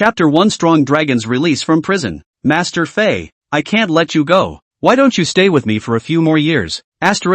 Chapter 1 Strong Dragons Release from Prison. Master Fei, I can't let you go. Why don't you stay with me for a few more years? Off.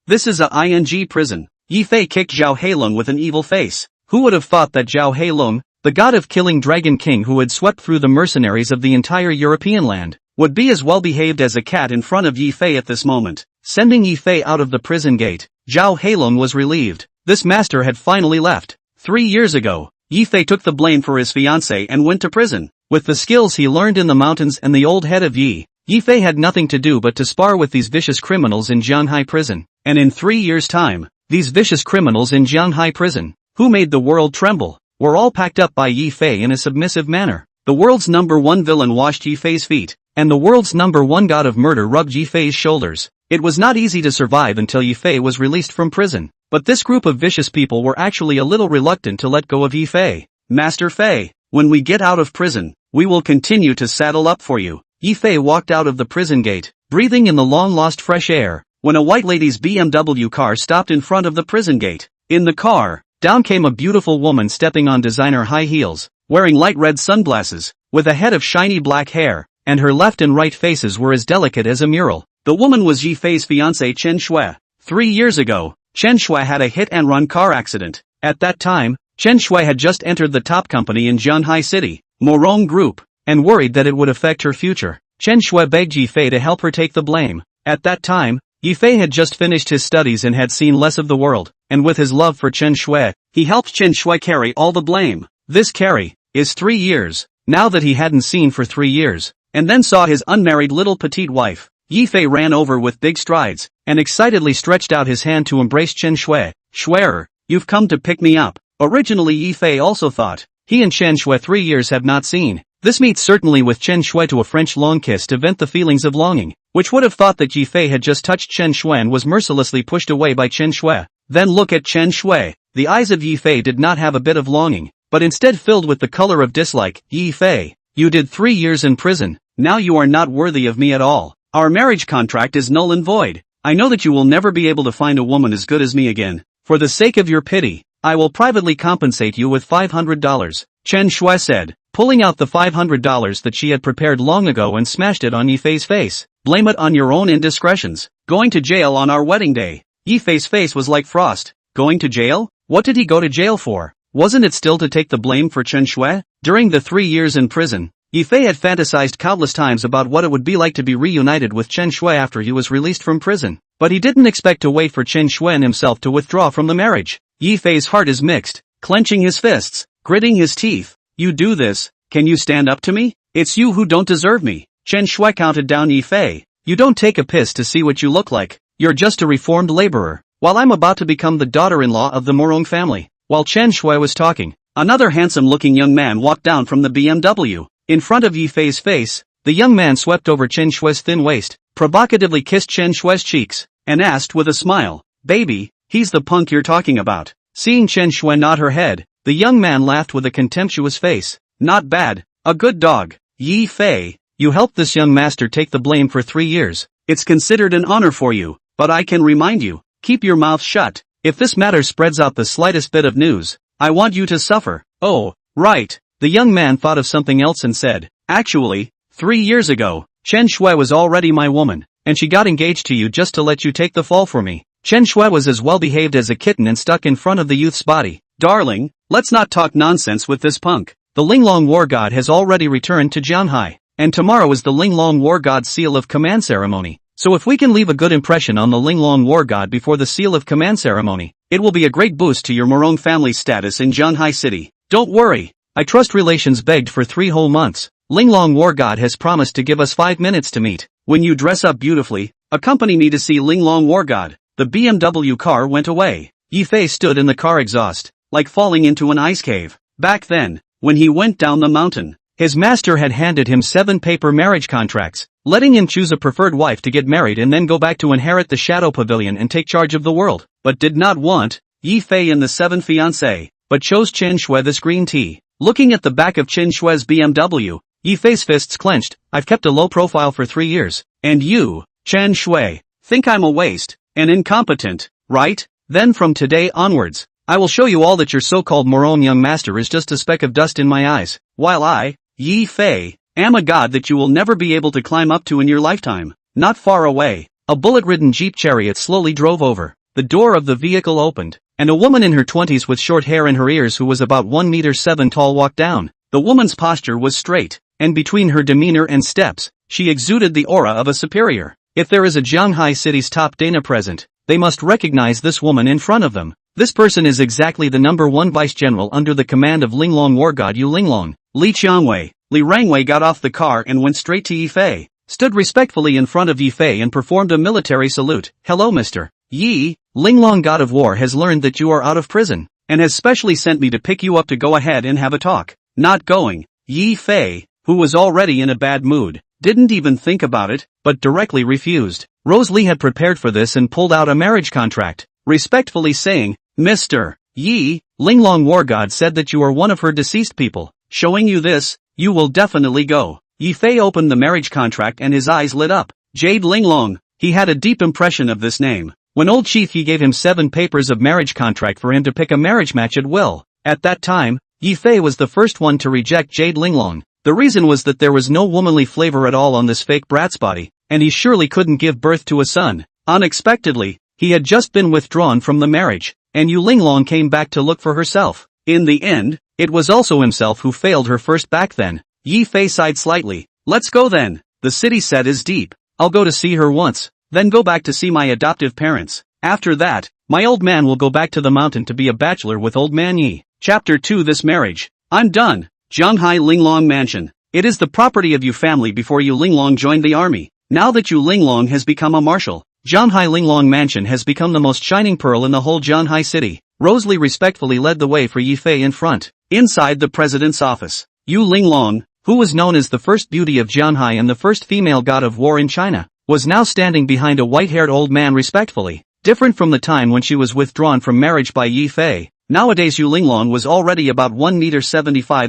This is a ing prison. Yi Fei kicked Zhao Heilong with an evil face. Who would have thought that Zhao Heilong, the god of killing Dragon King who had swept through the mercenaries of the entire European land, would be as well behaved as a cat in front of Yi Fei at this moment? Sending Yi Fei out of the prison gate, Zhao Heilong was relieved. This master had finally left. 3 years ago, Yi Fei took the blame for his fiancée and went to prison. With the skills he learned in the mountains and the old head of Yi Fei had nothing to do but to spar with these vicious criminals in Jianghai prison. And in 3 years' time, these vicious criminals in Jianghai prison, who made the world tremble, were all packed up by Yi Fei in a submissive manner. The world's #1 villain washed Yi Fei's feet, and the world's #1 god of murder rubbed Yi Fei's shoulders. It was not easy to survive until Yi Fei was released from prison, but this group of vicious people were actually a little reluctant to let go of Yi Fei. Master Fei, when we get out of prison, we will continue to saddle up for you. Yi Fei walked out of the prison gate, breathing in the long-lost fresh air, when a white lady's BMW car stopped in front of the prison gate. In the car, down came a beautiful woman stepping on designer high heels, wearing light red sunglasses, with a head of shiny black hair, and her left and right faces were as delicate as a mural. The woman was Yi Fei's fiancée Chen Shui. 3 years ago, Chen Shui had a hit-and-run car accident. At that time, Chen Shui had just entered the top company in Jianghai City, Morong Group, and worried that it would affect her future. Chen Shui begged Yi Fei to help her take the blame. At that time, Yi Fei had just finished his studies and had seen less of the world, and with his love for Chen Shui, he helped Chen Shui carry all the blame. This carry is 3 years, now that he hadn't seen for 3 years, and then saw his unmarried little petite wife. Yi Fei ran over with big strides, and excitedly stretched out his hand to embrace Chen Shui. Shui'er, you've come to pick me up. Originally Yi Fei also thought, he and Chen Shui 3 years have not seen. This meets certainly with Chen Shui to a French long kiss to vent the feelings of longing, which would have thought that Yi Fei had just touched Chen Shui and was mercilessly pushed away by Chen Shui. Then look at Chen Shui. The eyes of Yi Fei did not have a bit of longing, but instead filled with the color of dislike. Yi Fei, you did 3 years in prison, now you are not worthy of me at all. Our marriage contract is null and void. I know that you will never be able to find a woman as good as me again. For the sake of your pity, I will privately compensate you with $500. Chen Shui said, pulling out the $500 that she had prepared long ago and smashed it on Yi Fei's face. Blame it on your own indiscretions. Going to jail on our wedding day. Yi Fei's face was like frost. Going to jail? What did he go to jail for? Wasn't it still to take the blame for Chen Shui? During the 3 years in prison, Yi Fei had fantasized countless times about what it would be like to be reunited with Chen Shui after he was released from prison. But he didn't expect to wait for Chen Shui and himself to withdraw from the marriage. Yi Fei's heart is mixed, clenching his fists, gritting his teeth. You do this, can you stand up to me? It's you who don't deserve me. Chen Shui counted down Yi Fei. You don't take a piss to see what you look like. You're just a reformed laborer. While I'm about to become the daughter-in-law of the Morong family. While Chen Shui was talking, another handsome-looking young man walked down from the BMW. In front of Yi Fei's face, the young man swept over Chen Shui's thin waist, provocatively kissed Chen Shui's cheeks, and asked with a smile, baby, he's the punk you're talking about. Seeing Chen Shui nod her head, the young man laughed with a contemptuous face. Not bad, a good dog. Yi Fei, you helped this young master take the blame for 3 years. It's considered an honor for you, but I can remind you, keep your mouth shut. If this matter spreads out the slightest bit of news, I want you to suffer. Oh, right. The young man thought of something else and said, actually, 3 years ago, Chen Shui was already my woman, and she got engaged to you just to let you take the fall for me. Chen Shui was as well behaved as a kitten and stuck in front of the youth's body. Darling, let's not talk nonsense with this punk. The Linglong War God has already returned to Jianghai, and tomorrow is the Linglong War God's Seal of Command ceremony. So if we can leave a good impression on the Linglong War God before the Seal of Command ceremony, it will be a great boost to your Morong family's status in Jianghai City. Don't worry. I trust relations begged for 3 whole months. Linglong War God has promised to give us 5 minutes to meet. When you dress up beautifully, accompany me to see Linglong War God. The BMW car went away. Yi Fei stood in the car exhaust, like falling into an ice cave. Back then, when he went down the mountain, his master had handed him 7 paper marriage contracts, letting him choose a preferred wife to get married and then go back to inherit the Shadow Pavilion and take charge of the world, but did not want Yi Fei and the 7 fiancé, but chose Chen Shui this green tea. Looking at the back of Chen Shui's BMW, Yi Fei's fists clenched. I've kept a low profile for 3 years. And you, Chen Shui, think I'm a waste, and incompetent, right? Then from today onwards, I will show you all that your so-called moron young master is just a speck of dust in my eyes, while I, Yi Fei, am a god that you will never be able to climb up to in your lifetime. Not far away, a bullet-ridden jeep chariot slowly drove over. The door of the vehicle opened, and a woman in her 20s with short hair in her ears who was about 1.7 meters tall walked down. The woman's posture was straight, and between her demeanor and steps, she exuded the aura of a superior. If there is a Shanghai city's top Dana present, they must recognize this woman in front of them. This person is exactly the #1 vice general under the command of Linglong war god Yu Linglong. Li Qiangwei. Li Rangwei got off the car and went straight to Yi Fei, stood respectfully in front of Yi Fei and performed a military salute. Hello Mr. Yi, Linglong god of war has learned that you are out of prison, and has specially sent me to pick you up to go ahead and have a talk. Not going. Yi Fei, who was already in a bad mood, didn't even think about it, but directly refused. Rose Li had prepared for this and pulled out a marriage contract, respectfully saying, Mr. Yi, Linglong war god said that you are one of her deceased people. Showing you this, you will definitely go. Yi Fei opened the marriage contract and his eyes lit up. Jade Linglong. He had a deep impression of this name. When old chief Yi gave him 7 papers of marriage contract for him to pick a marriage match at will. At that time, Yi Fei was the first one to reject Jade Linglong. The reason was that there was no womanly flavor at all on this fake brat's body, and he surely couldn't give birth to a son. Unexpectedly, he had just been withdrawn from the marriage, and Yu Linglong came back to look for herself. In the end, it was also himself who failed her first back then. Yi Fei sighed slightly. Let's go then. The city set is deep. I'll go to see her once, then go back to see my adoptive parents. After that, my old man will go back to the mountain to be a bachelor with old man Yi. Chapter 2 This marriage. I'm done. Shanghai Linglong Mansion. It is the property of Yu family before Yu Linglong joined the army. Now that Yu Linglong has become a marshal, Shanghai Linglong Mansion has become the most shining pearl in the whole Shanghai city. Rose Li respectfully led the way for Yi Fei in front. Inside the president's office, Yu Linglong, who was known as the first beauty of Shanghai and the first female god of war in China, was now standing behind a white-haired old man respectfully. Different from the time when she was withdrawn from marriage by Yi Fei, nowadays Yu Linglong was already about 1.75 meters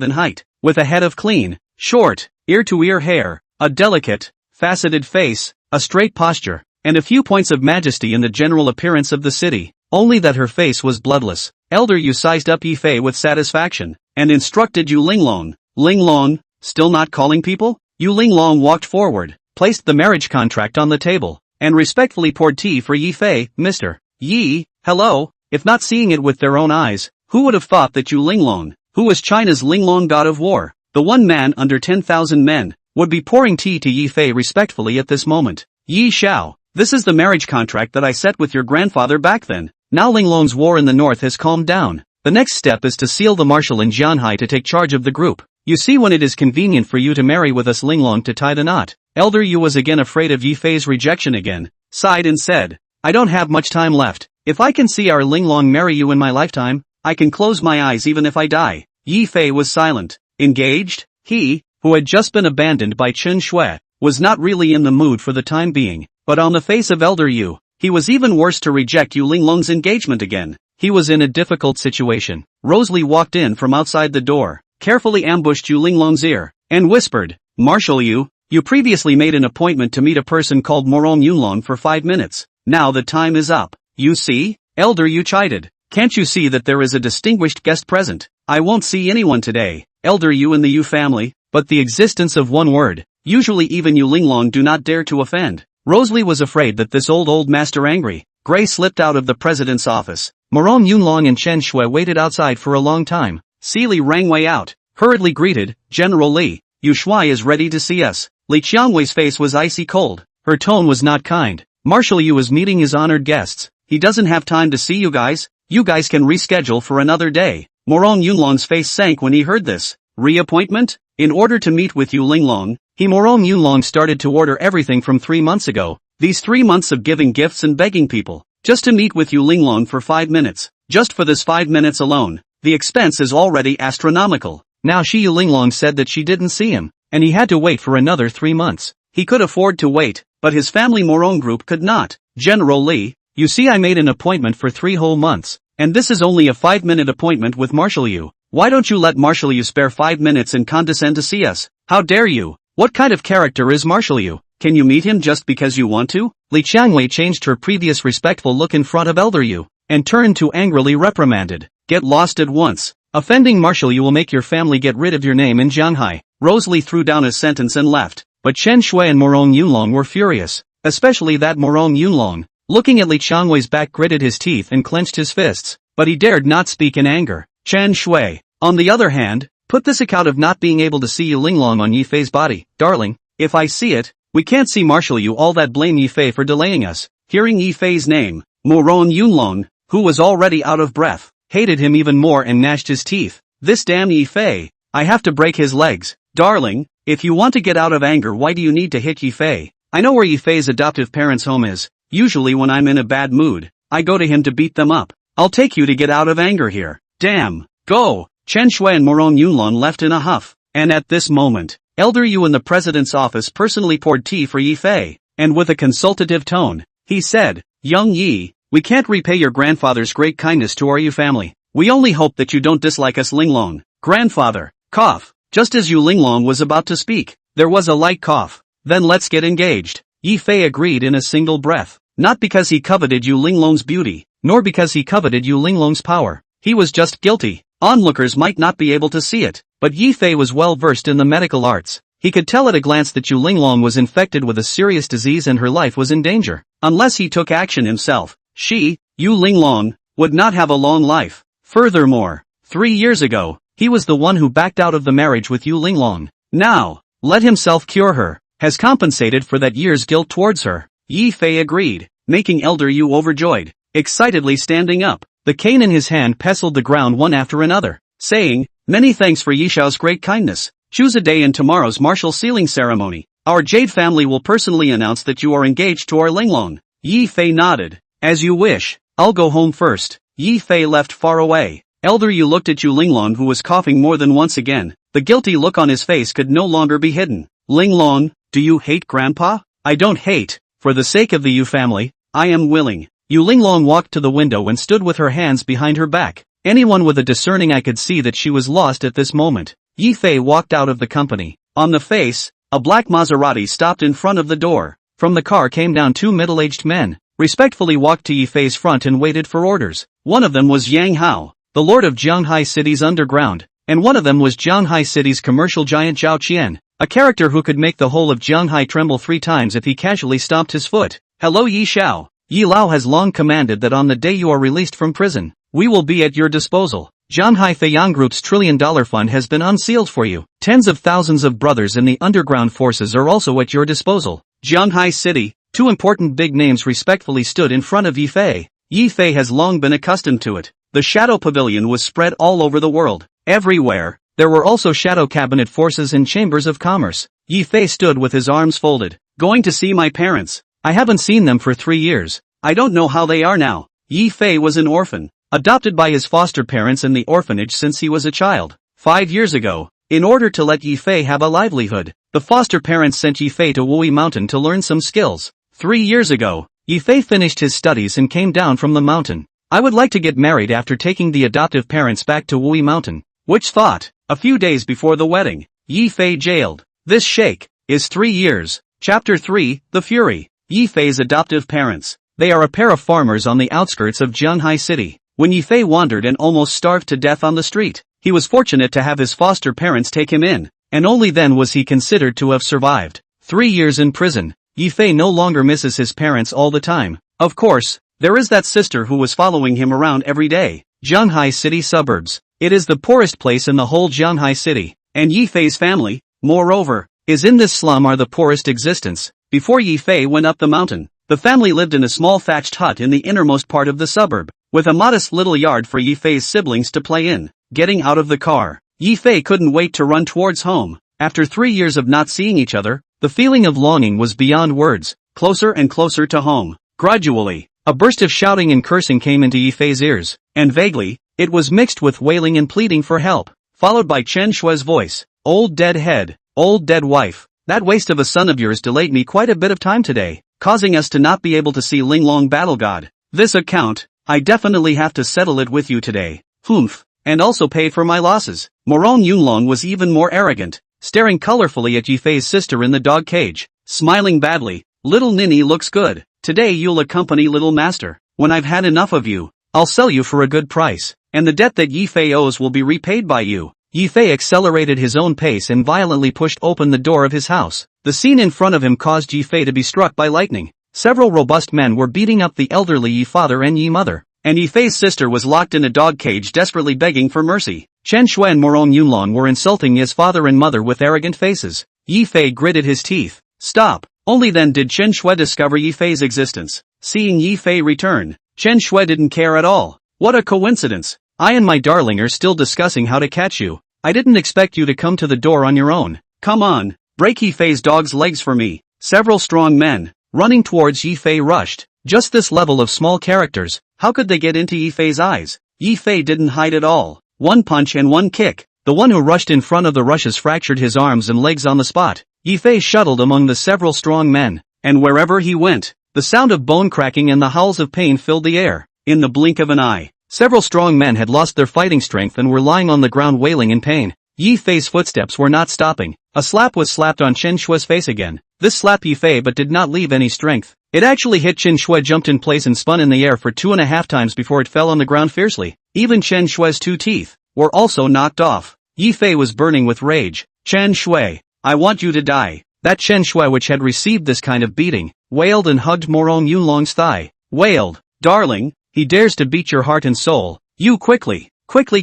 in height, with a head of clean, short, ear-to-ear hair, a delicate, faceted face, a straight posture, and a few points of majesty in the general appearance of the city, only that her face was bloodless. Elder Yu sized up Yi Fei with satisfaction, and instructed Yu Linglong. Linglong, still not calling people? Yu Linglong walked forward, placed the marriage contract on the table, and respectfully poured tea for Yi Fei. Mr. Yi, hello. If not seeing it with their own eyes, who would have thought that Yu Linglong, who was China's Linglong god of war, the one man under 10,000 men, would be pouring tea to Yi Fei respectfully at this moment. Yi Xiao, this is the marriage contract that I set with your grandfather back then. Now Linglong's war in the north has calmed down. The next step is to seal the marshal in Shanghai to take charge of the group. You see, when it is convenient for you to marry with us Linglong to tie the knot. Elder Yu was again afraid of Yi Fei's rejection again, sighed and said, I don't have much time left. If I can see our Linglong marry you in my lifetime, I can close my eyes even if I die. Yi Fei was silent. Engaged? He, who had just been abandoned by Chen Shui, was not really in the mood for the time being, but on the face of Elder Yu, he was even worse to reject Yu Linglong's engagement again. He was in a difficult situation. Rose Li walked in from outside the door, carefully ambushed Yu Linglong's ear, and whispered, Marshal Yu, you previously made an appointment to meet a person called Morong Yunlong for 5 minutes. Now the time is up. You see? Elder Yu chided. Can't you see that there is a distinguished guest present? I won't see anyone today, Elder Yu and the Yu family, but the existence of one word. Usually even Yu Linglong do not dare to offend. Rose Li was afraid that this old master angry, Gray slipped out of the president's office. Morong Yunlong and Chen Shui waited outside for a long time. Li Rangwei out, hurriedly greeted, General Li, Yu Shui is ready to see us. Li Qiangwei's face was icy cold. Her tone was not kind. Marshal Yu is meeting his honored guests. He doesn't have time to see you guys. You guys can reschedule for another day. Morong Yunlong's face sank when he heard this. Reappointment? In order to meet with Yu Linglong, Morong Yunlong started to order everything from 3 months ago. These 3 months of giving gifts and begging people, just to meet with Yu Linglong for 5 minutes. Just for this 5 minutes alone, the expense is already astronomical. Now Yu Linglong said that she didn't see him, and he had to wait for another 3 months. He could afford to wait, but his family Morong group could not. General Li, you see, I made an appointment for 3 whole months, and this is only a 5-minute appointment with Marshal Yu. Why don't you let Marshal Yu spare 5 minutes and condescend to see us? How dare you? What kind of character is Marshal Yu? Can you meet him just because you want to? Li Qiangwei changed her previous respectful look in front of Elder Yu, and turned to angrily reprimanded. get lost at once. Offending Marshal you will make your family get rid of your name in Jianghai. Rosalie threw down a sentence and left, but Chen Shui and Morong Yunlong were furious, especially that Morong Yunlong, looking at Li Changwei's back gritted his teeth and clenched his fists, but he dared not speak in anger. Chen Shui, on the other hand, put this account of not being able to see Yu Linglong on Yifei's body. Darling, if I see it, we can't see Marshal you all that blame Yifei for delaying us. Hearing Yifei's name, Morong Yunlong, who was already out of breath, hated him even more and gnashed his teeth. This damn Yifei, I have to break his legs. Darling, if you want to get out of anger, why do you need to hit Yifei? I know where Yifei's adoptive parents' home is. Usually when I'm in a bad mood, I go to him to beat them up. I'll take you to get out of anger here. Damn, go! Chen Shui and Morong Yunlong left in a huff, and at this moment, Elder Yu in the president's office personally poured tea for Yifei, and with a consultative tone, he said, Young Yi, we can't repay your grandfather's great kindness to our Yu family. We only hope that you don't dislike us. Linglong. Grandfather, cough. Just as Yu Linglong was about to speak, there was a light cough. Then let's get engaged. Yifei agreed in a single breath, not because he coveted Yu Linglong's beauty, nor because he coveted Yu Linglong's power. He was just guilty. Onlookers might not be able to see it, but Yifei was well versed in the medical arts. He could tell at a glance that Yu Linglong was infected with a serious disease and her life was in danger. Unless he took action himself, she, Yu Linglong, would not have a long life. Furthermore, 3 years ago, he was the one who backed out of the marriage with Yu Linglong. Now, let himself cure her, has compensated for that year's guilt towards her. Yifei agreed, making Elder Yu overjoyed, excitedly standing up. The cane in his hand pestled the ground one after another, saying, Many thanks for Yishao's great kindness. Choose a day in tomorrow's martial sealing ceremony. Our Jade family will personally announce that you are engaged to our Linglong. Yifei nodded. As you wish, I'll go home first. Yifei left far away. Elder Yu looked at Yu Linglong, who was coughing more than once again. The guilty look on his face could no longer be hidden. Linglong, do you hate Grandpa? I don't hate. For the sake of the Yu family, I am willing. Yu Linglong walked to the window and stood with her hands behind her back. Anyone with a discerning eye could see that she was lost at this moment. Yifei walked out of the company. On the face, a black Maserati stopped in front of the door. From the car came down 2 middle-aged men, respectfully walked to Yifei's front and waited for orders. One of them was Yang Hao, the lord of Jianghai City's underground, and one of them was Jianghai City's commercial giant Zhao Qian, a character who could make the whole of Jianghai tremble 3 times if he casually stomped his foot. Hello Yi Xiao. Yi Lao has long commanded that on the day you are released from prison, we will be at your disposal. Jianghai Feiyang Group's $1 trillion fund has been unsealed for you. Tens of thousands of brothers in the underground forces are also at your disposal. Jianghai City, 2 important big names respectfully stood in front of Yifei. Yifei has long been accustomed to it. The Shadow Pavilion was spread all over the world. Everywhere, there were also Shadow Cabinet forces and chambers of commerce. Yifei stood with his arms folded. Going to see my parents. I haven't seen them for 3 years. I don't know how they are now. Yifei was an orphan, adopted by his foster parents in the orphanage since he was a child. 5 years ago, in order to let Yifei have a livelihood, the foster parents sent Yifei to Wui Mountain to learn some skills. 3 years ago, Yifei finished his studies and came down from the mountain. I would like to get married after taking the adoptive parents back to Wui Mountain. Which thought, a few days before the wedding, Yifei jailed. This sheikh is 3 years. Chapter 3, The Fury. Yifei's adoptive parents. They are a pair of farmers on the outskirts of Jianghai City. When Yifei wandered and almost starved to death on the street, he was fortunate to have his foster parents take him in, and only then was he considered to have survived. 3 years in prison, Yifei no longer misses his parents all the time. Of course, there is that sister who was following him around every day. Jianghai City suburbs. It is the poorest place in the whole Jianghai City, and Yifei's family, moreover, is in this slum are the poorest existence. Before Yifei went up the mountain, the family lived in a small thatched hut in the innermost part of the suburb, with a modest little yard for Yifei's siblings to play in. Getting out of the car, Yifei couldn't wait to run towards home. After 3 years of not seeing each other, the feeling of longing was beyond words, closer and closer to home. Gradually, a burst of shouting and cursing came into Yifei's ears, and vaguely, it was mixed with wailing and pleading for help, followed by Chen Shui's voice. Old dead head, old dead wife, that waste of a son of yours delayed me quite a bit of time today, causing us to not be able to see Linglong Battle God. This account, I definitely have to settle it with you today. Humph, and also pay for my losses. Morong Yunlong was even more arrogant, staring colorfully at Yifei's sister in the dog cage, smiling badly. Little Ninny looks good. Today you'll accompany little master. When I've had enough of you, I'll sell you for a good price. and the debt that Yi Fei owes will be repaid by you. Yi Fei accelerated his own pace and violently pushed open the door of his house. The scene in front of him caused Yi Fei to be struck by lightning. Several robust men were beating up the elderly Yi father and Yi mother, and Yi Fei's sister was locked in a dog cage desperately begging for mercy. Chen Shui and Morong Yunlong were insulting Yi's father and mother with arrogant faces. Yi Fei gritted his teeth. Stop! Only then did Chen Shui discover Yi Fei's existence. Seeing Yi Fei return, Chen Shui didn't care at all. What a coincidence! I and my darling are still discussing how to catch you. I didn't expect you to come to the door on your own. Come on, break Yi Fei's dog's legs for me. Several strong men, running towards Yi Fei rushed. Just this level of small characters, how could they get into Yi Fei's eyes? Yi Fei didn't hide at all. One punch and one kick. The one who rushed in front of the rushes fractured his arms and legs on the spot. Yi Fei shuttled among the several strong men, and wherever he went, the sound of bone cracking and the howls of pain filled the air. In the blink of an eye, several strong men had lost their fighting strength and were lying on the ground wailing in pain. Yi Fei's footsteps were not stopping. A slap was slapped on Chen Shui's face again. This slapped Yi Fei but did not leave any strength. It actually hit Chen Shui, jumped in place and spun in the air for 2.5 times before it fell on the ground fiercely. Even Chen Shui's 2 teeth were also knocked off. Yi Fei was burning with rage. Chen Shui, I want you to die. That Chen Shui, which had received this kind of beating, wailed and hugged Morong Yunlong's thigh. Wailed, darling, he dares to beat your heart and soul. You quickly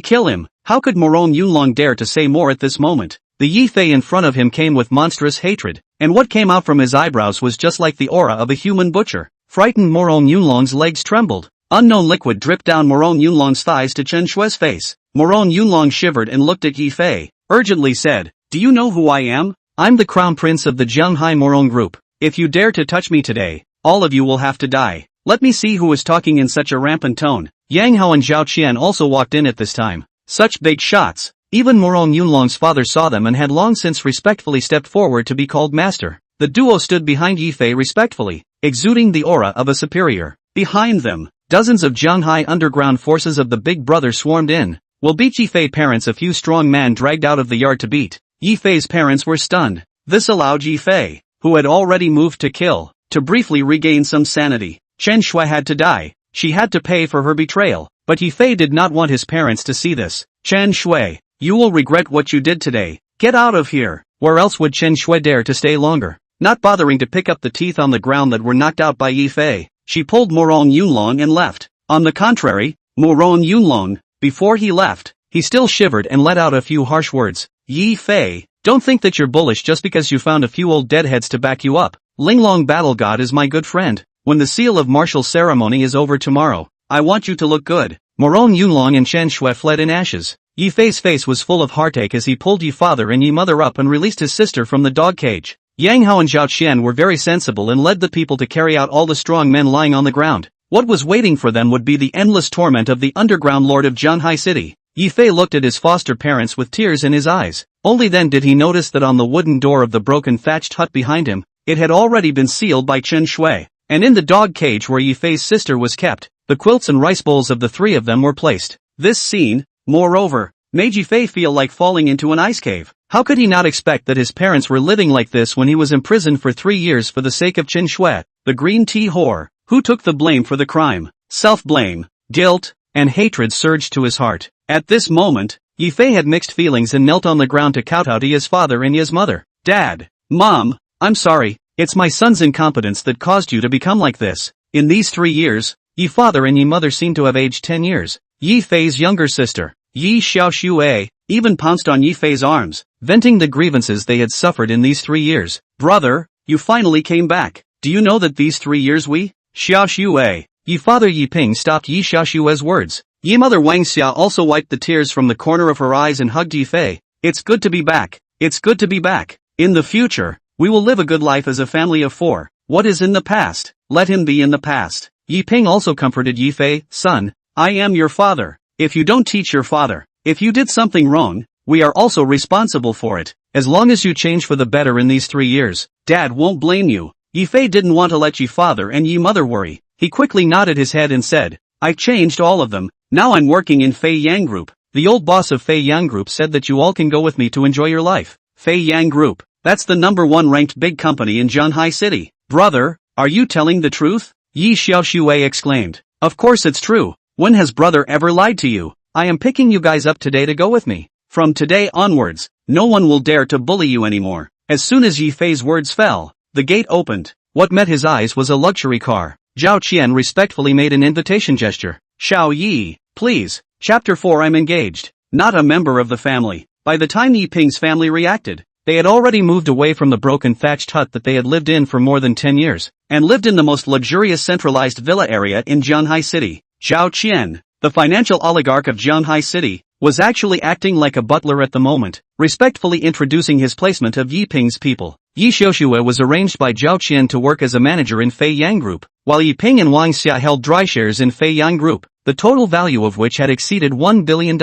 kill him. How could Morong Yunlong dare to say more at this moment? The Yi Fei in front of him came with monstrous hatred, and what came out from his eyebrows was just like the aura of a human butcher. Frightened Morong Yunlong's legs trembled. Unknown liquid dripped down Morong Yunlong's thighs to Chen Shui's face. Morong Yunlong shivered and looked at Yi Fei, urgently said, Do you know who I am? I'm the crown prince of the Jianghai Morong group. If you dare to touch me today, all of you will have to die. Let me see who is talking in such a rampant tone. Yang Hao and Zhao Qian also walked in at this time. Such big shots. Even Morong Yunlong's father saw them and had long since respectfully stepped forward to be called master. The duo stood behind Yi Fei respectfully, exuding the aura of a superior. Behind them, dozens of Jianghai underground forces of the Big Brother swarmed in. Will beat Yi Fei parents. A few strong men dragged out of the yard to beat. Yi Fei's parents were stunned. This allowed Yi Fei, who had already moved to kill, to briefly regain some sanity. Chen Shui had to die. She had to pay for her betrayal. But Yi Fei did not want his parents to see this. Chen Shui, you will regret what you did today. Get out of here. Where else would Chen Shui dare to stay longer? Not bothering to pick up the teeth on the ground that were knocked out by Yi Fei, she pulled Morong Yunlong and left. On the contrary, Morong Yunlong, before he left, he still shivered and let out a few harsh words. Yi Fei, don't think that you're bullish just because you found a few old deadheads to back you up. Linglong Battle God is my good friend. When the seal of martial ceremony is over tomorrow, I want you to look good. Morong Yunlong and Chen Shui fled in ashes. Yi Fei's face was full of heartache as he pulled Yi father and Yi mother up and released his sister from the dog cage. Yang Hao and Zhao Qian were very sensible and led the people to carry out all the strong men lying on the ground. What was waiting for them would be the endless torment of the underground lord of Jianhai City. Yi Fei looked at his foster parents with tears in his eyes. Only then did he notice that on the wooden door of the broken thatched hut behind him, it had already been sealed by Chen Shui. And in the dog cage where Yi Fei's sister was kept, the quilts and rice bowls of the three of them were placed. This scene, moreover, made Yi Fei feel like falling into an ice cave. How could he not expect that his parents were living like this when he was imprisoned for 3 years for the sake of Chen Shui, the green tea whore? Who took the blame for the crime? Self-blame, guilt, and hatred surged to his heart. At this moment, Yi Fei had mixed feelings and knelt on the ground to kowtow to Yi's father and Yi's mother. Dad, Mom, I'm sorry, it's my son's incompetence that caused you to become like this. In these 3 years, Yi father and Yi mother seem to have aged 10 years. Yi Fei's younger sister, Yi Xiaoxue, even pounced on Yi Fei's arms, venting the grievances they had suffered in these 3 years. Brother, you finally came back. Do you know that these 3 years Xiaoxue, Yi father Yi Ping stopped Yi Xiaoxue's words. Yi mother Wang Xia also wiped the tears from the corner of her eyes and hugged Yi Fei. It's good to be back. It's good to be back. In the future, we will live a good life as a family of 4. What is in the past, let him be in the past. Yi Ping also comforted Yi Fei. Son, I am your father. If you don't teach your father, if you did something wrong, we are also responsible for it. As long as you change for the better in these 3 years, Dad won't blame you. Yi Fei didn't want to let Yi father and Yi mother worry. He quickly nodded his head and said, I've changed all of them. Now I'm working in Fei Yang Group. The old boss of Fei Yang Group said that you all can go with me to enjoy your life. Fei Yang Group, that's the #1 ranked big company in Jianhai City. Brother, are you telling the truth? Yi Xiaoxue exclaimed. Of course it's true. When has brother ever lied to you? I am picking you guys up today to go with me. From today onwards, no one will dare to bully you anymore. As soon as Yi Fei's words fell, the gate opened. What met his eyes was a luxury car. Zhao Qian respectfully made an invitation gesture. Xiao Yi, please. Chapter 4. I'm engaged. Not a member of the family. By the time Yi Ping's family reacted, they had already moved away from the broken thatched hut that they had lived in for more than 10 years, and lived in the most luxurious centralized villa area in Jianhai City. Zhao Qian, the financial oligarch of Jianhai City, was actually acting like a butler at the moment, respectfully introducing his placement of Yi Ping's people. Yi Xiaoxue was arranged by Zhao Qian to work as a manager in Fei Yang Group, while Yi Ping and Wang Xia held dry shares in Fei Yang Group, the total value of which had exceeded $1 billion,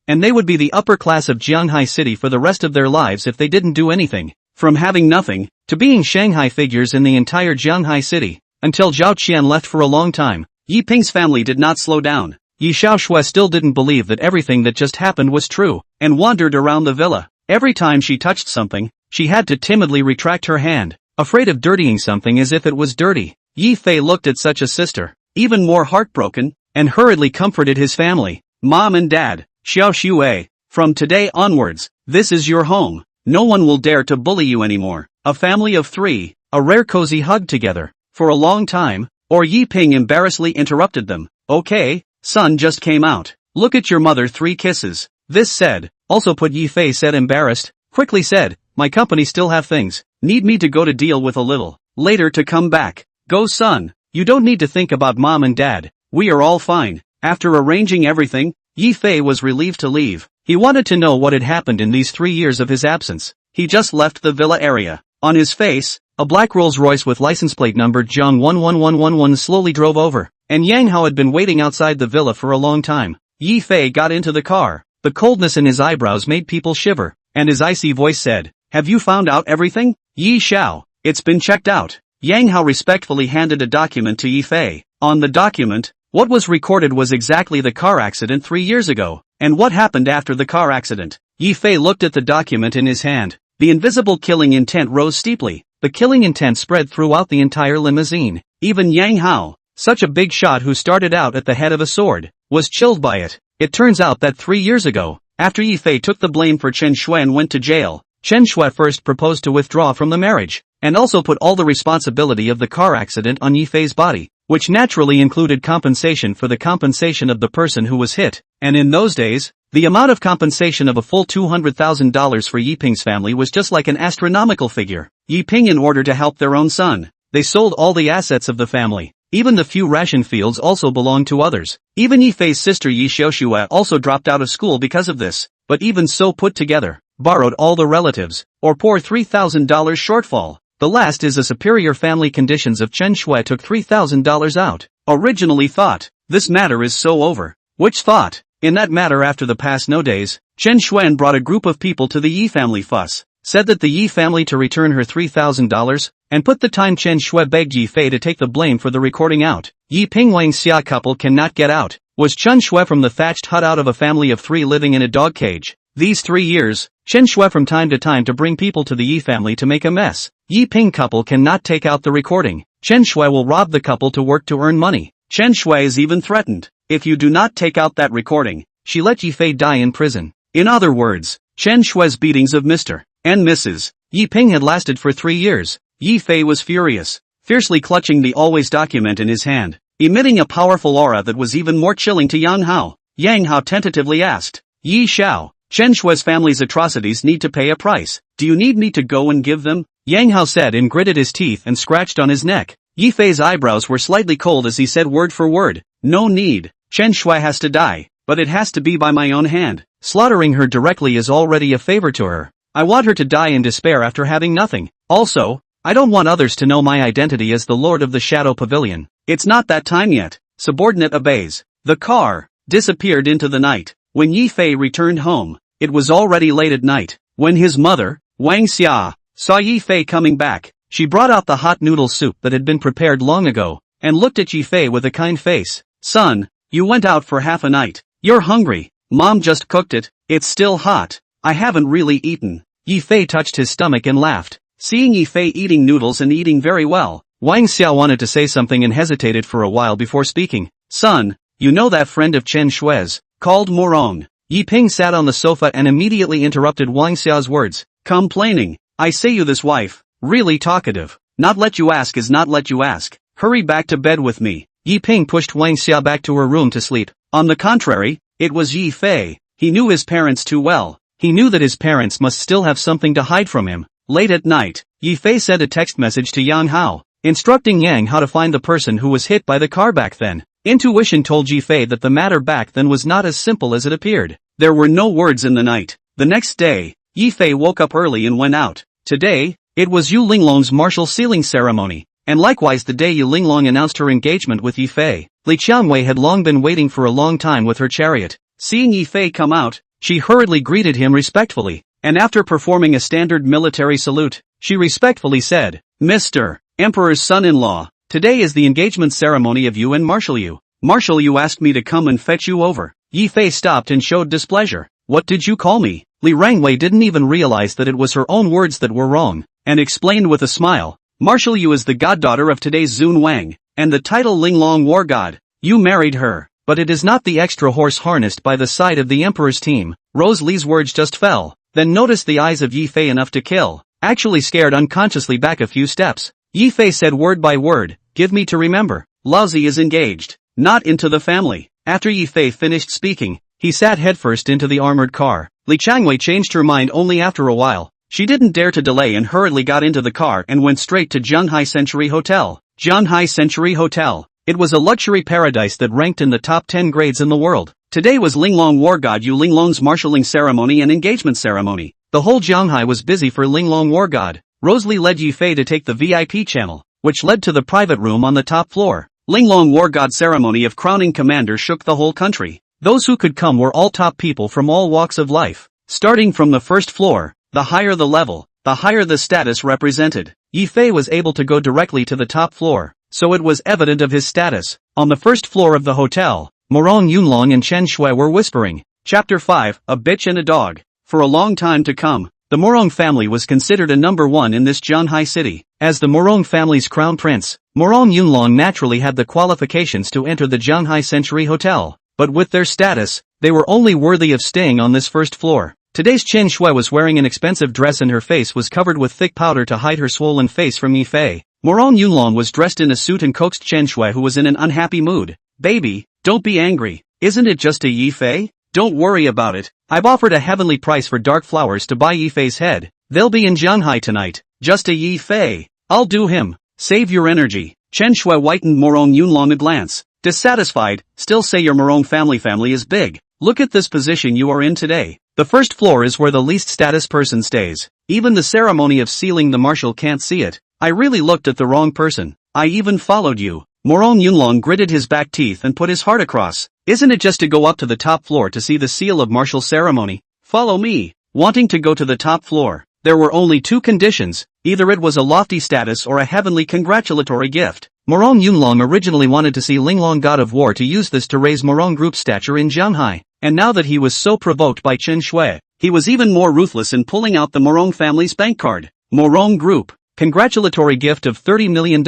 and they would be the upper class of Jianhai City for the rest of their lives if they didn't do anything. From having nothing, to being Shanghai figures in the entire Jianhai City, until Zhao Qian left for a long time, Yi Ping's family did not slow down. Yi Xiaoxue still didn't believe that everything that just happened was true, and wandered around the villa. Every time she touched something, she had to timidly retract her hand, afraid of dirtying something as if it was dirty. Yi Fei looked at such a sister, even more heartbroken, and hurriedly comforted his family. Mom and Dad, Xiaoxue, from today onwards, this is your home. No one will dare to bully you anymore. A family of 3, a rare cozy hug together, for a long time, or Yi Ping embarrassedly interrupted them. Okay, son just came out. Look at your mother 3 kisses. This said, also put Yi Fei said embarrassed, quickly said, my company still have things, need me to go to deal with a little, later to come back. Go son, you don't need to think about mom and dad, we are all fine. After arranging everything, Yi Fei was relieved to leave. He wanted to know what had happened in these 3 years of his absence. He just left the villa area. On his face, a black Rolls-Royce with license plate number Jiang 11111 slowly drove over, and Yang Hao had been waiting outside the villa for a long time. Yi Fei got into the car. The coldness in his eyebrows made people shiver, and his icy voice said, have you found out everything? Yi Xiao, it's been checked out. Yang Hao respectfully handed a document to Yi Fei. On the document, what was recorded was exactly the car accident 3 years ago, and what happened after the car accident. Yi Fei looked at the document in his hand. The invisible killing intent rose steeply. The killing intent spread throughout the entire limousine. Even Yang Hao, such a big shot who started out at the head of a sword, was chilled by it. It turns out that 3 years ago, after Yi Fei took the blame for Chen Shui and went to jail, Chen Shui first proposed to withdraw from the marriage, and also put all the responsibility of the car accident on Yi Fei's body, which naturally included compensation for the compensation of the person who was hit, and in those days, the amount of compensation of a full $200,000 for Yi Ping's family was just like an astronomical figure. Yi Ping, in order to help their own son, they sold all the assets of the family. Even the few ration fields also belonged to others. Even Yi Fei's sister Yi Xiaoxue also dropped out of school because of this, but even so put together, borrowed all the relatives, or poor $3,000 shortfall. The last is the superior family conditions of Chen Shui took $3,000 out. Originally thought, this matter is so over. Which thought, in that matter after the past no days, Chen Shui brought a group of people to the Yi family fuss, said that the Yi family to return her $3,000, and put the time Chen Shui begged Yi Fei to take the blame for the recording out. Yi Ping Wang Xia couple cannot get out. Was Chen Shui from the thatched hut out of a family of 3 living in a dog cage? These 3 years, Chen Shui from time to bring people to the Yi family to make a mess. Yi Ping couple cannot take out the recording. Chen Shui will rob the couple to work to earn money. Chen Shui is even threatened. If you do not take out that recording, she let Yi Fei die in prison. In other words, Chen Shui's beatings of Mr. and Mrs. Yi Ping had lasted for 3 years. Yi Fei was furious, fiercely clutching the always document in his hand, emitting a powerful aura that was even more chilling to Yang Hao. Yang Hao tentatively asked, Yi Xiao, Chen Shui's family's atrocities need to pay a price. Do you need me to go and give them? Yang Hao said and gritted his teeth and scratched on his neck. Yi Fei's eyebrows were slightly cold as he said word for word, no need. Chen Shui has to die, but it has to be by my own hand. Slaughtering her directly is already a favor to her. I want her to die in despair after having nothing. Also, I don't want others to know my identity as the Lord of the Shadow Pavilion. It's not that time yet. Subordinate obeys. The car disappeared into the night. When Yi Fei returned home, it was already late at night. When his mother, Wang Xia, saw Yi Fei coming back, she brought out the hot noodle soup that had been prepared long ago, and looked at Yi Fei with a kind face. Son, you went out for half a night. You're hungry. Mom just cooked it. It's still hot. I haven't really eaten. Yi Fei touched his stomach and laughed. Seeing Yi Fei eating noodles and eating very well, Wang Xia wanted to say something and hesitated for a while before speaking. Son, you know that friend of Chen Shui's, called Morong. Yi Ping sat on the sofa and immediately interrupted Wang Xiao's words, complaining. I say you this wife, really talkative. Not let you ask is not let you ask. Hurry back to bed with me. Yi Ping pushed Wang Xiao back to her room to sleep. On the contrary, it was Yi Fei. He knew his parents too well. He knew that his parents must still have something to hide from him. Late at night, Yi Fei sent a text message to Yang Hao, instructing Yang how to find the person who was hit by the car back then. Intuition told Yi Fei that the matter back then was not as simple as it appeared. There were no words in the night. The next day, Yi Fei woke up early and went out. Today, it was Yu Linglong's martial sealing ceremony, and likewise the day Yu Linglong announced her engagement with Yi Fei. Li Qiangwei had long been waiting for a long time with her chariot. Seeing Yi Fei come out, she hurriedly greeted him respectfully, and after performing a standard military salute, she respectfully said, Mr. Emperor's son-in-law, today is the engagement ceremony of you and Marshal Yu. Marshal Yu asked me to come and fetch you over. Yi Fei stopped and showed displeasure. What did you call me? Li Rangwei didn't even realize that it was her own words that were wrong, and explained with a smile. Marshal Yu is the goddaughter of today's Zun Wang, and the title Linglong War God. You married her, but it is not the extra horse harnessed by the side of the emperor's team. Rose Li's words just fell, then noticed the eyes of Yi Fei enough to kill, actually scared unconsciously back a few steps. Yi Fei said word by word, give me to remember. Laozi is engaged, not into the family. After Yi Fei finished speaking, he sat headfirst into the armored car. Li Qiangwei changed her mind only after a while. She didn't dare to delay and hurriedly got into the car and went straight to Zhanghai Century Hotel. Zhanghai Century Hotel. It was a luxury paradise that ranked in the top 10 grades in the world. Today was Linglong War God Yu Linglong's marshalling ceremony and engagement ceremony. The whole Zhanghai was busy for Linglong War God. Rose Li led Yi Fei to take the VIP channel, which led to the private room on the top floor. Linglong War God ceremony of crowning commander shook the whole country. Those who could come were all top people from all walks of life. Starting from the first floor, the higher the level, the higher the status represented. Yi Fei was able to go directly to the top floor, so it was evident of his status. On the first floor of the hotel, Morong Yunlong and Chen Shui were whispering. Chapter 5, A Bitch and a Dog. For a long time to come, the Morong family was considered a number one in this Zhanghai city. As the Morong family's crown prince, Morong Yunlong naturally had the qualifications to enter the Zhanghai Century Hotel. But with their status, they were only worthy of staying on this first floor. Today's Chen Shui was wearing an expensive dress and her face was covered with thick powder to hide her swollen face from Yi Fei. Morong Yunlong was dressed in a suit and coaxed Chen Shui, who was in an unhappy mood. Baby, don't be angry. Isn't it just a Yi Fei? Don't worry about it. I've offered a heavenly price for dark flowers to buy Yi Fei's head. They'll be in Zhanghai tonight. Just a Yi Fei. I'll do him. Save your energy. Chen Shui whitened Morong Yunlong a glance. Dissatisfied, still say your Morong family is big. Look at this position you are in today. The first floor is where the least status person stays. Even the ceremony of sealing the marshal can't see it. I really looked at the wrong person. I even followed you. Morong Yunlong gritted his back teeth and put his heart across. Isn't it just to go up to the top floor to see the seal of martial ceremony? Follow me. Wanting to go to the top floor, there were only two conditions. Either it was a lofty status or a heavenly congratulatory gift. Morong Yunlong originally wanted to see Linglong God of War to use this to raise Morong Group's stature in Zhanghai, and now that he was so provoked by Chen Shui, he was even more ruthless in pulling out the Morong family's bank card. Morong Group. Congratulatory gift of $30 million.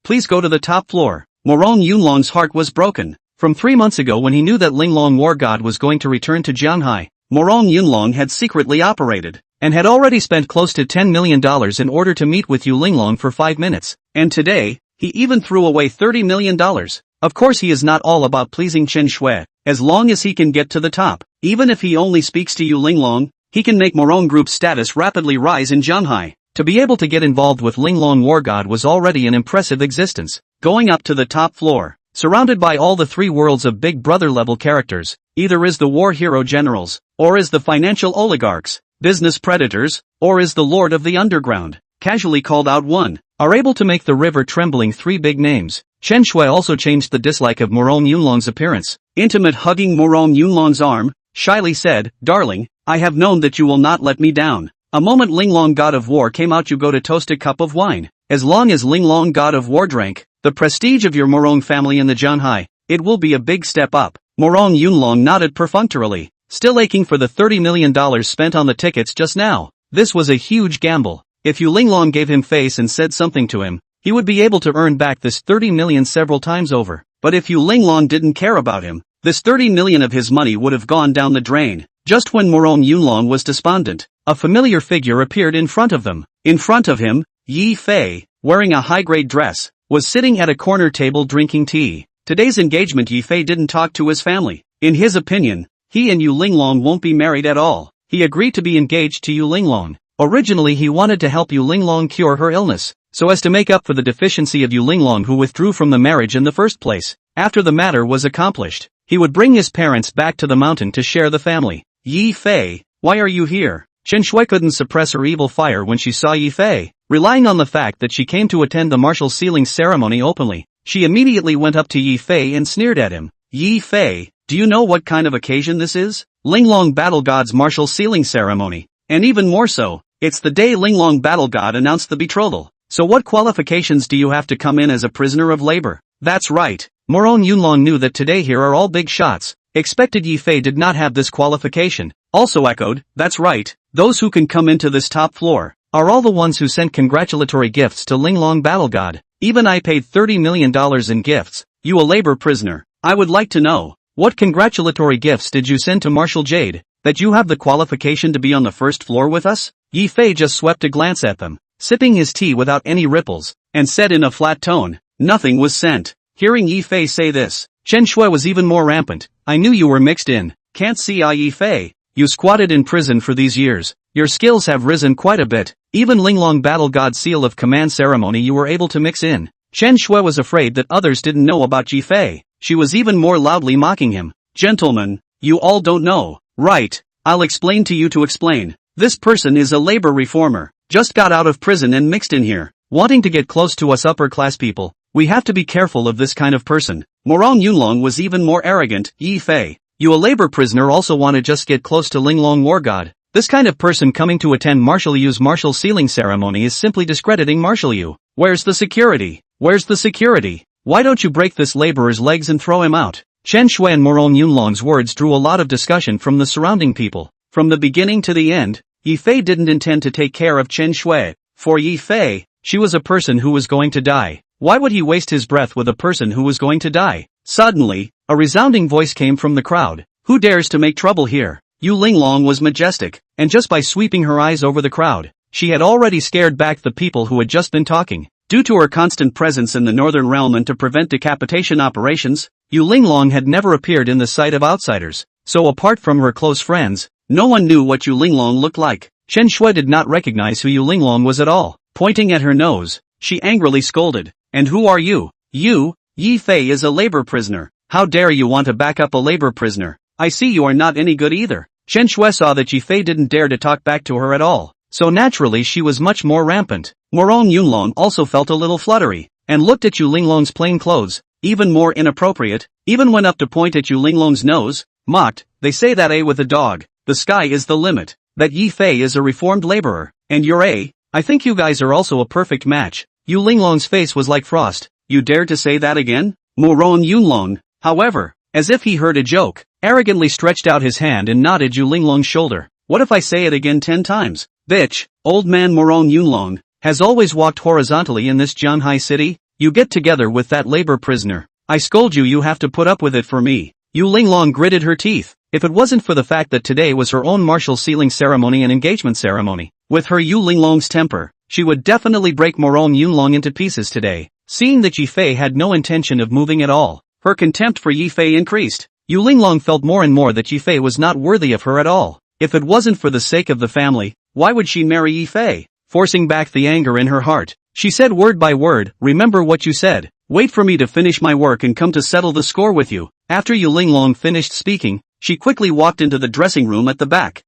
Please go to the top floor. Morong Yunlong's heart was broken. From 3 months ago when he knew that Linglong War God was going to return to Zhanghai, Morong Yunlong had secretly operated, and had already spent close to $10 million in order to meet with Yu Linglong for 5 minutes. And today, he even threw away $30 million. Of course he is not all about pleasing Chen Shui. As long as he can get to the top, even if he only speaks to Yu Linglong, he can make Morong Group's status rapidly rise in Zhanghai. To be able to get involved with Linglong War God was already an impressive existence. Going up to the top floor, surrounded by all the 3 worlds of Big Brother level characters, either as the war hero generals, or as the financial oligarchs, business predators, or as the Lord of the Underground, casually called out one, are able to make the river trembling 3 big names. Chen Shui also changed the dislike of Morong Yunlong's appearance. Intimate hugging Morong Yunlong's arm, shyly said, Darling, I have known that you will not let me down. A moment Linglong God of War came out, you go to toast a cup of wine. As long as Linglong God of War drank, the prestige of your Morong family in the Zhanghai, it will be a big step up. Morong Yunlong nodded perfunctorily, still aching for the $30 million spent on the tickets just now. This was a huge gamble. If Yu Linglong gave him face and said something to him, he would be able to earn back this $30 million several times over. But if Yu Linglong didn't care about him, This 30 million of his money would have gone down the drain. Just when Morong Yunlong was despondent, a familiar figure appeared in front of them. In front of him, Yi Fei, wearing a high-grade dress, was sitting at a corner table drinking tea. Today's engagement, Yi Fei didn't talk to his family. In his opinion, he and Yu Linglong won't be married at all. He agreed to be engaged to Yu Linglong. Originally he wanted to help Yu Linglong cure her illness, so as to make up for the deficiency of Yu Linglong, who withdrew from the marriage in the first place. After the matter was accomplished, he would bring his parents back to the mountain to share the family. Yi Fei, why are you here? Chen Shui couldn't suppress her evil fire when she saw Yi Fei. Relying on the fact that she came to attend the martial sealing ceremony openly, she immediately went up to Yi Fei and sneered at him. Yi Fei, do you know what kind of occasion this is? Linglong Battle God's martial sealing ceremony. And even more so, it's the day Linglong Battle God announced the betrothal. So what qualifications do you have to come in as a prisoner of labor? That's right. Morong Yunlong knew that today here are all big shots. Expected Yi Fei did not have this qualification. Also echoed, that's right, those who can come into this top floor are all the ones who sent congratulatory gifts to Linglong Battle God. Even I paid $30 million in gifts. You a labor prisoner. I would like to know, what congratulatory gifts did you send to Marshal Jade, that you have the qualification to be on the first floor with us? Yi Fei just swept a glance at them, sipping his tea without any ripples, and said in a flat tone, nothing was sent. Hearing Yi Fei say this, Chen Shui was even more rampant. I knew you were mixed in. Can't see Yi Fei. You squatted in prison for these years. Your skills have risen quite a bit. Even Linglong Battle God seal of command ceremony you were able to mix in. Chen Shui was afraid that others didn't know about Yi Fei. She was even more loudly mocking him. Gentlemen, you all don't know. Right. I'll explain to you to explain. This person is a labor reformer. Just got out of prison and mixed in here. Wanting to get close to us upper class people. We have to be careful of this kind of person. Morong Yunlong was even more arrogant. Yi Fei, you a labor prisoner also want to just get close to Linglong War God. This kind of person coming to attend Marshal Yu's martial sealing ceremony is simply discrediting Marshal Yu. Where's the security? Where's the security? Why don't you break this laborer's legs and throw him out? Chen Shui and Morong Yunlong's words drew a lot of discussion from the surrounding people. From the beginning to the end, Yi Fei didn't intend to take care of Chen Shui. For Yi Fei, she was a person who was going to die. Why would he waste his breath with a person who was going to die? Suddenly, a resounding voice came from the crowd. Who dares to make trouble here? Yu Linglong was majestic, and just by sweeping her eyes over the crowd, she had already scared back the people who had just been talking. Due to her constant presence in the northern realm and to prevent decapitation operations, Yu Linglong had never appeared in the sight of outsiders. So apart from her close friends, no one knew what Yu Linglong looked like. Chen Shui did not recognize who Yu Linglong was at all. Pointing at her nose, she angrily scolded. And who are you? You, Yi Fei is a labor prisoner. How dare you want to back up a labor prisoner? I see you are not any good either. Chen Shui saw that Yi Fei didn't dare to talk back to her at all, so naturally she was much more rampant. Morong Yunlong also felt a little fluttery, and looked at Yu Linglong's plain clothes, even more inappropriate, even went up to point at Yu Linglong's nose, mocked, they say that with a dog, the sky is the limit, that Yi Fei is a reformed laborer, and you're I think you guys are also a perfect match. Yu Linglong's face was like frost. You dare to say that again? Morong Yunlong, however, as if he heard a joke, arrogantly stretched out his hand and nodded Yu Linglong's shoulder. What if I say it again 10 times? Bitch, old man Morong Yunlong, has always walked horizontally in this Jianhai city? You get together with that labor prisoner. I scold you have to put up with it for me. Yu Linglong gritted her teeth. If it wasn't for the fact that today was her own martial sealing ceremony and engagement ceremony, with her Yu Linglong's temper, she would definitely break Morong Yunlong into pieces today. Seeing that Yi Fei had no intention of moving at all, her contempt for Yi Fei increased. Yu Linglong felt more and more that Yi Fei was not worthy of her at all. If it wasn't for the sake of the family, why would she marry Yi Fei? Forcing back the anger in her heart, she said word by word, remember what you said. Wait for me to finish my work and come to settle the score with you. After Yu Linglong finished speaking, she quickly walked into the dressing room at the back.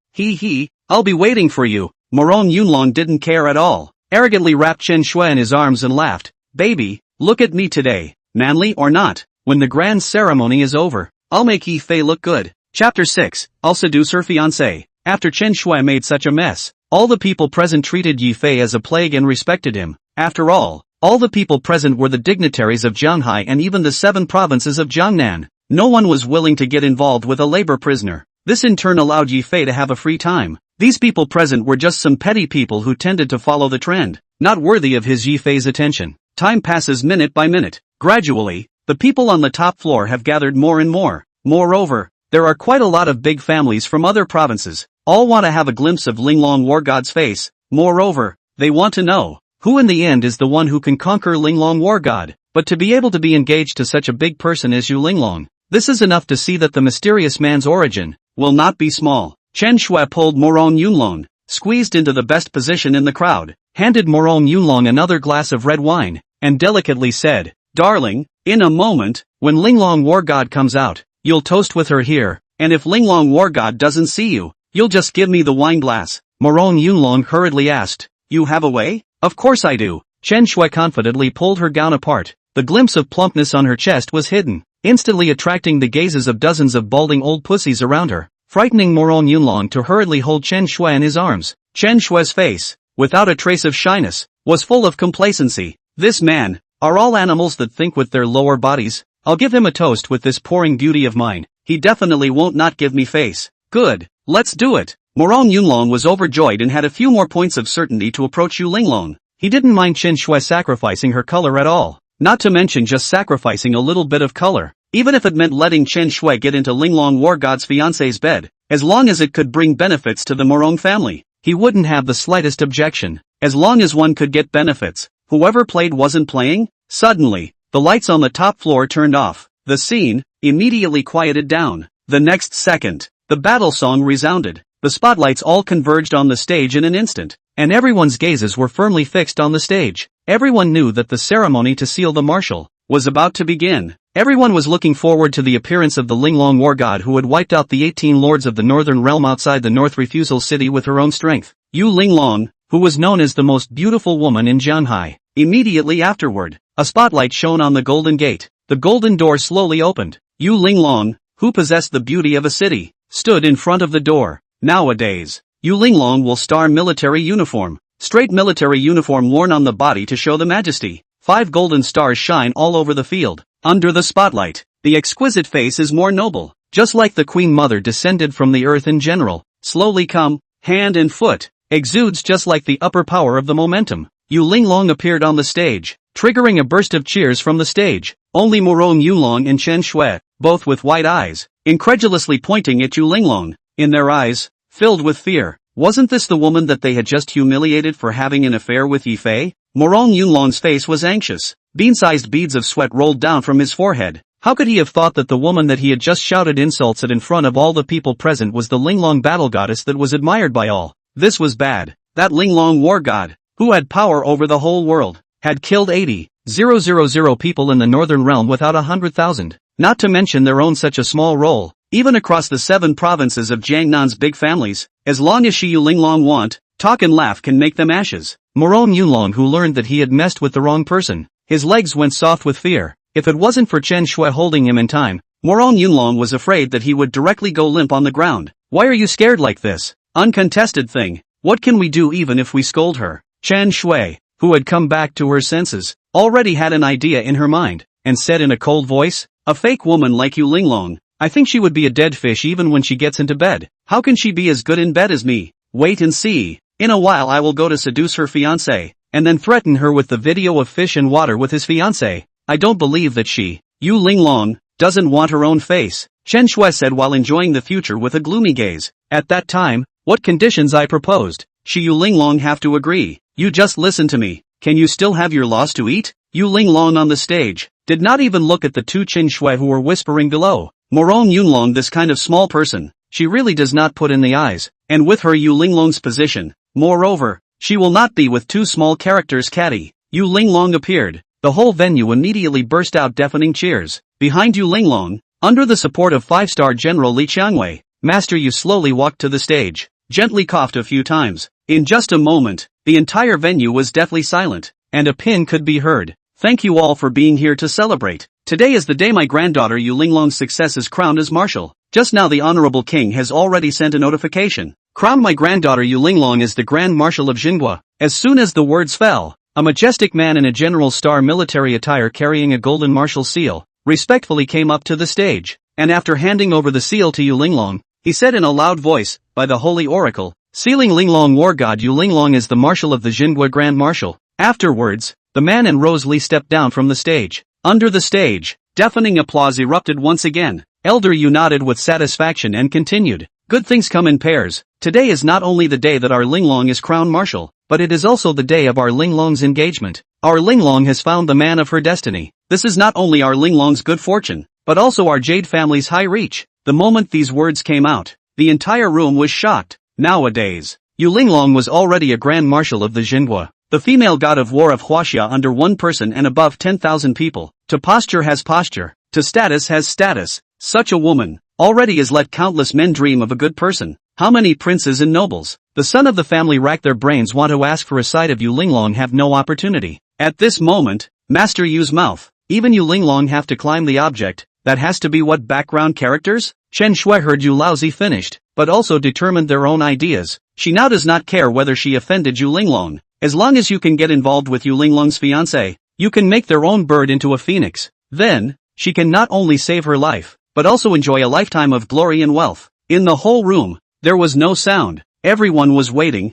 I'll be waiting for you. Morong Yunlong didn't care at all. Arrogantly wrapped Chen Shui in his arms and laughed. Baby, look at me today, manly or not. When the grand ceremony is over, I'll make Yi Fei look good. Chapter 6, I'll seduce her fiancé. After Chen Shui made such a mess, all the people present treated Yi Fei as a plague and respected him. After all the people present were the dignitaries of Jianhai and even the 7 provinces of Jiangnan. No one was willing to get involved with a labor prisoner. This in turn allowed Yi Fei to have a free time. These people present were just some petty people who tended to follow the trend, not worthy of his Yi Fei's attention. Time passes minute by minute. Gradually, the people on the top floor have gathered more and more. Moreover, there are quite a lot of big families from other provinces, all want to have a glimpse of Linglong War God's face. Moreover, they want to know who in the end is the one who can conquer Linglong War God. But to be able to be engaged to such a big person as Yu Linglong, this is enough to see that the mysterious man's origin will not be small. Chen Shui pulled Morong Yunlong, squeezed into the best position in the crowd, handed Morong Yunlong another glass of red wine, and delicately said, "Darling, in a moment, when Linglong War God comes out, you'll toast with her here, and if Linglong War God doesn't see you, you'll just give me the wine glass." Morong Yunlong hurriedly asked, "You have a way?" "Of course I do." Chen Shui confidently pulled her gown apart. The glimpse of plumpness on her chest was hidden, instantly attracting the gazes of dozens of balding old pussies around her, frightening Morong Yunlong to hurriedly hold Chen Shui in his arms. Chen Shui's face, without a trace of shyness, was full of complacency. This man, are all animals that think with their lower bodies? I'll give him a toast with this pouring beauty of mine. He definitely won't not give me face. Good, let's do it. Morong Yunlong was overjoyed and had a few more points of certainty to approach Yu Linglong. He didn't mind Chen Shui sacrificing her color at all, not to mention just sacrificing a little bit of color, even if it meant letting Chen Shui get into Linglong War God's fiancé's bed, as long as it could bring benefits to the Morong family. He wouldn't have the slightest objection, as long as one could get benefits. Whoever played wasn't playing. Suddenly, the lights on the top floor turned off. The scene immediately quieted down. The next second, the battle song resounded. The spotlights all converged on the stage in an instant, and everyone's gazes were firmly fixed on the stage. Everyone knew that the ceremony to seal the marshal was about to begin. Everyone was looking forward to the appearance of the Linglong War God who had wiped out the 18 lords of the Northern Realm outside the North Refusal City with her own strength. Yu Linglong, who was known as the most beautiful woman in Jianhai. Immediately afterward, a spotlight shone on the Golden Gate. The golden door slowly opened. Yu Linglong, who possessed the beauty of a city, stood in front of the door. Nowadays, Yu Linglong will star military uniform. Straight military uniform worn on the body to show the majesty. 5 golden stars shine all over the field. Under the spotlight, the exquisite face is more noble, just like the Queen Mother descended from the earth in general. Slowly come, hand and foot, exudes just like the upper power of the momentum. Yu Linglong appeared on the stage, triggering a burst of cheers from the stage. Only Morong Yunlong and Chen Shui, both with wide eyes, incredulously pointing at Yu Linglong, in their eyes, filled with fear. Wasn't this the woman that they had just humiliated for having an affair with Yi Fei? Morong Yunlong's face was anxious. Bean-sized beads of sweat rolled down from his forehead. How could he have thought that the woman that he had just shouted insults at in front of all the people present was the Linglong battle goddess that was admired by all? This was bad. That Linglong war god, who had power over the whole world, had killed 80,000 people in the Northern Realm without 100,000. Not to mention their own such a small role, even across the 7 provinces of Jiangnan's big families. As long as Yu Linglong want, talk and laugh can make them ashes. Morong Yunlong, who learned that he had messed with the wrong person, his legs went soft with fear. If it wasn't for Chen Shui holding him in time, Morong Yunlong was afraid that he would directly go limp on the ground. Why are you scared like this? Uncontested thing. What can we do even if we scold her? Chen Shui, who had come back to her senses, already had an idea in her mind, and said in a cold voice, "A fake woman like Yu Linglong, I think she would be a dead fish even when she gets into bed. How can she be as good in bed as me? Wait and see. In a while I will go to seduce her fiancé, and then threaten her with the video of fish and water with his fiancé. I don't believe that she, Yu Linglong, doesn't want her own face," Chen Shui said while enjoying the future with a gloomy gaze. "At that time, what conditions I proposed, she Yu Linglong have to agree. You just listen to me. Can you still have your loss to eat?" Yu Linglong on the stage did not even look at the 2 Chen Shui who were whispering below. Morong Yunlong, this kind of small person, she really does not put in the eyes, and with her Yu Linglong's position, moreover, she will not be with 2 small characters catty. Yu Linglong appeared. The whole venue immediately burst out deafening cheers. Behind Yu Linglong, under the support of 5-star General Li Qiangwei, Master Yu slowly walked to the stage, gently coughed a few times. In just a moment, the entire venue was deathly silent, and a pin could be heard. "Thank you all for being here to celebrate. Today is the day my granddaughter Yu Linglong's success is crowned as marshal. Just now the Honorable King has already sent a notification. Crown my granddaughter Yu Linglong as the Grand Marshal of Jinghua." As soon as the words fell, a majestic man in a General Star military attire carrying a golden marshal seal, respectfully came up to the stage, and after handing over the seal to Yu Linglong, he said in a loud voice, "By the Holy Oracle, sealing Linglong War God Yu Linglong as the Marshal of the Jinghua Grand Marshal." Afterwards, the man and Rose Li stepped down from the stage. Under the stage, deafening applause erupted once again. Elder Yu nodded with satisfaction and continued. Good things come in pairs. Today is not only the day that our Linglong is crowned marshal, but it is also the day of our Linglong's engagement. Our Linglong has found the man of her destiny. This is not only our Linglong's good fortune, but also our Jade family's high reach. The moment these words came out, the entire room was shocked. Nowadays, Yu Linglong was already a grand marshal of the Jinhua, the female god of war of Huaxia, under one person and above 10,000 people. To posture has posture, to status has status. Such a woman already has let countless men dream of a good person. How many princes and nobles, the son of the family, rack their brains want to ask for a sight of Yu Linglong have no opportunity. At this moment, Master Yu's mouth, even Yu Linglong have to climb the object. That has to be what background characters? Chen Shui heard Yu Laozi finished, but also determined their own ideas. She now does not care whether she offended Yu Linglong. As long as you can get involved with Yu Linglong's fiancé, you can make their own bird into a phoenix. Then, she can not only save her life, but also enjoy a lifetime of glory and wealth. In the whole room, there was no sound. Everyone was waiting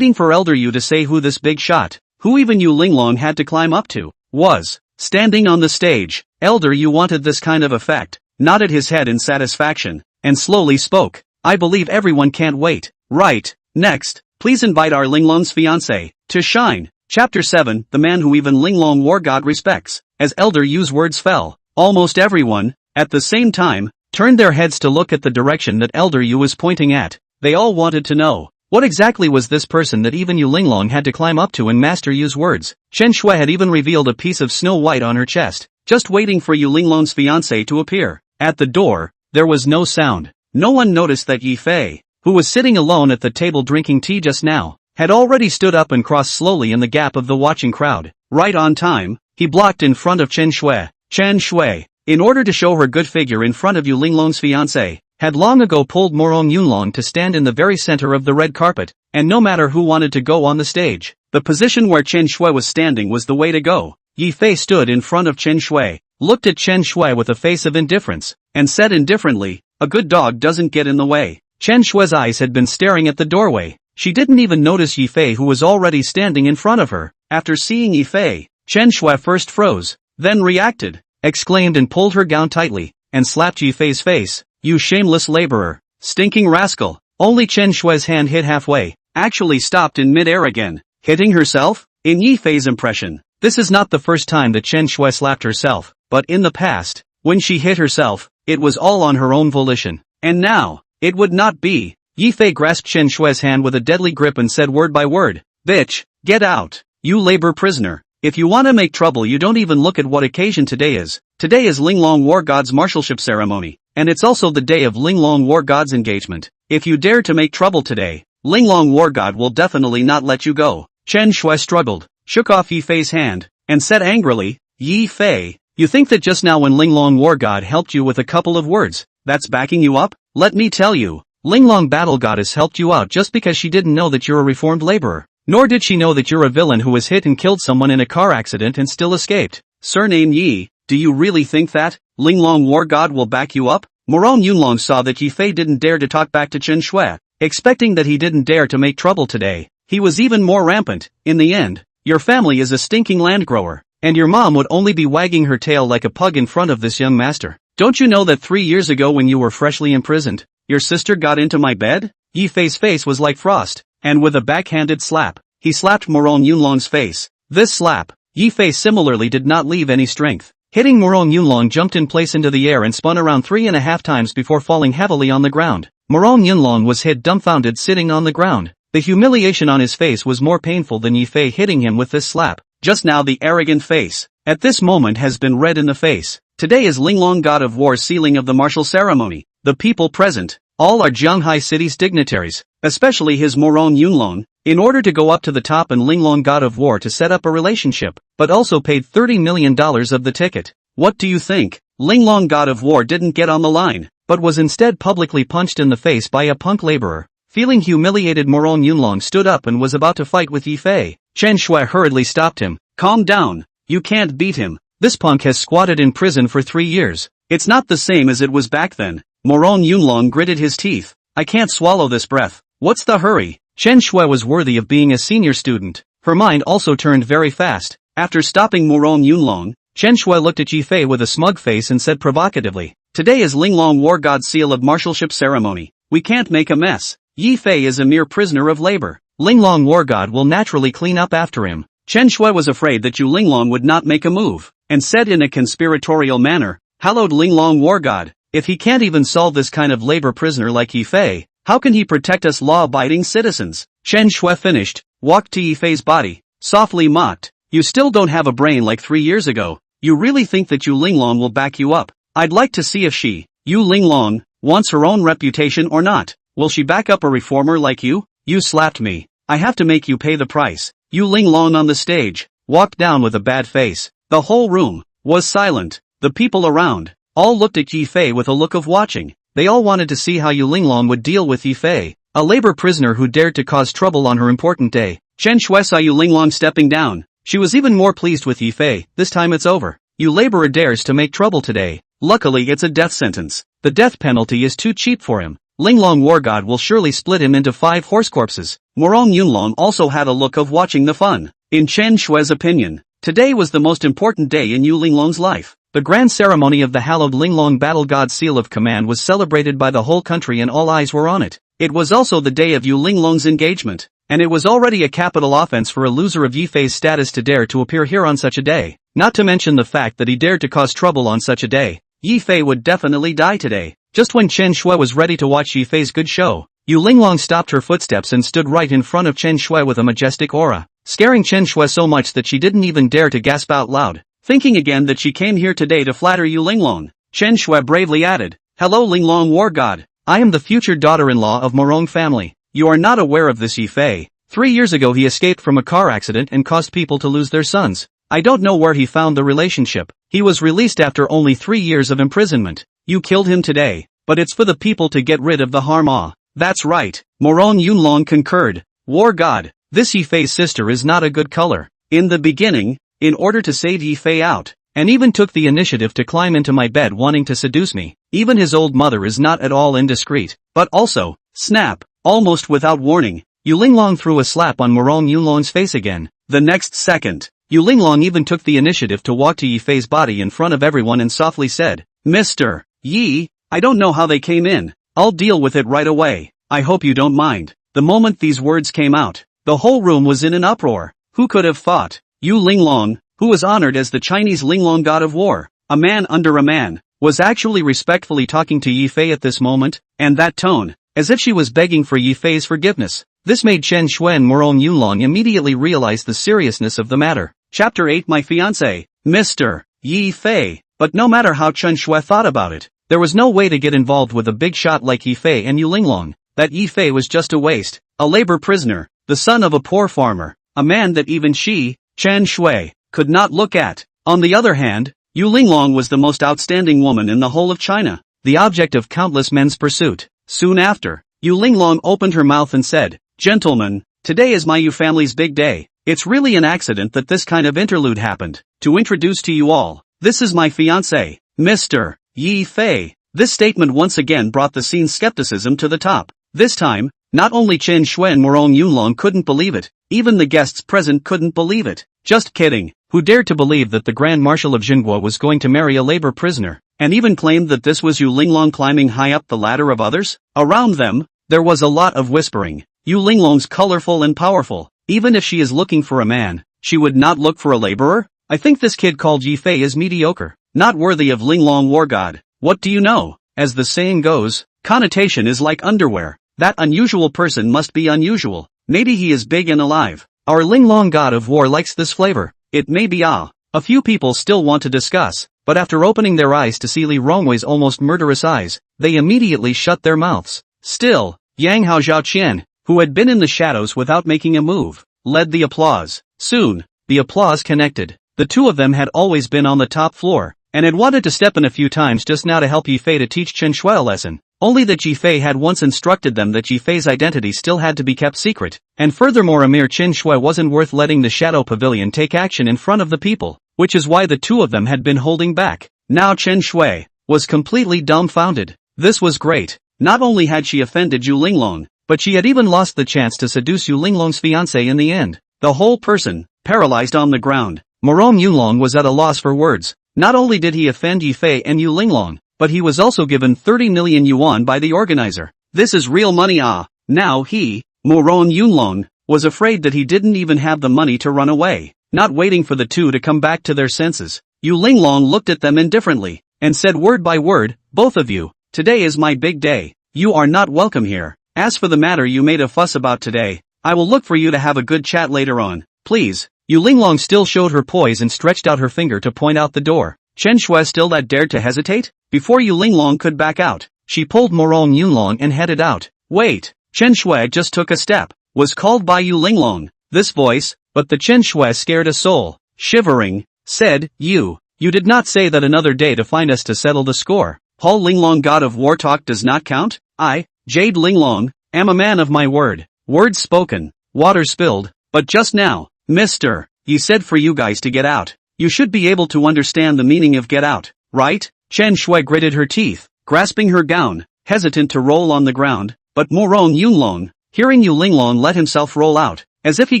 for Elder Yu to say who this big shot, who even Yu Linglong had to climb up to, was. Standing on the stage, Elder Yu wanted this kind of effect, nodded his head in satisfaction, and slowly spoke. I believe everyone can't wait. Right, next, please invite our Linglong's fiancé to shine. Chapter 7, the man who even Linglong War God respects. As Elder Yu's words fell, almost everyone, at the same time, turned their heads to look at the direction that Elder Yu was pointing at. They all wanted to know, what exactly was this person that even Yu Linglong had to climb up to in Master Yu's words? Chen Shui had even revealed a piece of snow white on her chest, just waiting for Yu Linglong's fiancé to appear. At the door, there was no sound. No one noticed that Yi Fei, who was sitting alone at the table drinking tea just now, had already stood up and crossed slowly in the gap of the watching crowd. Right on time, he blocked in front of Chen Shui. Chen Shui, in order to show her good figure in front of Yu Linglong's fiancé, had long ago pulled Morong Yunlong to stand in the very center of the red carpet, and no matter who wanted to go on the stage, the position where Chen Shui was standing was the way to go. Yi Fei stood in front of Chen Shui, looked at Chen Shui with a face of indifference, and said indifferently, a good dog doesn't get in the way. Chen Shui's eyes had been staring at the doorway. She didn't even notice Yi Fei, who was already standing in front of her. After seeing Yi Fei, Chen Shui first froze, then reacted, exclaimed and pulled her gown tightly, and slapped Yi Fei's face. You shameless laborer, stinking rascal. Only Chen Shui's hand hit halfway, actually stopped in mid-air again, hitting herself? In Yi Fei's impression, this is not the first time that Chen Shui slapped herself, but in the past, when she hit herself, it was all on her own volition. And now, it would not be. Yi Fei grasped Chen Shui's hand with a deadly grip and said word by word, bitch, get out, you labor prisoner. If you want to make trouble, you don't even look at what occasion today is. Today is Linglong War God's marshalship ceremony, and it's also the day of Linglong War God's engagement. If you dare to make trouble today, Linglong War God will definitely not let you go. Chen Shui struggled, shook off Yi Fei's hand, and said angrily, Yi Fei, you think that just now when Linglong War God helped you with a couple of words, that's backing you up? Let me tell you, Linglong Battle Goddess helped you out just because she didn't know that you're a reformed laborer. Nor did she know that you're a villain who was hit and killed someone in a car accident and still escaped. Surname Yi, do you really think that Linglong War God will back you up? Morong Yunlong saw that Yi Fei didn't dare to talk back to Chen Shui, expecting that he didn't dare to make trouble today. He was even more rampant. In the end, your family is a stinking land grower, and your mom would only be wagging her tail like a pug in front of this young master. Don't you know that 3 years ago when you were freshly imprisoned, your sister got into my bed? Yi Fei's face was like frost, and with a backhanded slap, he slapped Morong Yunlong's face. This slap, Yi Fei similarly did not leave any strength. Hitting Morong Yunlong jumped in place into the air and spun around 3.5 times before falling heavily on the ground. Morong Yunlong was hit dumbfounded sitting on the ground. The humiliation on his face was more painful than Yi Fei hitting him with this slap. Just now the arrogant face, at this moment has been red in the face. Today is Linglong God of War's sealing of the martial ceremony. The people present, all are Jianghai City's dignitaries, especially his Morong Yunlong, in order to go up to the top and Linglong God of War to set up a relationship, but also paid $30 million of the ticket. What do you think? Linglong God of War didn't get on the line, but was instead publicly punched in the face by a punk laborer. Feeling humiliated, Morong Yunlong stood up and was about to fight with Yi Fei. Chen Shui hurriedly stopped him. Calm down. You can't beat him. This punk has squatted in prison for 3 years. It's not the same as it was back then. Morong Yunlong gritted his teeth. I can't swallow this breath. What's the hurry? Chen Shui was worthy of being a senior student. Her mind also turned very fast. After stopping Morong Yunlong, Chen Shui looked at Yi Fei with a smug face and said provocatively, Today is Linglong War God's seal of marshalship ceremony. We can't make a mess. Yi Fei is a mere prisoner of labor. Linglong War God will naturally clean up after him. Chen Shui was afraid that Yu Linglong would not make a move, and said in a conspiratorial manner, "Hallowed Linglong War God, if he can't even solve this kind of labor prisoner like Yi Fei, how can he protect us law-abiding citizens?" Chen Shui finished, walked to Yi Fei's body, softly mocked, "You still don't have a brain like 3 years ago. You really think that Yu Linglong will back you up? I'd like to see if she, Yu Linglong, wants her own reputation or not. Will she back up a reformer like you? You slapped me. I have to make you pay the price." Yu Linglong on the stage, walked down with a bad face. The whole room was silent. The people around all looked at Yi Fei with a look of watching. They all wanted to see how Yu Linglong would deal with Yi Fei, a labor prisoner who dared to cause trouble on her important day. Chen Shui saw Yu Linglong stepping down. She was even more pleased with Yi Fei. This time it's over. You laborer dares to make trouble today. Luckily it's a death sentence. The death penalty is too cheap for him. Linglong War God will surely split him into 5 horse corpses. Morong Yunlong also had a look of watching the fun. In Chen Shui's opinion, today was the most important day in Yu Linglong's life. The grand ceremony of the hallowed Linglong Battle God Seal of Command was celebrated by the whole country and all eyes were on it. It was also the day of Yu Linglong's engagement, and it was already a capital offense for a loser of Yi Fei's status to dare to appear here on such a day. Not to mention the fact that he dared to cause trouble on such a day. Yi Fei would definitely die today. Just when Chen Shui was ready to watch Yi Fei's good show, Yu Linglong stopped her footsteps and stood right in front of Chen Shui with a majestic aura, scaring Chen Shui so much that she didn't even dare to gasp out loud. Thinking again that she came here today to flatter Yu Linglong, Chen Shui bravely added, "Hello Linglong War God. I am the future daughter-in-law of Morong family. You are not aware of this Yi Fei. 3 years ago he escaped from a car accident and caused people to lose their sons. I don't know where he found the relationship. He was released after only 3 years of imprisonment. You killed him today, but it's for the people to get rid of the harm. Ah, that's right." Morong Yunlong concurred. "War God, this Yi Fei's sister is not a good color. In the beginning, in order to save Yi Fei out, and even took the initiative to climb into my bed wanting to seduce me. Even his old mother is not at all indiscreet. But also, snap, almost without warning, Yu Linglong threw a slap on Morong Yunlong's face again. The next second, Yu Linglong even took the initiative to walk to Yi Fei's body in front of everyone and softly said, "Mr. Yi, I don't know how they came in. I'll deal with it right away. I hope you don't mind." The moment these words came out, the whole room was in an uproar. Who could have thought? Yu Linglong, who was honored as the Chinese Linglong God of War, a man under a man, was actually respectfully talking to Yi Fei at this moment, and that tone, as if she was begging for Yi Fei's forgiveness. This made Chen Shui and Morong Yunlong immediately realize the seriousness of the matter. Chapter 8 My fiancé, Mr. Yi Fei. But no matter how Chen Shui thought about it, there was no way to get involved with a big shot like Yi Fei and Yu Linglong. That Yi Fei was just a waste, a labor prisoner, the son of a poor farmer, a man that even she, Chen Shui, could not look at. On the other hand, Yu Linglong was the most outstanding woman in the whole of China, the object of countless men's pursuit. Soon after, Yu Linglong opened her mouth and said, "Gentlemen, today is my Yu family's big day. It's really an accident that this kind of interlude happened. To introduce to you all, this is my fiancé, Mr. Yi Fei." This statement once again brought the scene's skepticism to the top. This time, not only Chen Shui and Morong Yunlong couldn't believe it, even the guests present couldn't believe it. Just kidding. Who dared to believe that the Grand Marshal of Jingguo was going to marry a labor prisoner, and even claimed that this was Yu Linglong climbing high up the ladder of others? Around them, there was a lot of whispering. Yu Linglong's colorful and powerful. Even if she is looking for a man, she would not look for a laborer? I think this kid called Yi Fei is mediocre. Not worthy of Linglong War God. What do you know? As the saying goes, connotation is like underwear. That unusual person must be unusual. Maybe he is big and alive. Our Linglong God of War likes this flavor. It may be a few people still want to discuss, but after opening their eyes to see Li Rongwei's almost murderous eyes, they immediately shut their mouths. Still, Yang Hao Zhaoqian, who had been in the shadows without making a move, led the applause. Soon, the applause connected. The two of them had always been on the top floor, and had wanted to step in a few times just now to help Yi Fei to teach Chen Shui a lesson. Only that Yi Fei had once instructed them that Yi Fei's identity still had to be kept secret, and furthermore a mere Chen Shui wasn't worth letting the Shadow Pavilion take action in front of the people, which is why the two of them had been holding back. Now Chen Shui was completely dumbfounded. This was great. Not only had she offended Yu Linglong, but she had even lost the chance to seduce Yu Linglong's fiancé in the end. The whole person, paralyzed on the ground. Morong Yunlong was at a loss for words. Not only did he offend Yi Fei and Yu Linglong, but he was also given 30 million yuan by the organizer. This is real money ah. Now he, Moron Yunlong, was afraid that he didn't even have the money to run away. Not waiting for the two to come back to their senses, Yu Linglong looked at them indifferently, and said word by word, both of you, today is my big day. You are not welcome here. As for the matter you made a fuss about today, I will look for you to have a good chat later on, please. Yu Linglong still showed her poise and stretched out her finger to point out the door. Chen Shui still that dared to hesitate? Before Yu Linglong could back out, she pulled Moron Yunlong and headed out. Wait, Chen Shui just took a step, was called by Yu Linglong. This voice, but the Chen Shui scared a soul. Shivering, said, You did not say that another day to find us to settle the score. Paul Linglong God of War talk does not count? I, Jade Linglong, am a man of my word. Words spoken, water spilled, but just now, Mr. Yi said for you guys to get out. You should be able to understand the meaning of get out, right? Chen Shui gritted her teeth, grasping her gown, hesitant to roll on the ground, but Moron Yunlong, hearing Yu Linglong let himself roll out, as if he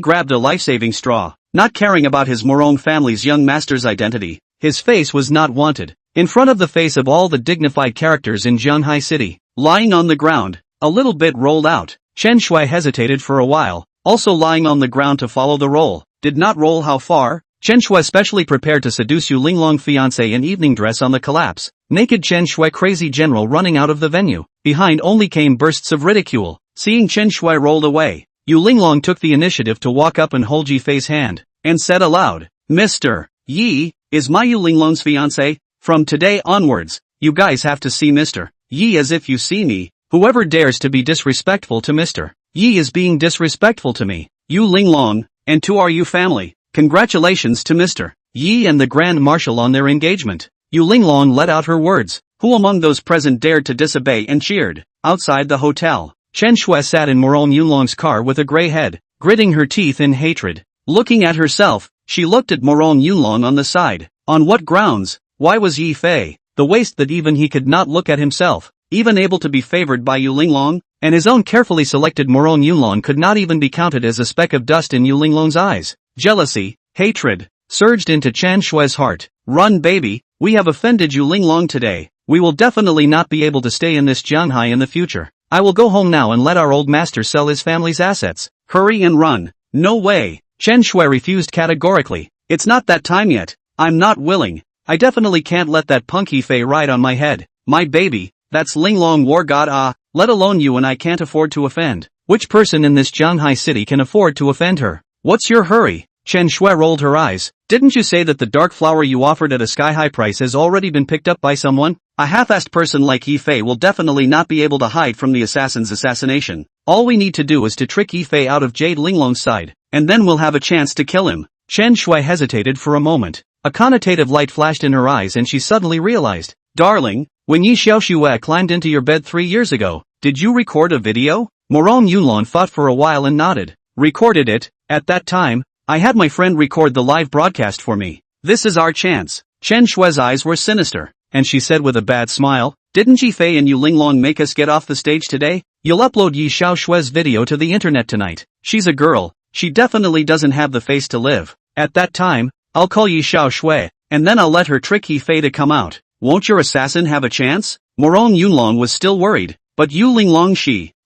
grabbed a life-saving straw, not caring about his Morong family's young master's identity. His face was not wanted. In front of the face of all the dignified characters in Jianghai City, lying on the ground, a little bit rolled out. Chen Shui hesitated for a while, also lying on the ground to follow the roll. Did not roll how far? Chen Shui specially prepared to seduce Yu Linglong fiancé in evening dress on the collapse. Naked Chen Shui crazy general running out of the venue. Behind only came bursts of ridicule. Seeing Chen Shui rolled away, Yu Linglong took the initiative to walk up and hold Yi Fei's hand, and said aloud, Mr. Yi, is my Yu Linglong's fiancé? From today onwards, you guys have to see Mr. Yi as if you see me. Whoever dares to be disrespectful to Mr. Yi is being disrespectful to me. Yu Linglong, and to our Yu family, congratulations to Mr. Yi and the Grand Marshal on their engagement. Yu Linglong let out her words. Who among those present dared to disobey and cheered? Outside the hotel, Chen Shui sat in Moron Yunlong's car with a gray head, gritting her teeth in hatred. Looking at herself, she looked at Moron Yunlong on the side. On what grounds? Why was Yi Fei, the waste that even he could not look at himself, even able to be favored by Yu Linglong? And his own carefully selected Moron Yunlong could not even be counted as a speck of dust in Yu Linglong's eyes. Jealousy, hatred, surged into Chen Shui's heart. Run baby, we have offended Yu Linglong today. We will definitely not be able to stay in this Jianghai in the future. I will go home now and let our old master sell his family's assets. Hurry and run. No way. Chen Shui refused categorically. It's not that time yet. I'm not willing. I definitely can't let that punk Yi Fei ride on my head. My baby, that's Linglong war god ah, let alone you and I can't afford to offend. Which person in this Jianghai city can afford to offend her? What's your hurry? Chen Shui rolled her eyes. Didn't you say that the dark flower you offered at a sky-high price has already been picked up by someone? A half-assed person like Yi Fei will definitely not be able to hide from the assassin's assassination. All we need to do is to trick Yi Fei out of Jade Linglong's side, and then we'll have a chance to kill him. Chen Shui hesitated for a moment. A connotative light flashed in her eyes and she suddenly realized. Darling, when Yi Xiaoxue climbed into your bed 3 years ago, did you record a video? Moron Yunlong thought for a while and nodded. Recorded it. At that time, I had my friend record the live broadcast for me. This is our chance. Chen Shui's eyes were sinister, and she said with a bad smile, didn't Yi Fei and Yu Linglong make us get off the stage today? You'll upload Yi Xiaoxue's video to the internet tonight. She's a girl. She definitely doesn't have the face to live. At that time, I'll call Yi Xiaoxue, and then I'll let her trick Yi Fei to come out. Won't your assassin have a chance? Moron Yunlong was still worried. But Yu Linglong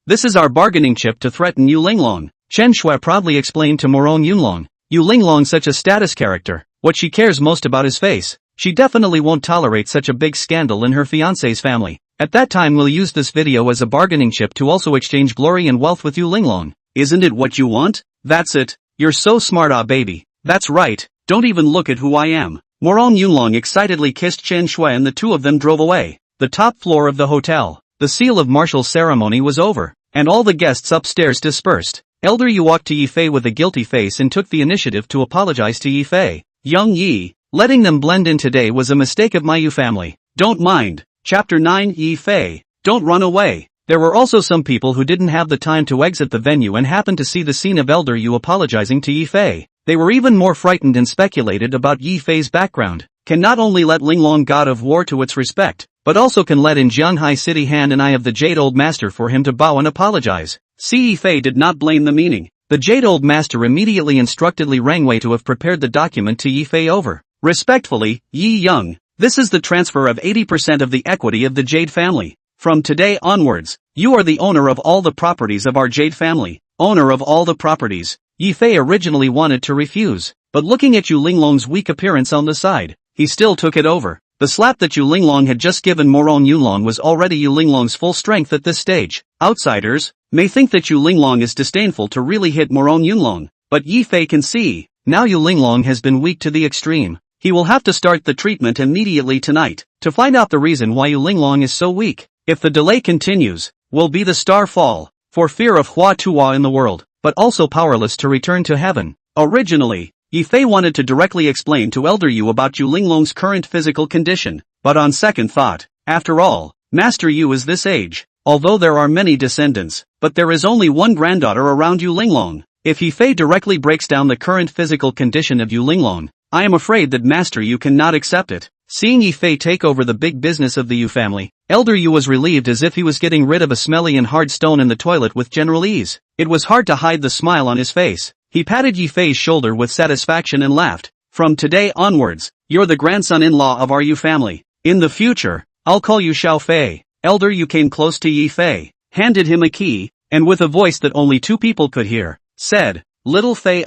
this is our bargaining chip to threaten Yu Linglong. Chen Shui proudly explained to Moron Yunlong. Yu Linglong such a status character. What she cares most about is face. She definitely won't tolerate such a big scandal in her fiancé's family. At that time we'll use this video as a bargaining chip to also exchange glory and wealth with Yu Linglong. Isn't it what you want? That's it. You're so smart ah baby. That's right. Don't even look at who I am. Moron Yunlong excitedly kissed Chen Shui and the two of them drove away. The top floor of the hotel. The seal of martial ceremony was over, and all the guests upstairs dispersed. Elder Yu walked to Yi Fei with a guilty face and took the initiative to apologize to Yi Fei. Young Yi, letting them blend in today was a mistake of my Yu family. Don't mind. Chapter 9 Yi Fei, don't run away. There were also some people who didn't have the time to exit the venue and happened to see the scene of Elder Yu apologizing to Yi Fei. They were even more frightened and speculated about Yi Fei's background. Can not only let Linglong God of War to its respect, but also can let in Jianghai City hand and eye of the Jade Old Master for him to bow and apologize. Yi Fei did not blame the meaning. The Jade Old Master immediately instructed Li Rangwei to have prepared the document to Yi Fei over. Respectfully, Yi Young, This is the transfer of 80% of the equity of the Jade family. From today onwards, you are the owner of all the properties of our Jade family. Owner of all the properties. Yi Fei originally wanted to refuse, but looking at Yu Linglong's weak appearance on the side, he still took it over. The slap that Yu Linglong had just given Moron Yunlong was already Yu Linglong's full strength at this stage. Outsiders may think that Yu Linglong is disdainful to really hit Moron Yunlong, but Yi Fei can see, now Yu Linglong has been weak to the extreme. He will have to start the treatment immediately tonight, to find out the reason why Yu Linglong is so weak. If the delay continues, will be the star fall, for fear of Hua Tuo in the world, but also powerless to return to heaven. Originally, Yi Fei wanted to directly explain to Elder Yu about Yu Linglong's current physical condition, but on second thought, after all, Master Yu is this age, although there are many descendants, but there is only one granddaughter around Yu Linglong. If Yi Fei directly breaks down the current physical condition of Yu Linglong, I am afraid that Master Yu cannot accept it. Seeing Yi Fei take over the big business of the Yu family, Elder Yu was relieved as if he was getting rid of a smelly and hard stone in the toilet with general ease. It was hard to hide the smile on his face. He patted Yi Fei's shoulder with satisfaction and laughed. From today onwards, you're the grandson-in-law of our Yu family. In the future, I'll call you Xiao Fei. Elder Yu came close to Yi Fei, handed him a key, and with a voice that only two people could hear, said, Little Fei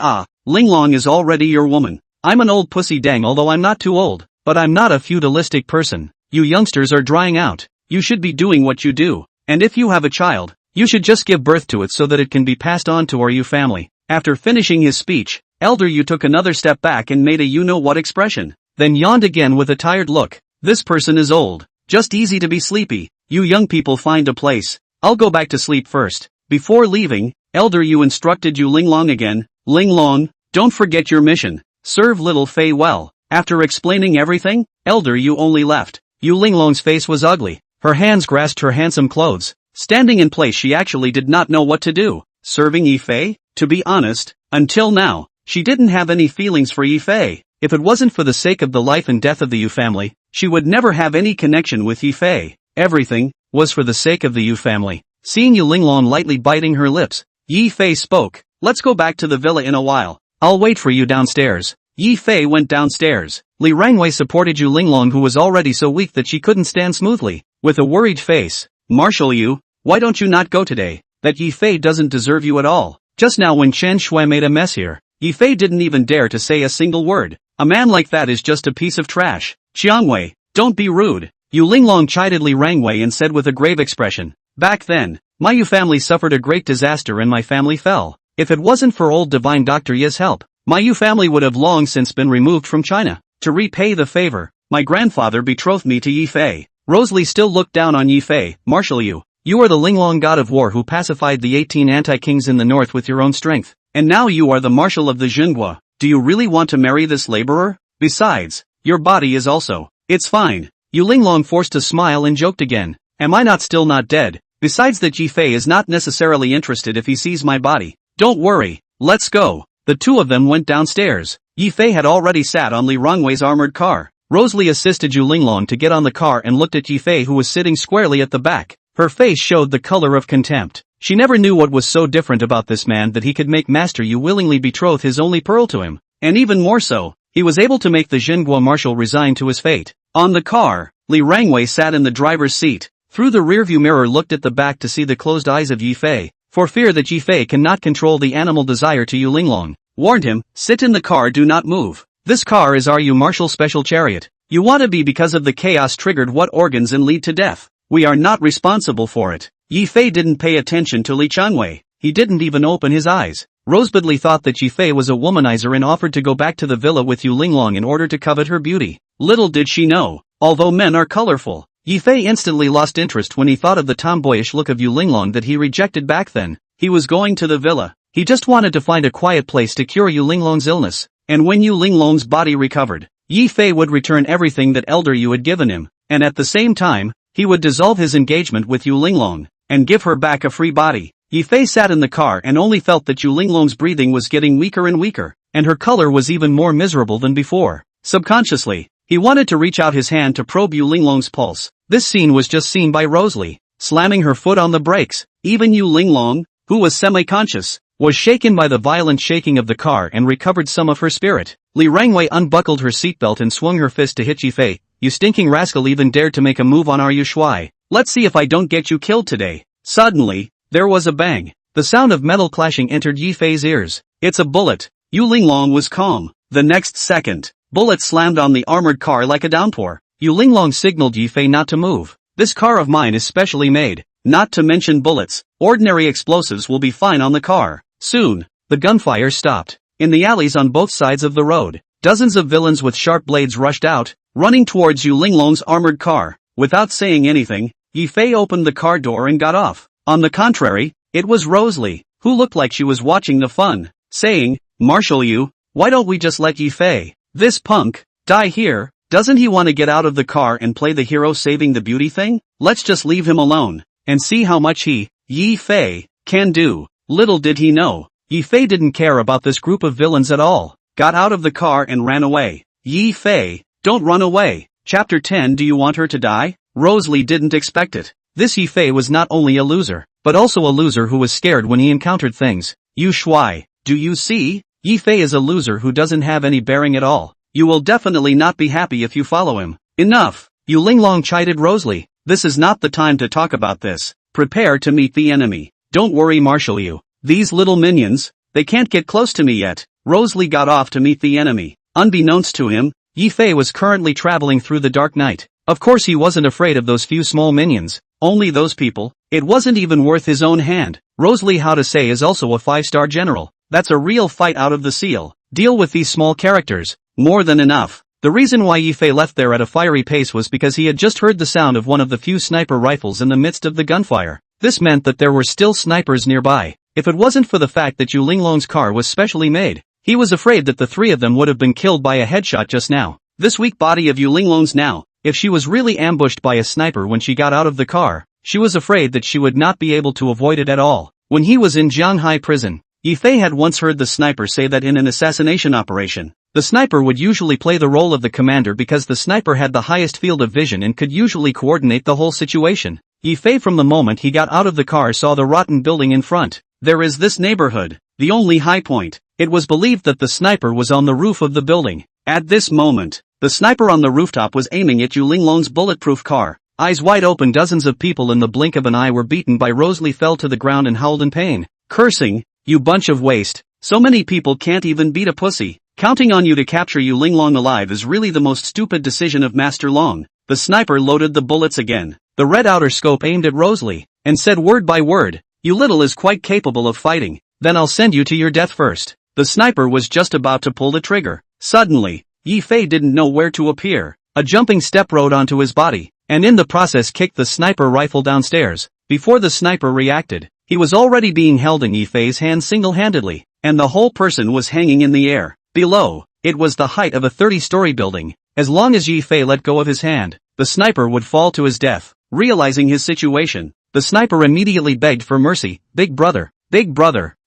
Linglong is already your woman. I'm an old pussy dang although I'm not too old, but I'm not a feudalistic person. You youngsters are drying out. You should be doing what you do, and if you have a child, you should just give birth to it so that it can be passed on to our Yu family. After finishing his speech, Elder Yu took another step back and made a you-know-what expression, then yawned again with a tired look. This person is old, just easy to be sleepy. You young people find a place. I'll go back to sleep first. Before leaving, Elder Yu instructed Yu Linglong again, Linglong, don't forget your mission. Serve little Fei well. After explaining everything, Elder Yu only left. Yu Linglong's face was ugly. Her hands grasped her handsome clothes. Standing in place, she actually did not know what to do. Serving Yi Fei? To be honest, until now, she didn't have any feelings for Yi Fei. If it wasn't for the sake of the life and death of the Yu family, she would never have any connection with Yi Fei. Everything was for the sake of the Yu family. Seeing Yu Linglong lightly biting her lips, Yi Fei spoke. Let's go back to the villa in a while. I'll wait for you downstairs. Yi Fei went downstairs. Li Rangwei supported Yu Linglong, who was already so weak that she couldn't stand smoothly. With a worried face, Marshal Yu, why don't you not go today? That Yi Fei doesn't deserve you at all. Just now when Chen Shui made a mess here, Yi Fei didn't even dare to say a single word. A man like that is just a piece of trash. Jiangwei, don't be rude. Yu Linglong chided Li Rangwei and said with a grave expression, back then, my Yu family suffered a great disaster and my family fell. If it wasn't for old divine Dr. Ye's help, my Yu family would have long since been removed from China. To repay the favor, my grandfather betrothed me to Yi Fei. Rosalie still looked down on Yi Fei. Marshal Yu, you are the Linglong god of war who pacified the 18 anti-kings in the north with your own strength. And now you are the marshal of the Zhenghua. Do you really want to marry this laborer? Besides, your body is also. It's fine. Yu Linglong forced a smile and joked again. Am I still not dead? Besides that Yi Fei is not necessarily interested if he sees my body. Don't worry. Let's go. The two of them went downstairs. Yi Fei had already sat on Li Rangwei's armored car. Rosalie assisted Yu Linglong to get on the car and looked at Yi Fei, who was sitting squarely at the back. Her face showed the color of contempt. She never knew what was so different about this man that he could make Master Yu willingly betroth his only pearl to him. And even more so, he was able to make the Zhenghua marshal resign to his fate. On the car, Li Rangwei sat in the driver's seat. Through the rearview mirror looked at the back to see the closed eyes of Yi Fei, for fear that Yi Fei cannot control the animal desire to Yu Linglong. Warned him, sit in the car, do not move. This car is our Yu marshal special chariot. You want to be because of the chaos triggered what organs and lead to death. We are not responsible for it. Yi Fei didn't pay attention to Li Changwei. He didn't even open his eyes. Rosebudli thought that Yi Fei was a womanizer and offered to go back to the villa with Yu Linglong in order to covet her beauty. Little did she know, although men are colorful, Yi Fei instantly lost interest when he thought of the tomboyish look of Yu Linglong that he rejected back then. He was going to the villa. He just wanted to find a quiet place to cure Yu Linglong's illness, and when Yu Linglong's body recovered, Yi Fei would return everything that Elder Yu had given him, and at the same time, he would dissolve his engagement with Yu Linglong, and give her back a free body. Yi Fei sat in the car and only felt that Yu Linglong's breathing was getting weaker and weaker, and her color was even more miserable than before. Subconsciously, he wanted to reach out his hand to probe Yu Linglong's pulse. This scene was just seen by Rosalie, slamming her foot on the brakes. Even Yu Linglong, who was semi-conscious, was shaken by the violent shaking of the car and recovered some of her spirit. Li Rangwei unbuckled her seatbelt and swung her fist to hit Yi Fei. you stinking rascal even dared to make a move on our Yu Shui. Let's see if I don't get you killed today. Suddenly, there was a bang. The sound of metal clashing entered Yi Fei's ears. It's a bullet. Yu Linglong was calm. The next second, bullets slammed on the armored car like a downpour. Yu Linglong signaled Yi Fei not to move. This car of mine is specially made. Not to mention bullets. Ordinary explosives will be fine on the car. Soon, the gunfire stopped. In the alleys on both sides of the road, dozens of villains with sharp blades rushed out, running towards Yu Linglong's armored car. Without saying anything, Yi Fei opened the car door and got off. On the contrary, it was Rosalie, who looked like she was watching the fun, saying, "Marshal Yu, why don't we just let Yi Fei, this punk, die here? Doesn't he want to get out of the car and play the hero saving the beauty thing? Let's just leave him alone, and see how much he, Yi Fei, can do." Little did he know, Yi Fei didn't care about this group of villains at all, got out of the car and ran away. Yi Fei, don't run away. Chapter 10. Do you want her to die? Rosalie didn't expect it. This Yi Fei was not only a loser, but also a loser who was scared when he encountered things. Yu Shui, do you see? Yi Fei is a loser who doesn't have any bearing at all. You will definitely not be happy if you follow him. Enough. Yu Linglong chided Rosalie. This is not the time to talk about this. Prepare to meet the enemy. Don't worry, Marshal Yu. These little minions, they can't get close to me yet. Rosalie got off to meet the enemy. Unbeknownst to him, Yi Fei was currently traveling through the dark night. Of course he wasn't afraid of those few small minions. Only those people. It wasn't even worth his own hand. Rosalie, how to say, is also a 5-star general. That's a real fight out of the seal. Deal with these small characters. More than enough. The reason why Yi Fei left there at a fiery pace was because he had just heard the sound of one of the few sniper rifles in the midst of the gunfire. This meant that there were still snipers nearby. If it wasn't for the fact that Yu Linglong's car was specially made, he was afraid that the three of them would have been killed by a headshot just now. This weak body of Yu Linglong's now, if she was really ambushed by a sniper when she got out of the car, she was afraid that she would not be able to avoid it at all. When he was in Jianghai prison, Yi Fei had once heard the sniper say that in an assassination operation, the sniper would usually play the role of the commander because the sniper had the highest field of vision and could usually coordinate the whole situation. Yi Fei, from the moment he got out of the car, saw the rotten building in front. There is this neighborhood, the only high point. It was believed that the sniper was on the roof of the building. At this moment, the sniper on the rooftop was aiming at Yu Linglong's bulletproof car. Eyes wide open, dozens of people in the blink of an eye were beaten by Rosalie, fell to the ground and howled in pain, cursing, "You bunch of waste. So many people can't even beat a pussy. Counting on you to capture Yu Linglong alive is really the most stupid decision of Master Long." The sniper loaded the bullets again. The red outer scope aimed at Rosalie, and said word by word, "You little is quite capable of fighting. Then I'll send you to your death first." The sniper was just about to pull the trigger. Suddenly, Yi Fei didn't know where to appear. A jumping step rode onto his body, and in the process kicked the sniper rifle downstairs. Before the sniper reacted, he was already being held in Yi Fei's hand single-handedly, and the whole person was hanging in the air. Below, it was the height of a 30-story building. As long as Yi Fei let go of his hand, the sniper would fall to his death. Realizing his situation, the sniper immediately begged for mercy. Big brother,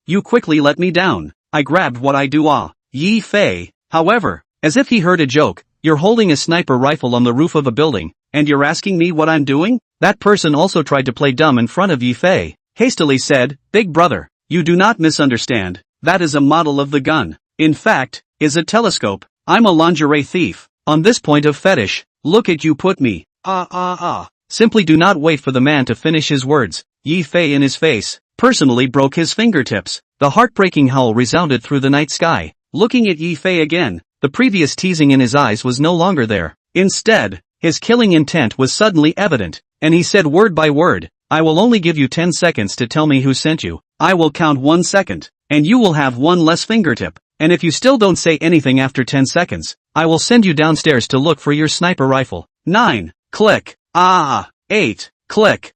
you quickly let me down. I grabbed what I do." Yi Fei, however, as if he heard a joke, "You're holding a sniper rifle on the roof of a building, and you're asking me what I'm doing?" That person also tried to play dumb in front of Yi Fei, hastily said, "Big brother, you do not misunderstand. That is a model of the gun. In fact, is a telescope. I'm a lingerie thief. On this point of fetish, look at you put me." Simply do not wait for the man to finish his words. Yi Fei, in his face, personally broke his fingertips. The heartbreaking howl resounded through the night sky. Looking at Yi Fei again, the previous teasing in his eyes was no longer there. Instead, his killing intent was suddenly evident, and he said word by word, "I will only give you 10 seconds to tell me who sent you. I will count 1 second, and you will have 1 less fingertip. And if you still don't say anything after 10 seconds, I will send you downstairs to look for your sniper rifle." 9. Click. 8. Click.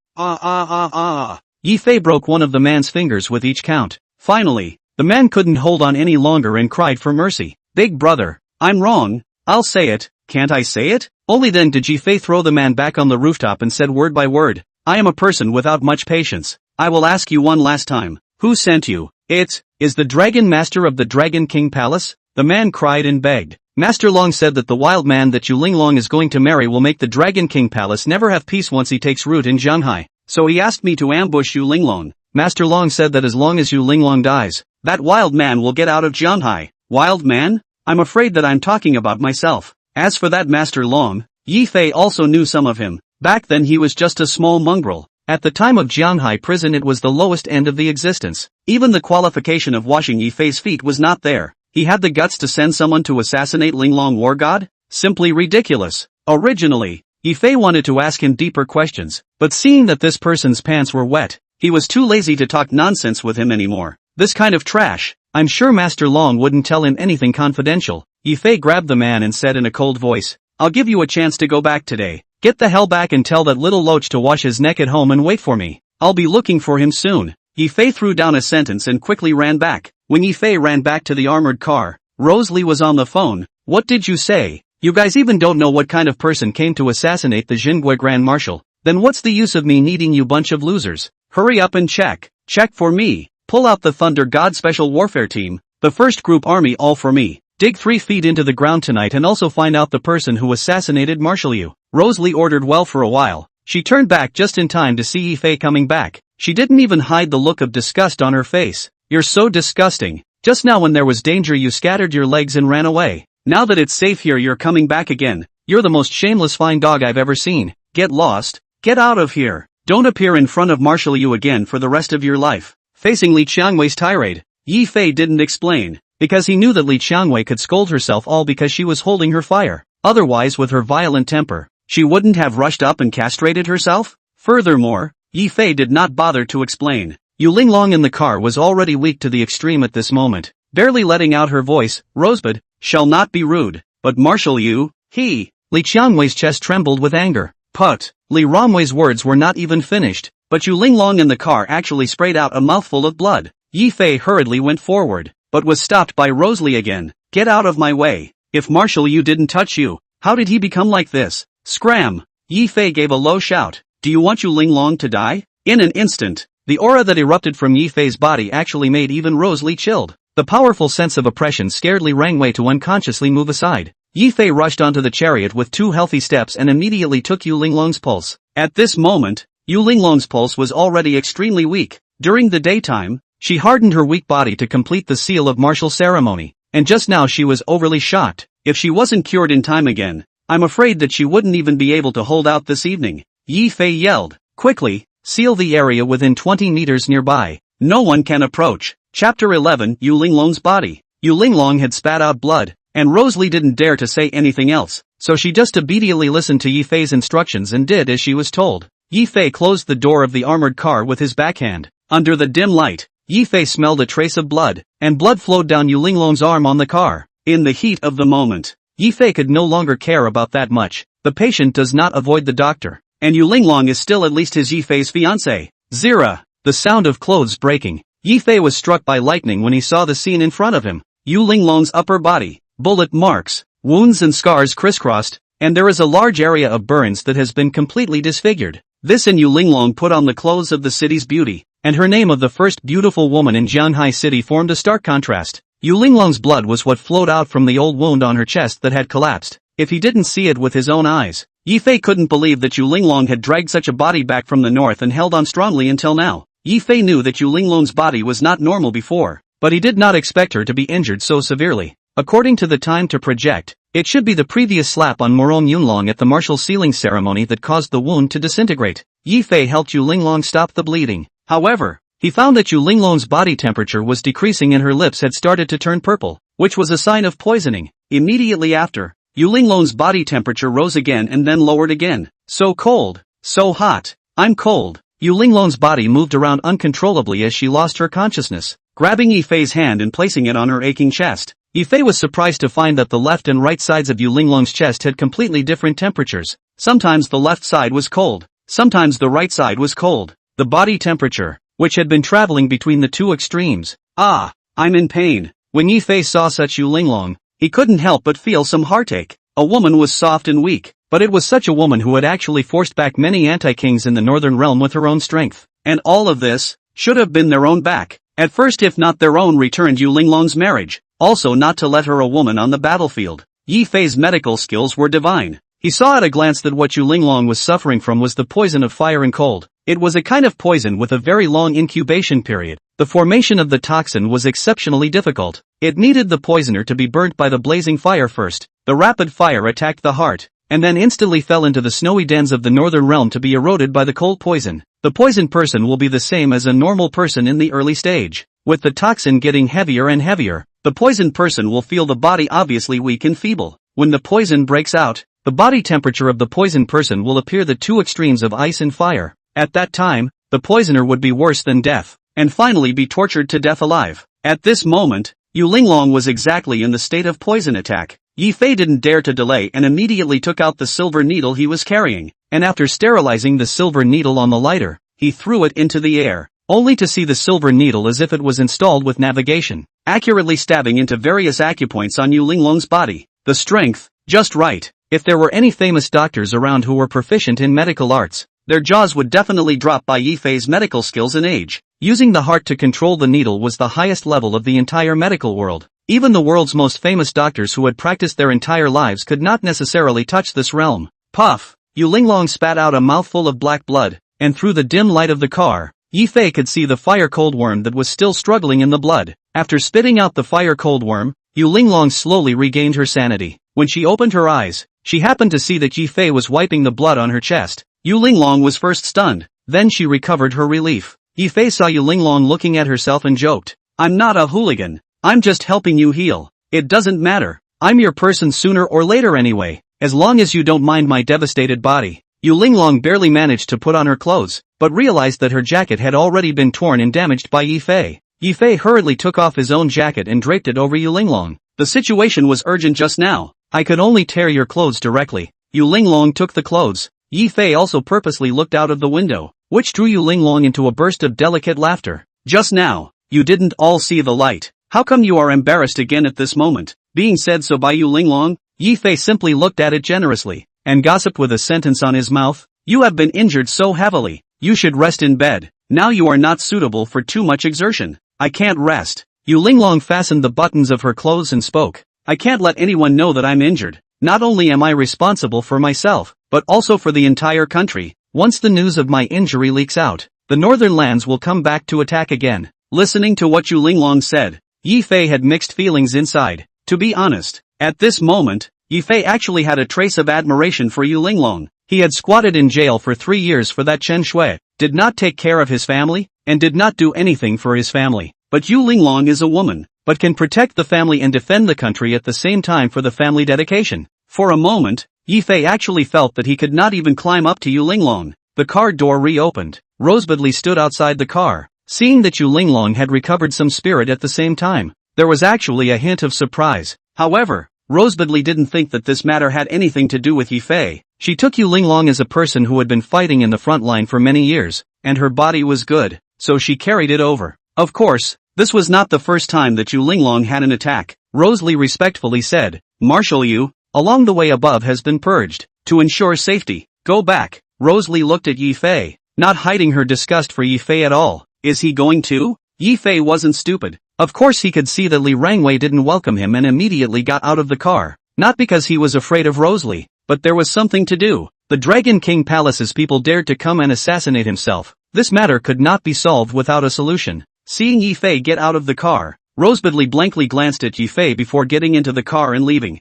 Yi Fei broke one of the man's fingers with each count. Finally, the man couldn't hold on any longer and cried for mercy. "Big brother, I'm wrong. I'll say it. Can't I say it?" Only then did Yi Fei throw the man back on the rooftop and said word by word, "I am a person without much patience. I will ask you one last time. Who sent you?" "It is the Dragon Master of the Dragon King Palace," the man cried and begged. "Master Long said that the wild man that Yu Linglong is going to marry will make the Dragon King Palace never have peace once he takes root in Jianghai. So he asked me to ambush Yu Linglong. Master Long said that as long as Yu Linglong dies, that wild man will get out of Jianghai." "Wild man? I'm afraid that I'm talking about myself. As for that Master Long, Yi Fei also knew some of him. Back then he was just a small mongrel. At the time of Jianghai prison it was the lowest end of the existence. Even the qualification of washing Yi Fei's feet was not there. He had the guts to send someone to assassinate Linglong War God? Simply ridiculous. Originally, Yi Fei wanted to ask him deeper questions, but seeing that this person's pants were wet, he was too lazy to talk nonsense with him anymore. This kind of trash, I'm sure Master Long wouldn't tell him anything confidential. Yi Fei grabbed the man and said in a cold voice, I'll give you a chance to go back today. Get the hell back and tell that little loach to wash his neck at home and wait for me. I'll be looking for him soon. Yi Fei threw down a sentence and quickly ran back. When Yi Fei ran back to the armored car, Rosalie was on the phone. What did you say? You guys even don't know what kind of person came to assassinate the Jingui Grand Marshal. Then what's the use of me needing you bunch of losers? Hurry up and check. Check for me. Pull out the Thunder God Special Warfare Team, the first group army all for me. Dig 3 feet into the ground tonight and also find out the person who assassinated Marshal Yu. Rosalie ordered well for a while. She turned back just in time to see Yi Fei coming back. She didn't even hide the look of disgust on her face. You're so disgusting. Just now when there was danger you scattered your legs and ran away. Now that it's safe here you're coming back again. You're the most shameless fine dog I've ever seen. Get lost. Get out of here. Don't appear in front of Marshal Yu again for the rest of your life. Facing Li Qiangwei's tirade, Yi Fei didn't explain, because he knew that Li Qiangwei could scold herself all because she was holding her fire. Otherwise with her violent temper, she wouldn't have rushed up and castrated herself? Furthermore, Yi Fei did not bother to explain. Yu Linglong in the car was already weak to the extreme at this moment. Barely letting out her voice, Rosebud, shall not be rude, but Marshal Yu, he. Li Qiangwei's chest trembled with anger. Put. Li Romwei's words were not even finished, but Yu Linglong in the car actually sprayed out a mouthful of blood. Yi Fei hurriedly went forward, but was stopped by Rosalie again. Get out of my way. If Marshal Yu didn't touch you, how did he become like this? Scram! Yi Fei gave a low shout. Do you want Yu Linglong to die? In an instant, the aura that erupted from Yi Fei's body actually made even Rosalie chilled. The powerful sense of oppression scared Li Rangwei to unconsciously move aside. Yi Fei rushed onto the chariot with 2 healthy steps and immediately took Yu Linglong's pulse. At this moment, Yu Linglong's pulse was already extremely weak. During the daytime, she hardened her weak body to complete the seal of martial ceremony, and just now she was overly shocked. If she wasn't cured in time again, I'm afraid that she wouldn't even be able to hold out this evening. Yi Fei yelled, quickly, seal the area within 20 meters nearby. No one can approach. Chapter 11 Yu Linglong's body. Yu Linglong had spat out blood, and Rosalie didn't dare to say anything else, so she just obediently listened to Yi Fei's instructions and did as she was told. Yi Fei closed the door of the armored car with his backhand. Under the dim light, Yi Fei smelled a trace of blood, and blood flowed down Yu Linglong's arm on the car. In the heat of the moment, Yi Fei could no longer care about that much. The patient does not avoid the doctor, and Yu Linglong is still at least his Yi Fei's fiancé. Zira. The sound of clothes breaking. Yi Fei was struck by lightning when he saw the scene in front of him. Yu Linglong's upper body, bullet marks, wounds and scars crisscrossed, and there is a large area of burns that has been completely disfigured. This and Yu Linglong put on the clothes of the city's beauty, and her name of the first beautiful woman in Jianghai City formed a stark contrast. Yu Linglong's blood was what flowed out from the old wound on her chest that had collapsed. If he didn't see it with his own eyes, Yi Fei couldn't believe that Yu Linglong had dragged such a body back from the north and held on strongly until now. Yi Fei knew that Yu Linglong's body was not normal before, but he did not expect her to be injured so severely. According to the time to project, it should be the previous slap on Morong Yunlong at the martial sealing ceremony that caused the wound to disintegrate. Yi Fei helped Yu Linglong stop the bleeding. However, he found that Yu Linglong's body temperature was decreasing and her lips had started to turn purple, which was a sign of poisoning. Immediately after, Yu Linglong's body temperature rose again and then lowered again. So cold, so hot, I'm cold. Yu Linglong's body moved around uncontrollably as she lost her consciousness. Grabbing Yi Fei's hand and placing it on her aching chest, Yi Fei was surprised to find that the left and right sides of Yu Linglong's chest had completely different temperatures. Sometimes the left side was cold, sometimes the right side was cold. The body temperature, which had been traveling between the two extremes. Ah, I'm in pain. When Yi Fei saw such Yu Linglong, he couldn't help but feel some heartache. A woman was soft and weak, but it was such a woman who had actually forced back many anti-kings in the northern realm with her own strength. And all of this should have been their own back. At first, if not their own, returned Yu Linglong's marriage. Also not to let her a woman on the battlefield. Yi Fei's medical skills were divine. He saw at a glance that what Yu Linglong was suffering from was the poison of fire and cold. It was a kind of poison with a very long incubation period. The formation of the toxin was exceptionally difficult. It needed the poisoner to be burnt by the blazing fire first. The rapid fire attacked the heart, and then instantly fell into the snowy dens of the northern realm to be eroded by the cold poison. The poisoned person will be the same as a normal person in the early stage. With the toxin getting heavier and heavier, the poisoned person will feel the body obviously weak and feeble. When the poison breaks out, the body temperature of the poisoned person will appear the two extremes of ice and fire. At that time, the poisoner would be worse than death, and finally be tortured to death alive. At this moment, Yu Linglong was exactly in the state of poison attack. Yi Fei didn't dare to delay and immediately took out the silver needle he was carrying, and after sterilizing the silver needle on the lighter, he threw it into the air, only to see the silver needle as if it was installed with navigation, accurately stabbing into various acupoints on Yu Linglong's body. The strength, just right. If there were any famous doctors around who were proficient in medical arts, their jaws would definitely drop by Yi Fei's medical skills and age. Using the heart to control the needle was the highest level of the entire medical world. Even the world's most famous doctors who had practiced their entire lives could not necessarily touch this realm. Puff! Yu Linglong spat out a mouthful of black blood, and through the dim light of the car, Yi Fei could see the fire-cold worm that was still struggling in the blood. After spitting out the fire-cold worm, Yu Linglong slowly regained her sanity. When she opened her eyes, she happened to see that Yi Fei was wiping the blood on her chest. Yu Linglong was first stunned, then she recovered her relief. Yi Fei saw Yu Linglong looking at herself and joked, "I'm not a hooligan. I'm just helping you heal. It doesn't matter. I'm your person sooner or later anyway, as long as you don't mind my devastated body." Yu Linglong barely managed to put on her clothes, but realized that her jacket had already been torn and damaged by Yi Fei. Yi Fei hurriedly took off his own jacket and draped it over Yu Linglong. "The situation was urgent just now. I could only tear your clothes directly." Yu Linglong took the clothes. Yi Fei also purposely looked out of the window, which drew Yu Linglong into a burst of delicate laughter. "Just now, you didn't all see the light. How come you are embarrassed again at this moment?" Being said so by Yu Linglong, Yi Fei simply looked at it generously, and gossiped with a sentence on his mouth. "You have been injured so heavily. You should rest in bed. Now you are not suitable for too much exertion." "I can't rest." Yu Linglong fastened the buttons of her clothes and spoke. "I can't let anyone know that I'm injured. Not only am I responsible for myself, but also for the entire country. Once the news of my injury leaks out, the northern lands will come back to attack again." Listening to what Yu Linglong said, Yi Fei had mixed feelings inside. To be honest, at this moment, Yi Fei actually had a trace of admiration for Yu Linglong. He had squatted in jail for 3 years for that Chen Shui, did not take care of his family, and did not do anything for his family. But Yu Linglong is a woman, but can protect the family and defend the country at the same time for the family dedication. For a moment, Yi Fei actually felt that he could not even climb up to Yu Linglong. The car door reopened. Rosebudley stood outside the car. Seeing that Yu Linglong had recovered some spirit at the same time, there was actually a hint of surprise. However, Rosebudley didn't think that this matter had anything to do with Yi Fei. She took Yu Linglong as a person who had been fighting in the front line for many years, and her body was good, so she carried it over. Of course, this was not the first time that Yu Linglong had an attack. Rosebudley respectfully said, "Marshal Yu, along the way above has been purged. To ensure safety, go back." Rosebudley looked at Yi Fei, not hiding her disgust for Yi Fei at all. Is he going to? Yi Fei wasn't stupid. Of course he could see that Li Rangwei didn't welcome him and immediately got out of the car. Not because he was afraid of Rosebudley, but there was something to do. The Dragon King Palace's people dared to come and assassinate himself. This matter could not be solved without a solution. Seeing Yi Fei get out of the car, Rosebudley blankly glanced at Yi Fei before getting into the car and leaving.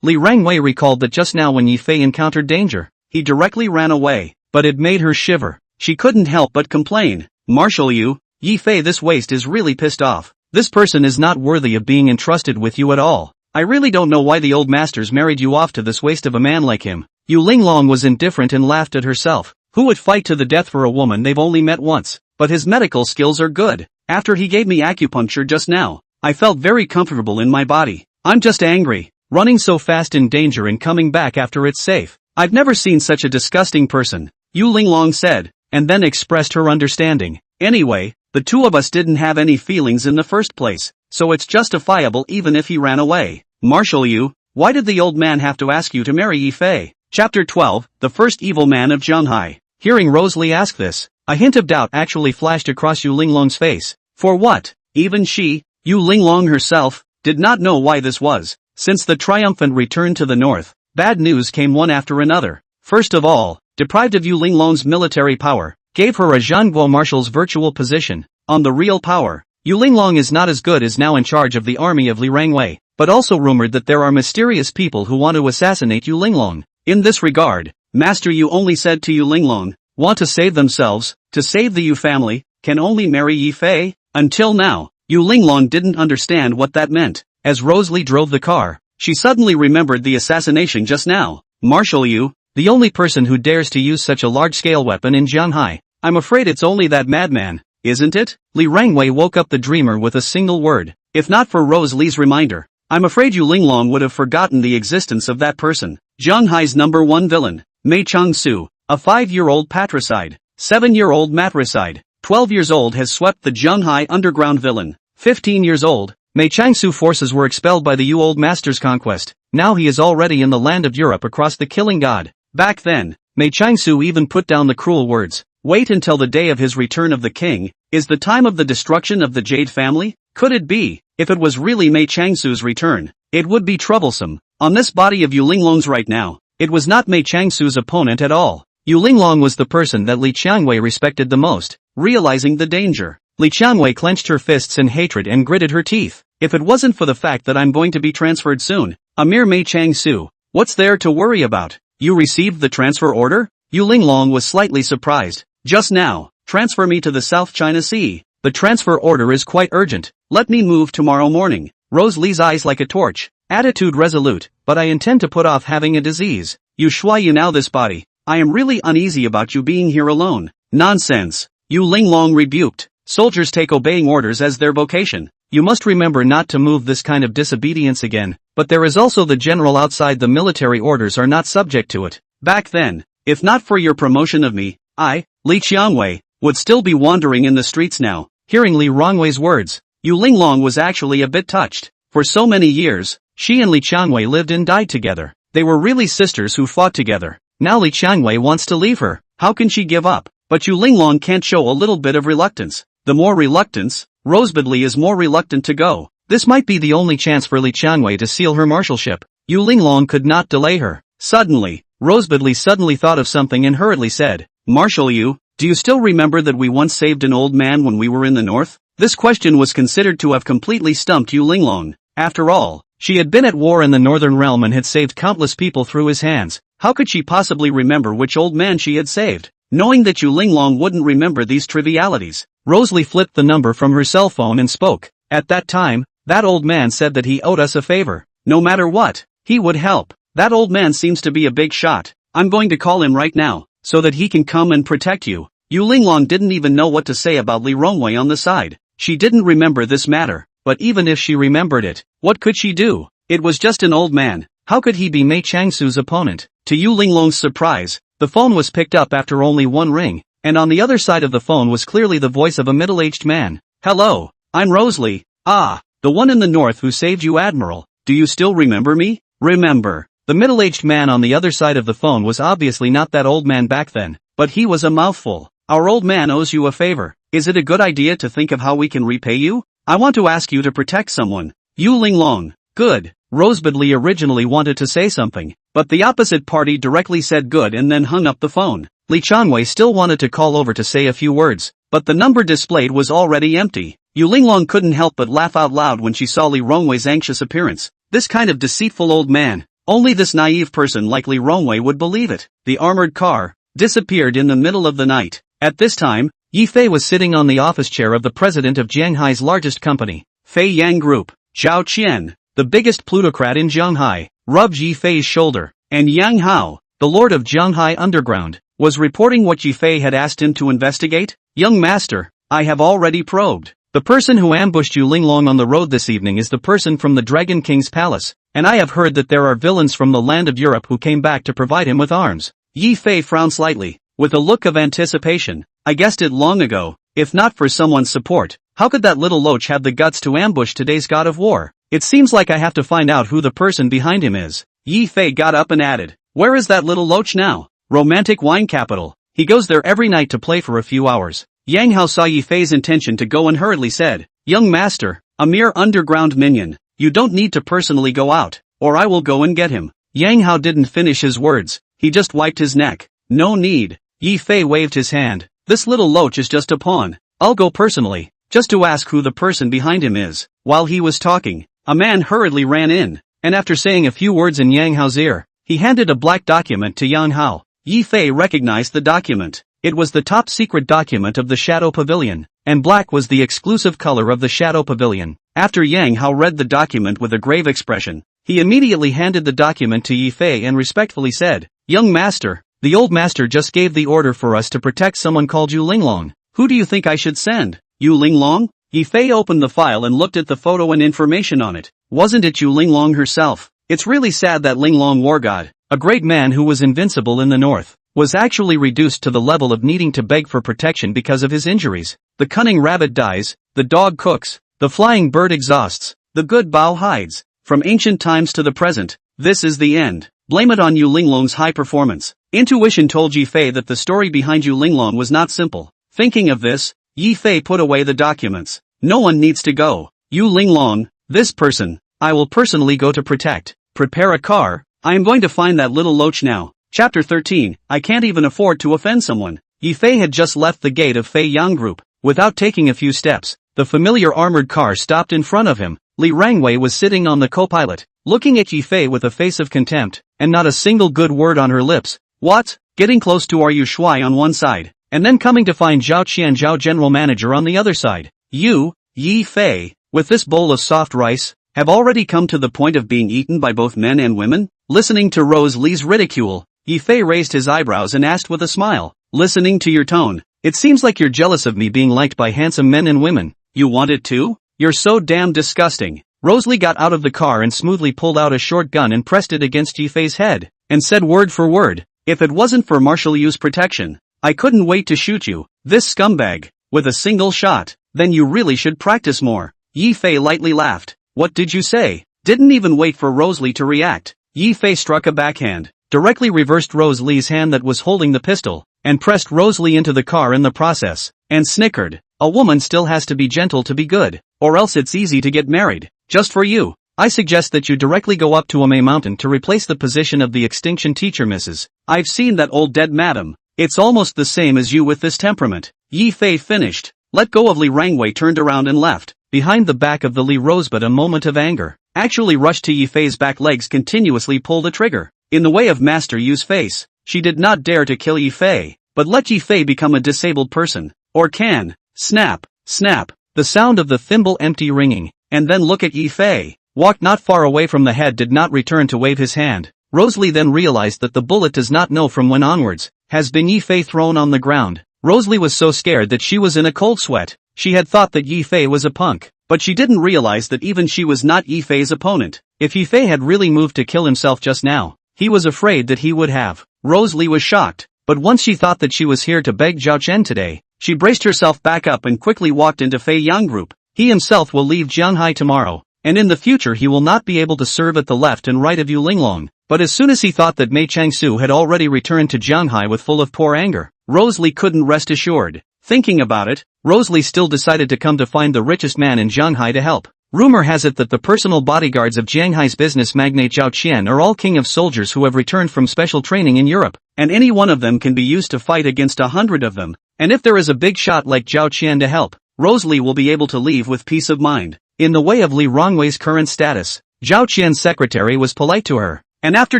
Li Rangwei recalled that just now when Yi Fei encountered danger, he directly ran away, but it made her shiver. She couldn't help but complain. "Marshal Yu, Yi Fei, this waste is really pissed off. This person is not worthy of being entrusted with you at all. I really don't know why the old masters married you off to this waste of a man like him." Yu Linglong was indifferent and laughed at herself. Who would fight to the death for a woman they've only met once? But his medical skills are good. After he gave me acupuncture just now, I felt very comfortable in my body. I'm just angry. Running so fast in danger and coming back after it's safe. I've never seen such a disgusting person, Yu Linglong said, and then expressed her understanding. Anyway, the two of us didn't have any feelings in the first place, so it's justifiable even if he ran away. Marshal Yu, why did the old man have to ask you to marry Yi Fei? Chapter 12, The First Evil Man of Zhanghai. Hearing Rosebudley ask this, a hint of doubt actually flashed across Yu Linglong's face. For what? Even she, Yu Linglong herself, did not know why this was. Since the triumphant return to the north, bad news came one after another. First of all, deprived of Yu Linglong's military power, gave her a Zhanguo marshal's virtual position. On the real power, Yu Linglong is not as good as now in charge of the army of Li Rangwei, but also rumored that there are mysterious people who want to assassinate Yu Linglong. In this regard, Master Yu only said to Yu Linglong, want to save themselves, to save the Yu family, can only marry Yi Fei? Until now, Yu Linglong didn't understand what that meant. As Rosalie drove the car, she suddenly remembered the assassination just now. Marshal Yu, the only person who dares to use such a large-scale weapon in Shanghai. I'm afraid it's only that madman, isn't it? Li Rangwei woke up the dreamer with a single word. If not for Rosalie's reminder, I'm afraid Yu Linglong would have forgotten the existence of that person. Shanghai's #1 villain, Mei Changsu, a 5-year-old patricide, 7-year-old matricide, 12 years old has swept the Shanghai underground villain. 15 years old, Mei Changsu forces were expelled by the Yu Old Master's conquest. Now he is already in the land of Europe across the killing god. Back then, Mei Changsu even put down the cruel words, wait until the day of his return of the king, is the time of the destruction of the Jade family? Could it be? If it was really Mei Changsu's return, it would be troublesome. On this body of Yu Linglong's right now, it was not Mei Changsu's opponent at all. Yu Linglong was the person that Li Qiangwei respected the most. Realizing the danger, Li Qiangwei clenched her fists in hatred and gritted her teeth. If it wasn't for the fact that I'm going to be transferred soon, a mere Mei Changsu, what's there to worry about? You received the transfer order? Yu Linglong was slightly surprised. Just now, transfer me to the South China Sea. The transfer order is quite urgent. Let me move tomorrow morning. Rosalie's eyes like a torch. Attitude resolute, but I intend to put off having a disease. You shui you now this body. I am really uneasy about you being here alone. Nonsense. Yu Linglong rebuked. Soldiers take obeying orders as their vocation. You must remember not to move this kind of disobedience again, but there is also the general outside. The military orders are not subject to it. Back then, if not for your promotion of me, I, Li Qiangwei, would still be wandering in the streets now. Hearing Li Rongwei's words, Yu Linglong was actually a bit touched. For so many years, she and Li Qiangwei lived and died together. They were really sisters who fought together. Now Li Qiangwei wants to leave her. How can she give up? But Yu Linglong can't show a little bit of reluctance. The more reluctance, Rosebudli is more reluctant to go. This might be the only chance for Li Qiangwei to seal her marshalship. Yu Linglong could not delay her. Suddenly, Rosebudli suddenly thought of something and hurriedly said, Marshal Yu, do you still remember that we once saved an old man when we were in the north? This question was considered to have completely stumped Yu Linglong. After all, she had been at war in the northern realm and had saved countless people through his hands. How could she possibly remember which old man she had saved? Knowing that Yu Linglong wouldn't remember these trivialities, Rosalie flipped the number from her cell phone and spoke. At that time, that old man said that he owed us a favor. No matter what, he would help. That old man seems to be a big shot. I'm going to call him right now, so that he can come and protect you. Yu Linglong didn't even know what to say about Li Rongwei on the side. She didn't remember this matter, but even if she remembered it, what could she do? It was just an old man. How could he be Mei Changsu's opponent? To Yu Linglong's surprise, the phone was picked up after only one ring, and on the other side of the phone was clearly the voice of a middle-aged man. Hello, I'm Rosalie. Ah, the one in the north who saved you, Admiral. Do you still remember me? Remember. The middle-aged man on the other side of the phone was obviously not that old man back then, but he was a mouthful. Our old man owes you a favor. Is it a good idea to think of how we can repay you? I want to ask you to protect someone. Yu Linglong. Good. Rosebudli originally wanted to say something, but the opposite party directly said good and then hung up the phone. Li Qiangwei still wanted to call over to say a few words, but the number displayed was already empty. Yu Linglong couldn't help but laugh out loud when she saw Li Rongwei's anxious appearance. This kind of deceitful old man. Only this naive person like Li Rongwei would believe it. The armored car disappeared in the middle of the night. At this time, Yi Fei was sitting on the office chair of the president of Shanghai's largest company, Fei Yang Group. Zhao Qian, the biggest plutocrat in Shanghai, rubbed Yi Fei's shoulder, and Yang Hao, the lord of Shanghai Underground, was reporting what Yi Fei had asked him to investigate. Young master, I have already probed. The person who ambushed Yu Linglong on the road this evening is the person from the Dragon King's palace, and I have heard that there are villains from the land of Europe who came back to provide him with arms. Yi Fei frowned slightly, with a look of anticipation. I guessed it long ago. If not for someone's support, how could that little loach have the guts to ambush today's god of war? It seems like I have to find out who the person behind him is. Yi Fei got up and added, where is that little loach now? Romantic wine capital. He goes there every night to play for a few hours. Yang Hao saw Yi Fei's intention to go and hurriedly said, young master, a mere underground minion, you don't need to personally go out, or I will go and get him. Yang Hao didn't finish his words, he just wiped his neck. No need. Yi Fei waved his hand. This little loach is just a pawn. I'll go personally, just to ask who the person behind him is. While he was talking, a man hurriedly ran in, and after saying a few words in Yang Hao's ear, He handed a black document to Yang Hao. Yi Fei recognized the document. It was the top secret document of the Shadow Pavilion, and black was the exclusive color of the Shadow Pavilion. After Yang Hao read the document with a grave expression, he immediately handed the document to Yi Fei and respectfully said, "Young master, the old master just gave the order for us to protect someone called Yu Linglong. Who do you think I should send? Yu Linglong?" Yi Fei opened the file and looked at the photo and information on it. Wasn't it Yu Linglong herself? It's really sad that Linglong War God, a great man who was invincible in the north, was actually reduced to the level of needing to beg for protection because of his injuries. The cunning rabbit dies, the dog cooks, the flying bird exhausts, the good bow hides. From ancient times to the present, this is the end. Blame it on Yu Linglong's high performance. Intuition told Yi Fei that the story behind Yu Linglong was not simple. Thinking of this, Yi Fei put away the documents. No one needs to go. Yu Linglong, this person, I will personally go to protect. Prepare a car, I am going to find that little loach now. Chapter 13, I can't even afford to offend someone. Yi Fei had just left the gate of Fei Yang Group. Without taking a few steps, the familiar armored car stopped in front of him. Li Rangwei was sitting on the co-pilot, looking at Yi Fei with a face of contempt, and not a single good word on her lips. What? Getting close to Yu Shuai on one side, and then coming to find Zhao Qian Zhao general manager on the other side. You, Yi Fei, with this bowl of soft rice, have already come to the point of being eaten by both men and women? Listening to Rose Li's ridicule, Yi Fei raised his eyebrows and asked with a smile, listening to your tone, it seems like you're jealous of me being liked by handsome men and women. You want it too? You're so damn disgusting. Rose Li got out of the car and smoothly pulled out a short gun and pressed it against Yi Fei's head, and said word for word, if it wasn't for martial Yu's protection, I couldn't wait to shoot you, this scumbag, with a single shot. Then you really should practice more. Yi Fei lightly laughed. What did you say? Didn't even wait for Rose Li to react. Yi Fei struck a backhand, directly reversed Rose Li's hand that was holding the pistol, and pressed Rose Li into the car in the process, and snickered. A woman still has to be gentle to be good, or else it's easy to get married. Just for you, I suggest that you directly go up to Ame Mountain to replace the position of the extinction teacher Mrs. I've seen that old dead madam. It's almost the same as you with this temperament. Yi Fei finished, let go of Li Rangwei, turned around and left. Behind the back of the Li Rosebud, a moment of anger actually rushed to Yi Fei's back legs, continuously pulled the trigger. In the way of Master Yu's face, she did not dare to kill Yi Fei, but let Yi Fei become a disabled person. Or can. Snap, snap, the sound of the thimble empty ringing, and then look at Yi Fei. Walked not far away from the head, did not return to wave his hand. Rose Li then realized that the bullet does not know from when onwards, has been Yi Fei thrown on the ground. Rose Li was so scared that she was in a cold sweat. She had thought that Yi Fei was a punk, but she didn't realize that even she was not Yi Fei's opponent. If Yi Fei had really moved to kill himself just now, he was afraid that he would have. Rose Li was shocked, but once she thought that she was here to beg Zhao Chen today, she braced herself back up and quickly walked into Fei Yang Group. He himself will leave Jianghai tomorrow, and in the future he will not be able to serve at the left and right of Yu Linglong. But as soon as he thought that Mei Changsu had already returned to Jianghai with full of poor anger, Rose Li couldn't rest assured. Thinking about it, Rose Li still decided to come to find the richest man in Jianghai to help. Rumor has it that the personal bodyguards of Jianghai's business magnate Zhao Qian are all king of soldiers who have returned from special training in Europe, and any one of them can be used to fight against 100 of them. And if there is a big shot like Zhao Qian to help, Rose Li will be able to leave with peace of mind. In the way of Li Rongwei's current status, Zhao Qian's secretary was polite to her, and after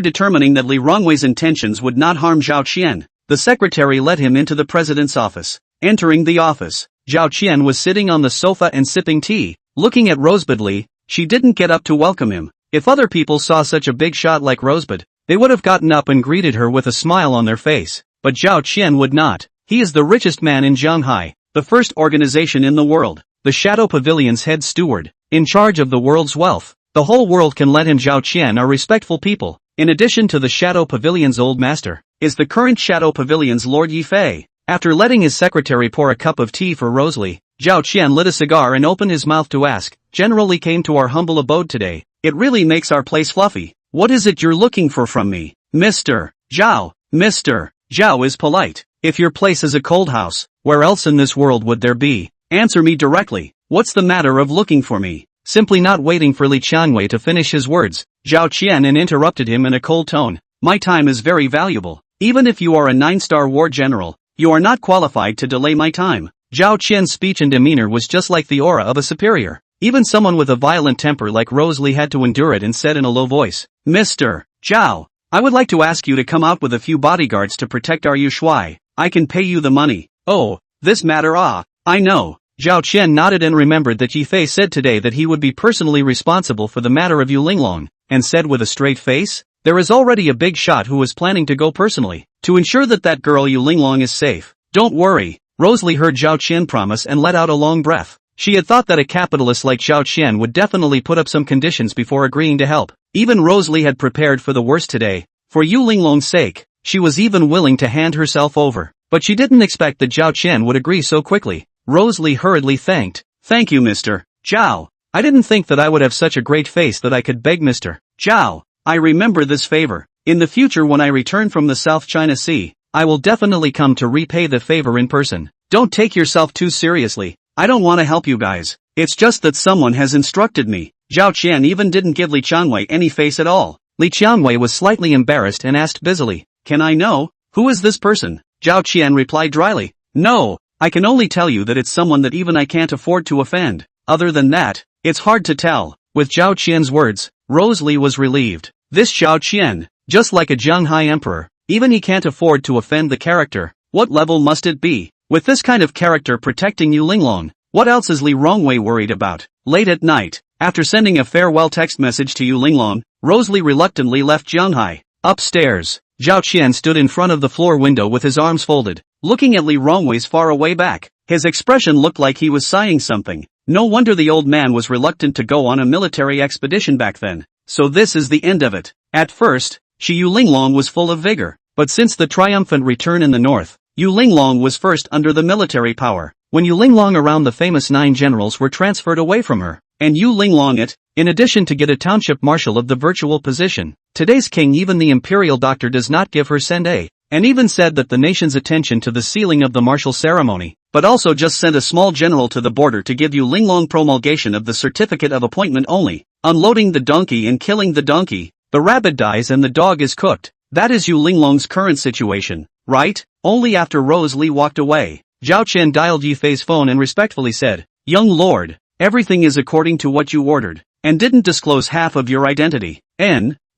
determining that Li Rongwei's intentions would not harm Zhao Qian, the secretary led him into the president's office. Entering the office, Zhao Qian was sitting on the sofa and sipping tea. Looking at Rosebud Li, she didn't get up to welcome him. If other people saw such a big shot like Rosebud, they would have gotten up and greeted her with a smile on their face. But Zhao Qian would not. He is the richest man in Jianghai, the first organization in the world, the Shadow Pavilion's head steward, in charge of the world's wealth. The whole world can let him. Zhao Qian are respectful people. In addition to the Shadow Pavilion's old master, is the current Shadow Pavilion's Lord Yi Fei. After letting his secretary pour a cup of tea for Rose Li, Zhao Qian lit a cigar and opened his mouth to ask, General Li came to our humble abode today. It really makes our place fluffy. What is it you're looking for from me? Mr. Zhao. Mr. Zhao is polite. If your place is a cold house, where else in this world would there be? Answer me directly. What's the matter of looking for me? Simply not waiting for Li Qianwei to finish his words, Zhao Qian interrupted him in a cold tone. My time is very valuable. Even if you are a 9-star war general, you are not qualified to delay my time. Zhao Qian's speech and demeanor was just like the aura of a superior. Even someone with a violent temper like Rose Li had to endure it and said in a low voice, Mr. Zhao, I would like to ask you to come out with a few bodyguards to protect our Yu Shui. I can pay you the money. Oh, this matter I know. Zhao Qian nodded and remembered that Yi Fei said today that he would be personally responsible for the matter of Yu Linglong, and said with a straight face, there is already a big shot who is planning to go personally, to ensure that that girl Yu Linglong is safe. Don't worry. Rosalie heard Zhao Qian promise and let out a long breath. She had thought that a capitalist like Zhao Qian would definitely put up some conditions before agreeing to help. Even Rosalie had prepared for the worst today. For Yu Linglong's sake, she was even willing to hand herself over. But she didn't expect that Zhao Qian would agree so quickly. Rosalie hurriedly thanked. Thank you, Mr. Zhao. I didn't think that I would have such a great face that I could beg Mr. Zhao. I remember this favor. In the future when I return from the South China Sea, I will definitely come to repay the favor in person. Don't take yourself too seriously. I don't want to help you guys. It's just that someone has instructed me. Zhao Qian even didn't give Li Qianwei any face at all. Li Qianwei was slightly embarrassed and asked busily, can I know? Who is this person? Zhao Qian replied dryly. No. I can only tell you that it's someone that even I can't afford to offend. Other than that, it's hard to tell. With Zhao Qian's words, Rosalie was relieved. This Zhao Qian, just like a Zhanghai emperor, even he can't afford to offend the character. What level must it be? With this kind of character protecting Yu Linglong, what else is Li Rongwei worried about? Late at night, after sending a farewell text message to Yu Linglong, Rosalie reluctantly left Zhanghai. Upstairs, Zhao Qian stood in front of the floor window with his arms folded, looking at Li Rongwei's far away back. His expression looked like he was sighing something. No wonder the old man was reluctant to go on a military expedition back then. So this is the end of it. At first, Yu Linglong was full of vigor, but since the triumphant return in the north, Yu Linglong was first under the military power. When Yu Linglong around the famous 9 generals were transferred away from her, and Yu Linglong in addition to get a township marshal of the virtual position. Today's king, even the imperial doctor, does not give her send-a, and even said that the nation's attention to the sealing of the martial ceremony, but also just sent a small general to the border to give Yu Linglong promulgation of the certificate of appointment only. Unloading the donkey and killing the donkey, the rabbit dies and the dog is cooked. That is Yu Linglong's current situation, right? Only after Rosalie walked away, Zhao Qian dialed Yi Fei's phone and respectfully said, young lord, everything is according to what you ordered, and didn't disclose half of your identity.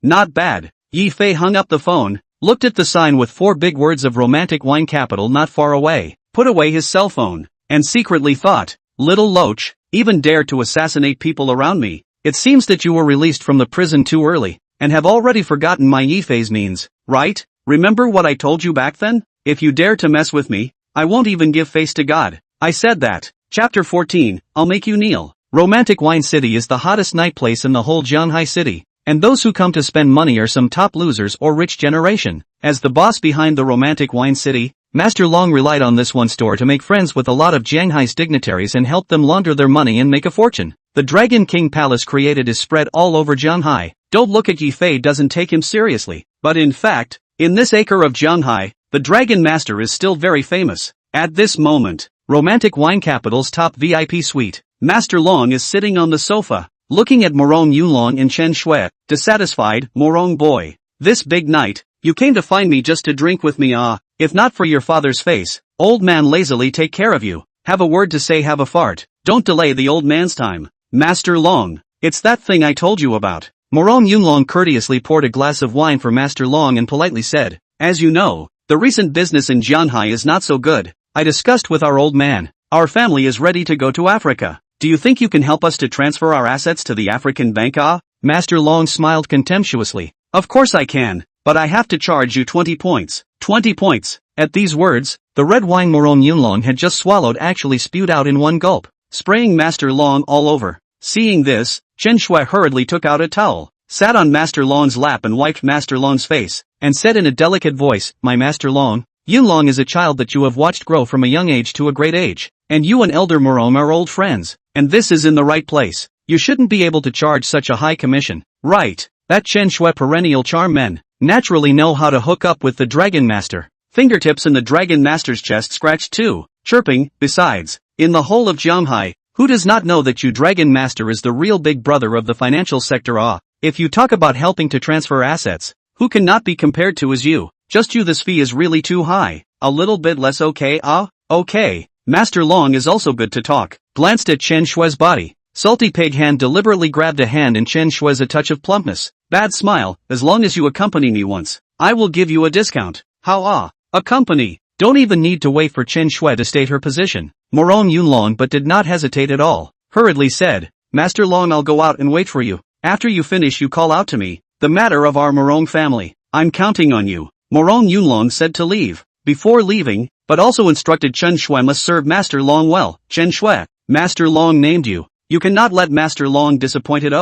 Not bad. Yi Fei hung up the phone, looked at the sign with 4 big words of romantic wine capital not far away, put away his cell phone, and secretly thought, little loach, even dared to assassinate people around me. It seems that you were released from the prison too early, and have already forgotten my Yi Fei's means, right? Remember what I told you back then? If you dare to mess with me, I won't even give face to God. I said that. Chapter 14, I'll make you kneel. Romantic Wine City is the hottest night place in the whole Zhanghai city, and those who come to spend money are some top losers or rich generation. As the boss behind the Romantic Wine City, Master Long relied on this one store to make friends with a lot of Zhanghai's dignitaries and help them launder their money and make a fortune. The Dragon King Palace created is spread all over Zhanghai. Don't look at Yi Fei doesn't take him seriously, but in fact, in this acre of Zhanghai, the Dragon Master is still very famous. At this moment, Romantic Wine Capital's top VIP suite, Master Long is sitting on the sofa, looking at Morong Yulong and Chen Shui. Dissatisfied, Morong boy. This big night, you came to find me just to drink with me if not for your father's face, old man lazily take care of you. Have a word to say, have a fart. Don't delay the old man's time. Master Long, it's that thing I told you about. Morong Yulong courteously poured a glass of wine for Master Long and politely said, as you know, the recent business in Zhanghai is not so good. I discussed with our old man. Our family is ready to go to Africa. Do you think you can help us to transfer our assets to the African bank? Master Long smiled contemptuously. Of course I can, but I have to charge you 20 points. 20 points. At these words, the red wine Morong Yulong had just swallowed actually spewed out in one gulp, spraying Master Long all over. Seeing this, Chen Shui hurriedly took out a towel, sat on Master Long's lap and wiped Master Long's face, and said in a delicate voice, my Master Long, Yulong is a child that you have watched grow from a young age to a great age, and you and Elder Morong are old friends, and this is in the right place. You shouldn't be able to charge such a high commission. Right, that Chen Shui perennial charm men, naturally know how to hook up with the Dragon Master. Fingertips in the Dragon Master's chest scratched too, chirping. Besides, in the whole of Zhanghai, who does not know that you Dragon Master is the real big brother of the financial sector? If you talk about helping to transfer assets, who cannot be compared to as you? Just you, this fee is really too high. A little bit less, okay? Okay. Master Long is also good to talk. Glanced at Chen Shui's body, Salty pig hand deliberately grabbed a hand in Chen Shui's a touch of plumpness. Bad smile, as long as you accompany me once, I will give you a discount. How accompany? Don't even need to wait for Chen Shui to state her position. Morong Yunlong but did not hesitate at all. Hurriedly said, Master Long, I'll go out and wait for you. After you finish you call out to me. The matter of our Morong family. I'm counting on you. Morong Yunlong said to leave. Before leaving, but also instructed Chen Shui must serve Master Long well. Chen Shui, Master Long named you. You cannot let Master Long disappointed.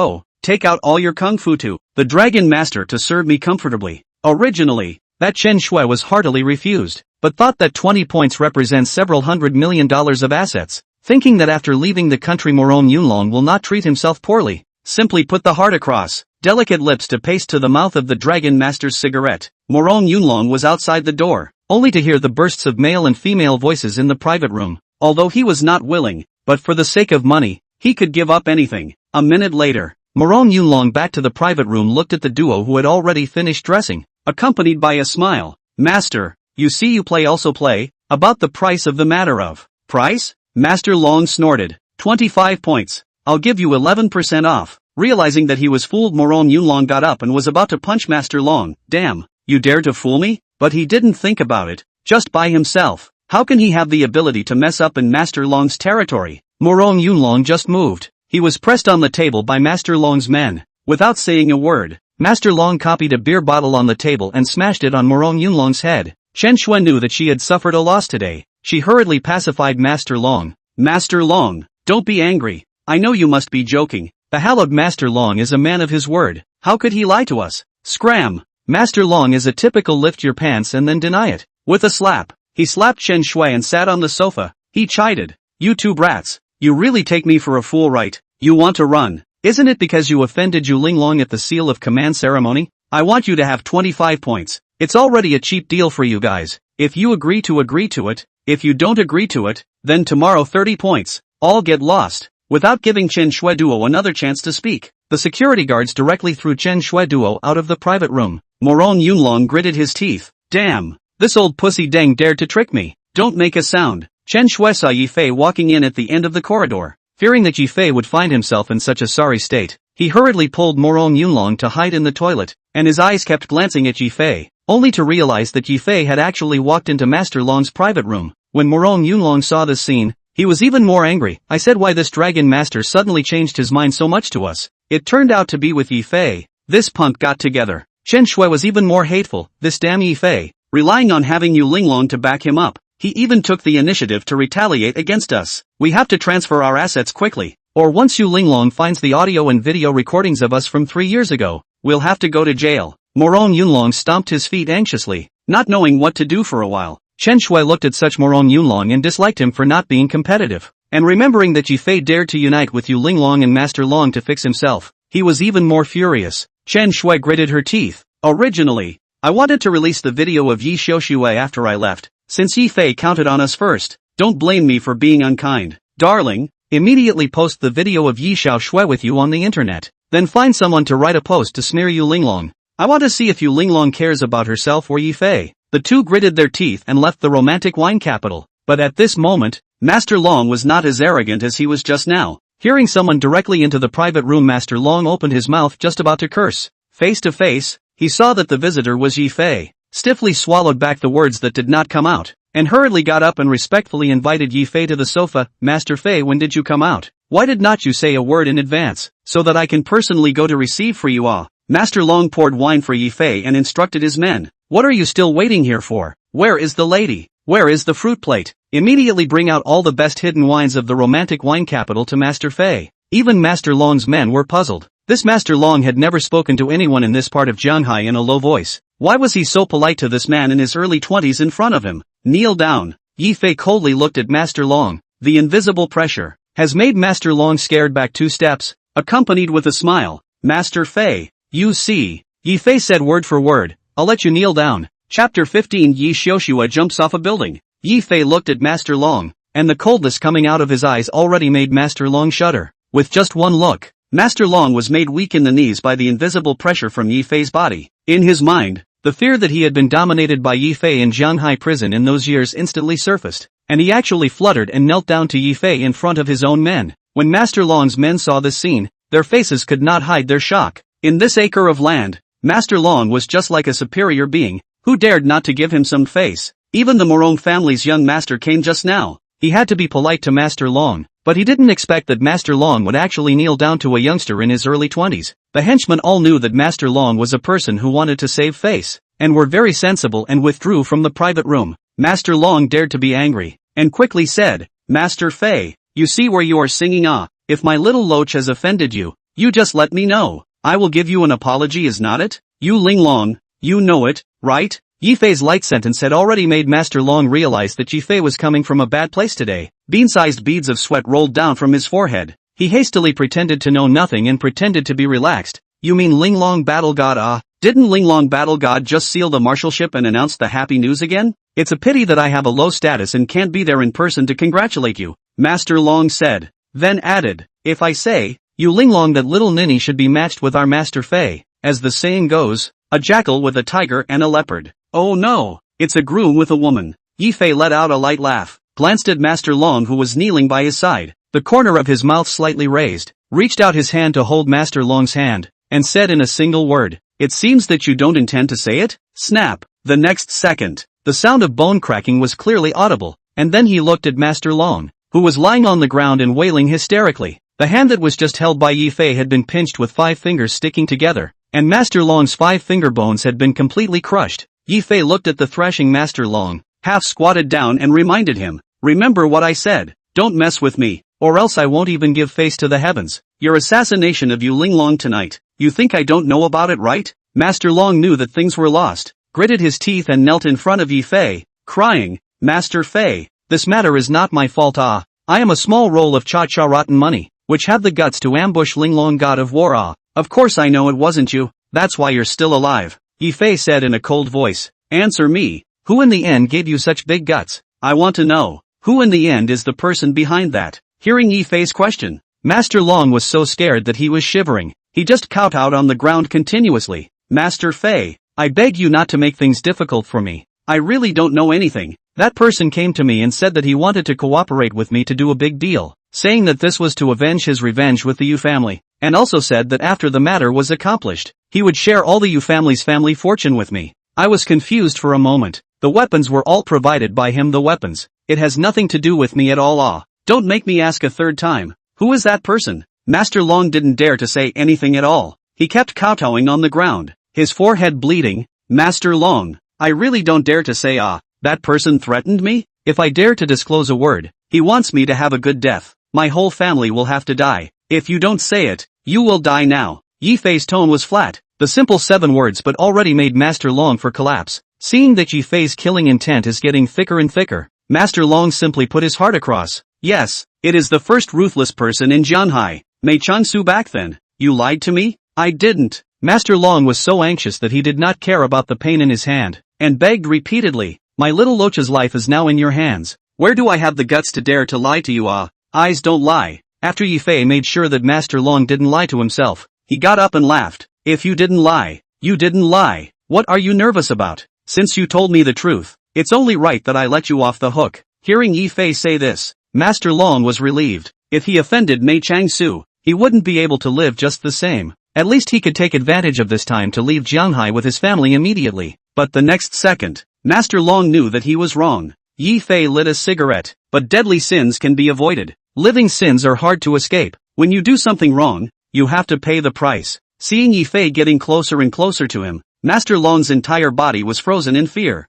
Take out all your kung fu to the Dragon Master to serve me comfortably. Originally, that Chen Shui was heartily refused, but thought that 20 points represents several $100 million of assets, thinking that after leaving the country Morong Yunlong will not treat himself poorly. Simply put the heart across, delicate lips to paste to the mouth of the Dragon Master's cigarette. Morong Yunlong was outside the door, only to hear the bursts of male and female voices in the private room. Although he was not willing, but for the sake of money, he could give up anything. A minute later, Morong Yunlong back to the private room looked at the duo who had already finished dressing, accompanied by a smile. Master, you see you also play, about the price of the matter of. Price? Master Long snorted. 25 points. I'll give you 11% off. Realizing that he was fooled, Morong Yunlong got up and was about to punch Master Long. Damn, you dare to fool me? But he didn't think about it, just by himself. How can he have the ability to mess up in Master Long's territory? Morong Yunlong just moved. He was pressed on the table by Master Long's men. Without saying a word, Master Long copied a beer bottle on the table and smashed it on Morong Yunlong's head. Chen Shui knew that she had suffered a loss today. She hurriedly pacified Master Long. Master Long, don't be angry. I know you must be joking. The hallowed Master Long is a man of his word. How could he lie to us? Scram! Master Long is a typical lift your pants and then deny it. With a slap, he slapped Chen Shui and sat on the sofa. He chided. You two brats. You really take me for a fool, right? You want to run. Isn't it because you offended Yu Linglong at the seal of command ceremony? I want you to have 25 points. It's already a cheap deal for you guys. If you agree to it. If you don't agree to it, then tomorrow 30 points. All get lost. Without giving Chen Shui Duo another chance to speak, the security guards directly threw Chen Shui Duo out of the private room. Morong Yunlong gritted his teeth. Damn, this old pussy dang dared to trick me. Don't make a sound. Chen Shui saw Yifei walking in at the end of the corridor. Fearing that Yifei would find himself in such a sorry state, he hurriedly pulled Morong Yunlong to hide in the toilet, and his eyes kept glancing at Yifei, only to realize that Yifei had actually walked into Master Long's private room. When Morong Yunlong saw this scene, he was even more angry. I said, why this Dragon Master suddenly changed his mind so much to us. It turned out to be with Yifei. This punk got together. Chen Shui was even more hateful. This damn Yifei, relying on having Yu Linglong to back him up. He even took the initiative to retaliate against us. We have to transfer our assets quickly, or once Yu Linglong finds the audio and video recordings of us from 3 years ago, we'll have to go to jail. Morong Yunlong stomped his feet anxiously, not knowing what to do for a while. Chen Shui looked at such Morong Yunlong and disliked him for not being competitive. And remembering that Yifei dared to unite with Yu Linglong and Master Long to fix himself, he was even more furious. Chen Shui gritted her teeth. Originally, I wanted to release the video of Yi Xiaoshui after I left, since Yifei counted on us first. Don't blame me for being unkind. Darling, immediately post the video of Yi Xiaoshui with you on the internet. Then find someone to write a post to smear Yu Linglong. I want to see if Yu Linglong cares about herself or Yifei. The two gritted their teeth and left the romantic wine capital. But at this moment, Master Long was not as arrogant as he was just now. Hearing someone directly into the private room, Master Long opened his mouth just about to curse. Face to face, he saw that the visitor was Yifei, stiffly swallowed back the words that did not come out, and hurriedly got up and respectfully invited Yifei to the sofa. Master Fei, when did you come out? Why did not you say a word in advance, so that I can personally go to receive for you all? Master Long poured wine for Yifei and instructed his men. What are you still waiting here for? Where is the lady? Where is the fruit plate? Immediately bring out all the best hidden wines of the romantic wine capital to Master Fei. Even Master Long's men were puzzled. This Master Long had never spoken to anyone in this part of Jianghai in a low voice. Why was he so polite to this man in his early 20s in front of him? Kneel down. Yifei coldly looked at Master Long. The invisible pressure has made Master Long scared back 2 steps, accompanied with a smile. Master Fei, you see. Yifei said word for word. I'll let you kneel down. Chapter 15. Yi Xiaoshua jumps off a building. Yifei looked at Master Long, and the coldness coming out of his eyes already made Master Long shudder. With just one look, Master Long was made weak in the knees by the invisible pressure from Yifei's body. In his mind, the fear that he had been dominated by Yifei in Jianghai prison in those years instantly surfaced, and he actually fluttered and knelt down to Yifei in front of his own men. When Master Long's men saw this scene, their faces could not hide their shock. In this acre of land, Master Long was just like a superior being, who dared not to give him some face. Even the Morong family's young master came just now. He had to be polite to Master Long, but he didn't expect that Master Long would actually kneel down to a youngster in his early 20s. The henchmen all knew that Master Long was a person who wanted to save face, and were very sensible and withdrew from the private room. Master Long dared to be angry, and quickly said, "Master Fei, you see where you are singing ah, if my little loach has offended you, you just let me know. I will give you an apology, is not it? You Ling Long, you know it, right?" Yi Fei's light sentence had already made Master Long realize that Yi Fei was coming from a bad place today. Bean-sized beads of sweat rolled down from his forehead. He hastily pretended to know nothing and pretended to be relaxed. "You mean Ling Long Battle God ah? Didn't Ling Long Battle God just seal the marshalship and announce the happy news again? It's a pity that I have a low status and can't be there in person to congratulate you," Master Long said. Then added, "If I say, you Ling Long, that little ninny should be matched with our Master Fei, as the saying goes, a jackal with a tiger and a leopard. Oh no, it's a groom with a woman." Yi Fei let out a light laugh, glanced at Master Long who was kneeling by his side, the corner of his mouth slightly raised, reached out his hand to hold Master Long's hand, and said in a single word, "It seems that you don't intend to say it?" Snap! The next second, the sound of bone cracking was clearly audible, and then he looked at Master Long, who was lying on the ground and wailing hysterically. The hand that was just held by Yi Fei had been pinched with 5 fingers sticking together, and Master Long's 5 finger bones had been completely crushed. Yi Fei looked at the thrashing Master Long, half squatted down and reminded him, "Remember what I said, don't mess with me, or else I won't even give face to the heavens. Your assassination of you Ling Long tonight, you think I don't know about it, right?" Master Long knew that things were lost, gritted his teeth and knelt in front of Yi Fei, crying, "Master Fei, this matter is not my fault ah, I am a small roll of cha-cha rotten money, which had the guts to ambush Ling Long God of War ah, of course I know it wasn't you, that's why you're still alive." Yi Fei said in a cold voice, "Answer me, who in the end gave you such big guts? I want to know, who in the end is the person behind that?" Hearing Yi Fei's question, Master Long was so scared that he was shivering. He just kowtowed on the ground continuously. "Master Fei, I beg you not to make things difficult for me. I really don't know anything. That person came to me and said that he wanted to cooperate with me to do a big deal, saying that this was to avenge his revenge with the Yu family, and also said that after the matter was accomplished, he would share all the Yu family's family fortune with me." I was confused for a moment. The weapons were all provided by him, the weapons. It has nothing to do with me at all ah. Don't make me ask a third time. Who is that person? Master Long didn't dare to say anything at all. He kept kowtowing on the ground, his forehead bleeding. "Master Long, I really don't dare to say ah, that person threatened me. If I dare to disclose a word, he wants me to have a good death. My whole family will have to die. If you don't say it, you will die now." Yi Fei's tone was flat. The simple 7 words but already made Master Long for collapse. Seeing that Yi Fei's killing intent is getting thicker and thicker, Master Long simply put his heart across. "Yes, it is the first ruthless person in Jianhai, Mei Changsu back then. You lied to me?" "I didn't." Master Long was so anxious that he did not care about the pain in his hand, and begged repeatedly, "My little Locha's life is now in your hands. Where do I have the guts to dare to lie to you ah?" "Eyes don't lie." After Yi Fei made sure that Master Long didn't lie to himself, he got up and laughed. "If you didn't lie, you didn't lie. What are you nervous about? Since you told me the truth, it's only right that I let you off the hook." Hearing Yi Fei say this, Master Long was relieved. If he offended Mei Changsu, he wouldn't be able to live just the same. At least he could take advantage of this time to leave Jianhai with his family immediately. But the next second, Master Long knew that he was wrong. Yi Fei lit a cigarette. But deadly sins can be avoided. Living sins are hard to escape. When you do something wrong, you have to pay the price. Seeing Yi Fei getting closer and closer to him, Master Long's entire body was frozen in fear.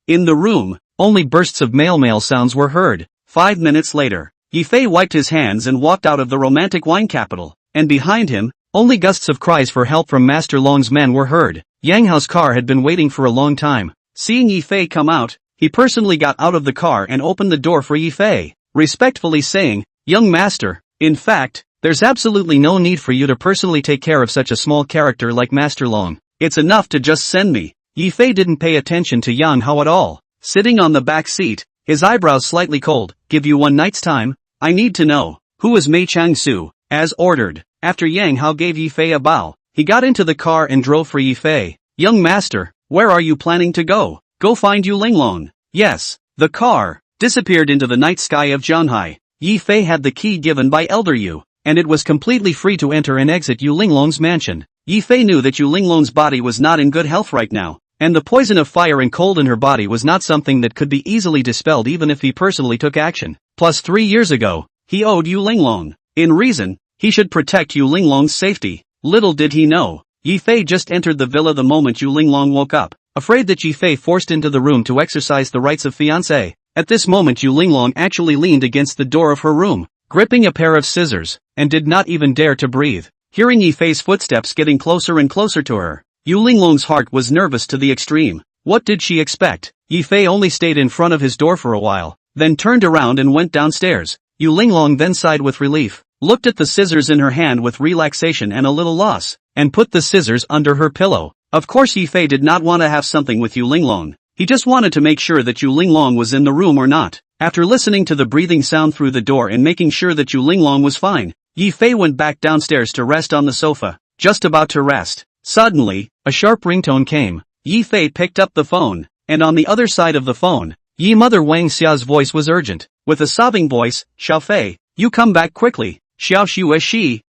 In the room, only bursts of male sounds were heard. 5 minutes later, Yi Fei wiped his hands and walked out of the romantic wine capital, and behind him, only gusts of cries for help from Master Long's men were heard. Yang Hao's car had been waiting for a long time. Seeing Yi Fei come out, he personally got out of the car and opened the door for Yi Fei, respectfully saying, "Young master, in fact, there's absolutely no need for you to personally take care of such a small character like Master Long. It's enough to just send me." Yi Fei didn't pay attention to Yang Hao at all. Sitting on the back seat, his eyebrows slightly cold. "Give you one night's time? I need to know, who is Mei Changsu?" As ordered. After Yang Hao gave Yi Fei a bow, he got into the car and drove for Yi Fei. "Young master, where are you planning to go?" "Go find Yu Linglong." "Yes." The car disappeared into the night sky of Jianhai. Yi Fei had the key given by Elder Yu, and it was completely free to enter and exit Yu Linglong's mansion. Yi Fei knew that Yu Linglong's body was not in good health right now, and the poison of fire and cold in her body was not something that could be easily dispelled even if he personally took action. Plus 3 years ago, he owed Yu Linglong. In reason, he should protect Yu Linglong's safety. Little did he know, Yi Fei just entered the villa the moment Yu Linglong woke up. Afraid that Yi Fei forced into the room to exercise the rights of fiancé. At this moment Yu Linglong actually leaned against the door of her room, gripping a pair of scissors, and did not even dare to breathe. Hearing Yi Fei's footsteps getting closer and closer to her, Yu Linglong's heart was nervous to the extreme. What did she expect? Yi Fei only stayed in front of his door for a while, then turned around and went downstairs. Yu Linglong then sighed with relief, looked at the scissors in her hand with relaxation and a little loss, and put the scissors under her pillow. Of course Yi Fei did not want to have something with Yu Linglong. He just wanted to make sure that Yu Linglong was in the room or not. After listening to the breathing sound through the door and making sure that Yu Linglong was fine, Yi Fei went back downstairs to rest on the sofa. Just about to rest, suddenly, a sharp ringtone came. Yi Fei picked up the phone, and on the other side of the phone, Yi Mother Wang Xia's voice was urgent. With a sobbing voice, Xiao Fei, you come back quickly. Xiao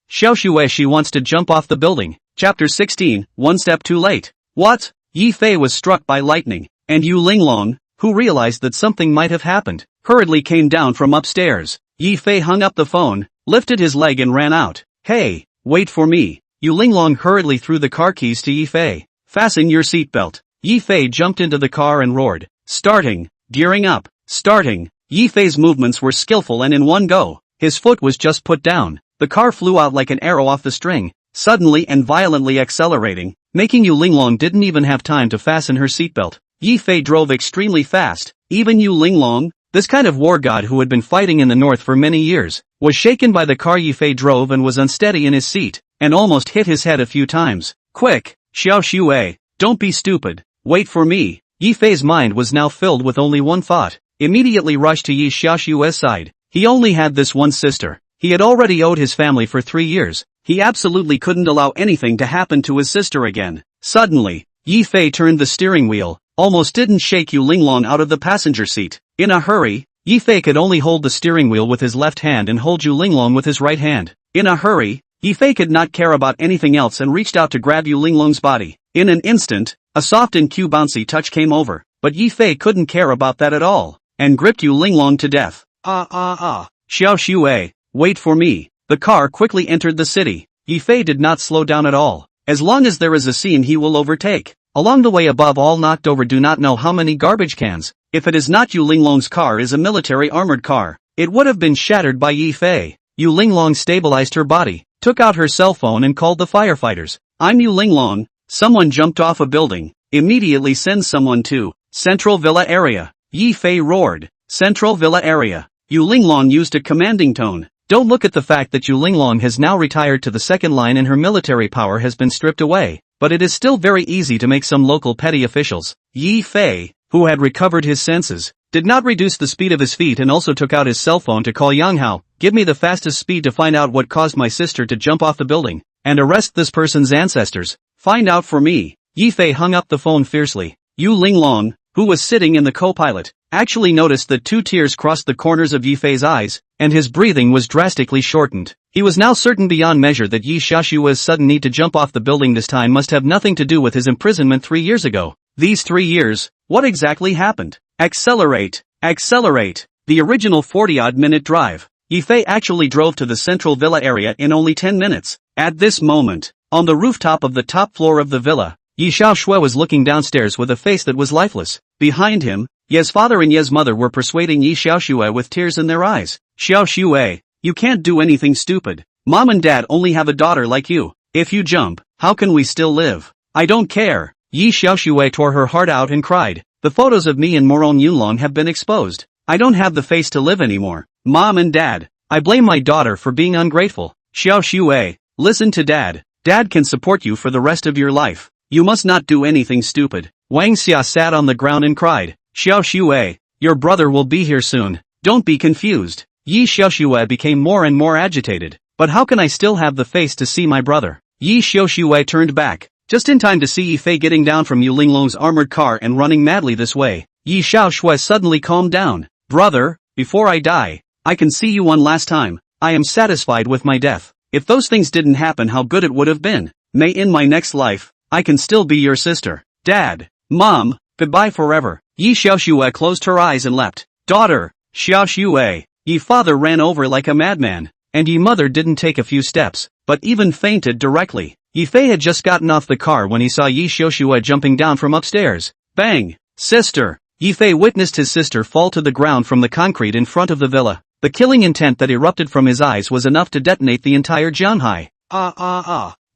Shueshi wants to jump off the building. Chapter 16, One Step Too Late. What? Yi Fei was struck by lightning, and Yu Linglong, who realized that something might have happened, hurriedly came down from upstairs. Yi Fei hung up the phone, lifted his leg and ran out. Hey, wait for me. Yu Linglong hurriedly threw the car keys to Yi Fei. Fasten your seatbelt. Yi Fei jumped into the car and roared. Starting, gearing up, starting. Yi Fei's movements were skillful and in one go. His foot was just put down. The car flew out like an arrow off the string, suddenly and violently accelerating, making Yu Linglong didn't even have time to fasten her seatbelt. Yi Fei drove extremely fast. Even Yu Linglong, this kind of war god who had been fighting in the north for many years, was shaken by the car Yi Fei drove and was unsteady in his seat, and almost hit his head a few times. Quick, Xiao Xue, don't be stupid, wait for me. Yi Fei's mind was now filled with only one thought. Immediately rushed to Yi Xiao Xue's side. He only had this one sister. He had already owed his family for 3 years. He absolutely couldn't allow anything to happen to his sister again. Suddenly, Yi Fei turned the steering wheel, almost didn't shake Yu Linglong out of the passenger seat. In a hurry, Yi Fei could only hold the steering wheel with his left hand and hold Yu Linglong with his right hand. In a hurry, Yi Fei could not care about anything else and reached out to grab Yu Linglong's body. In an instant, a soft and cute bouncy touch came over, but Yi Fei couldn't care about that at all, and gripped Yu Linglong to death. Xiao Xue, wait for me. The car quickly entered the city. Yi Fei did not slow down at all. As long as there is a scene he will overtake. Along the way above all knocked over do not know how many garbage cans. If it is not Yu Linglong's car is a military armored car. It would have been shattered by Yi Fei. Yu Linglong stabilized her body, took out her cell phone and called the firefighters. I'm Yu Linglong. Someone jumped off a building. Immediately send someone to Central Villa area. Yi Fei roared. Central Villa area. Yu Linglong used a commanding tone. Don't look at the fact that Yu Linglong has now retired to the second line and her military power has been stripped away, but it is still very easy to make some local petty officials. Yi Fei, who had recovered his senses, did not reduce the speed of his feet and also took out his cell phone to call Yang Hao. Give me the fastest speed to find out what caused my sister to jump off the building, and arrest this person's ancestors. Find out for me. Yi Fei hung up the phone fiercely. Yu Linglong, who was sitting in the co-pilot, actually noticed that 2 tears crossed the corners of Yi Fei's eyes, and his breathing was drastically shortened. He was now certain beyond measure that Yi Xiaoshua's sudden need to jump off the building this time must have nothing to do with his imprisonment 3 years ago. These 3 years, what exactly happened? Accelerate, accelerate. The original 40-odd minute drive. Yi Fei actually drove to the central villa area in only 10 minutes. At this moment, on the rooftop of the top floor of the villa, Yi Xiaoshue was looking downstairs with a face that was lifeless. Behind him, Ye's father and Ye's mother were persuading Yi Xiaoshue with tears in their eyes. Xiaoshue, you can't do anything stupid. Mom and dad only have a daughter like you. If you jump, how can we still live? I don't care. Yi Xiaoshue tore her heart out and cried. The photos of me and Moron Yunlong have been exposed. I don't have the face to live anymore. Mom and dad, I blame my daughter for being ungrateful. Xiaoshue, listen to dad. Dad can support you for the rest of your life. You must not do anything stupid. Wang Xia sat on the ground and cried. Xiaoshue, your brother will be here soon. Don't be confused. Yi Xiaoshue became more and more agitated. But how can I still have the face to see my brother? Yi Xiaoshue turned back, just in time to see Yi Fei getting down from Yu Linglong's armored car and running madly this way. Yi Xiaoshue suddenly calmed down. Brother, before I die, I can see you one last time. I am satisfied with my death. If those things didn't happen, how good it would have been. May in my next life, I can still be your sister. Dad. Mom. Goodbye forever. Yi Xiaoxue closed her eyes and leapt. Daughter. Xiaoxue. Yi father ran over like a madman. And Yi mother didn't take a few steps, but even fainted directly. Yi Fei had just gotten off the car when he saw Yi Xiaoxue jumping down from upstairs. Bang! Sister! Yi Fei witnessed his sister fall to the ground from the concrete in front of the villa. The killing intent that erupted from his eyes was enough to detonate the entire Jianhai.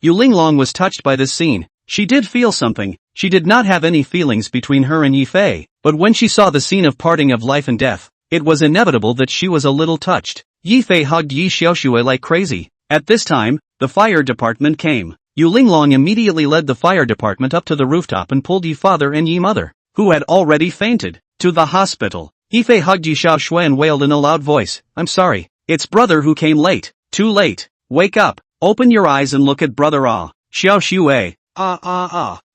Yu Linglong was touched by this scene. She did feel something. She did not have any feelings between her and Yi Fei, but when she saw the scene of parting of life and death, it was inevitable that she was a little touched. Yi Fei hugged Yi Xiaoxue like crazy. At this time, the fire department came. Yu Linglong immediately led the fire department up to the rooftop and pulled Yi father and Yi mother, who had already fainted, to the hospital. Yi Fei hugged Yi Xiaoxue and wailed in a loud voice, I'm sorry, it's brother who came late. Too late. Wake up. Open your eyes and look at brother Xiaoxue.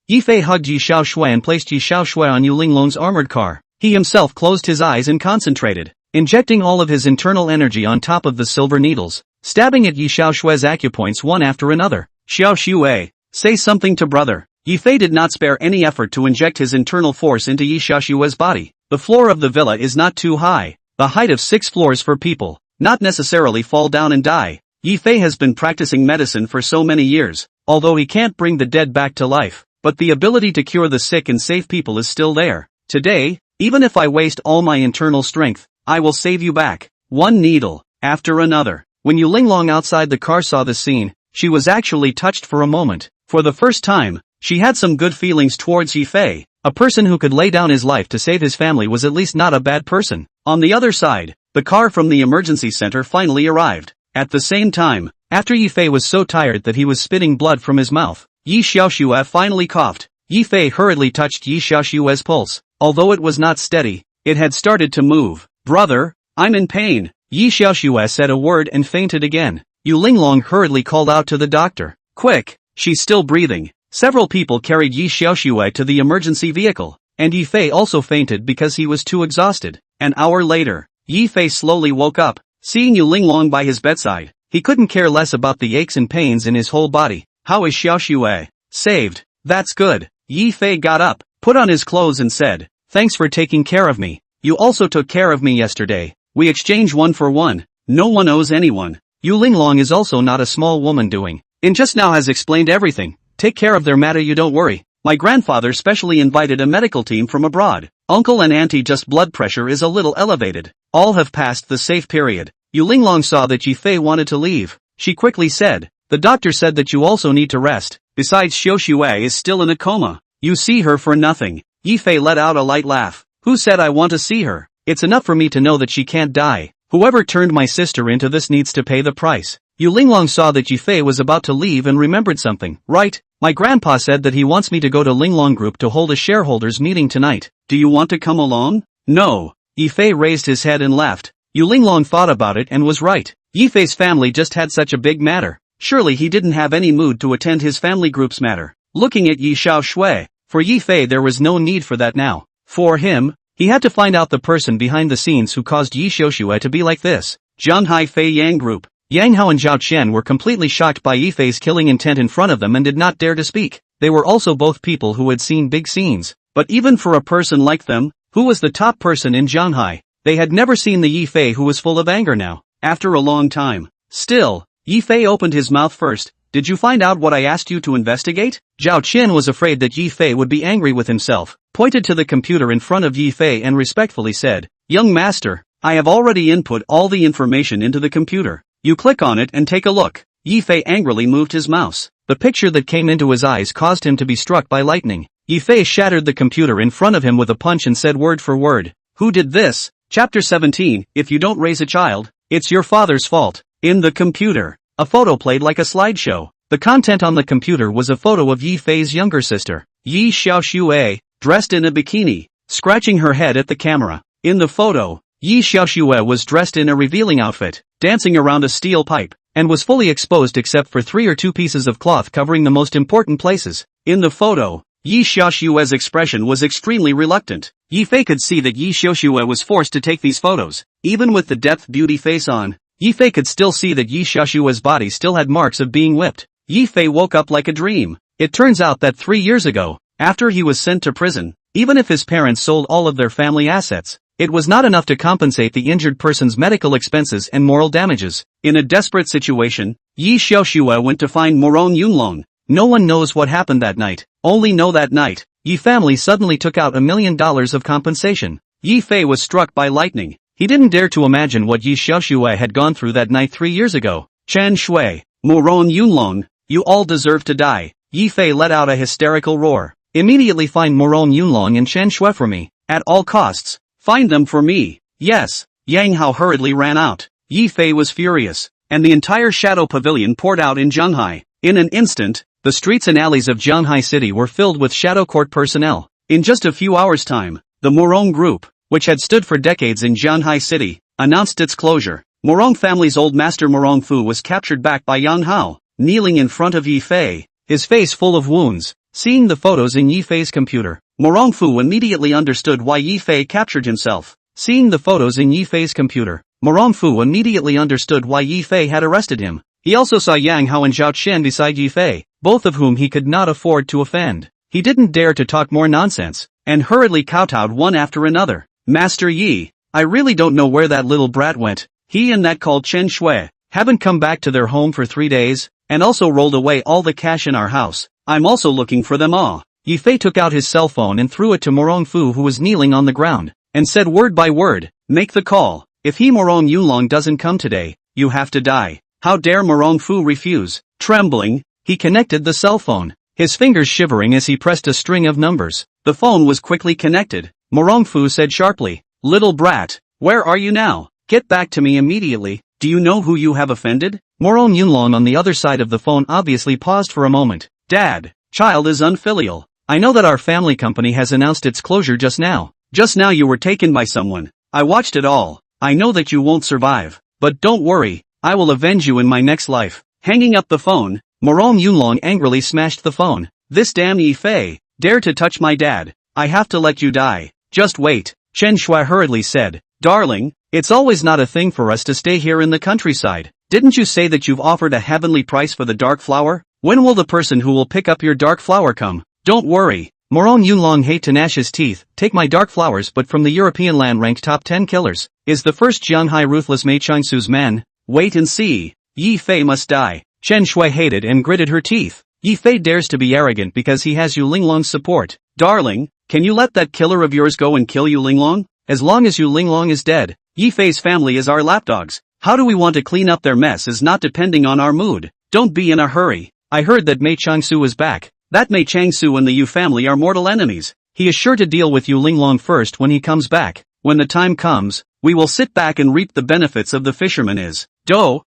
Yi Fei hugged Yi Xiaoxue and placed Yi Xiaoxue on Yu Linglong's armored car. He himself closed his eyes and concentrated, injecting all of his internal energy on top of the silver needles, stabbing at Yi Xiaoxue's acupoints one after another. Xiaoxue, say something to brother. Yi Fei did not spare any effort to inject his internal force into Yi Xiaoxue's body. The floor of the villa is not too high. The height of 6 floors for people, not necessarily fall down and die. Yi Fei has been practicing medicine for so many years, although he can't bring the dead back to life, but the ability to cure the sick and save people is still there. Today, even if I waste all my internal strength, I will save you back. One needle, after another. When Yu Linglong outside the car saw the scene, she was actually touched for a moment. For the first time, she had some good feelings towards Yi Fei. A person who could lay down his life to save his family was at least not a bad person. On the other side, the car from the emergency center finally arrived. At the same time, after Yi Fei was so tired that he was spitting blood from his mouth, Yi Xiaoxue finally coughed. Yi Fei hurriedly touched Yi Xiaoxue's pulse. Although it was not steady, it had started to move. Brother, I'm in pain. Yi Xiaoxue said a word and fainted again. Yu Linglong hurriedly called out to the doctor. Quick, she's still breathing. Several people carried Yi Xiaoxue to the emergency vehicle, and Yi Fei also fainted because he was too exhausted. An hour later, Yi Fei slowly woke up. Seeing Yu Linglong by his bedside, he couldn't care less about the aches and pains in his whole body. How is Xiaoxue? Saved. That's good. Yi Fei got up, put on his clothes and said, thanks for taking care of me. You also took care of me yesterday. We exchange 1 for 1. No one owes anyone. Yu Linglong is also not a small woman doing. In just now has explained everything. Take care of their matter, you don't worry. My grandfather specially invited a medical team from abroad. Uncle and auntie just blood pressure is a little elevated. All have passed the safe period. Yu Linglong saw that Yi Fei wanted to leave. She quickly said, the doctor said that you also need to rest. Besides, Xiaoxue is still in a coma. You see her for nothing. Yi Fei let out a light laugh. Who said I want to see her? It's enough for me to know that she can't die. Whoever turned my sister into this needs to pay the price. Yu Linglong saw that Yi Fei was about to leave and remembered something. Right, my grandpa said that he wants me to go to Linglong Group to hold a shareholders meeting tonight. Do you want to come along? No. Yi Fei raised his head and laughed. Yu Linglong thought about it and was right. Yi Fei's family just had such a big matter. Surely he didn't have any mood to attend his family group's matter. Looking at Yi Xiaoxue, for Yi Fei there was no need for that now. For him, he had to find out the person behind the scenes who caused Yi Xiaoxue to be like this. Zhanghai Fei Yang Group. Yang Hao and Zhao Qian were completely shocked by Yi Fei's killing intent in front of them and did not dare to speak. They were also both people who had seen big scenes. But even for a person like them, who was the top person in Zhanghai, they had never seen the Yi Fei who was full of anger now, after a long time. Still, Yi Fei opened his mouth first. Did you find out what I asked you to investigate? Zhao Qian was afraid that Yi Fei would be angry with himself, pointed to the computer in front of Yi Fei and respectfully said, Young master, I have already input all the information into the computer. You click on it and take a look. Yi Fei angrily moved his mouse. The picture that came into his eyes caused him to be struck by lightning. Yi Fei shattered the computer in front of him with a punch and said word for word, Who did this? Chapter 17, If you don't raise a child, it's your father's fault. In the computer, a photo played like a slideshow. The content on the computer was a photo of Yi Fei's younger sister, Yi Xiaoxue, dressed in a bikini, scratching her head at the camera. In the photo, Yi Xiaoxue was dressed in a revealing outfit, dancing around a steel pipe, and was fully exposed except for 3 or 2 pieces of cloth covering the most important places. In the photo, Yi Xiaoshue's expression was extremely reluctant. Yi Fei could see that Yi Xiaoshue was forced to take these photos. Even with the depth beauty face on, Yi Fei could still see that Yi Xiaoshue's body still had marks of being whipped. Yi Fei woke up like a dream. It turns out that 3 years ago, after he was sent to prison, even if his parents sold all of their family assets, it was not enough to compensate the injured person's medical expenses and moral damages. In a desperate situation, Yi Xiaoshue went to find Moron Yunlong. No one knows what happened that night. Only know that night, Yi family suddenly took out $1 million of compensation. Yi Fei was struck by lightning. He didn't dare to imagine what Yi Xiaoshue had gone through that night 3 years ago. Chen Shui, Moron Yunlong, you all deserve to die. Yi Fei let out a hysterical roar. Immediately find Moron Yunlong and Chen Shui for me. At all costs. Find them for me. Yes. Yang Hao hurriedly ran out. Yi Fei was furious. And the entire Shadow Pavilion poured out in Zhanghai. In an instant, the streets and alleys of Zhanghai City were filled with Shadow Court personnel. In just a few hours' time, the Morong Group, which had stood for decades in Zhanghai City, announced its closure. Morong family's old master Morong Fu was captured back by Yang Hao, kneeling in front of Yi Fei, his face full of wounds. Seeing the photos in Yi Fei's computer, Morong Fu immediately understood why Yi Fei captured himself. Seeing the photos in Yi Fei's computer, Morong Fu immediately understood why Yi Fei had arrested him. He also saw Yang Hao and Zhao Qian beside Yi Fei, both of whom he could not afford to offend. He didn't dare to talk more nonsense, and hurriedly kowtowed one after another. Master Yi, I really don't know where that little brat went. He and that called Chen Shui haven't come back to their home for 3 days, and also rolled away all the cash in our house. I'm also looking for them all. Yi Fei took out his cell phone and threw it to Morong Fu, who was kneeling on the ground, and said word by word, make the call. If he Morong Yunlong doesn't come today, you have to die. How dare Morong Fu refuse? Trembling, he connected the cell phone, his fingers shivering as he pressed a string of numbers. The phone was quickly connected. Morong Fu said sharply, little brat, where are you now? Get back to me immediately. Do you know who you have offended? Morong Yunlong on the other side of the phone obviously paused for a moment. Dad, child is unfilial. I know that our family company has announced its closure just now. Just now you were taken by someone. I watched it all. I know that you won't survive. But don't worry, I will avenge you in my next life. Hanging up the phone, Morong Yunlong angrily smashed the phone. This damn Yi Fei, dare to touch my dad. I have to let you die. Just wait, Chen Shui hurriedly said. Darling, it's always not a thing for us to stay here in the countryside. Didn't you say that you've offered a heavenly price for the dark flower? When will the person who will pick up your dark flower come? Don't worry. Morong Yunlong hate to gnash his teeth. Take my dark flowers, but from the European land ranked top 10 killers. Is the first Zhanghai ruthless Mei Changsu's man? Wait and see. Yi Fei must die. Chen Shui hated and gritted her teeth. Yi Fei dares to be arrogant because he has Yu Linglong's support. Darling, can you let that killer of yours go and kill Yu Linglong? As long as Yu Linglong is dead, Yi Fei's family is our lapdogs. How do we want to clean up their mess is not depending on our mood. Don't be in a hurry. I heard that Mei Changsu is back. That Mei Changsu and the Yu family are mortal enemies. He is sure to deal with Yu Linglong first when he comes back. When the time comes, we will sit back and reap the benefits of the fisherman is. Do,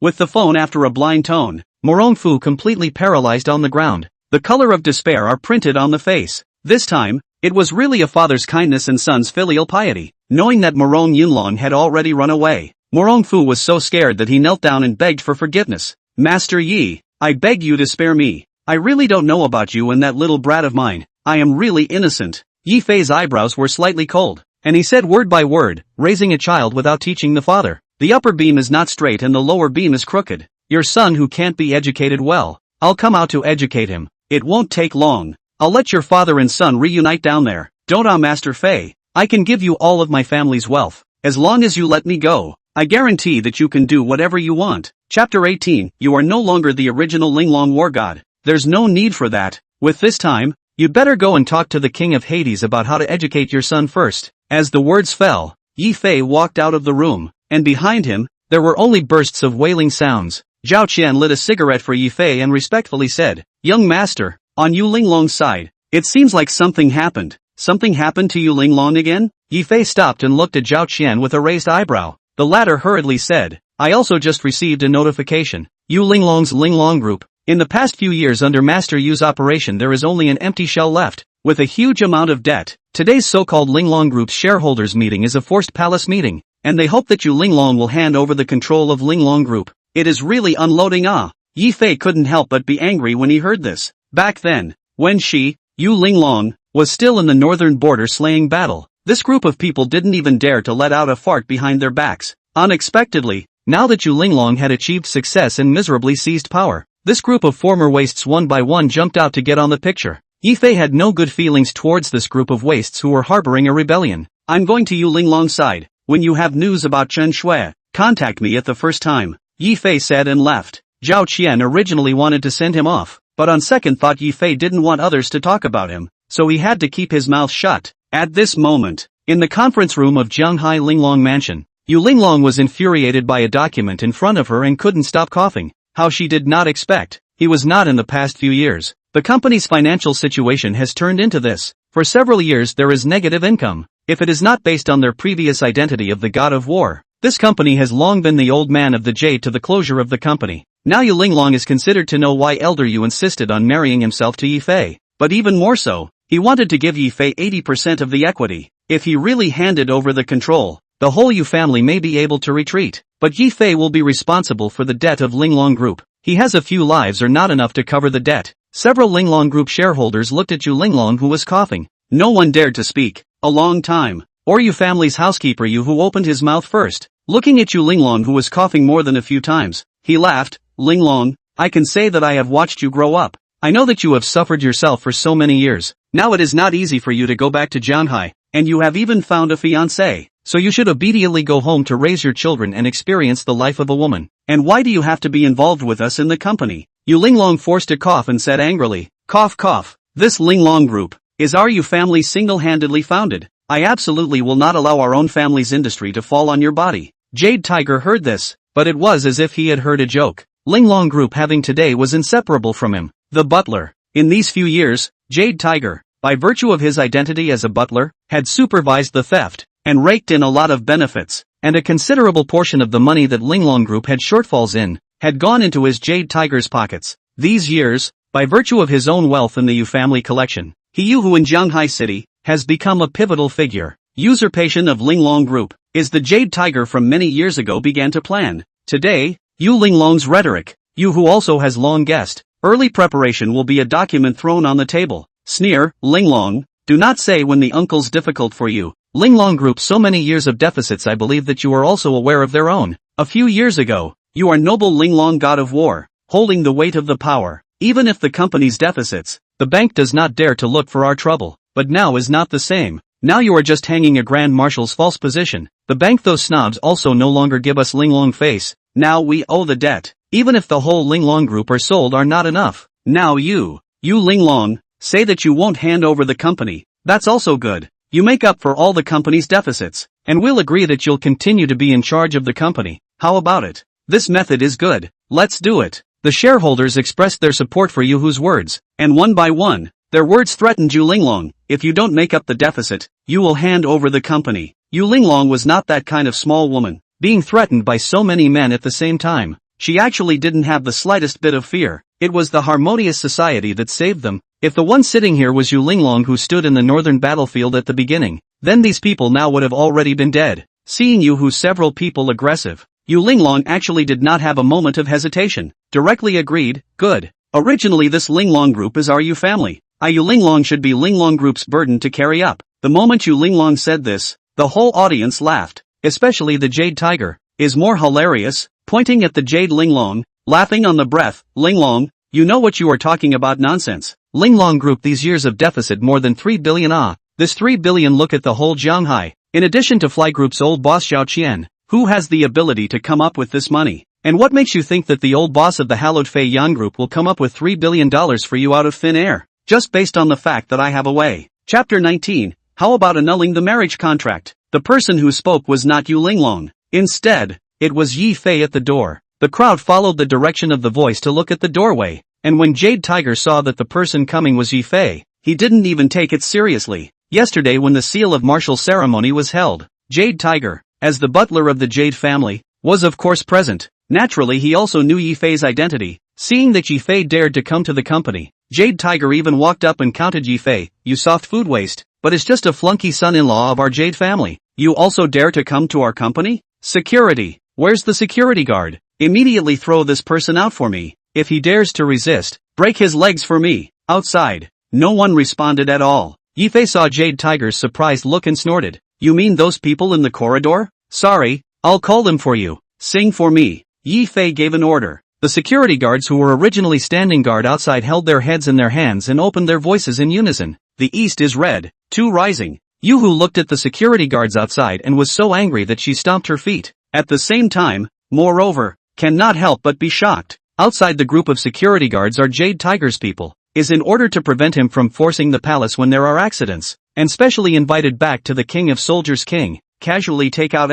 with the phone after a blind tone, Morong Fu completely paralyzed on the ground. The color of despair are printed on the face. This time, it was really a father's kindness and son's filial piety. Knowing that Morong Yunlong had already run away, Morong Fu was so scared that he knelt down and begged for forgiveness. Master Yi, I beg you to spare me. I really don't know about you and that little brat of mine. I am really innocent. Yi Fei's eyebrows were slightly cold, and he said word by word, raising a child without teaching the father. The upper beam is not straight and the lower beam is crooked. Your son who can't be educated well. I'll come out to educate him. It won't take long. I'll let your father and son reunite down there. Don't Master Fei. I can give you all of my family's wealth. As long as you let me go, I guarantee that you can do whatever you want. Chapter 18, you are no longer the original Linglong war god. There's no need for that. With this time, you'd better go and talk to the king of Hades about how to educate your son first. As the words fell, Yi Fei walked out of the room, and behind him, there were only bursts of wailing sounds. Zhao Qian lit a cigarette for Yi Fei and respectfully said, Young master, on Yu Linglong's side, it seems like something happened. Something happened to Yu Linglong again? Yi Fei stopped and looked at Zhao Qian with a raised eyebrow. The latter hurriedly said, I also just received a notification. Yu Linglong's Linglong group. In the past few years under Master Yu's operation there is only an empty shell left, with a huge amount of debt. Today's so-called Linglong group's shareholders meeting is a forced palace meeting, and they hope that Yu Linglong will hand over the control of Linglong group. It is really unloading. Yi Fei couldn't help but be angry when he heard this. Back then, when she, Yu Linglong, was still in the northern border slaying battle. This group of people didn't even dare to let out a fart behind their backs. Unexpectedly, now that Yu Linglong had achieved success and miserably seized power, this group of former wastes one by one jumped out to get on the picture. Yi Fei had no good feelings towards this group of wastes who were harboring a rebellion. I'm going to Yu Linglong's side. When you have news about Chen Shui, contact me at the first time, Yi Fei said and left. Zhao Qian originally wanted to send him off, but on second thought Yi Fei didn't want others to talk about him, so he had to keep his mouth shut. At this moment, in the conference room of Jianghai Linglong Mansion, Yu Linglong was infuriated by a document in front of her and couldn't stop coughing. How she did not expect. He was not in the past few years. The company's financial situation has turned into this. For several years there is negative income. If it is not based on their previous identity of the god of war, this company has long been the old man of the jade to the closure of the company. Now Yu Linglong is considered to know why Elder Yu insisted on marrying himself to Yi Fei. But even more so, he wanted to give Yi Fei 80% of the equity. If he really handed over the control, the whole Yu family may be able to retreat. But Yi Fei will be responsible for the debt of Linglong Group. He has a few lives or not enough to cover the debt. Several Linglong Group shareholders looked at Yu Linglong who was coughing. No one dared to speak. A long time. Or Yu family's housekeeper Yu who opened his mouth first. Looking at Yu Linglong who was coughing more than a few times, he laughed. Linglong, I can say that I have watched you grow up. I know that you have suffered yourself for so many years. Now it is not easy for you to go back to Jianghai, and you have even found a fiancé. So you should obediently go home to raise your children and experience the life of a woman. And why do you have to be involved with us in the company? Yu Linglong forced a cough and said angrily, cough cough. This Linglong Group is our Yu family single-handedly founded. I absolutely will not allow our own family's industry to fall on your body. Jade Tiger heard this, but it was as if he had heard a joke. Linglong Group having today was inseparable from him. The butler. In these few years, Jade Tiger, by virtue of his identity as a butler, had supervised the theft and raked in a lot of benefits, and a considerable portion of the money that Linglong Group had shortfalls in, had gone into his Jade Tiger's pockets. These years, by virtue of his own wealth in the Yu family collection, Yu who in Jianghai City, has become a pivotal figure. Usurpation of Linglong Group, is the Jade Tiger from many years ago began to plan. Today, Yu Linglong's rhetoric, Yu who also has long guessed, early preparation will be a document thrown on the table. Sneer, Linglong, do not say when the uncle's difficult for you. Linglong Group so many years of deficits I believe that you are also aware of their own. A few years ago, you are noble Linglong god of war, holding the weight of the power. Even if the company's deficits, the bank does not dare to look for our trouble. But now is not the same. Now you are just hanging a grand marshal's false position. The bank those snobs also no longer give us Linglong face. Now we owe the debt. Even if the whole Linglong Group are sold are not enough. Now you Linglong, say that you won't hand over the company. That's also good. You make up for all the company's deficits, and we'll agree that you'll continue to be in charge of the company. How about it? This method is good. Let's do it. The shareholders expressed their support for Yuhu's words, and one by one, their words threatened Yu Linglong. If you don't make up the deficit, you will hand over the company. Yu Linglong was not that kind of small woman, being threatened by so many men at the same time. She actually didn't have the slightest bit of fear. It was the harmonious society that saved them. If the one sitting here was Yu Linglong who stood in the northern battlefield at the beginning, then these people now would have already been dead. Seeing Yu who several people aggressive, Yu Linglong actually did not have a moment of hesitation. Directly agreed, good. Originally this Linglong Group is our Yu family. Yu Linglong should be Linglong Group's burden to carry up. The moment Yu Linglong said this, the whole audience laughed, especially the Jade Tiger. Is more hilarious, pointing at the Jade Linglong, laughing on the breath. Linglong, you know what you are talking about nonsense. Linglong Group these years of deficit more than 3 billion. This 3 billion look at the whole Jianghai, in addition to Fly Group's old boss Zhao Qian. Who has the ability to come up with this money? And what makes you think that the old boss of the hallowed Fei Yan Group will come up with $3 billion for you out of thin air? Just based on the fact that I have a way. Chapter 19, how about annulling the marriage contract? The person who spoke was not Yu Linglong. Instead, it was Yi Fei at the door. The crowd followed the direction of the voice to look at the doorway, and when Jade Tiger saw that the person coming was Yi Fei, he didn't even take it seriously. Yesterday when the seal of martial ceremony was held, Jade Tiger, as the butler of the Jade family, was of course present. Naturally he also knew Yi Fei's identity. Seeing that Yi Fei dared to come to the company, Jade Tiger even walked up and counted Yi Fei. You soft food waste, but is just a flunky son-in-law of our Jade family. You also dare to come to our company? Security. Where's the security guard? Immediately throw this person out for me. If he dares to resist, break his legs for me. Outside. No one responded at all. Yifei saw Jade Tiger's surprised look and snorted. You mean those people in the corridor? Sorry, I'll call them for you. Sing for me. Yifei gave an order. The security guards who were originally standing guard outside held their heads in their hands and opened their voices in unison. The east is red. 2 rising. Yuhu looked at the security guards outside and was so angry that she stomped her feet. At the same time, moreover, cannot help but be shocked. Outside the group of security guards are Jade Tiger's people. Is in order to prevent him from forcing the palace when there are accidents, and specially invited back to the King of Soldiers King, casually take out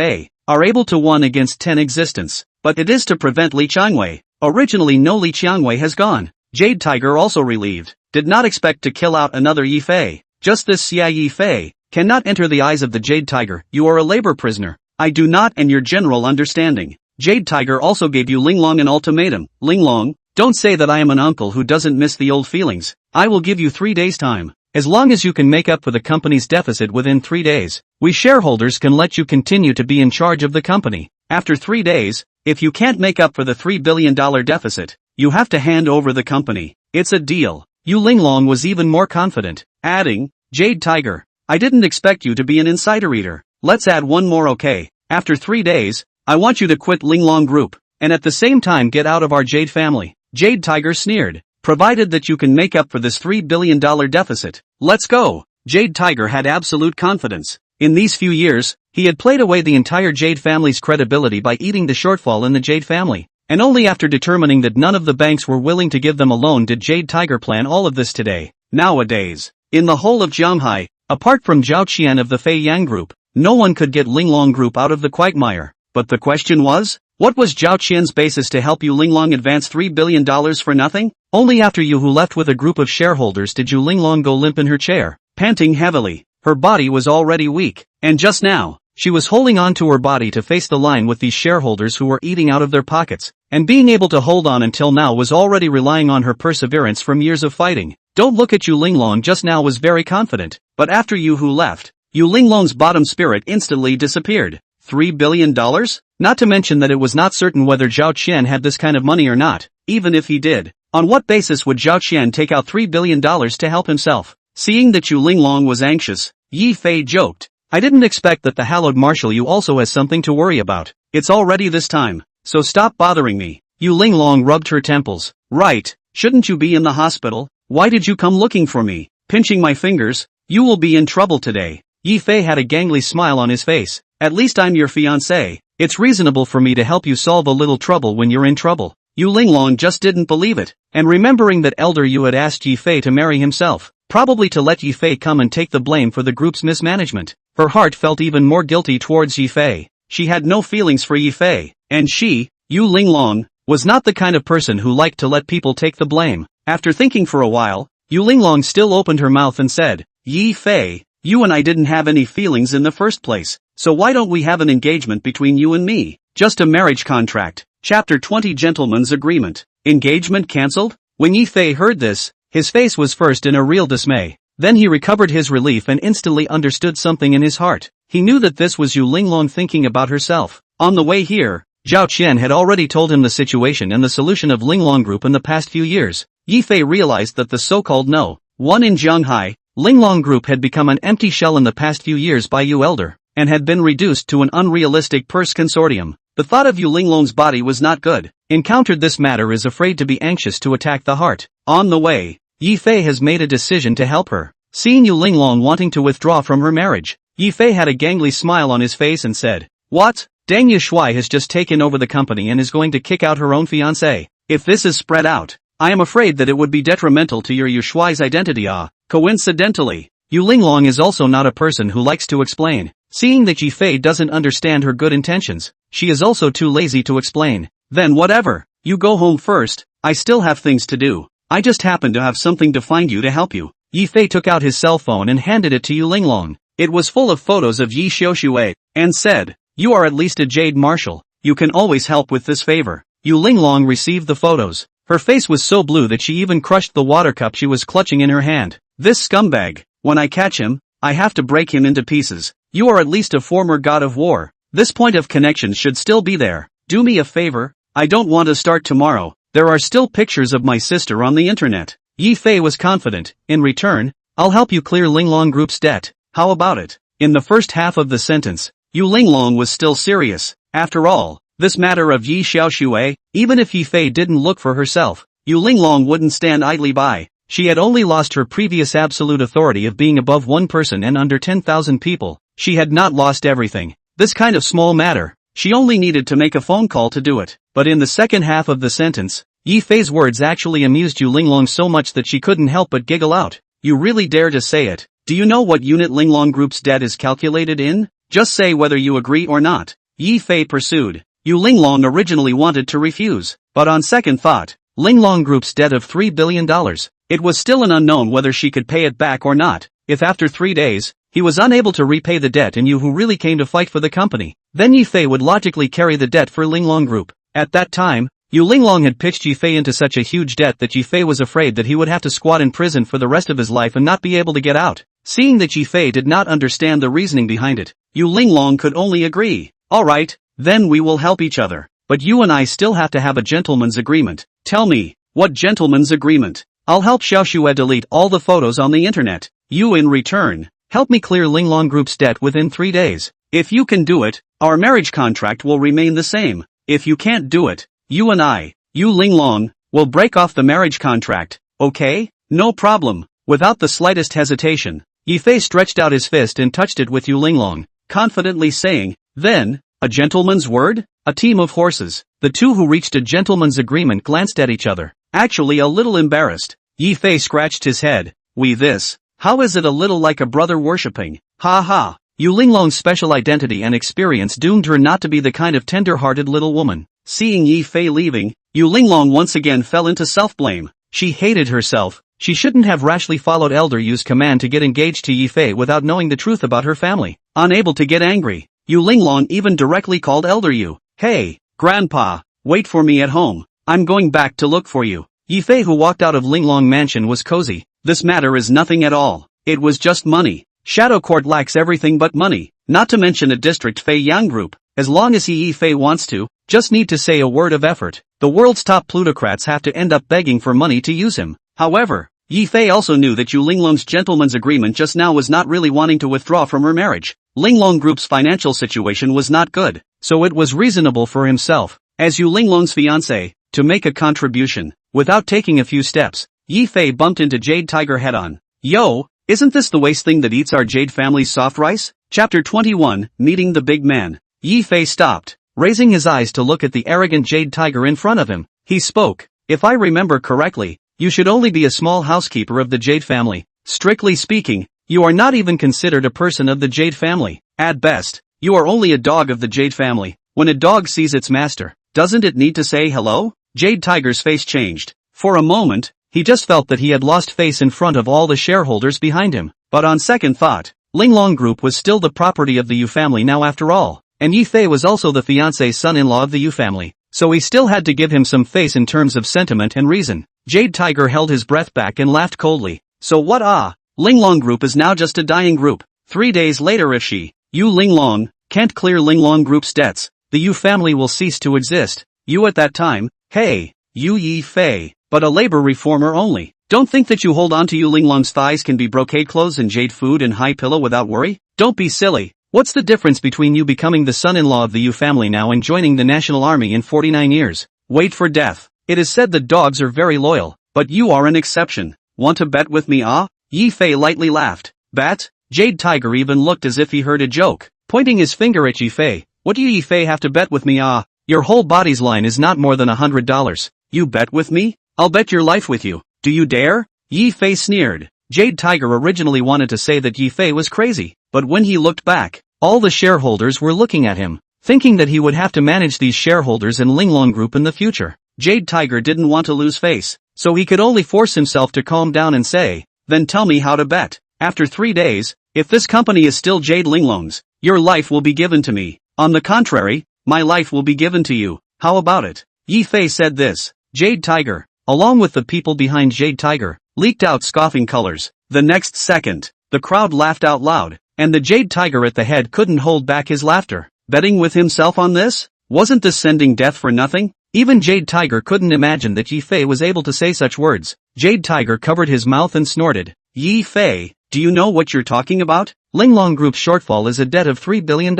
are able to 1 against 10 existence, but it is to prevent Li Qiangwei. Originally no Li Qiangwei has gone. Jade Tiger also relieved, did not expect to kill out another Yifei. Just this Xia Yifei, cannot enter the eyes of the Jade Tiger. You are a labor prisoner. I do not and your general understanding. Jade Tiger also gave you Linglong an ultimatum. Linglong, don't say that I am an uncle who doesn't miss the old feelings. I will give you 3 days time. As long as you can make up for the company's deficit within 3 days, we shareholders can let you continue to be in charge of the company. After 3 days, if you can't make up for the $3 billion deficit, you have to hand over the company. It's a deal. Yu Linglong was even more confident, adding, Jade Tiger, I didn't expect you to be an insider eater. Let's add one more, okay? After 3 days, I want you to quit Linglong Group, and at the same time get out of our Jade family. Jade Tiger sneered, provided that you can make up for this $3 billion deficit. Let's go. Jade Tiger had absolute confidence. In these few years, he had played away the entire Jade family's credibility by eating the shortfall in the Jade family, and only after determining that none of the banks were willing to give them a loan did Jade Tiger plan all of this today. Nowadays, in the whole of Jianghai, apart from Zhao Qian of the Fei Yang Group, no one could get Linglong Group out of the quagmire. But the question was, what was Zhao Qian's basis to help Yu Linglong advance $3 billion for nothing? Only after Yu Hu left with a group of shareholders did Yu Linglong go limp in her chair, panting heavily. Her body was already weak, and just now, she was holding on to her body to face the line with these shareholders who were eating out of their pockets, and being able to hold on until now was already relying on her perseverance from years of fighting. Don't look at Yu Linglong just now was very confident, but after Yu Hu left, Yu Linglong's bottom spirit instantly disappeared. $3 billion? Not to mention that it was not certain whether Zhao Qian had this kind of money or not. Even if he did, on what basis would Zhao Qian take out $3 billion to help himself? Seeing that Yu Linglong was anxious, Yi Fei joked, I didn't expect that the hallowed Marshal Yu also has something to worry about. It's already this time, so stop bothering me. Yu Linglong rubbed her temples. Right, shouldn't you be in the hospital? Why did you come looking for me? Pinching my fingers, you will be in trouble today. Yi Fei had a gangly smile on his face. At least I'm your fiancé. It's reasonable for me to help you solve a little trouble when you're in trouble. Yu Linglong just didn't believe it, and remembering that Elder Yu had asked Yi Fei to marry himself, probably to let Yi Fei come and take the blame for the group's mismanagement, her heart felt even more guilty towards Yi Fei. She had no feelings for Yi Fei, and she, Yu Linglong, was not the kind of person who liked to let people take the blame. After thinking for a while, Yu Linglong still opened her mouth and said, Yi Fei, you and I didn't have any feelings in the first place. So why don't we have an engagement between you and me? Just a marriage contract. Chapter 20 Gentleman's Agreement. Engagement cancelled? When Yi Fei heard this, his face was first in a real dismay. Then he recovered his relief and instantly understood something in his heart. He knew that this was Yu Linglong thinking about herself. On the way here, Zhao Qian had already told him the situation and the solution of Linglong Group in the past few years. Yi Fei realized that the so-called one in Jianghai, Linglong Group had become an empty shell in the past few years by Yu Elder, and had been reduced to an unrealistic purse consortium. The thought of Yu Linglong's body was not good. Encountered this matter is afraid to be anxious to attack the heart. On the way, Yi Fei has made a decision to help her. Seeing Yu Linglong wanting to withdraw from her marriage, Yi Fei had a gangly smile on his face and said, What? Deng Yushui has just taken over the company and is going to kick out her own fiancé. If this is spread out, I am afraid that it would be detrimental to your Yushui's identity. Coincidentally, Yu Linglong is also not a person who likes to explain. Seeing that Yi Fei doesn't understand her good intentions, she is also too lazy to explain. Then whatever, you go home first, I still have things to do. I just happen to have something to find you to help you. Yi Fei took out his cell phone and handed it to Yu Linglong. It was full of photos of Yi Xiuxue, and said, You are at least a Jade Marshal, you can always help with this favor. Yu Linglong received the photos. Her face was so blue that she even crushed the water cup she was clutching in her hand. This scumbag, when I catch him, I have to break him into pieces. You are at least a former god of war. This point of connection should still be there. Do me a favor, I don't want to start tomorrow. There are still pictures of my sister on the internet. Yi Fei was confident. In return, I'll help you clear Linglong Group's debt. How about it? In the first half of the sentence, Yu Linglong was still serious. After all, this matter of Yi Xiaoxue, even if Yi Fei didn't look for herself, Yu Linglong wouldn't stand idly by. She had only lost her previous absolute authority of being above one person and under 10,000 people. She had not lost everything. This kind of small matter. She only needed to make a phone call to do it. But in the second half of the sentence, Yi Fei's words actually amused Yu Linglong so much that she couldn't help but giggle out. You really dare to say it? Do you know what unit Linglong Group's debt is calculated in? Just say whether you agree or not. Yi Fei pursued. Yu Linglong originally wanted to refuse, but on second thought, Linglong Group's debt of $3 billion. It was still an unknown whether she could pay it back or not. If after 3 days, he was unable to repay the debt and Yu who really came to fight for the company, then Yi Fei would logically carry the debt for Linglong Group. At that time, Yu Linglong had pitched Yi Fei into such a huge debt that Yi Fei was afraid that he would have to squat in prison for the rest of his life and not be able to get out. Seeing that Yi Fei did not understand the reasoning behind it, Yu Linglong could only agree. Alright, then we will help each other. But you and I still have to have a gentleman's agreement. Tell me, what gentleman's agreement? I'll help Xiaoxue delete all the photos on the internet. You in return, help me clear Linglong Group's debt within 3 days. If you can do it, our marriage contract will remain the same. If you can't do it, you and I, Yu Linglong, will break off the marriage contract, okay? No problem. Without the slightest hesitation, Yi Fei stretched out his fist and touched it with Yu Linglong, confidently saying, then, a gentleman's word? A team of horses. The two who reached a gentleman's agreement glanced at each other, actually a little embarrassed. Yi Fei scratched his head. This? How is it a little like a brother worshipping? Ha ha. Yu Linglong's special identity and experience doomed her not to be the kind of tender-hearted little woman. Seeing Yi Fei leaving, Yu Linglong once again fell into self-blame. She hated herself. She shouldn't have rashly followed Elder Yu's command to get engaged to Yi Fei without knowing the truth about her family. Unable to get angry, Yu Linglong even directly called Elder Yu. Hey, Grandpa, wait for me at home. I'm going back to look for you. Yi Fei, who walked out of Linglong Mansion, was cozy. This matter is nothing at all. It was just money. Shadow Court lacks everything but money, not to mention a district Fei Yang group. As long as Yi Fei wants to, just need to say a word of effort. The world's top plutocrats have to end up begging for money to use him. However, Yi Fei also knew that Yu Linglong's gentleman's agreement just now was not really wanting to withdraw from her marriage. Linglong Group's financial situation was not good, so it was reasonable for himself, as Yu Linglong's fiancé, to make a contribution. Without taking a few steps, Yi Fei bumped into Jade Tiger head-on. Yo, isn't this the waste thing that eats our Jade family's soft rice? Chapter 21, Meeting the Big Man. Yi Fei stopped, raising his eyes to look at the arrogant Jade Tiger in front of him. He spoke. If I remember correctly, you should only be a small housekeeper of the Jade family. Strictly speaking, you are not even considered a person of the Jade family. At best, you are only a dog of the Jade family. When a dog sees its master, doesn't it need to say hello? Jade Tiger's face changed. For a moment, he just felt that he had lost face in front of all the shareholders behind him. But on second thought, Linglong Group was still the property of the Yu family now after all, and Yi Fei was also the fiancé son-in-law of the Yu family, so he still had to give him some face in terms of sentiment and reason. Jade Tiger held his breath back and laughed coldly. So what? Linglong Group is now just a dying group. 3 days later, if she, Yu Linglong, can't clear Linglong Group's debts, the Yu family will cease to exist. You at that time, hey, you Yi Fei, but a labor reformer only. Don't think that you hold on to Yu Linglong's thighs can be brocade clothes and jade food and high pillow without worry? Don't be silly. What's the difference between you becoming the son-in-law of the Yu family now and joining the National Army in 49 years? Wait for death. It is said that dogs are very loyal, but you are an exception. Want to bet with me? Yi Fei lightly laughed. Bet? Jade Tiger even looked as if he heard a joke, pointing his finger at Yi Fei. What do you Yi Fei have to bet with me? Your whole body's line is not more than $100. You bet with me? I'll bet your life with you. Do you dare? Yi Fei sneered. Jade Tiger originally wanted to say that Yi Fei was crazy, but when he looked back, all the shareholders were looking at him, thinking that he would have to manage these shareholders and Linglong Group in the future. Jade Tiger didn't want to lose face, so he could only force himself to calm down and say, then tell me how to bet. After 3 days, if this company is still Jade Linglong's, your life will be given to me. On the contrary, my life will be given to you. How about it? Yi Fei said this. Jade Tiger, along with the people behind Jade Tiger, leaked out scoffing colors. The next second, the crowd laughed out loud, and the Jade Tiger at the head couldn't hold back his laughter. Betting with himself on this? Wasn't this sending death for nothing? Even Jade Tiger couldn't imagine that Yi Fei was able to say such words. Jade Tiger covered his mouth and snorted. Yi Fei, do you know what you're talking about? Linglong Group's shortfall is a debt of $3 billion.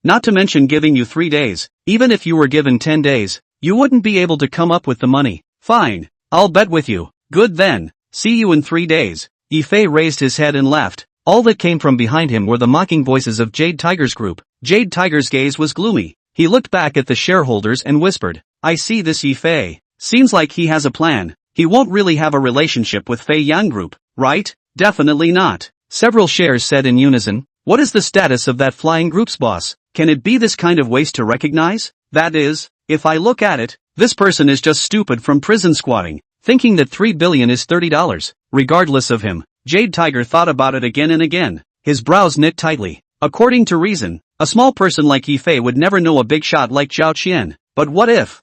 Not to mention giving you 3 days. Even if you were given 10 days, you wouldn't be able to come up with the money. Fine. I'll bet with you. Good then. See you in 3 days. Yi Fei raised his head and laughed. All that came from behind him were the mocking voices of Jade Tiger's group. Jade Tiger's gaze was gloomy. He looked back at the shareholders and whispered, I see this Yi Fei. Seems like he has a plan. He won't really have a relationship with Fei Yang Group, right? Definitely not. Several shares said in unison, what is the status of that flying group's boss? Can it be this kind of waste to recognize? That is, if I look at it, this person is just stupid from prison squatting, thinking that $3 billion is $30. Regardless of him, Jade Tiger thought about it again and again. His brows knit tightly. According to reason, a small person like Yi Fei would never know a big shot like Zhao Qian. But what if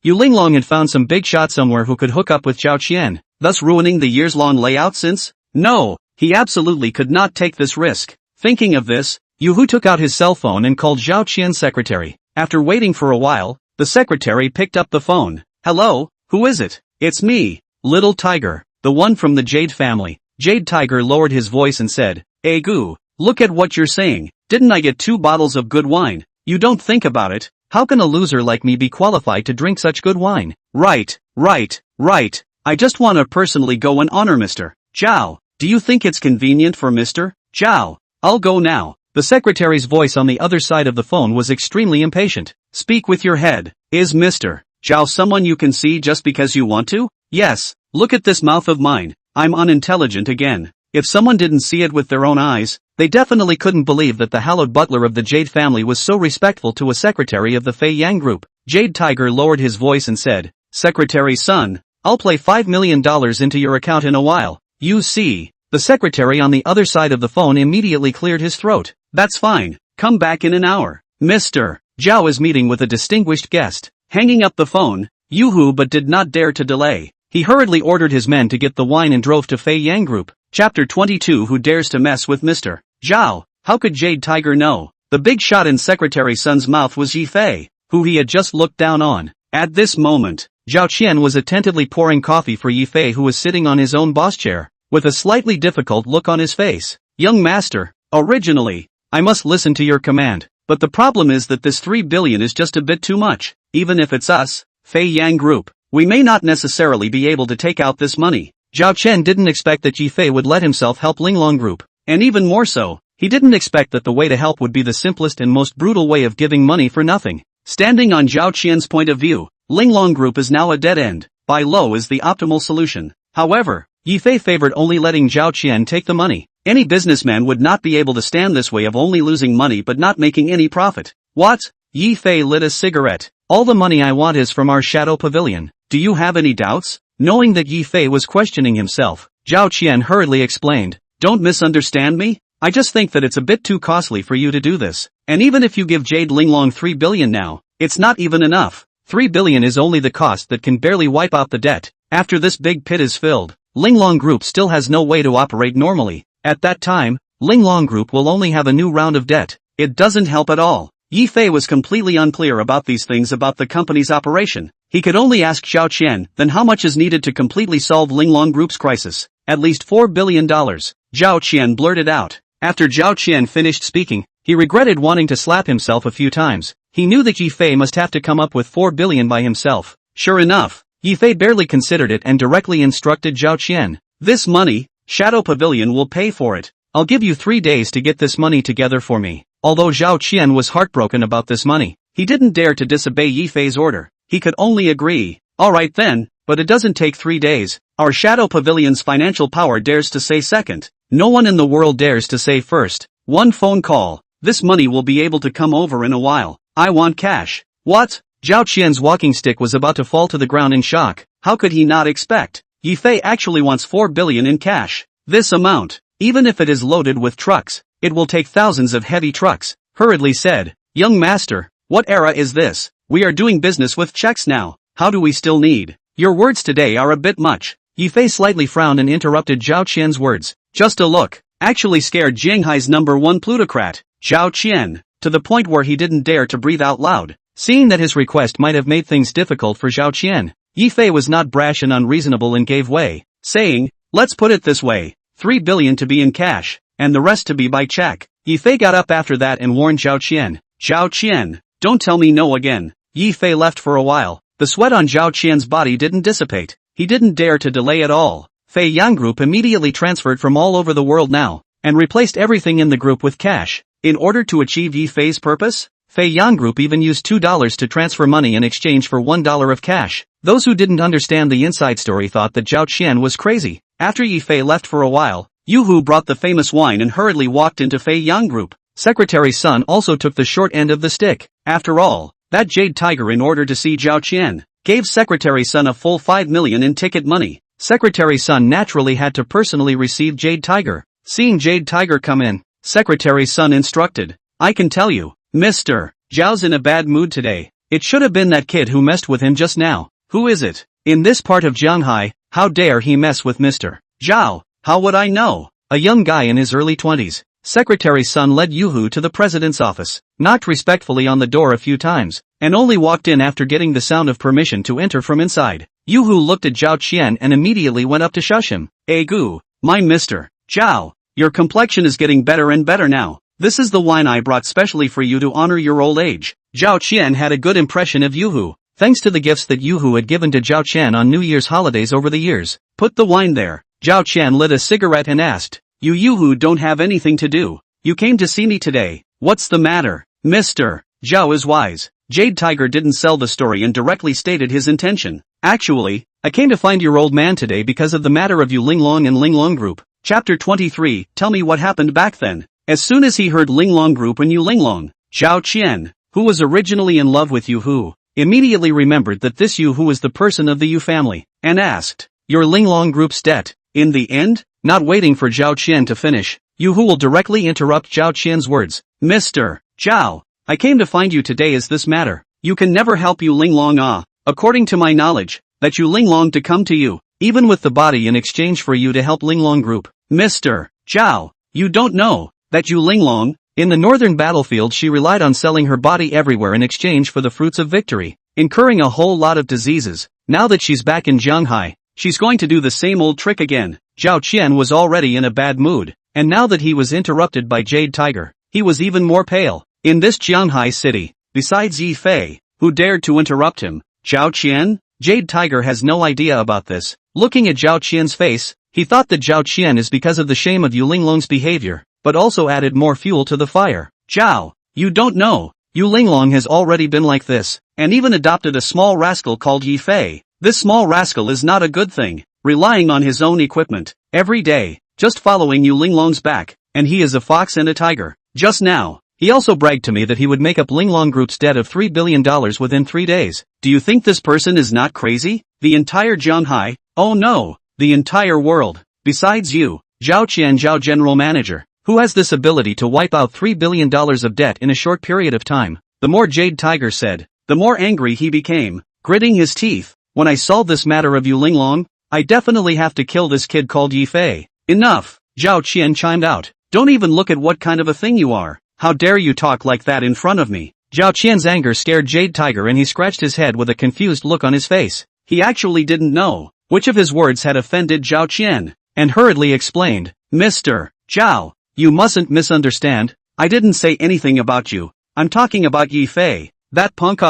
Yu Linglong had found some big shot somewhere who could hook up with Zhao Qian, thus ruining the years-long layout since? No, he absolutely could not take this risk. Thinking of this, Yu Hu took out his cell phone and called Zhao Qian's secretary. After waiting for a while, the secretary picked up the phone. Hello, who is it? It's me, Little Tiger, the one from the Jade family. Jade Tiger lowered his voice and said, Hey Gu, look at what you're saying. Didn't I get 2 bottles of good wine? You don't think about it. How can a loser like me be qualified to drink such good wine? Right. I just want to personally go and honor Mr. Zhao. Do you think it's convenient for Mr. Zhao? I'll go now. The secretary's voice on the other side of the phone was extremely impatient. Speak with your head. Is Mr. Zhao someone you can see just because you want to? Yes. Look at this mouth of mine. I'm unintelligent again. If someone didn't see it with their own eyes, they definitely couldn't believe that the hallowed butler of the Jade family was so respectful to a secretary of the Fei Yang Group. Jade Tiger lowered his voice and said, Secretary's son, I'll play $5 million into your account in a while. You see. The secretary on the other side of the phone immediately cleared his throat. That's fine. Come back in an hour. Mr. Zhao is meeting with a distinguished guest. Hanging up the phone, Yu Hu but did not dare to delay. He hurriedly ordered his men to get the wine and drove to Fei Yang Group. Chapter 22 Who dares to mess with Mr. Zhao? How could Jade Tiger know? The big shot in Secretary's son's mouth was Yi Fei, who he had just looked down on. At this moment, Zhao Qian was attentively pouring coffee for Yi Fei who was sitting on his own boss chair, with a slightly difficult look on his face. Young master, originally, I must listen to your command, but the problem is that this $3 billion is just a bit too much. Even if it's us, Fei Yang Group, we may not necessarily be able to take out this money. Zhao Chen didn't expect that Yi Fei would let himself help Linglong Group, and even more so, he didn't expect that the way to help would be the simplest and most brutal way of giving money for nothing. Standing on Zhao Qian's point of view, Linglong Group is now a dead end. Buy low is the optimal solution. However, Yi Fei favored only letting Zhao Qian take the money. Any businessman would not be able to stand this way of only losing money but not making any profit. What? Yi Fei lit a cigarette. All the money I want is from our shadow pavilion. Do you have any doubts? Knowing that Yi Fei was questioning himself, Zhao Qian hurriedly explained, Don't misunderstand me. I just think that it's a bit too costly for you to do this. And even if you give Jade Linglong $3 billion now, it's not even enough. $3 billion is only the cost that can barely wipe out the debt. After this big pit is filled, Linglong Group still has no way to operate normally. At that time, Linglong Group will only have a new round of debt. It doesn't help at all. Yi Fei was completely unclear about these things about the company's operation. He could only ask Zhao Qian, then how much is needed to completely solve Linglong Group's crisis? At least $4 billion. Zhao Qian blurted out. After Zhao Qian finished speaking, he regretted wanting to slap himself a few times. He knew that Yi Fei must have to come up with $4 billion by himself. Sure enough, Yi Fei barely considered it and directly instructed Zhao Qian. This money, Shadow Pavilion will pay for it. I'll give you 3 days to get this money together for me. Although Zhao Qian was heartbroken about this money, he didn't dare to disobey Yi Fei's order. He could only agree. Alright then, but it doesn't take 3 days. Our Shadow Pavilion's financial power dares to say second. No one in the world dares to say first. One phone call. This money will be able to come over in a while. I want cash. What? Zhao Qian's walking stick was about to fall to the ground in shock. How could he not expect? Yi Fei actually wants $4 billion in cash. This amount, even if it is loaded with trucks, it will take thousands of heavy trucks. Hurriedly said, Young master, what era is this? We are doing business with checks now. How do we still need? Your words today are a bit much. Yi Fei slightly frowned and interrupted Zhao Qian's words. Just a look actually scared Jinghai's #1 plutocrat, Zhao Qian, to the point where he didn't dare to breathe out loud. Seeing that his request might have made things difficult for Zhao Qian, Yi Fei was not brash and unreasonable and gave way, saying, "Let's put it this way, 3 billion to be in cash, and the rest to be by check." Yi Fei got up after that and warned Zhao Qian, "Zhao Qian, don't tell me no again." Yi Fei left for a while. The sweat on Zhao Qian's body didn't dissipate. He didn't dare to delay at all. Fei Yang Group immediately transferred from all over the world now, and replaced everything in the group with cash. In order to achieve Yi Fei's purpose, Fei Yang Group even used $2 to transfer money in exchange for $1 of cash. Those who didn't understand the inside story thought that Zhao Qian was crazy. After Yi Fei left for a while, Yu Hu brought the famous wine and hurriedly walked into Fei Yang Group. Secretary Sun also took the short end of the stick. After all, that Jade Tiger, in order to see Zhao Qian, gave Secretary Sun a full 5 million in ticket money. Secretary Sun naturally had to personally receive Jade Tiger. Seeing Jade Tiger come in, Secretary Sun instructed, "I can tell you, Mr. Zhao's in a bad mood today. It should have been that kid who messed with him just now. Who is it? In this part of Jianghai, how dare he mess with Mr. Zhao? How would I know?" A young guy in his early 20s. Secretary Sun led Yu Hu to the president's office, knocked respectfully on the door a few times, and only walked in after getting the sound of permission to enter from inside. Yu Hu looked at Zhao Qian and immediately went up to shush him. "Gu, my Mr. Zhao, your complexion is getting better and better now. This is the wine I brought specially for you to honor your old age." Zhao Qian had a good impression of Yu Hu, thanks to the gifts that Yu Hu had given to Zhao Qian on New Year's holidays over the years. "Put the wine there." Zhao Qian lit a cigarette and asked, "You Yu Hu don't have anything to do. You came to see me today. What's the matter?" Mr. Zhao is wise. Jade Tiger didn't sell the story and directly stated his intention. "Actually, I came to find your old man today because of the matter of Yu Linglong and Linglong Group." Chapter 23, tell me what happened back then. As soon as he heard Linglong Group and Yu Linglong, Zhao Qian, who was originally in love with Yu Hu, immediately remembered that this Yu Hu was the person of the Yu family, and asked, "Your Linglong Group's debt?" In the end, not waiting for Zhao Qian to finish, Yu Hu will directly interrupt Zhao Qian's words. "Mr. Zhao, I came to find you today is this matter. You can never help Yu Linglong according to my knowledge, that Yu Linglong to come to you, even with the body in exchange for you to help Linglong Group." Mr. Zhao, you don't know, that Yu Linglong, in the northern battlefield she relied on selling her body everywhere in exchange for the fruits of victory, incurring a whole lot of diseases. Now that she's back in Jianghai, she's going to do the same old trick again. Zhao Qian was already in a bad mood, and now that he was interrupted by Jade Tiger, he was even more pale. In this Jianghai city, besides Yi Fei, who dared to interrupt him, Zhao Qian? Jade Tiger has no idea about this. Looking at Zhao Qian's face, he thought that Zhao Qian is because of the shame of Yu Linglong's behavior, but also added more fuel to the fire. "Zhao, you don't know, Yu Linglong has already been like this, and even adopted a small rascal called Yi Fei. This small rascal is not a good thing, relying on his own equipment, every day, just following Yu Linglong's back, and he is a fox and a tiger. Just now, he also bragged to me that he would make up Linglong Group's debt of $3 billion within 3 days. Do you think this person is not crazy? The entire Jianghai? Oh no, the entire world. Besides you, Zhao Qian Zhao General Manager, who has this ability to wipe out $3 billion of debt in a short period of time." The more Jade Tiger said, the more angry he became, gritting his teeth. "When I solve this matter of Yu Linglong, I definitely have to kill this kid called Yi Fei." "Enough," Zhao Qian chimed out. "Don't even look at what kind of a thing you are. How dare you talk like that in front of me?" Zhao Qian's anger scared Jade Tiger and he scratched his head with a confused look on his face. He actually didn't know which of his words had offended Zhao Qian, and hurriedly explained, "Mr. Zhao, you mustn't misunderstand. I didn't say anything about you. I'm talking about Yi Fei, that punk."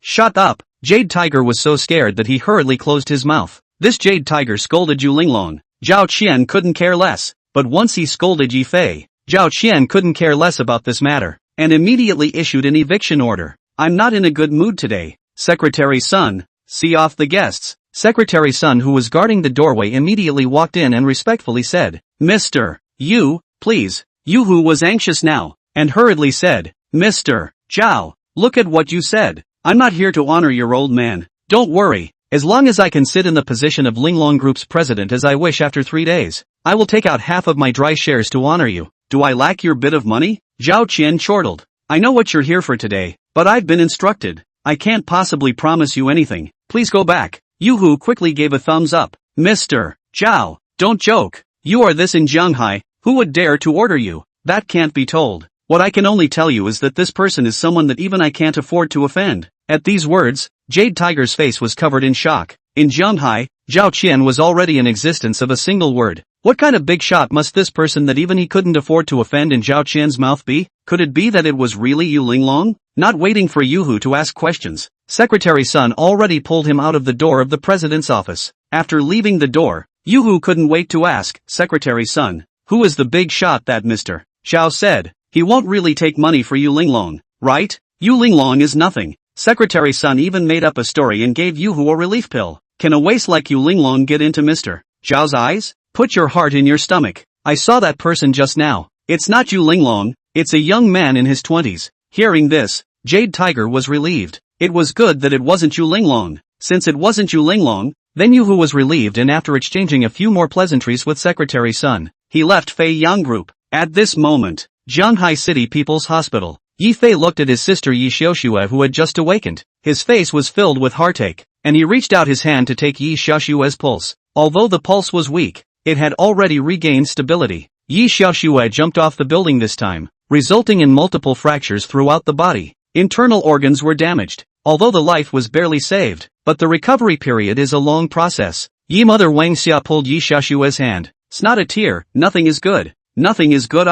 "Shut up." Jade Tiger was so scared that he hurriedly closed his mouth. This Jade Tiger scolded Yu Linglong. Zhao Qian couldn't care less, but once he scolded Yi Fei, Zhao Qian couldn't care less about this matter, and immediately issued an eviction order. "I'm not in a good mood today. Secretary Sun, see off the guests." Secretary Sun, who was guarding the doorway, immediately walked in and respectfully said, "Mr. Yu, please." Yu Hu was anxious now, and hurriedly said, "Mr. Zhao, look at what you said. I'm not here to honor your old man. Don't worry, as long as I can sit in the position of Linglong Group's president as I wish after 3 days, I will take out half of my dry shares to honor you. Do I lack your bit of money?" Zhao Qian chortled. "I know what you're here for today, but I've been instructed. I can't possibly promise you anything. Please go back." Yu Hu quickly gave a thumbs up. "Mr. Zhao, don't joke. You are this in Jianghai, who would dare to order you? That can't be told. What I can only tell you is that this person is someone that even I can't afford to offend. At these words, Jade Tiger's face was covered in shock. In Zhanghai, Zhao Qian was already in existence of a single word. What kind of big shot must this person that even he couldn't afford to offend in Zhao Qian's mouth be? Could it be that it was really Yu Linglong? Not waiting for Yuhu to ask questions, Secretary Sun already pulled him out of the door of the president's office. After leaving the door, Yuhu couldn't wait to ask, Secretary Sun, who is the big shot that Mr. Xiao said? He won't really take money for Yu Linglong, right? Yu Linglong is nothing. Secretary Sun even made up a story and gave Yuhu a relief pill. Can a waste like Yu Linglong get into Mr. Xiao's eyes? Put your heart in your stomach. I saw that person just now. It's not Yu Linglong, it's a young man in his 20s. Hearing this, Jade Tiger was relieved. It was good that it wasn't Yu Linglong. Since it wasn't Yu Linglong, then Yuhu was relieved, and after exchanging a few more pleasantries with Secretary Sun, he left Fei Yang Group. At this moment, Zhanghai City People's Hospital. Yi Fei looked at his sister Yi Xiaoxue, who had just awakened. His face was filled with heartache, and he reached out his hand to take Yi Xiaoxue's pulse. Although the pulse was weak, it had already regained stability. Yi Xiaoxue jumped off the building this time, resulting in multiple fractures throughout the body. Internal organs were damaged, although the life was barely saved, but the recovery period is a long process. Yi Mother Wang Xia pulled Yi Xiaoxue's hand. Snot a tear, nothing is good. Nothing is good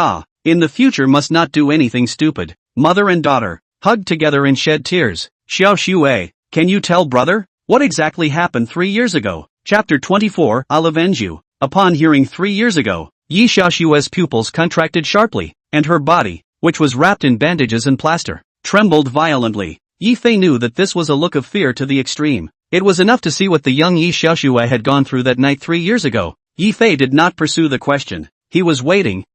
in the future must not do anything stupid. Mother and daughter hugged together and shed tears. Xiaoxue, can you tell brother? What exactly happened 3 years ago? Chapter 24, I'll avenge you. Upon hearing 3 years ago, Yi Xiaoxue's pupils contracted sharply, and her body, which was wrapped in bandages and plaster, trembled violently. Yi Fei knew that this was a look of fear to the extreme. It was enough to see what the young Yi Xiaoxue had gone through that night 3 years ago. Yi Fei did not pursue the question. He was waiting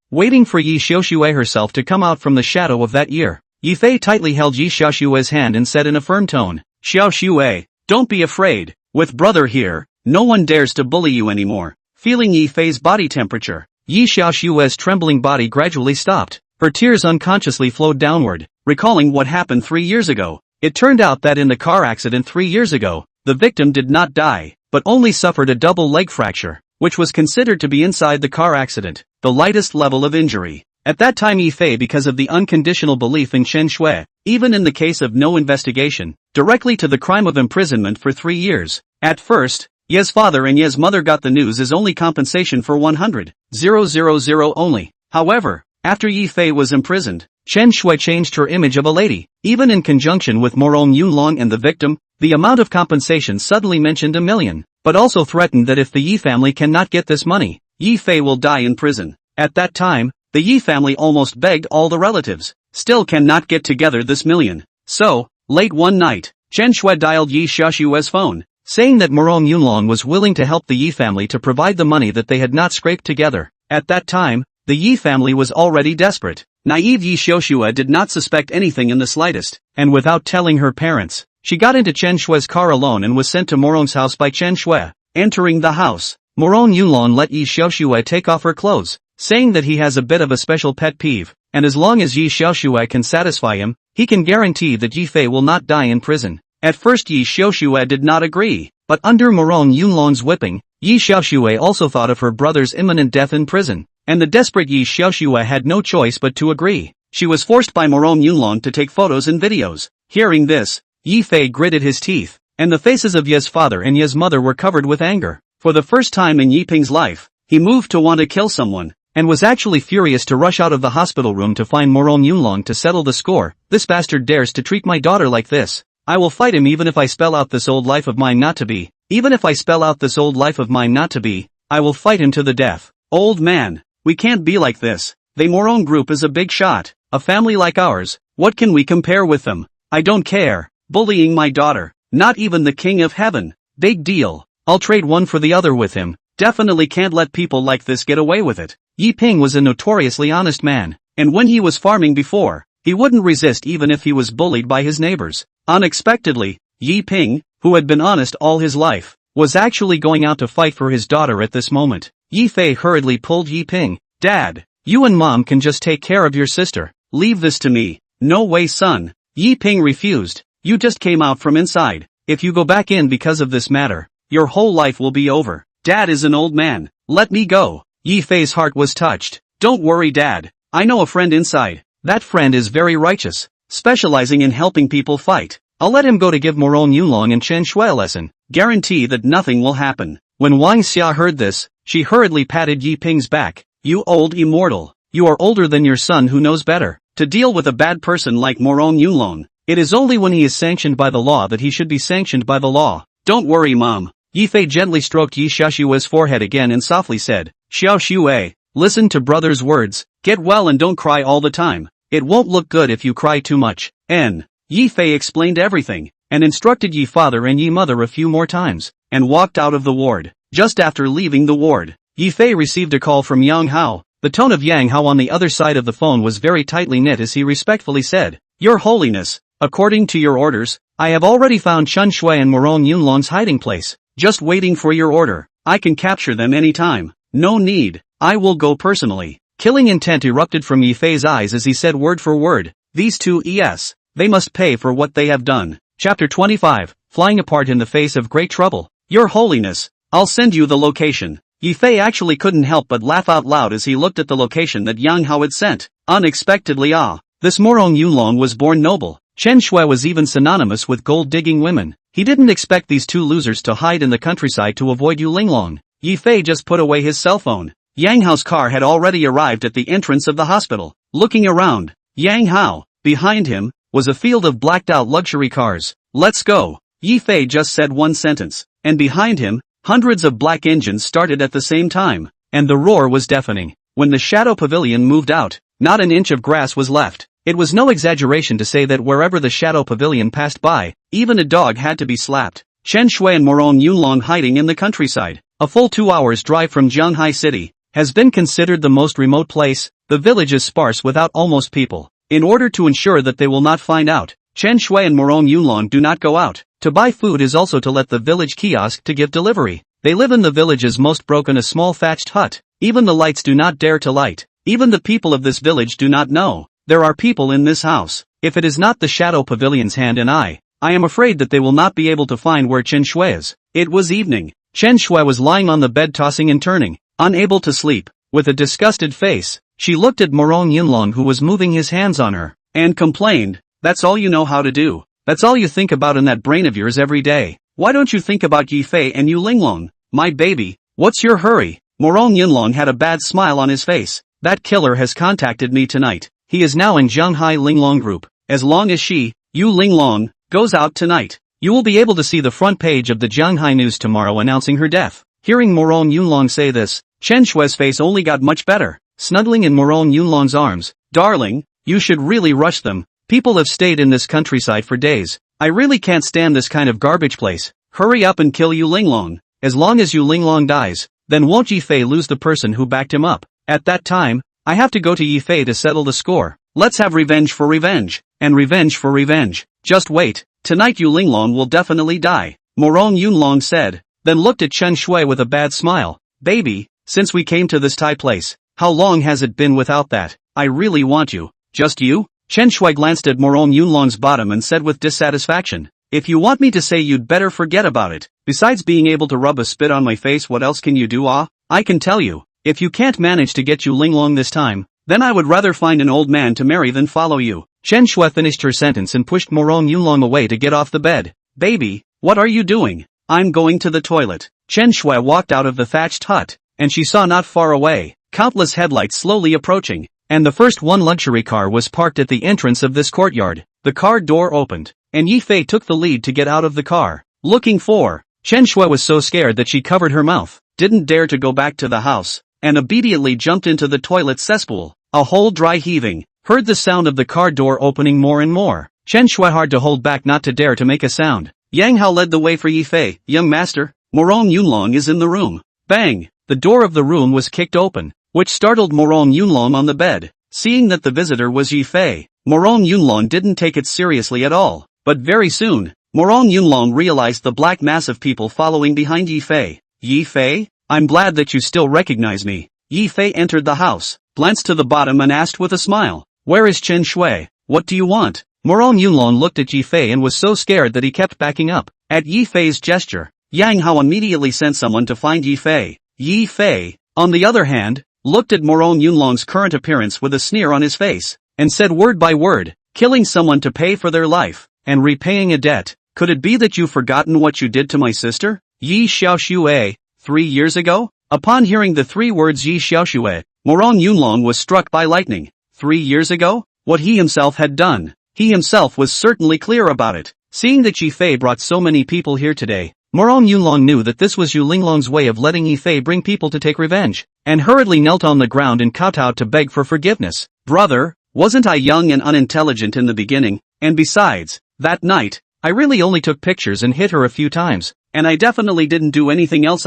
for Yi Xiaoxue herself to come out from the shadow of that year. Yi Fei tightly held Yi Xiaoxue's hand and said in a firm tone, Xiaoxue, don't be afraid. With brother here, no one dares to bully you anymore. Feeling Yi Fei's body temperature, Yi Xiaoxue's trembling body gradually stopped. Her tears unconsciously flowed downward, recalling what happened 3 years ago. It turned out that in the car accident 3 years ago, the victim did not die, but only suffered a double leg fracture, which was considered to be inside the car accident, the lightest level of injury. At that time Yi Fei, because of the unconditional belief in Chen Shui, even in the case of no investigation, directly to the crime of imprisonment for 3 years. At first, Ye's father and Ye's mother got the news as only compensation for 100,000 only. However, after Yi Fei was imprisoned, Chen Shui changed her image of a lady. Even in conjunction with Morong Yunlong and the victim, the amount of compensation suddenly mentioned 1 million, but also threatened that if the Yi family cannot get this money, Yi Fei will die in prison. At that time, the Yi family almost begged all the relatives, still cannot get together this million. So, late one night, Chen Shui dialed Yi Xiaoxue's phone, saying that Morong Yunlong was willing to help the Yi family to provide the money that they had not scraped together. At that time, the Yi family was already desperate. Naive Yi Xiaoxue did not suspect anything in the slightest, and without telling her parents, she got into Chen Shui's car alone and was sent to Morong's house by Chen Shui. Entering the house, Morong Yunlong let Yi Xiaoxue take off her clothes, saying that he has a bit of a special pet peeve, and as long as Yi Xiaoxue can satisfy him, he can guarantee that Yi Fei will not die in prison. At first Yi Xiaoxue did not agree, but under Morong Yunlong's whipping, Yi Xiaoxue also thought of her brother's imminent death in prison, and the desperate Yi Xiaoxue had no choice but to agree. She was forced by Morong Yunlong to take photos and videos. Hearing this, Yi Fei gritted his teeth, and the faces of Ye's father and Ye's mother were covered with anger. For the first time in Yi Ping's life, he moved to want to kill someone, and was actually furious to rush out of the hospital room to find Morong Yunlong to settle the score. This bastard dares to treat my daughter like this. I will fight him even if I spell out this old life of mine not to be. Even if I spell out this old life of mine not to be, I will fight him to the death. Old man, we can't be like this. The Morong group is a big shot. A family like ours, what can we compare with them? I don't care. Bullying my daughter, not even the king of heaven. Big deal. I'll trade one for the other with him. Definitely can't let people like this get away with it. Yi Ping was a notoriously honest man, and when he was farming before, he wouldn't resist even if he was bullied by his neighbors. Unexpectedly, Yi Ping, who had been honest all his life, was actually going out to fight for his daughter at this moment. Yi Fei hurriedly pulled Yi Ping. Dad, you and Mom can just take care of your sister. Leave this to me. No way, son. Yi Ping refused. You just came out from inside. If you go back in because of this matter, your whole life will be over. Dad is an old man. Let me go. Yi Fei's heart was touched. Don't worry, Dad. I know a friend inside. That friend is very righteous, specializing in helping people fight. I'll let him go to give Morong Yunlong and Chen Shui a lesson. Guarantee that nothing will happen. When Wang Xia heard this, she hurriedly patted Yi Ping's back. You old immortal. You are older than your son who knows better. To deal with a bad person like Morong Yunlong, it is only when he is sanctioned by the law that he should be sanctioned by the law. Don't worry, Mom. Yi Fei gently stroked Yi Xiaoshui's forehead again and softly said, Xiaoshui, listen to brother's words, get well and don't cry all the time. It won't look good if you cry too much. Yi Fei explained everything, and instructed Yi father and Yi mother a few more times, and walked out of the ward. Just after leaving the ward, Yi Fei received a call from Yang Hao. The tone of Yang Hao on the other side of the phone was very tightly knit as he respectfully said, Your Holiness, according to your orders, I have already found Chen Shui and Morong Yunlong's hiding place. Just waiting for your order. I can capture them any time. No need. I will go personally. Killing intent erupted from Yi Fei's eyes as he said word for word, these two they must pay for what they have done. Chapter 25, Flying apart in the face of great trouble. Your Holiness, I'll send you the location. Yi Fei actually couldn't help but laugh out loud as he looked at the location that Yang Hao had sent. Unexpectedly this Morong Yunlong was born noble. Chen Shui was even synonymous with gold-digging women. He didn't expect these two losers to hide in the countryside to avoid Yu Linglong. Yi Fei just put away his cell phone. Yang Hao's car had already arrived at the entrance of the hospital. Looking around, Yang Hao, behind him, was a field of blacked-out luxury cars. Let's go. Yi Fei just said one sentence, and behind him, hundreds of black engines started at the same time, and the roar was deafening. When the shadow pavilion moved out, not an inch of grass was left. It was no exaggeration to say that wherever the shadow pavilion passed by, even a dog had to be slapped. Chen Shui and Morong Yunlong hiding in the countryside, a full 2 hours drive from Zhanghai City, has been considered the most remote place. The village is sparse without almost people. In order to ensure that they will not find out, Chen Shui and Morong Yunlong do not go out. To buy food is also to let the village kiosk to give delivery. They live in the village's most broken, a small thatched hut. Even the lights do not dare to light. Even the people of this village do not know there are people in this house. If it is not the shadow pavilion's hand and I am afraid that they will not be able to find where Chen Shui is. It was evening. Chen Shui was lying on the bed tossing and turning, unable to sleep. With a disgusted face, she looked at Morong Yunlong who was moving his hands on her, and complained, That's all you know how to do. That's all you think about in that brain of yours every day. Why don't you think about Yi Fei and Yu Linglong? My baby, what's your hurry? Morong Yunlong had a bad smile on his face. That killer has contacted me tonight. He is now in Zhanghai Linglong group. As long as she, Yu Linglong, goes out tonight, you will be able to see the front page of the Zhanghai News tomorrow announcing her death. Hearing Morong Yunlong say this, Chen Shui's face only got much better. Snuggling in Morong Yunlong's arms, Darling, you should really rush them. People have stayed in this countryside for days. I really can't stand this kind of garbage place. Hurry up and kill Yu Linglong. As long as Yu Linglong dies, then won't Yi Fei lose the person who backed him up. At that time, I have to go to Yi Fei to settle the score. Let's have revenge for revenge, and revenge for revenge. Just wait, tonight Yu Linglong will definitely die, Morong Yunlong said, then looked at Chen Shui with a bad smile. Baby, since we came to this Thai place, how long has it been without that? I really want you. Just you? Chen Shui glanced at Morong Yunlong's bottom and said with dissatisfaction, If you want me to say, you'd better forget about it. Besides being able to rub a spit on my face, what else can you do? I can tell you, if you can't manage to get Yu Linglong this time, then I would rather find an old man to marry than follow you. Chen Shui finished her sentence and pushed Morong Yunlong away to get off the bed. Baby, what are you doing? I'm going to the toilet. Chen Shui walked out of the thatched hut, and she saw not far away, countless headlights slowly approaching, and the first one luxury car was parked at the entrance of this courtyard. The car door opened, and Yi Fei took the lead to get out of the car. Looking for Chen Shui was so scared that she covered her mouth, didn't dare to go back to the house, and immediately jumped into the toilet cesspool. A whole dry heaving, heard the sound of the car door opening more and more. Chen Shui hard to hold back not to dare to make a sound. Yang Hao led the way for Yi Fei. Young master, Morong Yunlong is in the room. Bang! The door of the room was kicked open, which startled Morong Yunlong on the bed. Seeing that the visitor was Yi Fei, Morong Yunlong didn't take it seriously at all. But very soon, Morong Yunlong realized the black mass of people following behind Yi Fei. Yi Fei? I'm glad that you still recognize me. Yi Fei entered the house, glanced to the bottom and asked with a smile, Where is Chen Shui? What do you want? Morong Yunlong looked at Yi Fei and was so scared that he kept backing up. At Yi Fei's gesture, Yang Hao immediately sent someone to find Yi Fei. Yi Fei, on the other hand, looked at Morong Yunlong's current appearance with a sneer on his face. and said word by word, killing someone to pay for their life, and repaying a debt. Could it be that you've forgotten what you did to my sister, Yi Xiaoxue, 3 years ago? Upon hearing the 3 words Yi Xiaoxue, Morong Yunlong was struck by lightning. 3 years ago? What he himself had done. He himself was certainly clear about it. Seeing that Yi Fei brought so many people here today, Morong Yunlong knew that this was Yu Linglong's way of letting Yi Fei bring people to take revenge, and hurriedly knelt on the ground and kowtowed to beg for forgiveness. Brother, wasn't I young and unintelligent in the beginning? And besides, that night, I really only took pictures and hit her a few times, and I definitely didn't do anything else.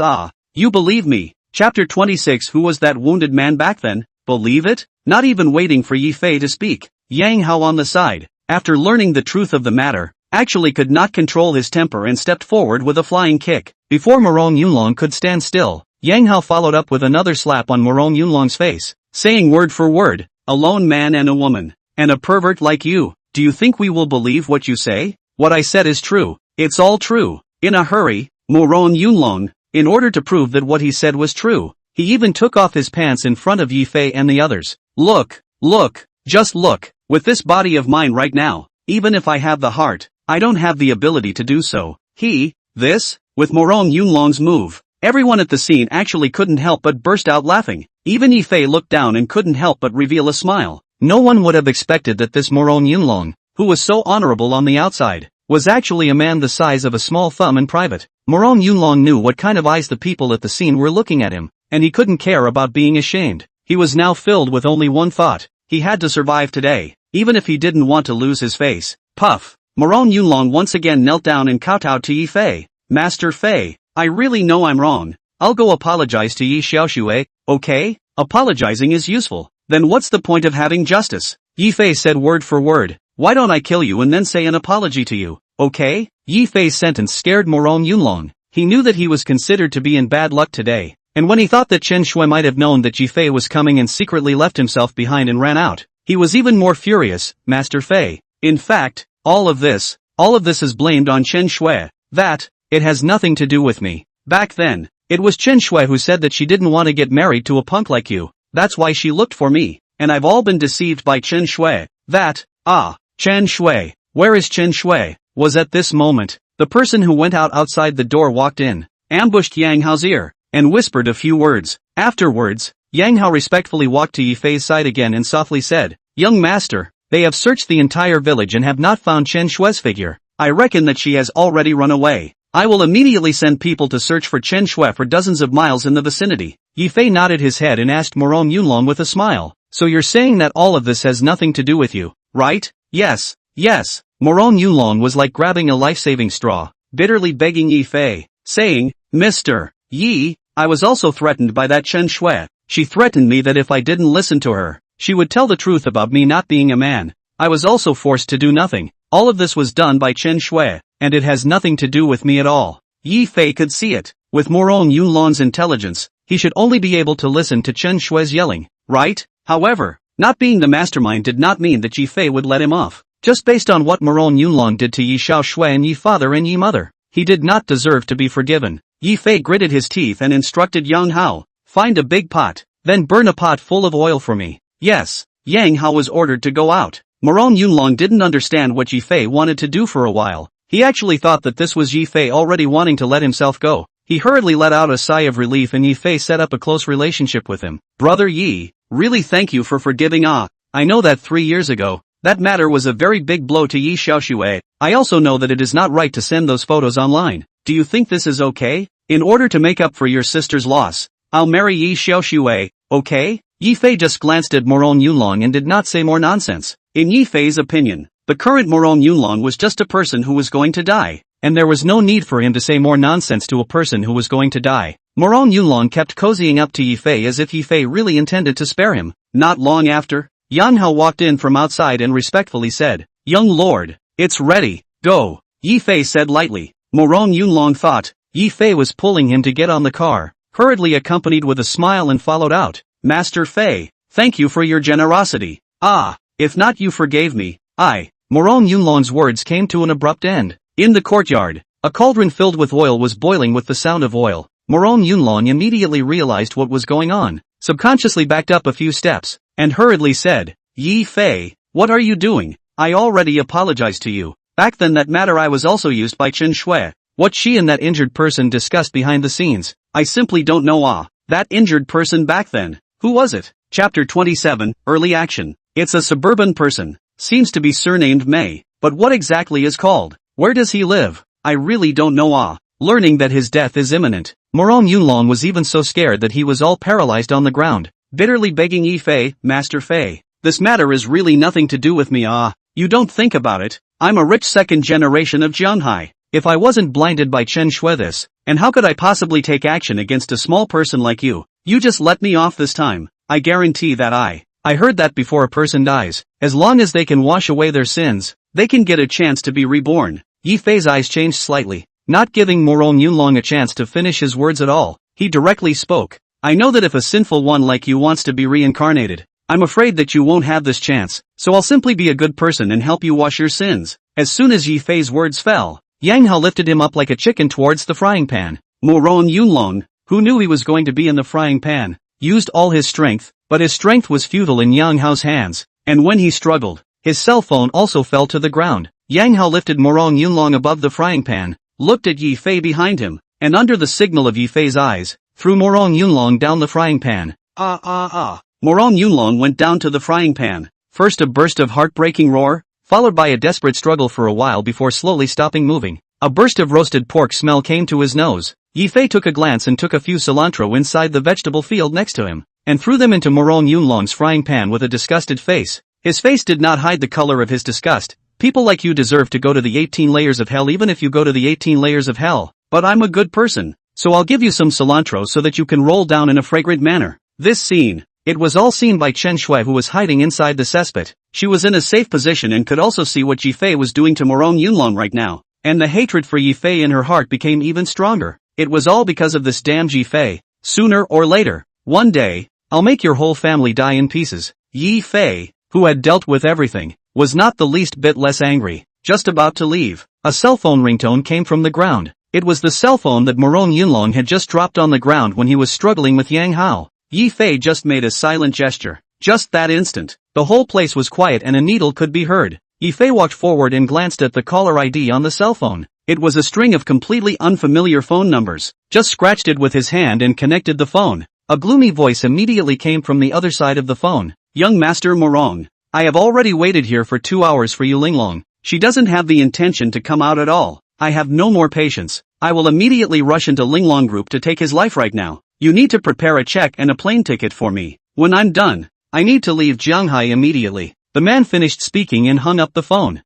You believe me. Chapter 26. Who was that wounded man back then? Believe it? Not even waiting for Yi Fei to speak, Yang Hao on the side, after learning the truth of the matter, actually could not control his temper and stepped forward with a flying kick. Before Morong Yunlong could stand still, Yang Hao followed up with another slap on Morong Yunlong's face, saying word for word, "A lone man and a woman, and a pervert like you, do you think we will believe what you say? What I said is true, it's all true." In a hurry, Morong Yunlong, in order to prove that what he said was true, he even took off his pants in front of Yi Fei and the others. Look, just look, with this body of mine right now, even if I have the heart, I don't have the ability to do so. With Morong Yunlong's move, everyone at the scene actually couldn't help but burst out laughing. Even Yi Fei looked down and couldn't help but reveal a smile. No one would have expected that this Morong Yunlong, who was so honorable on the outside, was actually a man the size of a small thumb in private. Morong Yunlong knew what kind of eyes the people at the scene were looking at him, and he couldn't care about being ashamed. He was now filled with only one thought: he had to survive today, even if he didn't want to lose his face. Puff! Morong Yunlong once again knelt down and kowtowed to Yi Fei. Master Fei, I really know I'm wrong. I'll go apologize to Yi Xiaoxue, okay? Apologizing is useful. Then what's the point of having justice? Yi Fei said word for word. Why don't I kill you and then say an apology to you, okay? Yi Fei's sentence scared Morong Yunlong. He knew that he was considered to be in bad luck today, and when he thought that Chen Shui might have known that Yi Fei was coming and secretly left himself behind and ran out, he was even more furious. Master Fei, in fact, all of this is blamed on Chen Shui. It has nothing to do with me. Back then, it was Chen Shui who said that she didn't want to get married to a punk like you. That's why she looked for me, and I've all been deceived by Chen Shui. Chen Shui, where is Chen Shui? Was at this moment, the person who went outside the door walked in, ambushed Yang Hao's ear, and whispered a few words. Afterwards, Yang Hao respectfully walked to Yi Fei's side again and softly said, "Young master, they have searched the entire village and have not found Chen Shui's figure. I reckon that she has already run away. I will immediately send people to search for Chen Shui for dozens of miles in the vicinity." Yi Fei nodded his head and asked Morong Yunlong with a smile, "So you're saying that all of this has nothing to do with you, right?" Yes. Morong Yunlong was like grabbing a life-saving straw, bitterly begging Yi Fei, saying, "Mr. Yi, I was also threatened by that Chen Shui. She threatened me that if I didn't listen to her, she would tell the truth about me not being a man. I was also forced to do nothing. All of this was done by Chen Shui, and it has nothing to do with me at all." Yi Fei could see it. With Morong Yunlong's intelligence, he should only be able to listen to Chen Shui's yelling, right? However, not being the mastermind did not mean that Yi Fei would let him off. Just based on what Morong Yunlong did to Yi Xiaoshui and Yi father and Yi mother, he did not deserve to be forgiven. Yi Fei gritted his teeth and instructed Yang Hao, "Find a big pot, then burn a pot full of oil for me." Yes, Yang Hao was ordered to go out. Morong Yunlong didn't understand what Yi Fei wanted to do for a while. He actually thought that this was Yi Fei already wanting to let himself go. He hurriedly let out a sigh of relief and Yi Fei set up a close relationship with him. "Brother Yi, really thank you for forgiving I know that 3 years ago, that matter was a very big blow to Yi Xiaoxue. I also know that it is not right to send those photos online. Do you think this is okay? In order to make up for your sister's loss, I'll marry Yi Xiaoxue, okay?" Yi Fei just glanced at Morong Yunlong and did not say more nonsense. In Yi Fei's opinion, the current Morong Yunlong was just a person who was going to die, and there was no need for him to say more nonsense to a person who was going to die. Morong Yunlong kept cozying up to Yi Fei as if Yi Fei really intended to spare him. Not long after, Yang Hao walked in from outside and respectfully said, "Young lord, it's ready, go," Yi Fei said lightly. Morong Yunlong thought Yi Fei was pulling him to get on the car, hurriedly accompanied with a smile and followed out. "Master Fei, thank you for your generosity. If not you forgave me, Morong Yunlong's words came to an abrupt end. In the courtyard, a cauldron filled with oil was boiling. With the sound of oil, Morong Yunlong immediately realized what was going on, subconsciously backed up a few steps, and hurriedly said, "Yi Fei, What are you doing? I already apologized to you. Back then that matter I was also used by Chen Shui. What she and that injured person discussed behind the scenes, I simply don't know. That injured person back then, who was it? Chapter 27, Early Action. It's a suburban person. Seems to be surnamed Mei. But what exactly is called? Where does he live? I really don't know. Learning that his death is imminent, Morong Yunlong was even so scared that he was all paralyzed on the ground, bitterly begging Yi Fei, Master Fei. This matter is really nothing to do with me. You don't think about it. I'm a rich second generation of Jianghai. If I wasn't blinded by Chen Shui this, and how could I possibly take action against a small person like you? You just let me off this time. I guarantee that I heard that before a person dies, as long as they can wash away their sins, they can get a chance to be reborn. Yi Fei's eyes changed slightly, not giving Morong Yunlong a chance to finish his words at all. He directly spoke. I know that if a sinful one like you wants to be reincarnated, I'm afraid that you won't have this chance, so I'll simply be a good person and help you wash your sins. As soon as Yi Fei's words fell, Yang Hao lifted him up like a chicken towards the frying pan. Morong Yunlong, who knew he was going to be in the frying pan, used all his strength, but his strength was futile in Yang Hao's hands, and when he struggled, his cell phone also fell to the ground. Yang Hao lifted Morong Yunlong above the frying pan, looked at Yi Fei behind him, and under the signal of Yi Fei's eyes, threw Morong Yunlong down the frying pan. Morong Yunlong went down to the frying pan, first a burst of heartbreaking roar, followed by a desperate struggle for a while before slowly stopping moving. A burst of roasted pork smell came to his nose. Yi Fei took a glance and took a few cilantro inside the vegetable field next to him, and threw them into Morong Yunlong's frying pan with a disgusted face. His face did not hide the color of his disgust. People like you deserve to go to the 18 layers of hell even if you go to the 18 layers of hell. But I'm a good person, so I'll give you some cilantro so that you can roll down in a fragrant manner. This scene. It was all seen by Chen Shui who was hiding inside the cesspit. She was in a safe position and could also see what Yi Fei was doing to Morong Yunlong right now. And the hatred for Yi Fei in her heart became even stronger. It was all because of this damned Yi Fei. Sooner or later, one day, I'll make your whole family die in pieces. Yi Fei, who had dealt with everything, was not the least bit less angry. Just about to leave, a cell phone ringtone came from the ground. It was the cell phone that Morong Yunlong had just dropped on the ground when he was struggling with Yang Hao. Yi Fei just made a silent gesture. Just that instant, the whole place was quiet and a needle could be heard. Yi Fei walked forward and glanced at the caller ID on the cell phone. It was a string of completely unfamiliar phone numbers. Just scratched it with his hand and connected the phone. A gloomy voice immediately came from the other side of the phone. Young Master Morong, I have already waited here for 2 hours for you Linglong. She doesn't have the intention to come out at all. I have no more patience. I will immediately rush into Linglong Group to take his life right now. You need to prepare a check and a plane ticket for me. When I'm done, I need to leave Jianghai immediately. The man finished speaking and hung up the phone.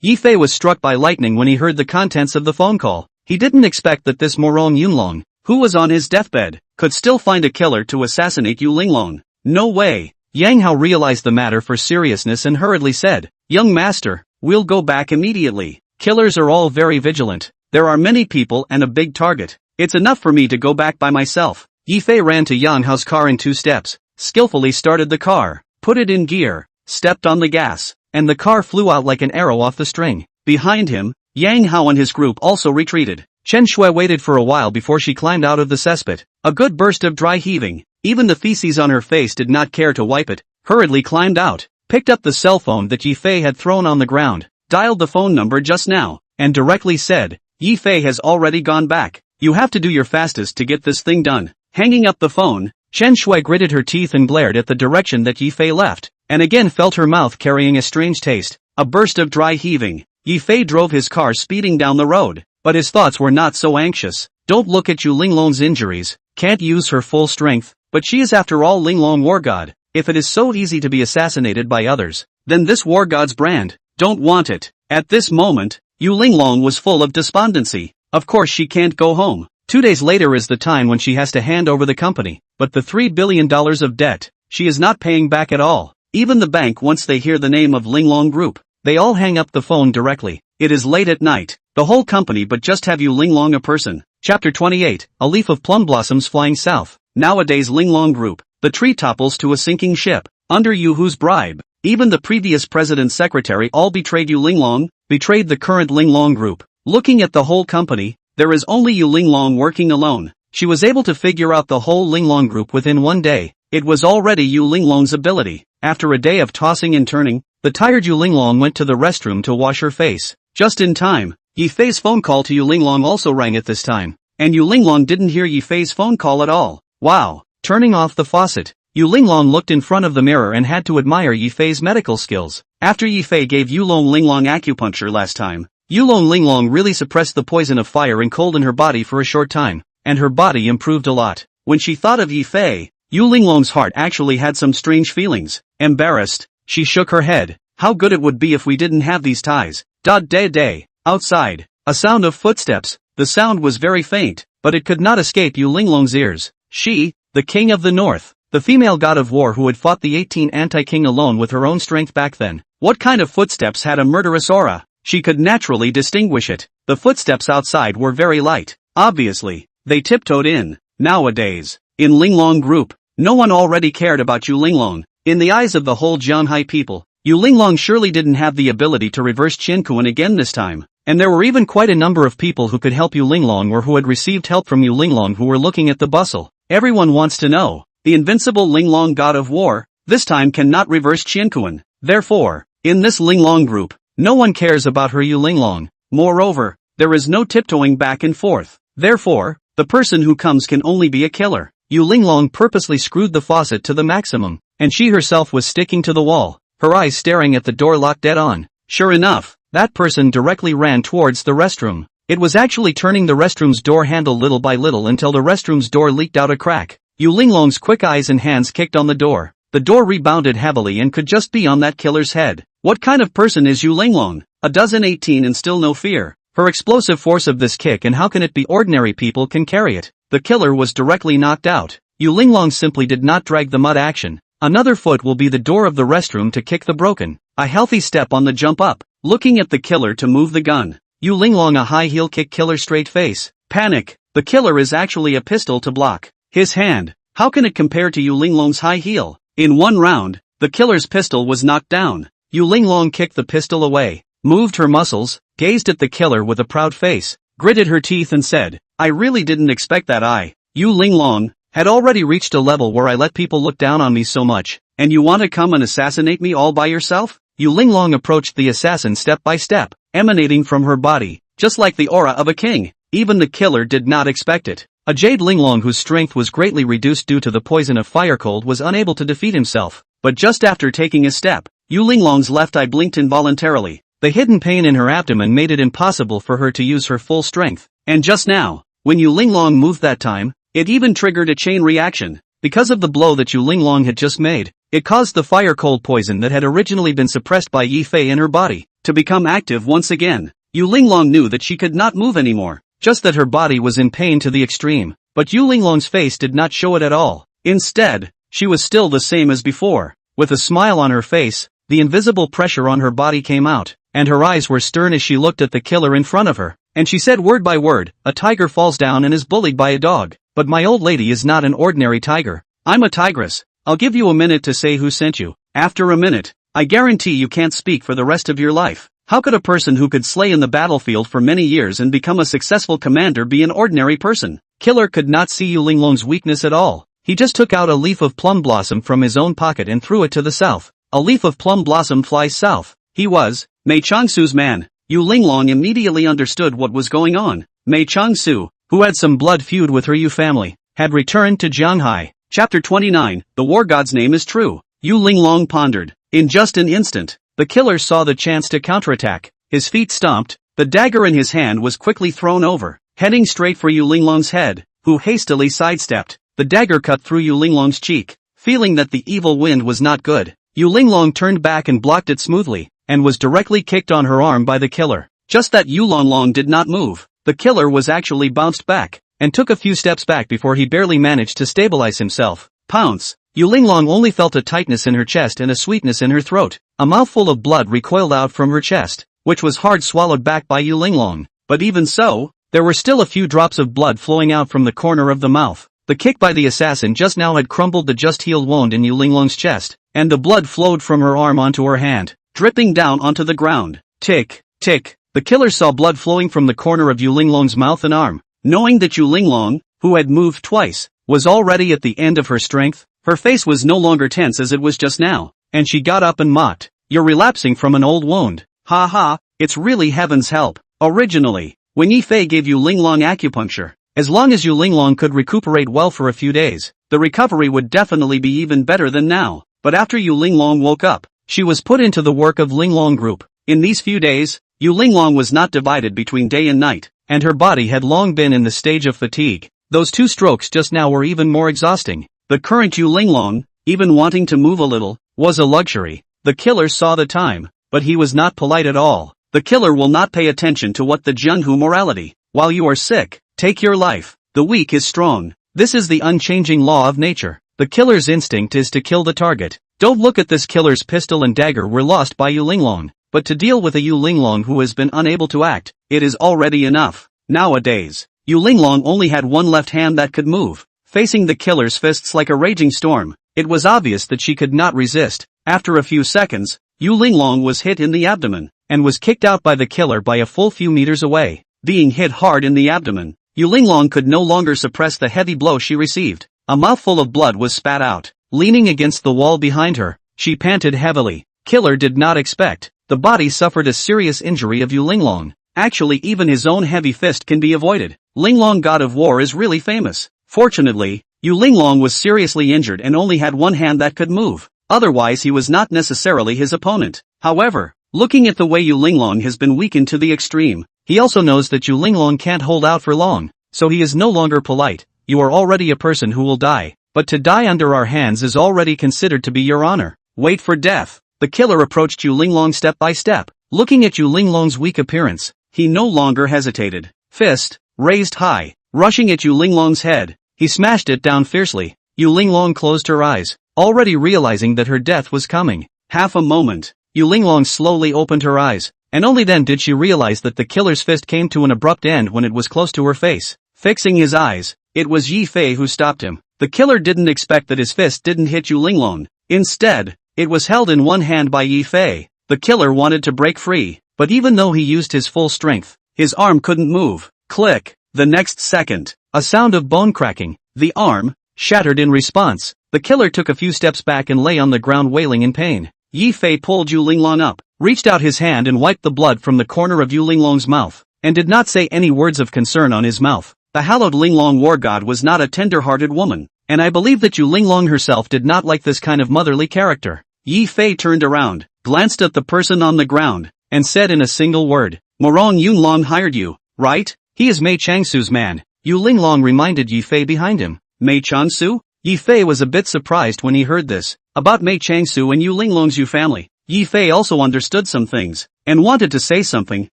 Yi Fei was struck by lightning when he heard the contents of the phone call. He didn't expect that this Morong Yunlong, who was on his deathbed, could still find a killer to assassinate Yu Linglong. No way. Yang Hao realized the matter for seriousness and hurriedly said, Young master, we'll go back immediately. Killers are all very vigilant. There are many people and a big target. It's enough for me to go back by myself. Yi Fei ran to Yang Hao's car in 2 steps, skillfully started the car, put it in gear, stepped on the gas, and the car flew out like an arrow off the string. Behind him, Yang Hao and his group also retreated. Chen Shui waited for a while before she climbed out of the cesspit. A good burst of dry heaving. Even the feces on her face did not care to wipe it. Hurriedly climbed out, picked up the cell phone that Yi Fei had thrown on the ground, dialed the phone number just now, and directly said, Yi Fei has already gone back. You have to do your fastest to get this thing done. Hanging up the phone, Chen Shui gritted her teeth and glared at the direction that Yi Fei left, and again felt her mouth carrying a strange taste. A burst of dry heaving. Yi Fei drove his car speeding down the road, but his thoughts were not so anxious. Don't look at Yu Linglong's injuries, can't use her full strength, but she is after all Linglong War God. If it is so easy to be assassinated by others, then this War God's brand, don't want it. At this moment, Yu Linglong was full of despondency. Of course she can't go home. 2 days later is the time when she has to hand over the company, but the $3 billion of debt, she is not paying back at all. Even the bank, once they hear the name of Linglong Group, they all hang up the phone directly. It is late at night. The whole company but just have Yu Linglong a person. Chapter 28, A leaf of plum blossoms flying south. Nowadays Linglong Group, the tree topples to a sinking ship, under Yu Hu's bribe. Even the previous president's secretary all betrayed Yu Linglong, betrayed the current Linglong Group. Looking at the whole company, there is only Yu Linglong working alone. She was able to figure out the whole Linglong Group within 1 day. It was already Yu Linglong's ability. After a day of tossing and turning, the tired Yu Linglong went to the restroom to wash her face. Just in time, Yi Fei's phone call to Yu Linglong also rang at this time, and Yu Linglong didn't hear Yi Fei's phone call at all. Wow! Turning off the faucet, Yu Linglong looked in front of the mirror and had to admire Yi Fei's medical skills. After Yi Fei gave Yu Linglong acupuncture last time, Yu Linglong really suppressed the poison of fire and cold in her body for a short time, and her body improved a lot. When she thought of Yi Fei, Yu Linglong's heart actually had some strange feelings. Embarrassed, she shook her head. How good it would be if we didn't have these ties. Day. Outside, a sound of footsteps. The sound was very faint, but it could not escape Yu Linglong's ears. She, the king of the north, the female god of war who had fought the 18 anti-king alone with her own strength back then. What kind of footsteps had a murderous aura? She could naturally distinguish it. The footsteps outside were very light. Obviously, they tiptoed in. Nowadays, in Linglong group, no one already cared about Yu Linglong. In the eyes of the whole Jianhai people, Yu Linglong surely didn't have the ability to reverse Qianquan again this time. And there were even quite a number of people who could help Yu Linglong or who had received help from Yu Linglong who were looking at the bustle. Everyone wants to know, the invincible Linglong god of war, this time cannot reverse Qianquan. Therefore, in this Linglong group, no one cares about her Yu Linglong. Moreover, there is no tiptoeing back and forth. Therefore, the person who comes can only be a killer. Yu Linglong purposely screwed the faucet to the maximum, and she herself was sticking to the wall, her eyes staring at the door locked dead on. Sure enough, that person directly ran towards the restroom. It was actually turning the restroom's door handle little by little until the restroom's door leaked out a crack. Yu Linglong's quick eyes and hands kicked on the door. The door rebounded heavily and could just be on that killer's head. What kind of person is Yu Linglong? 18 and still no fear. Her explosive force of this kick, and how can it be ordinary people can carry it? The killer was directly knocked out. Yu Linglong simply did not drag the mud action. Another foot will be the door of the restroom to kick the broken. A healthy step on the jump up. Looking at the killer to move the gun. Yu Linglong a high heel kick killer straight face. Panic. The killer is actually a pistol to block his hand. How can it compare to Yu Linglong's high heel? In one round, the killer's pistol was knocked down. Yu Linglong kicked the pistol away, moved her muscles, gazed at the killer with a proud face, gritted her teeth and said, I really didn't expect that I, Yu Linglong, had already reached a level where I let people look down on me so much, and you want to come and assassinate me all by yourself? Yu Linglong approached the assassin step by step, emanating from her body, just like the aura of a king. Even the killer did not expect it. A Jade Linglong whose strength was greatly reduced due to the poison of fire cold was unable to defeat himself. But just after taking a step, Yu Linglong's left eye blinked involuntarily. The hidden pain in her abdomen made it impossible for her to use her full strength. And just now, when Yu Linglong moved that time, it even triggered a chain reaction. Because of the blow that Yu Linglong had just made, it caused the fire cold poison that had originally been suppressed by Yi Fei in her body to become active once again. Yu Linglong knew that she could not move anymore, just that her body was in pain to the extreme. But Yu Linglong's face did not show it at all. Instead, she was still the same as before. With a smile on her face, the invisible pressure on her body came out, and her eyes were stern as she looked at the killer in front of her. And she said word by word, a tiger falls down and is bullied by a dog. But my old lady is not an ordinary tiger. I'm a tigress. I'll give you a minute to say who sent you. After a minute, I guarantee you can't speak for the rest of your life. How could a person who could slay in the battlefield for many years and become a successful commander be an ordinary person? Killer could not see Yu Linglong's weakness at all. He just took out a leaf of plum blossom from his own pocket and threw it to the south. A leaf of plum blossom flies south. He was Mei Changsu's man. Yu Linglong immediately understood what was going on. Mei Changsu, who had some blood feud with her Yu family, had returned to Jianghai. Chapter 29, The War God's Name is True. Yu Linglong pondered. In just an instant, the killer saw the chance to counterattack. His feet stomped, the dagger in his hand was quickly thrown over, heading straight for Yu Linglong's head, who hastily sidestepped. The dagger cut through Yu Linglong's cheek. Feeling that the evil wind was not good, Yu Linglong turned back and blocked it smoothly, and was directly kicked on her arm by the killer. Just that Yu Linglong did not move. The killer was actually bounced back, and took a few steps back before he barely managed to stabilize himself. Pounce! Yu Linglong only felt a tightness in her chest and a sweetness in her throat. A mouthful of blood recoiled out from her chest, which was hard swallowed back by Yu Linglong. But even so, there were still a few drops of blood flowing out from the corner of the mouth. The kick by the assassin just now had crumbled the just-healed wound in Yu Linglong's chest, and the blood flowed from her arm onto her hand, dripping down onto the ground. Tick, tick. The killer saw blood flowing from the corner of Yu Linglong's mouth and arm. Knowing that Yu Linglong, who had moved twice, was already at the end of her strength, her face was no longer tense as it was just now, and she got up and mocked. You're relapsing from an old wound. Ha ha, it's really heaven's help. Originally, when Yi Fei gave Yu Linglong acupuncture, as long as Yu Linglong could recuperate well for a few days, the recovery would definitely be even better than now. But after Yu Linglong woke up, she was put into the work of Linglong group. In these few days, Yu Linglong was not divided between day and night, and her body had long been in the stage of fatigue. Those 2 strokes just now were even more exhausting. The current Yu Linglong, even wanting to move a little, was a luxury. The killer saw the time, but he was not polite at all. The killer will not pay attention to what the Junhu morality. While you are sick, take your life. The weak is strong. This is the unchanging law of nature. The killer's instinct is to kill the target. Don't look at this killer's pistol and dagger were lost by Yu Linglong. But to deal with a Yu Linglong who has been unable to act, it is already enough. Nowadays, Yu Linglong only had one left hand that could move, facing the killer's fists like a raging storm. It was obvious that she could not resist. After a few seconds, Yu Linglong was hit in the abdomen, and was kicked out by the killer by a full few meters away. Being hit hard in the abdomen, Yu Linglong could no longer suppress the heavy blow she received. A mouthful of blood was spat out. Leaning against the wall behind her, she panted heavily. Killer did not expect. The body suffered a serious injury of Yu Linglong. Actually, even his own heavy fist can be avoided. Linglong God of War is really famous. Fortunately, Yu Linglong was seriously injured and only had one hand that could move. Otherwise he was not necessarily his opponent. However, looking at the way Yu Linglong has been weakened to the extreme, he also knows that Yu Linglong can't hold out for long, so he is no longer polite. You are already a person who will die, but to die under our hands is already considered to be your honor. Wait for death. The killer approached Yu Linglong step by step. Looking at Yu Linglong's weak appearance, he no longer hesitated. Fist raised high, rushing at Yu Linglong's head, he smashed it down fiercely. Yu Linglong closed her eyes, already realizing that her death was coming. Half a moment, Yu Linglong slowly opened her eyes, and only then did she realize that the killer's fist came to an abrupt end when it was close to her face. Fixing his eyes, it was Yi Fei who stopped him. The killer didn't expect that his fist didn't hit Yu Linglong. Instead, it was held in one hand by Yi Fei. The killer wanted to break free, but even though he used his full strength, his arm couldn't move. Click. The next second, a sound of bone cracking. The arm shattered in response. The killer took a few steps back and lay on the ground wailing in pain. Yi Fei pulled Yu Linglong up, reached out his hand and wiped the blood from the corner of Yu Linglong's mouth, and did not say any words of concern on his mouth. The hallowed Linglong war god was not a tender-hearted woman, and I believe that Yu Linglong herself did not like this kind of motherly character. Yi Fei turned around, glanced at the person on the ground, and said in a single word, Morong Yunlong hired you, right? He is Mei Changsu's man. Yu Linglong reminded Yi Fei behind him. Mei Changsu? Yi Fei was a bit surprised when he heard this, about Mei Changsu and Yu Linglong's Yu family. Yi Fei also understood some things, and wanted to say something,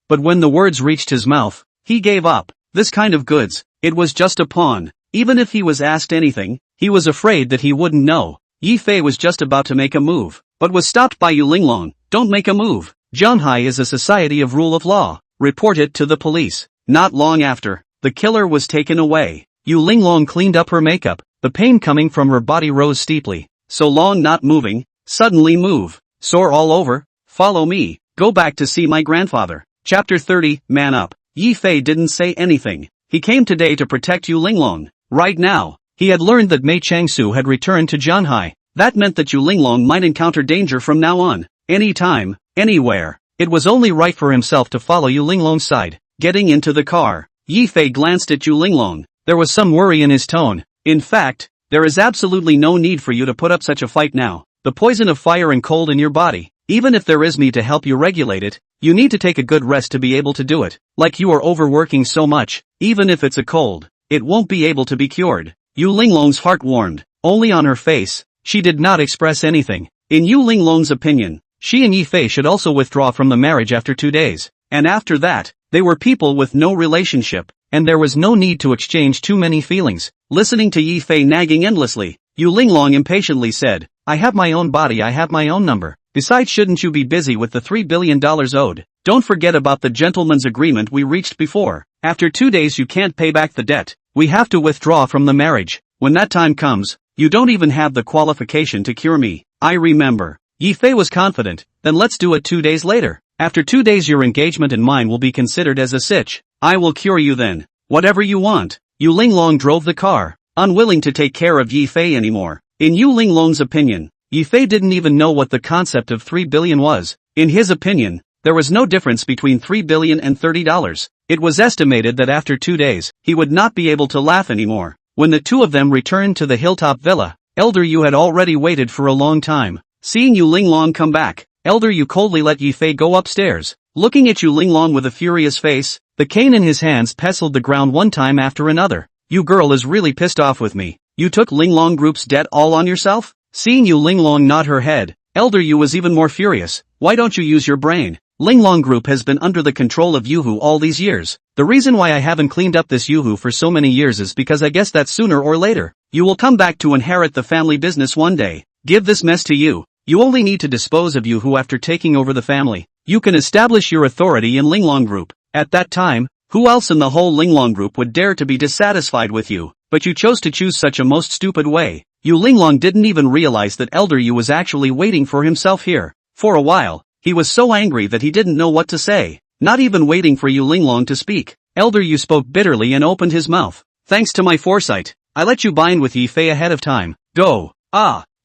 but when the words reached his mouth, he gave up. This kind of goods, it was just a pawn. Even if he was asked anything, he was afraid that he wouldn't know. Yi Fei was just about to make a move, but was stopped by Yu Linglong. Don't make a move. Zhanghai is a society of rule of law. Report it to the police. Not long after, the killer was taken away. Yu Linglong cleaned up her makeup. The pain coming from her body rose steeply. So long not moving, suddenly move. Sore all over? Follow me. Go back to see my grandfather. Chapter 30, Man Up. Yi Fei didn't say anything. He came today to protect Yu Linglong. Right now, he had learned that Mei Changsu had returned to Zhanghai. That meant that Yu Linglong might encounter danger from now on. Anytime, anywhere. It was only right for himself to follow Yu Linglong's side. Getting into the car, Yi Fei glanced at Yu Linglong. There was some worry in his tone. In fact, there is absolutely no need for you to put up such a fight now. The poison of fire and cold in your body, even if there is me to help you regulate it, you need to take a good rest to be able to do it. Like you are overworking so much, even if it's a cold, it won't be able to be cured. Yu Linglong's heart warmed. Only on her face, she did not express anything. In Yu Linglong's opinion, she and Yi Fei should also withdraw from the marriage after 2 days. And after that, they were people with no relationship, and there was no need to exchange too many feelings. Listening to Yi Fei nagging endlessly, Yu Linglong impatiently said, I have my own body, I have my own number. Besides, shouldn't you be busy with the $3 billion owed? Don't forget about the gentleman's agreement we reached before. After 2 days you can't pay back the debt. We have to withdraw from the marriage. When that time comes, you don't even have the qualification to cure me. I remember. Yi Fei was confident. Then let's do it 2 days later. After 2 days your engagement and mine will be considered as a sitch. I will cure you then. Whatever you want. Yu Linglong drove the car, unwilling to take care of Yi Fei anymore. In Yu Linglong's opinion, Yifei didn't even know what the concept of 3 billion was. In his opinion, there was no difference between 3 billion and $30. It was estimated that after 2 days, he would not be able to laugh anymore. When the two of them returned to the hilltop villa, Elder Yu had already waited for a long time. Seeing Yu Linglong come back, Elder Yu coldly let Yifei go upstairs. Looking at Yu Linglong with a furious face, the cane in his hands pestled the ground one time after another. You girl is really pissed off with me. You took Linglong Group's debt all on yourself? Seeing Yu Linglong nod her head, Elder Yu was even more furious. Why don't you use your brain? Linglong Group has been under the control of Yuhu all these years. The reason why I haven't cleaned up this Yuhu for so many years is because I guess that sooner or later, you will come back to inherit the family business one day. Give this mess to you. You only need to dispose of Yuhu after taking over the family. You can establish your authority in Linglong Group. At that time, who else in the whole Linglong Group would dare to be dissatisfied with you? But you chose to choose such a most stupid way. Yu Linglong didn't even realize that Elder Yu was actually waiting for himself here. For a while, he was so angry that he didn't know what to say. Not even waiting for Yu Linglong to speak, Elder Yu spoke bitterly and opened his mouth. Thanks to my foresight, I let you bind with Yifei ahead of time. Go.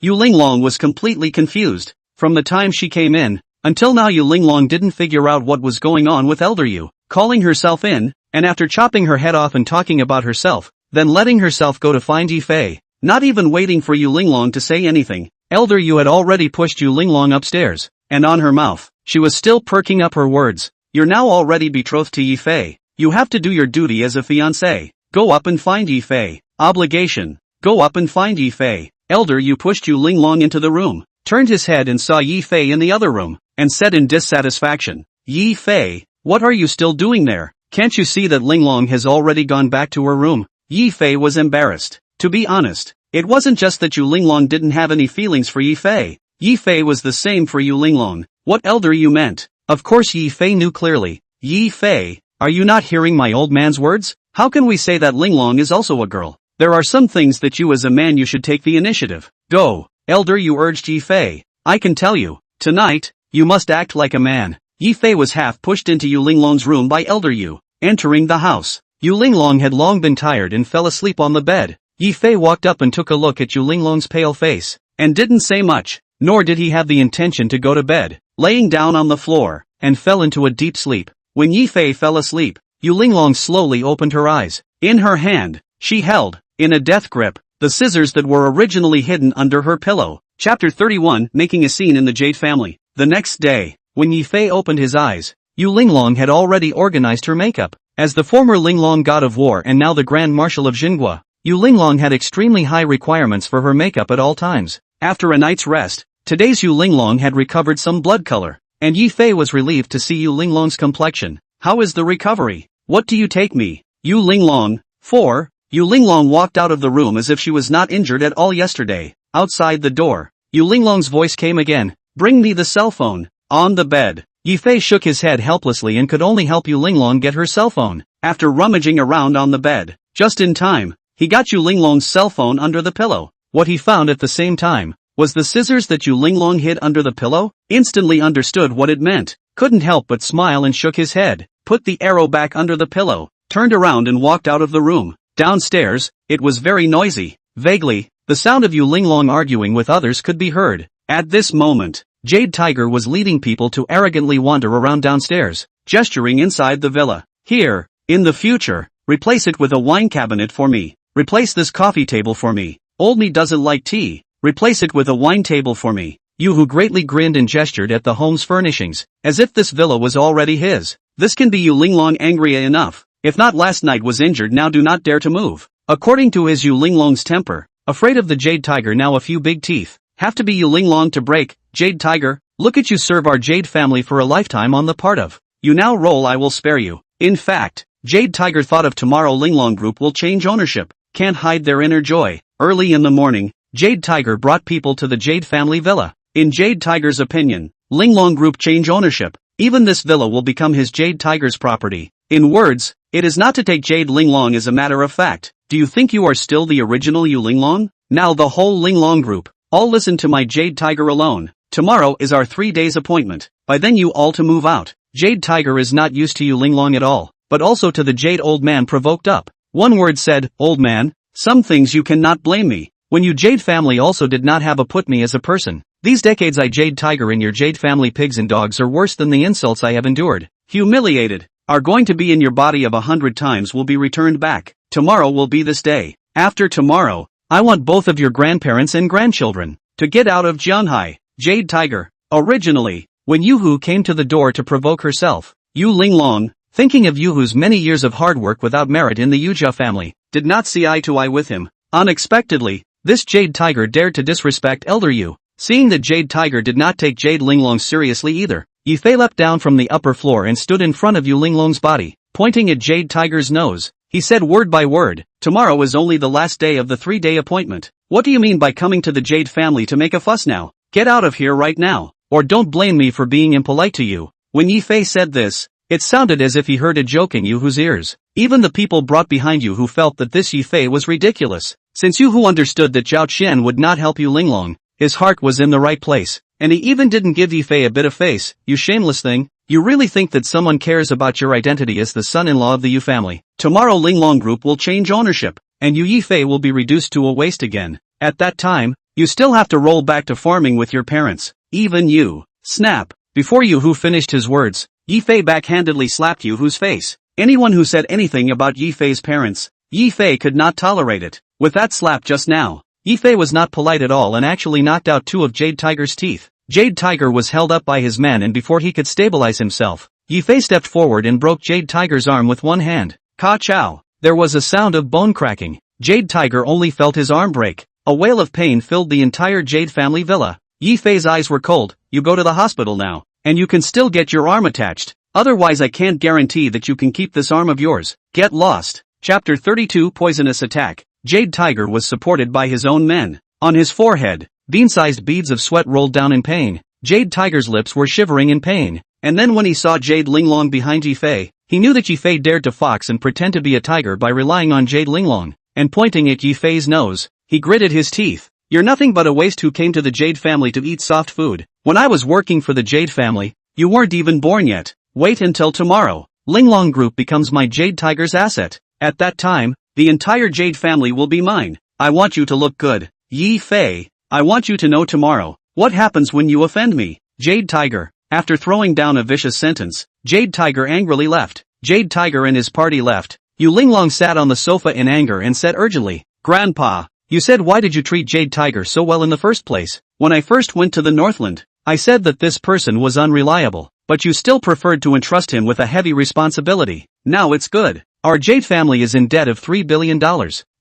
Yu Linglong was completely confused. From the time she came in, until now Yu Linglong didn't figure out what was going on with Elder Yu. Calling herself in, and after chopping her head off and talking about herself, then letting herself go to find Yifei. Not even waiting for Yu Linglong to say anything, Elder Yu had already pushed Yu Linglong upstairs, and on her mouth, she was still perking up her words. You're now already betrothed to Yifei. You have to do your duty as a fiancé. Go up and find Yifei. Obligation. Go up and find Yifei. Elder Yu pushed Yu Linglong into the room, turned his head and saw Yifei in the other room, and said in dissatisfaction, Yifei, what are you still doing there? Can't you see that Linglong has already gone back to her room? Yifei was embarrassed. To be honest, it wasn't just that Yu Linglong didn't have any feelings for Yifei. Yifei was the same for Yu Linglong. What Elder Yu meant. Of course Yifei knew clearly. Yifei, are you not hearing my old man's words? How can we say that Linglong is also a girl? There are some things that you as a man you should take the initiative. Go, Elder Yu urged Yifei. I can tell you, tonight, you must act like a man. Yifei was half pushed into Yu Linglong's room by Elder Yu. Entering the house, Yu Linglong had long been tired and fell asleep on the bed. Yifei walked up and took a look at Yu Linglong's pale face, and didn't say much, nor did he have the intention to go to bed, laying down on the floor, and fell into a deep sleep. When Yifei fell asleep, Yu Linglong slowly opened her eyes. In her hand, she held, in a death grip, the scissors that were originally hidden under her pillow. Chapter 31, Making a Scene in the Jade Family. The next day, when Yifei opened his eyes, Yu Linglong had already organized her makeup. As the former Linglong god of war and now the Grand Marshal of Jinghua, Yu Linglong had extremely high requirements for her makeup at all times. After a night's rest, today's Yu Linglong had recovered some blood color, and Yifei was relieved to see Yu Linglong's complexion. How is the recovery? What do you take me? Yu Linglong. 4. Yu Linglong walked out of the room as if she was not injured at all yesterday. Outside the door, Yu Linglong's voice came again. Bring me the cell phone. On the bed, Yifei shook his head helplessly and could only help Yu Linglong get her cell phone. After rummaging around on the bed, just in time, he got Yu Linglong's cell phone under the pillow. What he found at the same time was the scissors that Yu Linglong hid under the pillow. Instantly understood what it meant, couldn't help but smile and shook his head, put the arrow back under the pillow, turned around and walked out of the room. Downstairs, it was very noisy. Vaguely, the sound of Yu Linglong arguing with others could be heard. At this moment, Jade Tiger was leading people to arrogantly wander around downstairs, gesturing inside the villa. Here, in the future, replace it with a wine cabinet for me. Replace this coffee table for me. Old me doesn't like tea. Replace it with a wine table for me. Yuhu greatly grinned and gestured at the home's furnishings, as if this villa was already his. This can be Yu Linglong angry enough. If not last night was injured now do not dare to move. According to his Yu Linglong's temper, afraid of the Jade Tiger now a few big teeth. Have to be Yu Linglong to break. Jade Tiger, look at you serve our Jade family for a lifetime on the part of. You now roll I will spare you. In fact, Jade Tiger thought of tomorrow Linglong Group will change ownership. Can't hide their inner joy. Early in the morning, Jade Tiger brought people to the Jade family villa. In Jade Tiger's opinion, Linglong Group change ownership. Even this villa will become his Jade Tiger's property. In words, it is not to take Jade Linglong as a matter of fact. Do you think you are still the original Yu Linglong? Now the whole Linglong Group, all listen to my Jade Tiger alone. Tomorrow is our 3 days appointment. By then you all to move out. Jade Tiger is not used to Yu Linglong at all, but also to the Jade old man provoked up. One word said, old man, some things you cannot blame me. when you Jade family also did not have a put me as a person. These decades I Jade Tiger and your Jade family pigs and dogs are worse than the insults I have endured. Humiliated. Are going to be in your body of 100 times will be returned back. Tomorrow will be this day. After tomorrow, I want both of your grandparents and grandchildren to get out of Jianhai. Jade Tiger. Originally, when Yuhu came to the door to provoke herself, Yu Linglong, thinking of Yuhu's many years of hard work without merit in the Yujia family, did not see eye to eye with him. Unexpectedly, this Jade Tiger dared to disrespect Elder Yu. Seeing that Jade Tiger did not take Jade Linglong seriously either, Yifei leapt down from the upper floor and stood in front of Yu Linglong's body, pointing at Jade Tiger's nose. He said word by word, tomorrow is only the last day of the 3-day appointment. What do you mean by coming to the Jade family to make a fuss now? Get out of here right now, or don't blame me for being impolite to you. When Yifei said this, it sounded as if he heard a joke in Yuhu's ears. Even the people brought behind Yu Hu felt that this Yifei was ridiculous. Since Yu Hu understood that Zhao Qian would not help Yu Linglong, his heart was in the right place, and he even didn't give Yifei a bit of face. You shameless thing, you really think that someone cares about your identity as the son-in-law of the Yu family? Tomorrow Linglong Group will change ownership, and Yu Yifei will be reduced to a waste again. At that time, you still have to roll back to farming with your parents. Even you. Snap. Before Yu Hu finished his words, Yifei backhandedly slapped Yu Hu's face. Anyone who said anything about Yifei's parents, Yifei could not tolerate it. With that slap just now, Yifei was not polite at all and actually knocked out 2 of Jade Tiger's teeth. Jade Tiger was held up by his men, and before he could stabilize himself, Yifei stepped forward and broke Jade Tiger's arm with one hand. Ka-chow! There was a sound of bone cracking. Jade Tiger only felt his arm break. A wail of pain filled the entire Jade family villa. Yifei's eyes were cold. You go to the hospital now, and you can still get your arm attached. Otherwise I can't guarantee that you can keep this arm of yours. Get lost. Chapter 32 Poisonous Attack. Jade Tiger was supported by his own men. On his forehead, bean-sized beads of sweat rolled down in pain. Jade Tiger's lips were shivering in pain. And then when he saw Jade Linglong behind Yifei, he knew that Yifei dared to fox and pretend to be a tiger by relying on Jade Linglong. And pointing at Yifei's nose, he gritted his teeth. You're nothing but a waste who came to the Jade family to eat soft food. When I was working for the Jade family, you weren't even born yet. Wait until tomorrow. Linglong Group becomes my Jade Tiger's asset. At that time, the entire Jade family will be mine. I want you to look good. Yifei, I want you to know tomorrow what happens when you offend me. Jade Tiger. After throwing down a vicious sentence, Jade Tiger angrily left. Jade Tiger and his party left. Yu Linglong sat on the sofa in anger and said urgently, Grandpa, you said why did you treat Jade Tiger so well in the first place? When I first went to the Northland, I said that this person was unreliable, but you still preferred to entrust him with a heavy responsibility. Now it's good. Our Jade family is in debt of $3 billion,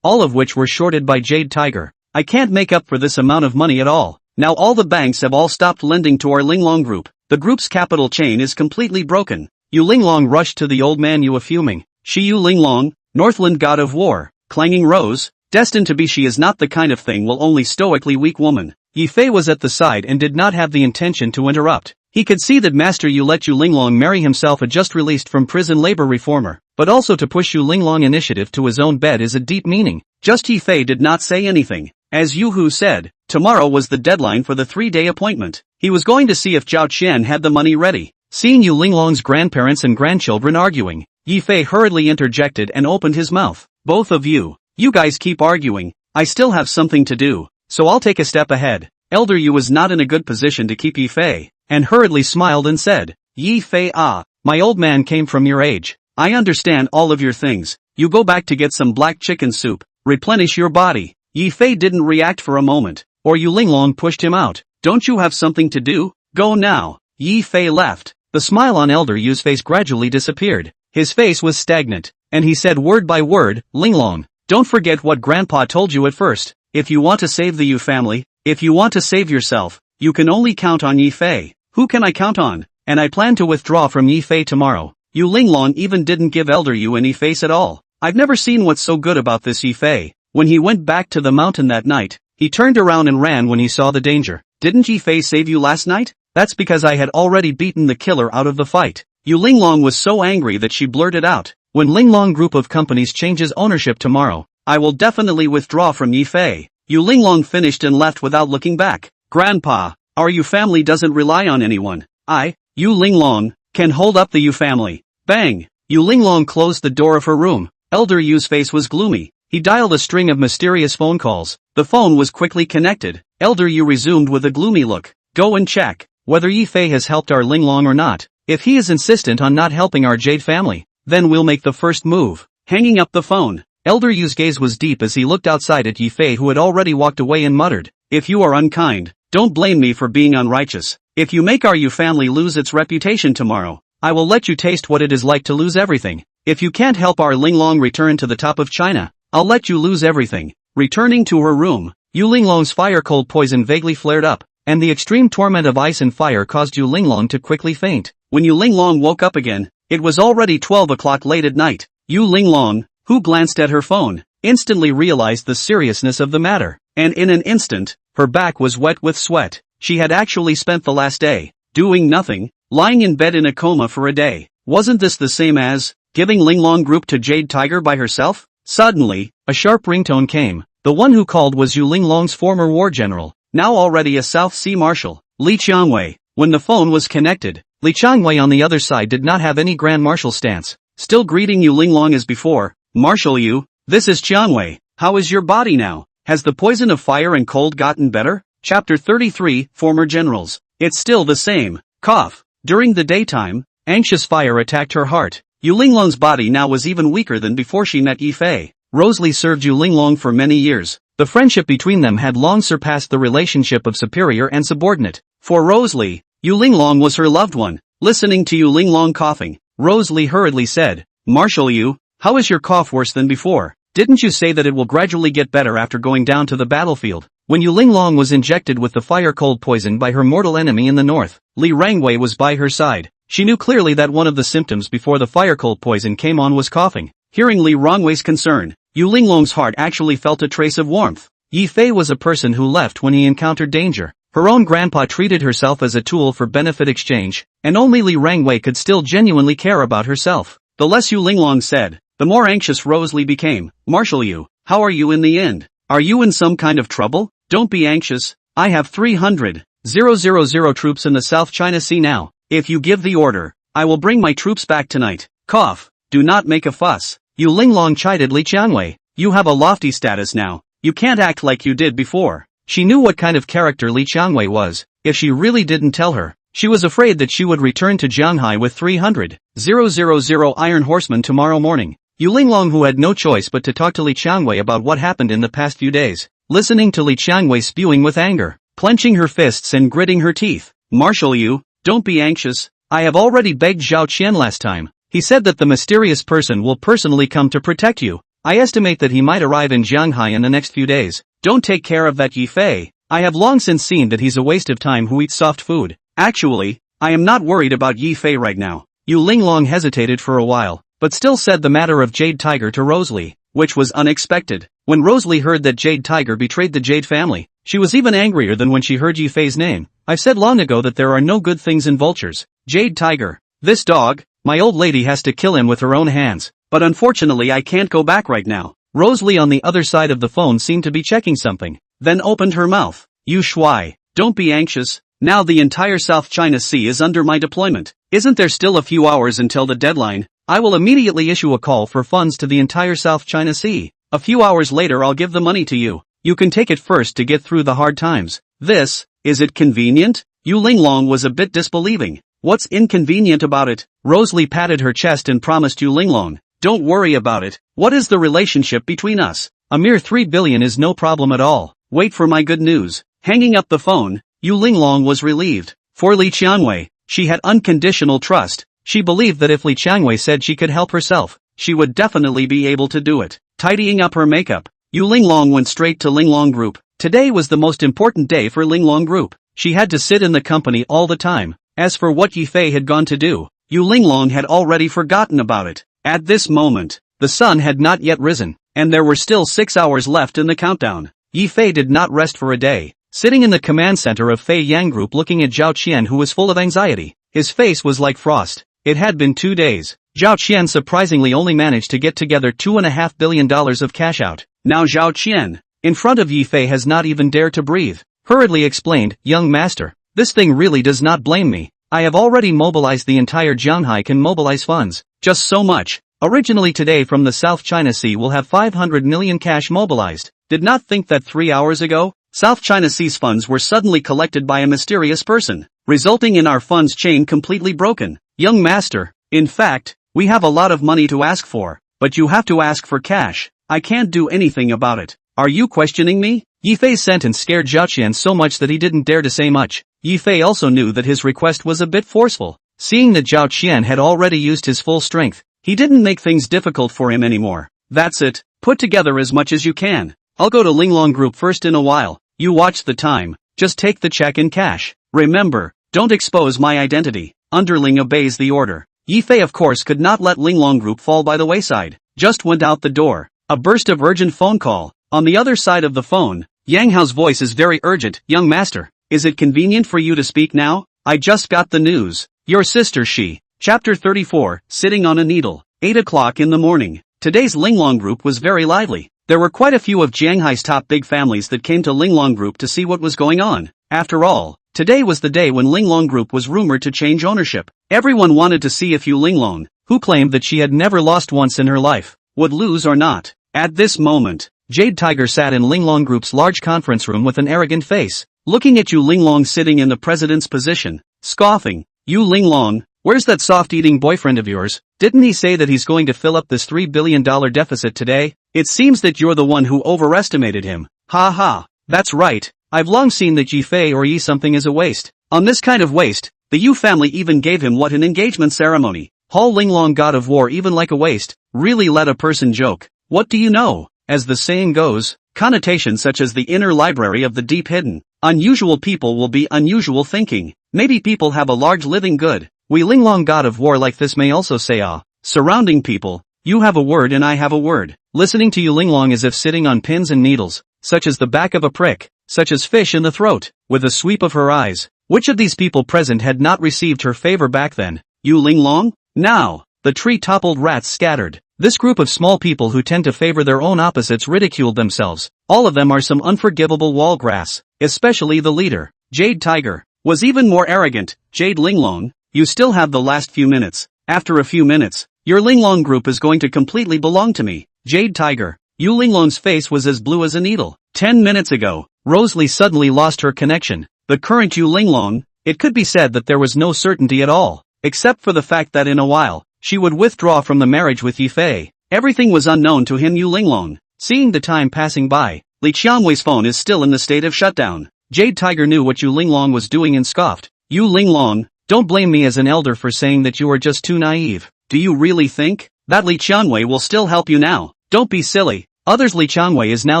all of which were shorted by Jade Tiger. I can't make up for this amount of money at all. Now all the banks have all stopped lending to our Linglong Group. The group's capital chain is completely broken. Yu Linglong rushed to the old man Yu fuming. She Yu Linglong, Northland god of war, clanging rose, destined to be she is not the kind of thing will only stoically weak woman. Yifei was at the side and did not have the intention to interrupt. He could see that Master Yu let Yu Linglong marry himself a just released from prison labor reformer, but also to push Yu Linglong initiative to his own bed is a deep meaning. Just Yifei did not say anything. As Yu Hu said, tomorrow was the deadline for the 3-day appointment. He was going to see if Zhao Qian had the money ready. Seeing Yu Linglong's grandparents and grandchildren arguing, Yifei hurriedly interjected and opened his mouth. Both of you guys keep arguing. I still have something to do, so I'll take a step ahead. Elder Yu was not in a good position to keep Yifei, and hurriedly smiled and said, Yifei my old man came from your age. I understand all of your things. You go back to get some black chicken soup, replenish your body. Yifei didn't react for a moment, or Yu Linglong pushed him out. Don't you have something to do? Go now. Yifei left. The smile on Elder Yu's face gradually disappeared. His face was stagnant, and he said word by word, Linglong, don't forget what Grandpa told you at first. If you want to save the Yu family, if you want to save yourself, you can only count on Yifei. Who can I count on? And I plan to withdraw from Yifei tomorrow. Yu Linglong even didn't give Elder Yu any face at all. I've never seen what's so good about this Yifei. When he went back to the mountain that night, he turned around and ran when he saw the danger. Didn't Yifei save you last night? That's because I had already beaten the killer out of the fight. Yu Linglong was so angry that she blurted out, when Linglong Group of Companies changes ownership tomorrow, I will definitely withdraw from Yifei. Yu Linglong finished and left without looking back. Grandpa, our Yu family doesn't rely on anyone. I, Yu Linglong, can hold up the Yu family. Bang! Yu Linglong closed the door of her room. Elder Yu's face was gloomy. He dialed a string of mysterious phone calls. The phone was quickly connected. Elder Yu resumed with a gloomy look. Go and check whether Yi Fei has helped our Linglong or not. If he is insistent on not helping our Jade family, then we'll make the first move. Hanging up the phone, Elder Yu's gaze was deep as he looked outside at Yi Fei, who had already walked away, and muttered, If you are unkind, don't blame me for being unrighteous. If you make our Yu family lose its reputation tomorrow, I will let you taste what it is like to lose everything. If you can't help our Linglong return to the top of China, I'll let you lose everything. Returning to her room, Yu Linglong's fire-cold poison vaguely flared up, and the extreme torment of ice and fire caused Yu Linglong to quickly faint. When Yu Linglong woke up again, it was already 12 o'clock late at night. Yu Linglong, who glanced at her phone, instantly realized the seriousness of the matter, and in an instant, her back was wet with sweat. She had actually spent the last day doing nothing, lying in bed in a coma for a day. Wasn't this the same as giving Linglong group to Jade Tiger by herself? Suddenly, a sharp ringtone came. The one who called was Yu Linglong's former war general, now already a South Sea Marshal, Li Qiangwei. When the phone was connected, Li Qiangwei on the other side did not have any Grand Marshal stance. Still greeting Yu Linglong as before, Marshal Yu, this is Qiangwei. How is your body now? Has the poison of fire and cold gotten better? Chapter 33, Former Generals. It's still the same. Cough. During the daytime, anxious fire attacked her heart. Yu Linglong's body now was even weaker than before she met Yi Fei. Rosalie served Yu Linglong for many years. The friendship between them had long surpassed the relationship of superior and subordinate. For Rosalie, Yu Linglong was her loved one. Listening to Yu Linglong coughing, Rosalie hurriedly said, Marshal Yu, how is your cough worse than before? Didn't you say that it will gradually get better after going down to the battlefield? When Yu Linglong was injected with the fire-cold poison by her mortal enemy in the north, Li Rangwei was by her side. She knew clearly that one of the symptoms before the fire-cold poison came on was coughing. Hearing Li Rangwei's concern, Yu Linglong's heart actually felt a trace of warmth. Yi Fei was a person who left when he encountered danger. Her own grandpa treated herself as a tool for benefit exchange, and only Li Rangwei could still genuinely care about herself. The less Yu Linglong said, the more anxious Rosalie became. Marshal Yu, how are you in the end? Are you in some kind of trouble? Don't be anxious. I have 300,000 troops in the South China Sea now. If you give the order, I will bring my troops back tonight. Cough. Do not make a fuss. Yu Linglong chided Li Qiangwei. You have a lofty status now. You can't act like you did before. She knew what kind of character Li Qiangwei was. If she really didn't tell her, she was afraid that she would return to Jianghai with 300,000 iron horsemen tomorrow morning. Yu Linglong, who had no choice but to talk to Li Qiangwei about what happened in the past few days, listening to Li Qiangwei spewing with anger, clenching her fists and gritting her teeth. Marshal Yu, don't be anxious. I have already begged Zhao Qian last time. He said that the mysterious person will personally come to protect you. I estimate that he might arrive in Jianghai in the next few days. Don't take care of that Yi Fei. I have long since seen that he's a waste of time who eats soft food. Actually, I am not worried about Yi Fei right now. Yu Linglong hesitated for a while, but still said the matter of Jade Tiger to Rosalie, which was unexpected. When Rosalie heard that Jade Tiger betrayed the Jade family, she was even angrier than when she heard Yi Fei's name. I've said long ago that there are no good things in vultures. Jade Tiger. This dog, my old lady has to kill him with her own hands. But unfortunately I can't go back right now. Rosalie on the other side of the phone seemed to be checking something, then opened her mouth. Yu Shuai, don't be anxious. Now the entire South China Sea is under my deployment. Isn't there still a few hours until the deadline? I will immediately issue a call for funds to the entire South China Sea. A few hours later I'll give the money to you. You can take it first to get through the hard times. Is it convenient? Yu Linglong was a bit disbelieving. What's inconvenient about it? Rosalie patted her chest and promised Yu Linglong, don't worry about it. What is the relationship between us? A mere 3 billion is no problem at all. Wait for my good news. Hanging up the phone, Yu Linglong was relieved. For Li Qiangwei, she had unconditional trust. She believed that if Li Qiangwei said she could help herself, she would definitely be able to do it. Tidying up her makeup, Yu Linglong went straight to Linglong Group. Today was the most important day for Linglong Group. She had to sit in the company all the time. As for what Yi Fei had gone to do, Yu Linglong had already forgotten about it. At this moment, the sun had not yet risen, and there were still 6 hours left in the countdown. Yi Fei did not rest for a day. Sitting in the command center of Fei Yang Group looking at Zhao Qian, who was full of anxiety, his face was like frost. It had been 2 days. Zhao Qian surprisingly only managed to get together $2.5 billion of cash out. Now Zhao Qian, in front of Yi Fei, has not even dared to breathe. Hurriedly explained, young master, this thing really does not blame me. I have already mobilized the entire Jianghai can mobilize funds. Just so much. Originally today from the South China Sea will have 500 million cash mobilized. Did not think that 3 hours ago, South China Sea's funds were suddenly collected by a mysterious person, resulting in our funds chain completely broken. Young master, in fact, we have a lot of money to ask for, but you have to ask for cash. I can't do anything about it. Are you questioning me? Yifei's sentence scared Zhao Qian so much that he didn't dare to say much. Yifei also knew that his request was a bit forceful. Seeing that Zhao Qian had already used his full strength, he didn't make things difficult for him anymore. That's it, put together as much as you can. I'll go to Linglong Group first in a while. You watch the time, just take the check in cash. Remember, don't expose my identity. Underling obeys the order. Yifei of course could not let Linglong Group fall by the wayside. Just went out the door. A burst of urgent phone call. On the other side of the phone, Yang Hao's voice is very urgent. Young master, is it convenient for you to speak now? I just got the news. Your sister she. Chapter 34, Sitting on a Needle. 8 o'clock in the morning. Today's Linglong Group was very lively. There were quite a few of Jianghai's top big families that came to Linglong Group to see what was going on. After all, today was the day when Linglong Group was rumored to change ownership. Everyone wanted to see if Yu Linglong, who claimed that she had never lost once in her life, would lose or not. At this moment, Jade Tiger sat in Linglong Group's large conference room with an arrogant face, looking at Yu Linglong sitting in the president's position, scoffing. Yu Linglong, where's that soft-eating boyfriend of yours? Didn't he say that he's going to fill up this $3 billion deficit today? It seems that you're the one who overestimated him. Ha ha, that's right, I've long seen that Yifei or Yi something is a waste. On this kind of waste, the Yu family even gave him what an engagement ceremony. Hall Linglong god of war even like a waste, really let a person joke. What do you know? As the saying goes, connotations such as the inner library of the deep hidden. Unusual people will be unusual thinking. Maybe people have a large living good. We Linglong god of war like this may also say surrounding people, you have a word and I have a word. Listening to Yu Linglong as if sitting on pins and needles, such as the back of a prick, such as fish in the throat, with a sweep of her eyes. Which of these people present had not received her favor back then? Yu Linglong? Now, the tree-toppled rats scattered. This group of small people who tend to favor their own opposites ridiculed themselves. All of them are some unforgivable wall grass, especially the leader, Jade Tiger, was even more arrogant. Jade Linglong, you still have the last few minutes. After a few minutes, your Linglong Group is going to completely belong to me. Jade Tiger, Yu Linglong's face was as blue as a needle. 10 minutes ago, Rosalie suddenly lost her connection. The current Yu Linglong, it could be said that there was no certainty at all, except for the fact that in a while, she would withdraw from the marriage with Yifei. Everything was unknown to him. Yu Linglong, seeing the time passing by, Li Qianwei's phone is still in the state of shutdown. Jade Tiger knew what Yu Linglong was doing and scoffed. Yu Linglong, don't blame me as an elder for saying that you are just too naive. Do you really think that Li Qianwei will still help you now? Don't be silly. Others. Li Qianwei is now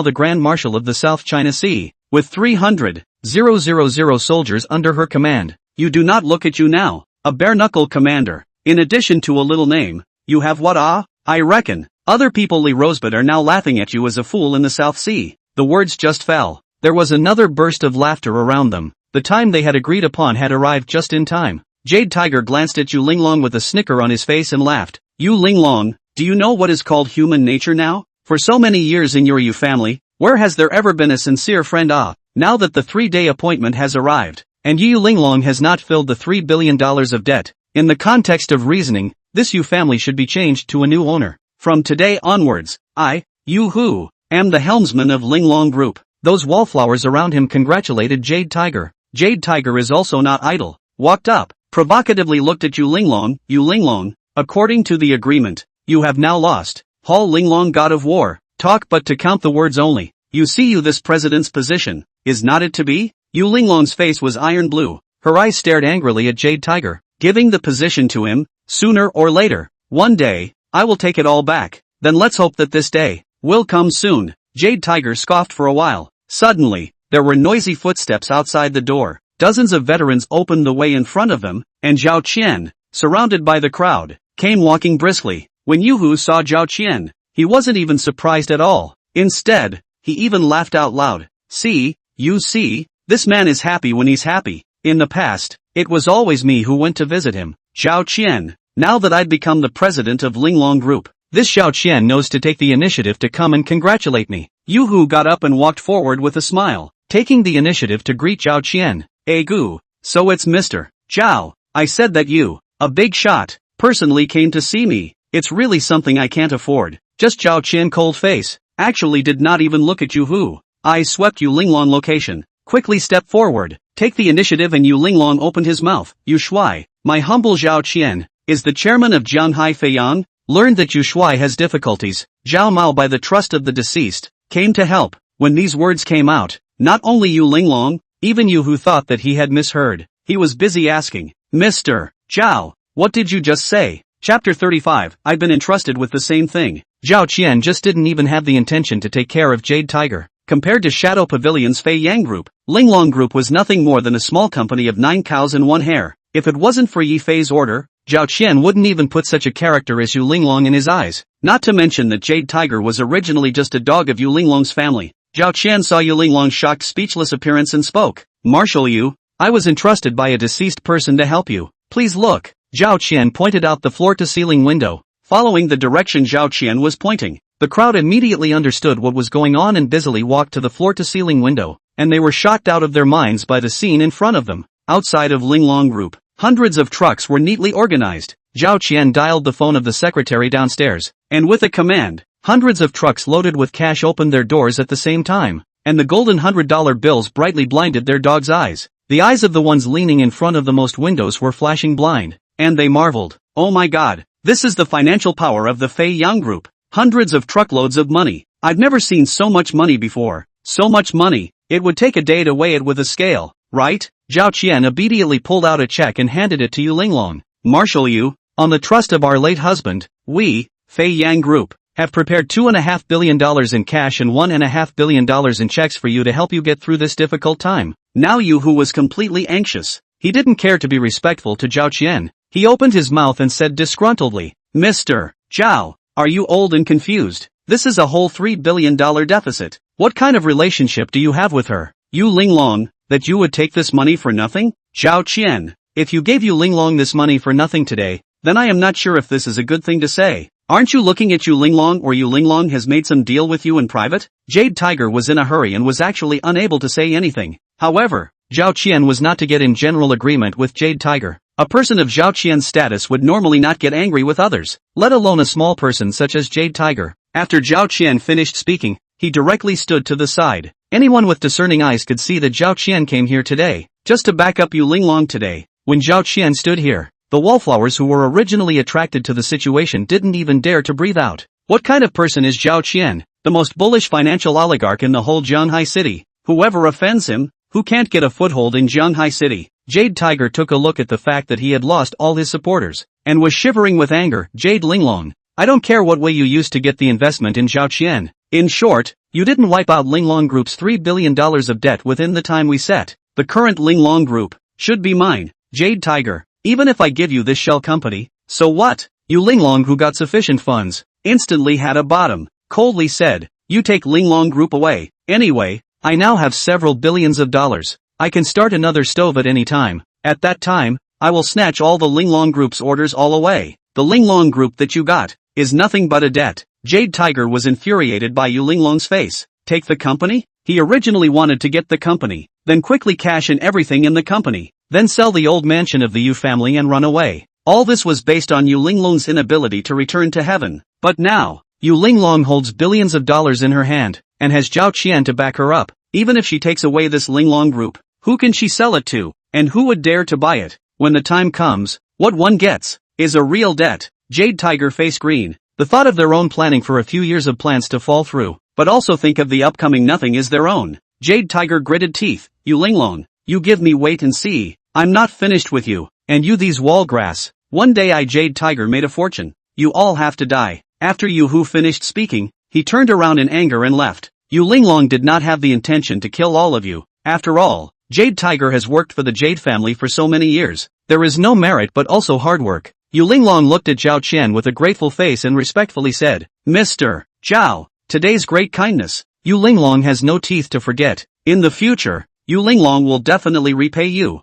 the Grand Marshal of the South China Sea, with 300,000 soldiers under her command. You do not look at you now, a bare-knuckle commander. In addition to a little name, you have what? I reckon. Other people Li Rosebud are now laughing at you as a fool in the South Sea. The words just fell. There was another burst of laughter around them. The time they had agreed upon had arrived just in time. Jade Tiger glanced at Yu Linglong with a snicker on his face and laughed. Yu Linglong, do you know what is called human nature now? For so many years in your Yu family, where has there ever been a sincere friend? Now that the 3-day appointment has arrived, and Yu Linglong has not filled the $3 billion of debt, in the context of reasoning, this Yu family should be changed to a new owner. From today onwards, I, Yu Hu, am the helmsman of Linglong Group. Those wallflowers around him congratulated Jade Tiger. Jade Tiger is also not idle. Walked up, provocatively looked at Yu Linglong. Yu Linglong, according to the agreement, you have now lost. Hall Linglong god of war, talk but to count the words only. You see this president's position, is not it to be? Yu Linglong's face was iron blue. Her eyes stared angrily at Jade Tiger. Giving the position to him, sooner or later, one day, I will take it all back. Then let's hope that this day will come soon. Jade Tiger scoffed for a while. Suddenly, there were noisy footsteps outside the door. Dozens of veterans opened the way in front of them, and Zhao Qian, surrounded by the crowd, came walking briskly. When Yu Hu saw Zhao Qian, he wasn't even surprised at all. Instead, he even laughed out loud. See, you see, this man is happy when he's happy. In the past, it was always me who went to visit him. Zhao Qian, now that I'd become the president of Linglong Group, this Zhao Qian knows to take the initiative to come and congratulate me. Yu Hu got up and walked forward with a smile, taking the initiative to greet Zhao Qian. Gu, so it's Mr. Zhao. I said that you, a big shot, personally came to see me. It's really something I can't afford. Just Zhao Qian cold face. Actually did not even look at Yu Hu. Eyes swept Yu Linglong location. Quickly step forward. Take the initiative, and Yu Linglong opened his mouth. Yu Shuai, my humble Zhao Qian, is the chairman of Jianhai Feiyang. Learned that Yu Shuai has difficulties. Zhao Mao, by the trust of the deceased, came to help. When these words came out, not only Yu Linglong, even Yu Hu thought that he had misheard. He was busy asking, Mr. Zhao, what did you just say? Chapter 35, I've been entrusted with the same thing. Zhao Qian just didn't even have the intention to take care of Jade Tiger. Compared to Shadow Pavilion's Fei Yang Group, Linglong Group was nothing more than a small company of 9 cows and 1 hare. If it wasn't for Yi Fei's order, Zhao Qian wouldn't even put such a character as Yu Linglong in his eyes. Not to mention that Jade Tiger was originally just a dog of Yu Linglong's family. Zhao Qian saw Yu Linglong's shocked, speechless appearance and spoke. Marshal Yu, I was entrusted by a deceased person to help you. Please look. Zhao Qian pointed out the floor-to-ceiling window. Following the direction Zhao Qian was pointing, the crowd immediately understood what was going on and busily walked to the floor-to-ceiling window, and they were shocked out of their minds by the scene in front of them. Outside of Linglong Group, hundreds of trucks were neatly organized. Zhao Qian dialed the phone of the secretary downstairs, and with a command, hundreds of trucks loaded with cash opened their doors at the same time, and the golden $100 bills brightly blinded their dog's eyes. The eyes of the ones leaning in front of the most windows were flashing blind, and they marveled. Oh my god, this is the financial power of the Fei Yang Group. Hundreds of truckloads of money. I've never seen so much money before. So much money, it would take a day to weigh it with a scale, right? Zhao Qian immediately pulled out a check and handed it to Yu Linglong. Marshal Yu, on the trust of our late husband, we, Fei Yang Group, have prepared $2.5 billion in cash and $1.5 billion in checks for you to help you get through this difficult time. Now Yu Hu was completely anxious. He didn't care to be respectful to Zhao Qian. He opened his mouth and said disgruntledly, Mr. Zhao, are you old and confused? This is a whole $3 billion deficit. What kind of relationship do you have with her? Yu Linglong, that you would take this money for nothing? Zhao Qian, if you gave Yu Linglong this money for nothing today, then I am not sure if this is a good thing to say. Aren't you looking at Yu Linglong, or Yu Linglong has made some deal with you in private? Jade Tiger was in a hurry and was actually unable to say anything. However, Zhao Qian was not to get in general agreement with Jade Tiger. A person of Zhao Qian's status would normally not get angry with others, let alone a small person such as Jade Tiger. After Zhao Qian finished speaking, he directly stood to the side. Anyone with discerning eyes could see that Zhao Qian came here today, just to back up Yu Linglong today. When Zhao Qian stood here, the wallflowers who were originally attracted to the situation didn't even dare to breathe out. What kind of person is Zhao Qian? The most bullish financial oligarch in the whole Jianhai city. Whoever offends him, who can't get a foothold in Jianhai city? Jade Tiger took a look at the fact that he had lost all his supporters, and was shivering with anger. Jade Linglong, I don't care what way you used to get the investment in Zhao Qian. In short, you didn't wipe out Linglong Group's $3 billion of debt within the time we set. The current Linglong Group should be mine. Jade Tiger, even if I give you this shell company, so what? Yu Linglong, who got sufficient funds, instantly had a bottom, coldly said, you take Linglong Group away. Anyway, I now have several billions of dollars. I can start another stove at any time. At that time, I will snatch all the Linglong Group's orders all away. The Linglong Group that you got is nothing but a debt. Jade Tiger was infuriated by Yu Linglong's face. Take the company? He originally wanted to get the company, then quickly cash in everything in the company, then sell the old mansion of the Yu family and run away. All this was based on Yu Linglong's inability to return to heaven. But now, Yu Linglong holds billions of dollars in her hand, and has Zhao Qian to back her up. Even if she takes away this Linglong Group, who can she sell it to, and who would dare to buy it? When the time comes, what one gets is a real debt. Jade Tiger face green. The thought of their own planning for a few years of plans to fall through, but also think of the upcoming nothing is their own. Jade Tiger gritted teeth. Yu Linglong, you give me wait and see. I'm not finished with you, and you these wall grass. One day I Jade Tiger made a fortune. You all have to die. After Yu Hu finished speaking, he turned around in anger and left. Yu Linglong did not have the intention to kill all of you. After all, Jade Tiger has worked for the Jade family for so many years. There is no merit but also hard work. Yu Linglong looked at Zhao Qian with a grateful face and respectfully said, Mr. Zhao, today's great kindness, Yu Linglong has no teeth to forget. In the future, Yu Linglong will definitely repay you.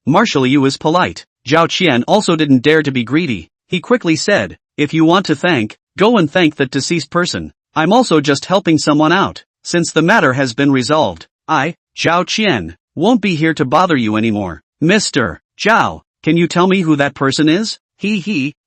Marshal Yu is polite. Zhao Qian also didn't dare to be greedy. He quickly said, if you want to thank, go and thank that deceased person. I'm also just helping someone out. Since the matter has been resolved, I, Zhao Qian, won't be here to bother you anymore. Mr. Zhao, can you tell me who that person is?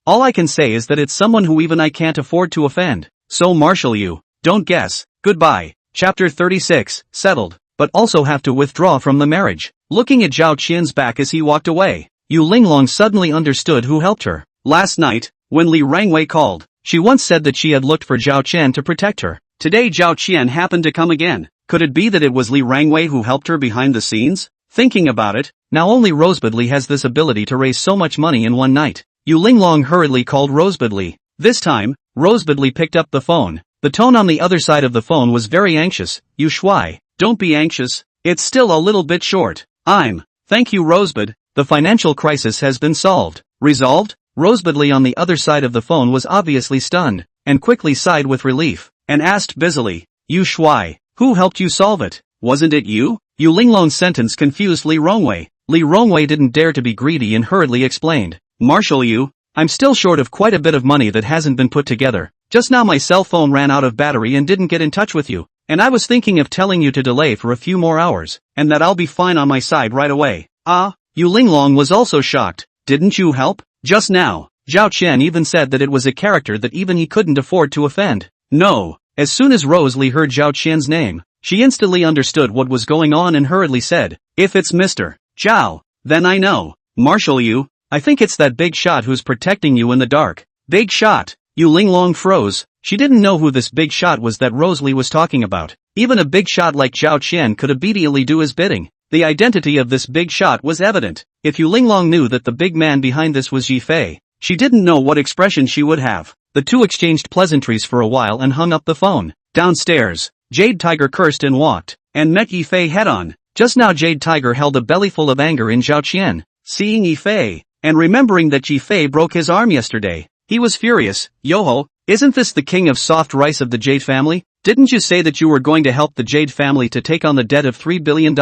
All I can say is that it's someone who even I can't afford to offend. So Marshall, you don't guess. Goodbye. Chapter 36, settled, but also have to withdraw from the marriage. Looking at Zhao Qian's back as he walked away, Yu Linglong suddenly understood who helped her. Last night, when Li Rangwei called, she once said that she had looked for Zhao Qian to protect her. Today Zhao Qian happened to come again. Could it be that it was Li Rangwei who helped her behind the scenes? Thinking about it, now only Rosebud Li has this ability to raise so much money in one night. Yu Linglong hurriedly called Rosebud Li. This time, Rosebud Li picked up the phone. The tone on the other side of the phone was very anxious. Yu Shuai, don't be anxious. It's still a little bit short. Thank you Rosebud. The financial crisis has been solved. Resolved? Rosebud Li on the other side of the phone was obviously stunned, and quickly sighed with relief, and asked busily, Yu Shuai, who helped you solve it? Wasn't it you? Yu Linglong's sentence confused Li Rongwei. Li Rongwei didn't dare to be greedy and hurriedly explained. Marshal Yu, I'm still short of quite a bit of money that hasn't been put together. Just now my cell phone ran out of battery and didn't get in touch with you, and I was thinking of telling you to delay for a few more hours, and that I'll be fine on my side right away. Yu Linglong was also shocked. Didn't you help? Just now. Zhao Qian even said that it was a character that even he couldn't afford to offend. No. As soon as Rose Li heard Zhao Qian's name, she instantly understood what was going on and hurriedly said, if it's Mr. Zhao, then I know. Marshal Yu, I think it's that big shot who's protecting you in the dark. Big shot? Yu Linglong froze. She didn't know who this big shot was that Rose Li was talking about. Even a big shot like Zhao Qian could obediently do his bidding. The identity of this big shot was evident. If Yu Linglong knew that the big man behind this was Yi Fei, she didn't know what expression she would have. The two exchanged pleasantries for a while and hung up the phone. Downstairs, Jade Tiger cursed and walked, and met Yi Fei head-on. Just now Jade Tiger held a bellyful of anger in Zhao Qian. Seeing Yi Fei, and remembering that Yi Fei broke his arm yesterday, he was furious. Yoho, isn't this the king of soft rice of the Jade family? Didn't you say that you were going to help the Jade family to take on the debt of $3 billion?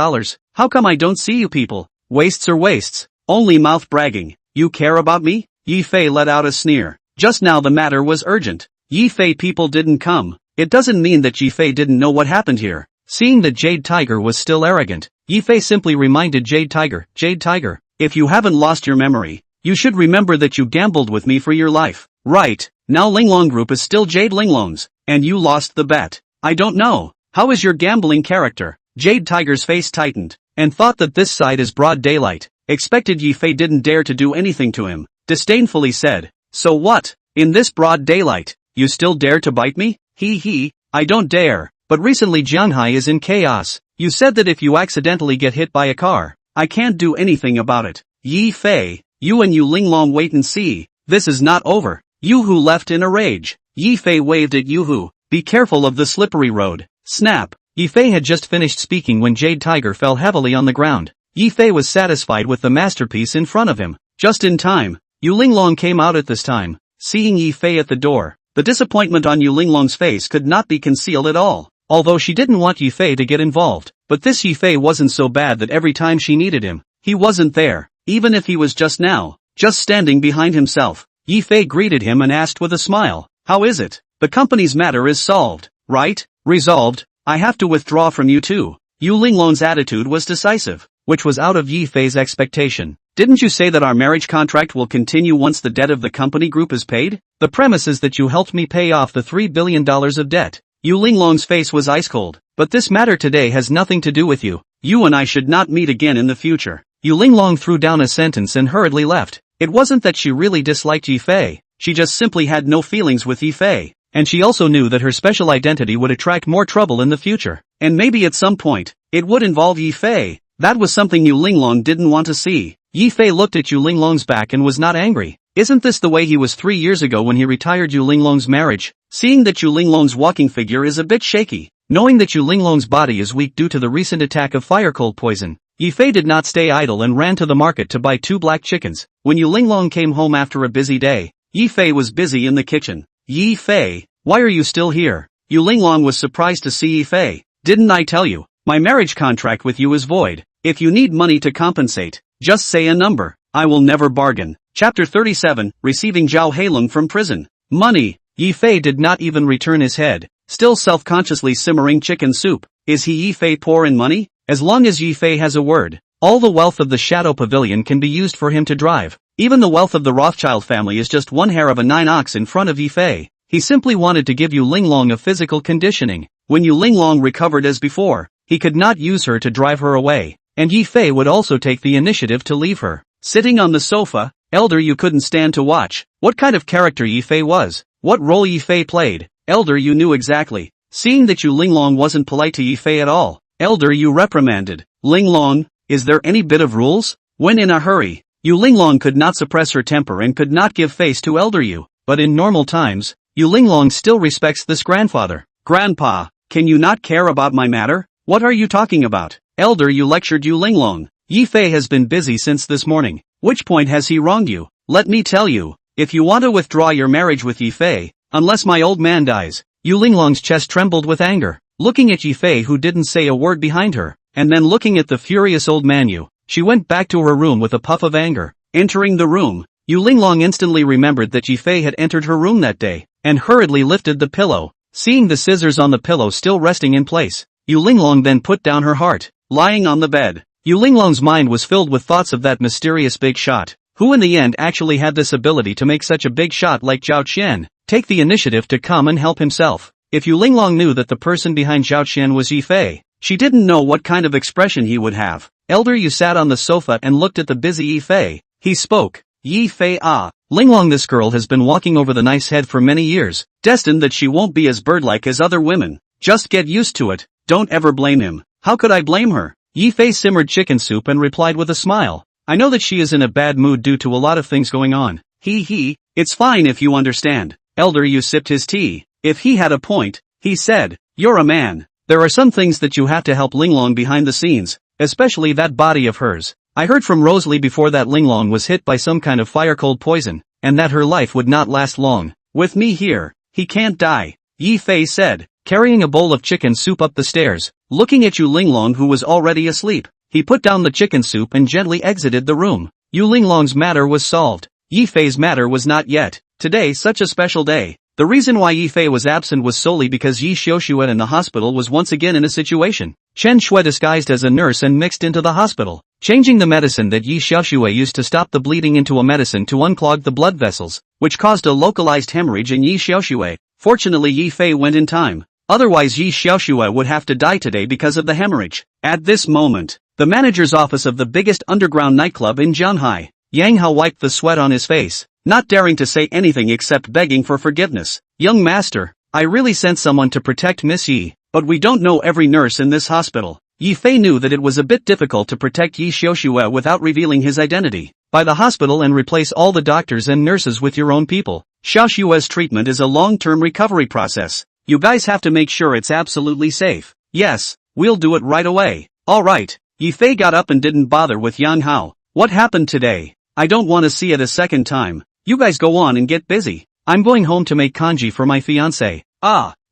How come I don't see you people? Wastes are wastes. Only mouth bragging. You care about me? Yi Fei let out a sneer. Just now the matter was urgent. Yi Fei people didn't come. It doesn't mean that Yi Fei didn't know what happened here. Seeing that Jade Tiger was still arrogant, Yi Fei simply reminded Jade Tiger, if you haven't lost your memory, you should remember that you gambled with me for your life. Right, now Linglong Group is still Jade Linglong's, and you lost the bet. I don't know. How is your gambling character? Jade Tiger's face tightened, and thought that this side is broad daylight. Expected Yi Fei didn't dare to do anything to him. Disdainfully said, so what? In this broad daylight, you still dare to bite me? I don't dare. But recently Jianghai is in chaos. You said that if you accidentally get hit by a car, I can't do anything about it. Yi Fei, you and Yu Linglong wait and see. This is not over. Yu Hu left in a rage. Yi Fei waved at Yu Hu. Be careful of the slippery road. Snap. Yi Fei had just finished speaking when Jade Tiger fell heavily on the ground. Yi Fei was satisfied with the masterpiece in front of him. Just in time, Yu Linglong came out at this time. Seeing Yi Fei at the door, the disappointment on Yu Linglong's face could not be concealed at all. Although she didn't want Yi Fei to get involved, but this Yi Fei wasn't so bad that every time she needed him, he wasn't there, even if he was just standing behind himself. Yi Fei greeted him and asked with a smile, how is it? The company's matter is solved, right? Resolved. I have to withdraw from you too. Yu Linglong's attitude was decisive, which was out of Yi Fei's expectation. Didn't you say that our marriage contract will continue once the debt of the company group is paid? The premise is that you helped me pay off the $3 billion of debt. Yu Linglong's face was ice cold. But this matter today has nothing to do with you. You and I should not meet again in the future. Yu Linglong threw down a sentence and hurriedly left. It wasn't that she really disliked Yi Fei, she just simply had no feelings with Yi Fei. And she also knew that her special identity would attract more trouble in the future. And maybe at some point, it would involve Yi Fei. That was something Yu Linglong didn't want to see. Yi Fei looked at Yu Linglong's back and was not angry. Isn't this the way he was 3 years ago when he retired Yu Linglong's marriage? Seeing that Yu Linglong's walking figure is a bit shaky, knowing that Yu Linglong's body is weak due to the recent attack of fire cold poison, Yi Fei did not stay idle and ran to the market to buy 2 black chickens. When Yu Linglong came home after a busy day, Yi Fei was busy in the kitchen. Yi Fei, why are you still here? Yu Linglong was surprised to see Yi Fei. Didn't I tell you? My marriage contract with you is void. If you need money to compensate, just say a number. I will never bargain. Chapter 37, Receiving Zhao Heilong from Prison. Money. Yi Fei did not even return his head, still self-consciously simmering chicken soup. Is Yi Fei poor in money? As long as Yi Fei has a word, all the wealth of the Shadow Pavilion can be used for him to drive. Even the wealth of the Rothschild family is just one hair of a 9-ox in front of Yifei. He simply wanted to give Yu Linglong a physical conditioning. When Yu Linglong recovered as before, he could not use her to drive her away, and Yifei would also take the initiative to leave her. Sitting on the sofa, Elder Yu couldn't stand to watch. What kind of character Yifei was, what role Yifei played, Elder Yu knew exactly. Seeing that Yu Linglong wasn't polite to Yifei at all, Elder Yu reprimanded. Linglong, is there any bit of rules? When in a hurry, Yu Linglong could not suppress her temper and could not give face to Elder Yu, but in normal times, Yu Linglong still respects this grandfather. Grandpa, can you not care about my matter? What are you talking about? Elder Yu lectured Yu Linglong. Yifei has been busy since this morning. Which point has he wronged you? Let me tell you, if you want to withdraw your marriage with Yifei, unless my old man dies. Yu Linglong's chest trembled with anger, looking at Yifei who didn't say a word behind her, and then looking at the furious old man Yu. She went back to her room with a puff of anger. Entering the room, Yu Linglong instantly remembered that Yifei had entered her room that day, and hurriedly lifted the pillow. Seeing the scissors on the pillow still resting in place, Yu Linglong then put down her heart. Lying on the bed, Yu Linglong's mind was filled with thoughts of that mysterious big shot, who in the end actually had this ability to make such a big shot like Zhao Qian take the initiative to come and help himself. If Yu Linglong knew that the person behind Zhao Qian was Yifei, she didn't know what kind of expression he would have. Elder Yu sat on the sofa and looked at the busy Yifei. He spoke. Yifei, Linglong, this girl has been walking over the nice head for many years, destined that she won't be as birdlike as other women. Just get used to it, don't ever blame him. How could I blame her? Yifei simmered chicken soup and replied with a smile. I know that she is in a bad mood due to a lot of things going on. It's fine if you understand. Elder Yu sipped his tea. If he had a point, he said, you're a man. There are some things that you have to help Linglong behind the scenes, especially that body of hers. I heard from Rosalie before that Linglong was hit by some kind of fire-cold poison, and that her life would not last long. With me here, he can't die, Yifei said, carrying a bowl of chicken soup up the stairs. Looking at Yu Linglong who was already asleep, he put down the chicken soup and gently exited the room. Yu Linglong's matter was solved. Yifei's matter was not yet. Today, such a special day. The reason why Yifei was absent was solely because Yi Xiaoxue in the hospital was once again in a situation. Chen Shui disguised as a nurse and mixed into the hospital, changing the medicine that Yi Xiaoxue used to stop the bleeding into a medicine to unclog the blood vessels, which caused a localized hemorrhage in Yi Xiaoxue. Fortunately, Yifei went in time. Otherwise Yi Xiaoxue would have to die today because of the hemorrhage. At this moment, the manager's office of the biggest underground nightclub in Zhanghai, Yang Hao wiped the sweat on his face, not daring to say anything except begging for forgiveness. Young master, I really sent someone to protect Miss Yi, but we don't know every nurse in this hospital. Yifei knew that it was a bit difficult to protect Yi Xiaoxue without revealing his identity. Buy the hospital and replace all the doctors and nurses with your own people. Xiaoxue's treatment is a long-term recovery process. You guys have to make sure it's absolutely safe. Yes, we'll do it right away. Alright. Yifei got up and didn't bother with Yang Hao. What happened today? I don't want to see it a second time. You guys go on and get busy. I'm going home to make kanji for my fiancé.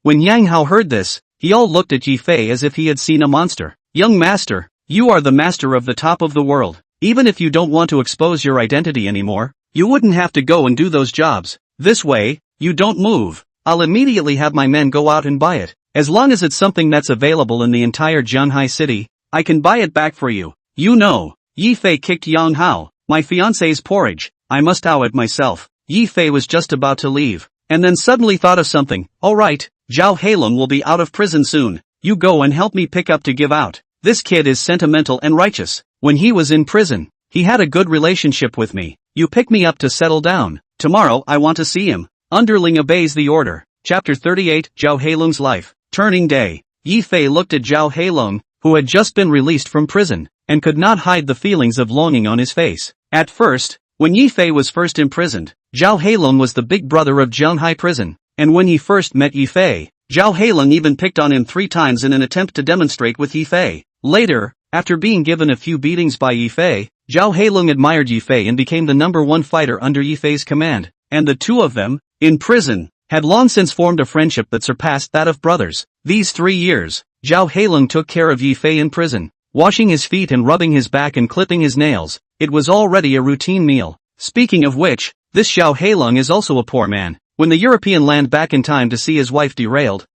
When Yang Hao heard this, he all looked at Yifei as if he had seen a monster. Young master, you are the master of the top of the world. Even if you don't want to expose your identity anymore, you wouldn't have to go and do those jobs. This way, you don't move. I'll immediately have my men go out and buy it. As long as it's something that's available in the entire Zhanghai city, I can buy it back for you. You know, Yifei kicked Yang Hao. My fiancé's porridge. I must how it myself. Yifei was just about to leave, and then suddenly thought of something. Alright, Zhao Heilong will be out of prison soon. You go and help me pick up to give out. This kid is sentimental and righteous. When he was in prison, he had a good relationship with me. You pick me up to settle down. Tomorrow I want to see him. Underling obeys the order. Chapter 38, Zhao Heilong's life. Turning day. Yifei looked at Zhao Heilong, who had just been released from prison, and could not hide the feelings of longing on his face. At first, when Yifei was first imprisoned, Zhao Heilong was the big brother of Zhanghai prison, and when he first met Yifei, Zhao Heilong even picked on him 3 times in an attempt to demonstrate with Yifei. Later, after being given a few beatings by Yifei, Zhao Heilong admired Yifei and became the #1 fighter under Yifei's command, and the two of them, in prison, had long since formed a friendship that surpassed that of brothers. These 3 years, Zhao Heilong took care of Yifei in prison, washing his feet and rubbing his back and clipping his nails. It was already a routine meal. Speaking of which, this Zhao Heilong is also a poor man. When the European land back in time to see his wife derailed,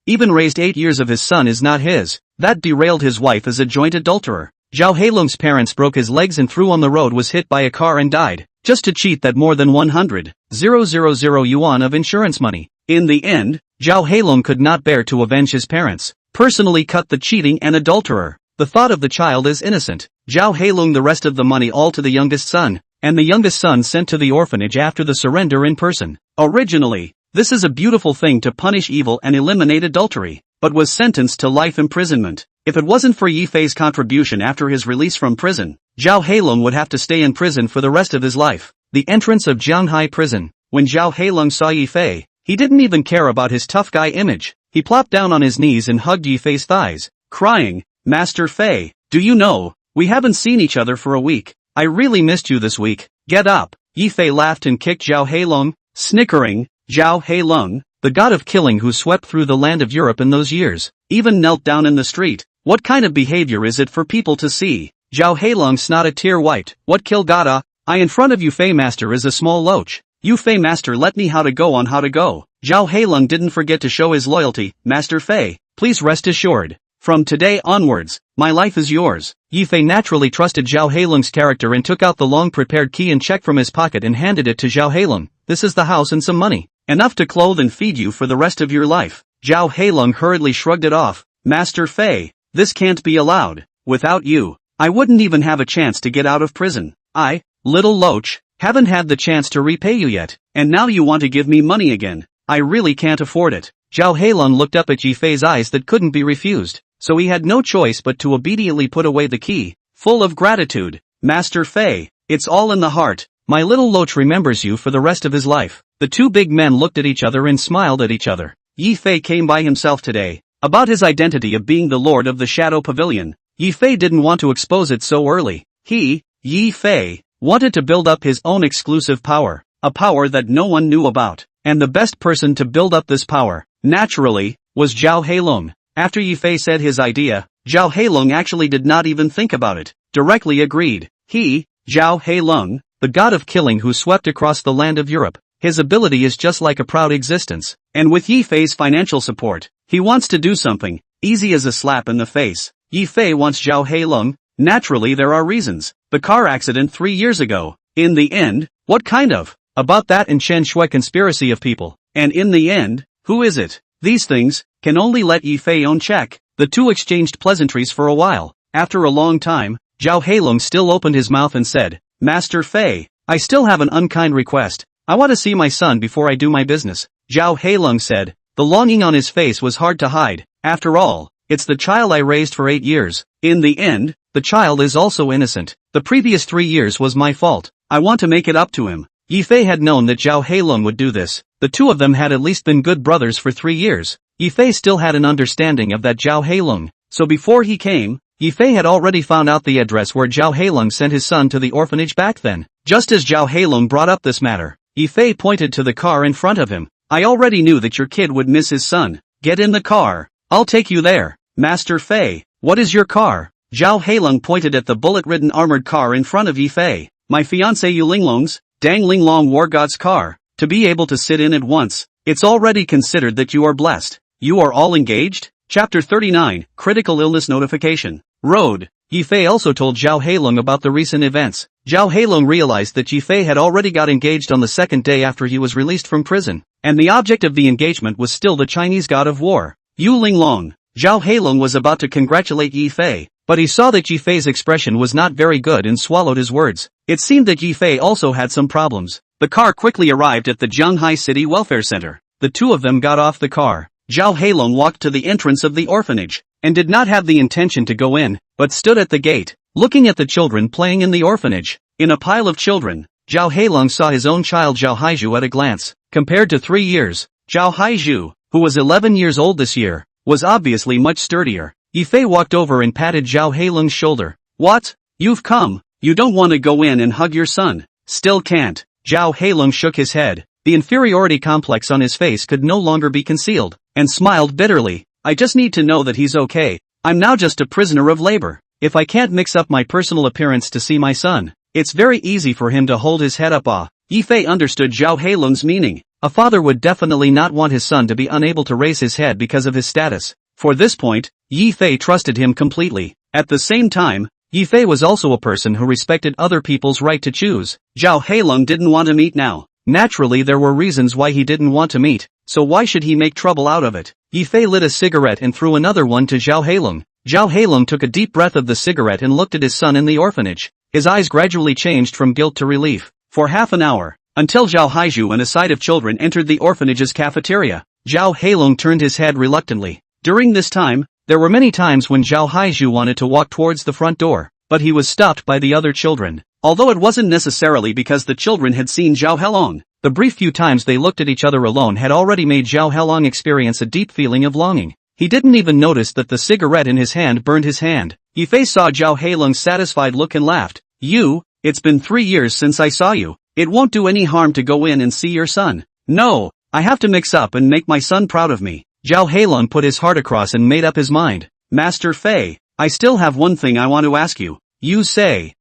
even raised 8 years of his son is not his. That derailed his wife as a joint adulterer. Zhao Heilong's parents broke his legs and threw on the road, was hit by a car and died, just to cheat that more than 100,000 yuan of insurance money. In the end, Zhao Heilong could not bear to avenge his parents, personally cut the cheating and adulterer. The thought of the child is innocent. Zhao Heilong the rest of the money all to the youngest son, and the youngest son sent to the orphanage after the surrender in person. Originally, this is a beautiful thing to punish evil and eliminate adultery, but was sentenced to life imprisonment. If it wasn't for Yi Fei's contribution after his release from prison, Zhao Heilong would have to stay in prison for the rest of his life. The entrance of Jianghai prison. When Zhao Heilong saw Yi Fei, he didn't even care about his tough guy image. He plopped down on his knees and hugged Yi Fei's thighs, crying, "Master Fei, do you know, we haven't seen each other for a week. I really missed you this week. Get up." Yi Fei laughed and kicked Zhao Heilong, snickering. Zhao Heilong, the god of killing who swept through the land of Europe in those years, even knelt down in the street. What kind of behavior is it for people to see? Zhao Heilong snot a tear wiped. "What kill gotta? I in front of Yu Fei master is a small loach. Yu Fei master let me how to go on how to go." Zhao Heilong didn't forget to show his loyalty. "Master Fei, please rest assured. From today onwards, my life is yours." Yi Fei naturally trusted Zhao Heilong's character and took out the long-prepared key and check from his pocket and handed it to Zhao Heilong. "This is the house and some money. Enough to clothe and feed you for the rest of your life." Zhao Heilong hurriedly shrugged it off. "Master Fei, this can't be allowed. Without you, I wouldn't even have a chance to get out of prison. I, little loach, haven't had the chance to repay you yet, and now you want to give me money again. I really can't afford it." Zhao Heilong looked up at Yi Fei's eyes that couldn't be refused, so he had no choice but to obediently put away the key, full of gratitude. "Master Fei, it's all in the heart. My little loach remembers you for the rest of his life." The two big men looked at each other and smiled at each other. Yi Fei came by himself today. About his identity of being the Lord of the Shadow Pavilion, Yi Fei didn't want to expose it so early. He, Yi Fei, wanted to build up his own exclusive power, a power that no one knew about, and the best person to build up this power, naturally, was Zhao Heilong. After Yi Fei said his idea, Zhao Heilong actually did not even think about it, directly agreed. He, Zhao Heilong, the god of killing who swept across the land of Europe, his ability is just like a proud existence, and with Yi Fei's financial support, he wants to do something, easy as a slap in the face. Yi Fei wants Zhao Heilong. Naturally there are reasons. The car accident 3 years ago. In the end, what kind of? About that and Chen Shui conspiracy of people. And in the end, who is it? These things can only let Yi Fei own check. The two exchanged pleasantries for a while. After a long time, Zhao Heilong still opened his mouth and said, "Master Fei, I still have an unkind request. I want to see my son before I do my business." Zhao Heilong said. The longing on his face was hard to hide. After all, it's the child I raised for 8 years. In the end, the child is also innocent. The previous 3 years was my fault. I want to make it up to him. Yi Fei had known that Zhao Heilong would do this. The two of them had at least been good brothers for 3 years. Yi Fei still had an understanding of that Zhao Heilong. So before he came, Yi Fei had already found out the address where Zhao Heilong sent his son to the orphanage back then. Just as Zhao Heilong brought up this matter, Yi Fei pointed to the car in front of him. "I already knew that your kid would miss his son. Get in the car. I'll take you there." "Master Fei, what is your car?" Zhao Heilong pointed at the bullet-ridden armored car in front of Yi Fei. "My fiancé Yu Linglong's, Dang Linglong War God's car. To be able to sit in it once, it's already considered that you are blessed. You are all engaged?" Chapter 39, Critical Illness Notification. Road. Yi Fei also told Zhao Heilong about the recent events. Zhao Heilong realized that Yi Fei had already got engaged on the second day after he was released from prison, and the object of the engagement was still the Chinese god of war, Yu Linglong. Zhao Heilong was about to congratulate Yi Fei, but he saw that Yi Fei's expression was not very good and swallowed his words. It seemed that Yi Fei also had some problems. The car quickly arrived at the Jianghai City Welfare Center. The two of them got off the car. Zhao Heilong walked to the entrance of the orphanage, and did not have the intention to go in, but stood at the gate, looking at the children playing in the orphanage. In a pile of children, Zhao Heilong saw his own child Zhao Haizhu at a glance. Compared to 3 years, Zhao Haizhu, who was 11 years old this year, was obviously much sturdier. Yi Fei walked over and patted Zhao Heilong's shoulder. "What? You've come? You don't want to go in and hug your son?" "Still can't." Zhao Heilong shook his head. The inferiority complex on his face could no longer be concealed, and smiled bitterly. "I just need to know that he's okay. I'm now just a prisoner of labor. If I can't mix up my personal appearance to see my son, it's very easy for him to hold his head up." Yi Fei understood Zhao Heilong's meaning. A father would definitely not want his son to be unable to raise his head because of his status. For this point, Yi Fei trusted him completely. At the same time, Yi Fei was also a person who respected other people's right to choose. Zhao Heilong didn't want to meet now. Naturally there were reasons why he didn't want to meet, so why should he make trouble out of it? Yi Fei lit a cigarette and threw another one to Zhao Heilong. Zhao Heilong took a deep breath of the cigarette and looked at his son in the orphanage. His eyes gradually changed from guilt to relief. For half an hour, until Zhao Haiju and a side of children entered the orphanage's cafeteria, Zhao Heilong turned his head reluctantly. During this time, there were many times when Zhao Haiju wanted to walk towards the front door, but he was stopped by the other children. Although it wasn't necessarily because the children had seen Zhao Heilong, the brief few times they looked at each other alone had already made Zhao Heilong experience a deep feeling of longing. He didn't even notice that the cigarette in his hand burned his hand. Yi Fei saw Zhao Heilong's satisfied look and laughed. It's been 3 years since I saw you. It won't do any harm to go in and see your son. No, I have to mix up and make my son proud of me. Zhao Heilong put his heart across and made up his mind. Master Fei, I still have one thing I want to ask you. You say,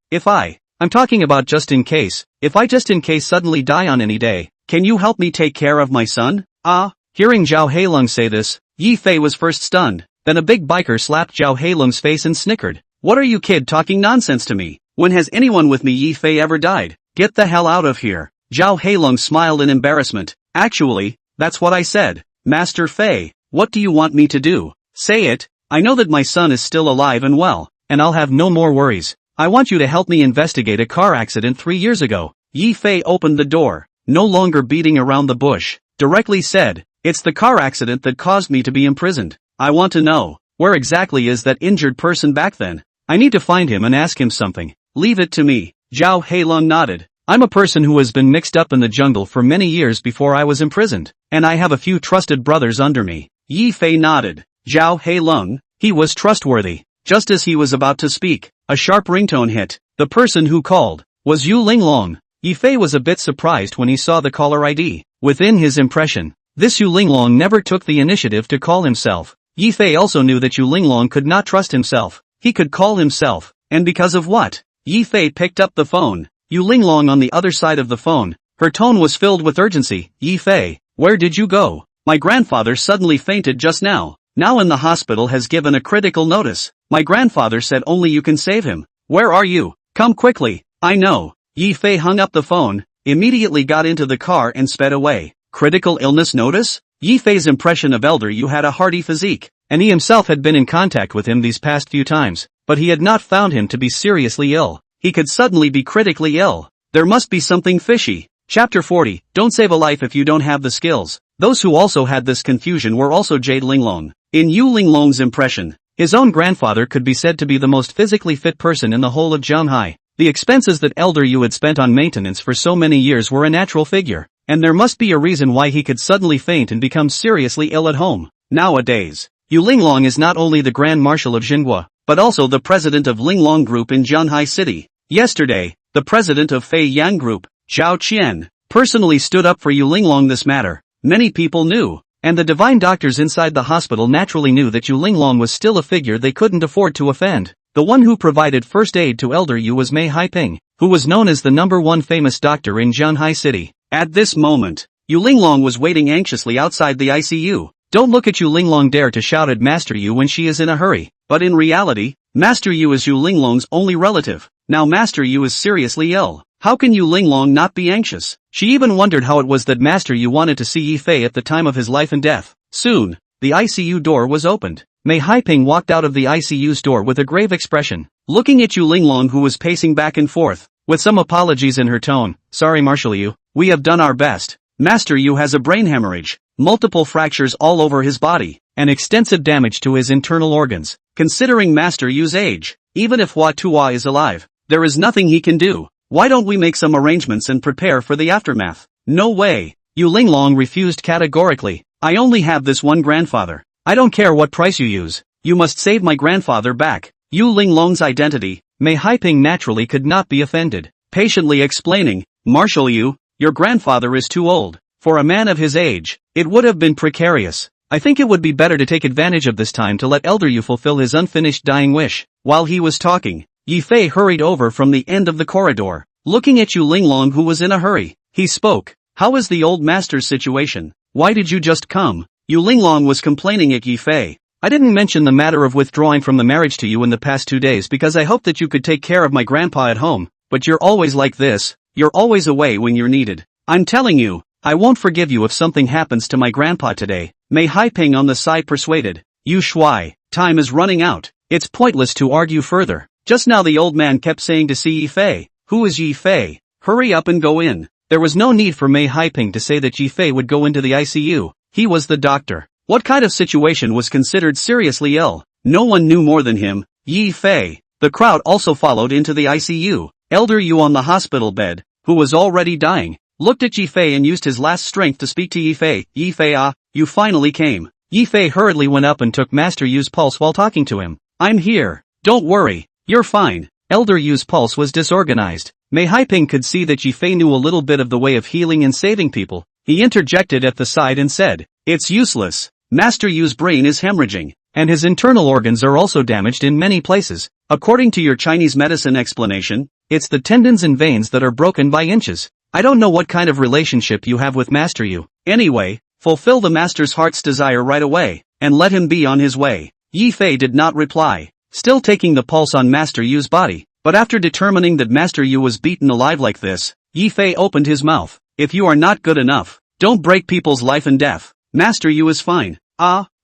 I'm talking about just in case, if I just in case suddenly die on any day, can you help me take care of my son? Hearing Zhao Heilong say this, Yi Fei was first stunned, then a big biker slapped Zhao Heilong's face and snickered. What are you kid talking nonsense to me? When has anyone with me Yi Fei ever died? Get the hell out of here. Zhao Heilong smiled in embarrassment. Actually, that's what I said. Master Fei, what do you want me to do? Say it. I know that my son is still alive and well, and I'll have no more worries. I want you to help me investigate a car accident 3 years ago. Yi Fei opened the door, no longer beating around the bush, directly said, it's the car accident that caused me to be imprisoned. I want to know, where exactly is that injured person back then? I need to find him and ask him something. Leave it to me. Zhao Heilong nodded. I'm a person who has been mixed up in the jungle for many years before I was imprisoned, and I have a few trusted brothers under me. Yi Fei nodded. Zhao Heilong, he was trustworthy. Just as he was about to speak, a sharp ringtone hit. The person who called was Yu Linglong. Yi Fei was a bit surprised when he saw the caller ID. Within his impression, this Yu Linglong never took the initiative to call himself. Yi Fei also knew that Yu Linglong could not trust himself. He could call himself, and because of what? Yi Fei picked up the phone. Yu Linglong on the other side of the phone. Her tone was filled with urgency. Yi Fei, where did you go? My grandfather suddenly fainted just now. Now in the hospital has given a critical notice. My grandfather said only you can save him. Where are you? Come quickly. I know. Yi Fei hung up the phone, immediately got into the car and sped away. Critical illness notice? Yi Fei's impression of Elder Yu had a hearty physique, and he himself had been in contact with him these past few times, but he had not found him to be seriously ill. He could suddenly be critically ill. There must be something fishy. Chapter 40, Don't save a life if you don't have the skills. Those who also had this confusion were also Jade Linglong. In Yu Linglong's impression, his own grandfather could be said to be the most physically fit person in the whole of Zhanghai. The expenses that Elder Yu had spent on maintenance for so many years were a natural figure, and there must be a reason why he could suddenly faint and become seriously ill at home. Nowadays, Yu Linglong is not only the Grand Marshal of Xinhua, but also the president of Linglong Group in Zhanghai City. Yesterday, the president of Fei Yang Group, Zhao Qian, personally stood up for Yu Linglong. This matter, many people knew, and the divine doctors inside the hospital naturally knew that Yu Linglong was still a figure they couldn't afford to offend. The one who provided first aid to Elder Yu was Mei Haiping, who was known as the #1 famous doctor in Zhanghai City. At this moment, Yu Linglong was waiting anxiously outside the ICU. Don't look at Yu Linglong dare to shout at Master Yu when she is in a hurry, but in reality, Master Yu is Yu Linglong's only relative. Now Master Yu is seriously ill. How can Yu Linglong not be anxious? She even wondered how it was that Master Yu wanted to see Yi Fei at the time of his life and death. Soon, the ICU door was opened. Mei Haiping walked out of the ICU's door with a grave expression, looking at Yu Linglong, who was pacing back and forth, with some apologies in her tone. Sorry Marshal Yu, we have done our best. Master Yu has a brain hemorrhage, multiple fractures all over his body, and extensive damage to his internal organs. Considering Master Yu's age, even if Hua Tuo is alive, there is nothing he can do. Why don't we make some arrangements and prepare for the aftermath? No way. Yu Linglong refused categorically. I only have this one grandfather. I don't care what price you use. You must save my grandfather back. Yu Linglong's identity. Mei Haiping naturally could not be offended, patiently explaining, Marshal Yu, your grandfather is too old. For a man of his age, it would have been precarious. I think it would be better to take advantage of this time to let Elder Yu fulfill his unfinished dying wish. While he was talking, Yi Fei hurried over from the end of the corridor, looking at Yu Linglong, who was in a hurry. He spoke. How is the old master's situation? Why did you just come? Yu Linglong was complaining at Yi Fei. I didn't mention the matter of withdrawing from the marriage to you in the past 2 days because I hoped that you could take care of my grandpa at home, but you're always like this, you're always away when you're needed. I'm telling you, I won't forgive you if something happens to my grandpa today, Mei Haiping on the side persuaded. You shuai, time is running out, it's pointless to argue further. Just now the old man kept saying to see Yi Fei, who is Yi Fei? Hurry up and go in. There was no need for Mei Haiping to say that Yi Fei would go into the ICU, he was the doctor. What kind of situation was considered seriously ill? No one knew more than him, Yi Fei. The crowd also followed into the ICU. Elder Yu on the hospital bed, who was already dying, looked at Yi Fei and used his last strength to speak to Yi Fei. Yi Fei, you finally came. Yi Fei hurriedly went up and took Master Yu's pulse while talking to him. I'm here. Don't worry. You're fine. Elder Yu's pulse was disorganized. Mei Haiping could see that Yi Fei knew a little bit of the way of healing and saving people. He interjected at the side and said, it's useless. Master Yu's brain is hemorrhaging, and his internal organs are also damaged in many places. According to your Chinese medicine explanation, it's the tendons and veins that are broken by inches. I don't know what kind of relationship you have with Master Yu. Anyway, fulfill the Master's heart's desire right away, and let him be on his way. Yi Fei did not reply, still taking the pulse on Master Yu's body, but after determining that Master Yu was beaten alive like this, Yi Fei opened his mouth. If you are not good enough, don't break people's life and death. Master Yu is fine.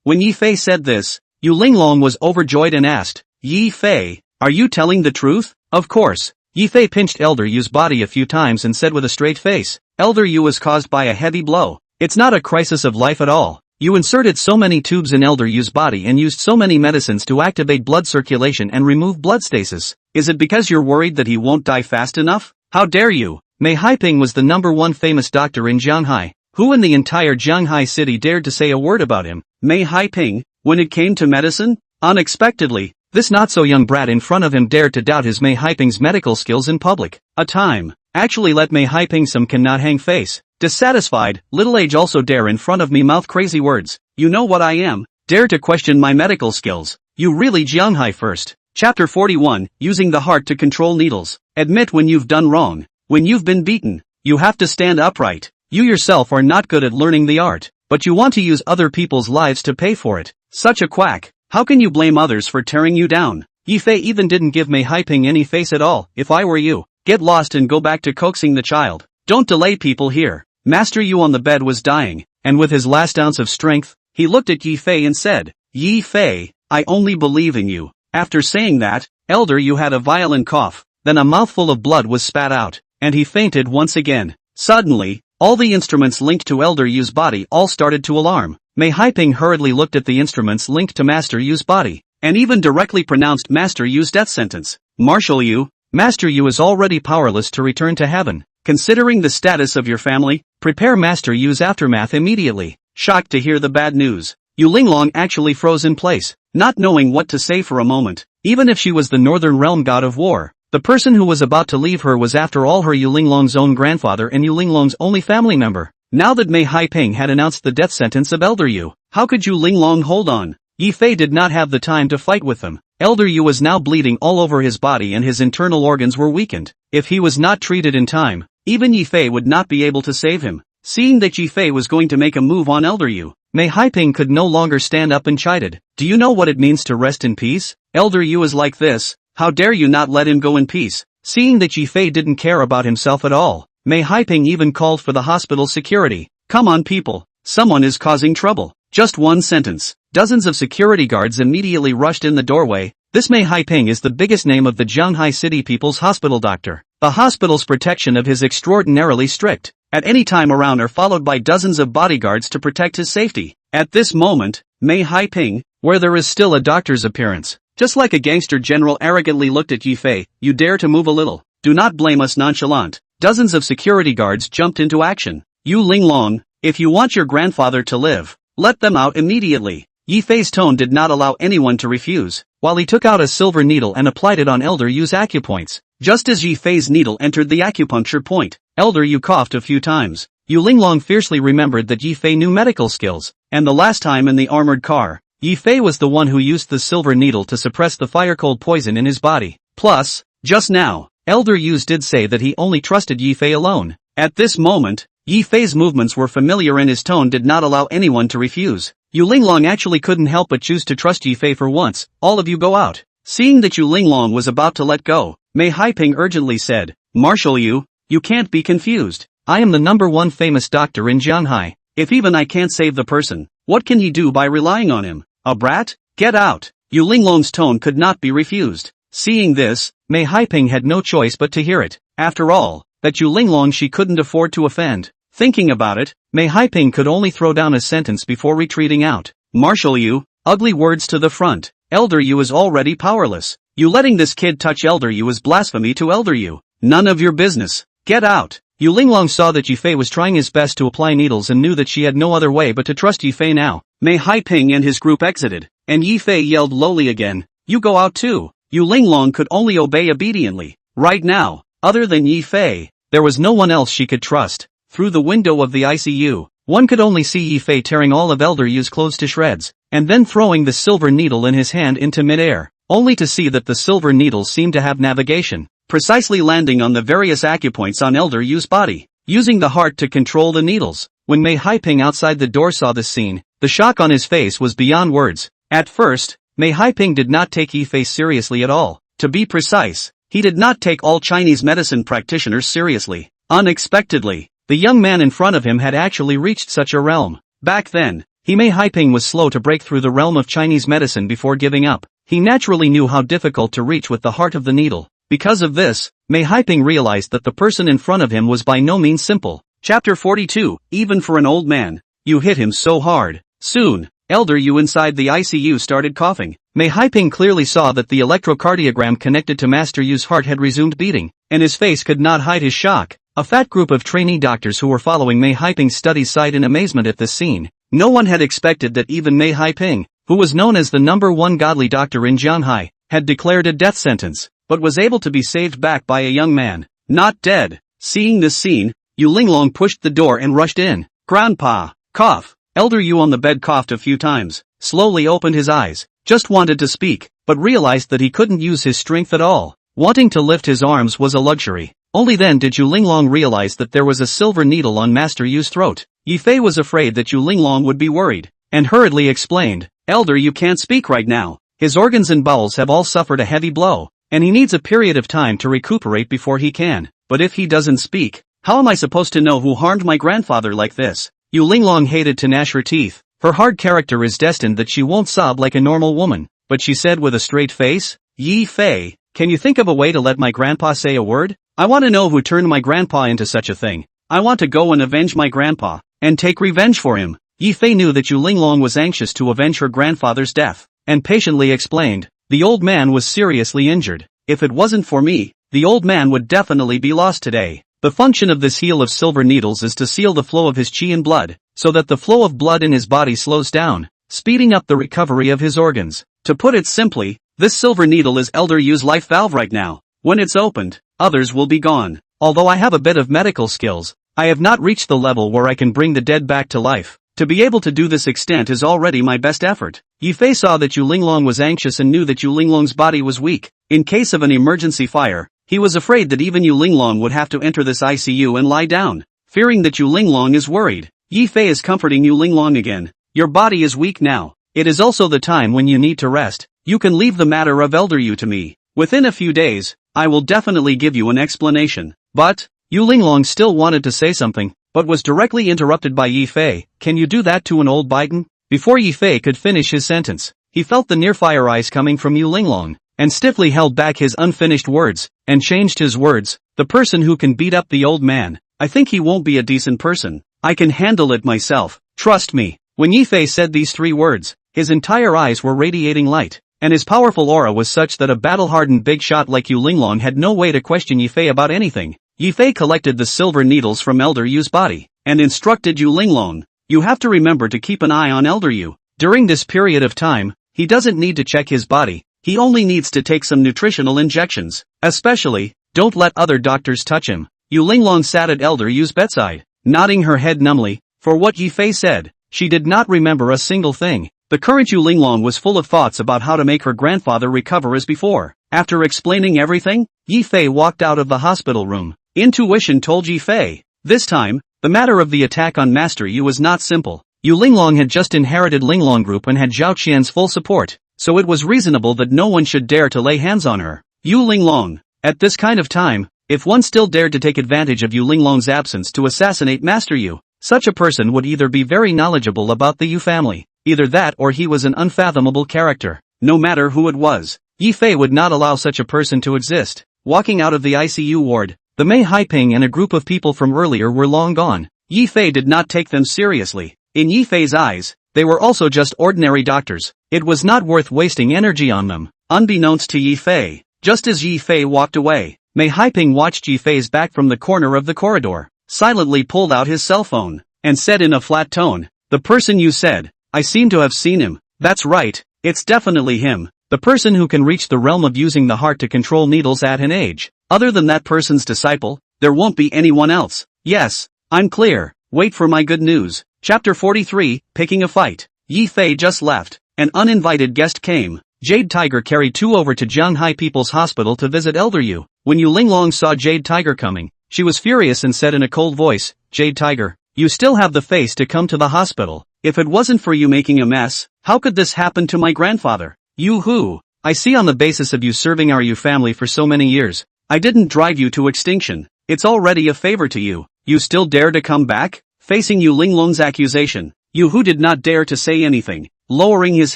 When Yi Fei said this, Yu Linglong was overjoyed and asked, Yi Fei, are you telling the truth? Of course. Yi Fei pinched Elder Yu's body a few times and said with a straight face, Elder Yu was caused by a heavy blow. It's not a crisis of life at all. You inserted so many tubes in Elder Yu's body and used so many medicines to activate blood circulation and remove blood stasis. Is it because you're worried that he won't die fast enough? How dare you? Mei Haiping was the #1 famous doctor in Jianghai. Who in the entire Jianghai city dared to say a word about him? Mei Haiping, when it came to medicine? Unexpectedly, this not-so-young brat in front of him dared to doubt his Mei Haiping's medical skills in public. A time. Actually let Mei Haiping some cannot hang face. Dissatisfied, little age also dare in front of me mouth crazy words. You know what I am? Dare to question my medical skills. You really Jianghai first. Chapter 41, Using the Heart to Control Needles. Admit when you've done wrong. When you've been beaten, you have to stand upright. You yourself are not good at learning the art, but you want to use other people's lives to pay for it. Such a quack. How can you blame others for tearing you down? Yi Fei even didn't give Mei Haiping any face at all. If I were you, get lost and go back to coaxing the child. Don't delay people here. Master Yu on the bed was dying, and with his last ounce of strength, he looked at Yi Fei and said, Yi Fei, I only believe in you. After saying that, Elder Yu had a violent cough, then a mouthful of blood was spat out, and he fainted once again. Suddenly, all the instruments linked to Elder Yu's body all started to alarm. Mei Haiping hurriedly looked at the instruments linked to Master Yu's body, and even directly pronounced Master Yu's death sentence. Marshal Yu, Master Yu is already powerless to return to heaven. Considering the status of your family, prepare Master Yu's aftermath immediately. Shocked to hear the bad news, Yu Linglong actually froze in place, not knowing what to say for a moment. Even if she was the Northern Realm god of war, the person who was about to leave her was after all her Yu Linglong's own grandfather and Yu Linglong's only family member. Now that Mei Haiping had announced the death sentence of Elder Yu, how could Yu Linglong hold on? Yi Fei did not have the time to fight with them. Elder Yu was now bleeding all over his body and his internal organs were weakened. If he was not treated in time, even Yi Fei would not be able to save him. Seeing that Yi Fei was going to make a move on Elder Yu, Mei Haiping could no longer stand up and chided. Do you know what it means to rest in peace? Elder Yu is like this. How dare you not let him go in peace? Seeing that Yi Fei didn't care about himself at all, Mei Haiping even called for the hospital security. Come on people, someone is causing trouble. Just one sentence. Dozens of security guards immediately rushed in the doorway. This Mei Haiping is the biggest name of the Jianghai City People's Hospital doctor. The hospital's protection of his extraordinarily strict. At any time around are followed by dozens of bodyguards to protect his safety. At this moment, Mei Haiping, where there is still a doctor's appearance, just like a gangster general arrogantly looked at Yi Fei. You dare to move a little. Do not blame us nonchalant. Dozens of security guards jumped into action. Yu Linglong, if you want your grandfather to live, let them out immediately. Yi Fei's tone did not allow anyone to refuse, while he took out a silver needle and applied it on Elder Yu's acupoints. Just as Yi Fei's needle entered the acupuncture point, Elder Yu coughed a few times. Yu Linglong fiercely remembered that Yi Fei knew medical skills, and the last time in the armored car, Yi Fei was the one who used the silver needle to suppress the fire-cold poison in his body. Plus, just now, Elder Yu did say that he only trusted Yi Fei alone. At this moment, Yi Fei's movements were familiar and his tone did not allow anyone to refuse. Yu Linglong actually couldn't help but choose to trust Yi Fei for once. All of you go out. Seeing that Yu Linglong was about to let go, Mei Haiping urgently said, Marshal Yu, you can't be confused. I am the #1 famous doctor in Jianhai. If even I can't save the person, what can he do by relying on him? A brat? Get out! Yu Linglong's tone could not be refused. Seeing this, Mei Haiping had no choice but to hear it. After all, that Yu Linglong she couldn't afford to offend. Thinking about it, Mei Haiping could only throw down a sentence before retreating out. Marshal Yu, ugly words to the front. Elder Yu is already powerless. You letting this kid touch Elder Yu is blasphemy to Elder Yu. None of your business. Get out. Yu Linglong saw that Yi Fei was trying his best to apply needles and knew that she had no other way but to trust Yi Fei now. Mei Haiping and his group exited, and Yi Fei yelled lowly again, you go out too. Yu Linglong could only obey obediently. Right now, other than Yi Fei, there was no one else she could trust. Through the window of the ICU, one could only see Yi Fei tearing all of Elder Yu's clothes to shreds, and then throwing the silver needle in his hand into midair, only to see that the silver needle seemed to have navigation, precisely landing on the various acupoints on Elder Yu's body, using the heart to control the needles. When Mei Haiping outside the door saw this scene, the shock on his face was beyond words. At first, Mei Haiping did not take Yi Fei seriously at all. To be precise, he did not take all Chinese medicine practitioners seriously. Unexpectedly, the young man in front of him had actually reached such a realm. Back then, Mei Haiping was slow to break through the realm of Chinese medicine before giving up. He naturally knew how difficult to reach with the heart of the needle. Because of this, Mei Haiping realized that the person in front of him was by no means simple. Chapter 42, even for an old man, you hit him so hard. Soon, Elder Yu inside the ICU started coughing. Mei Haiping clearly saw that the electrocardiogram connected to Master Yu's heart had resumed beating, and his face could not hide his shock. A fat group of trainee doctors who were following Mei Haiping's studies sighed in amazement at this scene. No one had expected that even Mei Haiping, who was known as the #1 godly doctor in Jianhai, had declared a death sentence, but was able to be saved back by a young man, not dead. Seeing this scene, Yu Linglong pushed the door and rushed in. Grandpa, cough. Elder Yu on the bed coughed a few times, slowly opened his eyes, just wanted to speak, but realized that he couldn't use his strength at all. Wanting to lift his arms was a luxury. Only then did Yu Linglong realize that there was a silver needle on Master Yu's throat. Yi Fei was afraid that Yu Linglong would be worried, and hurriedly explained, Elder Yu can't speak right now. His organs and bowels have all suffered a heavy blow, and he needs a period of time to recuperate before he can. But if he doesn't speak, how am I supposed to know who harmed my grandfather like this? Yu Linglong hated to gnash her teeth. Her hard character is destined that she won't sob like a normal woman, but she said with a straight face, Yi Fei, can you think of a way to let my grandpa say a word? I want to know who turned my grandpa into such a thing. I want to go and avenge my grandpa, and take revenge for him. Yi Fei knew that Yu Linglong was anxious to avenge her grandfather's death, and patiently explained, the old man was seriously injured. If it wasn't for me, the old man would definitely be lost today. The function of this heel of silver needles is to seal the flow of his qi and blood, so that the flow of blood in his body slows down, speeding up the recovery of his organs. To put it simply, this silver needle is Elder Yu's life valve right now. When it's opened, others will be gone. Although I have a bit of medical skills, I have not reached the level where I can bring the dead back to life. To be able to do this extent is already my best effort. Yi Fei saw that Yu Linglong was anxious and knew that Yu Linglong's body was weak. In case of an emergency fire, he was afraid that even Yu Linglong would have to enter this ICU and lie down. Fearing that Yu Linglong is worried, Yi Fei is comforting Yu Linglong again. Your body is weak now. It is also the time when you need to rest. You can leave the matter of Elder Yu to me. Within a few days, I will definitely give you an explanation. But, Yu Linglong still wanted to say something, but was directly interrupted by Yi Fei. Can you do that to an old biden? Before Yi Fei could finish his sentence, he felt the near-fire eyes coming from Yu Linglong, and stiffly held back his unfinished words, and changed his words. The person who can beat up the old man, I think he won't be a decent person. I can handle it myself, trust me. When Yi Fei said these three words, his entire eyes were radiating light, and his powerful aura was such that a battle-hardened big shot like Yu Linglong had no way to question Yi Fei about anything. Yi Fei collected the silver needles from Elder Yu's body, and instructed Yu Linglong, you have to remember to keep an eye on Elder Yu. During this period of time, he doesn't need to check his body, he only needs to take some nutritional injections. Especially, don't let other doctors touch him. Yu Linglong sat at Elder Yu's bedside, nodding her head numbly. For what Yi Fei said, she did not remember a single thing. The current Yu Linglong was full of thoughts about how to make her grandfather recover as before. After explaining everything, Yi Fei walked out of the hospital room. Intuition told Yi Fei, this time, The matter of the attack on Master Yu was not simple. Yu Linglong had just inherited Linglong Group and had Zhao Qian's full support, so it was reasonable that no one should dare to lay hands on her. Yu Linglong. At this kind of time, if one still dared to take advantage of Yu Linglong's absence to assassinate Master Yu, such a person would either be very knowledgeable about the Yu family, either that or he was an unfathomable character. No matter who it was, Yi Fei would not allow such a person to exist. Walking out of the ICU ward, the Mei Haiping and a group of people from earlier were long gone. Yi Fei did not take them seriously. In Yi Fei's eyes, they were also just ordinary doctors. It was not worth wasting energy on them. Unbeknownst to Yi Fei, just as Yi Fei walked away, Mei Haiping watched Yi Fei's back from the corner of the corridor, silently pulled out his cell phone, and said in a flat tone, "The person you said, I seem to have seen him. That's right, it's definitely him. The person who can reach the realm of using the heart to control needles at an age. Other than that person's disciple, there won't be anyone else. Yes, I'm clear. Wait for my good news." Chapter 43, Picking a Fight. Yi Fei just left. An uninvited guest came. Jade Tiger carried two over to Jianghai People's Hospital to visit Elder Yu. When Yu Linglong saw Jade Tiger coming, she was furious and said in a cold voice, "Jade Tiger, you still have the face to come to the hospital. If it wasn't for you making a mess, how could this happen to my grandfather? You who? I see on the basis of you serving our Yu family for so many years, I didn't drive you to extinction. It's already a favor to you. You still dare to come back?" Facing Yu Linglong's accusation, Yu Hu did not dare to say anything. Lowering his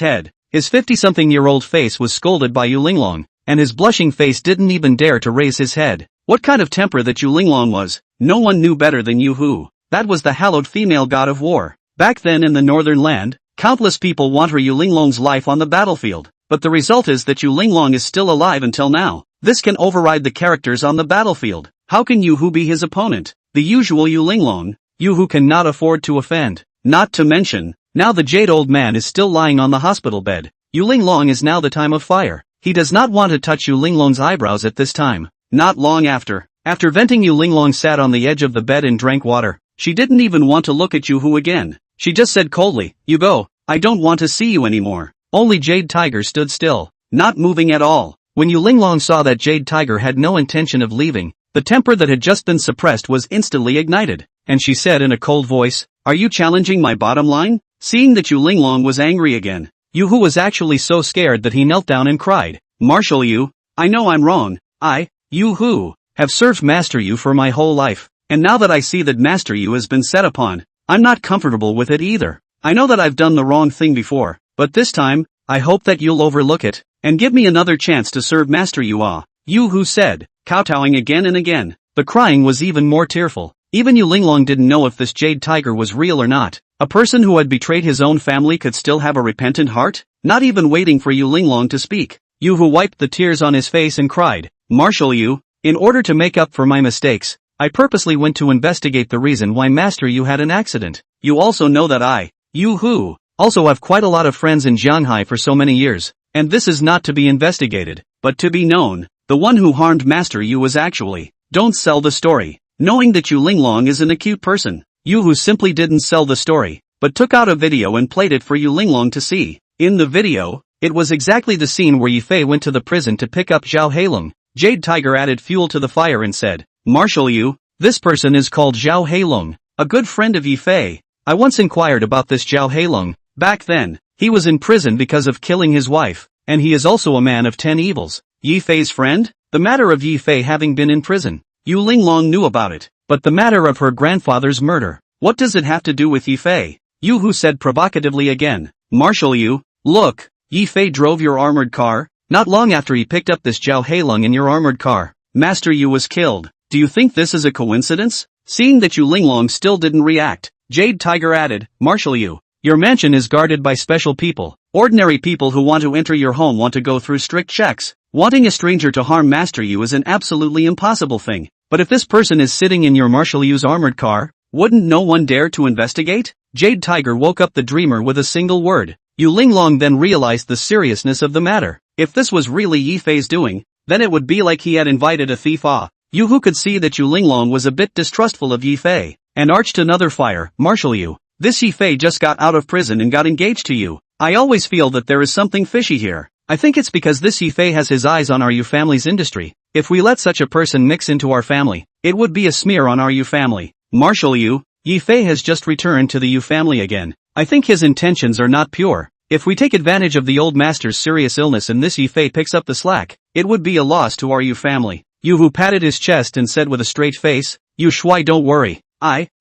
head, his 50-something-year-old face was scolded by Yu Linglong, and his blushing face didn't even dare to raise his head. What kind of temper that Yu Linglong was, no one knew better than Yu Hu. That was the hallowed female god of war. Back then in the northern land, countless people want her Yu Linglong's life on the battlefield, but the result is that Yu Linglong is still alive until now. This can override the characters on the battlefield. How can Yu Hu be his opponent? The usual Yu Linglong. Yu Hu cannot afford to offend. Not to mention, now the jade old man is still lying on the hospital bed. Yu Linglong is now the time of fire. He does not want to touch Yu Linglong's eyebrows at this time. Not long after venting, Yu Linglong sat on the edge of the bed and drank water. She didn't even want to look at Yu Hu again. She just said coldly, "You go, I don't want to see you anymore." Only Jade Tiger stood still, not moving at all. When Yu Linglong saw that Jade Tiger had no intention of leaving, the temper that had just been suppressed was instantly ignited, and she said in a cold voice, "Are you challenging my bottom line?" Seeing that Yu Linglong was angry again, Yu Hu was actually so scared that he knelt down and cried, "Marshal Yu, I know I'm wrong. I, Yu Hu, have served Master Yu for my whole life, and now that I see that Master Yu has been set upon, I'm not comfortable with it either. I know that I've done the wrong thing before, but this time, I hope that you'll overlook it, and give me another chance to serve Master Yu." Yu Hu said, kowtowing again and again. The crying was even more tearful. Even Yu Linglong didn't know if this Jade Tiger was real or not. A person who had betrayed his own family could still have a repentant heart? Not even waiting for Yu Linglong to speak, Yu Hu wiped the tears on his face and cried, "Marshal Yu, in order to make up for my mistakes, I purposely went to investigate the reason why Master Yu had an accident. You also know that I, Yu Hu, also have quite a lot of friends in Jianghai for so many years, and this is not to be investigated, but to be known. The one who harmed Master Yu was actually, don't sell the story." Knowing that Yu Linglong is an acute person, Yu Hu simply didn't sell the story, but took out a video and played it for Yu Linglong to see. In the video, it was exactly the scene where Yi Fei went to the prison to pick up Zhao Heilong. Jade Tiger added fuel to the fire and said, "Marshal Yu, this person is called Zhao Heilong, a good friend of Yi Fei. I once inquired about this Zhao Heilong. Back then, he was in prison because of killing his wife, and he is also a man of 10 evils. Yi Fei's friend? The matter of Yi Fei having been in prison, Yu Linglong knew about it, but the matter of her grandfather's murder, what does it have to do with Yi Fei?" Yu Hu said provocatively again, "Marshal Yu, look, Yi Fei drove your armored car. Not long after he picked up this Zhao Heilong in your armored car, Master Yu was killed. Do you think this is a coincidence?" Seeing that Yu Linglong still didn't react, Jade Tiger added, "Marshal Yu, your mansion is guarded by special people. Ordinary people who want to enter your home want to go through strict checks. Wanting a stranger to harm Master Yu is an absolutely impossible thing. But if this person is sitting in your Marshal Yu's armored car, wouldn't no one dare to investigate?" Jade Tiger woke up the dreamer with a single word. Yu Linglong then realized the seriousness of the matter. If this was really Yi Fei's doing, then it would be like he had invited a thief. Yu Hu could see that Yu Linglong was a bit distrustful of Yi Fei, and arched another fire. "Marshal Yu, this Yi Fei just got out of prison and got engaged to you. I always feel that there is something fishy here. I think it's because this Yi Fei has his eyes on our Yu family's industry. If we let such a person mix into our family, it would be a smear on our Yu family." "Marshal Yu, Yi Fei has just returned to the Yu family again. I think his intentions are not pure. If we take advantage of the old master's serious illness and this Yi Fei picks up the slack, it would be a loss to our Yu family. Yu Hu patted his chest and said with a straight face, Yu Shui, don't worry.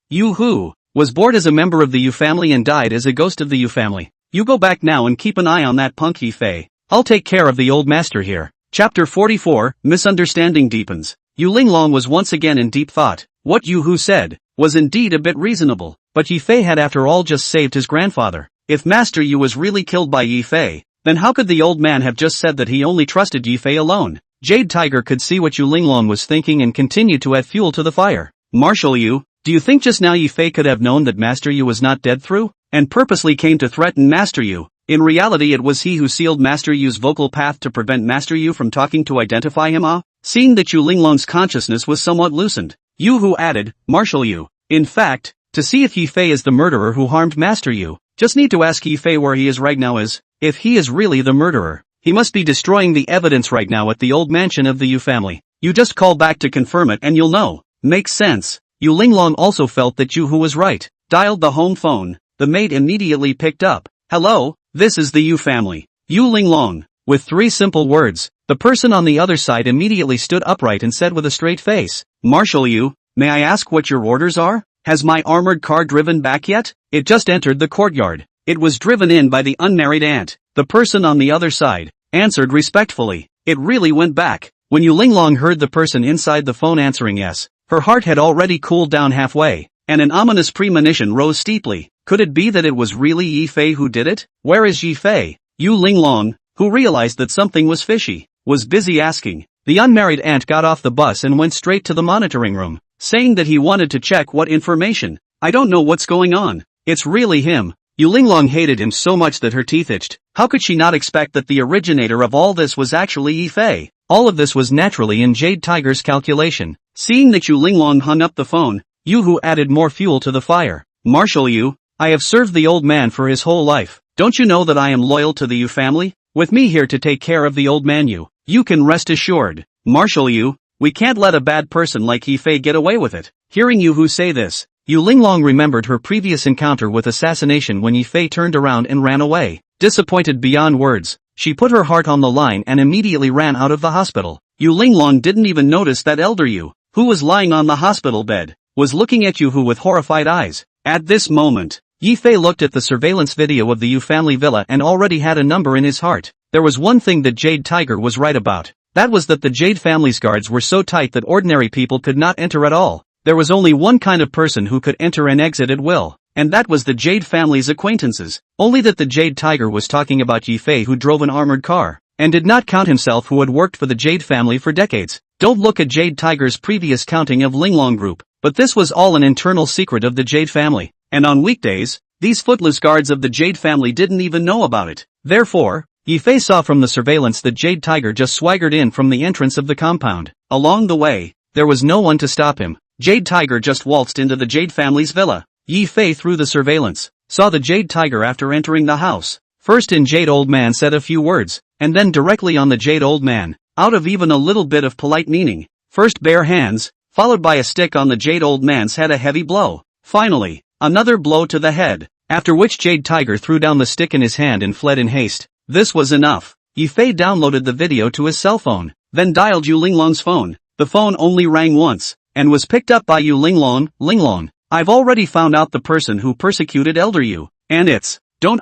Yu Hu, was born as a member of the Yu family and died as a ghost of the Yu family. You go back now and keep an eye on that punk Yi Fei. I'll take care of the old master here. Chapter 44, Misunderstanding Deepens. Yu Linglong was once again in deep thought. What Yu Hu said was indeed a bit reasonable, but Yi Fei had after all just saved his grandfather. If Master Yu was really killed by Yi Fei, then how could the old man have just said that he only trusted Yi Fei alone? Jade Tiger could see what Yu Linglong was thinking and continued to add fuel to the fire. Marshal Yu, do you think just now Yi Fei could have known that Master Yu was not dead through, and purposely came to threaten Master Yu? In reality it was he who sealed Master Yu's vocal path to prevent Master Yu from talking to identify him. Seeing that Yu Linglong's consciousness was somewhat loosened, Yu Hu added, Marshal Yu, in fact, to see if Yi Fei is the murderer who harmed Master Yu, just need to ask Yi Fei where he is right now if he is really the murderer. He must be destroying the evidence right now at the old mansion of the Yu family. You just call back to confirm it and you'll know. Makes sense. Yu Linglong also felt that Yu Hu was right. Dialed the home phone. The maid immediately picked up. Hello, this is the Yu family. Yu Linglong. With 3 simple words, the person on the other side immediately stood upright and said with a straight face, Marshal Yu, may I ask what your orders are? Has my armored car driven back yet? It just entered the courtyard. It was driven in by the unmarried aunt. The person on the other side answered respectfully. It really went back. When Yu Linglong heard the person inside the phone answering yes, her heart had already cooled down halfway, and an ominous premonition rose steeply. Could it be that it was really Yi Fei who did it? Where is Yi Fei? Yu Linglong, who realized that something was fishy, was busy asking. The unmarried aunt got off the bus and went straight to the monitoring room, saying that he wanted to check what information. I don't know what's going on. It's really him. Yu Linglong hated him so much that her teeth itched. How could she not expect that the originator of all this was actually Yi Fei? All of this was naturally in Jade Tiger's calculation. Seeing that Yu Linglong hung up the phone, Yu Hu added more fuel to the fire. Marshal Yu, I have served the old man for his whole life. Don't you know that I am loyal to the Yu family? With me here to take care of the old man you can rest assured. Marshal Yu, we can't let a bad person like Yi Fei get away with it. Hearing Yu Hu say this, Yu Linglong remembered her previous encounter with assassination when Yi Fei turned around and ran away. Disappointed beyond words, she put her heart on the line and immediately ran out of the hospital. Yu Linglong didn't even notice that elder Yu, who was lying on the hospital bed, was looking at Yu Hu with horrified eyes. At this moment, Yi Fei looked at the surveillance video of the Yu family villa and already had a number in his heart. There was one thing that Jade Tiger was right about. That was that the Jade family's guards were so tight that ordinary people could not enter at all. There was only one kind of person who could enter and exit at will, and that was the Jade family's acquaintances. Only that the Jade Tiger was talking about Yi Fei who drove an armored car, and did not count himself who had worked for the Jade family for decades. Don't look at Jade Tiger's previous counting of Linglong Group, but this was all an internal secret of the Jade family, and on weekdays, these footloose guards of the Jade family didn't even know about it. Therefore, Yi Fei saw from the surveillance that Jade Tiger just swaggered in from the entrance of the compound. Along the way, there was no one to stop him. Jade Tiger just waltzed into the Jade family's villa. Yi Fei through the surveillance, saw the Jade Tiger after entering the house. First in Jade Old Man said a few words, and then directly on the Jade Old Man, out of even a little bit of polite meaning. First bare hands, followed by a stick on the Jade Old Man's head, a heavy blow. Finally, another blow to the head, after which Jade Tiger threw down the stick in his hand and fled in haste. This was enough. Yi Fei downloaded the video to his cell phone, then dialed Yu Linglong's phone. The phone only rang once, and was picked up by Yu Linglong. Linglong, I've already found out the person who persecuted Elder Yu, and it's, don't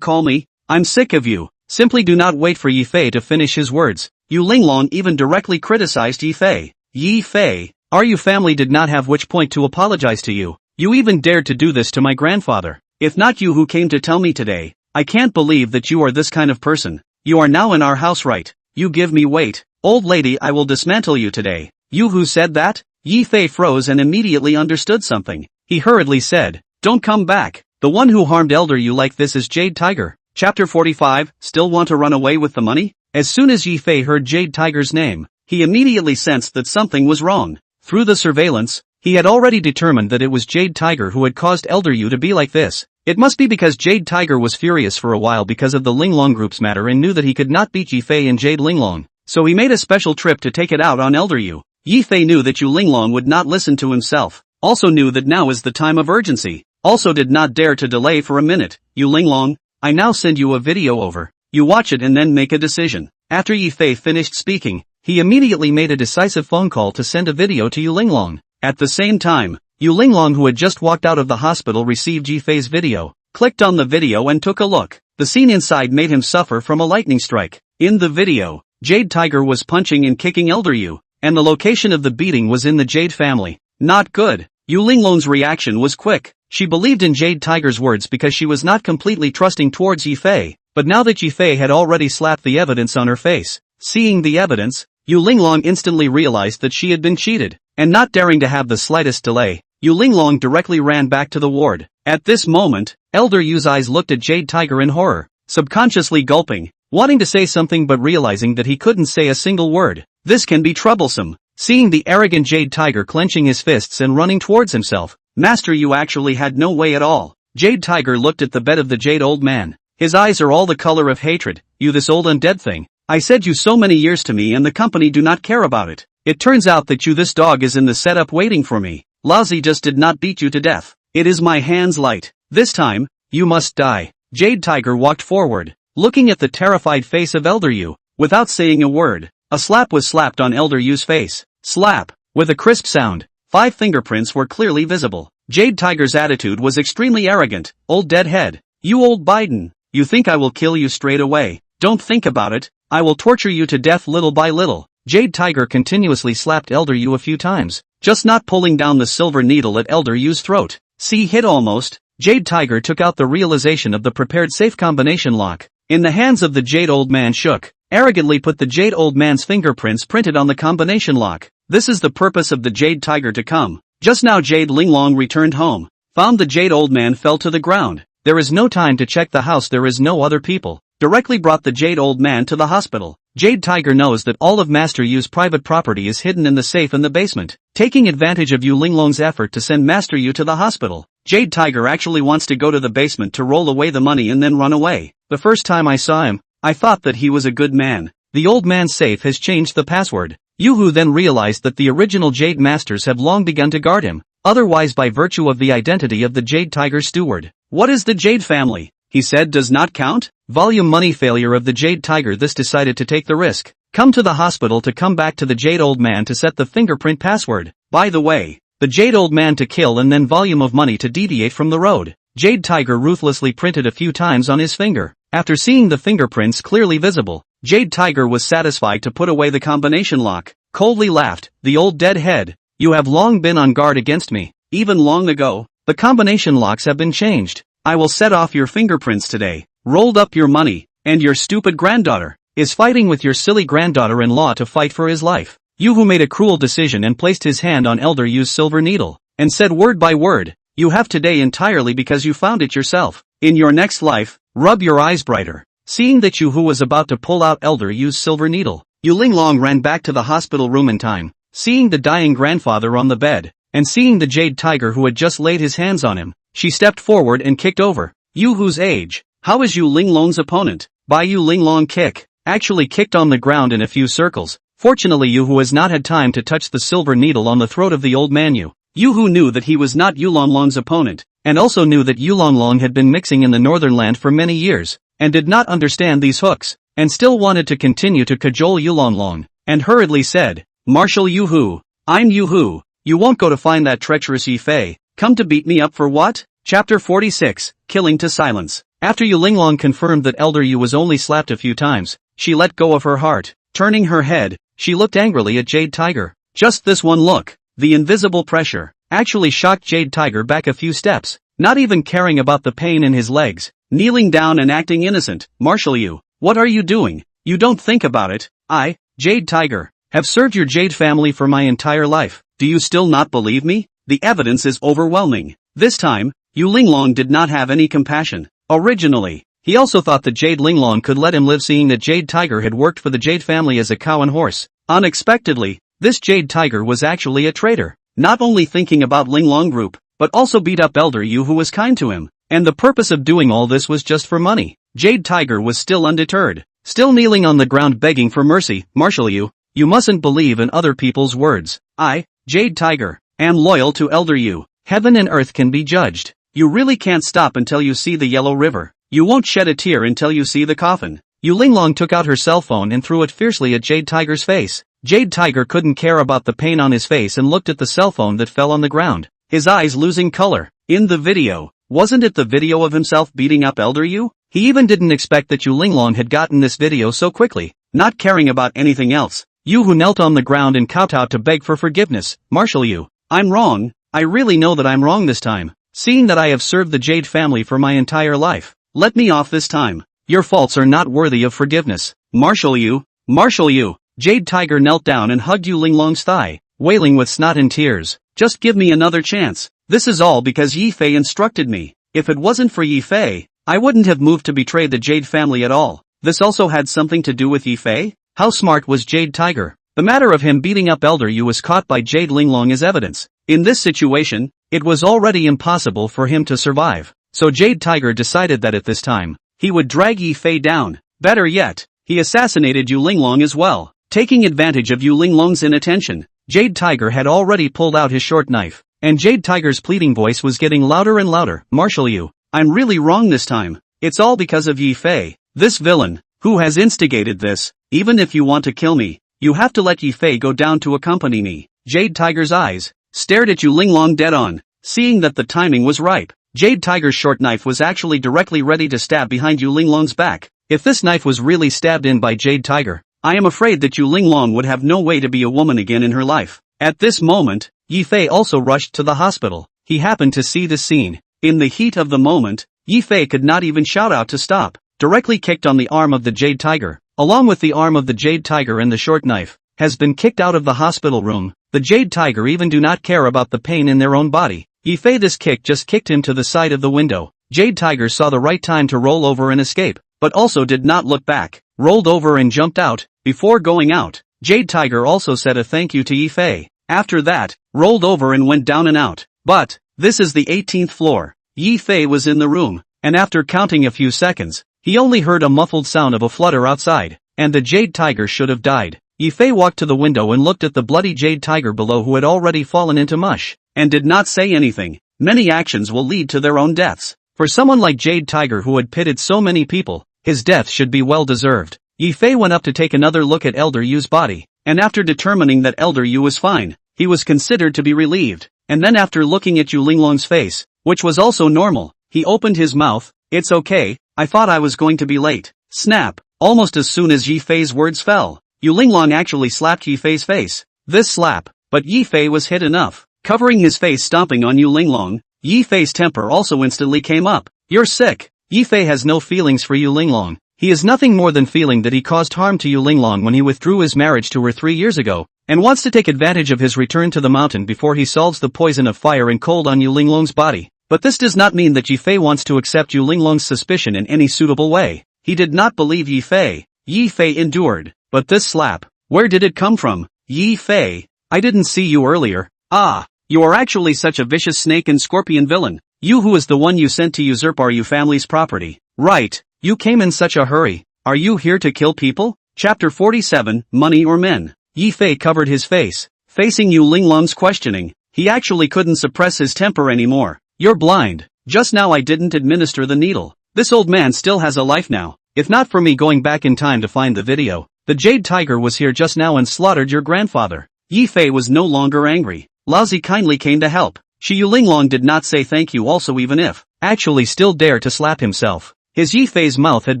call me, I'm sick of you. Simply do not wait for Yi Fei to finish his words. Yu Linglong even directly criticized Yi Fei. Yi Fei, our Yu family did not have which point to apologize to you. You even dared to do this to my grandfather. If not you who came to tell me today, I can't believe that you are this kind of person. You are now in our house, right? You give me weight. Old lady, I will dismantle you today. You who said that? Yi Fei froze and immediately understood something. He hurriedly said, don't come back. The one who harmed Elder Yu like this is Jade Tiger. Chapter 45, Still want to run away with the money? As soon as Yi Fei heard Jade Tiger's name, he immediately sensed that something was wrong. Through the surveillance, he had already determined that it was Jade Tiger who had caused Elder Yu to be like this. It must be because Jade Tiger was furious for a while because of the Linglong Group's matter and knew that he could not beat Yi Fei and Jade Linglong, so he made a special trip to take it out on Elder Yu. Yi Fei knew that Yu Linglong would not listen to himself. also knew that now is the time of urgency, also did not dare to delay for a minute. Yu Linglong, I now send you a video over. You watch it and then make a decision. After Yi Fei finished speaking, he immediately made a decisive phone call to send a video to Yu Linglong. At the same time, Yu Linglong, who had just walked out of the hospital, received Yi Fei's video, clicked on the video and took a look. The scene inside made him suffer from a lightning strike. In the video, Jade Tiger was punching and kicking Elder Yu, and the location of the beating was in the Jade family. Not good. Yu Linglong's reaction was quick. She believed in Jade Tiger's words because she was not completely trusting towards Yi Fei, but now that Yi Fei had already slapped the evidence on her face, seeing the evidence, Yu Linglong instantly realized that she had been cheated, and not daring to have the slightest delay, Yu Linglong directly ran back to the ward. At this moment, Elder Yu's eyes looked at Jade Tiger in horror, subconsciously gulping, wanting to say something but realizing that he couldn't say a single word. This can be troublesome. Seeing the arrogant Jade Tiger clenching his fists and running towards himself, Master Yu actually had no way at all. Jade Tiger looked at the bed of the Jade old man. His eyes are all the color of hatred. You, this old undead thing. I said you so many years to me and the company do not care about it. It turns out that you, this dog, is in the setup waiting for me. Lousy just did not beat you to death. It is my hands light. This time, you must die. Jade Tiger walked forward, looking at the terrified face of Elder Yu, without saying a word. A slap was slapped on Elder Yu's face. Slap. With a crisp sound, 5 fingerprints were clearly visible. Jade Tiger's attitude was extremely arrogant. Old deadhead. You old Biden. You think I will kill you straight away? Don't think about it. I will torture you to death little by little. Jade Tiger continuously slapped Elder Yu a few times, just not pulling down the silver needle at Elder Yu's throat. See, hit almost. Jade Tiger took out the realization of the prepared safe combination lock. In the hands of the Jade old man shook, arrogantly put the Jade old man's fingerprints printed on the combination lock. This is the purpose of the Jade Tiger to come. Just now Jade Linglong returned home, found the Jade old man fell to the ground. There is no time to check the house, there is no other people. Directly brought the Jade old man to the hospital. Jade Tiger knows that all of Master Yu's private property is hidden in the safe in the basement. Taking advantage of Yu Linglong's effort to send Master Yu to the hospital, Jade Tiger actually wants to go to the basement to roll away the money and then run away. The first time I saw him, I thought that he was a good man. The old man's safe has changed the password. Yu then realized that the original Jade Masters have long begun to guard him, otherwise by virtue of the identity of the Jade Tiger steward. What is the Jade family? He said does not count? Volume money failure of the Jade Tiger. This decided to take the risk. Come to the hospital to come back to the Jade old man to set the fingerprint password. By the way, the Jade old man to kill and then volume of money to deviate from the road. Jade Tiger ruthlessly printed a few times on his finger. After seeing the fingerprints clearly visible, Jade Tiger was satisfied to put away the combination lock, coldly laughed, the old deadhead. You have long been on guard against me, even long ago. The combination locks have been changed. I will set off your fingerprints today. Rolled up your money, and your stupid granddaughter is fighting with your silly granddaughter-in-law to fight for his life. You who made a cruel decision and placed his hand on Elder Yu's silver needle, and said word by word, you have today entirely because you found it yourself. In your next life, rub your eyes brighter. Seeing that Yu who was about to pull out Elder Yu's silver needle, Yu Linglong ran back to the hospital room in time. Seeing the dying grandfather on the bed, and seeing the Jade Tiger who had just laid his hands on him, she stepped forward and kicked over Yu who's age. How is Yu Linglong's opponent? By Yu Linglong kick, actually kicked on the ground in a few circles. Fortunately Yu who has not had time to touch the silver needle on the throat of the old man Yu. Yu who knew that he was not Yu Longlong's opponent, and also knew that Yu Longlong had been mixing in the northern land for many years, and did not understand these hooks, and still wanted to continue to cajole Yu Longlong, and hurriedly said, Marshal Yu Hu, I'm Yu Hu, you won't go to find that treacherous Yi Fei, come to beat me up for what? Chapter 46, Killing to Silence. After Yu Linglong confirmed that Elder Yu was only slapped a few times, she let go of her heart. Turning her head, she looked angrily at Jade Tiger. Just this one look, the invisible pressure, actually shocked Jade Tiger back a few steps, not even caring about the pain in his legs, kneeling down and acting innocent. Marshal Yu, what are you doing? You don't think about it. I, Jade Tiger, have served your Jade family for my entire life. Do you still not believe me? The evidence is overwhelming. This time, Yu Linglong did not have any compassion. Originally, he also thought that Jade Linglong could let him live, seeing that Jade Tiger had worked for the Jade family as a cow and horse. Unexpectedly, this Jade Tiger was actually a traitor, not only thinking about Linglong Group, but also beat up Elder Yu who was kind to him, and the purpose of doing all this was just for money. Jade Tiger was still undeterred, still kneeling on the ground begging for mercy. Marshal Yu, you mustn't believe in other people's words. I, Jade Tiger, am loyal to Elder Yu. Heaven and earth can be judged. You really can't stop until you see the yellow river. You won't shed a tear until you see the coffin. Yu Linglong took out her cell phone and threw it fiercely at Jade Tiger's face. Jade Tiger couldn't care about the pain on his face and looked at the cell phone that fell on the ground, his eyes losing color. In the video, wasn't it the video of himself beating up Elder Yu? He even didn't expect that Yu Linglong had gotten this video so quickly, not caring about anything else. Yu, who knelt on the ground and kowtowed to beg for forgiveness. Marshal Yu, I'm wrong. I really know that I'm wrong this time. Seeing that I have served the Jade family for my entire life, let me off this time. Your faults are not worthy of forgiveness. Marshal Yu. Marshal Yu. Jade Tiger knelt down and hugged Yu Linglong's thigh, wailing with snot and tears. Just give me another chance. This is all because Yi Fei instructed me. If it wasn't for Yi Fei, I wouldn't have moved to betray the Jade family at all. This also had something to do with Yi Fei? How smart was Jade Tiger? The matter of him beating up Elder Yu was caught by Jade Linglong as evidence. In this situation, it was already impossible for him to survive. So Jade Tiger decided that at this time, he would drag Yi Fei down. Better yet, he assassinated Yu Linglong as well. Taking advantage of Yu Linglong's inattention, Jade Tiger had already pulled out his short knife, and Jade Tiger's pleading voice was getting louder and louder. Marshal Yu, I'm really wrong this time. It's all because of Yi Fei, this villain, who has instigated this. Even if you want to kill me, you have to let Yi Fei go down to accompany me. Jade Tiger's eyes stared at Yu Linglong dead on. Seeing that the timing was ripe, Jade Tiger's short knife was actually directly ready to stab behind Yu Linglong's back. If this knife was really stabbed in by Jade Tiger, I am afraid that Yu Linglong would have no way to be a woman again in her life. At this moment, Yi Fei also rushed to the hospital. He happened to see this scene. In the heat of the moment, Yi Fei could not even shout out to stop. Directly kicked on the arm of the Jade Tiger, along with the arm of the Jade Tiger and the short knife, has been kicked out of the hospital room. The Jade Tiger even do not care about the pain in their own body. Yi Fei, this kick just kicked him to the side of the window. Jade Tiger saw the right time to roll over and escape, but also did not look back, rolled over and jumped out. Before going out, Jade Tiger also said a thank you to Yi Fei. After that, rolled over and went down and out. But, this is the 18th floor. Yi Fei was in the room, and after counting a few seconds, he only heard a muffled sound of a flutter outside, and the Jade Tiger should have died. Yi Fei walked to the window and looked at the bloody Jade Tiger below, who had already fallen into mush, and did not say anything. Many actions will lead to their own deaths. For someone like Jade Tiger, who had pitted so many people, his death should be well deserved. Yi Fei went up to take another look at Elder Yu's body, and after determining that Elder Yu was fine, he was considered to be relieved. And then after looking at Yu Linglong's face, which was also normal, he opened his mouth. It's okay, I thought I was going to be late. Snap! Almost as soon as Yi Fei's words fell, Yu Linglong actually slapped Yi Fei's face. This slap, but Yi Fei was hit enough, covering his face, stomping on Yu Linglong. Yi Fei's temper also instantly came up. You're sick. Yi Fei has no feelings for Yu Linglong. He is nothing more than feeling that he caused harm to Yu Linglong when he withdrew his marriage to her 3 years ago, and wants to take advantage of his return to the mountain before he solves the poison of fire and cold on Yu Linglong's body. But this does not mean that Yi Fei wants to accept Yu Linglong's suspicion in any suitable way. He did not believe Yi Fei. Yi Fei endured. But this slap, where did it come from? Yi Fei, I didn't see you earlier. Ah, you are actually such a vicious snake and scorpion villain. You, who is the one you sent to usurp our Yu family's property. Right, you came in such a hurry. Are you here to kill people? Chapter 47, Money or Men? Yi Fei covered his face, facing Yu Linglong's questioning. He actually couldn't suppress his temper anymore. You're blind. Just now I didn't administer the needle. This old man still has a life now. If not for me going back in time to find the video, the Jade Tiger was here just now and slaughtered your grandfather. Yi Fei was no longer angry. Laozi kindly came to help. Yu Linglong did not say thank you also, even if, actually still dare to slap himself. His Yi Fei's mouth had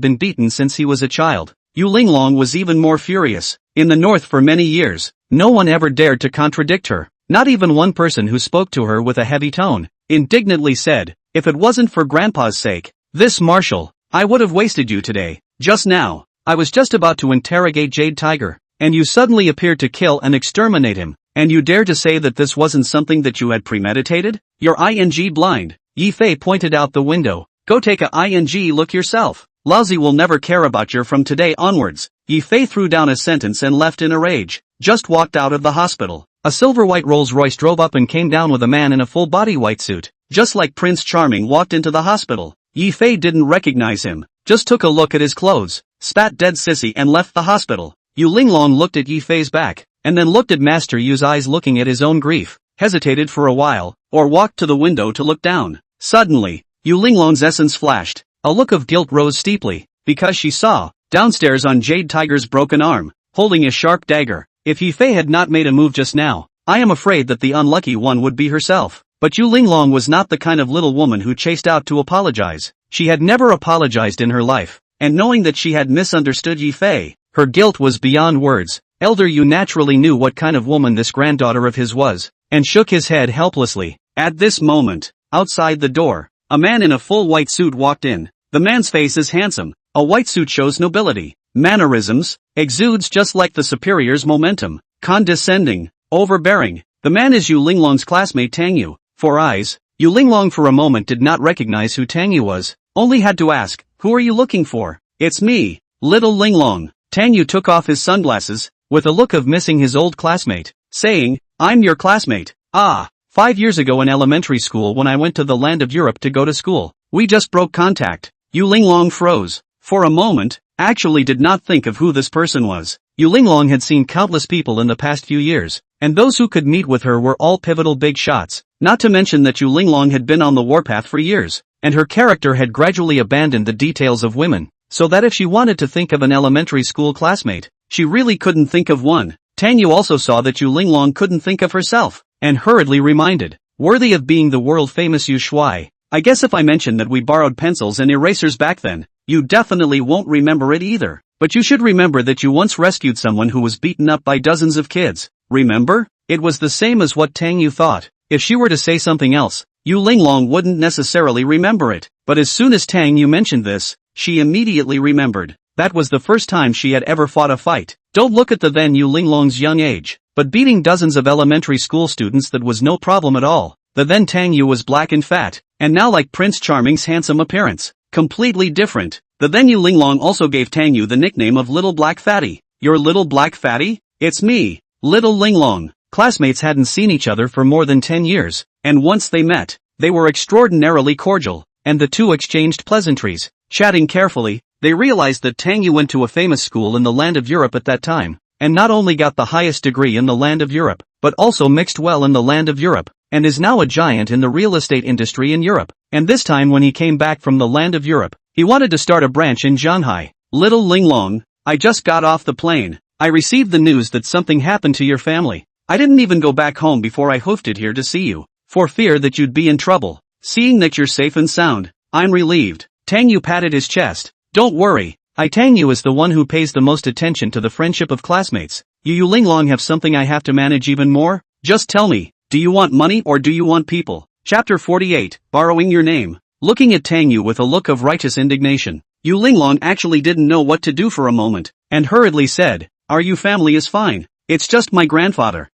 been beaten since he was a child. Yu Linglong was even more furious. In the north for many years, no one ever dared to contradict her. Not even one person who spoke to her with a heavy tone. Indignantly said, if it wasn't for Grandpa's sake, this Marshal, I would have wasted you today. Just now, I was just about to interrogate Jade Tiger, and you suddenly appeared to kill and exterminate him, and you dare to say that this wasn't something that you had premeditated? You're blind. Yi Fei pointed out the window. Go take a look yourself. Laozi will never care about you from today onwards. Yi Fei threw down a sentence and left in a rage. Just walked out of the hospital. A silver-white Rolls-Royce drove up and came down with a man in a full-body white suit. Just like Prince Charming walked into the hospital. Yi Fei didn't recognize him. Just took a look at his clothes, spat dead sissy and left the hospital. Yu Linglong looked at Yi Fei's back, and then looked at Master Yu's eyes, looking at his own grief. hesitated for a while, or walked to the window to look down. Suddenly, Yu Linglong's essence flashed. A look of guilt rose steeply, because she saw, downstairs on Jade Tiger's broken arm, holding a sharp dagger. If Yifei had not made a move just now, I am afraid that the unlucky one would be herself. But Yu Linglong was not the kind of little woman who chased out to apologize. She had never apologized in her life, and knowing that she had misunderstood Yifei, her guilt was beyond words. Elder Yu naturally knew what kind of woman this granddaughter of his was, and shook his head helplessly. At this moment, outside the door, a man in a full white suit walked in. The man's face is handsome. A white suit shows nobility. Mannerisms, exudes just like the superior's momentum. Condescending, overbearing. The man is Yu Linglong's classmate Tang Yu. For eyes, Yu Linglong for a moment did not recognize who Tang Yu was, only had to ask, "Who are you looking for?" "It's me, little Linglong." Tang Yu took off his sunglasses, with a look of missing his old classmate, saying, "I'm your classmate. 5 years ago in elementary school when I went to the land of Europe to go to school. We just broke contact." Yu Linglong froze. For a moment, actually did not think of who this person was. Yu Linglong had seen countless people in the past few years, and those who could meet with her were all pivotal big shots, not to mention that Yu Linglong had been on the warpath for years, and her character had gradually abandoned the details of women, so that if she wanted to think of an elementary school classmate, she really couldn't think of one. Tang Yu also saw that Yu Linglong couldn't think of herself, and hurriedly reminded, "Worthy of being the world-famous Yu Shuai. I guess if I mention that we borrowed pencils and erasers back then, you definitely won't remember it either. But you should remember that you once rescued someone who was beaten up by dozens of kids. Remember?" It was the same as what Tang Yu thought. If she were to say something else, Yu Linglong wouldn't necessarily remember it. But as soon as Tang Yu mentioned this, she immediately remembered. That was the first time she had ever fought a fight. Don't look at the then Yu Linglong's young age, but beating dozens of elementary school students, that was no problem at all. The then Tang Yu was black and fat, and now like Prince Charming's handsome appearance. Completely different. The then Yu Linglong also gave Tang Yu the nickname of Little Black Fatty. "Your little black fatty? It's me, little Linglong." Classmates hadn't seen each other for more than 10 years, and once they met, they were extraordinarily cordial, and the two exchanged pleasantries. Chatting carefully, they realized that Tang Yu went to a famous school in the land of Europe at that time, and not only got the highest degree in the land of Europe, but also mixed well in the land of Europe, and is now a giant in the real estate industry in Europe. And this time when he came back from the land of Europe, he wanted to start a branch in Shanghai. "Little Linglong, I just got off the plane. I received the news that something happened to your family. I didn't even go back home before I hoofed it here to see you, for fear that you'd be in trouble. Seeing that you're safe and sound, I'm relieved." Tang Yu patted his chest. "Don't worry, Tang Yu is the one who pays the most attention to the friendship of classmates. You Linglong have something I have to manage even more? Just tell me, do you want money or do you want people?" Chapter 48, Borrowing Your Name. Looking at Tang Yu with a look of righteous indignation, Yu Linglong actually didn't know what to do for a moment, and hurriedly said, "Our Yu family is fine. It's just my grandfather.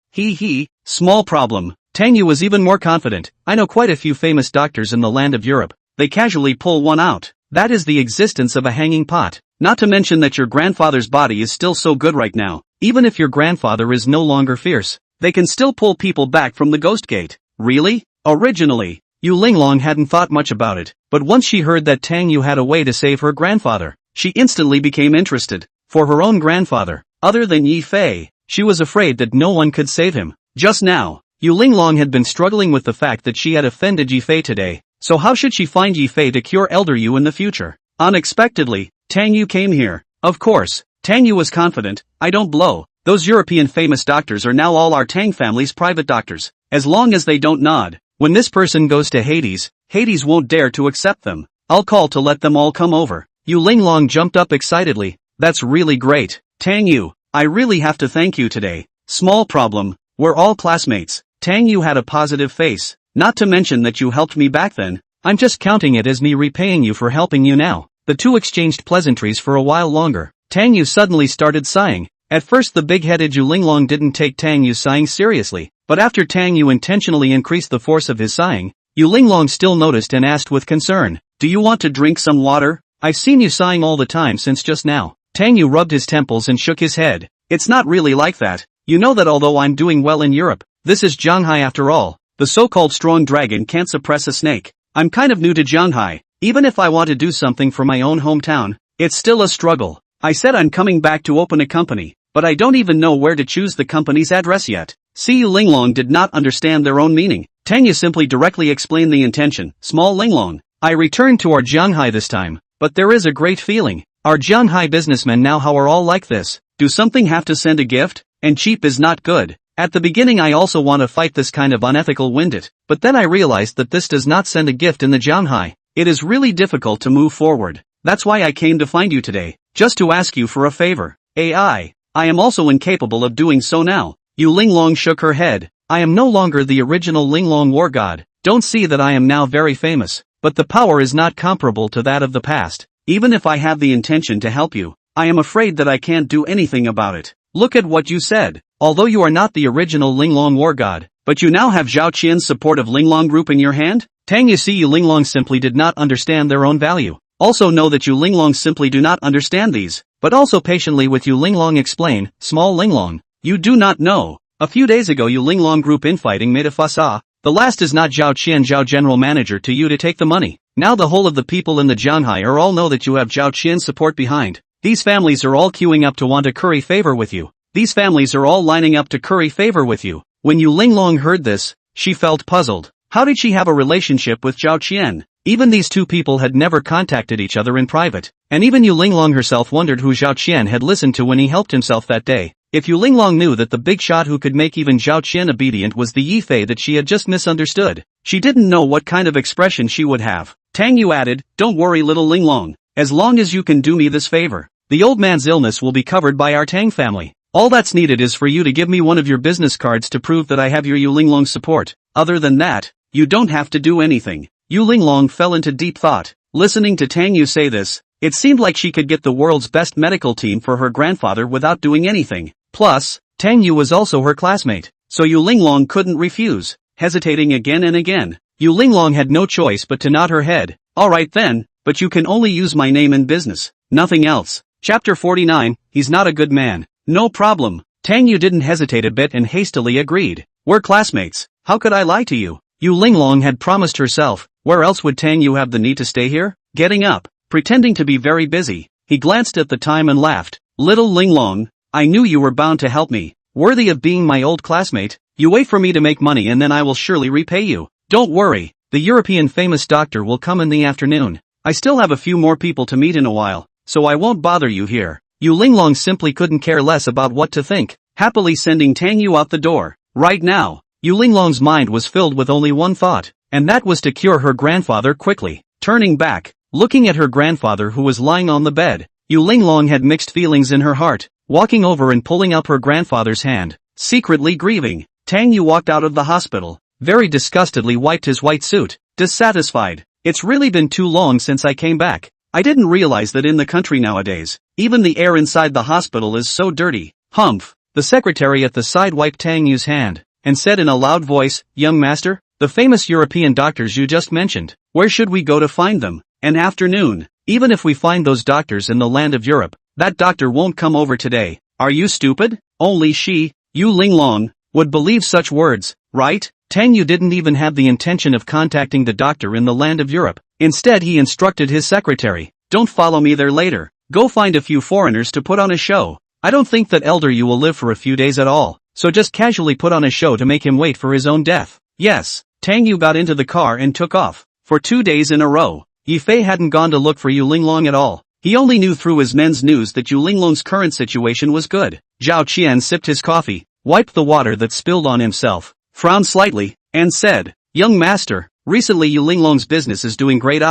Small problem." Tang Yu was even more confident. "I know quite a few famous doctors in the land of Europe. They casually pull one out. That is the existence of a hanging pot. Not to mention that your grandfather's body is still so good right now. Even if your grandfather is no longer fierce, they can still pull people back from the ghost gate." Really? Originally, Yu Linglong hadn't thought much about it, but once she heard that Tang Yu had a way to save her grandfather, she instantly became interested. For her own grandfather, other than Yi Fei, she was afraid that no one could save him. Just now, Yu Linglong had been struggling with the fact that she had offended Yi Fei today, so how should she find Yi Fei to cure Elder Yu in the future? Unexpectedly, Tang Yu came here. Of course, Tang Yu was confident. "I don't blow. Those European famous doctors are now all our Tang family's private doctors. As long as they don't nod. When this person goes to Hades, Hades won't dare to accept them. I'll call to let them all come over." Yu Linglong jumped up excitedly. "That's really great. Tang Yu, I really have to thank you today." "Small problem. We're all classmates." Tang Yu had a positive face. "Not to mention that you helped me back then. I'm just counting it as me repaying you for helping you now." The two exchanged pleasantries for a while longer. Tang Yu suddenly started sighing. At first the big-headed Yu Linglong didn't take Tang Yu's sighing seriously, but after Tang Yu intentionally increased the force of his sighing, Yu Linglong still noticed and asked with concern, "Do you want to drink some water? I've seen you sighing all the time since just now." Tang Yu rubbed his temples and shook his head. "It's not really like that. You know that although I'm doing well in Europe, this is Shanghai after all. The so-called strong dragon can't suppress a snake. I'm kind of new to Shanghai. Even if I want to do something for my own hometown, it's still a struggle. I said I'm coming back to open a company, but I don't even know where to choose the company's address yet. See, Yu Linglong did not understand their own meaning. Tang Yu simply directly explained the intention. Small Linglong. I returned to our Jianghai this time, but there is a great feeling. Our Jianghai businessmen now how are all like this. Do something have to send a gift? And cheap is not good. At the beginning I also want to fight this kind of unethical windit, but then I realized that this does not send a gift in the Jianghai. It is really difficult to move forward. That's why I came to find you today, just to ask you for a favor. I am also incapable of doing so now. Yu Linglong shook her head. I am no longer the original Linglong war god. Don't see that I am now very famous, but the power is not comparable to that of the past. Even if I have the intention to help you, I am afraid that I can't do anything about it. Look at what you said. Although you are not the original Linglong war god, but you now have Zhao Qian's support of Linglong group in your hand? Tang Yu see Yu Linglong simply did not understand their own value. Also know that Yu Linglong simply do not understand these, but also patiently with Yu Linglong explain, small Linglong. You do not know. A few days ago Yu Linglong group infighting made a fuss. The last is not Zhao Qian Zhao general manager to you to take the money. Now the whole of the people in the Jianghai are all know that you have Zhao Qian's support behind. These families are all queuing up to want to curry favor with you. These families are all lining up to curry favor with you. When Yu Linglong heard this, she felt puzzled. How did she have a relationship with Zhao Qian? Even these two people had never contacted each other in private. And even Yu Linglong herself wondered who Zhao Qian had listened to when he helped himself that day. If Yu Linglong knew that the big shot who could make even Zhao Qian obedient was the Yifei that she had just misunderstood, she didn't know what kind of expression she would have. Tang Yu added, don't worry little Linglong, as long as you can do me this favor, the old man's illness will be covered by our Tang family. All that's needed is for you to give me one of your business cards to prove that I have your Yu Linglong's support. Other than that, you don't have to do anything. Yu Linglong fell into deep thought. Listening to Tang Yu say this, it seemed like she could get the world's best medical team for her grandfather without doing anything. Plus, Tang Yu was also her classmate, so Yu Linglong couldn't refuse. Hesitating again and again, Yu Linglong had no choice but to nod her head. Alright then, but you can only use my name in business, nothing else. Chapter 49, He's not a good man. No problem. Tang Yu didn't hesitate a bit and hastily agreed. We're classmates, how could I lie to you? Yu Linglong had promised herself, where else would Tang Yu have the need to stay here? Getting up, pretending to be very busy, he glanced at the time and laughed. Little Linglong, I knew you were bound to help me, worthy of being my old classmate. You wait for me to make money and then I will surely repay you. Don't worry, the European famous doctor will come in the afternoon. I still have a few more people to meet in a while, so I won't bother you here. Yu Linglong simply couldn't care less about what to think, happily sending Tang Yu out the door. Right now, Yu Linglong's mind was filled with only one thought, and that was to cure her grandfather quickly. Turning back, looking at her grandfather who was lying on the bed, Yu Linglong had mixed feelings in her heart. Walking over and pulling up her grandfather's hand, secretly grieving, Tang Yu walked out of the hospital, very disgustedly wiped his white suit, dissatisfied. It's really been too long since I came back. I didn't realize that in the country nowadays, even the air inside the hospital is so dirty. Humph. The secretary at the side wiped Tang Yu's hand, and said in a loud voice, young master, the famous European doctors you just mentioned, where should we go to find them? An afternoon. Even if we find those doctors in the land of Europe, that doctor won't come over today. Are you stupid? Only she, Yu Linglong, would believe such words, right? Tang Yu didn't even have the intention of contacting the doctor in the land of Europe. Instead he instructed his secretary, don't follow me there later. Go find a few foreigners to put on a show. I don't think that elder Yu will live for a few days at all, so just casually put on a show to make him wait for his own death. Yes, Tang Yu got into the car and took off. For 2 days in a row, Yifei hadn't gone to look for Yu Linglong at all. He only knew through his men's news that Yu Linglong's current situation was good. Zhao Qian sipped his coffee, wiped the water that spilled on himself, frowned slightly, and said, young master, recently Yu Linglong's business is doing great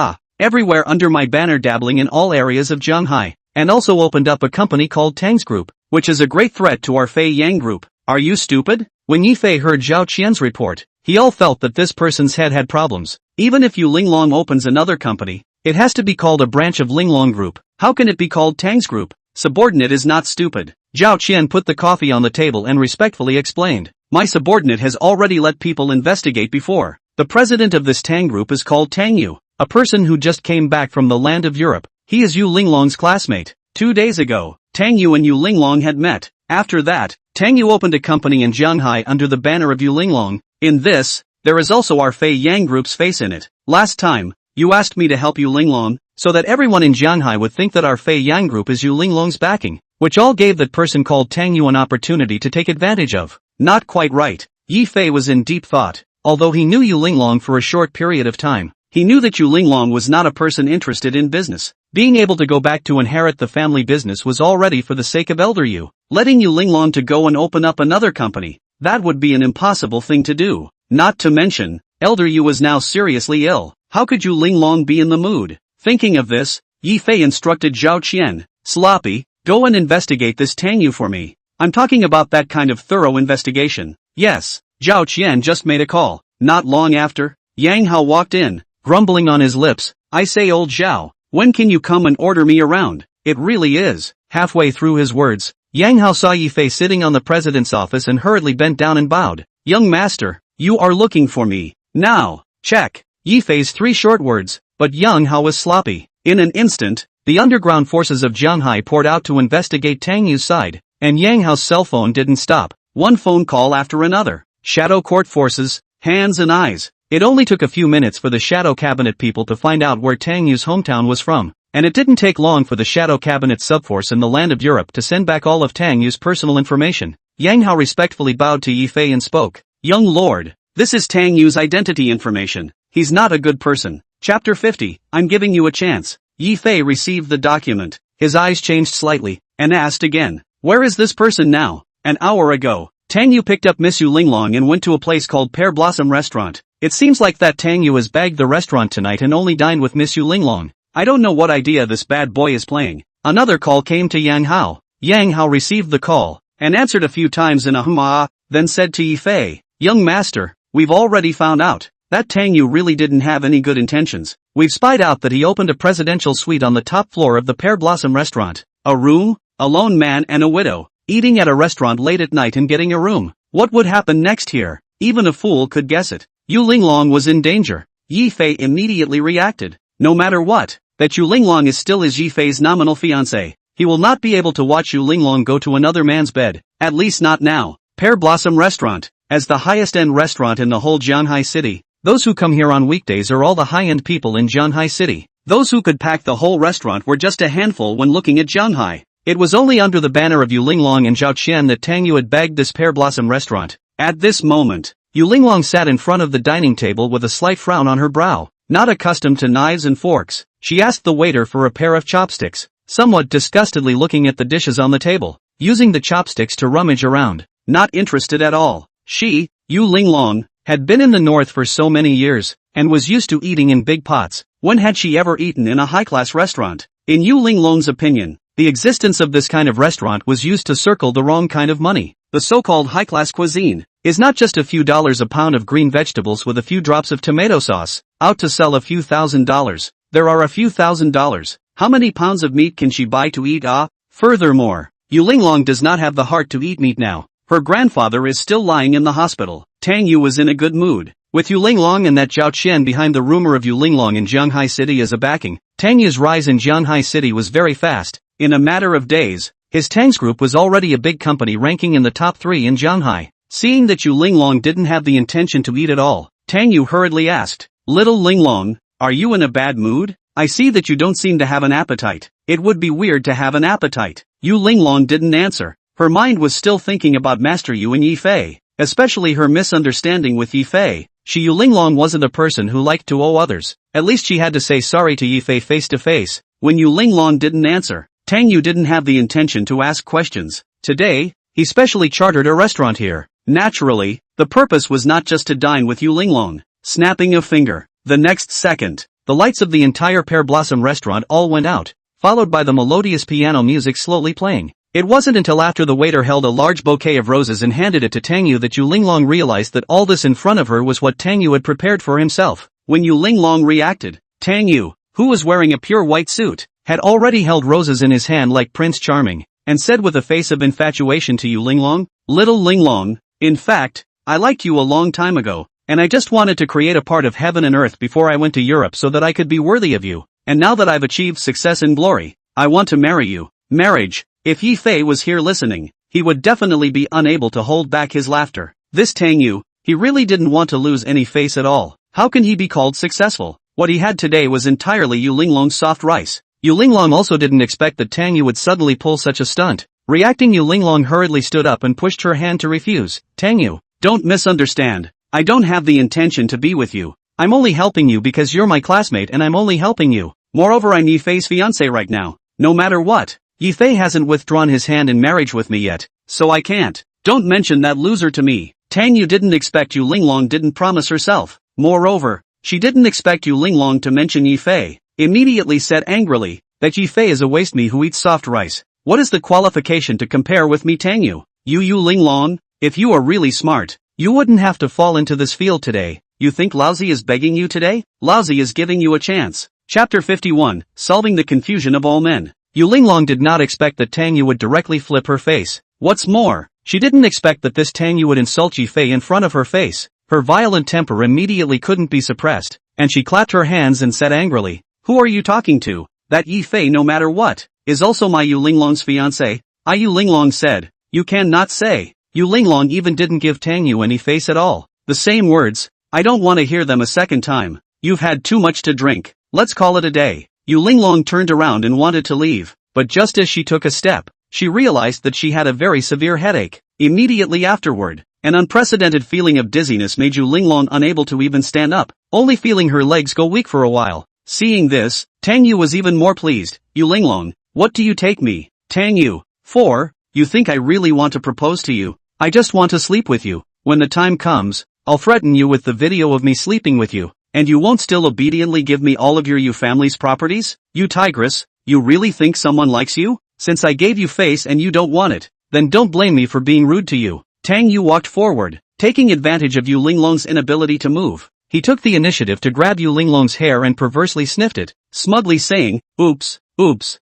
everywhere under my banner dabbling in all areas of Jianghai, and also opened up a company called Tang's Group, which is a great threat to our Fei Yang Group. Are you stupid? When Yifei heard Zhao Qian's report, he all felt that this person's head had problems. Even if Yu Linglong opens another company, it has to be called a branch of Linglong Group. How can it be called Tang's Group? Subordinate is not stupid. Zhao Qian put the coffee on the table and respectfully explained. My subordinate has already let people investigate before. The president of this Tang Group is called Tang Yu, a person who just came back from the land of Europe. He is Yu Linglong's classmate. 2 days ago, Tang Yu and Yu Linglong had met. After that, Tang Yu opened a company in Jianghai under the banner of Yu Linglong. In this, there is also our Fei Yang Group's face in it. Last time, you asked me to help Yu Linglong, so that everyone in Jianghai would think that our Fei Yang group is Yu Linglong's backing, which all gave that person called Tang Yu an opportunity to take advantage of. Not quite right. Yi Fei was in deep thought. Although he knew Yu Linglong for a short period of time, he knew that Yu Linglong was not a person interested in business. Being able to go back to inherit the family business was already for the sake of Elder Yu. Letting Yu Linglong to go and open up another company, that would be an impossible thing to do. Not to mention, Elder Yu was now seriously ill. How could Yu Linglong be in the mood? Thinking of this, Yi Fei instructed Zhao Qian, "Sloppy, go and investigate this Tang Yu for me. I'm talking about that kind of thorough investigation." Yes, Zhao Qian just made a call. Not long after, Yang Hao walked in, grumbling on his lips, "I say old Zhao, when can you come and order me around? It really is." Halfway through his words, Yang Hao saw Yi Fei sitting on the president's office and hurriedly bent down and bowed. "Young master, you are looking for me. Now, check." Yi Fei's 3 short words, but Yang Hao was sloppy. In an instant, the underground forces of Jianghai poured out to investigate Tang Yu's side, and Yang Hao's cell phone didn't stop. One phone call after another. Shadow court forces, hands and eyes. It only took a few minutes for the Shadow Cabinet people to find out where Tang Yu's hometown was from, and it didn't take long for the Shadow Cabinet subforce in the land of Europe to send back all of Tang Yu's personal information. Yang Hao respectfully bowed to Yi Fei and spoke, "Young lord, this is Tang Yu's identity information. He's not a good person." Chapter 50, I'm giving you a chance. Yi Fei received the document. His eyes changed slightly, and asked again, "Where is this person now?" An hour ago, Tang Yu picked up Miss Yu Linglong and went to a place called Pear Blossom Restaurant. It seems like that Tang Yu has bagged the restaurant tonight and only dined with Miss Yu Linglong. I don't know what idea this bad boy is playing. Another call came to Yang Hao. Yang Hao received the call, and answered a few times in a then said to Yi Fei, "Young master, we've already found out. That Tang Yu really didn't have any good intentions. We've spied out that he opened a presidential suite on the top floor of the Pear Blossom restaurant. A room, a lone man and a widow, eating at a restaurant late at night and getting a room. What would happen next here? Even a fool could guess it. Yu Linglong was in danger." Yi Fei immediately reacted. No matter what, that Yu Linglong is still Yi Fei's nominal fiancé. He will not be able to watch Yu Linglong go to another man's bed, at least not now. Pear Blossom Restaurant, as the highest-end restaurant in the whole Jianghai city. Those who come here on weekdays are all the high-end people in Jianghai city. Those who could pack the whole restaurant were just a handful when looking at Jianghai. It was only under the banner of Yu Linglong and Zhao Qian that Tang Yu had bagged this Pear Blossom restaurant. At this moment, Yu Linglong sat in front of the dining table with a slight frown on her brow. Not accustomed to knives and forks, she asked the waiter for a pair of chopsticks, somewhat disgustedly looking at the dishes on the table, using the chopsticks to rummage around. Not interested at all. She, Yu Linglong, had been in the north for so many years, and was used to eating in big pots. When had she ever eaten in a high-class restaurant? In Yu Linglong's opinion, the existence of this kind of restaurant was used to circle the wrong kind of money. The so-called high-class cuisine is not just a few dollars a pound of green vegetables with a few drops of tomato sauce, out to sell a few $1,000s. There are a few $1,000s. How many pounds of meat can she buy to eat? Furthermore, Yu Linglong does not have the heart to eat meat now. Her grandfather is still lying in the hospital. Tang Yu was in a good mood. With Yu Linglong and that Zhao Qian behind the rumor of Yu Linglong in Jianghai City as a backing, Tang Yu's rise in Jianghai City was very fast. In a matter of days, his Tang's group was already a big company ranking in the top 3 in Jianghai. Seeing that Yu Linglong didn't have the intention to eat at all, Tang Yu hurriedly asked, "Little Linglong, are you in a bad mood? I see that you don't seem to have an appetite. It would be weird to have an appetite." Yu Linglong didn't answer. Her mind was still thinking about Master Yu and Yi Fei, especially her misunderstanding with Yi Fei. Yu Linglong wasn't a person who liked to owe others. At least she had to say sorry to Yi Fei face to face. When Yu Linglong didn't answer, Tang Yu didn't have the intention to ask questions. Today, he specially chartered a restaurant here. Naturally, the purpose was not just to dine with Yu Linglong. Snapping a finger. The next second, the lights of the entire Pear Blossom restaurant all went out, followed by the melodious piano music slowly playing. It wasn't until after the waiter held a large bouquet of roses and handed it to Tang Yu that Yu Linglong realized that all this in front of her was what Tang Yu had prepared for himself. When Yu Linglong reacted, Tang Yu, who was wearing a pure white suit, had already held roses in his hand like Prince Charming, and said with a face of infatuation to Yu Linglong, "Little Linglong, in fact, I liked you a long time ago, and I just wanted to create a part of heaven and earth before I went to Europe so that I could be worthy of you, and now that I've achieved success and glory, I want to marry you." Marriage. If Yi Fei was here listening, he would definitely be unable to hold back his laughter. This Tang Yu, he really didn't want to lose any face at all. How can he be called successful? What he had today was entirely Yu Linglong's soft rice. Yu Linglong also didn't expect that Tang Yu would suddenly pull such a stunt. Reacting, Yu Linglong hurriedly stood up and pushed her hand to refuse. Tang Yu, don't misunderstand. I don't have the intention to be with you. I'm only helping you because you're my classmate and I'm only helping you. Moreover, I'm Yifei's fiancé right now. No matter what. Yifei hasn't withdrawn his hand in marriage with me yet, so I can't. Don't mention that loser to me. Tang Yu didn't expect Yu Linglong didn't promise herself. Moreover, she didn't expect Yu Linglong to mention Yifei. Immediately said angrily, that Yifei is a waste me who eats soft rice. What is the qualification to compare with me, Tang Yu? Yu Linglong, if you are really smart, you wouldn't have to fall into this field today. You think Laozi is begging you today? Laozi is giving you a chance. Chapter 51, Solving the Confusion of All Men. Yu Linglong did not expect that Tang Yu would directly flip her face. What's more, she didn't expect that this Tang Yu would insult Yifei in front of her face. Her violent temper immediately couldn't be suppressed, and she clapped her hands and said angrily, who are you talking to? That Yifei, no matter what, is also my Yu Linglong's fiancé. Yu Linglong said, you cannot say. Yu Linglong even didn't give Tang Yu any face at all. The same words, I don't want to hear them a second time. You've had too much to drink. Let's call it a day. Yu Linglong turned around and wanted to leave, but just as she took a step, she realized that she had a very severe headache. Immediately afterward, an unprecedented feeling of dizziness made Yu Linglong unable to even stand up, only feeling her legs go weak for a while. Seeing this, Tang Yu was even more pleased. Yu Linglong, what do you take me? Tang Yu, 4, you think I really want to propose to you? I just want to sleep with you. When the time comes, I'll threaten you with the video of me sleeping with you, and you won't still obediently give me all of your Yu family's properties? You tigress, you really think someone likes you? Since I gave you face and you don't want it, then don't blame me for being rude to you. Tang Yu walked forward, taking advantage of Yu Linglong's inability to move. He took the initiative to grab Yu Linglong's hair and perversely sniffed it, smugly saying, oops,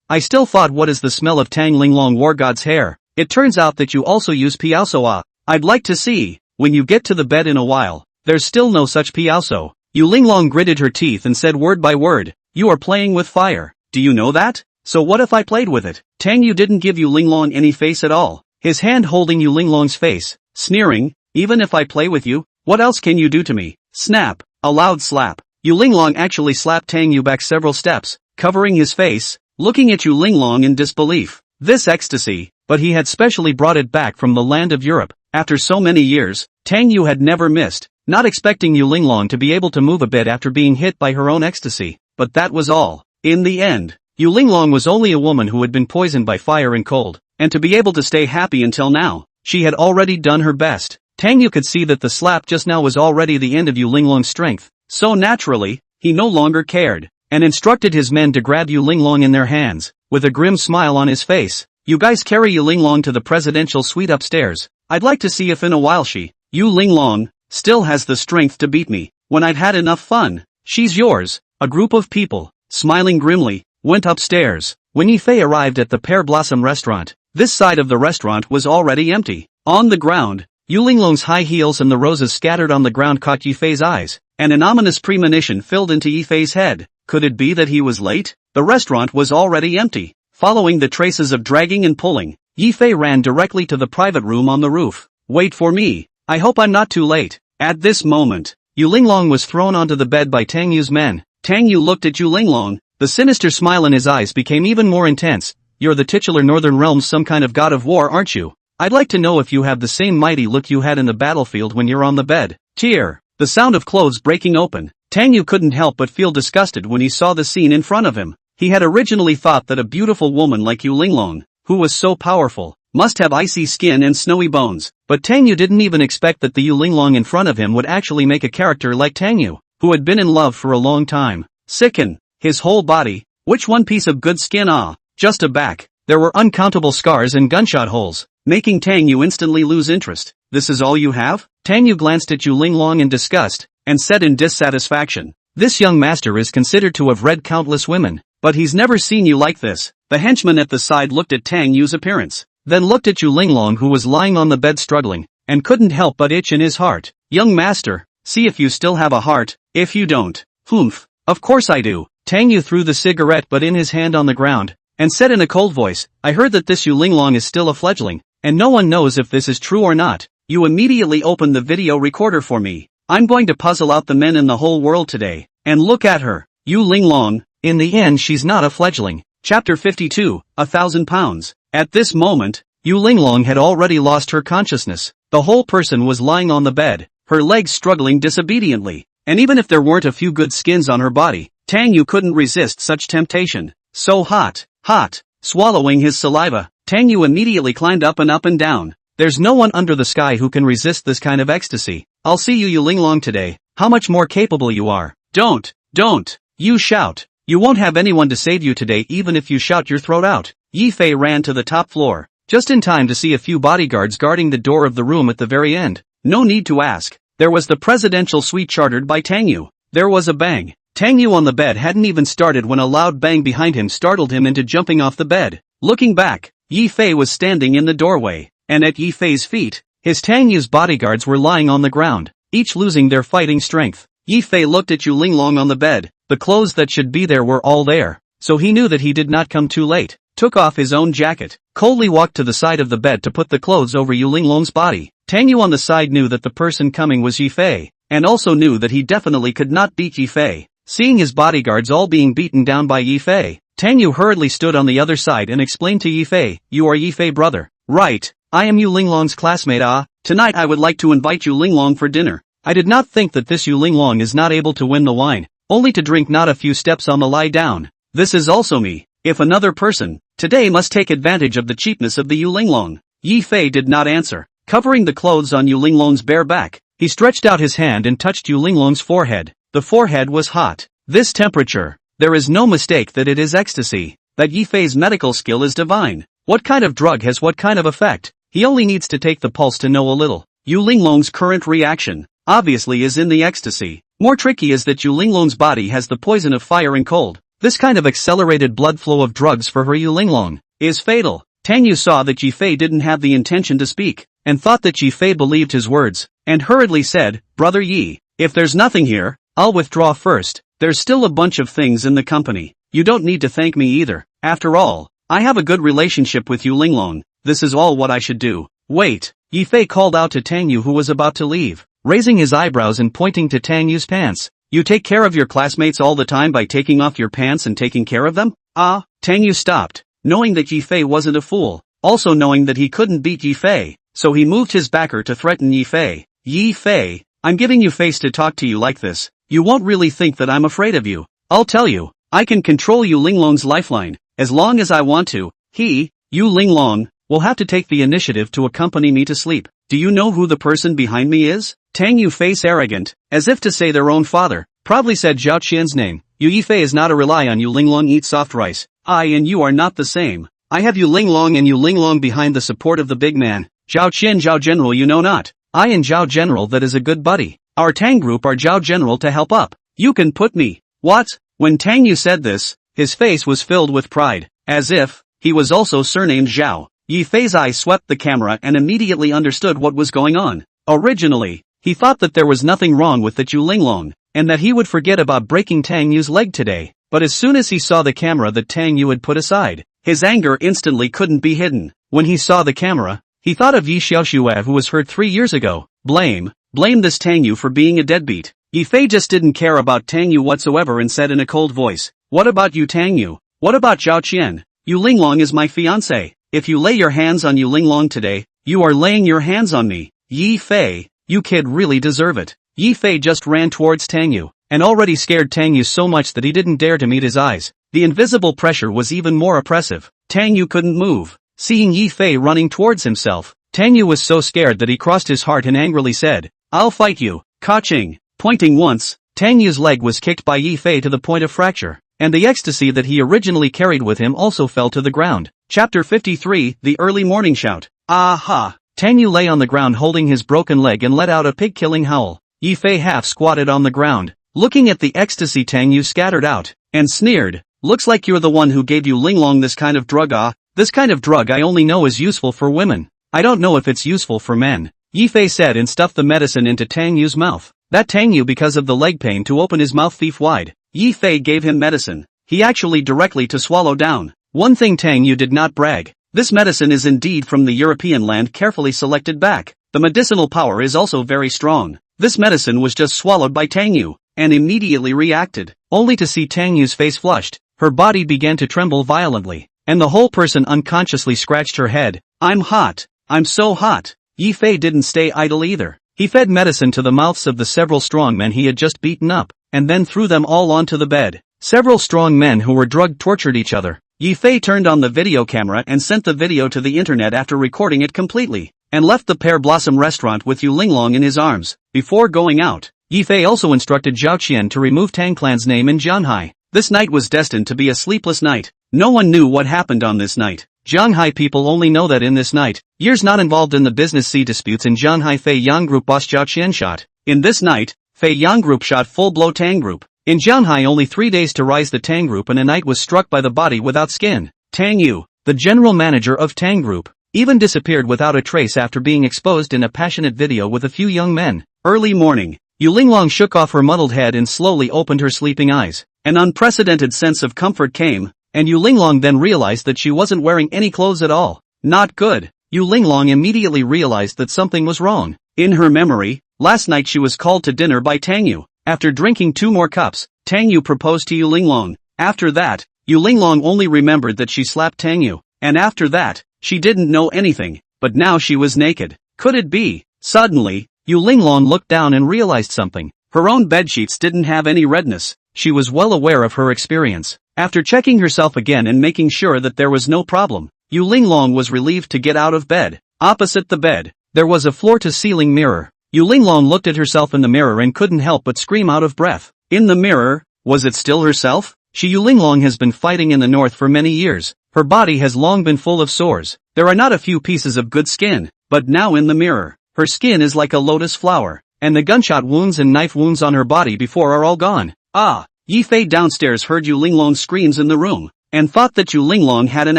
I still thought what is the smell of Tang Linglong War God's hair. It turns out that you also use piaoso. I'd like to see, when you get to the bed in a while, there's still no such piaoso. Yu Linglong gritted her teeth and said word by word, you are playing with fire. Do you know that? So what if I played with it? Tang Yu didn't give Yu Linglong any face at all, his hand holding Yu Linglong's face, sneering, even if I play with you, what else can you do to me? Snap, a loud slap. Yu Linglong actually slapped Tang Yu back several steps, covering his face, looking at Yu Linglong in disbelief. This ecstasy, but he had specially brought it back from the land of Europe. After so many years, Tang Yu had never missed, not expecting Yu Linglong to be able to move a bit after being hit by her own ecstasy. But that was all. In the end, Yu Linglong was only a woman who had been poisoned by fire and cold, and to be able to stay happy until now, she had already done her best. Tang Yu could see that the slap just now was already the end of Yu Linglong's strength, so naturally, he no longer cared, and instructed his men to grab Yu Linglong in their hands, with a grim smile on his face. You guys carry Yu Linglong to the presidential suite upstairs. I'd like to see if in a while Yu Linglong, still has the strength to beat me, when I've had enough fun. She's yours. A group of people, smiling grimly, went upstairs. When Yifei arrived at the Pear Blossom restaurant, this side of the restaurant was already empty. On the ground, Yu Linglong's high heels and the roses scattered on the ground caught Yifei's eyes, and an ominous premonition filled into Yifei's head. Could it be that he was late? The restaurant was already empty. Following the traces of dragging and pulling, Yifei ran directly to the private room on the roof. Wait for me. I hope I'm not too late. At this moment, Yu Linglong was thrown onto the bed by Tang Yu's men. Tang Yu looked at Yu Linglong. The sinister smile in his eyes became even more intense. You're the titular Northern Realm's some kind of god of war, aren't you? I'd like to know if you have the same mighty look you had in the battlefield when you're on the bed. Tear. The sound of clothes breaking open. Tang Yu couldn't help but feel disgusted when he saw the scene in front of him. He had originally thought that a beautiful woman like Yu Linglong, who was so powerful, must have icy skin and snowy bones. But Tang Yu didn't even expect that the Yu Linglong in front of him would actually make a character like Tang Yu, who had been in love for a long time. Sicken. His whole body. Which one piece of good skin? Just a back. There were uncountable scars and gunshot holes, making Tang Yu instantly lose interest. This is all you have? Tang Yu glanced at Yu Linglong in disgust, and said in dissatisfaction, this young master is considered to have read countless women, but he's never seen you like this. The henchman at the side looked at Tang Yu's appearance, then looked at Yu Linglong who was lying on the bed struggling, and couldn't help but itch in his heart. Young master, see if you still have a heart. If you don't, humph. Of course I do. Tang Yu threw the cigarette butt in his hand on the ground, and said in a cold voice, I heard that this Yu Linglong is still a fledgling, and no one knows if this is true or not. You immediately open the video recorder for me. I'm going to puzzle out the men in the whole world today, And look at her, Yu Linglong. In the end she's not a fledgling. Chapter 52, 1,000 pounds. At this moment, Yu Linglong had already lost her consciousness. The whole person was lying on the bed, her legs struggling disobediently. And even if there weren't a few good skins on her body, Tang Yu couldn't resist such temptation. So hot, hot. Swallowing his saliva, Tang Yu immediately climbed up and down. There's no one under the sky who can resist this kind of ecstasy. I'll see you Linglong today, how much more capable you are. Don't, you shout. You won't have anyone to save you today even if you shout your throat out. Yi Fei ran to the top floor, just in time to see a few bodyguards guarding the door of the room at the very end. No need to ask, there was the presidential suite chartered by Tang Yu. There was a bang. Tang Yu on the bed hadn't even started when a loud bang behind him startled him into jumping off the bed. Looking back, Yi Fei was standing in the doorway, and at Yi Fei's feet, his Tang Yu's bodyguards were lying on the ground, each losing their fighting strength. Yi Fei looked at Yu Linglong on the bed. The clothes that should be there were all there, so he knew that he did not come too late. Took off his own jacket, coldly walked to the side of the bed to put the clothes over Yu Linglong's body. Tang Yu on the side knew that the person coming was Yi Fei, and also knew that he definitely could not beat Yi Fei. Seeing his bodyguards all being beaten down by Yi Fei, Tang Yu hurriedly stood on the other side and explained to Yi Fei, "You are Yi Fei brother, right? I am Yu Linglong's classmate. Tonight I would like to invite Yu Linglong for dinner. I did not think that this Yu Linglong is not able to win the wine, only to drink not a few steps on the lie down. This is also me, if another person, today must take advantage of the cheapness of the Yu Linglong." Yi Fei did not answer. Covering the clothes on Yu Linglong's bare back, he stretched out his hand and touched Yu Linglong's forehead. The forehead was hot. This temperature, there is no mistake that it is ecstasy, that Yi Fei's medical skill is divine. What kind of drug has what kind of effect? He only needs to take the pulse to know a little. Yu Linglong's current reaction, obviously is in the ecstasy. More tricky is that Yu Linglong's body has the poison of fire and cold. This kind of accelerated blood flow of drugs for her Yu Linglong is fatal. Tang Yu saw that Yi Fei didn't have the intention to speak, and thought that Yi Fei believed his words, and hurriedly said, "Brother Yi, if there's nothing here, I'll withdraw first. There's still a bunch of things in the company. You don't need to thank me either. After all, I have a good relationship with Yu Linglong. This is all what I should do." "Wait," Yi Fei called out to Tang Yu who was about to leave, raising his eyebrows and pointing to Tang Yu's pants. "You take care of your classmates all the time by taking off your pants and taking care of them?" Tang Yu stopped, knowing that Yi Fei wasn't a fool, also knowing that he couldn't beat Yi Fei, so he moved his backer to threaten Yi Fei. "Yi Fei, I'm giving you face to talk to you like this. You won't really think that I'm afraid of you. I'll tell you, I can control Yu Linglong's lifeline, as long as I want to. Yu Linglong, will have to take the initiative to accompany me to sleep. Do you know who the person behind me is?" Tang Yu face arrogant, as if to say their own father, proudly said Zhao Qian's name. "Yi Fei is not a rely on Yu Linglong eat soft rice. I and you are not the same. I have Yu Linglong and Yu Linglong behind the support of the big man. Zhao Qian Zhao General you know not. I and Zhao General that is a good buddy. Our Tang group are Zhao General to help up. You can put me." "What?" When Tang Yu said this, his face was filled with pride, as if he was also surnamed Zhao. Yi Fei's eye swept the camera and immediately understood what was going on. Originally, he thought that there was nothing wrong with that Yu Linglong, and that he would forget about breaking Tang Yu's leg today. But as soon as he saw the camera that Tang Yu had put aside, his anger instantly couldn't be hidden. When he saw the camera, he thought of Yi Xiaoxue who was hurt 3 years ago. Blame this Tang Yu for being a deadbeat. Yi Fei just didn't care about Tang Yu whatsoever and said in a cold voice, "What about you Tang Yu? What about Zhao Qian? Yu Linglong is my fiancé. If you lay your hands on Yu Linglong today, you are laying your hands on me. Yi Fei, you kid really deserve it." Yi Fei just ran towards Tang Yu, and already scared Tang Yu so much that he didn't dare to meet his eyes. The invisible pressure was even more oppressive. Tang Yu couldn't move. Seeing Yi Fei running towards himself, Tang Yu was so scared that he crossed his heart and angrily said, "I'll fight you." Ka-ching. Pointing once, Tang Yu's leg was kicked by Yi Fei to the point of fracture, and the ecstasy that he originally carried with him also fell to the ground. Chapter 53, The Early Morning Shout. "Aha!" Tang Yu lay on the ground holding his broken leg and let out a pig-killing howl. Yi Fei half squatted on the ground, looking at the ecstasy Tang Yu scattered out, and sneered, "Looks like you're the one who gave Yu Linglong this kind of drug. This kind of drug I only know is useful for women. I don't know if it's useful for men." Yi Fei said and stuffed the medicine into Tang Yu's mouth. That Tang Yu because of the leg pain to open his mouth thief wide. Yi Fei gave him medicine. He actually directly to swallow down. One thing Tang Yu did not brag. This medicine is indeed from the European land carefully selected back. The medicinal power is also very strong. This medicine was just swallowed by Tang Yu, and immediately reacted, only to see Tang Yu's face flushed. Her body began to tremble violently, and the whole person unconsciously scratched her head. I'm hot. I'm so hot. Yi Fei didn't stay idle either. He fed medicine to the mouths of the several strong men he had just beaten up, and then threw them all onto the bed. Several strong men who were drugged tortured each other. Yi Fei turned on the video camera and sent the video to the internet after recording it completely, and left the Pear Blossom restaurant with Yu Linglong in his arms. Before going out, Yi Fei also instructed Zhao Qian to remove Tang Clan's name in Jianhai. This night was destined to be a sleepless night. No one knew what happened on this night. Jianhai people only know that in this night, years not involved in the business sea disputes in Jianhai Fei Yang Group boss Zhao Qian shot. In this night, Fei Yang Group shot full blow Tang Group. In Jianhai only 3 days to rise the Tang Group and a knight was struck by the body without skin. Tang Yu, the general manager of Tang Group, even disappeared without a trace after being exposed in a passionate video with a few young men. Early morning, Yu Linglong shook off her muddled head and slowly opened her sleeping eyes. An unprecedented sense of comfort came, and Yu Linglong then realized that she wasn't wearing any clothes at all. Not good. Yu Linglong immediately realized that something was wrong. In her memory, last night she was called to dinner by Tang Yu. After drinking 2 more cups, Tang Yu proposed to Yu Linglong. After that, Yu Linglong only remembered that she slapped Tang Yu, and after that, she didn't know anything, but now she was naked. Could it be? Suddenly, Yu Linglong looked down and realized something. Her own bedsheets didn't have any redness. She was well aware of her experience. After checking herself again and making sure that there was no problem, Yu Linglong was relieved to get out of bed. Opposite the bed, there was a floor-to-ceiling mirror. Yu Linglong looked at herself in the mirror and couldn't help but scream out of breath. In the mirror, was it still herself? Yu Linglong has been fighting in the north for many years. Her body has long been full of sores. There are not a few pieces of good skin, but now in the mirror, her skin is like a lotus flower, and the gunshot wounds and knife wounds on her body before are all gone. Ah! Yi Fei downstairs heard Yu Linglong's screams in the room, and thought that Yu Linglong had an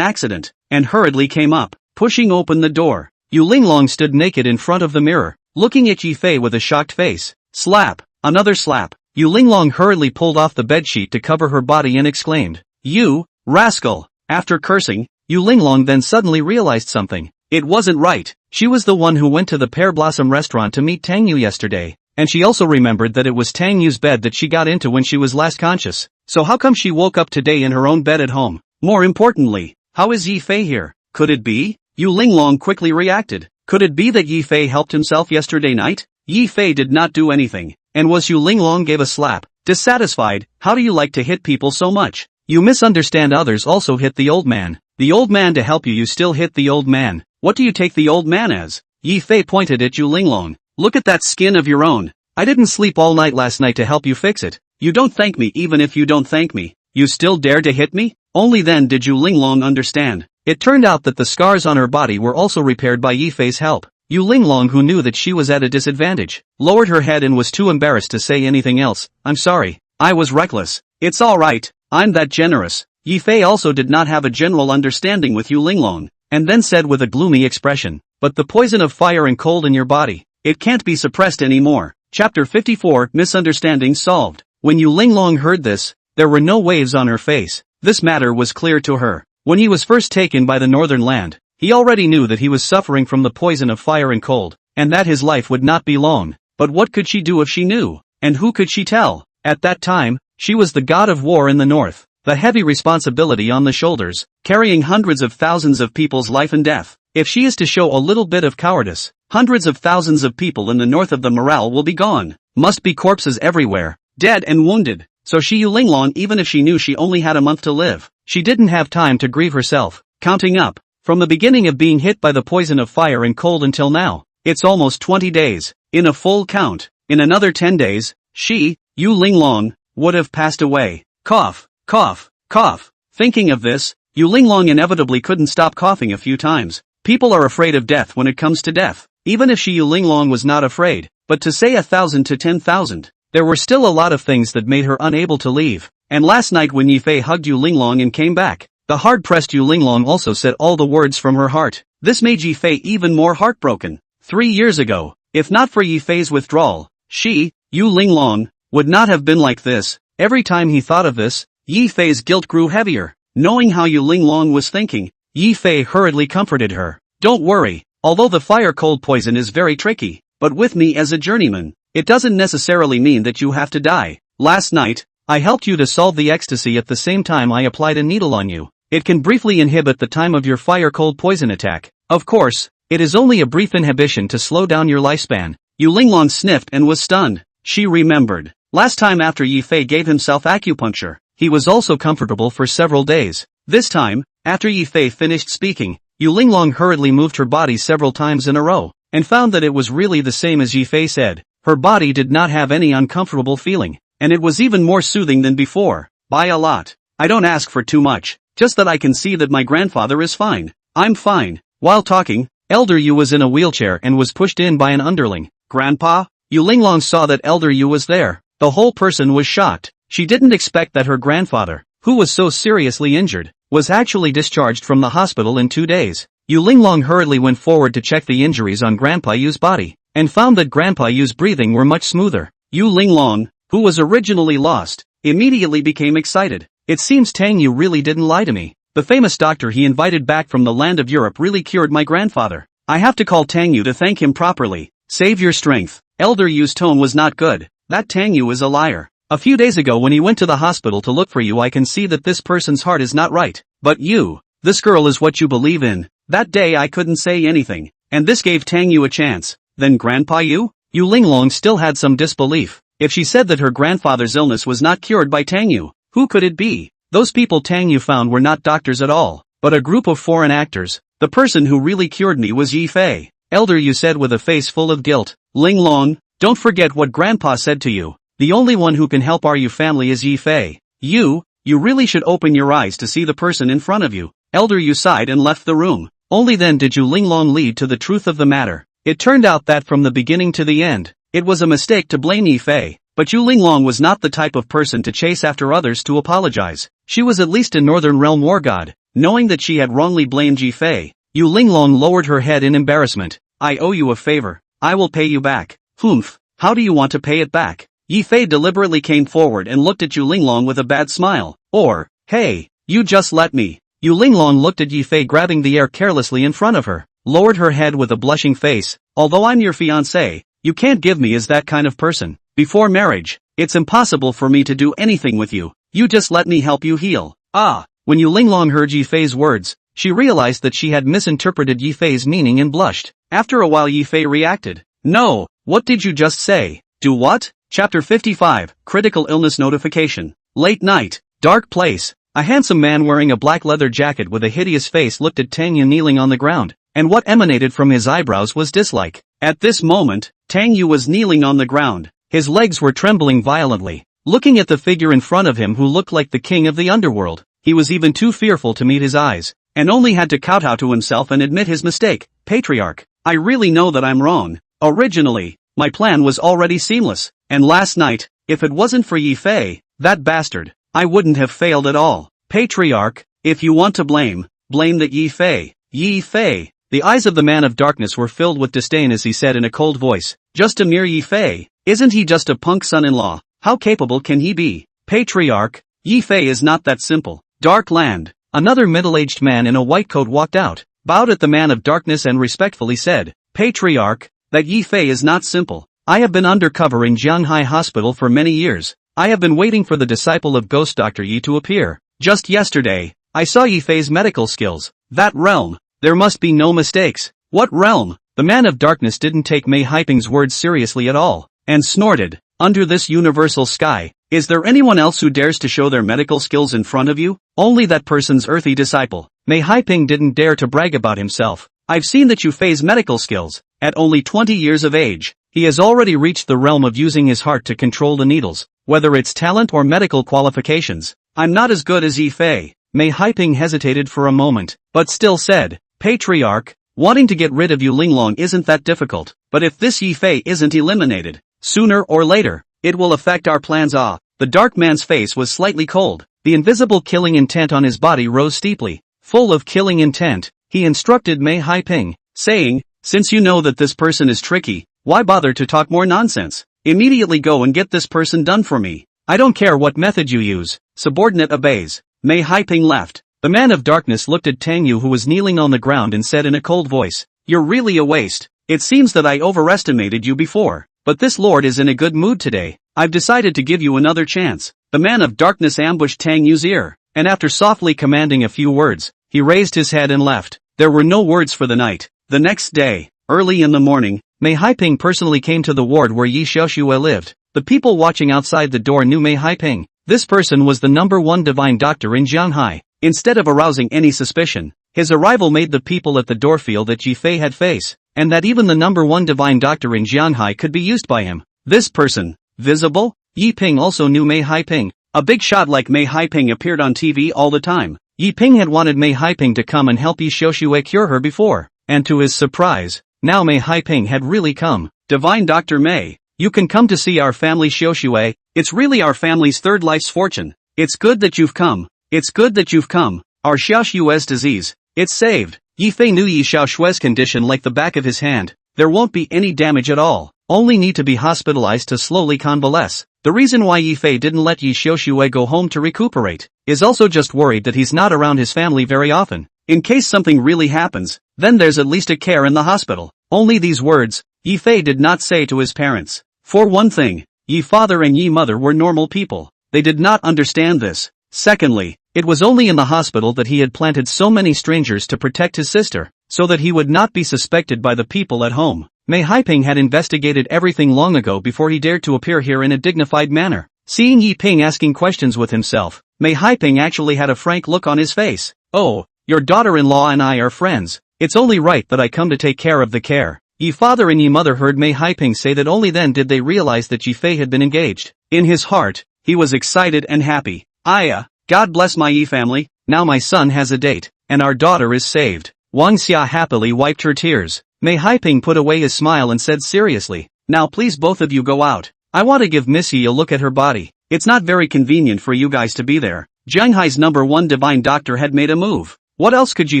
accident, and hurriedly came up, pushing open the door. Yu Linglong stood naked in front of the mirror, looking at Yi Fei with a shocked face. Slap! Another slap! Yu Linglong hurriedly pulled off the bedsheet to cover her body and exclaimed, "You, rascal!" After cursing, Yu Linglong then suddenly realized something. It wasn't right. She was the one who went to the Pear Blossom restaurant to meet Tang Yu yesterday, and she also remembered that it was Tang Yu's bed that she got into when she was last conscious. So how come she woke up today in her own bed at home? More importantly, how is Yi Fei here? Could it be? Yu Linglong quickly reacted. Could it be that Yi Fei helped himself yesterday night? Yi Fei did not do anything, and was Yu Linglong gave a slap. Dissatisfied, how do you like to hit people so much? You misunderstand, others also hit the old man. The old man to help you, you still hit the old man. What do you take the old man as? Yi Fei pointed at Yu Linglong. Look at that skin of your own. I didn't sleep all night last night to help you fix it. You don't thank me. Even if you don't thank me, you still dare to hit me? Only then did Yu Linglong understand. It turned out that the scars on her body were also repaired by Yi Fei's help. Yu Linglong, who knew that she was at a disadvantage, lowered her head and was too embarrassed to say anything else. I'm sorry. I was reckless. It's all right. I'm that generous. Yi Fei also did not have a general understanding with Yu Linglong, and then said with a gloomy expression, but the poison of fire and cold in your body, it can't be suppressed anymore. Chapter 54, Misunderstanding Solved. When Yu Linglong heard this, there were no waves on her face. This matter was clear to her. When he was first taken by the northern land, he already knew that he was suffering from the poison of fire and cold, and that his life would not be long. But what could she do if she knew? And who could she tell? At that time, she was the god of war in the north, the heavy responsibility on the shoulders, carrying hundreds of thousands of people's life and death. If she is to show a little bit of cowardice, hundreds of thousands of people in the north of the morale will be gone. Must be corpses everywhere, dead and wounded. So she, Yu Linglong, even if she knew she only had a month to live, she didn't have time to grieve herself. Counting up, from the beginning of being hit by the poison of fire and cold until now, it's almost 20 days. In a full count, in another 10 days, she, Yu Linglong, would have passed away. Cough, cough, cough. Thinking of this, Yu Linglong inevitably couldn't stop coughing a few times. People are afraid of death when it comes to death. Even if she, Yu Linglong, was not afraid, but to say 1,000 to 10,000, there were still a lot of things that made her unable to leave. And last night when Yi Fei hugged Yu Linglong and came back, the hard-pressed Yu Linglong also said all the words from her heart. This made Yi Fei even more heartbroken. 3 years ago, if not for Yi Fei's withdrawal, she, Yu Linglong, would not have been like this. Every time he thought of this, Yi Fei's guilt grew heavier. Knowing how Yu Linglong was thinking, Yi Fei hurriedly comforted her. Don't worry, although the fire-cold poison is very tricky, but with me as a journeyman, it doesn't necessarily mean that you have to die. Last night, I helped you to solve the ecstasy at the same time I applied a needle on you. It can briefly inhibit the time of your fire-cold poison attack. Of course, it is only a brief inhibition to slow down your lifespan. Yu Linglong sniffed and was stunned. She remembered. Last time after Yi Fei gave himself acupuncture, he was also comfortable for several days. This time, after Yi Fei finished speaking, Yu Linglong hurriedly moved her body several times in a row, and found that it was really the same as Yi Fei said. Her body did not have any uncomfortable feeling, and it was even more soothing than before. By a lot. I don't ask for too much, just that I can see that my grandfather is fine. I'm fine. While talking, Elder Yu was in a wheelchair and was pushed in by an underling. Grandpa? Yu Linglong saw that Elder Yu was there. The whole person was shocked. She didn't expect that her grandfather, who was so seriously injured, was actually discharged from the hospital in 2 days. Yu Linglong hurriedly went forward to check the injuries on Grandpa Yu's body, and found that Grandpa Yu's breathing were much smoother. Yu Linglong, who was originally lost, immediately became excited. It seems Tang Yu really didn't lie to me. The famous doctor he invited back from the land of Europe really cured my grandfather. I have to call Tang Yu to thank him properly. Save your strength. Elder Yu's tone was not good. That Tang Yu is a liar. A few days ago when he went to the hospital to look for you, I can see that this person's heart is not right. But you, this girl is what you believe in. That day I couldn't say anything, and this gave Tang Yu a chance. Then Grandpa Yu? Yu Linglong still had some disbelief. If she said that her grandfather's illness was not cured by Tang Yu, who could it be? Those people Tang Yu found were not doctors at all, but a group of foreign actors. The person who really cured me was Yi Fei. Elder Yu said with a face full of guilt. Linglong, don't forget what Grandpa said to you. The only one who can help our Yu family is Yi Fei. You really should open your eyes to see the person in front of you. Elder Yu sighed and left the room. Only then did Yu Linglong lead to the truth of the matter. It turned out that from the beginning to the end, it was a mistake to blame Yi Fei. But Yu Linglong was not the type of person to chase after others to apologize. She was at least a Northern Realm war god. Knowing that she had wrongly blamed Yi Fei, Yu Linglong lowered her head in embarrassment. I owe you a favor. I will pay you back. Humph, how do you want to pay it back? Yi Fei deliberately came forward and looked at Yu Linglong with a bad smile. Or, hey, you just let me. Yu Linglong looked at Yi Fei grabbing the air carelessly in front of her, lowered her head with a blushing face. Although I'm your fiancé, you can't give me as that kind of person. Before marriage, it's impossible for me to do anything with you. You just let me help you heal. Ah, when Yu Linglong heard Yi Fei's words, she realized that she had misinterpreted Yi Fei's meaning and blushed. After a while Yi Fei reacted. No, what did you just say? Do what? Chapter 55, Critical Illness Notification. Late night, dark place. A handsome man wearing a black leather jacket with a hideous face looked at Tang Yu kneeling on the ground, and what emanated from his eyebrows was dislike. At this moment, Tang Yu was kneeling on the ground. His legs were trembling violently. Looking at the figure in front of him who looked like the king of the underworld, he was even too fearful to meet his eyes, and only had to kowtow to himself and admit his mistake. Patriarch, I really know that I'm wrong. Originally, my plan was already seamless, and last night, if it wasn't for Yi Fei, that bastard, I wouldn't have failed at all. Patriarch, if you want to blame the Yi Fei. Yi Fei. The eyes of the man of darkness were filled with disdain as he said in a cold voice, just a mere Yi Fei. Isn't he just a punk son-in-law? How capable can he be? Patriarch, Yi Fei is not that simple. Dark Land. Another middle-aged man in a white coat walked out, bowed at the man of darkness and respectfully said, Patriarch, that Yi Fei is not simple. I have been undercover in Jianghai Hospital for many years. I have been waiting for the disciple of Ghost Dr. Yi to appear. Just yesterday, I saw Yi Fei's medical skills. That realm. There must be no mistakes. What realm? The man of darkness didn't take Mei Haiping's words seriously at all, and snorted, under this universal sky, is there anyone else who dares to show their medical skills in front of you? Only that person's earthy disciple. Mei Haiping didn't dare to brag about himself. I've seen that Yu Fei's medical skills. At only 20 years of age, he has already reached the realm of using his heart to control the needles, whether it's talent or medical qualifications. I'm not as good as Yi Fei. Mei Haiping hesitated for a moment, but still said, Patriarch, wanting to get rid of Yu Linglong isn't that difficult, but if this Yi Fei isn't eliminated, sooner or later, it will affect our plans. The dark man's face was slightly cold. The invisible killing intent on his body rose steeply. Full of killing intent, he instructed Mei Haiping, saying, since you know that this person is tricky, why bother to talk more nonsense? Immediately go and get this person done for me. I don't care what method you use. Subordinate obeys. Mei Haiping left. The man of darkness looked at Tang Yu who was kneeling on the ground and said in a cold voice, you're really a waste. It seems that I overestimated you before, but this lord is in a good mood today. I've decided to give you another chance. The man of darkness ambushed Tang Yu's ear, and after softly commanding a few words, he raised his head and left. There were no words for the night. The next day, early in the morning, Mei Haiping personally came to the ward where Yi Xiaoxue lived. The people watching outside the door knew Mei Haiping. This person was the #1 divine doctor in Jianghai. Instead of arousing any suspicion, his arrival made the people at the door feel that Ji Fei had face, and that even the #1 divine doctor in Jianghai could be used by him. This person, visible? Yi Ping also knew Mei Haiping. A big shot like Mei Haiping appeared on TV all the time. Yi Ping had wanted Mei Haiping to come and help Yi Xiaoxue cure her before, and to his surprise, now Mei Haiping had really come. Divine Dr. Mei, you can come to see our family Xiaoxue. It's really our family's third life's fortune. It's good that you've come. It's good that you've come. Our Xiaoxue's disease, it's saved. Yi Fei knew Yi Xiaoxue's condition like the back of his hand. There won't be any damage at all, only need to be hospitalized to slowly convalesce. The reason why Yi Fei didn't let Yi Xiaoxue go home to recuperate is also just worried that he's not around his family very often. In case something really happens, then there's at least a care in the hospital. Only these words, Yi Fei did not say to his parents. For one thing, Yi father and Yi mother were normal people. They did not understand this. Secondly, it was only in the hospital that he had planted so many strangers to protect his sister, so that he would not be suspected by the people at home. Mei Haiping had investigated everything long ago before he dared to appear here in a dignified manner. Seeing Yi Ping asking questions with himself, Mei Haiping actually had a frank look on his face. Oh, your daughter-in-law and I are friends. It's only right that I come to take care of the care. Yi father and Yi mother heard Mei Haiping say that. Only then did they realize that Ji Fei had been engaged. In his heart, he was excited and happy. God bless my Yi family, now my son has a date, and our daughter is saved. Wang Xia happily wiped her tears. Mei Haiping put away his smile and said seriously, now please both of you go out. I want to give Miss Yi a look at her body. It's not very convenient for you guys to be there. Jianghai's #1 divine doctor had made a move. What else could Yi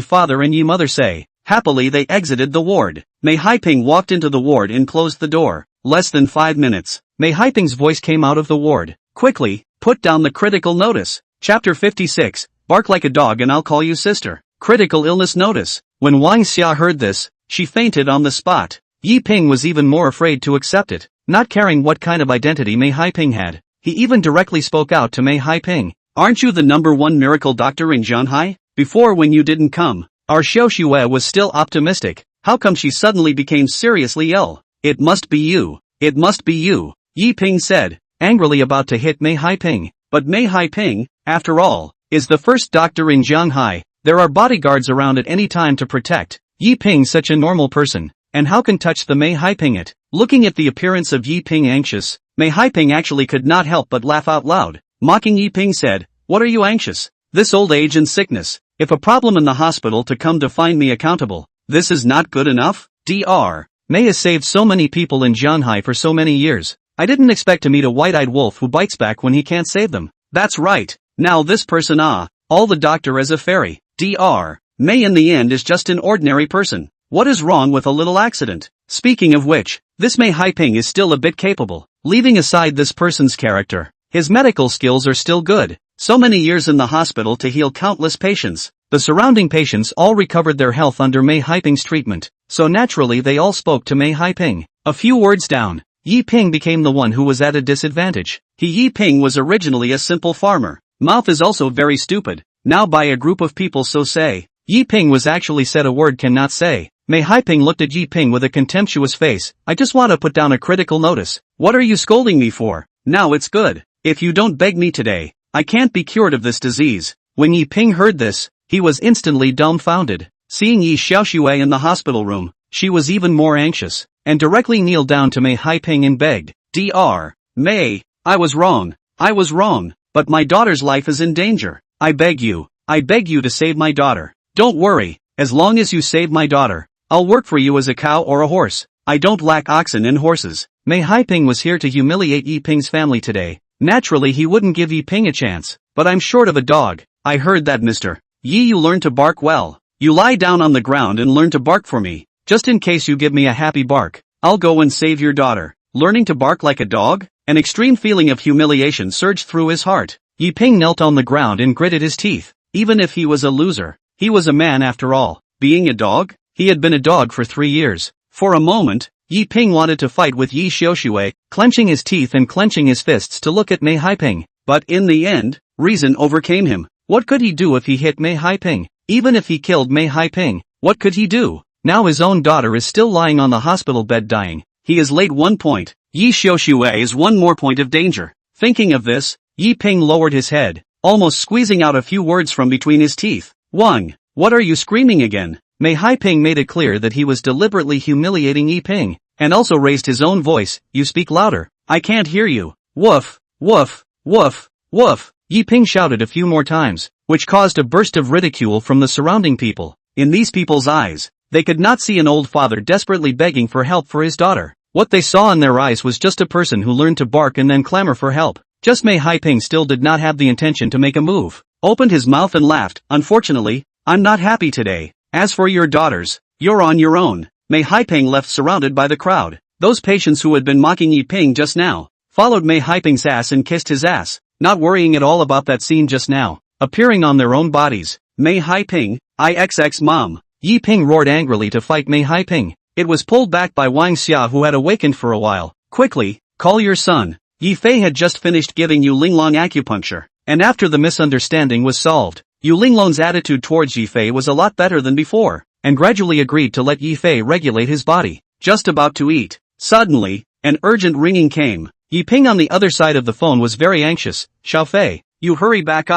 father and Yi mother say? Happily they exited the ward. Mei Haiping walked into the ward and closed the door. Less than 5 minutes, Mei Haiping's voice came out of the ward. Quickly, put down the critical notice. Chapter 56, Bark like a dog and I'll call you sister. Critical illness notice. When Wang Xia heard this, she fainted on the spot. Yi Ping was even more afraid to accept it, not caring what kind of identity Mei Haiping had. He even directly spoke out to Mei Haiping. Aren't you the #1 miracle doctor in Jianghai? Before when you didn't come, our Xiaoxue was still optimistic. How come she suddenly became seriously ill? It must be you. It must be you, Yi Ping said, angrily about to hit Mei Haiping. But Mei Haiping, after all, is the first doctor in Jianghai. There are bodyguards around at any time to protect. Yi Ping such a normal person, and how can touch the Mei Haiping it? Looking at the appearance of Yi Ping anxious, Mei Haiping actually could not help but laugh out loud. Mocking Yi Ping said, what are you anxious? This old age and sickness, if a problem in the hospital to come to find me accountable, this is not good enough? Dr. Mei has saved so many people in Jianghai for so many years. I didn't expect to meet a white-eyed wolf who bites back when he can't save them. That's right. Now this person all the doctor as a fairy. Dr. Mei in the end is just an ordinary person. What is wrong with a little accident? Speaking of which, this Mei Haiping is still a bit capable. Leaving aside this person's character, his medical skills are still good. So many years in the hospital to heal countless patients. The surrounding patients all recovered their health under Mei Haiping's treatment, so naturally they all spoke to Mei Haiping. A few words down, Yi Ping became the one who was at a disadvantage. Yi Ping was originally a simple farmer. Mouth is also very stupid. Now by a group of people so say. Yi Ping was actually said a word cannot say. Mei Haiping looked at Yi Ping with a contemptuous face. I just want to put down a critical notice. What are you scolding me for? Now it's good. If you don't beg me today, I can't be cured of this disease. When Yi Ping heard this, he was instantly dumbfounded. Seeing Yi Xiaoxue in the hospital room, she was even more anxious, and directly kneeled down to Mei Haiping and begged, Dr. Mei, I was wrong, but my daughter's life is in danger. I beg you to save my daughter. Don't worry, as long as you save my daughter, I'll work for you as a cow or a horse. I don't lack oxen and horses. Mei Haiping was here to humiliate Yi Ping's family today. Naturally he wouldn't give Yi Ping a chance, but I'm short of a dog. I heard that Mr. Yi, you learn to bark well. You lie down on the ground and learn to bark for me. Just in case you give me a happy bark, I'll go and save your daughter. Learning to bark like a dog? An extreme feeling of humiliation surged through his heart. Yi Ping knelt on the ground and gritted his teeth. Even if he was a loser, he was a man after all. Being a dog? He had been a dog for 3 years. For a moment, Yi Ping wanted to fight with Yi Xiaoxue, clenching his teeth and clenching his fists to look at Mei Haiping. But in the end, reason overcame him. What could he do if he hit Mei Haiping? Even if he killed Mei Haiping, what could he do? Now his own daughter is still lying on the hospital bed dying. He is late 1 point. Yi Xiaoxue is 1 more point of danger. Thinking of this, Yi Ping lowered his head, almost squeezing out a few words from between his teeth. Wang, what are you screaming again? Mei Haiping made it clear that he was deliberately humiliating Yi Ping, and also raised his own voice. You speak louder. I can't hear you. Woof, woof, woof, woof. Yi Ping shouted a few more times, which caused a burst of ridicule from the surrounding people. In these people's eyes, they could not see an old father desperately begging for help for his daughter. What they saw in their eyes was just a person who learned to bark and then clamor for help. Just Mei Haiping still did not have the intention to make a move, opened his mouth and laughed. Unfortunately, I'm not happy today. As for your daughters, you're on your own. Mei Haiping left surrounded by the crowd. Those patients who had been mocking Yi Ping just now, followed Mei Haiping's ass and kissed his ass, not worrying at all about that scene just now, appearing on their own bodies. Mei Haiping, IXX mom. Yi Ping roared angrily to fight Mei Haiping. It was pulled back by Wang Xia who had awakened for a while. Quickly, call your son. Yi Fei had just finished giving Yu Linglong acupuncture, and after the misunderstanding was solved, Yu Linglong's attitude towards Yi Fei was a lot better than before, and gradually agreed to let Yi Fei regulate his body. Just about to eat. Suddenly, an urgent ringing came. Yi Ping on the other side of the phone was very anxious. Xiao Fei, you hurry back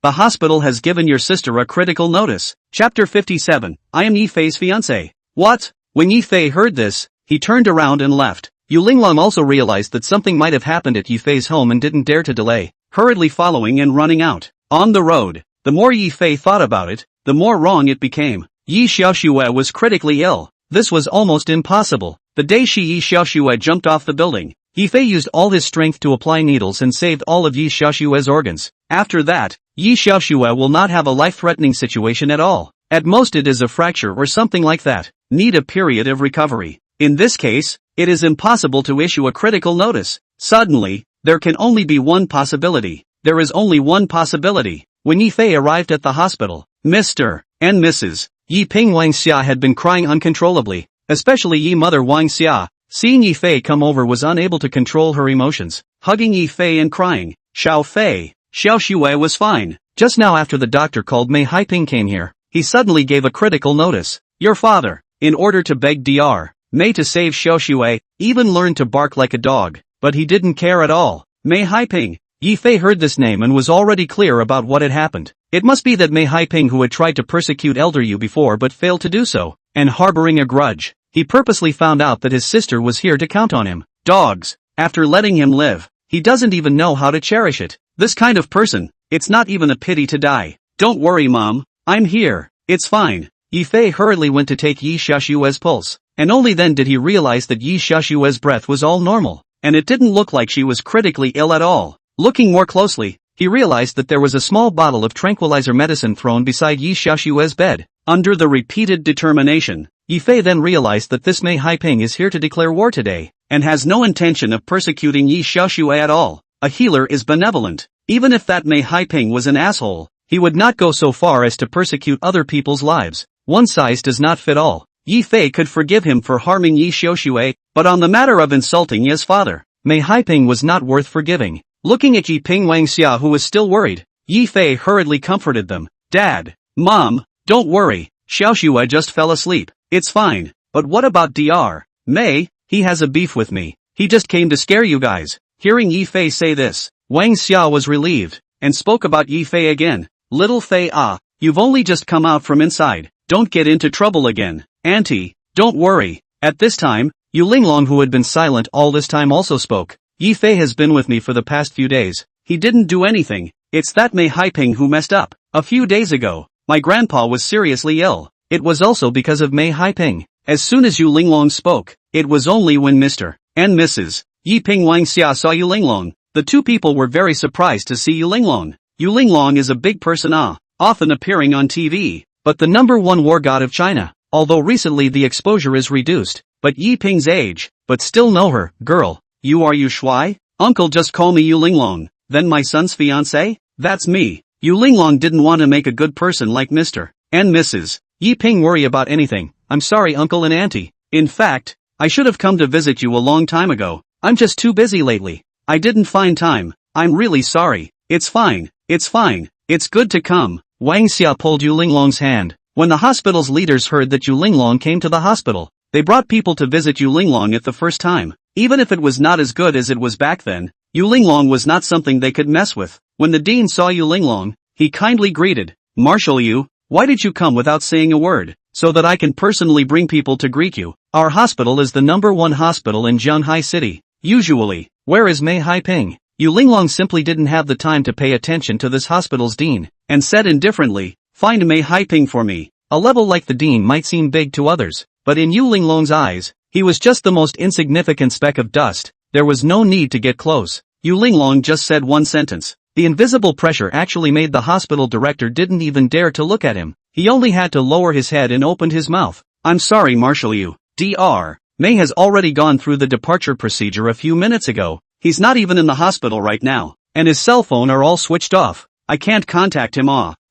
the hospital has given your sister a critical notice. Chapter 57, I am Yi Fei's fiancé. What? When Yi Fei heard this, he turned around and left. Yu Linglong also realized that something might have happened at Yi Fei's home and didn't dare to delay, hurriedly following and running out. On the road, the more Yi Fei thought about it, the more wrong it became. Yi Xiaoxue was critically ill. This was almost impossible. The day Yi Xiaoxue jumped off the building, Yi Fei used all his strength to apply needles and saved all of Yi Xiaoxue's organs. After that, Yi Xiaoxue will not have a life-threatening situation at all. At most it is a fracture or something like that. Need a period of recovery. In this case, it is impossible to issue a critical notice. Suddenly, there can only be one possibility. There is only one possibility. When Yi Fei arrived at the hospital, Mr. and Mrs. Yi Ping Wang Xia had been crying uncontrollably, especially Yi mother Wang Xia. Seeing Yi Fei come over was unable to control her emotions, hugging Yi Fei and crying. Xiao Fei, Xiaoxue was fine. Just now after the doctor called Mei Haiping came here, he suddenly gave a critical notice. Your father, in order to beg Dr. Mei to save Xiaoxue, even learned to bark like a dog, but he didn't care at all. Mei Haiping. Yi Fei heard this name and was already clear about what had happened. It must be that Mei Haiping who had tried to persecute Elder Yu before but failed to do so, and harboring a grudge, he purposely found out that his sister was here to count on him. Dogs. After letting him live, he doesn't even know how to cherish it. This kind of person, it's not even a pity to die. Don't worry mom, I'm here, it's fine. Yi Fei hurriedly went to take Yi Xiaoxue's pulse, and only then did he realize that Yi Xiaoxue's breath was all normal, and it didn't look like she was critically ill at all. Looking more closely, he realized that there was a small bottle of tranquilizer medicine thrown beside Yi Xiaoxue's bed. Under the repeated determination, Yi Fei then realized that this Mei Haiping is here to declare war today, and has no intention of persecuting Yi Xiaoxue at all. A healer is benevolent. Even if that Mei Haiping was an asshole, he would not go so far as to persecute other people's lives. One size does not fit all. Yi Fei could forgive him for harming Yi Xiaoxue, but on the matter of insulting his father, Mei Haiping was not worth forgiving. Looking at Yi Ping Wang Xia who was still worried, Yi Fei hurriedly comforted them. Dad, Mom, don't worry, Xiaoxue just fell asleep. It's fine. But what about Dr. Mei? He has a beef with me. He just came to scare you guys. Hearing Yi Fei say this, Wang Xia was relieved, and spoke about Yi Fei again. Little Fei you've only just come out from inside. Don't get into trouble again. Auntie, don't worry. At this time, Yu Linglong who had been silent all this time also spoke. Yi Fei has been with me for the past few days. He didn't do anything. It's that Mei Haiping who messed up. A few days ago, my grandpa was seriously ill. It was also because of Mei Haiping. As soon as Yu Linglong spoke, it was only when Mr. and Mrs. Yi Ping Wang Xia saw Yu Linglong. The two people were very surprised to see Yu Linglong. Yu Linglong is a big person often appearing on TV, but the #1 war god of China. Although recently the exposure is reduced, but Yi Ping's age, but still know her. Girl, you Shuai? Uncle just call me Yu Linglong. Then my son's fiancé? That's me. Yu Linglong didn't want to make a good person like Mr. and Mrs. Yi Ping worry about anything. I'm sorry uncle and auntie. In fact, I should have come to visit you a long time ago. I'm just too busy lately. I didn't find time. I'm really sorry. It's fine. It's fine. It's good to come. Wang Xia pulled Yu Linglong's hand. When the hospital's leaders heard that Yu Linglong came to the hospital, they brought people to visit Yu Linglong at the first time. Even if it was not as good as it was back then, Yu Linglong was not something they could mess with. When the dean saw Yu Linglong, he kindly greeted, "Marshal Yu, why did you come without saying a word? So that I can personally bring people to greet you. Our hospital is the #1 hospital in Jianghai City. Usually, where is Mei Haiping?" Yu Linglong simply didn't have the time to pay attention to this hospital's dean, and said indifferently, "Find Mei Haiping for me." A level like the dean might seem big to others, but in Yu Linglong's eyes, he was just the most insignificant speck of dust. There was no need to get close. Yu Linglong just said one sentence. The invisible pressure actually made the hospital director didn't even dare to look at him. He only had to lower his head and opened his mouth. "I'm sorry, Marshal Yu. Dr. Mei has already gone through the departure procedure a few minutes ago. He's not even in the hospital right now, and his cell phone are all switched off. I can't contact him."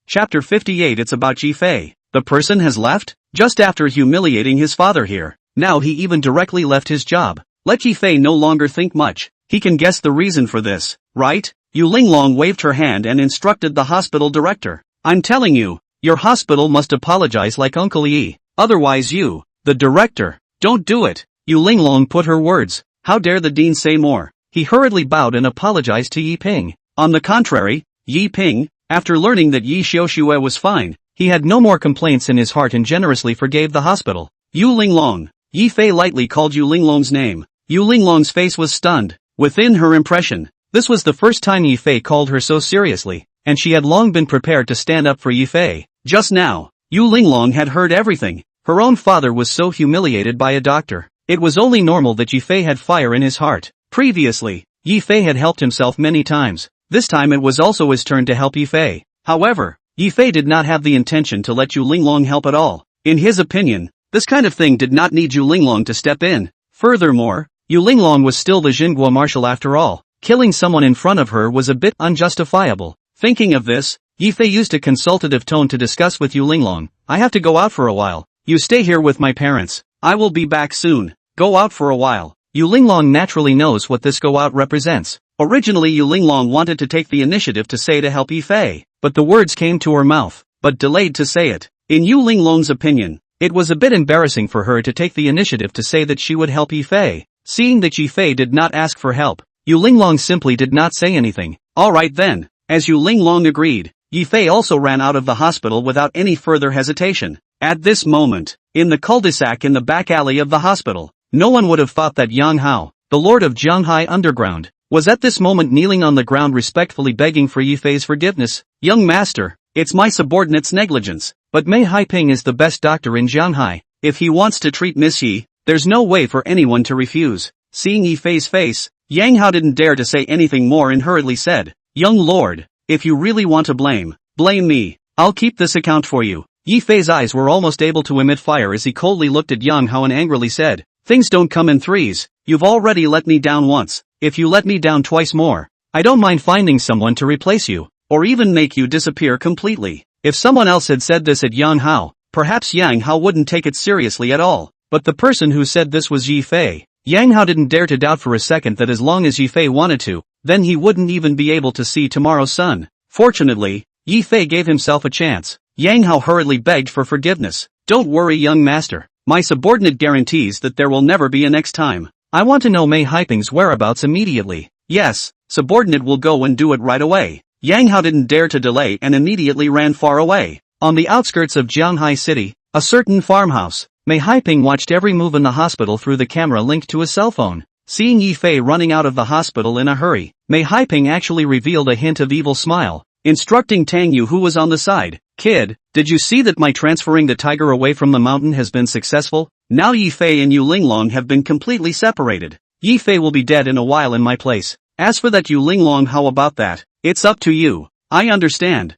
Chapter 58. It's about Ji Fei. The person has left? Just after humiliating his father here. Now he even directly left his job. Let Ji Fei no longer think much. He can guess the reason for this, right? Yu Linglong waved her hand and instructed the hospital director. "I'm telling you, your hospital must apologize like Uncle Yi. Otherwise you, the director, don't do it." Yu Linglong put her words. How dare the dean say more? He hurriedly bowed and apologized to Yi Ping. On the contrary, Yi Ping, after learning that Yi Xiaoxue was fine, he had no more complaints in his heart and generously forgave the hospital. Yu Linglong. Yi Fei lightly called Yu Linglong's name. Yu Linglong's face was stunned. Within her impression, this was the first time Yi Fei called her so seriously, and she had long been prepared to stand up for Yi Fei. Just now, Yu Linglong had heard everything. Her own father was so humiliated by a doctor. It was only normal that Yi Fei had fire in his heart. Previously, Yi Fei had helped himself many times. This time it was also his turn to help Yi Fei. However, Yi Fei did not have the intention to let Yu Linglong help at all. In his opinion, this kind of thing did not need Yu Linglong to step in. Furthermore, Yu Linglong was still the Jinghua marshal after all. Killing someone in front of her was a bit unjustifiable. Thinking of this, Yi Fei used a consultative tone to discuss with Yu Linglong. "I have to go out for a while. You stay here with my parents. I will be back soon." Go out for a while. Yu Linglong naturally knows what this go out represents. Originally Yu Linglong wanted to take the initiative to say to help Yi Fei, but the words came to her mouth, but delayed to say it. In Yu Linglong's opinion, it was a bit embarrassing for her to take the initiative to say that she would help Yi Fei. Seeing that Yi Fei did not ask for help, Yu Linglong simply did not say anything. Alright then, as Yu Linglong agreed, Yi Fei also ran out of the hospital without any further hesitation. At this moment, in the cul-de-sac in the back alley of the hospital, no one would have thought that Yang Hao, the lord of Jianghai Underground, was at this moment kneeling on the ground respectfully begging for Yi Fei's forgiveness. "Young master, it's my subordinate's negligence, but Mei Haiping is the best doctor in Jianghai. If he wants to treat Miss Yi, there's no way for anyone to refuse." Seeing Yi Fei's face, Yang Hao didn't dare to say anything more and hurriedly said, "Young lord, if you really want to blame me. I'll keep this account for you." Yi Fei's eyes were almost able to emit fire as he coldly looked at Yang Hao and angrily said, "Things don't come in threes. You've already let me down once. If you let me down twice more, I don't mind finding someone to replace you, or even make you disappear completely." If someone else had said this at Yang Hao, perhaps Yang Hao wouldn't take it seriously at all. But the person who said this was Yi Fei. Yang Hao didn't dare to doubt for a second that as long as Yi Fei wanted to, then he wouldn't even be able to see tomorrow's sun. Fortunately, Yi Fei gave himself a chance. Yang Hao hurriedly begged for forgiveness. "Don't worry, young master. My subordinate guarantees that there will never be a next time. I want to know Mei Haiping's whereabouts immediately." "Yes, subordinate will go and do it right away." Yang Hao didn't dare to delay and immediately ran far away. On the outskirts of Jianghai City, a certain farmhouse, Mei Haiping watched every move in the hospital through the camera linked to his cell phone. Seeing Yi Fei running out of the hospital in a hurry, Mei Haiping actually revealed a hint of evil smile, instructing Tang Yu, who was on the side, "Kid, did you see that my transferring the tiger away from the mountain has been successful? Now Yi Fei and Yu Linglong have been completely separated. Yi Fei will be dead in a while in my place. As for that Yu Linglong, how about that? It's up to you." I understand.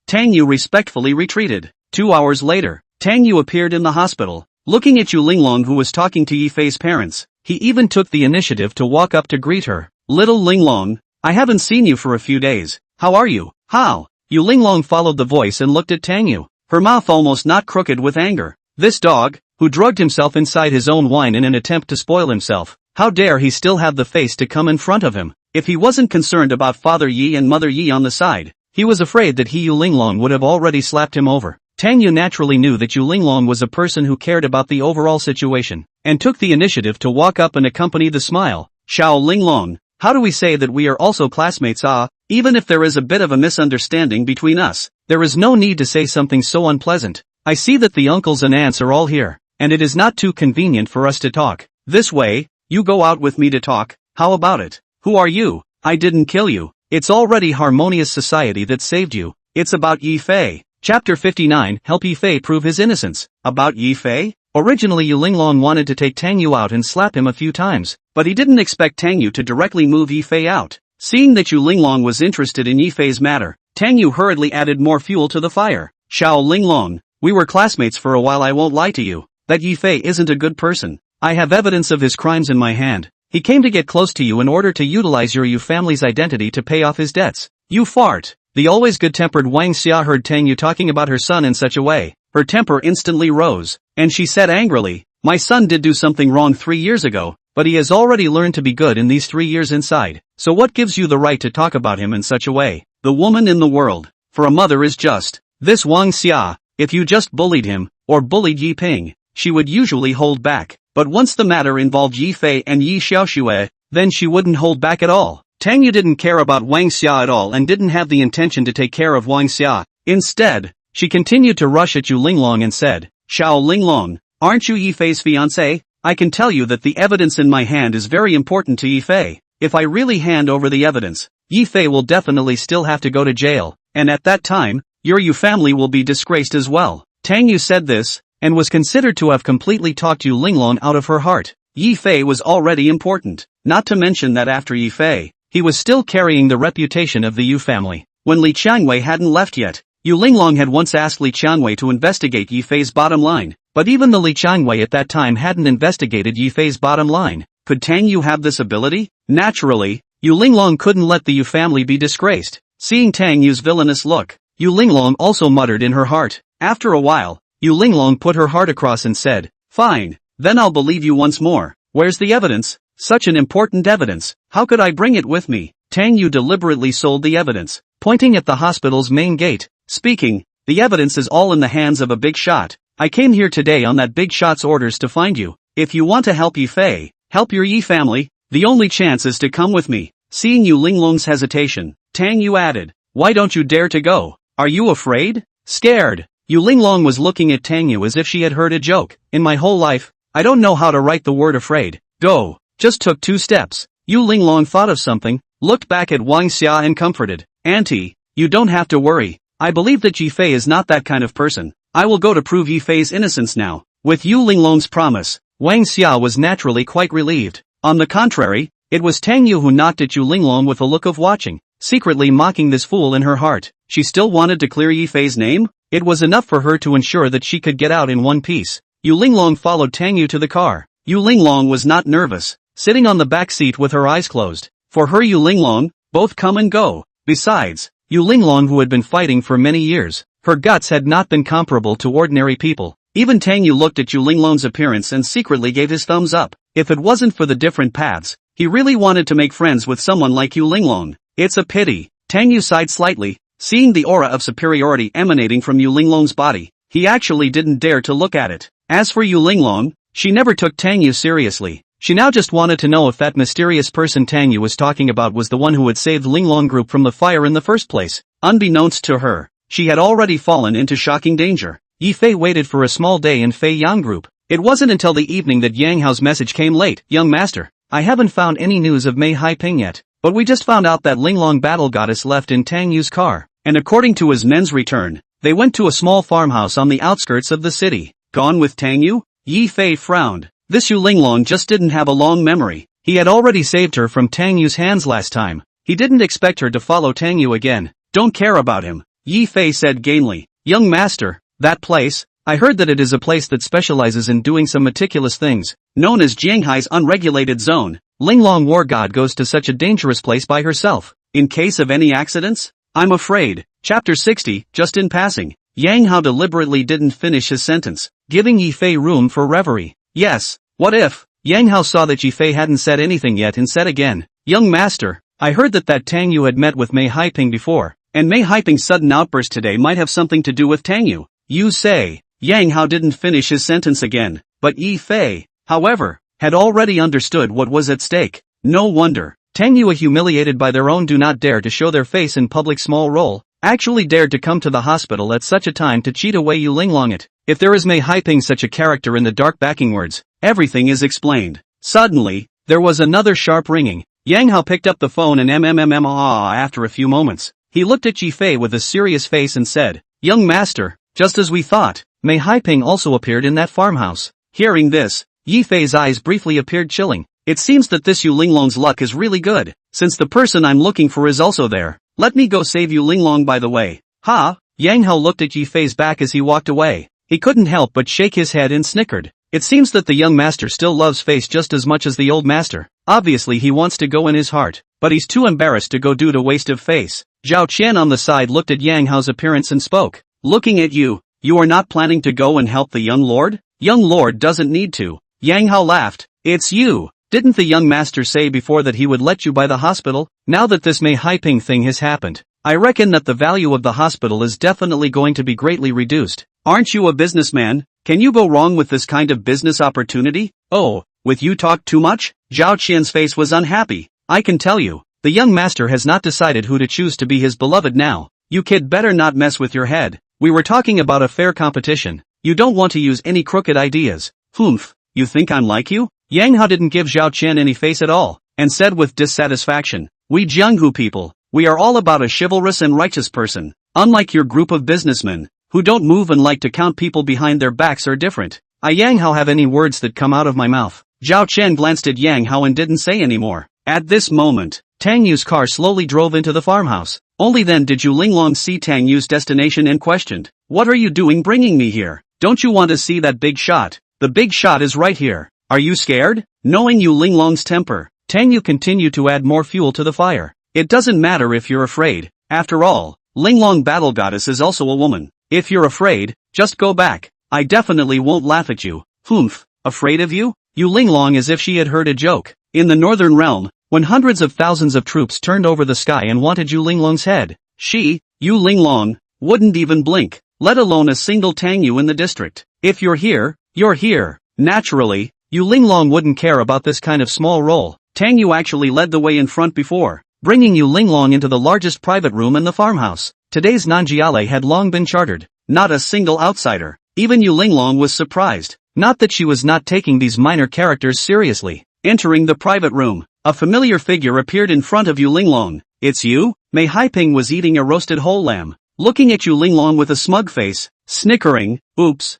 Tang Yu respectfully retreated. 2 hours later, Tang Yu appeared in the hospital. Looking at Yu Linglong, who was talking to Yi Fei's parents, he even took the initiative to walk up to greet her. "Little Linglong, I haven't seen you for a few days. How are you?" "How?" Yu Linglong followed the voice and looked at Tang Yu, her mouth almost not crooked with anger. "This dog, who drugged himself inside his own wine in an attempt to spoil himself. How dare he still have the face to come in front of him? If he wasn't concerned about Father Yi and Mother Yi on the side, he was afraid that Yu Linglong would have already slapped him over. Tang Yu naturally knew that Yu Linglong was a person who cared about the overall situation, and took the initiative to walk up and accompany the smile. Xiao Linglong, how do we say that we are also classmates? Even if there is a bit of a misunderstanding between us, there is no need to say something so unpleasant. I see that the uncles and aunts are all here, and it is not too convenient for us to talk this way. You go out with me to talk, how about it? Who are you? I didn't kill you. It's already harmonious society that saved you. It's about Yi Fei. Chapter 59, Help Yi Fei prove his innocence. About Yi Fei? Originally Yu Linglong wanted to take Tang Yu out and slap him a few times, but he didn't expect Tang Yu to directly move Yi Fei out. Seeing that Yu Linglong was interested in Yi Fei's matter, Tang Yu hurriedly added more fuel to the fire. Xiao Linglong, we were classmates for a while. I won't lie to you. That Yi Fei isn't a good person. I have evidence of his crimes in my hand. He came to get close to you in order to utilize your Yu family's identity to pay off his debts. You fart. The always good-tempered Wang Xia heard Tang Yu talking about her son in such a way. Her temper instantly rose, and she said angrily, my son did do something wrong 3 years ago, but he has already learned to be good in these 3 years inside. So what gives you the right to talk about him in such a way? The woman in the world, for a mother, is just this Wang Xia. If you just bullied him, or bullied Yi Ping, she would usually hold back. But once the matter involved Yi Fei and Yi Xiaoxue, then she wouldn't hold back at all. Tang Yu didn't care about Wang Xia at all and didn't have the intention to take care of Wang Xia. Instead, she continued to rush at Yu Linglong and said, Xiao Linglong, aren't you Yi Fei's fiancé? I can tell you that the evidence in my hand is very important to Yi Fei. If I really hand over the evidence, Yi Fei will definitely still have to go to jail, and at that time, your Yu family will be disgraced as well. Tang Yu said this, and was considered to have completely talked Yu Linglong out of her heart. Yi Fei was already important, not to mention that after Yi Fei, he was still carrying the reputation of the Yu family. When Li Qiangwei hadn't left yet, Yu Linglong had once asked Li Qiangwei to investigate Yi Fei's bottom line, but even the Li Qiangwei at that time hadn't investigated Yi Fei's bottom line. Could Tang Yu have this ability? Naturally, Yu Linglong couldn't let the Yu family be disgraced. Seeing Tang Yu's villainous look, Yu Linglong also muttered in her heart. After a while, Yu Linglong put her heart across and said, fine, then I'll believe you once more. Where's the evidence? Such an important evidence. How could I bring it with me? Tang Yu deliberately sold the evidence, pointing at the hospital's main gate, speaking, the evidence is all in the hands of a big shot. I came here today on that big shot's orders to find you. If you want to help Yi Fei, help your Yi family, the only chance is to come with me. Seeing Yu Linglong's hesitation, Tang Yu added, why don't you dare to go? Are you afraid? Scared? Yu Linglong was looking at Tang Yu as if she had heard a joke. In my whole life, I don't know how to write the word afraid. Go. Just took 2 steps. Yu Linglong thought of something, looked back at Wang Xia and comforted. Auntie, you don't have to worry. I believe that Yi Fei is not that kind of person. I will go to prove Yi Fei's innocence now. With Yu Linglong's promise, Wang Xia was naturally quite relieved. On the contrary, it was Tang Yu who knocked at Yu Linglong with a look of watching, secretly mocking this fool in her heart. She still wanted to clear Yi Fei's name? It was enough for her to ensure that she could get out in one piece. Yu Linglong followed Tang Yu to the car. Yu Linglong was not nervous, sitting on the back seat with her eyes closed. For her Yu Linglong, both come and go. Besides, Yu Linglong, who had been fighting for many years, her guts had not been comparable to ordinary people. Even Tang Yu looked at Yu Linglong's appearance and secretly gave his thumbs up. If it wasn't for the different paths, he really wanted to make friends with someone like Yu Linglong. It's a pity. Tang Yu sighed slightly, seeing the aura of superiority emanating from Yu Linglong's body. He actually didn't dare to look at it. As for Yu Linglong, she never took Tang Yu seriously. She now just wanted to know if that mysterious person Tang Yu was talking about was the one who had saved Linglong Group from the fire in the first place. Unbeknownst to her, she had already fallen into shocking danger. Yi Fei waited for a small day in Fei Yang Group. It wasn't until the evening that Yang Hao's message came late. Young master, I haven't found any news of Mei Haiping yet, but we just found out that Linglong Battle Goddess left in Tang Yu's car, and according to his men's return, they went to a small farmhouse on the outskirts of the city. Gone with Tang Yu? Yi Fei frowned. This Yu Linglong just didn't have a long memory. He had already saved her from Tang Yu's hands last time. He didn't expect her to follow Tang Yu again. Don't care about him, Yi Fei said gamely. Young master, that place? I heard that it is a place that specializes in doing some meticulous things, known as Jianghai's unregulated zone. Linglong War God goes to such a dangerous place by herself, in case of any accidents? I'm afraid. Chapter 60, just in passing. Yang Hao deliberately didn't finish his sentence, giving Yi Fei room for reverie. Yes, what if? Yang Hao saw that Yi Fei hadn't said anything yet and said again, young master, I heard that Tang Yu had met with Mei Haiping before, and Mei Haiping's sudden outburst today might have something to do with Tang Yu. You say. Yang Hao didn't finish his sentence again, but Yi Fei, however, had already understood what was at stake. No wonder. Tang Yu, humiliated by their own do not dare to show their face in public small role, actually dared to come to the hospital at such a time to cheat away Yu Linglong it. If there is Mei Haiping such a character in the dark backing words, everything is explained. Suddenly, there was another sharp ringing. Yang Hao picked up the phone and after a few moments, he looked at Yi Fei with a serious face and said, young master, just as we thought, Mei Haiping also appeared in that farmhouse. Hearing this, Yi Fei's eyes briefly appeared chilling. It seems that this Yu Linglong's luck is really good, since the person I'm looking for is also there. Let me go save Yu Linglong by the way. Ha! Yang Hao looked at Yi Fei's back as he walked away. He couldn't help but shake his head and snickered. It seems that the young master still loves face just as much as the old master. Obviously he wants to go in his heart, but he's too embarrassed to go due to waste of face. Zhao Qian on the side looked at Yang Hao's appearance and spoke. Looking at you, you are not planning to go and help the young lord? Young lord doesn't need to. Yang Hao laughed. It's you. Didn't the young master say before that he would let you buy the hospital? Now that this Mei Haiping thing has happened, I reckon that the value of the hospital is definitely going to be greatly reduced. Aren't you a businessman? Can you go wrong with this kind of business opportunity? Oh, with you talk too much? Zhao Qian's face was unhappy. I can tell you, the young master has not decided who to choose to be his beloved now. You kid better not mess with your head. We were talking about a fair competition. You don't want to use any crooked ideas. Humph, you think I'm like you? Yang Hao didn't give Zhao Qian any face at all, and said with dissatisfaction, we Jianghu people, we are all about a chivalrous and righteous person. Unlike your group of businessmen, who don't move and like to count people behind their backs are different. I Yang Hao have any words that come out of my mouth. Zhao Qian glanced at Yang Hao and didn't say any more. At this moment, Tang Yu's car slowly drove into the farmhouse. Only then did Yu Linglong see Tang Yu's destination and questioned, what are you doing bringing me here? Don't you want to see that big shot? The big shot is right here. Are you scared? Knowing Yu Linglong's temper, Tang Yu continued to add more fuel to the fire. It doesn't matter if you're afraid. After all, Linglong Battle Goddess is also a woman. If you're afraid, just go back. I definitely won't laugh at you. Humph, afraid of you? Yu Linglong as if she had heard a joke. In the northern realm, when hundreds of thousands of troops turned over the sky and wanted Yu Linglong's head, she, Yu Linglong, wouldn't even blink, let alone a single Tang Yu in the district. If you're here, you're here. Naturally, Yu Linglong wouldn't care about this kind of small role. Tang Yu actually led the way in front before, bringing Yu Linglong into the largest private room in the farmhouse. Today's Nanjiale had long been chartered. Not a single outsider. Even Yu Linglong was surprised. Not that she was not taking these minor characters seriously. Entering the private room, a familiar figure appeared in front of Yu Linglong. It's you? Mei Haiping was eating a roasted whole lamb, looking at Yu Linglong with a smug face, snickering. Oops,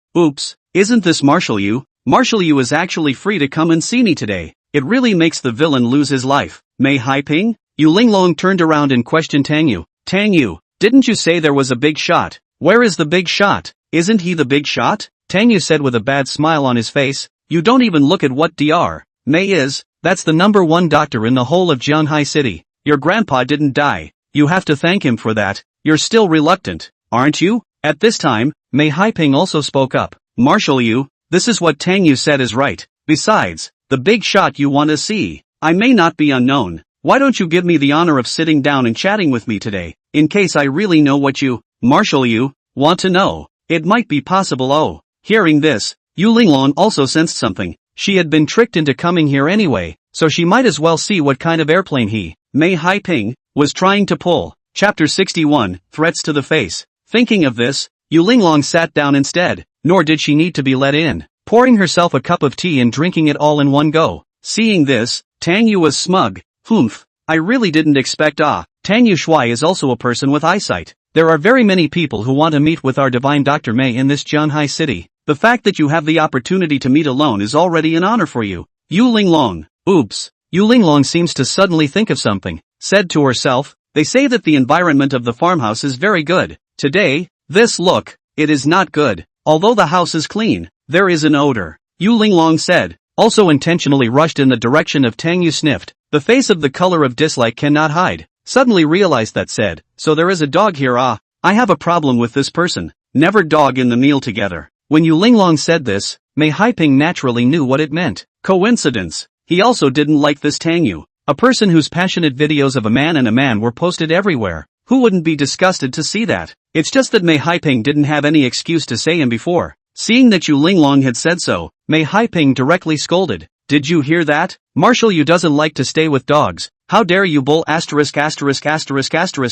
isn't this Marshal Yu? Marshal Yu is actually free to come and see me today. It really makes the villain lose his life. Mei Haiping? Yu Linglong turned around and questioned Tang Yu. Tang Yu, didn't you say there was a big shot? Where is the big shot? Isn't he the big shot? Tang Yu said with a bad smile on his face. You don't even look at what Dr. Mei is. That's the #1 doctor in the whole of Jianghai City. Your grandpa didn't die. You have to thank him for that. You're still reluctant, aren't you? At this time, Mei Haiping also spoke up. Marshal Yu, this is what Tang Yu said is right. Besides, the big shot you want to see. I may not be unknown. Why don't you give me the honor of sitting down and chatting with me today, in case I really know what you, Marshal Yu, want to know. It might be possible. Oh. Hearing this, Yu Linglong also sensed something. She had been tricked into coming here anyway, so she might as well see what kind of airplane he, Mei Haiping, was trying to pull. Chapter 61, Threats to the Face. Thinking of this, Yu Linglong sat down instead, nor did she need to be let in, pouring herself a cup of tea and drinking it all in one go. Seeing this, Tang Yu was smug. Humph, I really didn't expect. Tang Yu Shui is also a person with eyesight. There are very many people who want to meet with our divine Dr. Mei in this Jianhai city. The fact that you have the opportunity to meet alone is already an honor for you. Yu Linglong. Oops. Yu Linglong seems to suddenly think of something, said to herself. They say that the environment of the farmhouse is very good. Today, it is not good. Although the house is clean, there is an odor. Yu Linglong said, also intentionally rushed in the direction of Tang Yu sniffed. The face of the color of dislike cannot hide. Suddenly realized that said, so there is a dog here. I have a problem with this person. never dog in the meal together. When Yu Linglong said this, Mei Haiping naturally knew what it meant. Coincidence. He also didn't like this Tang Yu, a person whose passionate videos of a man were posted everywhere. Who wouldn't be disgusted to see that? It's just that Mei Haiping didn't have any excuse to say him before. Seeing that Yu Linglong had said so, Mei Haiping directly scolded. Did you hear that? Marshal Yu doesn't like to stay with dogs. How dare you bull asterisk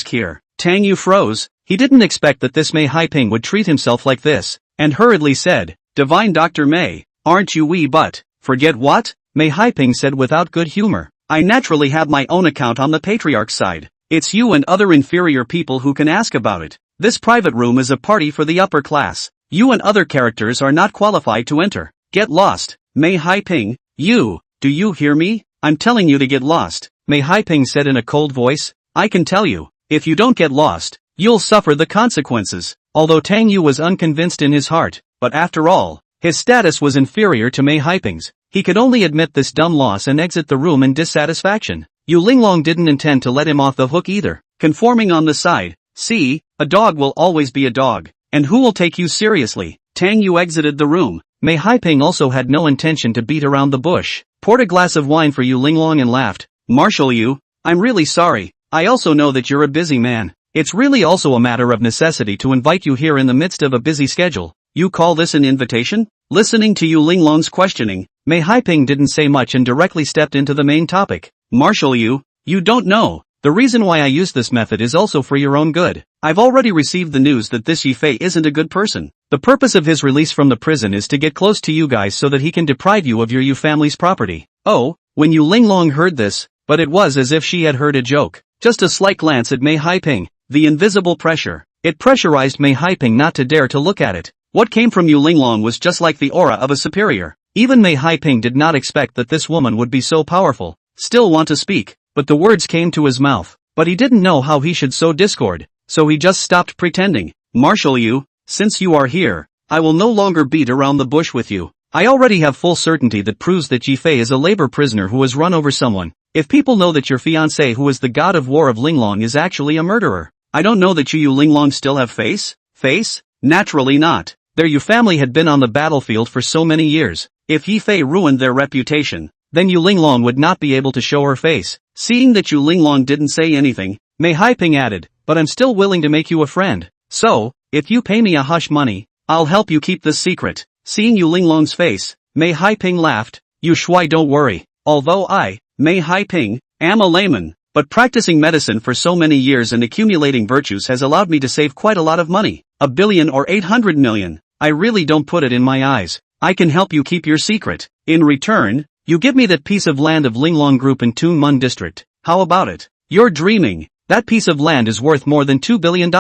here. Tang Yu froze. He didn't expect that this Mei Haiping would treat himself like this, and hurriedly said, Divine Dr. Mei, aren't you wee but? Forget what? Mei Haiping said without good humor. I naturally have my own account on the patriarch's side. It's you and other inferior people who can ask about it. This private room is a party for the upper class. You and other characters are not qualified to enter. Get lost. Mei Haiping, you, do you hear me? I'm telling you to get lost. Mei Haiping said in a cold voice. I can tell you, if you don't get lost, you'll suffer the consequences. Although Tang Yu was unconvinced in his heart, but after all, his status was inferior to Mei Haiping's. He could only admit this dumb loss and exit the room in dissatisfaction. Yu Linglong didn't intend to let him off the hook either, conforming on the side. See, a dog will always be a dog, and who will take you seriously? Tang Yu exited the room. Mei Haiping also had no intention to beat around the bush, poured a glass of wine for Yu Linglong and laughed. Marshal Yu, I'm really sorry. I also know that you're a busy man. It's really also a matter of necessity to invite you here in the midst of a busy schedule. You call this an invitation? Listening to Yu Linglong's questioning, Mei Haiping didn't say much and directly stepped into the main topic. Marshal Yu, you don't know. The reason why I use this method is also for your own good. I've already received the news that this Yifei isn't a good person. The purpose of his release from the prison is to get close to you guys so that he can deprive you of your Yu family's property. Oh, when Yu Linglong heard this, but it was as if she had heard a joke. Just a slight glance at Mei Haiping, the invisible pressure. It pressurized Mei Haiping not to dare to look at it. What came from Yu Linglong was just like the aura of a superior. Even Mei Haiping did not expect that this woman would be so powerful. Still want to speak, but the words came to his mouth. But he didn't know how he should sow discord, so he just stopped pretending. Marshal Yu, since you are here, I will no longer beat around the bush with you. I already have full certainty that proves that Yifei is a labor prisoner who has run over someone. If people know that your fiancé who is the god of war of Linglong is actually a murderer, I don't know that you Yu Linglong still have face? Face? Naturally not. Their Yu family had been on the battlefield for so many years. If Yifei ruined their reputation, then Yu Linglong would not be able to show her face. Seeing that Yu Linglong didn't say anything, Mei Haiping added, but I'm still willing to make you a friend. So, if you pay me a hush money, I'll help you keep this secret. Seeing Yu Linglong's face, Mei Haiping laughed. Yu Shuai, don't worry. Although I, Mei Haiping, am a layman, but practicing medicine for so many years and accumulating virtues has allowed me to save quite a lot of money. 1 billion or 800 million. I really don't put it in my eyes. I can help you keep your secret. In return, you give me that piece of land of Linglong Group in Tuen Mun District. How about it? You're dreaming. That piece of land is worth more than $2 billion.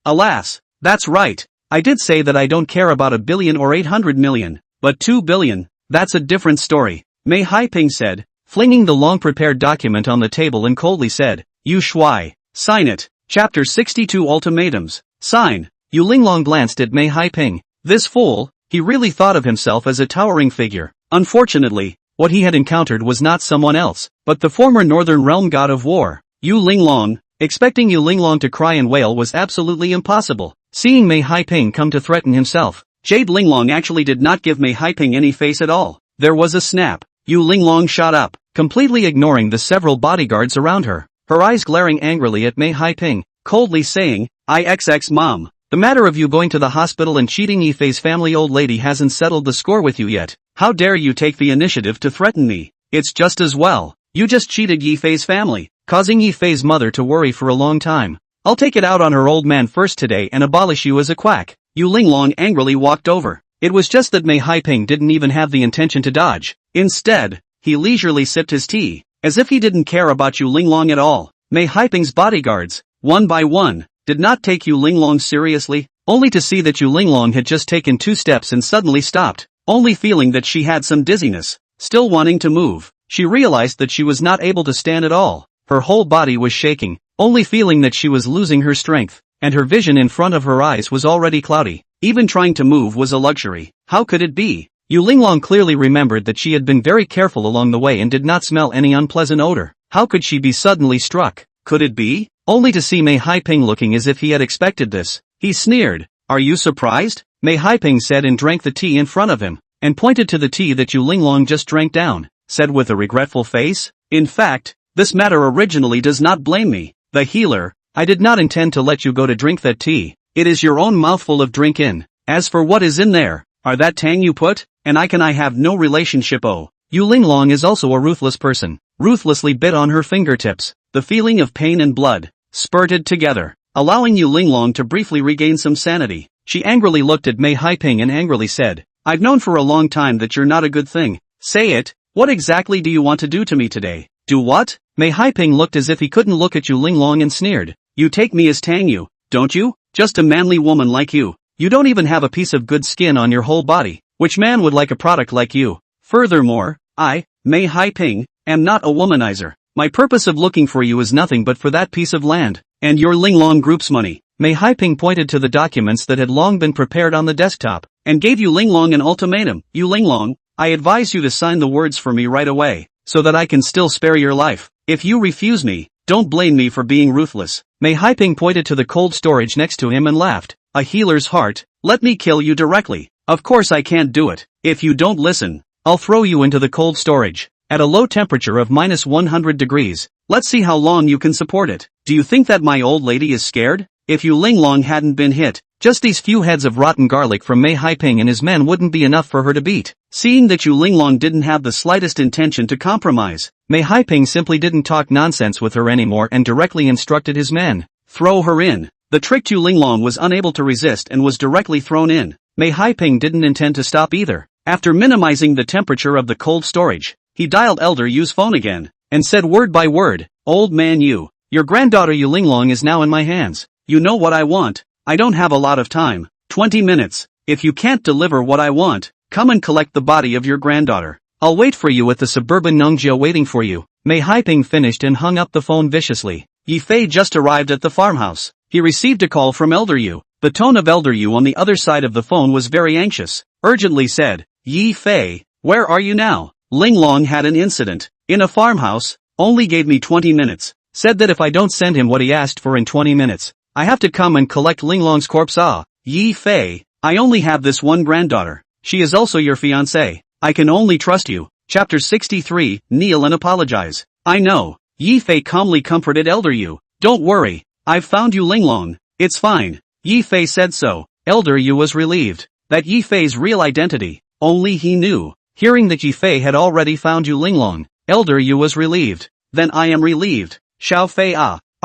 Alas, that's right. I did say that I don't care about 1 billion or 800 million, but 2 billion, that's a different story. Mei Haiping said, flinging the long-prepared document on the table and coldly said, Yu Shuai, sign it. Chapter 62 Ultimatums. Sign. Yu Linglong glanced at Mei Haiping. This fool, he really thought of himself as a towering figure. Unfortunately, what he had encountered was not someone else, but the former Northern Realm god of war, Yu Linglong. Expecting Yu Linglong to cry and wail was absolutely impossible. Seeing Mei Haiping come to threaten himself, Jade Linglong actually did not give Mei Haiping any face at all. There was a snap. Yu Linglong shot up, completely ignoring the several bodyguards around her, her eyes glaring angrily at Mei Haiping, coldly saying, IXX mom. The matter of you going to the hospital and cheating Yifei's family old lady hasn't settled the score with you yet. How dare you take the initiative to threaten me? It's just as well. You just cheated Yifei's family, causing Yifei's mother to worry for a long time. I'll take it out on her old man first today and abolish you as a quack. Yu Linglong angrily walked over. It was just that Mei Haiping didn't even have the intention to dodge. Instead, he leisurely sipped his tea, as if he didn't care about Yu Linglong at all. Mei Haiping's bodyguards, one by one, did not take Yu Linglong seriously, only to see that Yu Linglong had just taken 2 steps and suddenly stopped, only feeling that she had some dizziness. Still wanting to move, she realized that she was not able to stand at all. Her whole body was shaking, only feeling that she was losing her strength, and her vision in front of her eyes was already cloudy. Even trying to move was a luxury. How could it be? Yu Linglong clearly remembered that she had been very careful along the way and did not smell any unpleasant odor. How could she be suddenly struck? Could it be? Only to see Mei Haiping looking as if he had expected this. He sneered. Are you surprised? Mei Haiping said and drank the tea in front of him, and pointed to the tea that Yu Linglong just drank down, said with a regretful face. In fact, this matter originally does not blame me, the healer. I did not intend to let you go to drink that tea. It is your own mouthful of drink in. As for what is in there, are that tang you put, and I have no relationship. Oh. Yu Linglong is also a ruthless person, ruthlessly bit on her fingertips. The feeling of pain and blood spurted together, allowing Yu Linglong to briefly regain some sanity. She angrily looked at Mei Haiping and angrily said, I've known for a long time that you're not a good thing. Say it, what exactly do you want to do to me today? Do what? Mei Haiping looked as if he couldn't look at Yu Linglong and sneered. You take me as Tang Yu, don't you? Just a manly woman like you. You don't even have a piece of good skin on your whole body. Which man would like a product like you? Furthermore, I, Mei Haiping, am not a womanizer. My purpose of looking for you is nothing but for that piece of land, and your Linglong Group's money. Mei Haiping pointed to the documents that had long been prepared on the desktop, and gave Yu Linglong an ultimatum. Yu Linglong, I advise you to sign the words for me right away, so that I can still spare your life. If you refuse me, don't blame me for being ruthless. Mei Haiping pointed to the cold storage next to him and laughed. A healer's heart, let me kill you directly. Of course I can't do it. If you don't listen, I'll throw you into the cold storage. At a low temperature of -100 degrees, let's see how long you can support it. Do you think that my old lady is scared? If Yu Linglong hadn't been hit, just these few heads of rotten garlic from Mei Haiping and his men wouldn't be enough for her to beat. Seeing that Yu Linglong didn't have the slightest intention to compromise, Mei Haiping simply didn't talk nonsense with her anymore and directly instructed his men, throw her in. The tricked Yu Linglong was unable to resist and was directly thrown in. Mei Haiping didn't intend to stop either. After minimizing the temperature of the cold storage, he dialed Elder Yu's phone again, and said word by word, Old man Yu, your granddaughter Yu Linglong is now in my hands. You know what I want. I don't have a lot of time. 20 minutes. If you can't deliver what I want, come and collect the body of your granddaughter. I'll wait for you at the suburban Nongjia waiting for you. Mei Haiping finished and hung up the phone viciously. Yi Fei just arrived at the farmhouse. He received a call from Elder Yu. The tone of Elder Yu on the other side of the phone was very anxious. Urgently said, Yi Fei, where are you now? Linglong had an incident. In a farmhouse, only gave me 20 minutes. Said that if I don't send him what he asked for in 20 minutes, I have to come and collect Linglong's corpse. Yi Fei, I only have this one granddaughter. She is also your fiancée. I can only trust you. Chapter 63, Kneel and Apologize. I know. Yi Fei calmly comforted Elder Yu. Don't worry. I've found you Linglong. It's fine. Yi Fei said so. Elder Yu was relieved. That Yi Fei's real identity, only he knew. Hearing that Yi Fei had already found Yu Linglong, Elder Yu was relieved. Then I am relieved. Xiao Fei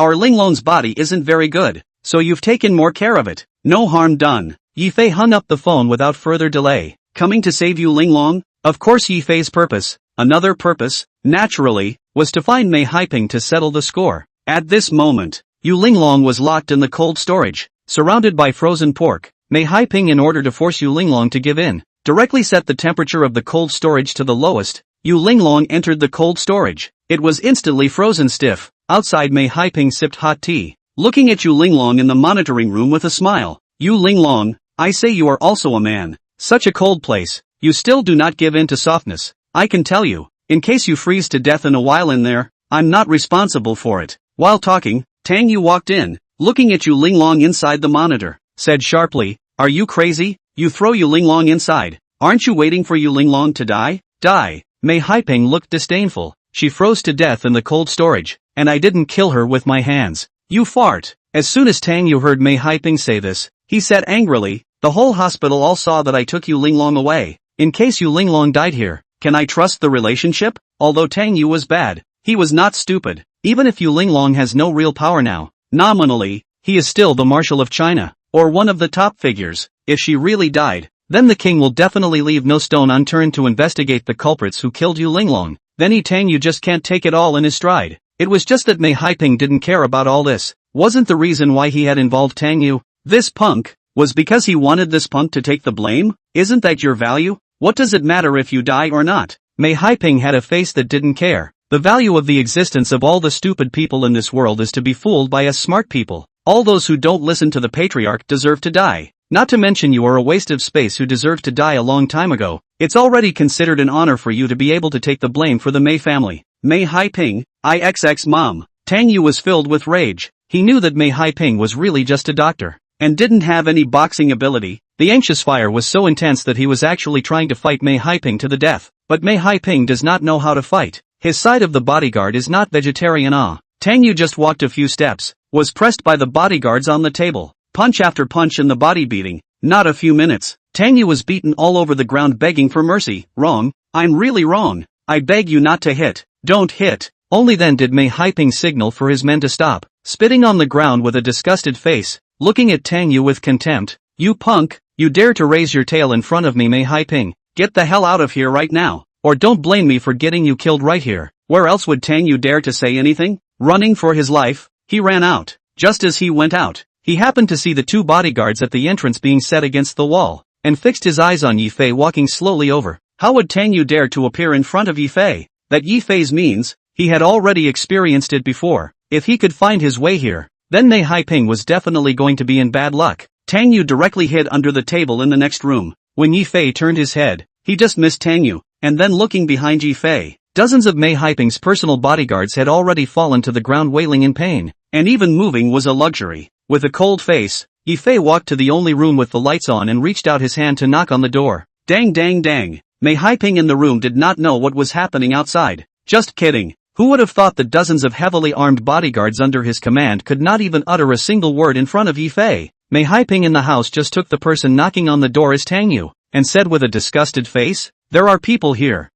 our Linglong's body isn't very good, so you've taken more care of it. No harm done. Yi Fei hung up the phone without further delay. Coming to save Yu Linglong? Of course Yi Fei's purpose, another purpose, naturally, was to find Mei Haiping to settle the score. At this moment, Yu Linglong was locked in the cold storage, surrounded by frozen pork. Mei Haiping, in order to force Yu Linglong to give in, directly set the temperature of the cold storage to the lowest. Yu Linglong entered the cold storage. It was instantly frozen stiff. Outside, Mei Haiping sipped hot tea, looking at Yu Linglong in the monitoring room with a smile. Yu Linglong, I say you are also a man. Such a cold place, you still do not give in to softness. I can tell you, in case you freeze to death in a while in there, I'm not responsible for it. While talking, Tang Yu walked in, looking at Yu Linglong inside the monitor, said sharply, Are you crazy? You throw Yu Linglong inside. Aren't you waiting for Yu Linglong to die? Die. Mei Haiping looked disdainful. She froze to death in the cold storage, and I didn't kill her with my hands. You fart. As soon as Tang Yu heard Mei Haiping say this, he said angrily, The whole hospital all saw that I took Yu Linglong away. In case Yu Linglong died here, can I trust the relationship? Although Tang Yu was bad, he was not stupid. Even if Yu Linglong has no real power now, nominally, he is still the Marshal of China, or one of the top figures. If she really died, then the king will definitely leave no stone unturned to investigate the culprits who killed Yu Linglong. Then Tang Yu just can't take it all in his stride. It was just that Mei Haiping didn't care about all this. Wasn't the reason why he had involved Tang Yu. This punk, was because he wanted this punk to take the blame? Isn't that your value? What does it matter if you die or not? Mei Haiping had a face that didn't care. The value of the existence of all the stupid people in this world is to be fooled by us smart people. All those who don't listen to the patriarch deserve to die. Not to mention you are a waste of space who deserved to die a long time ago. It's already considered an honor for you to be able to take the blame for the Mei family. Mei Haiping, IXX mom. Tang Yu was filled with rage. He knew that Mei Haiping was really just a doctor. and didn't have any boxing ability. The anxious fire was so intense that he was actually trying to fight Mei Haiping to the death. But Mei Haiping does not know how to fight. His side of the bodyguard is not vegetarian. Tang Yu just walked a few steps, was pressed by the bodyguards on the table. Punch after punch in the body beating. Not a few minutes. Tang Yu was beaten all over the ground begging for mercy. Wrong. I'm really wrong. I beg you not to hit. Don't hit. Only then did Mei Haiping signal for his men to stop, spitting on the ground with a disgusted face, looking at Tang Yu with contempt. You punk, you dare to raise your tail in front of me, Mei Haiping. Get the hell out of here right now, or don't blame me for getting you killed right here. Where else would Tang Yu dare to say anything? Running for his life, he ran out. Just as he went out, he happened to see the two bodyguards at the entrance being set against the wall, and fixed his eyes on Yi Fei walking slowly over. How would Tang Yu dare to appear in front of Yi Fei? That Yi Fei's means, he had already experienced it before. If he could find his way here, then Mei Haiping was definitely going to be in bad luck. Tang Yu directly hid under the table in the next room. When Yi Fei turned his head, he just missed Tang Yu, and then looking behind Yi Fei, dozens of Mei Haiping's personal bodyguards had already fallen to the ground wailing in pain, and even moving was a luxury. With a cold face, Yi Fei walked to the only room with the lights on and reached out his hand to knock on the door. Dang dang dang. Mei Haiping in the room did not know what was happening outside. Just kidding. Who would have thought that dozens of heavily armed bodyguards under his command could not even utter a single word in front of Yi Fei? Mei Haiping in the house just took the person knocking on the door as Tang Yu, and said with a disgusted face, "There are people here.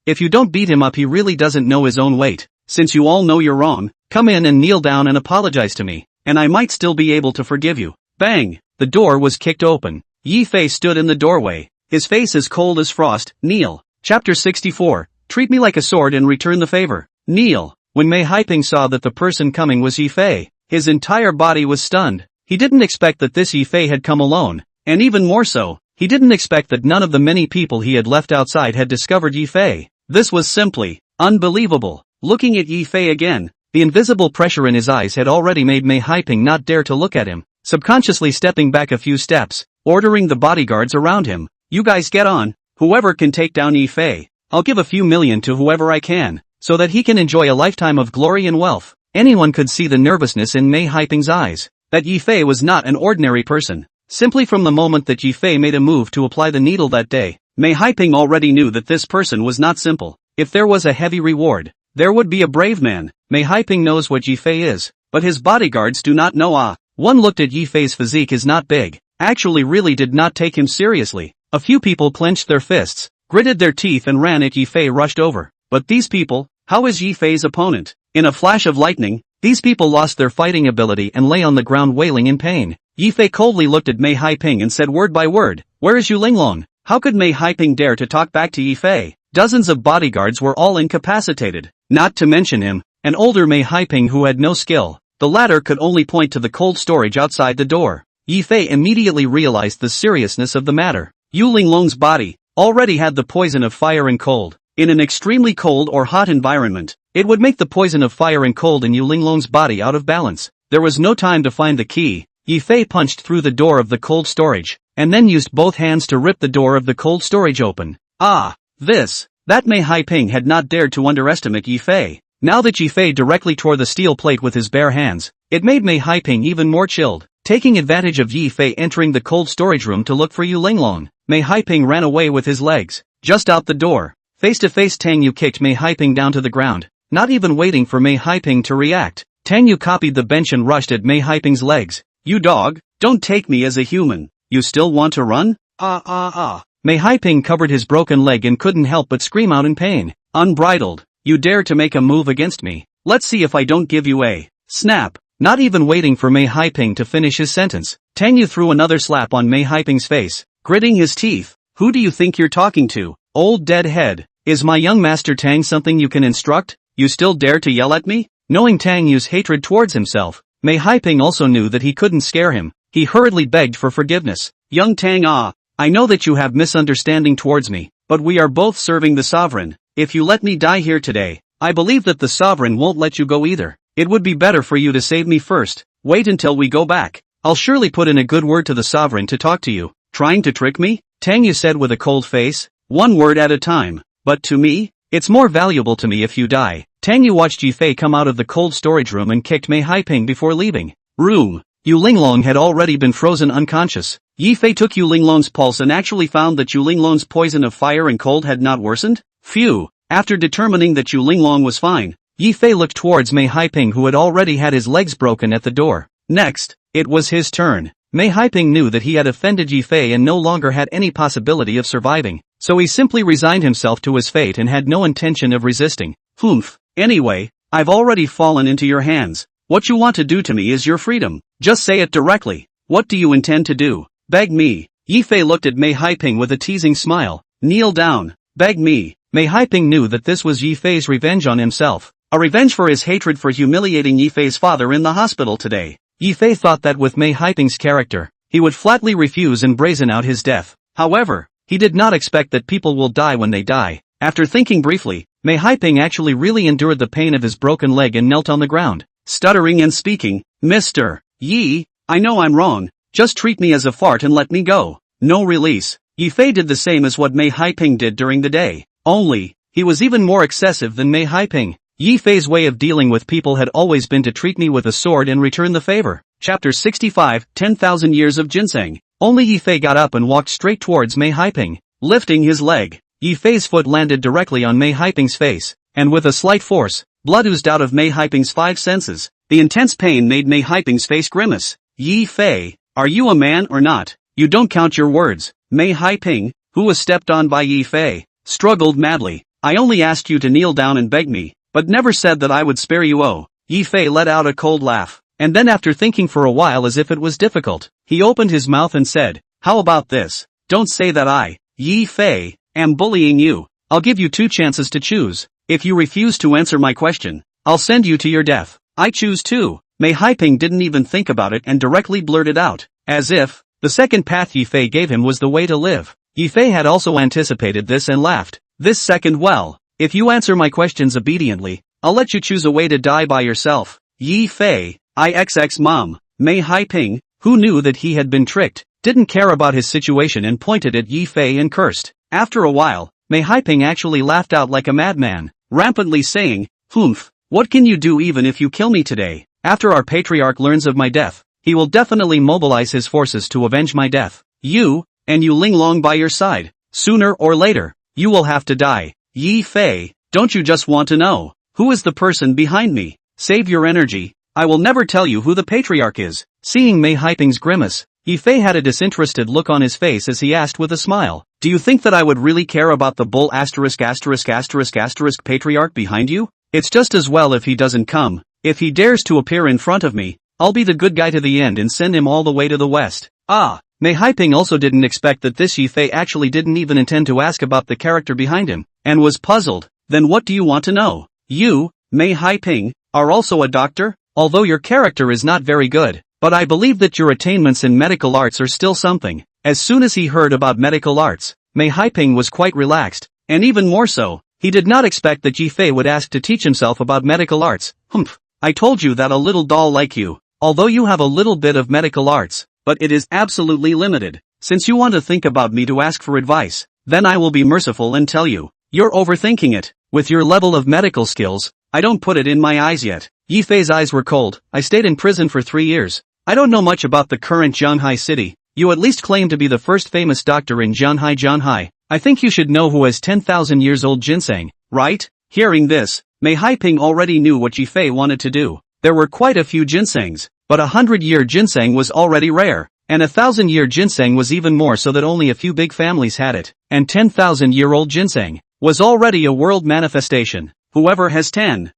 If you don't beat him up, he really doesn't know his own weight. Since you all know you're wrong, come in and kneel down and apologize to me, and I might still be able to forgive you." Bang! The door was kicked open. Yi Fei stood in the doorway, his face as cold as frost. Kneel. Chapter 64. Treat me like a sword and return the favor. Kneel. When Mei Haiping saw that the person coming was Yi Fei, his entire body was stunned. He didn't expect that this Yi Fei had come alone, and even more so, he didn't expect that none of the many people he had left outside had discovered Yi Fei. This was simply unbelievable. Looking at Yi Fei again, the invisible pressure in his eyes had already made Mei Haiping not dare to look at him, subconsciously stepping back a few steps, ordering the bodyguards around him. You guys get on. Whoever can take down Yi Fei, I'll give a few million to whoever I can, so that he can enjoy a lifetime of glory and wealth. Anyone could see the nervousness in Mei Haiping's eyes. That Yi Fei was not an ordinary person. Simply from the moment that Yi Fei made a move to apply the needle that day, Mei Haiping already knew that this person was not simple. If there was a heavy reward, there would be a brave man. Mei Haiping knows what Yi Fei is, but his bodyguards do not know. One looked at Yi Fei's physique is not big, actually really did not take him seriously. A few people clenched their fists, gritted their teeth and ran at Yi Fei rushed over. But these people, how is Yi Fei's opponent? In a flash of lightning, these people lost their fighting ability and lay on the ground wailing in pain. Yi Fei coldly looked at Mei Haiping and said word by word, "Where is Yu Linglong?" How could Mei Haiping dare to talk back to Yi Fei? Dozens of bodyguards were all incapacitated, not to mention him, an older Mei Haiping who had no skill. The latter could only point to the cold storage outside the door. Yi Fei immediately realized the seriousness of the matter. Yu Linglong's body already had the poison of fire and cold. In an extremely cold or hot environment, it would make the poison of fire and cold in Yu Linglong's body out of balance. There was no time to find the key. Yi Fei punched through the door of the cold storage, and then used both hands to rip the door of the cold storage open. That Mei Haiping had not dared to underestimate Yi Fei. Now that Yi Fei directly tore the steel plate with his bare hands, it made Mei Haiping even more chilled. Taking advantage of Yi Fei entering the cold storage room to look for Yu Linglong, Mei Haiping ran away with his legs. Just out the door, face to face Tang Yu kicked Mei Haiping down to the ground, not even waiting for Mei Haiping to react. Tang Yu copied the bench and rushed at Mei Haiping's legs. "You dog, don't take me as a human. You still want to run?" Mei Haiping covered his broken leg and couldn't help but scream out in pain. "Unbridled, you dare to make a move against me? Let's see if I don't give you a snap." Not even waiting for Mei Haiping to finish his sentence, Tang Yu threw another slap on Mei Haiping's face, gritting his teeth. "Who do you think you're talking to, old dead head? Is my young master Tang something you can instruct? You still dare to yell at me?" Knowing Tang Yu's hatred towards himself, Mei Haiping also knew that he couldn't scare him. He hurriedly begged for forgiveness. "Young Tang, I know that you have misunderstanding towards me, but we are both serving the sovereign. If you let me die here today, I believe that the sovereign won't let you go either. It would be better for you to save me first. Wait until we go back. I'll surely put in a good word to the sovereign to talk to you." "Trying to trick me?" Tang Yu said with a cold face. "One word at a time. But to me, it's more valuable to me if you die." Tang Yu watched Yi Fei come out of the cold storage room and kicked Mei Haiping before leaving. Room. Yu Linglong had already been frozen unconscious. Yi Fei took Yu Linglong's pulse and actually found that Yu Linglong's poison of fire and cold had not worsened. Phew! After determining that Yu Linglong was fine, Yi Fei looked towards Mei Haiping, who had already had his legs broken at the door. Next, it was his turn. Mei Haiping knew that he had offended Yi Fei and no longer had any possibility of surviving, so he simply resigned himself to his fate and had no intention of resisting. Humph. Anyway, I've already fallen into your hands. What you want to do to me is your freedom. Just say it directly. What do you intend to do? Beg me. Yi Fei looked at Mei Haiping with a teasing smile. Kneel down. Beg me. Mei Haiping knew that this was Yi Fei's revenge on himself. A revenge for his hatred for humiliating Yi Fei's father in the hospital today. Yi Fei thought that with Mei Haiping's character, he would flatly refuse and brazen out his death. However, he did not expect that people will die when they die. After thinking briefly, Mei Haiping actually really endured the pain of his broken leg and knelt on the ground, stuttering and speaking. Mr. Yi, I know I'm wrong, just treat me as a fart and let me go. No release. Yi Fei did the same as what Mei Haiping did during the day. Only, he was even more excessive than Mei Haiping. Yi Fei's way of dealing with people had always been to treat me with a sword and return the favor. Chapter 65, 10,000 Years of Ginseng. Only Yi Fei got up and walked straight towards Mei Haiping. Lifting his leg, Yi Fei's foot landed directly on Mei Haiping's face, and with a slight force, blood oozed out of Mei Haiping's 5 senses. The intense pain made Mei Haiping's face grimace. Yi Fei, are you a man or not? You don't count your words. Mei Haiping, who was stepped on by Yi Fei, struggled madly. I only asked you to kneel down and beg me, but never said that I would spare you. Oh. Yi Fei let out a cold laugh, and then after thinking for a while as if it was difficult, he opened his mouth and said, how about this? Don't say that I, Yi Fei, am bullying you. I'll give you 2 chances to choose. If you refuse to answer my question, I'll send you to your death. I choose to. Mei Haiping didn't even think about it and directly blurted out, as if the second path Yi Fei gave him was the way to live. Yi Fei had also anticipated this and laughed. This second, well, if you answer my questions obediently, I'll let you choose a way to die by yourself. Yi Fei, IXX mom. Mei Haiping, who knew that he had been tricked, didn't care about his situation and pointed at Yi Fei and cursed. After a while, Mei Haiping actually laughed out like a madman, rampantly saying, humph, what can you do even if you kill me today? After our patriarch learns of my death, he will definitely mobilize his forces to avenge my death. You, and Yu Linglong by your side. Sooner or later, you will have to die. Yi Fei, don't you just want to know? Who is the person behind me? Save your energy. I will never tell you who the patriarch is. Seeing Mei Haiping's grimace, Yi Fei had a disinterested look on his face as he asked with a smile. Do you think that I would really care about the bull ***** patriarch behind you? It's just as well if he doesn't come. If he dares to appear in front of me, I'll be the good guy to the end and send him all the way to the west. Ah! Mei Haiping also didn't expect that this Yi Fei actually didn't even intend to ask about the character behind him, and was puzzled. Then what do you want to know? You, Mei Haiping, are also a doctor? Although your character is not very good, but I believe that your attainments in medical arts are still something. As soon as he heard about medical arts, Mei Haiping was quite relaxed, and even more so, he did not expect that Yi Fei would ask to teach himself about medical arts. Humph. I told you that a little doll like you, although you have a little bit of medical arts, but it is absolutely limited. Since you want to think about me to ask for advice, then I will be merciful and tell you, you're overthinking it. With your level of medical skills, I don't put it in my eyes yet. Yi Fei's eyes were cold. I stayed in prison for 3 years. I don't know much about the current Jianghai city. You at least claim to be the first famous doctor in Jianghai. I think you should know who has 10,000 years old ginseng, right? Hearing this, Mei Haiping already knew what Yi Fei wanted to do. There were quite a few ginsengs, but 100-year ginseng was already rare, and 1,000-year ginseng was even more so that only a few big families had it, and 10,000-year-old ginseng was already a world manifestation. Whoever has 10,000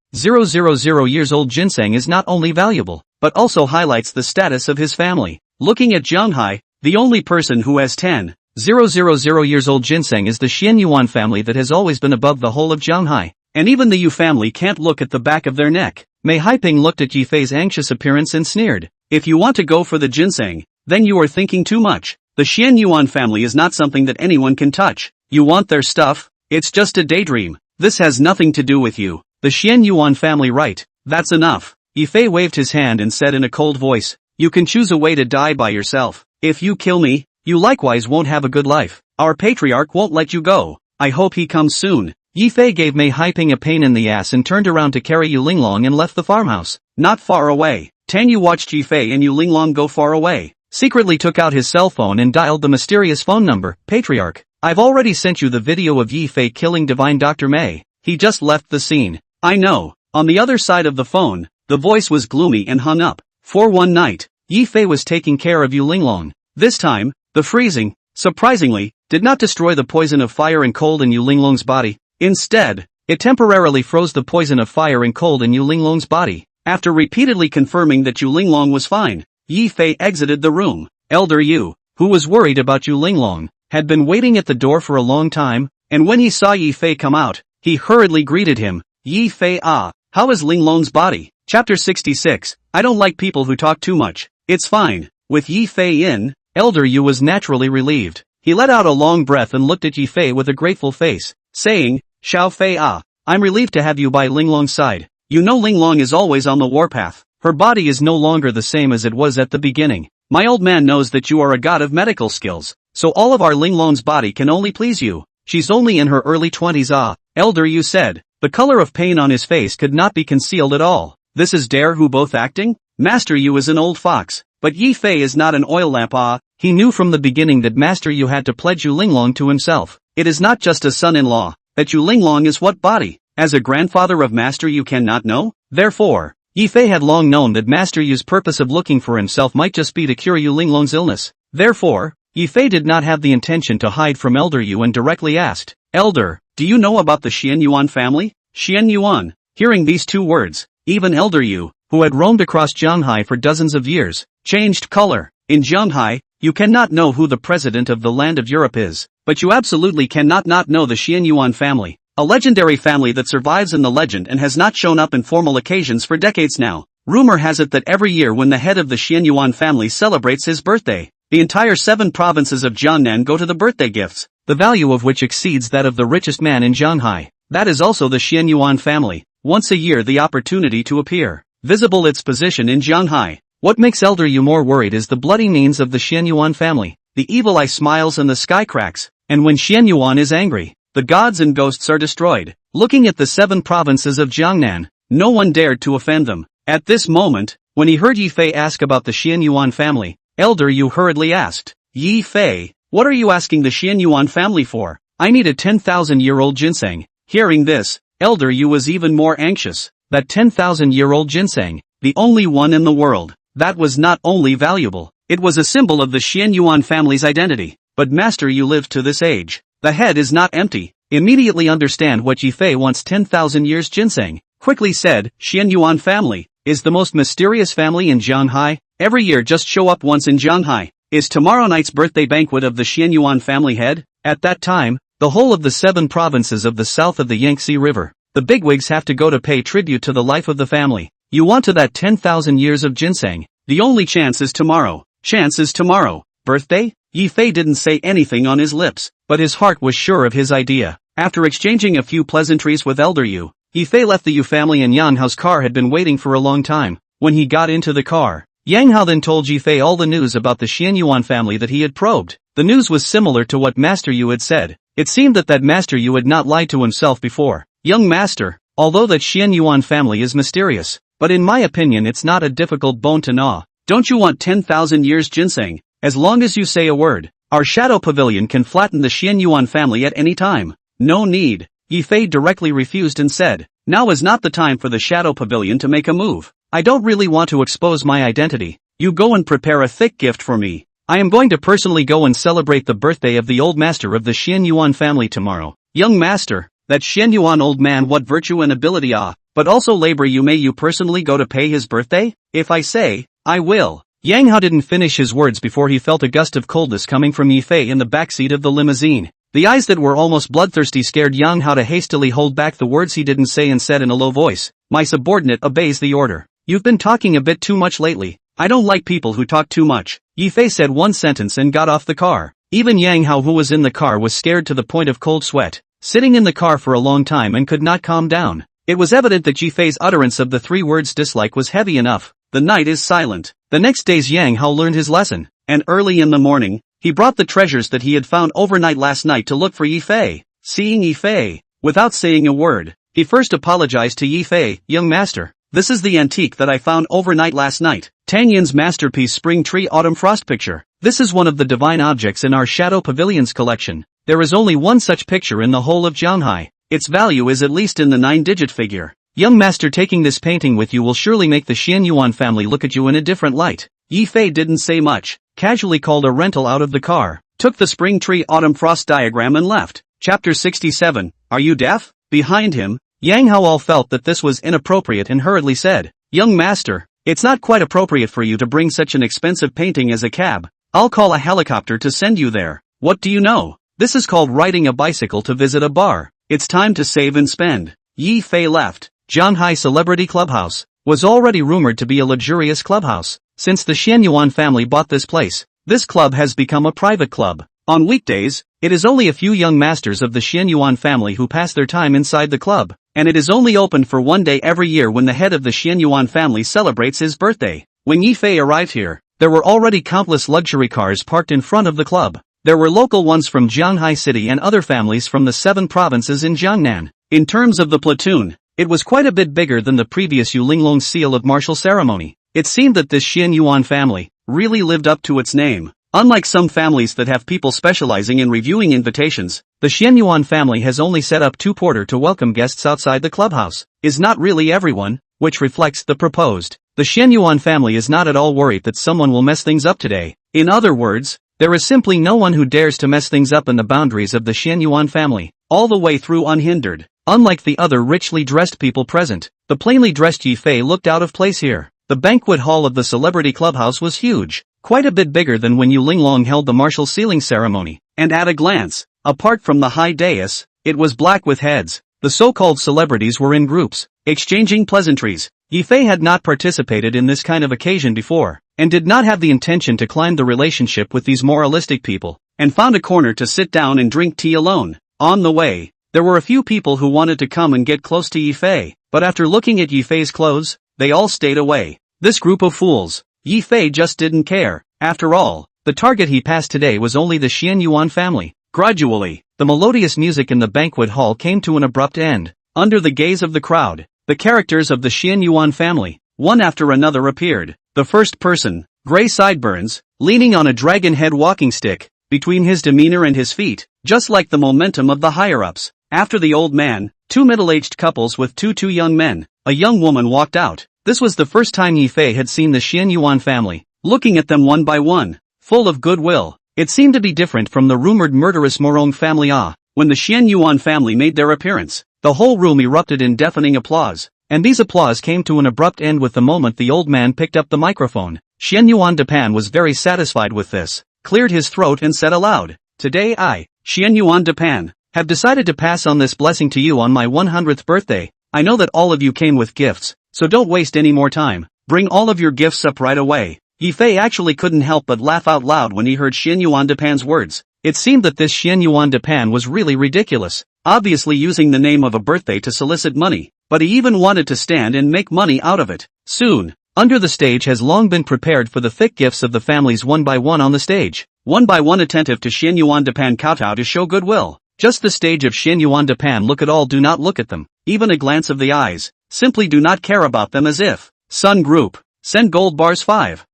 years old ginseng is not only valuable, but also highlights the status of his family. Looking at Jianghai, the only person who has 10,000 years old ginseng is the Xianyuan family that has always been above the whole of Jianghai. And even the Yu family can't look at the back of their neck. Mei Haiping looked at Yi Fei's anxious appearance and sneered. If you want to go for the ginseng, then you are thinking too much. The Xianyuan family is not something that anyone can touch. You want their stuff? It's just a daydream. This has nothing to do with you. The Xianyuan family, right? That's enough. Yi Fei waved his hand and said in a cold voice, you can choose a way to die by yourself. If you kill me, you likewise won't have a good life. Our patriarch won't let you go. I hope he comes soon. Yi Fei gave Mei Haiping a pain in the ass and turned around to carry Yu Linglong and left the farmhouse. Not far away, Tang Yu watched Yi Fei and Yu Linglong go far away, secretly took out his cell phone and dialed the mysterious phone number. Patriarch, I've already sent you the video of Yi Fei killing Divine Dr. Mei. He just left the scene. I know. On the other side of the phone, the voice was gloomy and hung up. For one night, Yi Fei was taking care of Yu Linglong. This time, the freezing, surprisingly, did not destroy the poison of fire and cold in Yu Linglong's body. Instead, it temporarily froze the poison of fire and cold in Yu Linglong's body. After repeatedly confirming that Yu Linglong was fine, Yi Fei exited the room. Elder Yu, who was worried about Yu Linglong, had been waiting at the door for a long time, and when he saw Yi Fei come out, he hurriedly greeted him. Yi Fei, how is Linglong's body? Chapter 66, I don't like people who talk too much. It's fine. With Yi Fei in, Elder Yu was naturally relieved. He let out a long breath and looked at Yi Fei with a grateful face, saying, Xiao Fei, I'm relieved to have you by Linglong's side. You know Linglong is always on the warpath. Her body is no longer the same as it was at the beginning. My old man knows that you are a god of medical skills, so all of our Linglong's body can only please you. She's only in her early 20s. Elder Yu said. The color of pain on his face could not be concealed at all. This is Dare who both acting? Master Yu is an old fox, but Yi Fei is not an oil lamp. He knew from the beginning that Master Yu had to pledge Yu Linglong to himself. It is not just a son-in-law, that Yu Linglong is what body? As a grandfather of Master Yu cannot know? Therefore, Yi Fei had long known that Master Yu's purpose of looking for himself might just be to cure Yu Linglong's illness. Therefore, Yi Fei did not have the intention to hide from Elder Yu and directly asked, Elder, do you know about the Xian Yuan family? Xian Yuan. Hearing these two words, even Elder Yu, who had roamed across Jianghai for dozens of years, changed color. In Jianghai, you cannot know who the president of the land of Europe is, but you absolutely cannot not know the Xian Yuan family, a legendary family that survives in the legend and has not shown up in formal occasions for decades now. Rumor has it that every year when the head of the Xian Yuan family celebrates his birthday, the entire 7 provinces of Jiangnan go to the birthday gifts, the value of which exceeds that of the richest man in Jianghai. That is also the Xian Yuan family. Once a year the opportunity to appear visible its position in Jianghai. What makes Elder Yu more worried is the bloody means of the Xian Yuan family. The evil eye smiles and the sky cracks, and when Xian Yuan is angry, the gods and ghosts are destroyed. Looking at the 7 provinces of Jiangnan, no one dared to offend them. At this moment, when he heard Yi Fei ask about the Xian Yuan family, Elder Yu hurriedly asked, Yi Fei, what are you asking the Xian Yuan family for? I need a 10,000-year-old ginseng. Hearing this, Elder Yu was even more anxious. That 10,000-year-old ginseng, the only one in the world, that was not only valuable, it was a symbol of the Xian Yuan family's identity. But Master Yu lived to this age. The head is not empty. Immediately understand what Yi Fei wants. 10,000 years ginseng. Quickly said, Xian Yuan family is the most mysterious family in Jianghai. Every year just show up once in Jianghai. Is tomorrow night's birthday banquet of the Xian Yuan family head? At that time, the whole of the 7 provinces of the south of the Yangtze River, the bigwigs have to go to pay tribute to the life of the family. You want to that 10,000 years of ginseng. The only chance is tomorrow. Chance is tomorrow. Birthday? Yi Fei didn't say anything on his lips, but his heart was sure of his idea. After exchanging a few pleasantries with Elder Yu, Yi Fei left the Yu family and Yang Hao's car had been waiting for a long time. When he got into the car, Yang Hao then told Yi Fei all the news about the Xian Yuan family that he had probed. The news was similar to what Master Yu had said. It seemed that Master Yu had not lied to himself before. Young master, although that Xian Yuan family is mysterious, but in my opinion it's not a difficult bone to gnaw. Don't you want 10,000 years ginseng? As long as you say a word, our shadow pavilion can flatten the Xian Yuan family at any time. No need. Yi Fei directly refused and said, now is not the time for the shadow pavilion to make a move. I don't really want to expose my identity. You go and prepare a thick gift for me. I am going to personally go and celebrate the birthday of the old master of the Xian Yuan family tomorrow. Young master, that Xian Yuan old man, what virtue and ability but also labor you may you personally go to pay his birthday? If I say, I will. Yang Hao didn't finish his words before he felt a gust of coldness coming from Yi Fei in the backseat of the limousine. The eyes that were almost bloodthirsty scared Yang Hao to hastily hold back the words he didn't say and said in a low voice, my subordinate obeys the order. You've been talking a bit too much lately. I don't like people who talk too much. Yi Fei said one sentence and got off the car. Even Yang Hao, who was in the car, was scared to the point of cold sweat, sitting in the car for a long time and could not calm down. It was evident that Yi Fei's utterance of the 3 words dislike was heavy enough. The night is silent. The next day's Yang Hao learned his lesson, and early in the morning, he brought the treasures that he had found overnight last night to look for Yi Fei. Seeing Yi Fei, without saying a word, he first apologized to Yi Fei, young master. This is the antique that I found overnight last night. Tang Yin's masterpiece Spring Tree Autumn Frost picture. This is one of the divine objects in our Shadow Pavilion's collection. There is only one such picture in the whole of Shanghai. Its value is at least in the 9-digit figure. Young master, taking this painting with you will surely make the Xian Yuan family look at you in a different light. Yi Fei didn't say much, casually called a rental out of the car, took the Spring Tree Autumn Frost diagram and left. Chapter 67, Are you deaf? Behind him, Yang Haoal felt that this was inappropriate and hurriedly said, Young master, it's not quite appropriate for you to bring such an expensive painting as a cab. I'll call a helicopter to send you there. What do you know? This is called riding a bicycle to visit a bar. It's time to save and spend. Yi Fei left. Shanghai Celebrity Clubhouse was already rumored to be a luxurious clubhouse. Since the Xian Yuan family bought this place, this club has become a private club. On weekdays, it is only a few young masters of the Xian Yuan family who pass their time inside the club, and it is only open for one day every year when the head of the Xian Yuan family celebrates his birthday. When Yi Fei arrived here, there were already countless luxury cars parked in front of the club. There were local ones from Shanghai City and other families from the 7 provinces in Jiangnan. In terms of the platoon, it was quite a bit bigger than the previous Yulinglong seal of martial ceremony. It seemed that this Xian Yuan family really lived up to its name. Unlike some families that have people specializing in reviewing invitations, the Xian Yuan family has only set up 2 porter to welcome guests outside the clubhouse. Is not really everyone, which reflects the proposed. The Xian Yuan family is not at all worried that someone will mess things up today. In other words, there is simply no one who dares to mess things up in the boundaries of the Xian Yuan family, all the way through unhindered. Unlike the other richly dressed people present, the plainly dressed Yi Fei looked out of place here. The banquet hall of the celebrity clubhouse was huge, quite a bit bigger than when Yulinglong held the martial sealing ceremony, and at a glance, apart from the high dais, it was black with heads. The so-called celebrities were in groups, exchanging pleasantries. Yi Fei had not participated in this kind of occasion before, and did not have the intention to climb the relationship with these moralistic people, and found a corner to sit down and drink tea alone. On the way, there were a few people who wanted to come and get close to Yi Fei, but after looking at Yi Fei's clothes, they all stayed away. This group of fools. Yi Fei just didn't care. After all, the target he passed today was only the Xian Yuan family. Gradually, the melodious music in the banquet hall came to an abrupt end. Under the gaze of the crowd, the characters of the Xian Yuan family, one after another appeared. The first person, gray sideburns, leaning on a dragon head walking stick, between his demeanor and his feet, just like the momentum of the higher-ups. After the old man, 2 middle-aged couples with two young men. A young woman walked out. This was the first time Yi Fei had seen the Xian Yuan family, looking at them one by one, full of goodwill. It seemed to be different from the rumored murderous Morong family. When the Xian Yuan family made their appearance, the whole room erupted in deafening applause, and these applause came to an abrupt end with the moment the old man picked up the microphone. Xian Yuan Depan was very satisfied with this, cleared his throat and said aloud, Today I, Xian Yuan Depan, have decided to pass on this blessing to you on my 100th birthday. I know that all of you came with gifts, so don't waste any more time. Bring all of your gifts up right away. Yi Fei actually couldn't help but laugh out loud when he heard Xian Yuan Depan's words. It seemed that this Xian Yuan Depan was really ridiculous, obviously using the name of a birthday to solicit money, but he even wanted to stand and make money out of it. Soon, under the stage has long been prepared for the thick gifts of the families one by one on the stage. One by one attentive to Xian Yuan Depan kowtow to show goodwill. Just the stage of Xian Yuan Depan look at all, do not look at them, even a glance of the eyes, simply do not care about them as if. Sun Group, send gold bars 5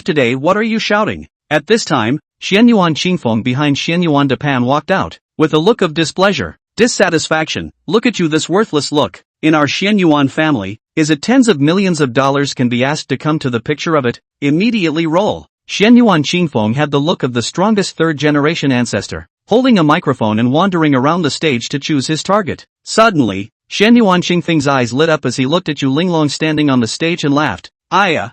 today, what are you shouting? At this time, Xian Yuan Qingfeng behind Xian Yuan Depan walked out, with a look of displeasure, dissatisfaction. Look at you, this worthless look. In our Xian Yuan family, is it tens of millions of dollars can be asked to come to the picture of it? Immediately roll. Xian Yuan Qingfeng had the look of the strongest third-generation ancestor, holding a microphone and wandering around the stage to choose his target. Suddenly, Xian Yuan Qingfeng's eyes lit up as he looked at Yulinglong standing on the stage and laughed. I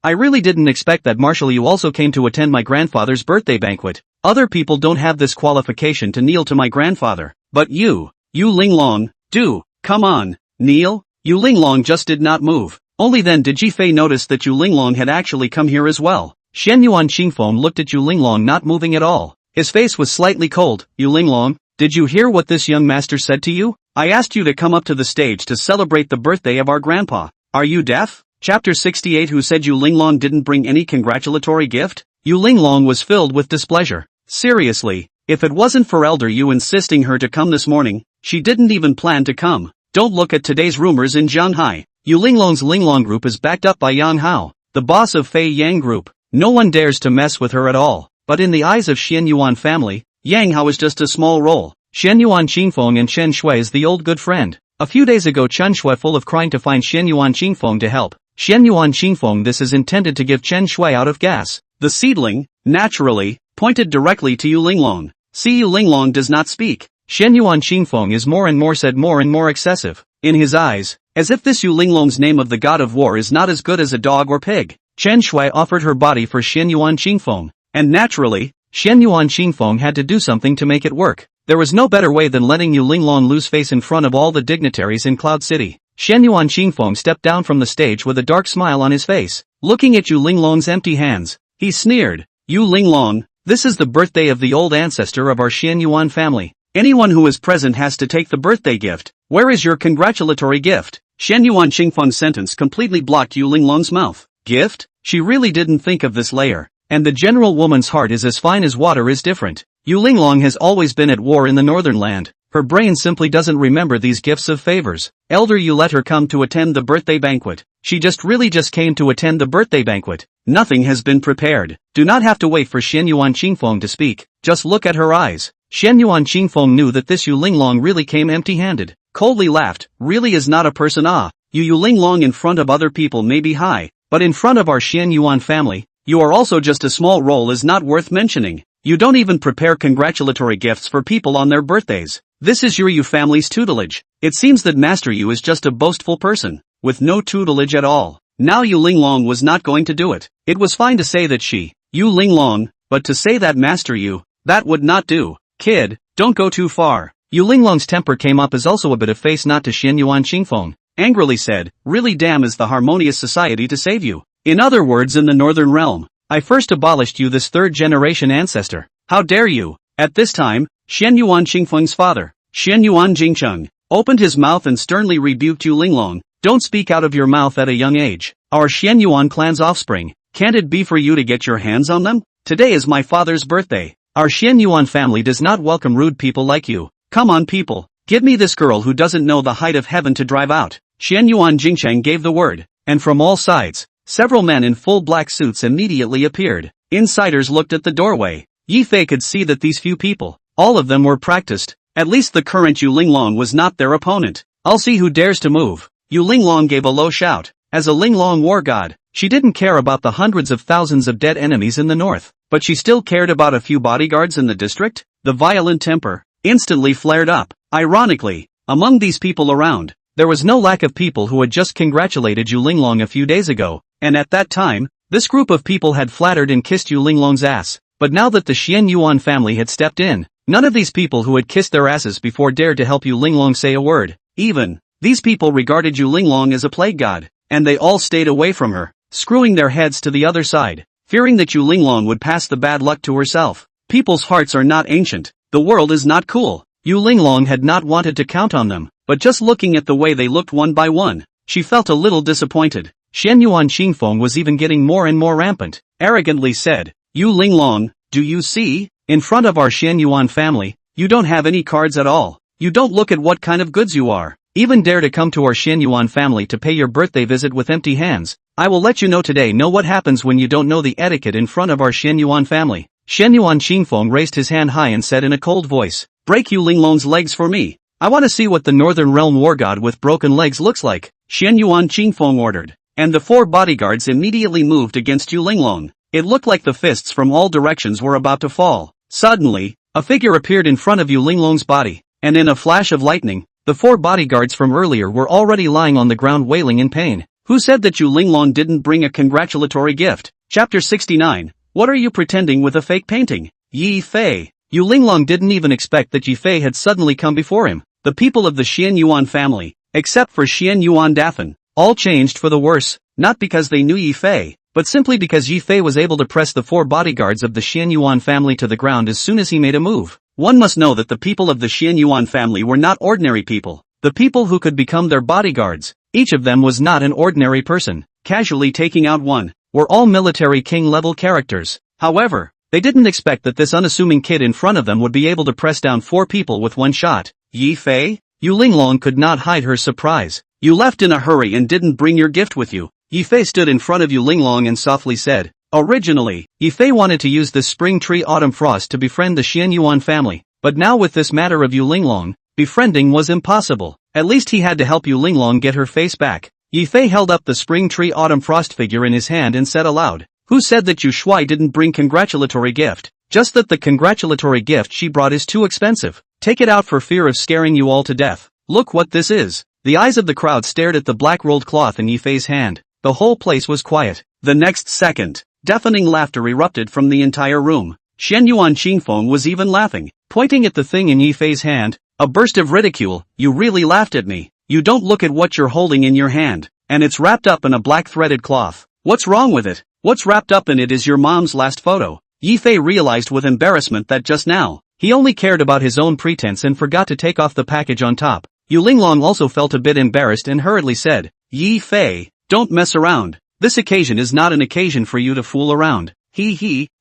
really didn't expect that Marshal you also came to attend my grandfather's birthday banquet. Other people don't have this qualification to kneel to my grandfather. But you Linglong, do, come on, kneel. Yulinglong just did not move. Only then did Ji Fei notice that Yulinglong had actually come here as well. Xian Yuan Qingfeng looked at Yulinglong not moving at all. His face was slightly cold. Yulinglong, did you hear what this young master said to you? I asked you to come up to the stage to celebrate the birthday of our grandpa. Are you deaf? Chapter 68. Who said Yulinglong didn't bring any congratulatory gift? Yulinglong was filled with displeasure. Seriously, if it wasn't for Elder Yu insisting her to come this morning, she didn't even plan to come. Don't look at today's rumors in Shanghai. Yu Linglong's Linglong group is backed up by Yang Hao, the boss of Fei Yang group. No one dares to mess with her at all, but in the eyes of Xian Yuan family, Yang Hao is just a small role. Xian Yuan Qingfeng and Chen Shui is the old good friend. A few days ago Chen Shui full of crying to find Xian Yuan Qingfeng to help. Xian Yuan Qingfeng this is intended to give Chen Shui out of gas. The seedling, naturally, pointed directly to Yu Linglong. See Yu Linglong does not speak. Xian Yuan Qingfeng is more and more excessive. In his eyes, as if this Yu Linglong's name of the god of war is not as good as a dog or pig. Chen Shui offered her body for Xian Yuan Qingfeng. And naturally, Xian Yuan Qingfeng had to do something to make it work. There was no better way than letting Yu Linglong lose face in front of all the dignitaries in Cloud City. Xian Yuan Qingfeng stepped down from the stage with a dark smile on his face. Looking at Yu Linglong's empty hands, he sneered, "Yu Linglong, this is the birthday of the old ancestor of our Xian Yuan family. Anyone who is present has to take the birthday gift. Where is your congratulatory gift?" Xian Yuan Qingfeng's sentence completely blocked Yu Linglong's mouth. Gift? She really didn't think of this layer. And the general woman's heart is as fine as water is different. Yu Linglong has always been at war in the northern land. Her brain simply doesn't remember these gifts of favors. Elder Yu let her come to attend the birthday banquet. She really just came to attend the birthday banquet. Nothing has been prepared. Do not have to wait for Xian Yuan Qingfeng to speak. Just look at her eyes. Xian Yuan Qingfeng knew that this Yu Linglong really came empty-handed. Coldly laughed. Really is not a person. Yu Linglong in front of other people may be high, but in front of our Xian Yuan family, you are also just a small role is not worth mentioning. You don't even prepare congratulatory gifts for people on their birthdays. This is your Yu family's tutelage. It seems that Master Yu is just a boastful person, with no tutelage at all. Now Yu Linglong was not going to do it. It was fine to say that Yu Linglong, but to say that Master Yu, that would not do. Kid, don't go too far. Yu Linglong's temper came up as also a bit of face not to Xian Yuan Qingfeng. Angrily said, really damn is the harmonious society to save you. In other words in the northern realm, I first abolished you this third generation ancestor. How dare you? At this time, Xian Yuan Qingfeng's father, Xian Yuan Jingcheng, opened his mouth and sternly rebuked Yu Linglong. Don't speak out of your mouth at a young age. Our Xian Yuan clan's offspring, can't it be for you to get your hands on them? Today is my father's birthday. Our Xian Yuan family does not welcome rude people like you. Come on people, give me this girl who doesn't know the height of heaven to drive out. Xian Yuan Jingcheng gave the word, and from all sides, several men in full black suits immediately appeared. Insiders looked at the doorway. Yi Fei could see that these few people, all of them were practiced. At least the current Yu Linglong was not their opponent. I'll see who dares to move. Yu Linglong gave a low shout. As a Linglong war god, she didn't care about the hundreds of thousands of dead enemies in the north, but she still cared about a few bodyguards in the district. The violent temper instantly flared up. Ironically, among these people around, there was no lack of people who had just congratulated Yu Linglong a few days ago, and at that time, this group of people had flattered and kissed Yu Linglong's ass. But now that the Xian Yuan family had stepped in, none of these people who had kissed their asses before dared to help Yu Linglong say a word. Even, these people regarded Yu Linglong as a plague god, and they all stayed away from her, screwing their heads to the other side, fearing that Yu Linglong would pass the bad luck to herself. People's hearts are not ancient. The world is not cool. Yu Linglong had not wanted to count on them, but just looking at the way they looked one by one, she felt a little disappointed. Xian Yuan Qingfeng was even getting more and more rampant, arrogantly said, Yu Linglong, do you see? In front of our Xian Yuan family, you don't have any cards at all. You don't look at what kind of goods you are. Even dare to come to our Xian Yuan family to pay your birthday visit with empty hands. I will let you know today what happens when you don't know the etiquette in front of our Xian Yuan family. Xian Yuan Qingfeng raised his hand high and said in a cold voice, break Yu Linglong's legs for me. I want to see what the Northern Realm War God with broken legs looks like. Xian Yuan Qingfeng ordered, and the 4 bodyguards immediately moved against Yu Linglong. It looked like the fists from all directions were about to fall. Suddenly, a figure appeared in front of Yu Linglong's body, and in a flash of lightning, the 4 bodyguards from earlier were already lying on the ground wailing in pain. Who said that Yu Linglong didn't bring a congratulatory gift? Chapter 69. What are you pretending with a fake painting? Yi Fei. Yu Linglong didn't even expect that Yi Fei had suddenly come before him. The people of the Xian Yuan family, except for Xian Yuan Dafen, all changed for the worse, not because they knew Yi Fei, but simply because Yi Fei was able to press the 4 bodyguards of the Xian Yuan family to the ground as soon as he made a move. One must know that the people of the Xian Yuan family were not ordinary people. The people who could become their bodyguards, each of them was not an ordinary person. Casually taking out one, were all military king-level characters. However, they didn't expect that this unassuming kid in front of them would be able to press down 4 people with one shot. Yi Fei? Yu Linglong could not hide her surprise. You left in a hurry and didn't bring your gift with you. Yifei stood in front of Yu Linglong and softly said, originally, Yifei wanted to use this spring tree autumn frost to befriend the Xianyuan family, but now with this matter of Yu Linglong, befriending was impossible. At least he had to help Yu Linglong get her face back. Yifei held up the spring tree autumn frost figure in his hand and said aloud, who said that Yu Shuai didn't bring congratulatory gift? Just that the congratulatory gift she brought is too expensive. Take it out for fear of scaring you all to death. Look what this is. The eyes of the crowd stared at the black rolled cloth in Yifei's hand. The whole place was quiet. The next second, deafening laughter erupted from the entire room. Xianyuan Qingfeng was even laughing, pointing at the thing in Yifei's hand. A burst of ridicule. You really laughed at me. You don't look at what you're holding in your hand, and it's wrapped up in a black threaded cloth. What's wrong with it? What's wrapped up in it is your mom's last photo. Yifei realized with embarrassment that just now, he only cared about his own pretense and forgot to take off the package on top. Yu Linglong also felt a bit embarrassed and hurriedly said, Yifei, don't mess around. This occasion is not an occasion for you to fool around.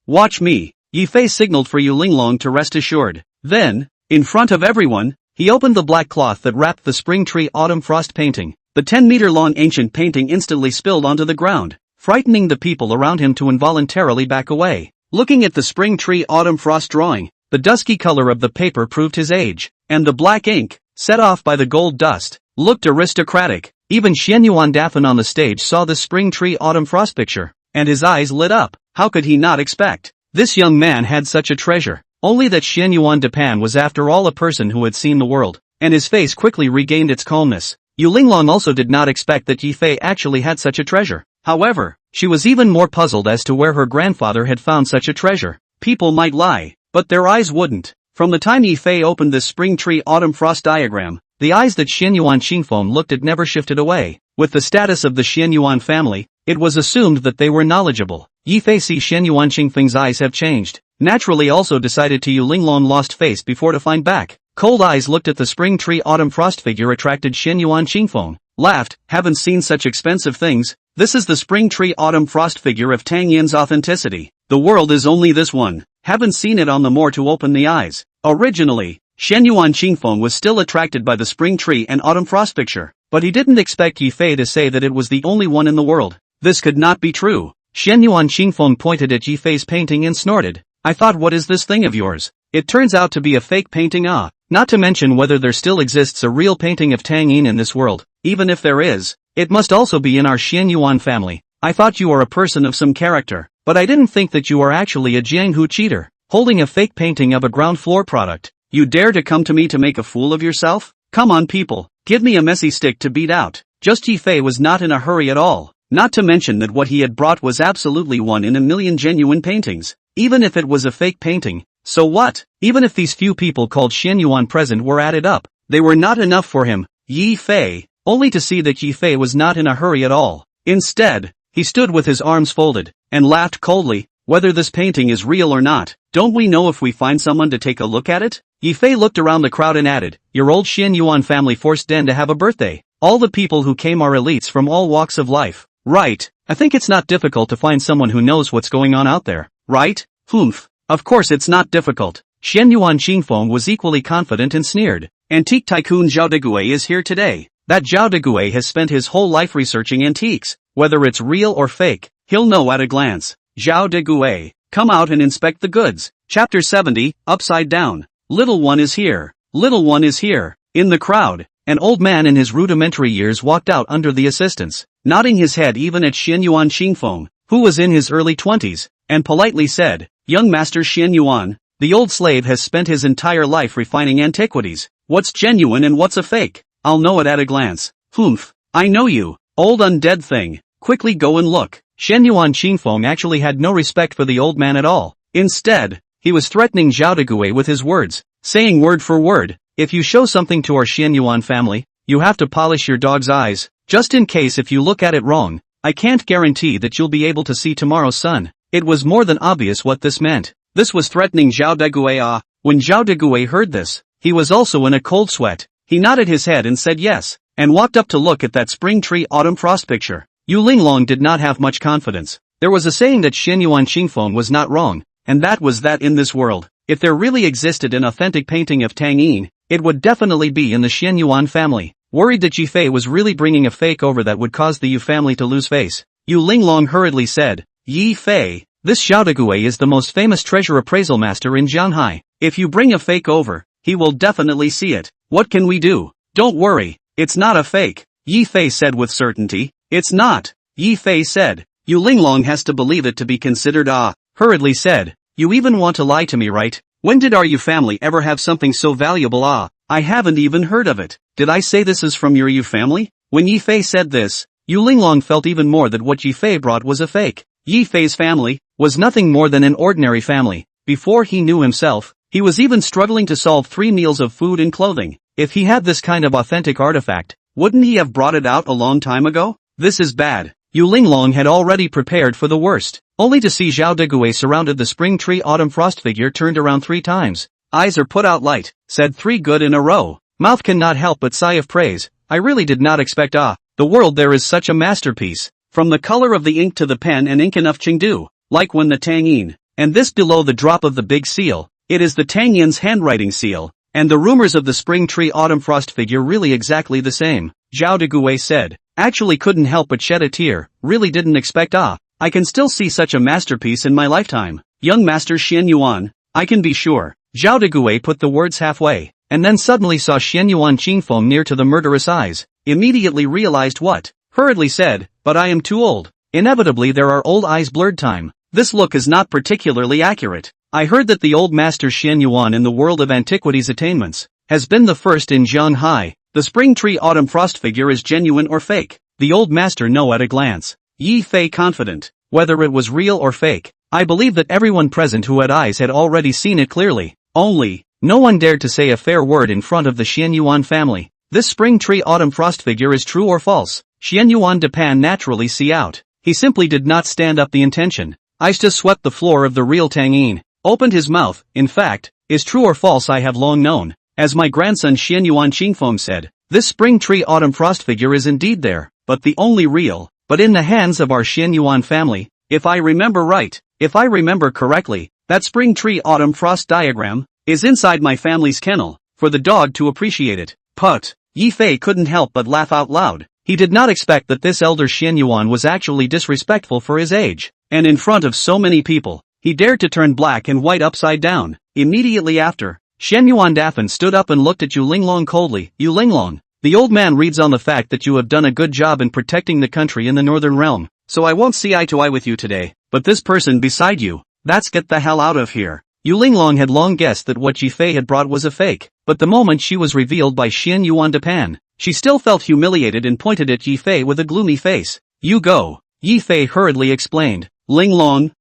Watch me. Yifei signaled for Yu Linglong to rest assured. Then, in front of everyone, he opened the black cloth that wrapped the spring tree autumn frost painting. The 10-meter-long ancient painting instantly spilled onto the ground, frightening the people around him to involuntarily back away. Looking at the spring tree autumn frost drawing, the dusky color of the paper proved his age, and the black ink, set off by the gold dust, looked aristocratic. Even Xianyuan Dafen on the stage saw the spring tree autumn frost picture, and his eyes lit up. How could he not expect? This young man had such a treasure. Only that Xianyuan Dapan was after all a person who had seen the world, and his face quickly regained its calmness. Yu Linglong also did not expect that Yifei actually had such a treasure. However, she was even more puzzled as to where her grandfather had found such a treasure. People might lie, but their eyes wouldn't. From the time Yifei opened this spring tree autumn frost diagram, the eyes that Xianyuan Qingfeng looked at never shifted away. With the status of the Xianyuan family, it was assumed that they were knowledgeable. Yifei see Xianyuan Qingfeng's eyes have changed. Naturally also decided to Yu Linglong lost face before to find back. Cold eyes looked at the spring tree autumn frost figure attracted Xianyuan Qingfeng. Laughed, haven't seen such expensive things. This is the spring tree autumn frost figure of Tang Yin's authenticity. The world is only this one. Haven't seen it on the more to open the eyes. Originally, Xianyuan Qingfeng was still attracted by the spring tree and autumn frost picture, but he didn't expect Yifei to say that it was the only one in the world. This could not be true. Xianyuan Qingfeng pointed at Yifei's painting and snorted. I thought, what is this thing of yours? It turns out to be a fake painting. Not to mention whether there still exists a real painting of Tang Yin in this world. Even if there is, it must also be in our Xianyuan family. I thought you are a person of some character, but I didn't think that you are actually a Jianghu cheater, holding a fake painting of a ground floor product. You dare to come to me to make a fool of yourself? Come on people, give me a messy stick to beat out. Just Yifei was not in a hurry at all. Not to mention that what he had brought was absolutely one in a million genuine paintings. Even if it was a fake painting, so what? Even if these few people called Xianyuan present were added up, they were not enough for him. Yifei, only to see that Yifei was not in a hurry at all. Instead, he stood with his arms folded, and laughed coldly. Whether this painting is real or not, don't we know if we find someone to take a look at it? Yifei looked around the crowd and added, your old Xianyuan family forced Den to have a birthday. All the people who came are elites from all walks of life. Right, I think it's not difficult to find someone who knows what's going on out there, right? Humph. Of course it's not difficult. Xianyuan Qingfeng was equally confident and sneered. Antique tycoon Zhao Deguai is here today. That Zhao Deguai has spent his whole life researching antiques. Whether it's real or fake, he'll know at a glance. Zhao Deguai, come out and inspect the goods. Chapter 70, Upside Down. Little one is here. Little one is here. In the crowd, an old man in his rudimentary years walked out under the assistance, nodding his head even at Xianyuan Qingfeng, who was in his early 20s, and politely said, young master Xianyuan, the old slave has spent his entire life refining antiquities. What's genuine and what's a fake? I'll know it at a glance. Humph, I know you, old undead thing. Quickly go and look. Xianyuan Qingfeng actually had no respect for the old man at all. Instead, he was threatening Zhao Deguai with his words, saying word for word, if you show something to our Xianyuan family, you have to polish your dog's eyes, just in case if you look at it wrong. I can't guarantee that you'll be able to see tomorrow's sun. It was more than obvious what this meant. This was threatening Zhao Deguai. When Zhao Deguai heard this, he was also in a cold sweat. He nodded his head and said yes, and walked up to look at that spring tree autumn frost picture. Yu Linglong did not have much confidence. There was a saying that Xianyuan Qingfeng was not wrong, and that was that in this world, if there really existed an authentic painting of Tang Yin, it would definitely be in the Xianyuan family. worried that Yifei was really bringing a fake over that would cause the Yu family to lose face. Yu Linglong hurriedly said, Yifei, this Xiao Degui is the most famous treasure appraisal master in Jianhai. If you bring a fake over, he will definitely see it. What can we do? Don't worry, it's not a fake, Yifei said with certainty. It's not, Yifei said. Yu Linglong has to believe it to be considered hurriedly said. You even want to lie to me, right? When did our Yu family ever have something so valuable? I haven't even heard of it. Did I say this is from your Yu family? When Yifei said this, Yu Linglong felt even more that what Yifei brought was a fake. Yifei's family was nothing more than an ordinary family. Before he knew himself, he was even struggling to solve 3 meals of food and clothing. If he had this kind of authentic artifact, wouldn't he have brought it out a long time ago? This is bad. Yu Linglong had already prepared for the worst, only to see Xiao Degui surrounded the spring tree autumn frost figure turned around 3 times. Eyes are put out light, said 3 good in a row. Mouth cannot help but sigh of praise. I really did not expect the world there is such a masterpiece. From the color of the ink to the pen and ink enough Chengdu, like when the Tangyin, and this below the drop of the big seal, it is the Tangyin's handwriting seal, and the rumors of the spring tree autumn frost figure really exactly the same, Xiao Degui said. Actually couldn't help but shed a tear, really didn't expect I can still see such a masterpiece in my lifetime. Young Master Xian Yuan, I can be sure. Xiao Degui put the words halfway, and then suddenly saw Xian Yuan Qingfeng near to the murderous eyes, immediately realized what, hurriedly said, but I am too old. Inevitably there are old eyes blurred time. This look is not particularly accurate. I heard that the old master Xian Yuan in the world of antiquities attainments has been the first in Jianhai. The spring tree autumn frost figure is genuine or fake. The old master know at a glance. Yifei confident. Whether it was real or fake, I believe that everyone present who had eyes had already seen it clearly. Only, no one dared to say a fair word in front of the Xian Yuan family. This spring tree autumn frost figure is true or false. Xian Yuan Depan naturally see out. He simply did not stand up the intention. Eyes just swept the floor of the real Tangyin. Opened his mouth, in fact, is true or false I have long known. As my grandson Xian Yuan Qingfeng said, this spring tree autumn frost figure is indeed there, but the only real, but in the hands of our Xian Yuan family, if I remember right, if I remember correctly, that spring tree autumn frost diagram, is inside my family's kennel, for the dog to appreciate it. Put. Yifei couldn't help but laugh out loud. He did not expect that this elder Xian Yuan was actually disrespectful for his age, and in front of so many people, he dared to turn black and white upside down. Immediately after, Xian Yuan Dafen stood up and looked at Yu Linglong coldly. Yu Linglong, the old man reads on the fact that you have done a good job in protecting the country in the northern realm, so I won't see eye to eye with you today, but this person beside you, that's get the hell out of here. Yu Linglong had long guessed that what Yifei had brought was a fake, but the moment she was revealed by Xian Yuan Depan, she still felt humiliated and pointed at Yifei with a gloomy face. You go, Yifei hurriedly explained. Linglong,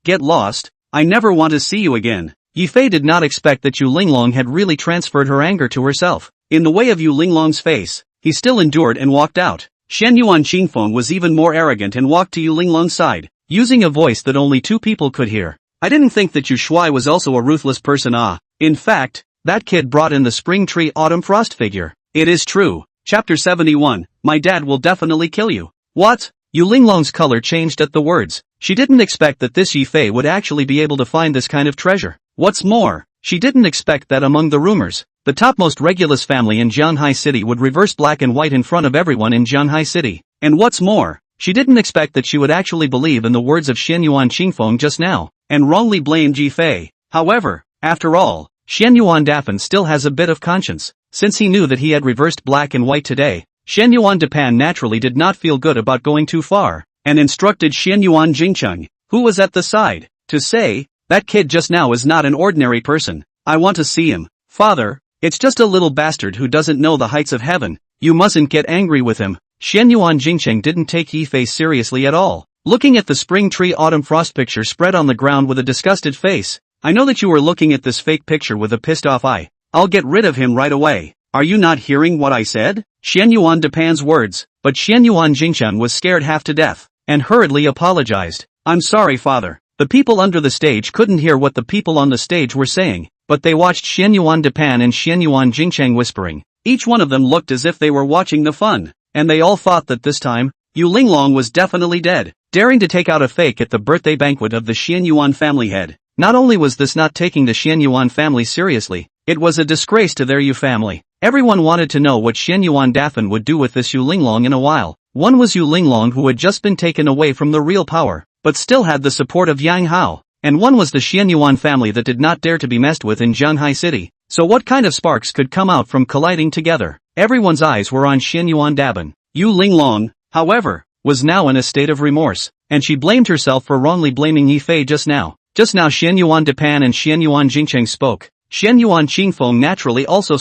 get lost, I never want to see you again. Yifei did not expect that Yu Linglong had really transferred her anger to herself. In the way of Yu Linglong's face, he still endured and walked out. Shen Yuan Qingfeng was even more arrogant and walked to Yu Linglong's side, using a voice that only 2 people could hear. I didn't think that Yu Shuai was also a ruthless person. In fact, that kid brought in the spring tree autumn frost figure. It is true. Chapter 71, my dad will definitely kill you. What? Yu Linglong's color changed at the words. She didn't expect that this Yifei would actually be able to find this kind of treasure. What's more, she didn't expect that among the rumors, the topmost Regulus family in Jianhai City would reverse black and white in front of everyone in Jianhai City. And what's more, she didn't expect that she would actually believe in the words of Xian Yuan Qingfeng just now, and wrongly blamed Yifei. However, after all, Xian Yuan Dafen still has a bit of conscience. Since he knew that he had reversed black and white today, Xian Yuan Depan naturally did not feel good about going too far, and instructed Xian Yuan Jingcheng, who was at the side, to say, that kid just now is not an ordinary person. I want to see him. Father, it's just a little bastard who doesn't know the heights of heaven. You mustn't get angry with him. Xian Yuan Jingcheng didn't take Yifei seriously at all. Looking at the spring tree autumn frost picture spread on the ground with a disgusted face. I know that you were looking at this fake picture with a pissed off eye. I'll get rid of him right away. Are you not hearing what I said? Xian Yuan Depan's words, but Xian Yuan Jingcheng was scared half to death, and hurriedly apologized. I'm sorry, father. The people under the stage couldn't hear what the people on the stage were saying, but they watched Xian Yuan Depan and Xian Yuan Jingcheng whispering. Each one of them looked as if they were watching the fun, and they all thought that this time, Yu Linglong was definitely dead. Daring to take out a fake at the birthday banquet of the Xian Yuan family head. Not only was this not taking the Xian Yuan family seriously, it was a disgrace to their Yu family. Everyone wanted to know what Xianyuan Dafan would do with this Yu Linglong in a while. One was Yu Linglong, who had just been taken away from the real power, but still had the support of Yang Hao. And one was the Xianyuan family that did not dare to be messed with in Zhanghai City. So what kind of sparks could come out from colliding together? Everyone's eyes were on Xianyuan Daban. Yu Linglong, however, was now in a state of remorse, and she blamed herself for wrongly blaming Yifei just now. Just now Xianyuan Dapan and Xianyuan Jingcheng spoke. Xianyuan Qingfeng naturally also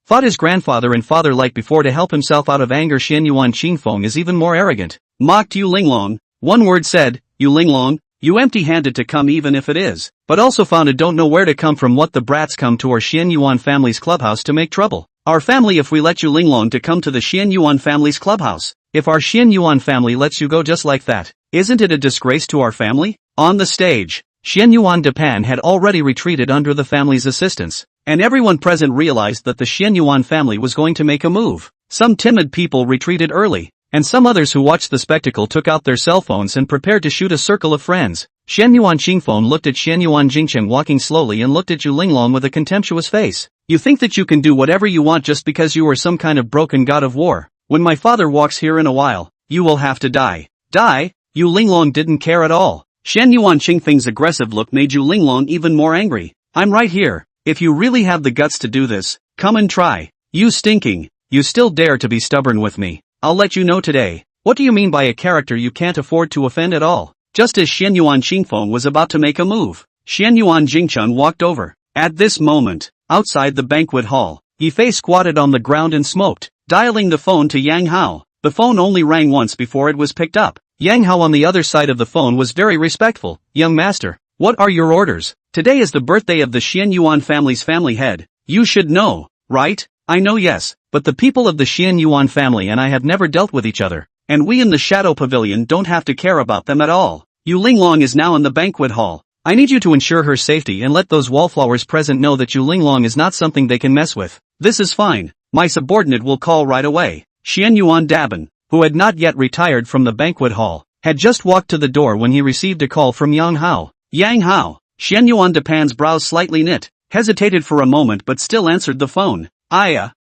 thought his grandfather and father like before to help himself out of anger. Xianyuan Qingfeng is even more arrogant. Mocked Yu Linglong. One word said, Yu Linglong, you empty-handed to come even if it is, but also found it don't know where to come from. What the brats come to our Xianyuan family's clubhouse to make trouble. Our family if we let Yu Linglong to come to the Xianyuan family's clubhouse. If our Xianyuan family lets you go just like that, isn't it a disgrace to our family? On the stage, Xianyuan Dapan had already retreated under the family's assistance, and everyone present realized that the Xianyuan family was going to make a move. Some timid people retreated early, and some others who watched the spectacle took out their cell phones and prepared to shoot a circle of friends. Xianyuan Qingfeng looked at Xianyuan Jingcheng walking slowly and looked at Yu Linglong with a contemptuous face. You think that you can do whatever you want just because you are some kind of broken god of war? When my father walks here in a while, you will have to die. Die? Yu Linglong didn't care at all. Xianyuan Qingfeng's aggressive look made Yu Linglong even more angry. I'm right here. If you really have the guts to do this, come and try. You stinking. You still dare to be stubborn with me. I'll let you know today. What do you mean by a character you can't afford to offend at all? Just as Xianyuan Qingfeng was about to make a move, Xianyuan Jingcheng walked over. At this moment, outside the banquet hall, Yifei squatted on the ground and smoked, dialing the phone to Yang Hao. The phone only rang once before it was picked up. Yang Hao on the other side of the phone was very respectful. Young master, what are your orders? Today is the birthday of the Xianyuan family's family head. You should know, right? I know, yes, but the people of the Xianyuan family and I have never dealt with each other, and we in the Shadow Pavilion don't have to care about them at all. Yu Linglong is now in the banquet hall. I need you to ensure her safety and let those wallflowers present know that Yu Linglong is not something they can mess with. This is fine. My subordinate will call right away. Xianyuan Daban, who had not yet retired from the banquet hall, had just walked to the door when he received a call from Yang Hao. Yang Hao. Xianyuan Dapan's brows slightly knit, hesitated for a moment but still answered the phone.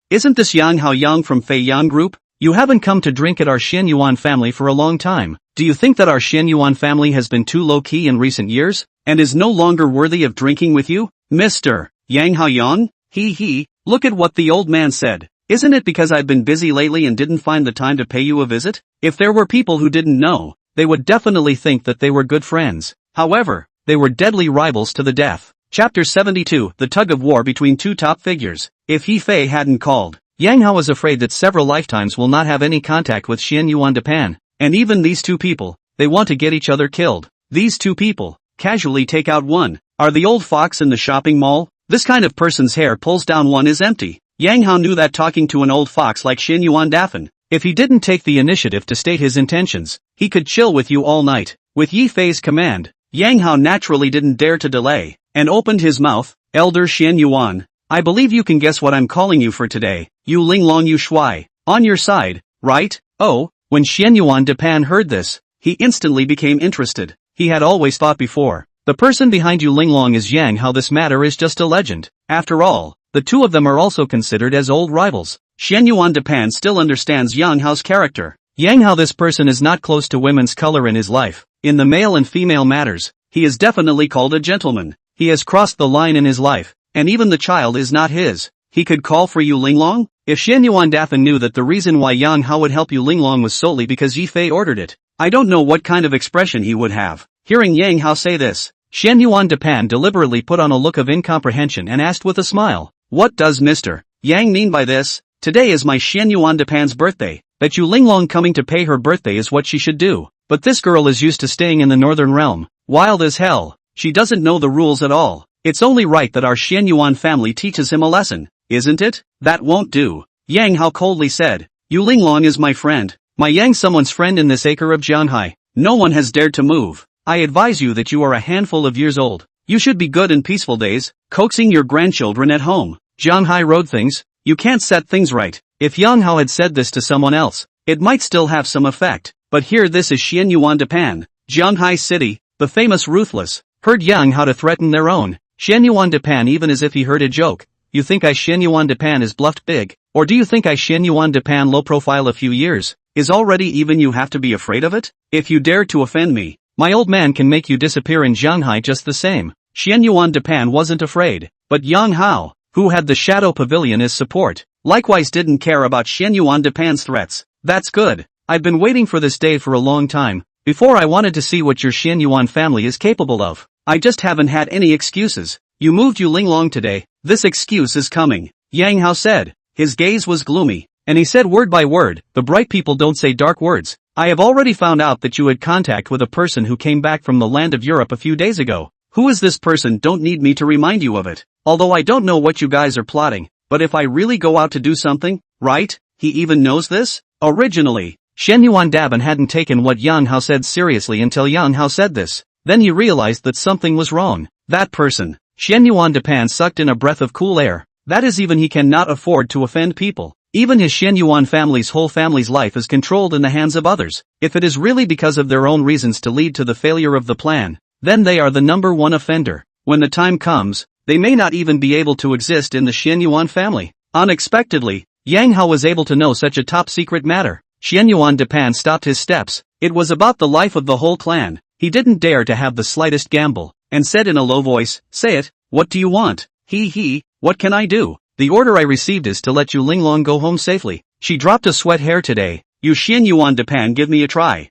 Isn't this Yang Hao Yang from Fei Yang Group? You haven't come to drink at our Xianyuan family for a long time. Do you think that our Xianyuan family has been too low-key in recent years, and is no longer worthy of drinking with you? Mr. Yang Hao Yang? Look at what the old man said. Isn't it because I've been busy lately and didn't find the time to pay you a visit? If there were people who didn't know, they would definitely think that they were good friends. However, they were deadly rivals to the death. Chapter 72, The Tug of War Between Two Top Figures. If Yifei hadn't called, Yang Hao was afraid that several lifetimes will not have any contact with Xianyuan Dapan, and even these two people, they want to get each other killed. These two people, casually take out one. Are the old fox in the shopping mall? This kind of person's hair pulls down one is empty. Yang Hao knew that talking to an old fox like Xianyuan Dapan, if he didn't take the initiative to state his intentions, he could chill with you all night. With Yifei's command, Yang Hao naturally didn't dare to delay, and opened his mouth. Elder Xianyuan, I believe you can guess what I'm calling you for today. Yu Linglong Yu Shuai. On your side, right? Oh, when Xianyuan Dapan heard this, he instantly became interested. He had always thought before, the person behind Yu Linglong is Yang Hao. This matter is just a legend. After all, the two of them are also considered as old rivals. Xianyuan Dapan still understands Yang Hao's character. Yang Hao, this person is not close to women's color in his life. In the male and female matters, he is definitely called a gentleman. He has crossed the line in his life, and even the child is not his. He could call for Yu Linglong? If Xianyuan Dapan knew that the reason why Yang Hao would help Yu Linglong was solely because Yifei ordered it, I don't know what kind of expression he would have. Hearing Yang Hao say this, Xianyuan Dapan deliberately put on a look of incomprehension and asked with a smile, what does Mr. Yang mean by this? Today is my Xianyuan Dapan's birthday. Bet Yu Linglong coming to pay her birthday is what she should do. But this girl is used to staying in the northern realm. Wild as hell. She doesn't know the rules at all. It's only right that our Xianyuan family teaches him a lesson, isn't it? That won't do. Yang Hao coldly said, Yu Linglong is my friend. My Yang someone's friend in this acre of Zhanghai. No one has dared to move. I advise you that you are a handful of years old. You should be good in peaceful days, coaxing your grandchildren at home. Zhanghai road things. You can't set things right. If Yang Hao had said this to someone else, it might still have some effect. But here this is Xianyuan Dapan, Zhanghai City, the famous ruthless, heard Yang Hao to threaten their own. Xianyuan Dapan, even as if he heard a joke. you think I Shen Yuan Depan is bluffed big, or do you think I Shen Yuan Depan low profile a few years, is already even you have to be afraid of it? If you dare to offend me, my old man can make you disappear in Shanghai just the same. Shen Yuan Depan wasn't afraid, but Yang Hao, who had the Shadow Pavilion as support, likewise didn't care about Shen Yuan Depan's threats. That's good. I've been waiting for this day for a long time. Before I wanted to see what your Shen Yuan family is capable of. I just haven't had any excuses. You moved Yu Linglong today. This excuse is coming. Yang Hao said. His gaze was gloomy, and he said word by word, the bright people don't say dark words. I have already found out that you had contact with a person who came back from the land of Europe a few days ago. Who is this person? Don't need me to remind you of it. Although I don't know what you guys are plotting, but if I really go out to do something, right? He even knows this? Originally, Shen Yuan Daban hadn't taken what Yang Hao said seriously until Yang Hao said this. Then he realized that something was wrong. That person. Shen Yuan Depan sucked in a breath of cool air. That is, even he cannot afford to offend people. Even his Shen Yuan family's whole family's life is controlled in the hands of others. If it is really because of their own reasons to lead to the failure of the plan, then they are the number one offender. When the time comes, they may not even be able to exist in the Shen Yuan family. Unexpectedly, Yang Hao was able to know such a top secret matter. Shen Yuan Depan stopped his steps. It was about the life of the whole clan. He didn't dare to have the slightest gamble, and said in a low voice, say it, what do you want? What can I do? The order I received is to let Yu Linglong go home safely. She dropped a sweat hair today. You Shen Yuan Depan, give me a try.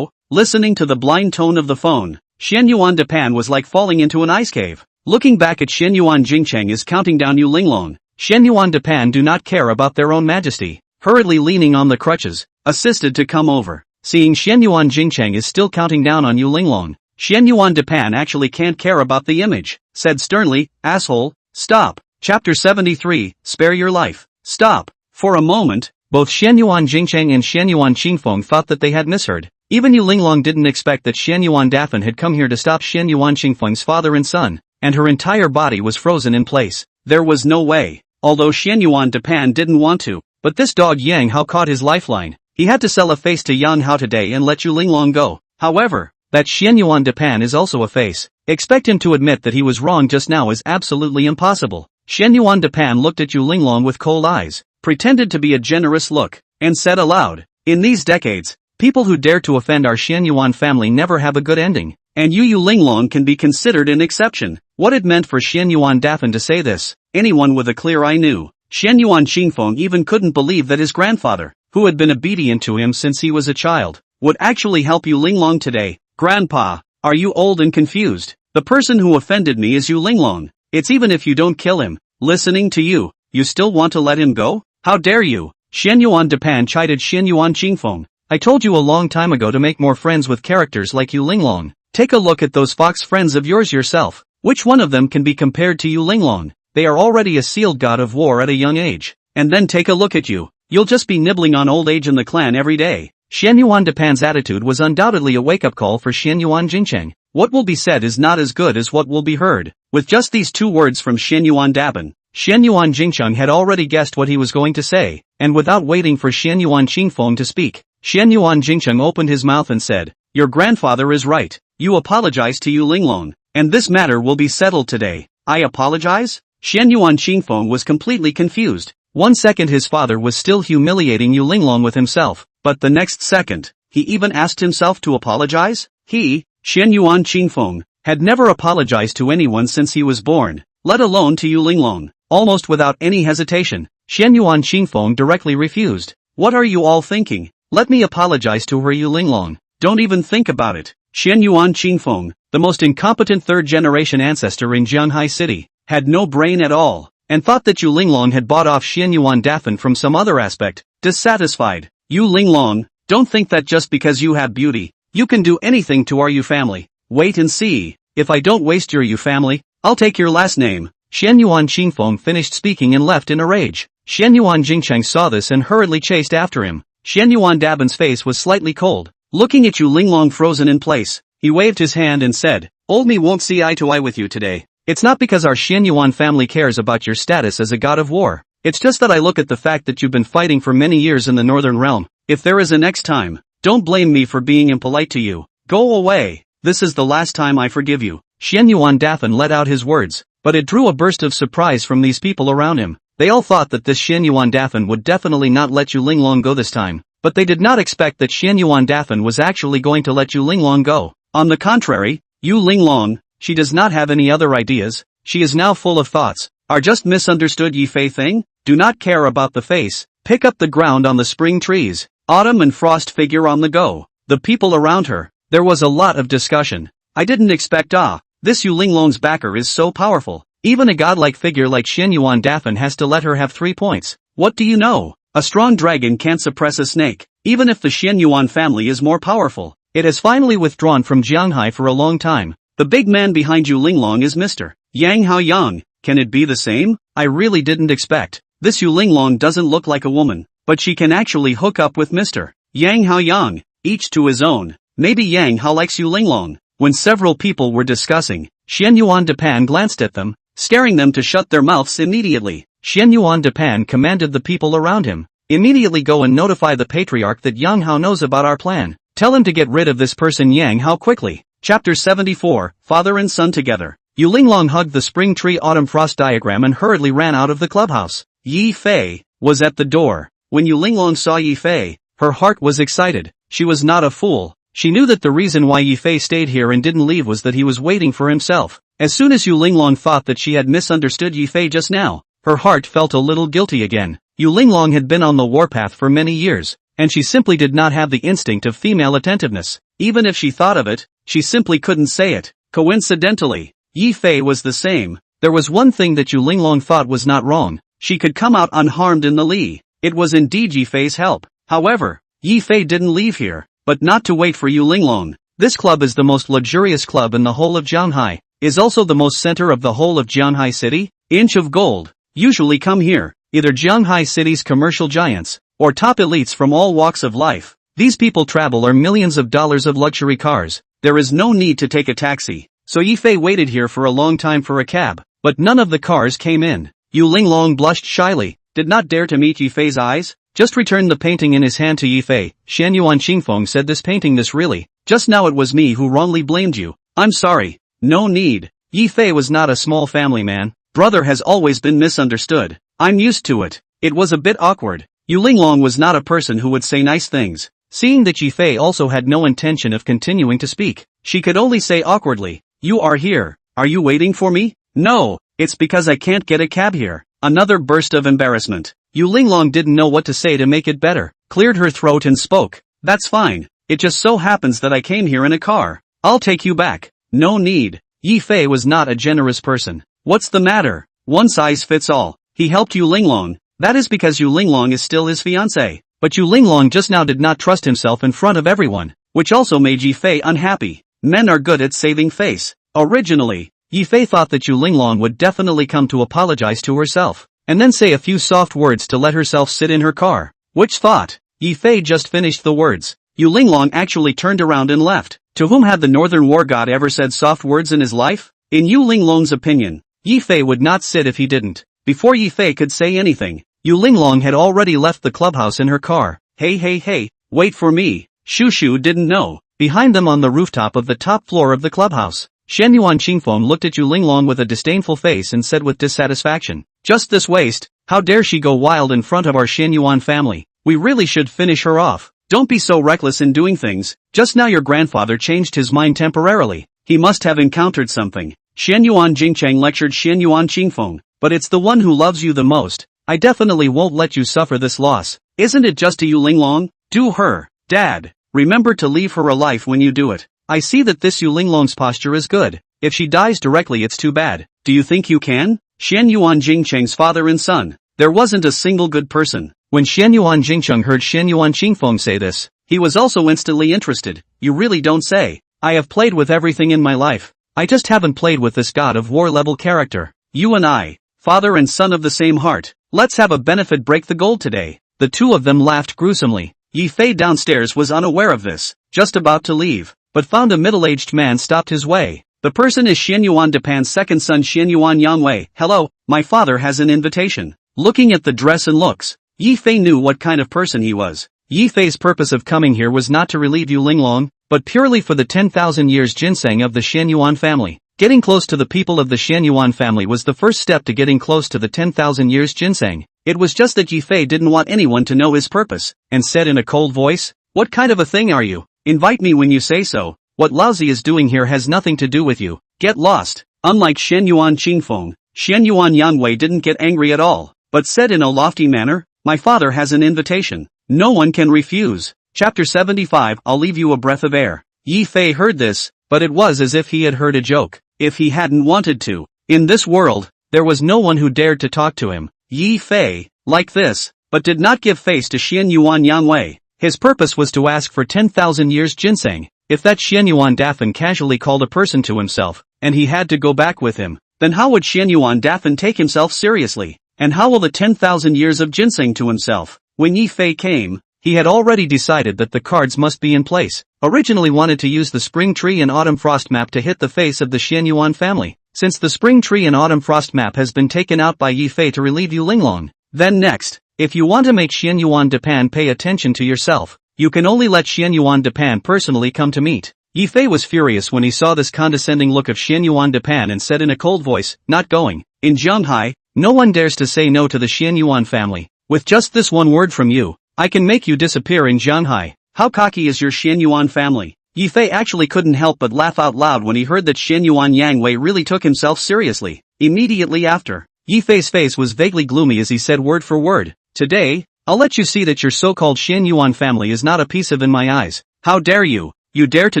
Listening to the blind tone of the phone, Shen Yuan Depan was like falling into an ice cave. Looking back at Shen Yuan Jingcheng is counting down Yu Linglong. Shen Yuan Depan do not care about their own majesty. Hurriedly leaning on the crutches, assisted to come over. Seeing Shen Yuan Jingcheng is still counting down on Yu Linglong, Shen Yuan Depan actually can't care about the image, said sternly, asshole, stop. Chapter 73, spare your life. Stop. For a moment, both Shen Yuan Jingcheng and Shen Yuan Qingfeng thought that they had misheard. Even Yu Linglong didn't expect that Shen Yuan Dafan had come here to stop Shen Yuan Qingfeng's father and son, and her entire body was frozen in place. There was no way, although Shen Yuan Depan didn't want to, but this dog Yang Hao caught his lifeline. He had to sell a face to Yang Hao today and let Yu Linglong go. However, that Shen Yuan Depan is also a face. Expect him to admit that he was wrong just now is absolutely impossible. Shen Yuan Depan looked at Yu Linglong with cold eyes, pretended to be a generous look, and said aloud, in these decades, people who dare to offend our Shen Yuan family never have a good ending, and Yu Linglong can be considered an exception. What it meant for Shen Yuan Dafan to say this, anyone with a clear eye knew. Shen Yuan Qingfeng even couldn't believe that his grandfather, who had been obedient to him since he was a child, would actually help Yu Linglong today. Grandpa, are you old and confused? The person who offended me is Yu Linglong. It's even if you don't kill him. Listening to you, you still want to let him go? How dare you? Shen Yuan Depan chided Shen Yuan Qingfeng. I told you a long time ago to make more friends with characters like Yu Linglong. Take a look at those fox friends of yours yourself. Which one of them can be compared to Yu Linglong? They are already a sealed god of war at a young age. And then take a look at you. You'll just be nibbling on old age in the clan every day. Shen Yuan Depan's attitude was undoubtedly a wake-up call for Shen Yuan Jingcheng. What will be said is not as good as what will be heard. With just these two words from Shen Yuan Daban, Shen Yuan Jingcheng had already guessed what he was going to say, and without waiting for Shen Yuan Qingfeng to speak, Shen Yuan Jingcheng opened his mouth and said, your grandfather is right. You apologize to Yu Linglong, and this matter will be settled today. I apologize? Shen Yuan Qingfeng was completely confused. 1 second his father was still humiliating Yu Linglong with himself, but the next second, he even asked himself to apologize? He, Shen Yuan Qingfeng, had never apologized to anyone since he was born, let alone to Yu Linglong. Almost without any hesitation, Shen Yuan Qingfeng directly refused. What are you all thinking? Let me apologize to her, Yu Linglong. Don't even think about it. Shen Yuan Qingfeng, the most incompetent third-generation ancestor in Jianghai City, had no brain at all, and thought that Yu Linglong had bought off Shen Yuan Dafan from some other aspect. Dissatisfied, Yu Linglong, don't think that just because you have beauty, you can do anything to our Yu family. Wait and see. If I don't waste your Yu family, I'll take your last name. Shen Yuan Qingfeng finished speaking and left in a rage. Shen Yuan Jingcheng saw this and hurriedly chased after him. Shen Yuan Daban's face was slightly cold. Looking at Yu Linglong frozen in place, he waved his hand and said, old me won't see eye to eye with you today. It's not because our Shen Yuan family cares about your status as a god of war. It's just that I look at the fact that you've been fighting for many years in the Northern Realm. If there is a next time, don't blame me for being impolite to you. Go away. This is the last time I forgive you. Shen Yuan Dafan let out his words. but it drew a burst of surprise from these people around him. They all thought that this Xian Yuan Dafen would definitely not let Yu Linglong go this time, but they did not expect that Xian Yuan Dafen was actually going to let Yu Linglong go. On the contrary, Yu Linglong, she does not have any other ideas, she is now full of thoughts. Are just misunderstood Yi Fei thing? Do not care about the face, pick up the ground on the spring trees, autumn and frost figure on the go. The people around her, there was a lot of discussion. I didn't expect this Yu Linglong's backer is so powerful. Even a godlike figure like Xian Yuan Dafen has to let her have 3 points. What do you know? A strong dragon can't suppress a snake, even if the Xian Yuan family is more powerful. It has finally withdrawn from Jianghai for a long time. The big man behind Yu Linglong is Mr. Yang Haoyang. Can it be the same? I really didn't expect. This Yu Linglong doesn't look like a woman, but she can actually hook up with Mr. Yang Haoyang, each to his own. Maybe Yang Hao likes Yu Linglong. When several people were discussing, Xian Yuan Dapan glanced at them, scaring them to shut their mouths immediately. Xian Yuan Dapan commanded the people around him, immediately go and notify the patriarch that Yang Hao knows about our plan. Tell him to get rid of this person Yang Hao quickly. Chapter 74, Father and Son Together. Yu Linglong hugged the spring tree autumn frost diagram and hurriedly ran out of the clubhouse. Yi Fei was at the door. When Yu Linglong saw Yi Fei, her heart was excited. She was not a fool. She knew that the reason why Yi Fei stayed here and didn't leave was that he was waiting for himself. As soon as Yu Linglong thought that she had misunderstood Yi Fei just now, her heart felt a little guilty again. Yu Linglong had been on the warpath for many years, and she simply did not have the instinct of female attentiveness. Even if she thought of it, she simply couldn't say it. Coincidentally, Yi Fei was the same. There was one thing that Yu Linglong thought was not wrong. She could come out unharmed in the Li. It was indeed Yi Fei's help. However, Yi Fei didn't leave here, but not to wait for Yu Linglong. This club is the most luxurious club in the whole of Jianghai, is also the most center of the whole of Jianghai City. Inch of gold usually come here, either Jianghai City's commercial giants, or top elites from all walks of life. These people travel or millions of dollars of luxury cars. There is no need to take a taxi, so Yi Fei waited here for a long time for a cab, but none of the cars came in. Yu Linglong blushed shyly, did not dare to meet Yi Fei's eyes, just returned the painting in his hand to Yi Fei. Xian Yuan Qingfeng said this painting this really, just now it was me who wrongly blamed you. I'm sorry. No need. Yi Fei was not a small family man. Brother has always been misunderstood. I'm used to it. It was a bit awkward. Yu Linglong was not a person who would say nice things. Seeing that Yi Fei also had no intention of continuing to speak, she could only say awkwardly, "You are here. Are you waiting for me?" "No, it's because I can't get a cab here." Another burst of embarrassment. Yu Linglong didn't know what to say to make it better, cleared her throat and spoke. "That's fine. It just so happens that I came here in a car. I'll take you back." "No need." Yi Fei was not a generous person. "What's the matter? One size fits all." He helped Yu Linglong. That is because Yu Linglong is still his fiancée. But Yu Linglong just now did not trust himself in front of everyone, which also made Yi Fei unhappy. Men are good at saving face. Originally, Yi Fei thought that Yu Linglong would definitely come to apologize to herself, and then say a few soft words to let herself sit in her car. Which thought? Yi Fei just finished the words. Yu Linglong actually turned around and left. To whom had the Northern War God ever said soft words in his life? In Yu Linglong's opinion, Yi Fei would not sit if he didn't. Before Yi Fei could say anything, Yu Linglong had already left the clubhouse in her car. Hey, wait for me. Shu Shu didn't know. Behind them on the rooftop of the top floor of the clubhouse, Xian Yuan Qingfeng looked at Yu Linglong with a disdainful face and said with dissatisfaction, "Just this waste, how dare she go wild in front of our Xian Yuan family? We really should finish her off. Don't be so reckless in doing things. Just now your grandfather changed his mind temporarily. He must have encountered something." Xian Yuan Jingcheng lectured Xian Yuan Qingfeng, "But it's the one who loves you the most. I definitely won't let you suffer this loss. Isn't it just to Yu Linglong? Do her, Dad. Remember to leave her alive when you do it. I see that this Yu Linglong's posture is good. If she dies directly it's too bad. Do you think you can?" Xian Yuan Jingcheng's father and son. There wasn't a single good person. When Xian Yuan Jingcheng heard Xian Yuan Qingfeng say this, he was also instantly interested. "You really don't say. I have played with everything in my life. I just haven't played with this God of War level character. You and I, father and son of the same heart. Let's have a benefit break the gold today." The two of them laughed gruesomely. Yi Fei downstairs was unaware of this, just about to leave, but found a middle-aged man stopped his way. The person is Xian Yuan Dapan's second son Xian Yuan Yangwei. "Hello, my father has an invitation." Looking at the dress and looks, Yi Fei knew what kind of person he was. Yi Fei's purpose of coming here was not to relieve Yu Linglong, but purely for the 10,000 years ginseng of the Xian Yuan family. Getting close to the people of the Xianyuan family was the first step to getting close to the 10,000 years ginseng. It was just that Yifei didn't want anyone to know his purpose, and said in a cold voice, "What kind of a thing are you? Invite me when you say so. What Laozi is doing here has nothing to do with you. Get lost." Unlike Xianyuan Qingfeng, Xianyuan Yanwei didn't get angry at all, but said in a lofty manner, "My father has an invitation. No one can refuse." Chapter 75. I'll leave you a breath of air. Yifei heard this, but it was as if he had heard a joke. If he hadn't wanted to. In this world, there was no one who dared to talk to him. Yifei, like this, but did not give face to Xianyuan Yanwei. His purpose was to ask for 10,000 years ginseng. If that Xianyuan Dafan casually called a person to himself, and he had to go back with him, then how would Xianyuan Dafan take himself seriously? And how will the 10,000 years of ginseng to himself? When Yifei came, he had already decided that the cards must be in place. Originally wanted to use the spring tree and autumn frost map to hit the face of the Xianyuan family, since the spring tree and autumn frost map has been taken out by Yifei to relieve Yulinglong. Then next, if you want to make Xianyuan Dapan pay attention to yourself, you can only let Xianyuan Dapan personally come to meet. Yifei was furious when he saw this condescending look of Xianyuan Dapan and said in a cold voice, "Not going." In Zhanghai, no one dares to say no to the Xianyuan family. With just this one word from you, I can make you disappear in Zhanghai. How cocky is your Xianyuan family? Yifei actually couldn't help but laugh out loud when he heard that Xianyuan Yangwei really took himself seriously. Immediately after, Yifei's face was vaguely gloomy as he said word for word, "Today, I'll let you see that your so-called Xianyuan family is not a piece of in my eyes. How dare you? You dare to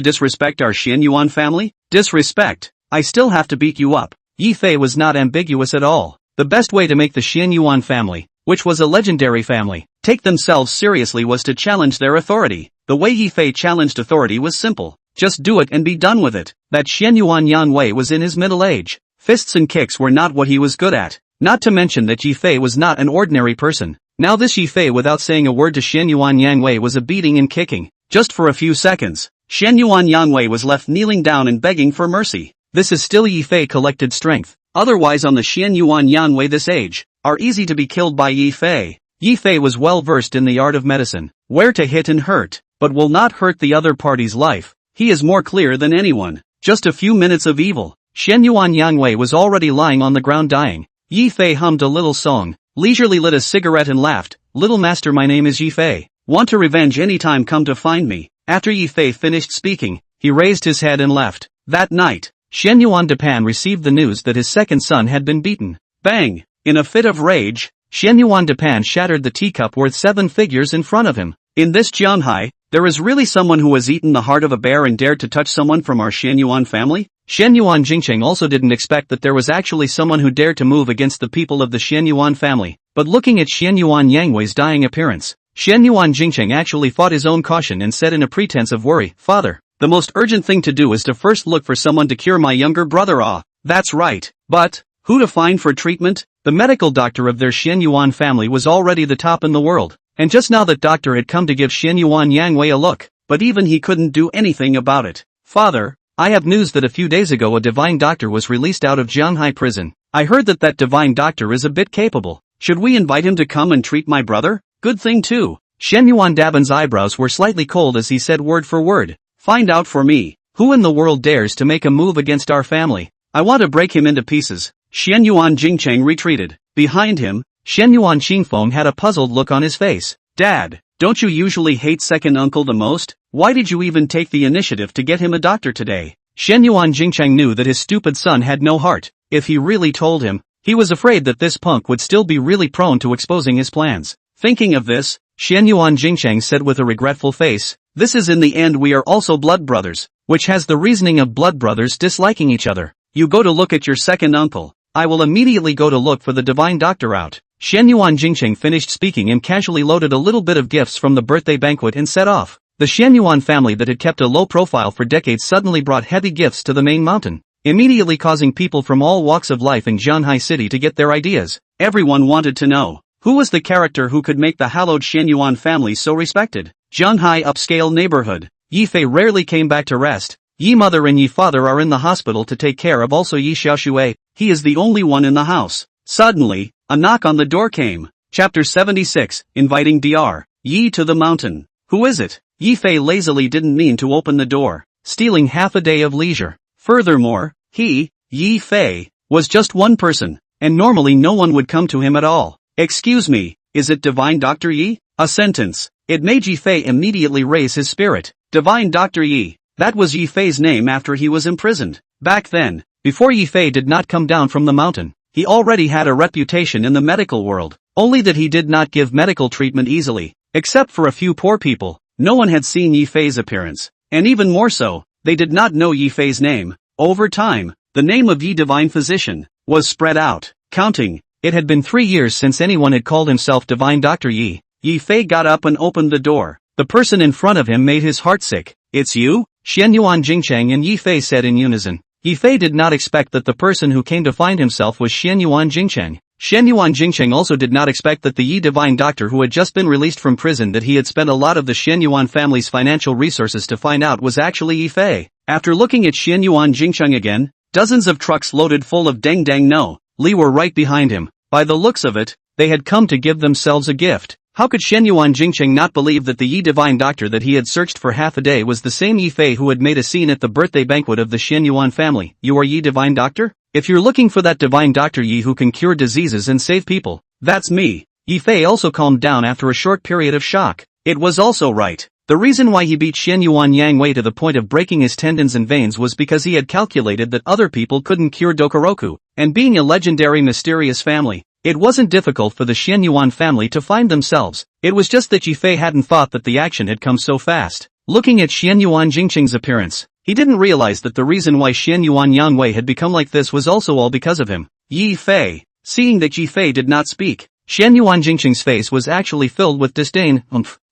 disrespect our Xianyuan family? Disrespect? I still have to beat you up." Yifei was not ambiguous at all. The best way to make the Xianyuan family, which was a legendary family, take themselves seriously was to challenge their authority. The way Yifei challenged authority was simple. Just do it and be done with it. That Xianyuan Yanwei was in his middle age. Fists and kicks were not what he was good at. Not to mention that Yifei was not an ordinary person. Now this Yifei without saying a word to Xianyuan Yanwei was a beating and kicking. Just for a few seconds, Xianyuan Yanwei was left kneeling down and begging for mercy. This is still Yifei collected strength. Otherwise on the Xianyuan Yanwei this age, are easy to be killed by Yifei. Yifei was well versed in the art of medicine, where to hit and hurt, but will not hurt the other party's life. He is more clear than anyone. Just a few minutes of evil, Xianyuan Yanwei was already lying on the ground dying. Yifei hummed a little song, leisurely lit a cigarette and laughed, "Little master, my name is Yifei. Want to revenge anytime, come to find me." After Yifei finished speaking, he raised his head and left. That night, Xianyuan Dapan received the news that his second son had been beaten. Bang! In a fit of rage, Xianyuan Dapan shattered the teacup worth 7 figures in front of him. In this Zhanghai, there is really someone who has eaten the heart of a bear and dared to touch someone from our Xianyuan family? Xianyuan Jingcheng also didn't expect that there was actually someone who dared to move against the people of the Xianyuan family, but looking at Xianyuan Yangwei's dying appearance, Xianyuan Jingcheng actually fought his own caution and said in a pretense of worry, "Father, the most urgent thing to do is to first look for someone to cure my younger brother." Ah, that's right. But who to find for treatment? The medical doctor of their Xianyuan family was already the top in the world, and just now that doctor had come to give Xianyuan Yangwei a look, but even he couldn't do anything about it. "Father, I have news that a few days ago a divine doctor was released out of Zhanghai prison. I heard that that divine doctor is a bit capable. Should we invite him to come and treat my brother?" "Good thing too." Xianyuan Daban's eyebrows were slightly cold as he said word for word, "Find out for me, who in the world dares to make a move against our family? I want to break him into pieces." Xianyuan Jingcheng retreated. Behind him, Xianyuan Qingfeng had a puzzled look on his face. "Dad, don't you usually hate second uncle the most? Why did you even take the initiative to get him a doctor today?" Xianyuan Jingcheng knew that his stupid son had no heart. If he really told him, he was afraid that this punk would still be really prone to exposing his plans. Thinking of this, Xianyuan Jingcheng said with a regretful face, "This is in the end we are also blood brothers," which has the reasoning of blood brothers disliking each other. "You go to look at your second uncle. I will immediately go to look for the divine doctor out." Xianyuan Jingcheng finished speaking and casually loaded a little bit of gifts from the birthday banquet and set off. The Xianyuan family that had kept a low profile for decades suddenly brought heavy gifts to the main mountain, immediately causing people from all walks of life in Zhanghai City to get their ideas. Everyone wanted to know, who was the character who could make the hallowed Xianyuan family so respected? Zhanghai upscale neighborhood. Yifei rarely came back to rest. Yi mother and Yi father are in the hospital to take care of also Yi Xiaoshui. He is the only one in the house. Suddenly, a knock on the door came. Chapter 76, Inviting Dr. Yi to the mountain. "Who is it?" Yifei lazily didn't mean to open the door, stealing half a day of leisure. Furthermore, He, Yi Fei, was just one person, and normally no one would come to him at all. Excuse me, is it Divine Dr. Yi? A sentence. It made Yi Fei immediately raise his spirit. Divine Dr. Yi. That was Yi Fei's name after he was imprisoned. Back then, before Yi Fei did not come down from the mountain, he already had a reputation in the medical world, only that he did not give medical treatment easily, except for a few poor people. No one had seen Yi Fei's appearance, and even more so, they did not know Yi Fei's name. Over time, the name of Yi Divine Physician was spread out, counting. It had been 3 years since anyone had called himself Divine Dr. Yi. Yi Fei got up and opened the door. The person in front of him made his heart sick. It's you? Xianyuan Jingcheng and Yi Fei said in unison. Yi Fei did not expect that the person who came to find himself was Xianyuan Jingcheng. Xianyuan Jingcheng also did not expect that the Yi Divine Doctor who had just been released from prison that he had spent a lot of the Xianyuan family's financial resources to find out was actually Yi Fei. After looking at Xianyuan Jingcheng again, dozens of trucks loaded full of Deng Deng No Li were right behind him. By the looks of it, they had come to give themselves a gift. How could Xianyuan Jingcheng not believe that the Yi Divine Doctor that he had searched for half a day was the same Yi Fei who had made a scene at the birthday banquet of the Xianyuan family? You are Yi Divine Doctor? If you're looking for that Divine Dr. Yi who can cure diseases and save people, that's me. Yi Fei also calmed down after a short period of shock. It was also right. The reason why he beat Xianyuan Yang Wei to the point of breaking his tendons and veins was because he had calculated that other people couldn't cure Dokoroku, and being a legendary mysterious family, it wasn't difficult for the Xianyuan family to find themselves. It was just that Yi Fei hadn't thought that the action had come so fast. Looking at Xianyuan Jingcheng's appearance, he didn't realize that the reason why Xianyuan Yang Wei had become like this was also all because of him. Yi Fei. Seeing that Yi Fei did not speak, Xianyuan Jingcheng's face was actually filled with disdain.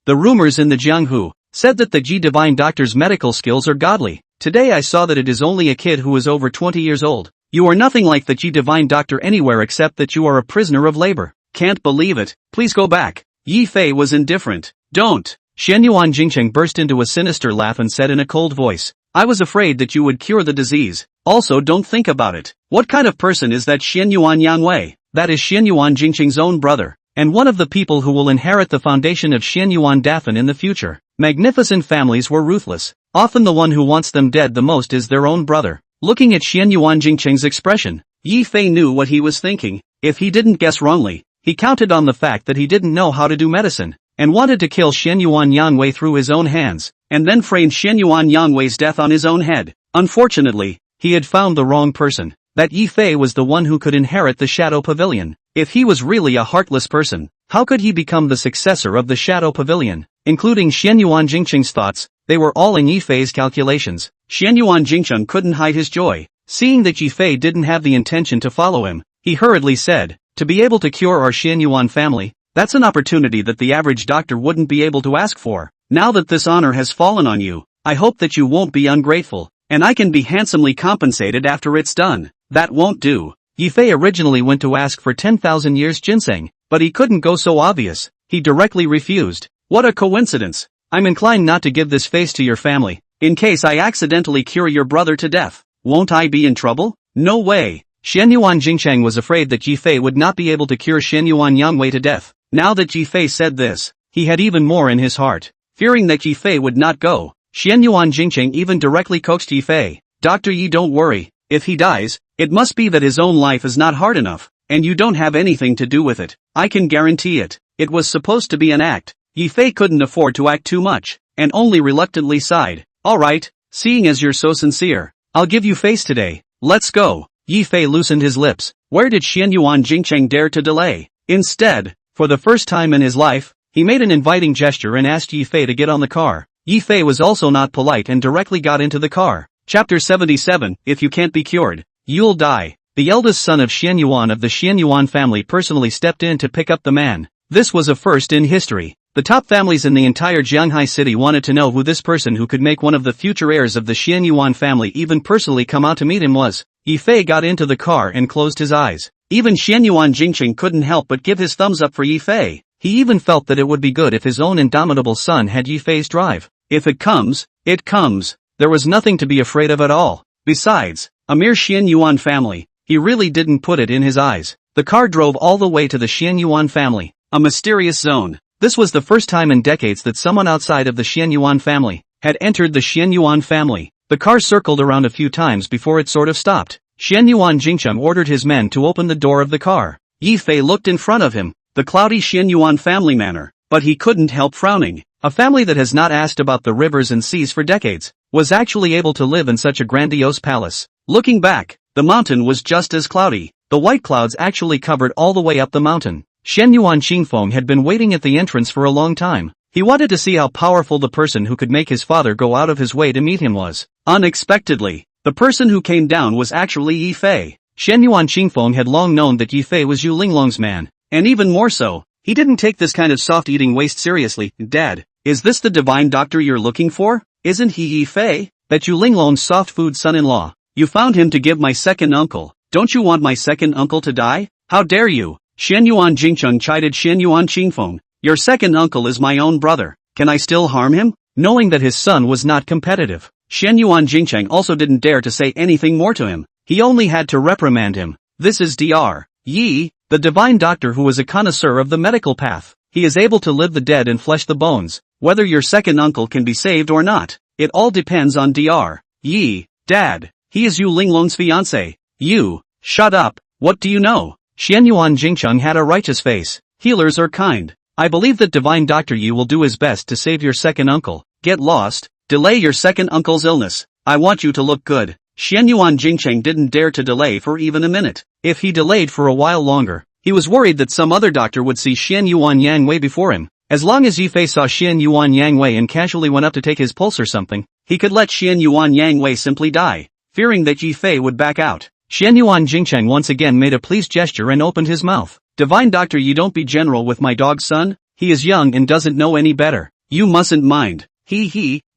The rumors in the Jianghu said that the Yi Divine Doctor's medical skills are godly. Today I saw that it is only a kid who is over 20 years old. You are nothing like the Yi Divine Doctor anywhere except that you are a prisoner of labor. Can't believe it. Please go back. Yi Fei was indifferent. Don't. Xianyuan Jingcheng burst into a sinister laugh and said in a cold voice, I was afraid that you would cure the disease. Also don't think about it. What kind of person is that Xianyuan Yang Wei? That is Xianyuan Jingcheng's own brother, and one of the people who will inherit the foundation of Xianyuan Dafan in the future. Magnificent families were ruthless. Often the one who wants them dead the most is their own brother. Looking at Xianyuan Jingcheng's expression, Yi Fei knew what he was thinking. If he didn't guess wrongly, he counted on the fact that he didn't know how to do medicine, and wanted to kill Xianyuan Yang Wei through his own hands, and then frame Xianyuan Yang Wei's death on his own head. Unfortunately, he had found the wrong person. That Yi Fei was the one who could inherit the Shadow Pavilion. If he was really a heartless person, how could he become the successor of the Shadow Pavilion? Including Xianyuan Jingcheng's thoughts, they were all in Yi Fei's calculations. Xianyuan Jingcheng couldn't hide his joy. Seeing that Yi Fei didn't have the intention to follow him, he hurriedly said, to be able to cure our Xianyuan family, that's an opportunity that the average doctor wouldn't be able to ask for. Now that this honor has fallen on you, I hope that you won't be ungrateful, and I can be handsomely compensated after it's done. That won't do. Yi Fei originally went to ask for 10,000 years ginseng, but he couldn't go so obvious. He directly refused. What a coincidence. I'm inclined not to give this face to your family, in case I accidentally cure your brother to death. Won't I be in trouble? No way. Xianyuan Jingcheng was afraid that Yi Fei would not be able to cure Xianyuan Yang Wei to death. Now that Yi Fei said this, he had even more in his heart. Fearing that Yi Fei would not go, Xianyuan Jingcheng even directly coaxed Yi Fei. Dr. Yi, don't worry. If he dies, it must be that his own life is not hard enough, and you don't have anything to do with it. I can guarantee it. It was supposed to be an act. Yi Fei couldn't afford to act too much, and only reluctantly sighed. Alright, seeing as you're so sincere, I'll give you face today. Let's go. Yi Fei loosened his lips. Where did Xianyuan Jingcheng dare to delay? Instead, for the first time in his life, he made an inviting gesture and asked Yi Fei to get on the car. Yi Fei was also not polite and directly got into the car. Chapter 77, If you can't be cured, you'll die. The eldest son of Xianyuan of the Xianyuan family personally stepped in to pick up the man. This was a first in history. The top families in the entire Jianghai city wanted to know who this person who could make one of the future heirs of the Xianyuan family even personally come out to meet him was. Yi Fei got into the car and closed his eyes. Even Xianyuan Jingcheng couldn't help but give his thumbs up for Yi Fei. He even felt that it would be good if his own indomitable son had Yi Fei's drive. If it comes, it comes. There was nothing to be afraid of at all. Besides, a mere Xianyuan family, he really didn't put it in his eyes. The car drove all the way to the Xianyuan family, a mysterious zone. This was the first time in decades that someone outside of the Xianyuan family had entered the Xianyuan family. The car circled around a few times before it sort of stopped. Xianyuan Jingcheng ordered his men to open the door of the car. Yi Fei looked in front of him, the cloudy Xianyuan family manor, but he couldn't help frowning. A family that has not asked about the rivers and seas for decades, was actually able to live in such a grandiose palace. Looking back, the mountain was just as cloudy. The white clouds actually covered all the way up the mountain. Xianyuan Qingfeng had been waiting at the entrance for a long time. He wanted to see how powerful the person who could make his father go out of his way to meet him was. Unexpectedly, the person who came down was actually Yi Fei. Xianyuan Qingfeng had long known that Yi Fei was Yu Linglong's man, and even more so, he didn't take this kind of soft-eating waste seriously. Dad, is this the divine doctor you're looking for? Isn't he Yi Fei? That Yu Linglong's soft food son-in-law. You found him to give my second uncle. Don't you want my second uncle to die? How dare you? Xianyuan Jingcheng chided Xianyuan Qingfeng. Your second uncle is my own brother. Can I still harm him? Knowing that his son was not competitive, Xianyuan Jingcheng also didn't dare to say anything more to him. He only had to reprimand him. This is Dr. Yi, the divine doctor who is a connoisseur of the medical path. He is able to live the dead and flesh the bones. Whether your second uncle can be saved or not, it all depends on Dr. Yi. Dad, he is Yu Linglong's fiancé. You, shut up, what do you know? Xianyuan Jingcheng had a righteous face. Healers are kind. I believe that divine Dr. Yi will do his best to save your second uncle. Get lost, delay your second uncle's illness. I want you to look good. Xianyuan Jingcheng didn't dare to delay for even a minute. If he delayed for a while longer, he was worried that some other doctor would see Xianyuan Yangwei before him. As long as Yi Fei saw Xianyuan Yangwei and casually went up to take his pulse or something, he could let Xianyuan Yangwei simply die, fearing that Yi Fei would back out. Xianyuan Jingcheng once again made a pleased gesture and opened his mouth. Divine doctor, you don't be general with my dog's son. He is young and doesn't know any better. You mustn't mind.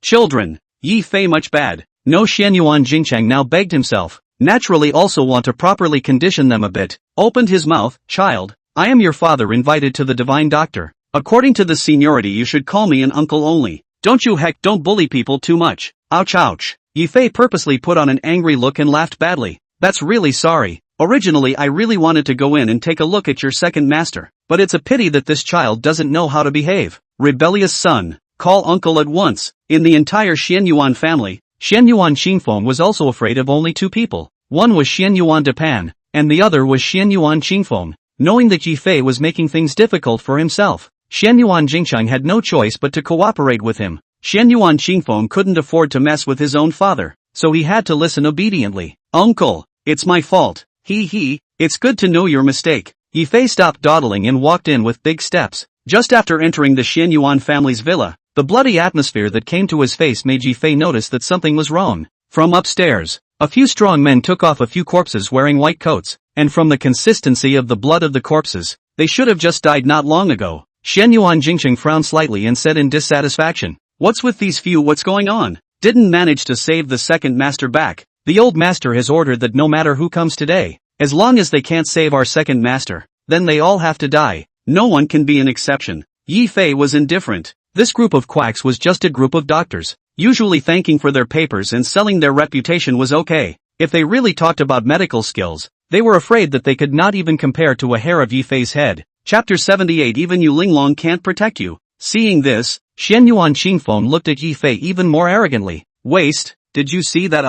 Children. Yi Fei much bad. No, Xianyuan Jingcheng now begged himself, naturally also want to properly condition them a bit, opened his mouth. Child, I am your father invited to the divine doctor. According to the seniority you should call me an uncle only. Don't bully people too much. Ouch ouch. Yi Fei purposely put on an angry look and laughed badly. That's really sorry. Originally I really wanted to go in and take a look at your second master, but it's a pity that this child doesn't know how to behave. Rebellious son, call uncle at once. In the entire Xianyuan family, Xianyuan Qingfeng was also afraid of only two people. One was Xianyuan Depan, and the other was Xianyuan Qingfeng. Knowing that Yi Fei was making things difficult for himself, Xianyuan Jingcheng had no choice but to cooperate with him. Xianyuan Qingfeng couldn't afford to mess with his own father, so he had to listen obediently. Uncle, it's my fault. It's good to know your mistake. Yi Fei stopped dawdling and walked in with big steps. Just after entering the Xianyuan family's villa, the bloody atmosphere that came to his face made Yi Fei notice that something was wrong. From upstairs, a few strong men took off a few corpses wearing white coats, and from the consistency of the blood of the corpses, they should have just died not long ago. Xianyuan Jingcheng frowned slightly and said in dissatisfaction, "What's with these few? What's going on? Didn't manage to save the second master back. The old master has ordered that no matter who comes today, as long as they can't save our second master, then they all have to die. No one can be an exception." Yi Fei was indifferent. This group of quacks was just a group of doctors, usually thanking for their papers and selling their reputation was okay. If they really talked about medical skills, they were afraid that they could not even compare to a hair of Yi Fei's head. Chapter 78. Even Yu Linglong can't protect you. Seeing this, Xianyuan Qingfeng looked at Yi Fei even more arrogantly. Waste, did you see that?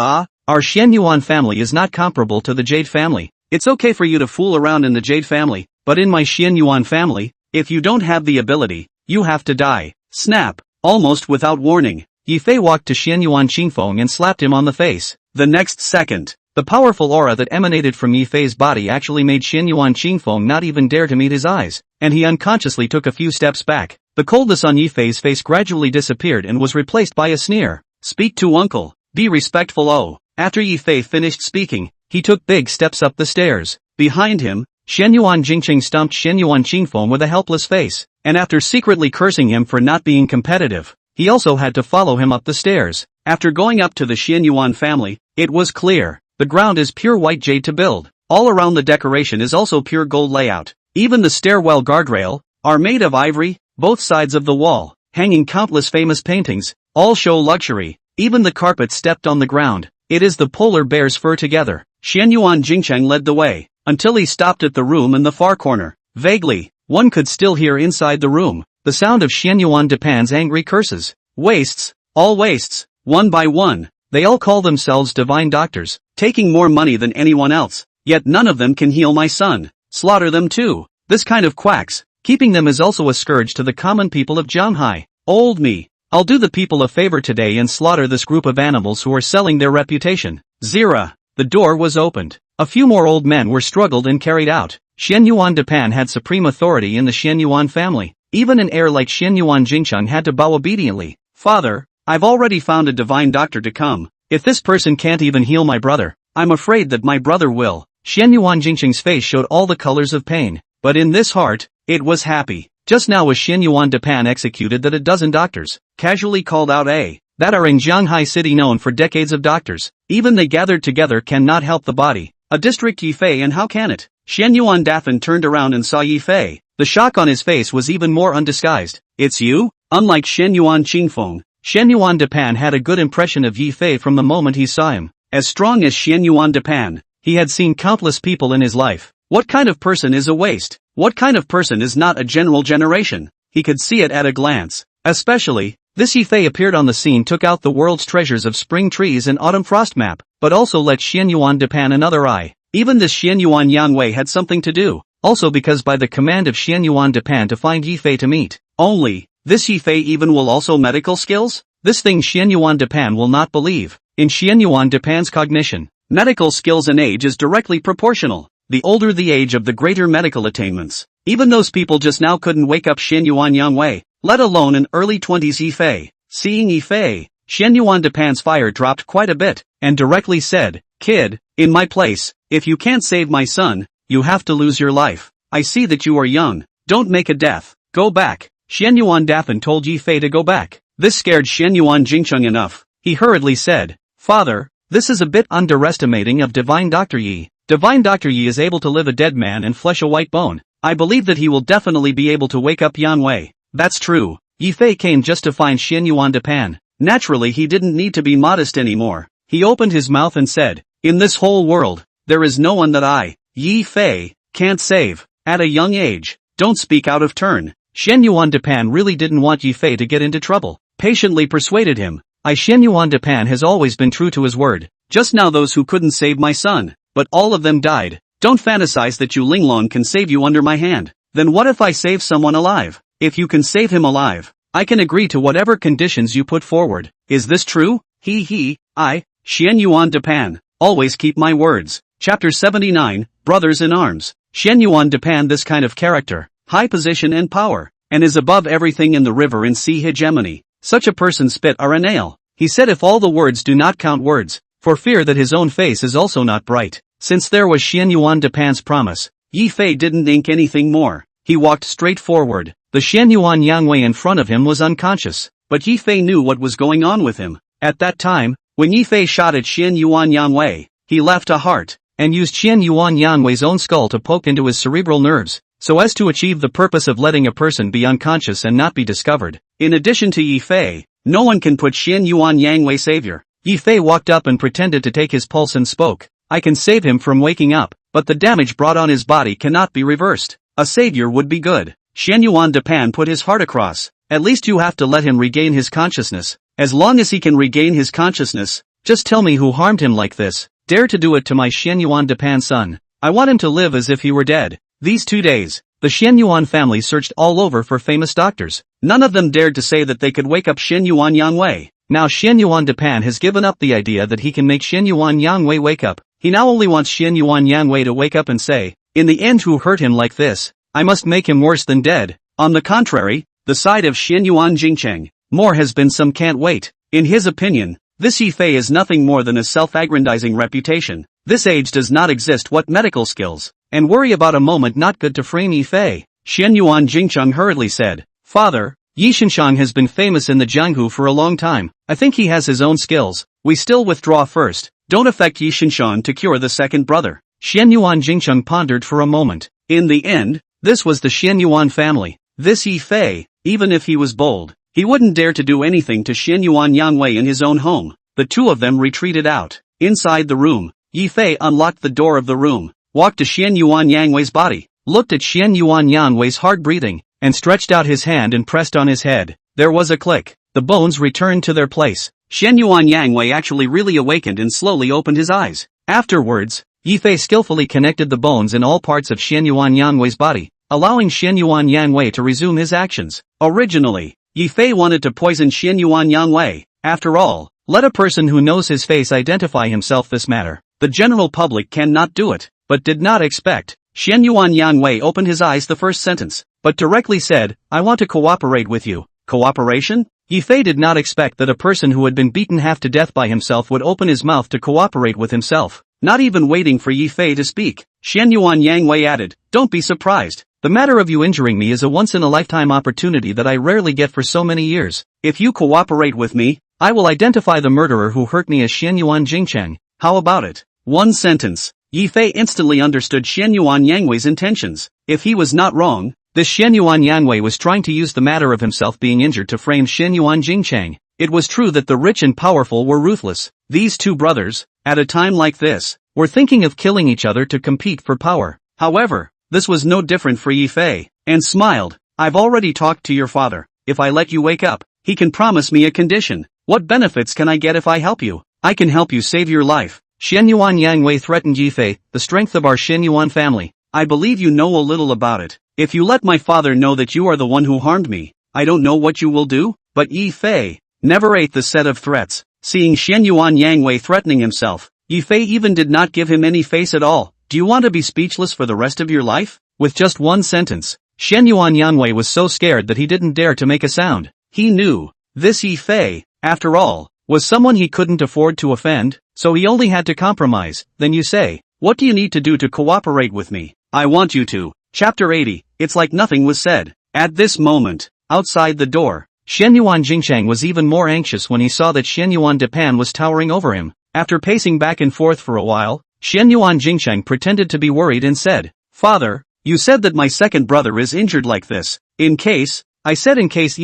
Our Xianyuan family is not comparable to the Jade family. It's okay for you to fool around in the Jade family, but in my Xianyuan family, if you don't have the ability, you have to die. Snap. Almost without warning, Yi Fei walked to Xianyuan Qingfeng and slapped him on the face. The next second, the powerful aura that emanated from Yi Fei's body actually made Xianyuan Qingfeng not even dare to meet his eyes, and he unconsciously took a few steps back. The coldness on Yi Fei's face gradually disappeared and was replaced by a sneer. Speak to uncle. Be respectful. Oh. After Yi Fei finished speaking, he took big steps up the stairs. Behind him, Xianyuan Jingcheng stomped Xianyuan Qingfeng with a helpless face, and after secretly cursing him for not being competitive, he also had to follow him up the stairs. After going up to the Xianyuan family, it was clear, the ground is pure white jade to build. All around the decoration is also pure gold layout. Even the stairwell guardrail are made of ivory, both sides of the wall, hanging countless famous paintings, all show luxury. Even the carpet stepped on the ground. It is the polar bear's fur together. Xianyuan Jingcheng led the way, until he stopped at the room in the far corner. Vaguely, one could still hear inside the room, the sound of Xianyuan Depan's angry curses. Wastes, all wastes, one by one, They all call themselves divine doctors, taking more money than anyone else, yet none of them can heal my son. Slaughter them too. This kind of quacks. Keeping them is also a scourge to the common people of Shanghai. Old me. I'll do the people a favor today and slaughter this group of animals who are selling their reputation. Zira. The door was opened. A few more old men were struggled and carried out. Xian Yuan Depan had supreme authority in the Xian Yuan family. Even an heir like Xian Yuan Jingcheng had to bow obediently. Father, I've already found a divine doctor to come. If this person can't even heal my brother, I'm afraid that my brother will. Xian Yuan Jingcheng's face showed all the colors of pain, but in this heart, it was happy. Just now was Xian Yuan Depan executed that a dozen doctors, casually called out that are in Shanghai city known for decades of doctors. Even they gathered together cannot help the body. A district Yifei, and how can it? Xian Yuan Dafan turned around and saw Yifei. The shock on his face was even more undisguised. It's you? Unlike Xian Yuan Qingfeng, Xian Yuan Depan had a good impression of Yifei from the moment he saw him. As strong as Xian Yuan Depan, he had seen countless people in his life. What kind of person is a waste? What kind of person is not a general generation? He could see it at a glance. Especially, this Yifei appeared on the scene, took out the world's treasures of spring trees and autumn frost map, but also let Xian Yuan Depan another eye. Even this Xian Yuan Yanwei had something to do, also because by the command of Xian Yuan Depan to find Yifei to meet. Only, this Yifei even will also medical skills? This thing Xian Yuan Depan will not believe. In Xian Yuan Depan's cognition, medical skills and age is directly proportional. The older the age of the greater medical attainments. Even those people just now couldn't wake up Xian Yuan Yanwei, let alone an early 20s Yifei. Seeing Yifei, Xian Yuan Depan's fire dropped quite a bit, and directly said, "Kid, in my place, if you can't save my son, you have to lose your life. I see that you are young, don't make a death, go back." Xian Yuan Dafan told Yifei to go back. This scared Xian Yuan Jingcheng enough. He hurriedly said, "Father, this is a bit underestimating of Divine Dr. Yi. Divine Dr. Yi is able to live a dead man and flesh a white bone. I believe that he will definitely be able to wake up Yanwei." That's true. Yifei came just to find Xian Yuan Depan. Naturally he didn't need to be modest anymore. He opened his mouth and said, "In this whole world, there is no one that I, Yifei, can't save. At a young age, don't speak out of turn." Xian Yuan Depan really didn't want Yifei to get into trouble. Patiently persuaded him. Xian Yuan Depan has always been true to his word. Just now those who couldn't save my son, but all of them died. Don't fantasize that you Linglong can save you under my hand. Then what if I save someone alive? If you can save him alive, I can agree to whatever conditions you put forward. Is this true? I, Xian Yuan Depan, always keep my words. Chapter 79, Brothers in Arms. Xian Yuan Depan, this kind of character, high position and power, and is above everything in the river and sea hegemony. Such a person spit or a nail. He said if all the words do not count words, for fear that his own face is also not bright. Since there was Xian Yuan Depan's promise, Yifei didn't think anything more. He walked straight forward. The Xian Yuan Yanwei in front of him was unconscious, but Yifei knew what was going on with him. At that time, when Yifei shot at Xian Yuan Yanwei, he left a heart, and used Xian Yuan Yanwei's own skull to poke into his cerebral nerves, so as to achieve the purpose of letting a person be unconscious and not be discovered. In addition to Yifei, no one can put Xian Yuan Yanwei savior. Yifei walked up and pretended to take his pulse and spoke. I can save him from waking up, but the damage brought on his body cannot be reversed. A savior would be good. Xian Yuan Depan put his heart across. At least you have to let him regain his consciousness. As long as he can regain his consciousness, just tell me who harmed him like this. Dare to do it to my Xian Yuan Depan son. I want him to live as if he were dead. These 2 days, the Xian Yuan family searched all over for famous doctors. None of them dared to say that they could wake up Xian Yuan Yanwei. Now Xian Yuan Depan has given up the idea that he can make Xian Yuan Yanwei wake up. He now only wants Xian Yuan Yanwei to wake up and say, in the end who hurt him like this, I must make him worse than dead. On the contrary, the side of Xian Yuan Jingcheng, more has been some can't wait. In his opinion, this Yifei is nothing more than a self-aggrandizing reputation. This age does not exist what medical skills, and worry about a moment not good to frame Yifei. Xian Yuan Jingcheng hurriedly said, Father, Yi Shenshang has been famous in the Jianghu for a long time. I think he has his own skills. We still withdraw first. Don't affect Yi Shenshang to cure the second brother. Xian Yuan Jingcheng pondered for a moment. In the end, this was the Xian Yuan family. This Yifei, even if he was bold, he wouldn't dare to do anything to Xian Yuan Yanwei in his own home. The two of them retreated out. Inside the room, Yifei unlocked the door of the room, walked to Xian Yuan Yanwei's body, looked at Xian Yuan Yanwei's hard breathing, and stretched out his hand and pressed on his head. There was a click. the bones returned to their place. Shen Yuan Yangwei actually really awakened and slowly opened his eyes. Afterwards, Yifei skillfully connected the bones in all parts of Shen Yuan Yangwei's body, allowing Shen Yuan Yangwei to resume his actions. Originally, Yifei wanted to poison Shen Yuan Yangwei. After all, let a person who knows his face identify himself this matter. The general public cannot do it, but did not expect. Shen Yuan Yangwei opened his eyes the first sentence, but directly said, "I want to cooperate with you." Cooperation? Yifei did not expect that a person who had been beaten half to death by himself would open his mouth to cooperate with himself. Not even waiting for Yifei to speak, Shen Yuan Yangwei added, "Don't be surprised. The matter of you injuring me is a once-in-a-lifetime opportunity that I rarely get for so many years. If you cooperate with me, I will identify the murderer who hurt me as Shen Yuan Jingcheng. How about it?" One sentence. Yifei instantly understood Shen Yuan Yangwei's intentions. If he was not wrong, this Shen Yuan Yangwei was trying to use the matter of himself being injured to frame Shen Yuan Jingcheng. It was true that the rich and powerful were ruthless. These two brothers, at a time like this, were thinking of killing each other to compete for power. However, this was no different for Yifei, and smiled. "I've already talked to your father. If I let you wake up, he can promise me a condition. What benefits can I get if I help you? I can help you save your life." Shen Yuan Yangwei threatened Yifei, "The strength of our Shen Yuan family. I believe you know a little about it. If you let my father know that you are the one who harmed me, I don't know what you will do." But Yifei never ate the set of threats. Seeing Shen Yuan Yangwei threatening himself, Yifei even did not give him any face at all. "Do you want to be speechless for the rest of your life?" With just one sentence, Shen Yuan Yangwei was so scared that he didn't dare to make a sound. He knew, this Yifei, after all, was someone he couldn't afford to offend, so he only had to compromise. "Then you say, what do you need to do to cooperate with me?" "I want you to." Chapter 80, it's like nothing was said. At this moment, outside the door, Shen Yuan Jingcheng was even more anxious when he saw that Shen Yuan Depan was towering over him. After pacing back and forth for a while, Shen Yuan Jingcheng pretended to be worried and said, "Father, you said that my second brother is injured like this. In case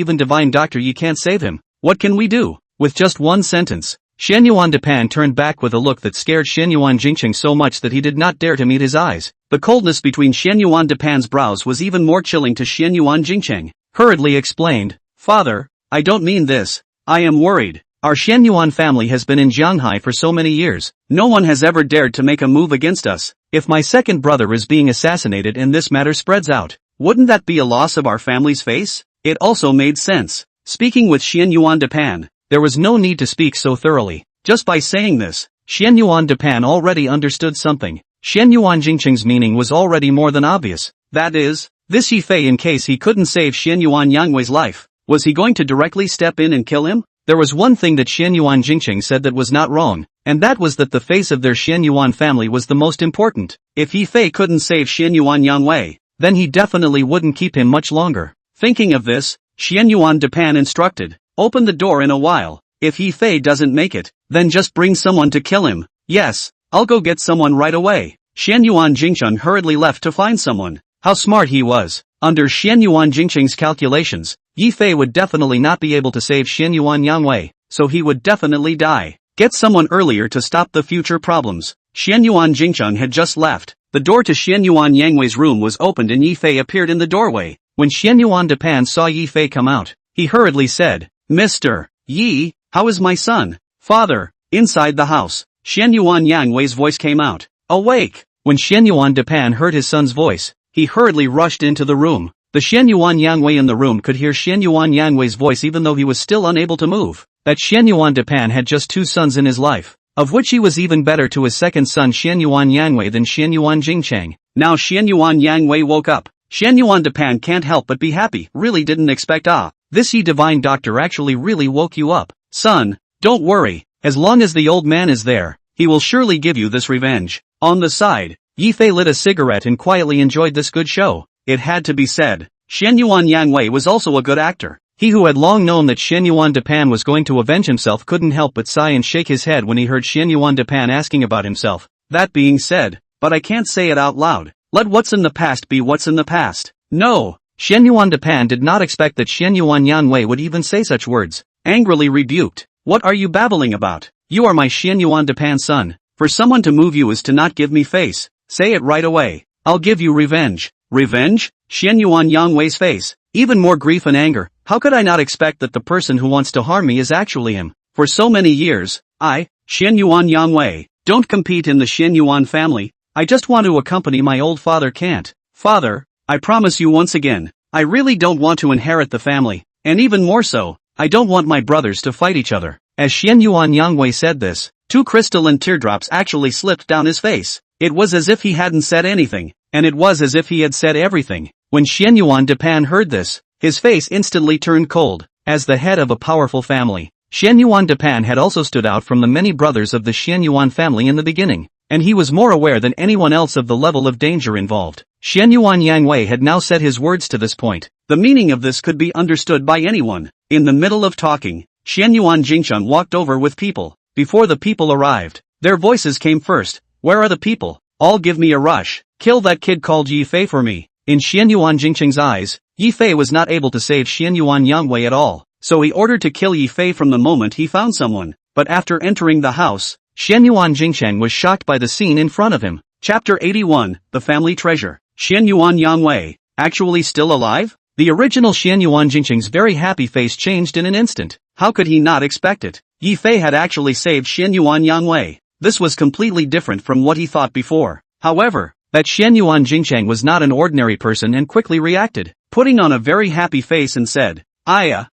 even divine doctor you can't save him. What can we do?" With just one sentence, Shen Yuan Depan turned back with a look that scared Shen Yuan Jingcheng so much that he did not dare to meet his eyes. The coldness between Shen Yuan Depan's brows was even more chilling to Shen Yuan Jingcheng. Hurriedly explained, "Father, I don't mean this. I am worried. Our Shen Yuan family has been in Jianghai for so many years. No one has ever dared to make a move against us. If my second brother is being assassinated and this matter spreads out, wouldn't that be a loss of our family's face?" It also made sense. Speaking with Shen Yuan Depan, there was no need to speak so thoroughly. Just by saying this, Shen Yuan Depan already understood something. Shen Yuan Jingcheng's meaning was already more than obvious. That is, this Yifei, in case he couldn't save Shen Yuan Yangwei's life, was he going to directly step in and kill him? There was one thing that Shen Yuan Jingcheng said that was not wrong, and that was that the face of their Shen Yuan family was the most important. If Yifei couldn't save Shen Yuan Yangwei, then he definitely wouldn't keep him much longer. Thinking of this, Shen Yuan Depan instructed, "Open the door in a while. If Yifei doesn't make it, then just bring someone to kill him." "Yes, I'll go get someone right away." Shen Yuan Jingcheng hurriedly left to find someone. How smart he was. Under Shen Yuan Jingcheng's calculations, Yifei would definitely not be able to save Shen Yuan Yangwei, so he would definitely die. Get someone earlier to stop the future problems. Shen Yuan Jingcheng had just left. The door to Shen Yuan Yangwei's room was opened and Yifei appeared in the doorway. When Shen Yuan Depan saw Yifei come out, he hurriedly said, "Mr. Yi, how is my son?" "Father." Inside the house, Shen Yuan Yangwei's voice came out. "Awake." When Shen Yuan Depan heard his son's voice, he hurriedly rushed into the room. The Shen Yuan Yangwei in the room could hear Shen Yuan Yangwei's voice even though he was still unable to move. That Shen Yuan Depan had just 2 sons in his life, of which he was even better to his second son Shen Yuan Yangwei than Shen Yuan Jingcheng. Now Shen Yuan Yangwei woke up. Shen Yuan Depan can't help but be happy. Really didn't expect this Yi divine doctor actually really woke you up. "Son, don't worry. As long as the old man is there, he will surely give you this revenge." On the side, Yifei lit a cigarette and quietly enjoyed this good show. It had to be said, Shen Yuan Yangwei was also a good actor. He who had long known that Shen Yuan Depan was going to avenge himself couldn't help but sigh and shake his head when he heard Shen Yuan Depan asking about himself. That being said, but I can't say it out loud. Let what's in the past be what's in the past. No. Shen Yuan Depan did not expect that Shen Yuan Yangwei would even say such words. Angrily rebuked. "What are you babbling about? You are my Shen Yuan Depan son. For someone to move you is to not give me face. Say it right away. I'll give you revenge." "Revenge?" Shen Yuan Yangwei's face, even more grief and anger, How could I not expect that the person who wants to harm me is actually him? For so many years, Xianyuan Yangwei, don't compete in the Xianyuan family. I just want to accompany my old father can't. Father, I promise you once again, I really don't want to inherit the family, and even more so, I don't want my brothers to fight each other. As Xianyuan Yangwei said this, 2 crystalline teardrops actually slipped down his face. It was as if he hadn't said anything, and it was as if he had said everything. When Xianyuan Depan heard this, his face instantly turned cold. As the head of a powerful family, Xianyuan Depan had also stood out from the many brothers of the Xianyuan family in the beginning, and he was more aware than anyone else of the level of danger involved. Xianyuan Yangwei had now said his words to this point. The meaning of this could be understood by anyone. In the middle of talking, Xianyuan Jingchun walked over with people. Before the people arrived, their voices came first. Where are the people? All give me a rush. Kill that kid called Yi Fei for me. In Xianyuan Jingcheng's eyes, Yi Fei was not able to save Xianyuan Yangwei at all, so he ordered to kill Yi Fei from the moment he found someone. But after entering the house, Xianyuan Jingcheng was shocked by the scene in front of him. Chapter 81, The Family Treasure. Xianyuan Yangwei, actually still alive? The original Xianyuan Jingcheng's very happy face changed in an instant. How could he not expect it? Yi Fei had actually saved Xianyuan Yangwei. This was completely different from what he thought before. However, that Xianyuan Jingcheng was not an ordinary person and quickly reacted, putting on a very happy face and said, I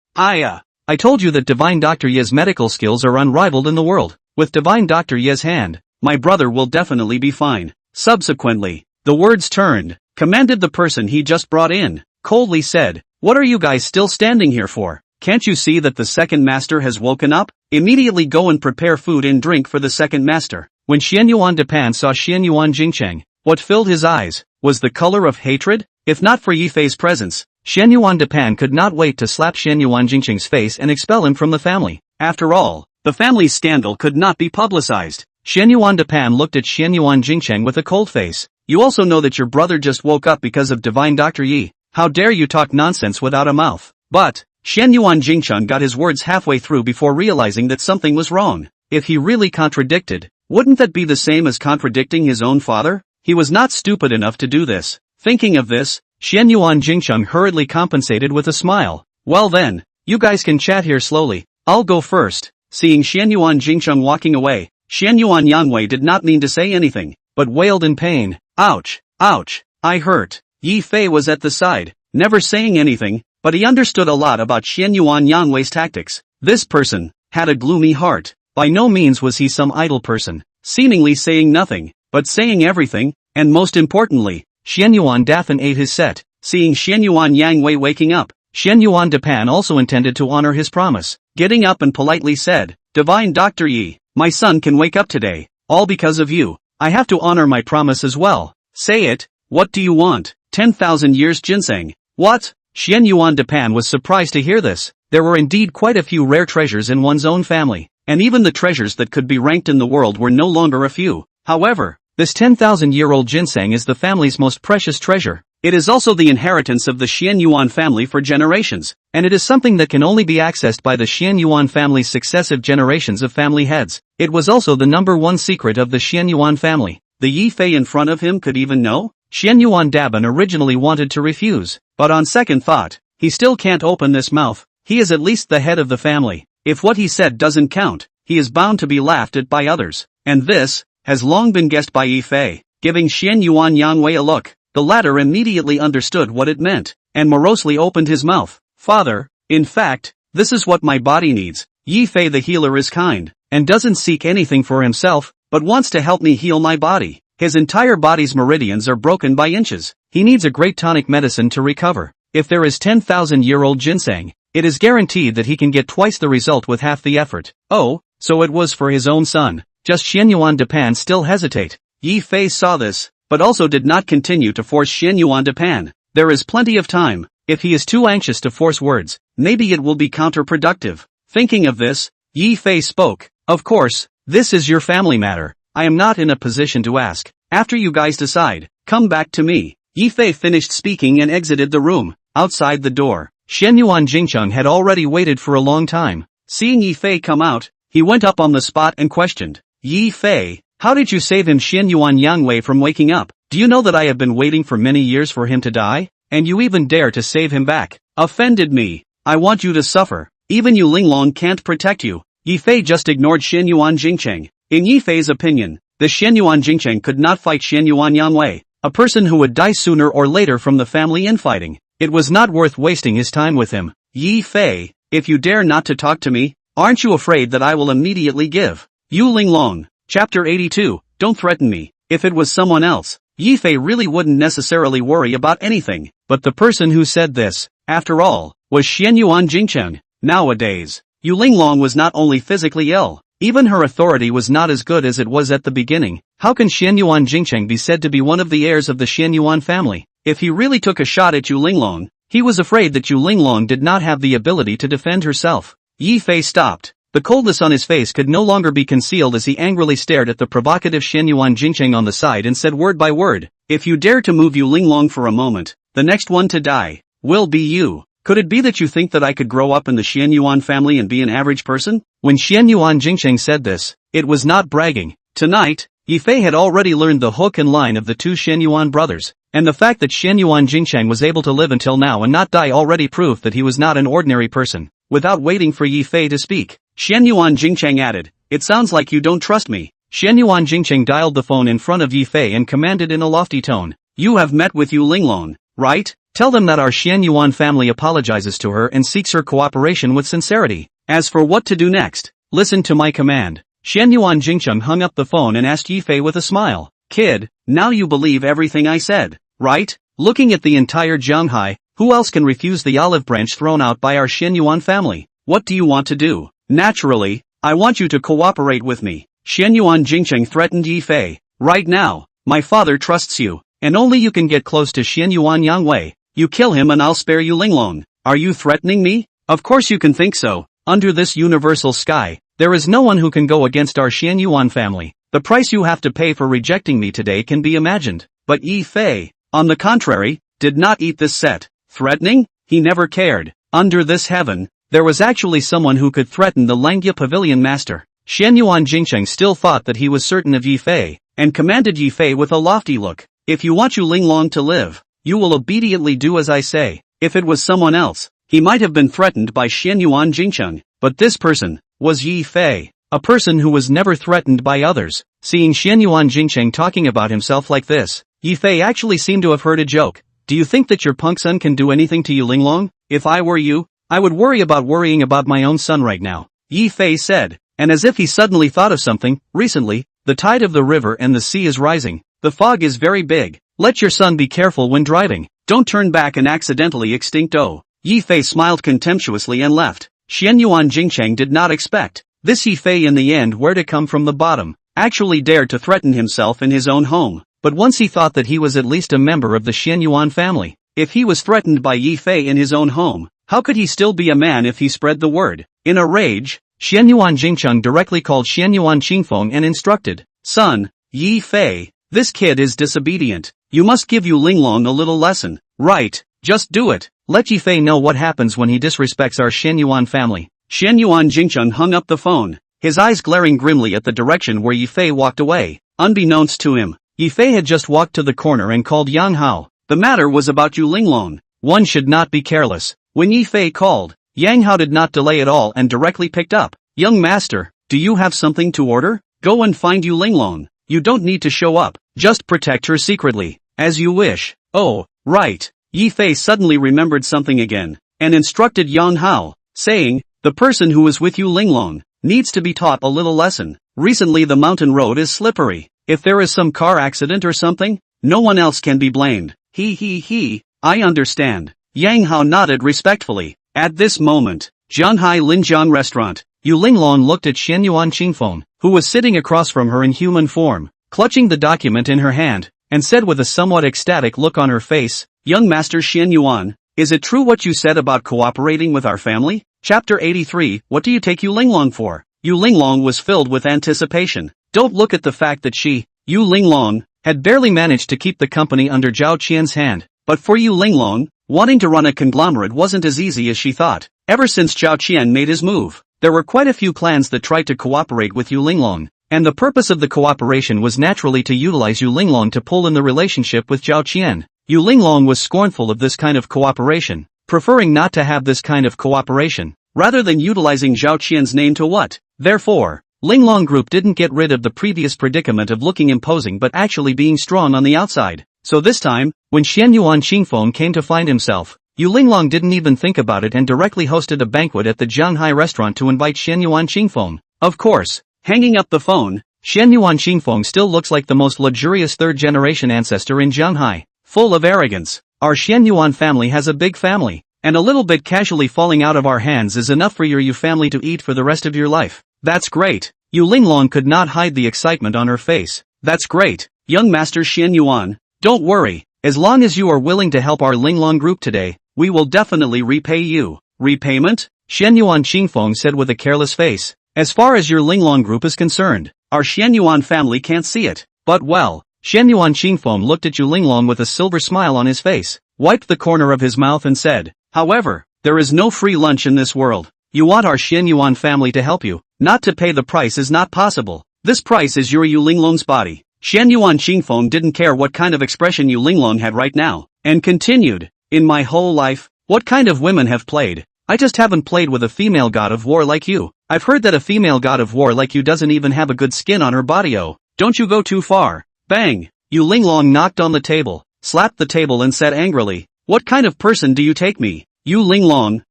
told you that Divine Dr. Ye's medical skills are unrivaled in the world. With Divine Dr. Ye's hand, my brother will definitely be fine. Subsequently, the words turned, commanded the person he just brought in, coldly said, what are you guys still standing here for? Can't you see that the second master has woken up? Immediately go and prepare food and drink for the second master. When Xianyuan Depan saw Xianyuan Jingcheng, what filled his eyes was the color of hatred. If not for Yi Fei's presence, Xianyuan Depan could not wait to slap Xianyuan Jingcheng's face and expel him from the family. After all, the family's scandal could not be publicized. Xianyuan Depan looked at Xianyuan Jingcheng with a cold face. You also know that your brother just woke up because of Divine Dr. Yi. How dare you talk nonsense without a mouth? But Xianyuan Jingcheng got his words halfway through before realizing that something was wrong. If he really contradicted, wouldn't that be the same as contradicting his own father? He was not stupid enough to do this. Thinking of this, Xianyuan Jingcheng hurriedly compensated with a smile. Well then, you guys can chat here slowly. I'll go first. Seeing Xianyuan Jingcheng walking away, Xianyuan Yangwei did not mean to say anything, but wailed in pain. Ouch, ouch, I hurt. Yi Fei was at the side, never saying anything, but he understood a lot about Xianyuan Yangwei's tactics. This person had a gloomy heart. By no means was he some idle person, seemingly saying nothing, but saying everything, and most importantly, Xianyuan Dafan ate his set. Seeing Xianyuan Yangwei waking up, Xianyuan Depan also intended to honor his promise. Getting up and politely said, Divine Dr. Yi, my son can wake up today, all because of you. I have to honor my promise as well. Say it, what do you want? 10,000 years ginseng. What? Xianyuan Depan was surprised to hear this. There were indeed quite a few rare treasures in one's own family, and even the treasures that could be ranked in the world were no longer a few. However, this 10,000-year-old ginseng is the family's most precious treasure. It is also the inheritance of the Xianyuan family for generations, and it is something that can only be accessed by the Xianyuan family's successive generations of family heads. It was also the #1 secret of the Xianyuan family. The Yi Fei in front of him could even know? Xianyuan Daban originally wanted to refuse, but on second thought, he still can't open this mouth. He is at least the head of the family. If what he said doesn't count, he is bound to be laughed at by others. And this has long been guessed by Yi Fei. Giving Xianyuan Yangwei a look, the latter immediately understood what it meant, and morosely opened his mouth. Father, in fact, this is what my body needs. Yi Fei the healer is kind, and doesn't seek anything for himself, but wants to help me heal my body. His entire body's meridians are broken by inches. He needs a great tonic medicine to recover. If there is 10,000-year-old ginseng, it is guaranteed that he can get twice the result with half the effort. Oh, so it was for his own son. Just Xianyuan Depan still hesitate. Yi Fei saw this, but also did not continue to force Xianyuan Depan. There is plenty of time. If he is too anxious to force words, maybe it will be counterproductive. Thinking of this, Yi Fei spoke. Of course, this is your family matter. I am not in a position to ask. After you guys decide, come back to me. Yi Fei finished speaking and exited the room. Outside the door, Xianyuan Jingcheng had already waited for a long time. Seeing Yi Fei come out, he went up on the spot and questioned. Yi Fei, how did you save him Xianyuan Yangwei from waking up? Do you know that I have been waiting for many years for him to die? And you even dare to save him back? Offended me. I want you to suffer. Even Yu Linglong can't protect you. Yi Fei just ignored Xianyuan Jingcheng. In Yi Fei's opinion, the Xianyuan Jingcheng could not fight Xianyuan Yangwei, a person who would die sooner or later from the family infighting. It was not worth wasting his time with him. Yi Fei, if you dare not to talk to me, aren't you afraid that I will immediately give? Yu Linglong, Chapter 82, Don't threaten me. If it was someone else, Yi Fei really wouldn't necessarily worry about anything, but the person who said this, after all, was Xianyuan Jingcheng. Nowadays, Yu Linglong was not only physically ill, even her authority was not as good as it was at the beginning. How can Xianyuan Jingcheng be said to be one of the heirs of the Xianyuan family? If he really took a shot at Yu Linglong, he was afraid that Yu Linglong did not have the ability to defend herself. Yi Fei stopped. The coldness on his face could no longer be concealed as he angrily stared at the provocative Xianyuan Jingcheng on the side and said word by word, "If you dare to move Yu Linglong for a moment, the next one to die will be you. Could it be that you think that I could grow up in the Xianyuan family and be an average person?" When Xianyuan Jingcheng said this, it was not bragging. Tonight, Yi Fei had already learned the hook and line of the two Xianyuan brothers, and the fact that Xianyuan Jingcheng was able to live until now and not die already proved that he was not an ordinary person. Without waiting for Yi Fei to speak, Xianyuan Jingcheng added, "It sounds like you don't trust me." Xianyuan Jingcheng dialed the phone in front of Yi Fei and commanded in a lofty tone, "You have met with Yu Linglong, right? Tell them that our Xianyuan family apologizes to her and seeks her cooperation with sincerity. As for what to do next, listen to my command." Xianyuan Jingcheng hung up the phone and asked Yi Fei with a smile, "Kid, now you believe everything I said, right? Looking at the entire Jianghai, who else can refuse the olive branch thrown out by our Xianyuan family? What do you want to do?" "Naturally, I want you to cooperate with me." Xianyuan Jingcheng threatened Yi Fei. "Right now, my father trusts you, and only you can get close to Xianyuan Yangwei. You kill him and I'll spare you Linglong. Are you threatening me? Of course you can think so. Under this universal sky, there is no one who can go against our Xianyuan family. The price you have to pay for rejecting me today can be imagined." But Yi Fei, on the contrary, did not eat this set. Threatening? He never cared. Under this heaven, there was actually someone who could threaten the Langya Pavilion master. Xianyuan Jingcheng still thought that he was certain of Yi Fei, and commanded Yi Fei with a lofty look, "If you want Yu Linglong to live, you will obediently do as I say." If it was someone else, he might have been threatened by Xianyuan Jingcheng, but this person was Yi Fei, a person who was never threatened by others. Seeing Xianyuan Jingcheng talking about himself like this, Yi Fei actually seemed to have heard a joke. "Do you think that your punk son can do anything to Yu Linglong? If I were you, I would worrying about my own son right now," Yi Fei said, and as if he suddenly thought of something, "Recently, the tide of the river and the sea is rising. The fog is very big. Let your son be careful when driving. Don't turn back and accidentally extinct oh." Yi Fei smiled contemptuously and left. Xianyuan Jingcheng did not expect this Yi Fei in the end were to come from the bottom, actually dared to threaten himself in his own home. But once he thought that he was at least a member of the Xianyuan family. If he was threatened by Yi Fei in his own home, how could he still be a man if he spread the word? In a rage, Xianyuan Jingcheng directly called Xianyuan Qingfeng and instructed, "Son, Yi Fei, this kid is disobedient. You must give Yu Linglong a little lesson." "Right, just do it. Let Yi Fei know what happens when he disrespects our Xianyuan family." Xianyuan Jingcheng hung up the phone, his eyes glaring grimly at the direction where Yi Fei walked away. Unbeknownst to him, Yi Fei had just walked to the corner and called Yang Hao. The matter was about Yu Linglong. One should not be careless. When Yi Fei called, Yang Hao did not delay at all and directly picked up. "Young master, do you have something to order? Go and find Yu Linglong. You don't need to show up, just protect her secretly, as you wish." "Oh, right." Yi Fei suddenly remembered something again, and instructed Yang Hao, saying, "The person who is with Yu Linglong needs to be taught a little lesson. Recently the mountain road is slippery. If there is some car accident or something, no one else can be blamed." He, I understand. Yang Hao nodded respectfully. At this moment, Zhanghai Linjiang restaurant, Yu Linglong looked at Xianyuan Qingfeng, who was sitting across from her in human form, clutching the document in her hand, and said with a somewhat ecstatic look on her face, "Young Master Xianyuan, is it true what you said about cooperating with our family?" Chapter 83, What do you take Yu Linglong for? Yu Linglong was filled with anticipation. Don't look at the fact that she, Yu Linglong, had barely managed to keep the company under Zhao Qian's hand, but for Yu Linglong, wanting to run a conglomerate wasn't as easy as she thought. Ever since Zhao Qian made his move, there were quite a few clans that tried to cooperate with Yu Linglong, and the purpose of the cooperation was naturally to utilize Yu Linglong to pull in the relationship with Zhao Qian. Yu Linglong was scornful of this kind of cooperation, preferring not to have this kind of cooperation, rather than utilizing Zhao Qian's name to what. Therefore, Linglong Group didn't get rid of the previous predicament of looking imposing but actually being strong on the outside. So this time, when Xianyuan Qingfeng came to find himself, Yu Linglong didn't even think about it and directly hosted a banquet at the Jianghai restaurant to invite Xianyuan Qingfeng. Of course, hanging up the phone, Xianyuan Qingfeng still looks like the most luxurious third-generation ancestor in Jianghai, full of arrogance. Our Xianyuan family has a big family, and a little bit casually falling out of our hands is enough for your Yu family to eat for the rest of your life. That's great. Yu Linglong could not hide the excitement on her face. That's great, young Master Xianyuan. Don't worry, as long as you are willing to help our Linglong Group today, we will definitely repay you. Repayment? Xianyuan Qingfeng said with a careless face. As far as your Linglong Group is concerned, our Xianyuan family can't see it. But well, Xianyuan Qingfeng looked at Yu Linglong with a silver smile on his face, wiped the corner of his mouth and said, however, there is no free lunch in this world. You want our Xianyuan family to help you. Not to pay the price is not possible. This price is your Yu Linglong's body. Xianyuan Qingfeng didn't care what kind of expression Yu Linglong had right now, and continued, in my whole life, what kind of women have played? I just haven't played with a female god of war like you. I've heard that a female god of war like you doesn't even have a good skin on her body. Oh, don't you go too far. Bang! Yu Linglong knocked on the table, slapped the table and said angrily, what kind of person do you take me? Yu Linglong,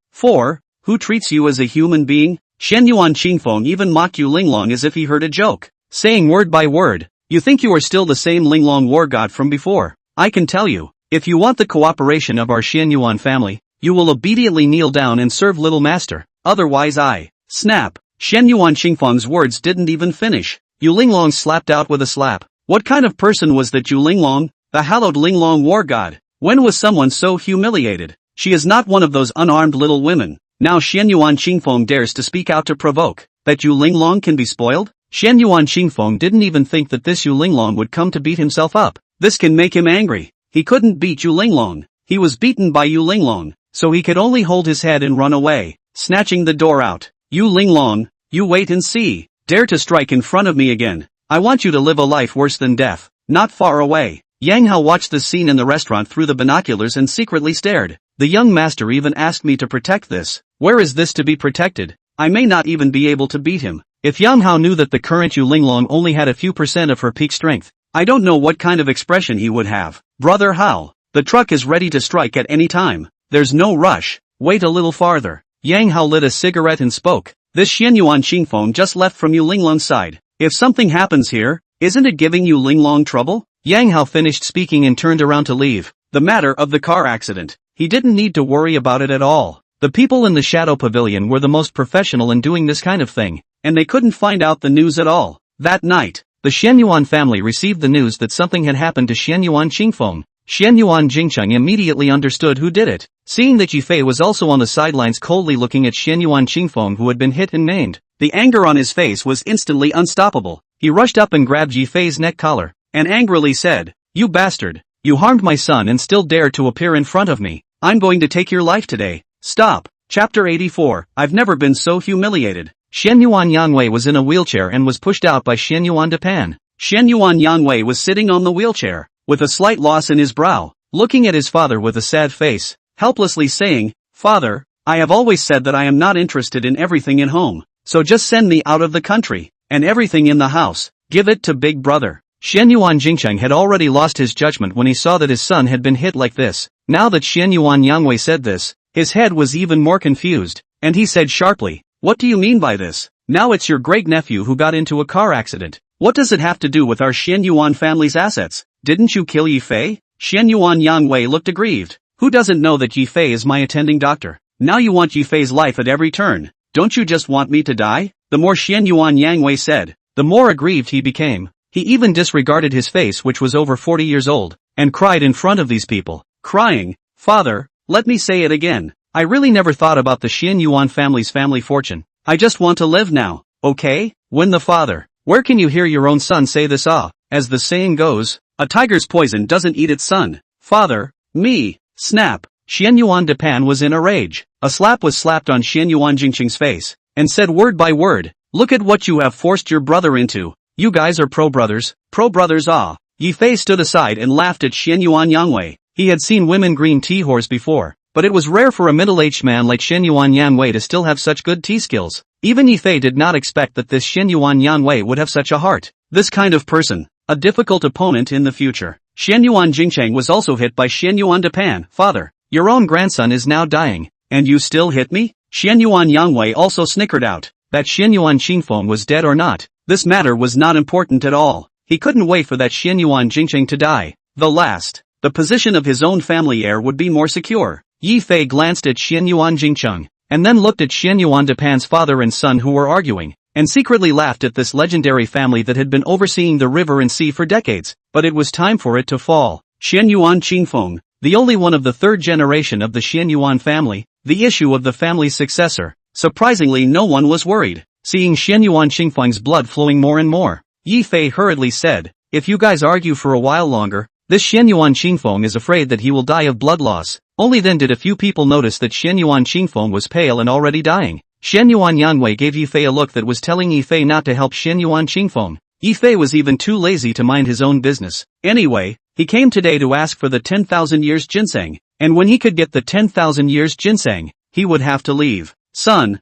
who treats you as a human being? Xianyuan Qingfeng even mocked Yu Linglong as if he heard a joke, saying word by word, you think you are still the same Linglong war god from before? I can tell you, if you want the cooperation of our Xianyuan family, you will obediently kneel down and serve little master, otherwise I snap. Xianyuan Qingfeng's words didn't even finish. Yu Linglong slapped out with a slap. What kind of person was that Yu Linglong, the hallowed Linglong war god? When was someone so humiliated? She is not one of those unarmed little women. Now Xianyuan Qingfeng dares to speak out to provoke, that Yu Linglong can be spoiled? Xianyuan Qingfeng didn't even think that this Yu Linglong would come to beat himself up. This can make him angry. He couldn't beat Yu Linglong. He was beaten by Yu Linglong, so he could only hold his head and run away, snatching the door out. Yu Linglong, you wait and see. Dare to strike in front of me again. I want you to live a life worse than death. Not far away. Yang Hao watched the scene in the restaurant through the binoculars and secretly stared. The young master even asked me to protect this. Where is this to be protected? I may not even be able to beat him. If Yang Hao knew that the current Yu Linglong only had a few % of her peak strength, I don't know what kind of expression he would have. Brother Hao, the truck is ready to strike at any time. There's no rush. Wait a little farther. Yang Hao lit a cigarette and spoke. This Xianyuan Qingfeng just left from Yu Linglong's side. If something happens here, isn't it giving Yu Linglong trouble? Yang Hao finished speaking and turned around to leave. The matter of the car accident. He didn't need to worry about it at all. The people in the Shadow Pavilion were the most professional in doing this kind of thing, and they couldn't find out the news at all. That night, the Xianyuan family received the news that something had happened to Xianyuan Qingfeng. Xianyuan Jingcheng immediately understood who did it. Seeing that Yifei was also on the sidelines coldly looking at Xianyuan Qingfeng who had been hit and maimed, the anger on his face was instantly unstoppable. He rushed up and grabbed Yifei's neck collar, and angrily said, you bastard, you harmed my son and still dare to appear in front of me. I'm going to take your life today. Stop. Chapter 84. I've never been so humiliated. Xianyuan Yangwei was in a wheelchair and was pushed out by Xianyuan Depan. Xianyuan Yangwei was sitting on the wheelchair, with a slight loss in his brow, looking at his father with a sad face, helplessly saying, Father, I have always said that I am not interested in everything in home, so just send me out of the country, and everything in the house, give it to big brother. Xianyuan Jingcheng had already lost his judgment when he saw that his son had been hit like this. Now that Xianyuan Yangwei said this, his head was even more confused, and he said sharply, what do you mean by this? Now it's your great-nephew who got into a car accident. What does it have to do with our Xianyuan family's assets? Didn't you kill Yifei? Xianyuan Yangwei looked aggrieved. Who doesn't know that Yifei is my attending doctor? Now you want Yifei's life at every turn. Don't you just want me to die? The more Xianyuan Yangwei said, the more aggrieved he became. He even disregarded his face, which was over 40 years old, and cried in front of these people, crying, Father, let me say it again. I really never thought about the Xianyuan family's family fortune. I just want to live now, okay? When the father, where can you hear your own son say this? As the saying goes, a tiger's poison doesn't eat its son. Father, me, snap. Xianyuan Depan was in a rage. A slap was slapped on Xianyuan Jingcheng's face, and said word by word, look at what you have forced your brother into. You guys are pro-brothers, Yifei stood aside and laughed at Xianyuan Yangwei. He had seen women green tea whores before, but it was rare for a middle-aged man like Shen Yuan Yanwei to still have such good tea skills. Even Yi Fei did not expect that this Shen Yuan Yanwei would have such a heart. This kind of person, a difficult opponent in the future. Shen Yuan Jingcheng was also hit by Shen Yuan Depan. Father, your own grandson is now dying, and you still hit me? Shen Yuan Yanwei also snickered out. That Shen Yuan Qingfeng was dead or not, this matter was not important at all. He couldn't wait for that Shen Yuan Jingcheng to die. The position of his own family heir would be more secure. Yi Fei glanced at Shen Yuan Jingcheng, and then looked at Shen Yuan Depan's father and son who were arguing, and secretly laughed at this legendary family that had been overseeing the river and sea for decades, but it was time for it to fall. Shen Yuan Qingfeng, the only one of the third generation of the Shen Yuan family, the issue of the family's successor. Surprisingly, no one was worried. Seeing Shen Yuan Qingfeng's blood flowing more and more, Yi Fei hurriedly said, if you guys argue for a while longer, this Shen Yuan Qingfeng is afraid that he will die of blood loss. Only then did a few people notice that Shen Yuan Qingfeng was pale and already dying. Shen Yuan Yanwei gave Yi Fei a look that was telling Yi Fei not to help Shen Yuan Qingfeng. Yi Fei was even too lazy to mind his own business. Anyway, he came today to ask for the 10,000 years ginseng, and when he could get the 10,000 years ginseng, he would have to leave. Son,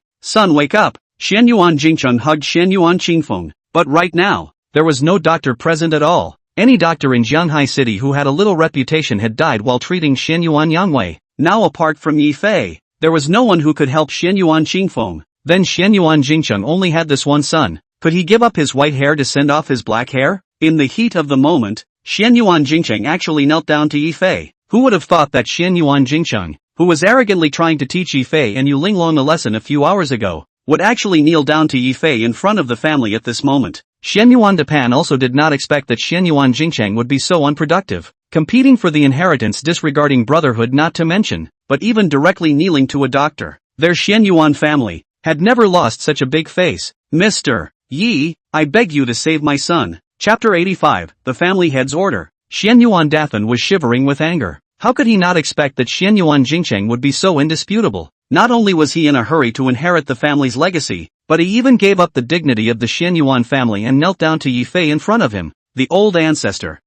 wake up! Shen Yuan Jingcheng hugged Shen Yuan Qingfeng, but right now, there was no doctor present at all. Any doctor in Jianghai City who had a little reputation had died while treating Shen Yuan Yanwei. Now apart from Yi Fei, there was no one who could help Shen Yuan Qingfeng. Then Shen Yuan Jingcheng only had this one son. Could he give up his white hair to send off his black hair? In the heat of the moment, Shen Yuan Jingcheng actually knelt down to Yi Fei. Who would have thought that Shen Yuan Jingcheng, who was arrogantly trying to teach Yi Fei and Yu Linglong a lesson a few hours ago, would actually kneel down to Yi Fei in front of the family at this moment? Shen Yuan Depan also did not expect that Shen Yuan Jingcheng would be so unproductive, competing for the inheritance, disregarding brotherhood, not to mention, but even directly kneeling to a doctor. Their Shen Yuan family had never lost such a big face. Mr. Yi, I beg you to save my son. Chapter 85, The Family Head's Order. Shen Yuan Dathan was shivering with anger. How could he not expect that Shen Yuan Jingcheng would be so indisputable? Not only was he in a hurry to inherit the family's legacy, but he even gave up the dignity of the Shen Yuan family and knelt down to Yi Fei in front of him, the old ancestor.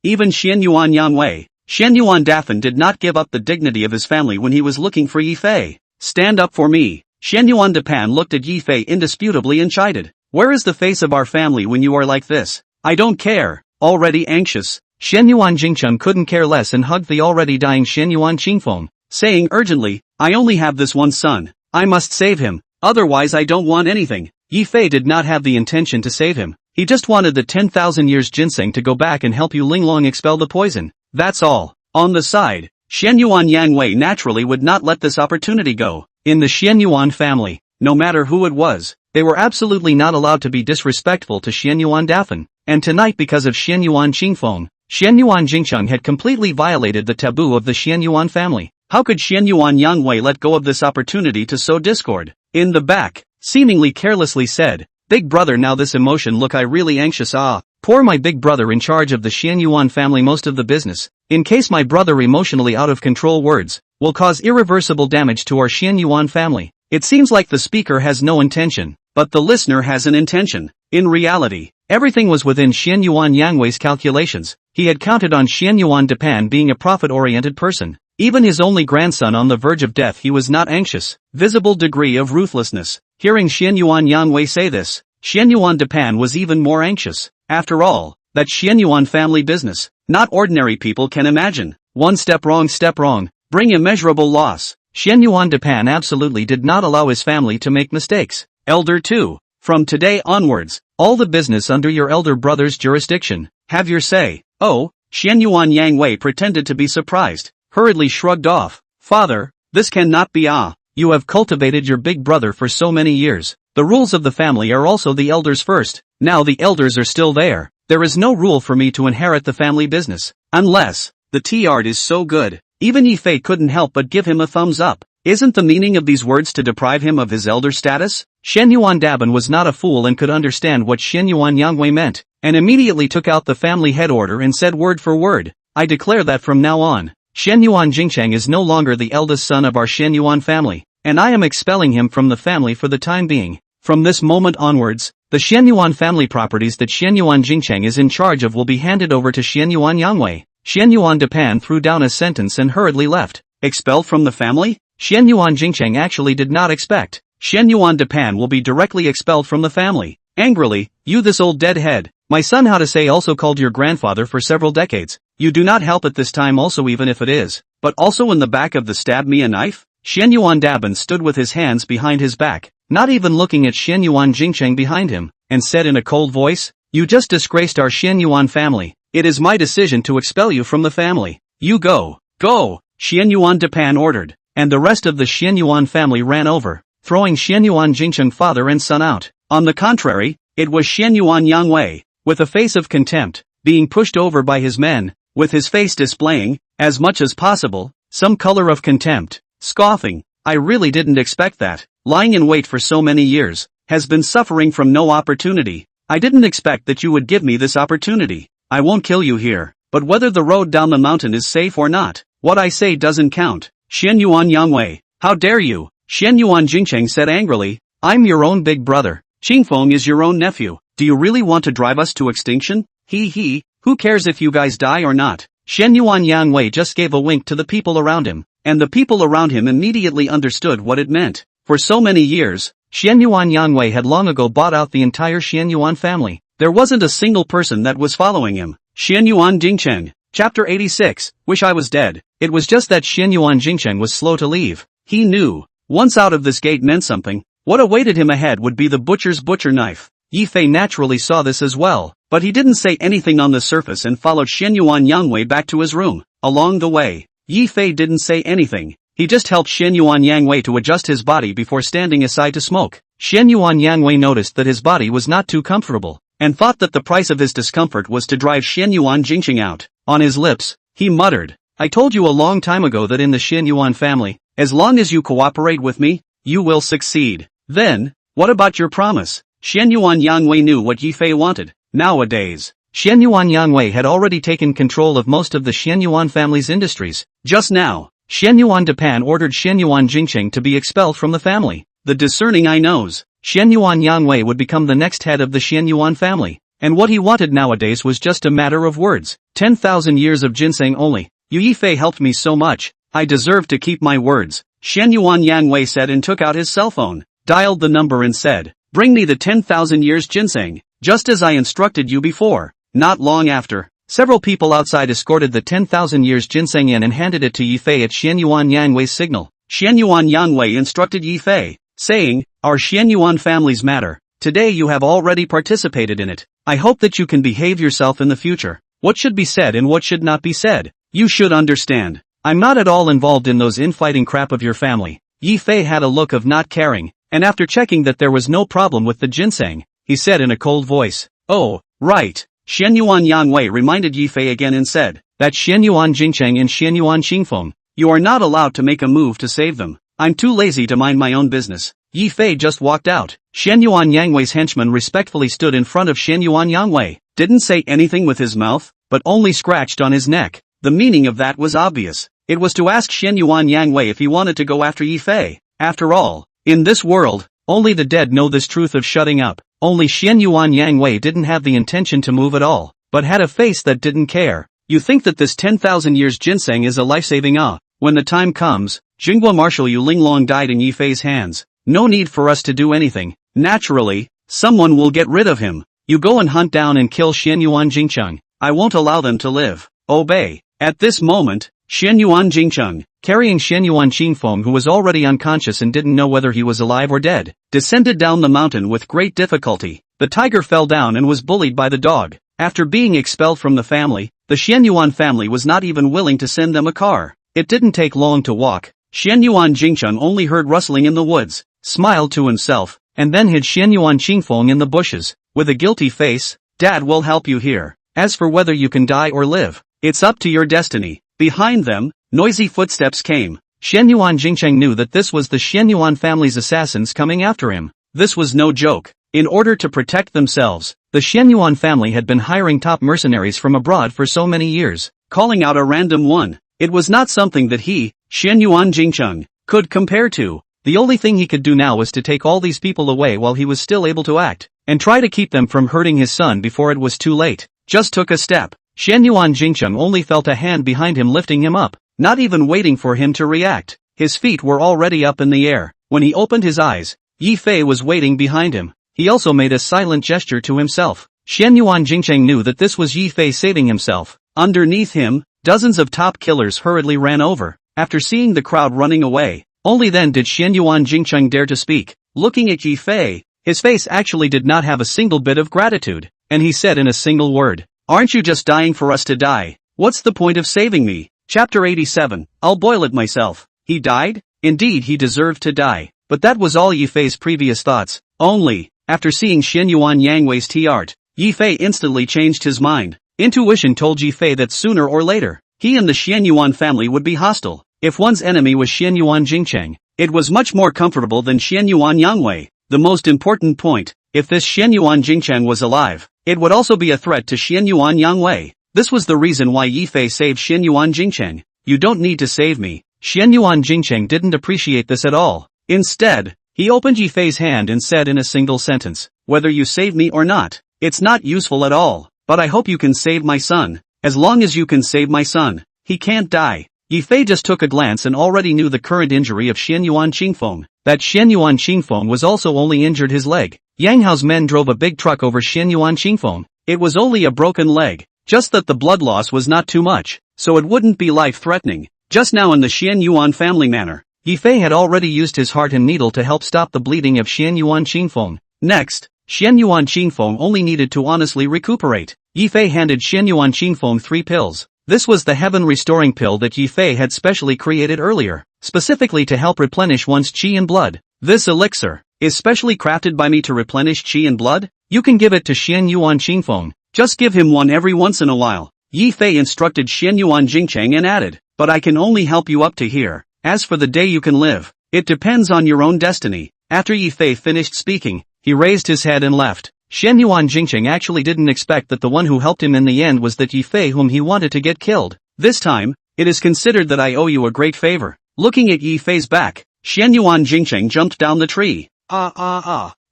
Even Shen Yuan Yanwei, Shen Yuan Dathan did not give up the dignity of his family when he was looking for Yi Fei. Stand up for me. Shen Yuan Depan looked at Yi Fei indisputably and chided. Where is the face of our family when you are like this? I don't care. Already anxious, Shen Yuan Jingcheng couldn't care less and hugged the already dying Shen Yuan Qingfeng, saying urgently, I only have this one son. I must save him, otherwise I don't want anything. Yi Fei did not have the intention to save him. He just wanted the 10,000 years ginseng to go back and help Yu Linglong expel the poison. That's all. On the side, Shen Yuan Yanwei naturally would not let this opportunity go. In the Shen Yuan family, no matter who it was, they were absolutely not allowed to be disrespectful to Shen Yuan Dathan. And tonight, because of Shen Yuan Qingfeng, Shen Yuan Jingcheng had completely violated the taboo of the Shen Yuan family. How could Shen Yuan Yanwei let go of this opportunity to sow discord? In the back, seemingly carelessly said, Big brother, now this emotion, look, I really anxious. Poor my big brother in charge of the Shen Yuan family, most of the business. In case my brother emotionally out of control words will cause irreversible damage to our Shen Yuan family. It seems like the speaker has no intention, but the listener has an intention. In reality, everything was within Shen Yuan Yanwei's calculations. He had counted on Shen Yuan Depan being a profit-oriented person. Even his only grandson on the verge of death, he was not anxious. Visible degree of ruthlessness. Hearing Shen Yuan Yanwei say this, Shen Yuan Depan was even more anxious. After all, that's Shen Yuan family business. Not ordinary people can imagine. One step wrong, bring immeasurable loss. Shen Yuan Depan absolutely did not allow his family to make mistakes. Elder 2. From today onwards, all the business under your elder brother's jurisdiction. Have your say. Oh, Shen Yuan Yanwei pretended to be surprised, hurriedly shrugged off. Father, this cannot be. You have cultivated your big brother for so many years. The rules of the family are also the elders first. Now the elders are still there. There is no rule for me to inherit the family business. Unless, the tea art is so good. Even Yi Fei couldn't help but give him a thumbs up. Isn't the meaning of these words to deprive him of his elder status? Shen Yuan Daban was not a fool and could understand what Shen Yuan Yanwei meant, and immediately took out the family head order and said word for word, I declare that from now on, Shen Yuan Jingcheng is no longer the eldest son of our Shen Yuan family, and I am expelling him from the family for the time being. From this moment onwards, the Shen Yuan family properties that Shen Yuan Jingcheng is in charge of will be handed over to Shen Yuan Yanwei. Shen Yuan Depan threw down a sentence and hurriedly left. Expelled from the family? Xian Yuan Jingcheng actually did not expect. Xian Yuan Depan will be directly expelled from the family. Angrily, you this old deadhead. My son how to say also called your grandfather for several decades. You do not help at this time also even if it is. But also in the back of the stab me a knife? Xian Yuan Daban stood with his hands behind his back, not even looking at Xian Yuan Jingcheng behind him, and said in a cold voice, you just disgraced our Xian Yuan family. It is my decision to expel you from the family. You go. Go! Xian Yuan Depan ordered, and the rest of the Xian Yuan family ran over, throwing Xian Yuan Jingcheng father and son out. On the contrary, it was Xian Yuan Yangwei, with a face of contempt, being pushed over by his men, with his face displaying, as much as possible, some color of contempt, scoffing, I really didn't expect that, lying in wait for so many years, has been suffering from no opportunity. I didn't expect that you would give me this opportunity. I won't kill you here, but whether the road down the mountain is safe or not, what I say doesn't count. Xian Yuan Yangwei, how dare you? Xian Yuan Jingcheng said angrily, I'm your own big brother. Qingfeng is your own nephew. Do you really want to drive us to extinction? He, who cares if you guys die or not? Xian Yuan Yangwei just gave a wink to the people around him, and the people around him immediately understood what it meant. For so many years, Xian Yuan Yangwei had long ago bought out the entire Xian Yuan family. There wasn't a single person that was following him. Xian Yuan Jingcheng, Chapter 86, Wish I Was Dead. It was just that Xian Yuan Jingcheng was slow to leave. He knew, once out of this gate meant something. What awaited him ahead would be the butcher's butcher knife. Yi Fei naturally saw this as well, but he didn't say anything on the surface and followed Xian Yuan Yangwei back to his room. Along the way, Yi Fei didn't say anything. He just helped Xian Yuan Yangwei to adjust his body before standing aside to smoke. Xian Yuan Yangwei noticed that his body was not too comfortable, and thought that the price of his discomfort was to drive Xian Yuan Jingcheng out. On his lips, he muttered, I told you a long time ago that in the Xian Yuan family, as long as you cooperate with me, you will succeed. Then, what about your promise? Xian Yuan Yangwei knew what Yi Fei wanted. Nowadays, Xian Yuan Yangwei had already taken control of most of the Xian Yuan family's industries. Just now, Xian Yuan Depan ordered Xian Yuan Jingcheng to be expelled from the family. The discerning eye knows, Xian Yuan Yangwei would become the next head of the Xian Yuan family, and what he wanted nowadays was just a matter of words. 10,000 years of ginseng only. Yi Fei helped me so much, I deserve to keep my words. Xian Yuan Yangwei said and took out his cell phone, dialed the number and said, bring me the 10,000 years ginseng, just as I instructed you before. Not long after, several people outside escorted the 10,000 years ginseng in and handed it to Yi Fei at Xian Yuan Yangwei's signal. Xian Yuan Yangwei instructed Yi Fei, saying, our Xian Yuan family's matter. Today you have already participated in it. I hope that you can behave yourself in the future. What should be said and what should not be said. You should understand. I'm not at all involved in those infighting crap of your family. Yi Fei had a look of not caring, and after checking that there was no problem with the ginseng, he said in a cold voice, oh, right. Xian Yuan Yangwei reminded Yi Fei again and said, that Xian Yuan Jingcheng and Xian Yuan Qingfeng, you are not allowed to make a move to save them. I'm too lazy to mind my own business. Yi Fei just walked out. Xian Yuan Yangwei's henchman respectfully stood in front of Xian Yuan Yangwei, didn't say anything with his mouth, but only scratched on his neck. The meaning of that was obvious. It was to ask Xian Yuan Yangwei if he wanted to go after Yi Fei. After all, in this world, only the dead know this truth of shutting up. Only Xian Yuan Yangwei didn't have the intention to move at all, but had a face that didn't care. You think that this 10,000 years ginseng is a life-saving when the time comes, Jinghua Marshal Yu Linglong died in Yi Fei's hands. No need for us to do anything. Naturally, someone will get rid of him. You go and hunt down and kill Xian Yuan Jingcheng. I won't allow them to live. Obey. At this moment, Xian Yuan Jingcheng, carrying Xian Yuan Qingfeng who was already unconscious and didn't know whether he was alive or dead, descended down the mountain with great difficulty. The tiger fell down and was bullied by the dog. After being expelled from the family, the Xian Yuan family was not even willing to send them a car. It didn't take long to walk. Xian Yuan Jingcheng only heard rustling in the woods, smiled to himself, and then hid Xian Yuan Qingfeng in the bushes. With a guilty face, Dad will help you here. As for whether you can die or live, it's up to your destiny. Behind them, noisy footsteps came. Xian Yuan Jingcheng knew that this was the Xian Yuan family's assassins coming after him. This was no joke. In order to protect themselves, the Xian Yuan family had been hiring top mercenaries from abroad for so many years, calling out a random one. It was not something that he, Xian Yuan Jingcheng, could compare to. The only thing he could do now was to take all these people away while he was still able to act, and try to keep them from hurting his son before it was too late. Just took a step. Xian Yuan Jingcheng only felt a hand behind him lifting him up. not even waiting for him to react. His feet were already up in the air. When he opened his eyes, Yi Fei was waiting behind him. He also made a silent gesture to himself. Xianyuan Jingcheng knew that this was Yi Fei saving himself. Underneath him, dozens of top killers hurriedly ran over. After seeing the crowd running away, only then did Xianyuan Jingcheng dare to speak. Looking at Yi Fei, his face actually did not have a single bit of gratitude, and he said in a single word, "Aren't you just dying for us to die? What's the point of saving me?" Chapter 87, I'll boil it myself. He died? Indeed he deserved to die. But that was all Yi Fei's previous thoughts. Only, after seeing Xianyuan Yangwei's tea art, Yi Fei instantly changed his mind. Intuition told Yi Fei that sooner or later, he and the Xianyuan family would be hostile. If one's enemy was Xianyuan Jingcheng, it was much more comfortable than Xianyuan Yangwei. The most important point, if this Xianyuan Jingcheng was alive, it would also be a threat to Xianyuan Yangwei. This was the reason why Yi Fei saved Xianyuan Jingcheng. You don't need to save me. Xianyuan Jingcheng didn't appreciate this at all. Instead, he opened Yi Fei's hand and said in a single sentence, "Whether you save me or not, it's not useful at all, but I hope you can save my son. As long as you can save my son, he can't die." Yi Fei just took a glance and already knew the current injury of Xianyuan Qingfeng. That Xianyuan Qingfeng was also only injured his leg. Yang Hao's men drove a big truck over Xianyuan Qingfeng. It was only a broken leg, just that the blood loss was not too much, so it wouldn't be life-threatening. Just now in the Xianyuan family manor, Yi Fei had already used his heart and needle to help stop the bleeding of Xianyuan Qingfeng. Next, Xianyuan Qingfeng only needed to honestly recuperate. Yi Fei handed Xianyuan Qingfeng 3 pills. This was the heaven-restoring pill that Yi Fei had specially created earlier, specifically to help replenish one's qi and blood. This elixir is specially crafted by me to replenish qi and blood. You can give it to Xianyuan Qingfeng. Just give him one every once in a while. Yi Fei instructed Xianyuan Jingcheng and added, "But I can only help you up to here. As for the day you can live, it depends on your own destiny." After Yi Fei finished speaking, he raised his head and left. Xianyuan Jingcheng actually didn't expect that the one who helped him in the end was that Yi Fei whom he wanted to get killed. This time, it is considered that I owe you a great favor. Looking at Yi Fei's back, Xianyuan Jingcheng jumped down the tree.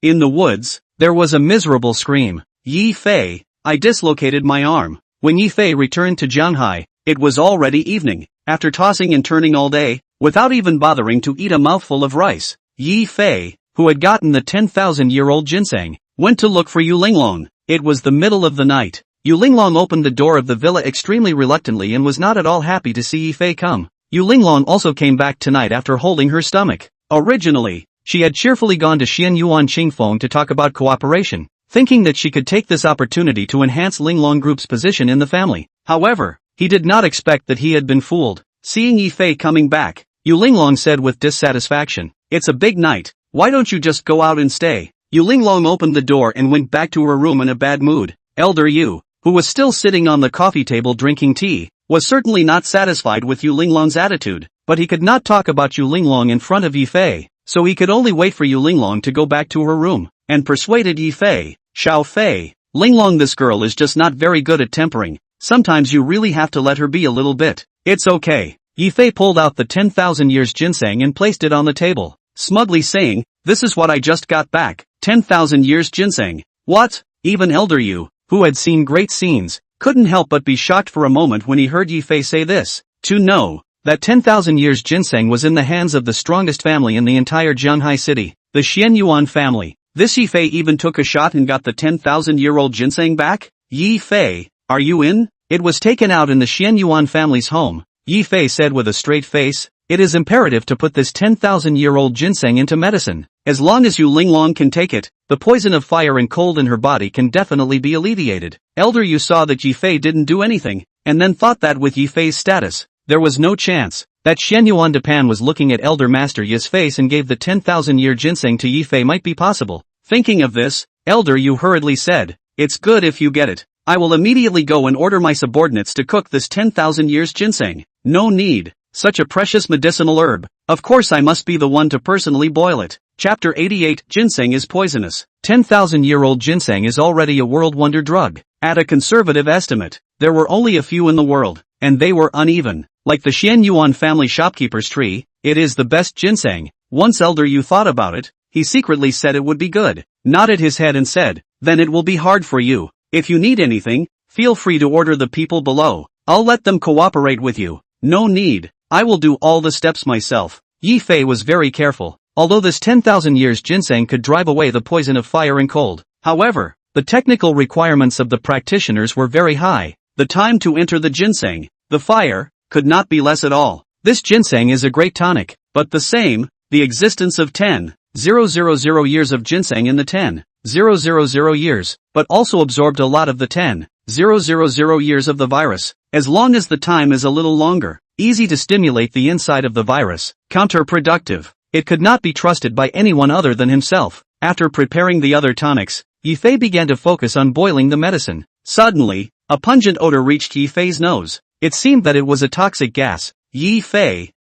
In the woods, there was a miserable scream. "Yi Fei, I dislocated my arm." When Yi Fei returned to Jianghai, it was already evening. After tossing and turning all day, without even bothering to eat a mouthful of rice, Yi Fei, who had gotten the 10,000-year-old ginseng, went to look for Yu Linglong. It was the middle of the night. Yu Linglong opened the door of the villa extremely reluctantly and was not at all happy to see Yi Fei come. Yu Linglong also came back tonight after holding her stomach. Originally, she had cheerfully gone to Xianyuan Qingfeng to talk about cooperation, thinking that she could take this opportunity to enhance Linglong Group's position in the family. However, he did not expect that he had been fooled. Seeing Yi Fei coming back, Yu Linglong said with dissatisfaction, "It's a big night, why don't you just go out and stay?" Yu Linglong opened the door and went back to her room in a bad mood. Elder Yu, who was still sitting on the coffee table drinking tea, was certainly not satisfied with Yu Linglong's attitude, but he could not talk about Yu Linglong in front of Yi Fei, so he could only wait for Yu Linglong to go back to her room, and persuaded Yi Fei, "Xiao Fei, Linglong, this girl is just not very good at tempering. Sometimes you really have to let her be a little bit." "It's okay." Yi Fei pulled out the 10,000 years ginseng and placed it on the table, smugly saying, "This is what I just got back, 10,000 years ginseng." What? Even Elder Yu, who had seen great scenes, couldn't help but be shocked for a moment when he heard Yi Fei say this. To know that 10,000 years ginseng was in the hands of the strongest family in the entire Jianghai city, the Xianyuan family. This Yi Fei even took a shot and got the 10,000-year-old ginseng back? "Yi Fei, are you in?" It was taken out in the Xianyuan family's home. Yi Fei said with a straight face, "It is imperative to put this 10,000-year-old ginseng into medicine. As long as Yu Linglong can take it, the poison of fire and cold in her body can definitely be alleviated." Elder Yu saw that Yi Fei didn't do anything, and then thought that with Yi Fei's status, there was no chance. That Xianyuan Depan was looking at Elder Master Yi's face and gave the 10,000-year ginseng to Yi Fei might be possible. Thinking of this, Elder Yu hurriedly said, "It's good if you get it. I will immediately go and order my subordinates to cook this 10,000 years ginseng. No need. Such a precious medicinal herb. Of course I must be the one to personally boil it." Chapter 88, Ginseng is poisonous. 10,000-year-old ginseng is already a world wonder drug. At a conservative estimate, there were only a few in the world, and they were uneven. Like the Xianyuan family shopkeeper's tree, it is the best ginseng. Once Elder Yu thought about it, he secretly said it would be good, nodded his head and said, "Then it will be hard for you. If you need anything, feel free to order the people below. I'll let them cooperate with you." "No need. I will do all the steps myself. Yi Fei was very careful. Although this 10,000 years ginseng could drive away the poison of fire and cold, however, the technical requirements of the practitioners were very high. The time to enter the ginseng, the fire, could not be less at all. This ginseng is a great tonic, but the existence of 10,000 years of ginseng in the 10,000 years, but also absorbed a lot of the 10,000 years of the virus. As long as the time is a little longer, easy to stimulate the inside of the virus, counterproductive. It could not be trusted by anyone other than himself. After preparing the other tonics, Yi Fei began to focus on boiling the medicine. Suddenly, a pungent odor reached Yi Fei's nose. It seemed that it was a toxic gas. Yi Fei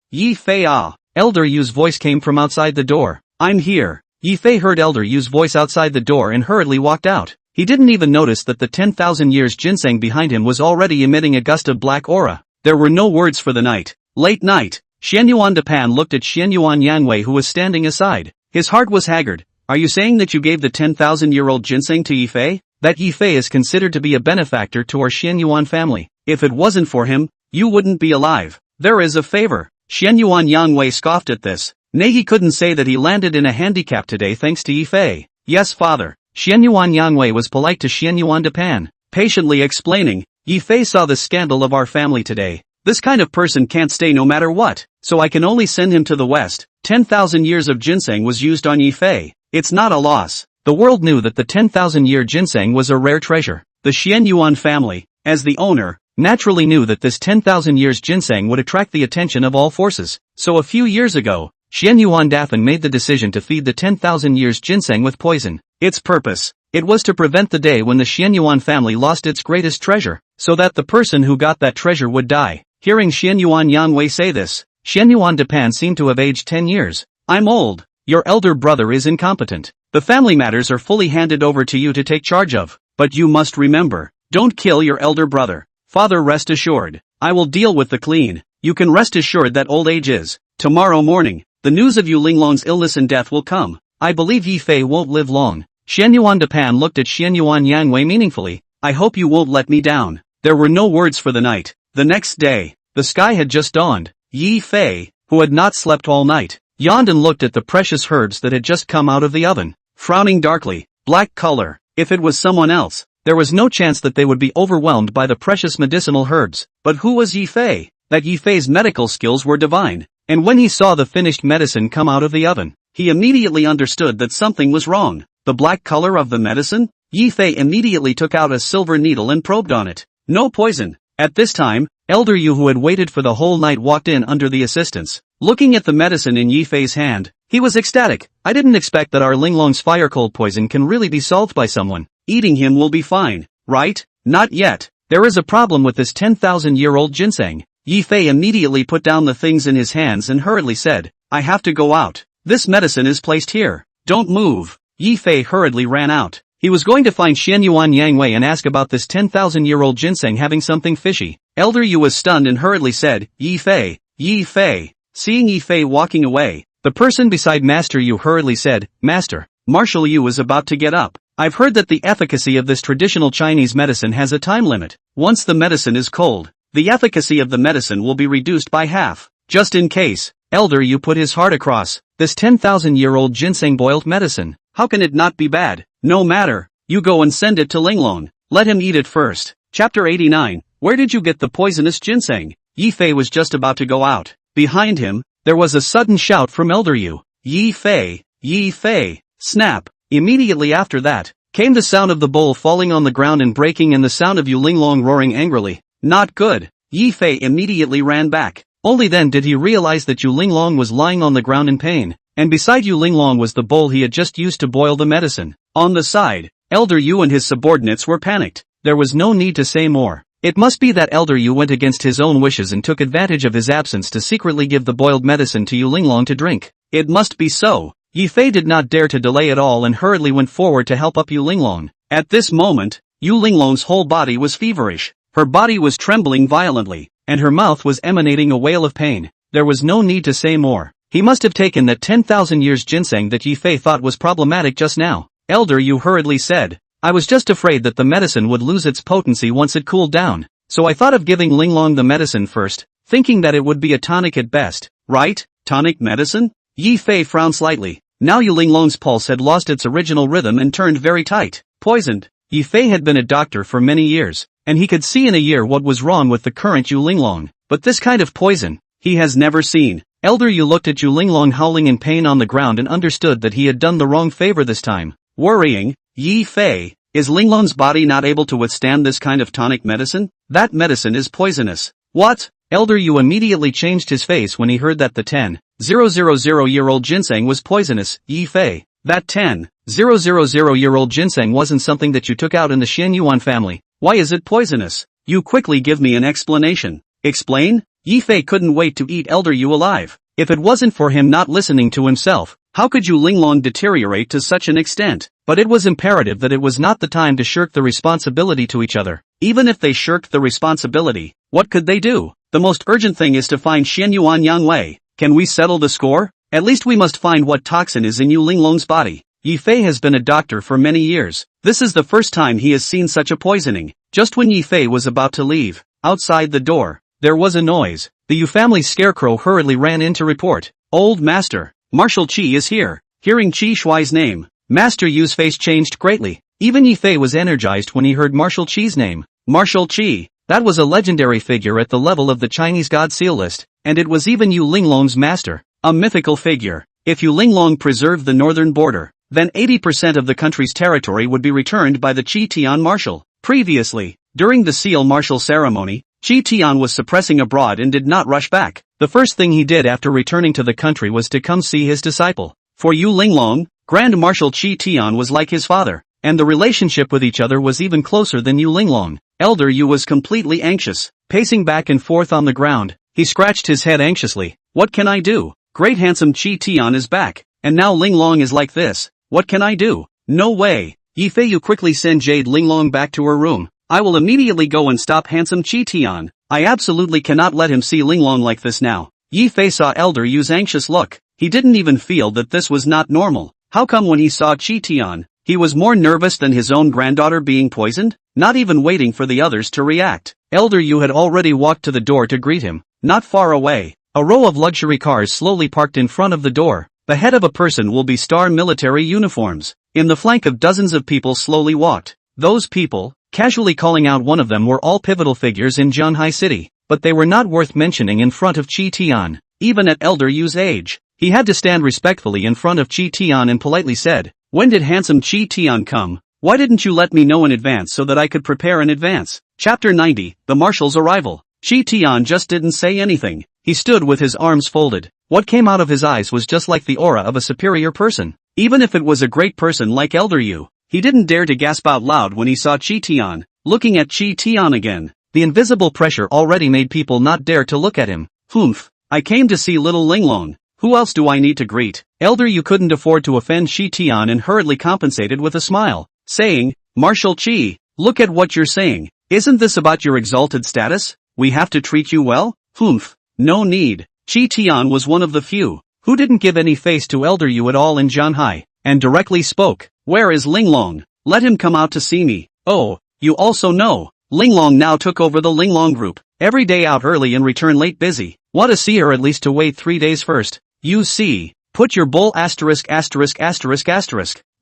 ah. Elder Yu's voice came from outside the door. I'm here. Yi Fei heard Elder Yu's voice outside the door and hurriedly walked out. He didn't even notice that the 10,000 years ginseng behind him was already emitting a gust of black aura. There were no words for the night. Late night. Xianyuan Depan looked at Xianyuan Yanwei who was standing aside. His heart was haggard. Are you saying that you gave the 10,000-year-old ginseng to Yi Fei? That Yi Fei is considered to be a benefactor to our Xianyuan family. If it wasn't for him, you wouldn't be alive. There is a favor. Xianyuan Yanwei scoffed at this. Nay, he couldn't say that he landed in a handicap today thanks to Yi Fei. Yes, father. Xianyuan Yanwei was polite to Xianyuan Depan, patiently explaining, Yi Fei saw the scandal of our family today. This kind of person can't stay no matter what, so I can only send him to the west. 10,000 years of ginseng was used on Yi Fei. It's not a loss. The world knew that the 10,000-year ginseng was a rare treasure. The Xianyuan family, as the owner, naturally knew that this 10,000 years ginseng would attract the attention of all forces. So a few years ago, Xianyuan Dafen made the decision to feed the 10,000 years ginseng with poison. Its purpose, it was to prevent the day when the Xianyuan family lost its greatest treasure, so that the person who got that treasure would die. Hearing Xianyuan Yanwei say this, Xianyuan Depan seemed to have aged 10 years. I'm old. Your elder brother is incompetent. The family matters are fully handed over to you to take charge of. But you must remember, don't kill your elder brother. Father, rest assured, I will deal with the clean. You can rest assured that old age is. Tomorrow morning, the news of Yu Linglong's illness and death will come. I believe Yi Fei won't live long. Xianyuan Depan looked at Xianyuan Yanwei meaningfully. I hope you won't let me down. There were no words for the night. The next day, the sky had just dawned. Yi Fei, who had not slept all night, yawned and looked at the precious herbs that had just come out of the oven, frowning darkly. Black color. If it was someone else, there was no chance that they would be overwhelmed by the precious medicinal herbs. But who was Yi Fei? That Yi Fei's medical skills were divine. And when he saw the finished medicine come out of the oven, he immediately understood that something was wrong. The black color of the medicine? Yi Fei immediately took out a silver needle and probed on it. No poison. At this time, Elder Yu, who had waited for the whole night, walked in under the assistance. Looking at the medicine in Yi Fei's hand, he was ecstatic. I didn't expect that our Linglong's fire cold poison can really be solved by someone. Eating him will be fine, right? Not yet. There is a problem with this 10,000-year-old ginseng. Yi Fei immediately put down the things in his hands and hurriedly said, I have to go out. This medicine is placed here. Don't move. Yi Fei hurriedly ran out. He was going to find Xianyuan Yanwei and ask about this 10,000-year-old ginseng having something fishy. Elder Yu was stunned and hurriedly said, Yi Fei, Yi Fei. Seeing Yi Fei walking away, the person beside Master Yu hurriedly said, Master, Marshal Yu is about to get up. I've heard that the efficacy of this traditional Chinese medicine has a time limit. Once the medicine is cold, the efficacy of the medicine will be reduced by half. Just in case, Elder Yu put his heart across. This 10,000-year-old ginseng boiled medicine. How can it not be bad? No matter. You go and send it to Linglong. Let him eat it first. Chapter 89. Where did you get the poisonous ginseng? Yi Fei was just about to go out. Behind him, there was a sudden shout from Elder Yu. Yi Fei, Yi Fei. Snap. Immediately after that, came the sound of the bowl falling on the ground and breaking and the sound of Yu Linglong roaring angrily. Not good. Yi Fei immediately ran back. Only then did he realize that Yu Linglong was lying on the ground in pain, and beside Yu Linglong was the bowl he had just used to boil the medicine. On the side, Elder Yu and his subordinates were panicked. There was no need to say more. It must be that Elder Yu went against his own wishes and took advantage of his absence to secretly give the boiled medicine to Yu Linglong to drink. It must be so. Yi Fei did not dare to delay at all and hurriedly went forward to help up Yu Linglong. At this moment, Yu Linglong's whole body was feverish. Her body was trembling violently, and her mouth was emanating a wail of pain. There was no need to say more. He must have taken that 10,000 years ginseng that Yi Fei thought was problematic just now. Elder Yu hurriedly said, I was just afraid that the medicine would lose its potency once it cooled down, so I thought of giving Linglong the medicine first. thinking that it would be a tonic at best, right? Tonic medicine? Yi Fei frowned slightly. Now Yu Linglong's pulse had lost its original rhythm and turned very tight. Poisoned. Yi Fei had been a doctor for many years, and he could see in a year what was wrong with the current Yu Linglong. But this kind of poison, he has never seen. Elder Yu looked at Yu Linglong howling in pain on the ground and understood that he had done the wrong favor this time. Worrying, Yi Fei, is Linglong's body not able to withstand this kind of tonic medicine? That medicine is poisonous. What? Elder Yu immediately changed his face when he heard that the 10,000-year-old ginseng was poisonous. Yi Fei, that 10,000-year-old ginseng wasn't something that you took out in the Xianyuan family. Why is it poisonous? You quickly give me an explanation. Explain? Yi Fei couldn't wait to eat Elder Yu alive. If it wasn't for him not listening to himself, how could Yu Linglong deteriorate to such an extent? But it was imperative that it was not the time to shirk the responsibility to each other. Even if they shirked the responsibility, what could they do? The most urgent thing is to find Xianyuan Yang. Can we settle the score? At least we must find what toxin is in Yu Linglong's body. Yi Fei has been a doctor for many years. This is the first time he has seen such a poisoning. Just when Yi Fei was about to leave, outside the door, there was a noise. The Yu family's scarecrow hurriedly ran in to report. Old Master, Marshal Qi is here. Hearing Qi Shuai's name, Master Yu's face changed greatly. Even Yi Fei was energized when he heard Marshal Qi's name. Marshal Qi, that was a legendary figure at the level of the Chinese God Seal list, and it was even Yu Linglong's master, a mythical figure. If Yu Linglong preserved the northern border, then 80% of the country's territory would be returned by the Qi Tian Marshal. Previously, during the Seal Marshal ceremony, Qi Tian was suppressing abroad and did not rush back. The first thing he did after returning to the country was to come see his disciple. For Yu Linglong, Grand Marshal Qi Tian was like his father, and the relationship with each other was even closer than Yu Linglong. Elder Yu was completely anxious, pacing back and forth on the ground. He scratched his head anxiously. What can I do? Great handsome Qi Tian is back, and now Linglong is like this. What can I do? No way. Yi Fei, you quickly send Jade Linglong back to her room. I will immediately go and stop handsome Qi Tian. I absolutely cannot let him see Linglong like this now. Yi Fei saw Elder Yu's anxious look. He didn't even feel that this was not normal. How come when he saw Qi Tian, he was more nervous than his own granddaughter being poisoned? Not even waiting for the others to react, Elder Yu had already walked to the door to greet him. Not far away, a row of luxury cars slowly parked in front of the door. The head of a person will be star military uniforms. In the flank of dozens of people slowly walked. Those people, casually calling out one of them, were all pivotal figures in Zhanghai City, but they were not worth mentioning in front of Qi Tian. Even at Elder Yu's age, he had to stand respectfully in front of Qi Tian and politely said, "When did handsome Qi Tian come? Why didn't you let me know in advance so that I could prepare in advance?" Chapter 90, The Marshal's Arrival. Qi Tian just didn't say anything. He stood with his arms folded. What came out of his eyes was just like the aura of a superior person. Even if it was a great person like Elder Yu, he didn't dare to gasp out loud when he saw Qi Tian. Looking at Qi Tian again, the invisible pressure already made people not dare to look at him. Humph, I came to see little Linglong. Who else do I need to greet? Elder Yu couldn't afford to offend Qi Tian and hurriedly compensated with a smile, saying, Marshal Qi, look at what you're saying. Isn't this about your exalted status? We have to treat you well? Humph, no need. Qi Tian was one of the few who didn't give any face to Elder Yu at all in Zhanghai, and directly spoke. Where is Linglong? Let him come out to see me. Oh, you also know, Linglong now took over the Linglong group. Every day out early and return late busy. Want to see her at least to wait 3 days first. You see, put your bull asterisk.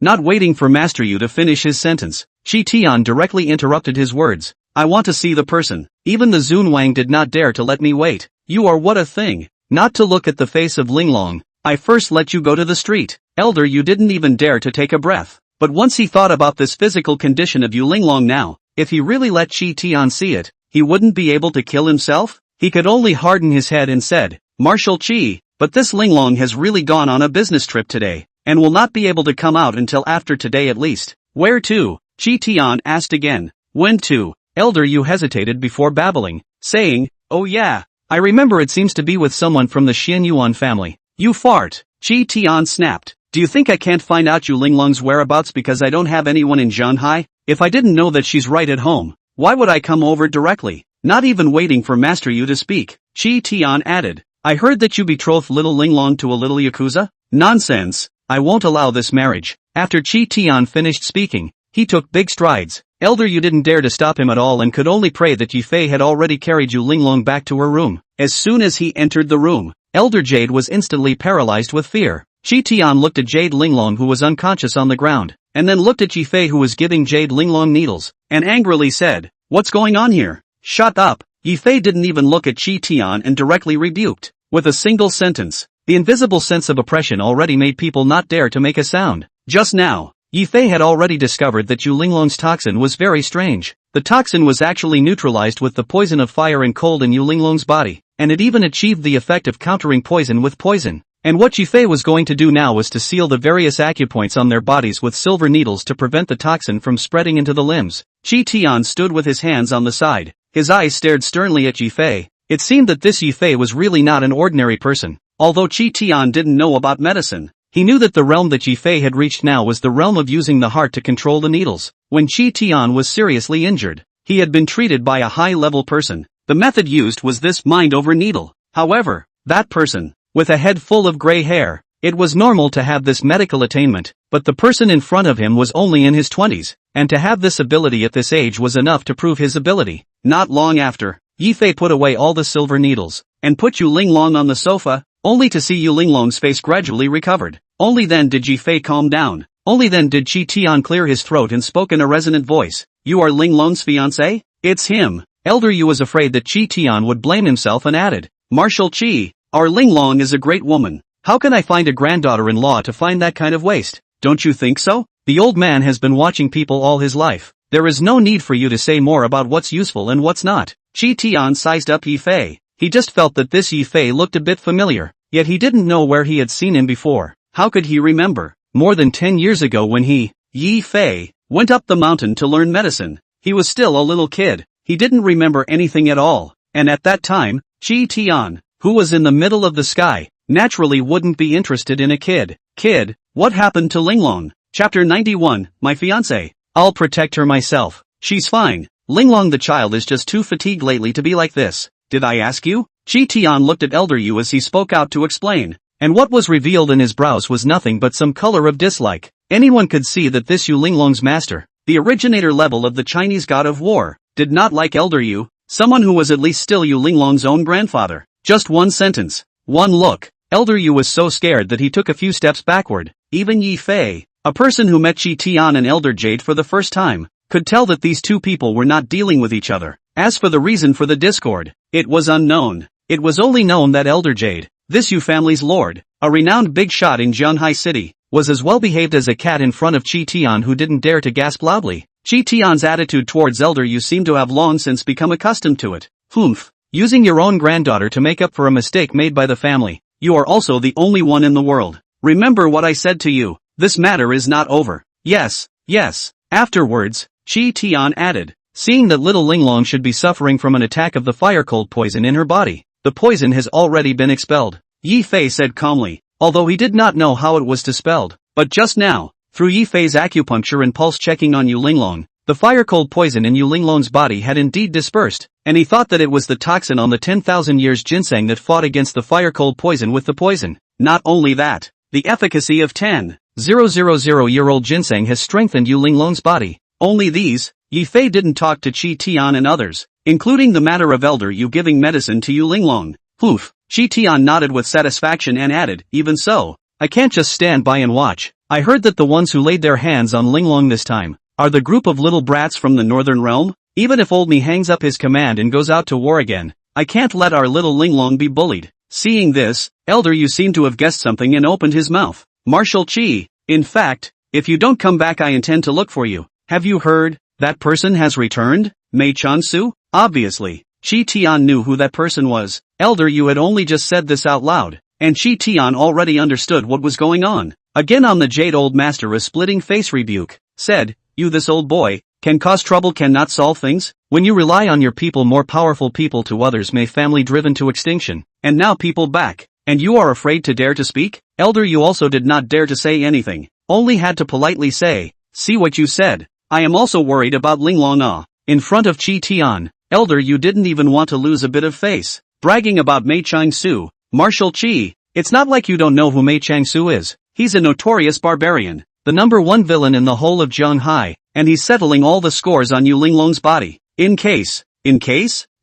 Not waiting for Master Yu to finish his sentence, Qi Tian directly interrupted his words. I want to see the person. Even the Zunwang did not dare to let me wait. You are what a thing. Not to look at the face of Linglong. I first let you go to the street. Elder Yu didn't even dare to take a breath. But once he thought about this physical condition of Yu Linglong now, if he really let Qi Tian see it, he wouldn't be able to kill himself? He could only harden his head and said, Marshal Qi, but this Linglong has really gone on a business trip today, and will not be able to come out until after today at least. Where to? Qi Tian asked again. When to? Elder Yu hesitated before babbling, saying, oh yeah, I remember, it seems to be with someone from the Xianyuan family. You fart. Qi Tian snapped. Do you think I can't find out Yu Linglong's whereabouts because I don't have anyone in Zhanghai? If I didn't know that she's right at home, why would I come over directly? Not even waiting for Master Yu to speak, Qi Tian added. I heard that you betrothed little Linglong to a little Yakuza? Nonsense. I won't allow this marriage. After Qi Tian finished speaking, he took big strides. Elder Yu didn't dare to stop him at all and could only pray that Yifei had already carried Yu Linglong back to her room. As soon as he entered the room, Elder Jade was instantly paralyzed with fear. Qi Tian looked at Jade Linglong who was unconscious on the ground, and then looked at Yifei who was giving Jade Linglong needles, and angrily said, "What's going on here? Shut up." Yifei didn't even look at Qi Tian and directly rebuked, with a single sentence. The invisible sense of oppression already made people not dare to make a sound. Just now, Yifei had already discovered that Yu Linglong's toxin was very strange. The toxin was actually neutralized with the poison of fire and cold in Yu Linglong's body, and it even achieved the effect of countering poison with poison. And what Yifei was going to do now was to seal the various acupoints on their bodies with silver needles to prevent the toxin from spreading into the limbs. Qi Tian stood with his hands on the side. His eyes stared sternly at Yifei. It seemed that this Yifei was really not an ordinary person. Although Qi Tian didn't know about medicine, he knew that the realm that Yifei had reached now was the realm of using the heart to control the needles. When Qi Tian was seriously injured, he had been treated by a high-level person. The method used was this mind-over-needle. However, that person, with a head full of gray hair, it was normal to have this medical attainment, but the person in front of him was only in his 20s, and to have this ability at this age was enough to prove his ability. Not long after, Yifei put away all the silver needles, and put Yu Linglong on the sofa, only to see Yu Linglong's face gradually recovered. Only then did Yifei calm down. Only then did Qi Tian clear his throat and spoke in a resonant voice. "You are Linglong's fiancé?" "It's him." Elder Yu was afraid that Qi Tian would blame himself and added, "Marshal Qi, our Linglong is a great woman. How can I find a granddaughter-in-law to find that kind of waste? Don't you think so?" The old man has been watching people all his life. There is no need for you to say more about what's useful and what's not. Qi Tian sized up Yifei. He just felt that this Yifei looked a bit familiar, yet he didn't know where he had seen him before. How could he remember? More than 10 years ago when he, Yifei, went up the mountain to learn medicine. He was still a little kid. He didn't remember anything at all. And at that time, Qi Tian, who was in the middle of the sky, naturally wouldn't be interested in a kid. Kid, what happened to Linglong? Chapter 91, My Fiancé. I'll protect her myself. She's fine. Linglong the child is just too fatigued lately to be like this. Did I ask you? Qi Tian looked at Elder Yu as he spoke out to explain. And what was revealed in his brows was nothing but some color of dislike. Anyone could see that this Yu Linglong's master, the originator level of the Chinese god of war, did not like Elder Yu, someone who was at least still Yu Linglong's own grandfather. Just one sentence, one look. Elder Yu was so scared that he took a few steps backward. Even Yifei, a person who met Qi Tian and Elder Jade for the first time, could tell that these two people were not dealing with each other. As for the reason for the discord, it was unknown. It was only known that Elder Jade, this Yu family's lord, a renowned big shot in Zhanghai City, was as well behaved as a cat in front of Qi Tian who didn't dare to gasp loudly. Qi Tian's attitude towards Elder Yu seemed to have long since become accustomed to it. Humph, using your own granddaughter to make up for a mistake made by the family. You are also the only one in the world. Remember what I said to you. This matter is not over. Yes, yes. Afterwards, Qi Tian added, seeing that little Linglong should be suffering from an attack of the fire cold poison in her body. The poison has already been expelled. Yifei said calmly, although he did not know how it was dispelled. But just now, through Yifei's acupuncture and pulse checking on Yu Linglong, the fire cold poison in Yu Linglong's body had indeed dispersed, and he thought that it was the toxin on the 10,000 years ginseng that fought against the fire cold poison with the poison. Not only that, the efficacy of 10,000-year-old ginseng has strengthened Yu Linglong's body. Only these, Yifei didn't talk to Qi Tian and others, including the matter of Elder Yu giving medicine to Yu Linglong. Poof. Qi Tian nodded with satisfaction and added, even so, I can't just stand by and watch. I heard that the ones who laid their hands on Linglong this time are the group of little brats from the northern realm. Even if old me hangs up his command and goes out to war again, I can't let our little Linglong be bullied. Seeing this, Elder Yu seemed to have guessed something and opened his mouth. Marshal Qi, in fact, if you don't come back I intend to look for you. Have you heard? That person has returned? Mei Changsu? Obviously, Qi Tian knew who that person was. Elder Yu had only just said this out loud, and Qi Tian already understood what was going on. Again on the jade old master a splitting face rebuke, said, you this old boy, can cause trouble cannot solve things? When you rely on your people more powerful people to others may family driven to extinction, and now people back, and you are afraid to dare to speak? Elder Yu also did not dare to say anything, only had to politely say, see what you said. I am also worried about Linglong Ah. In front of Qi Tian, Elder Yu didn't even want to lose a bit of face. Bragging about Mei Changsu, Marshal Qi, it's not like you don't know who Mei Changsu is. He's a notorious barbarian, the #1 villain in the whole of Zhanghai. and he's settling all the scores on Yu Linglong's body. In case?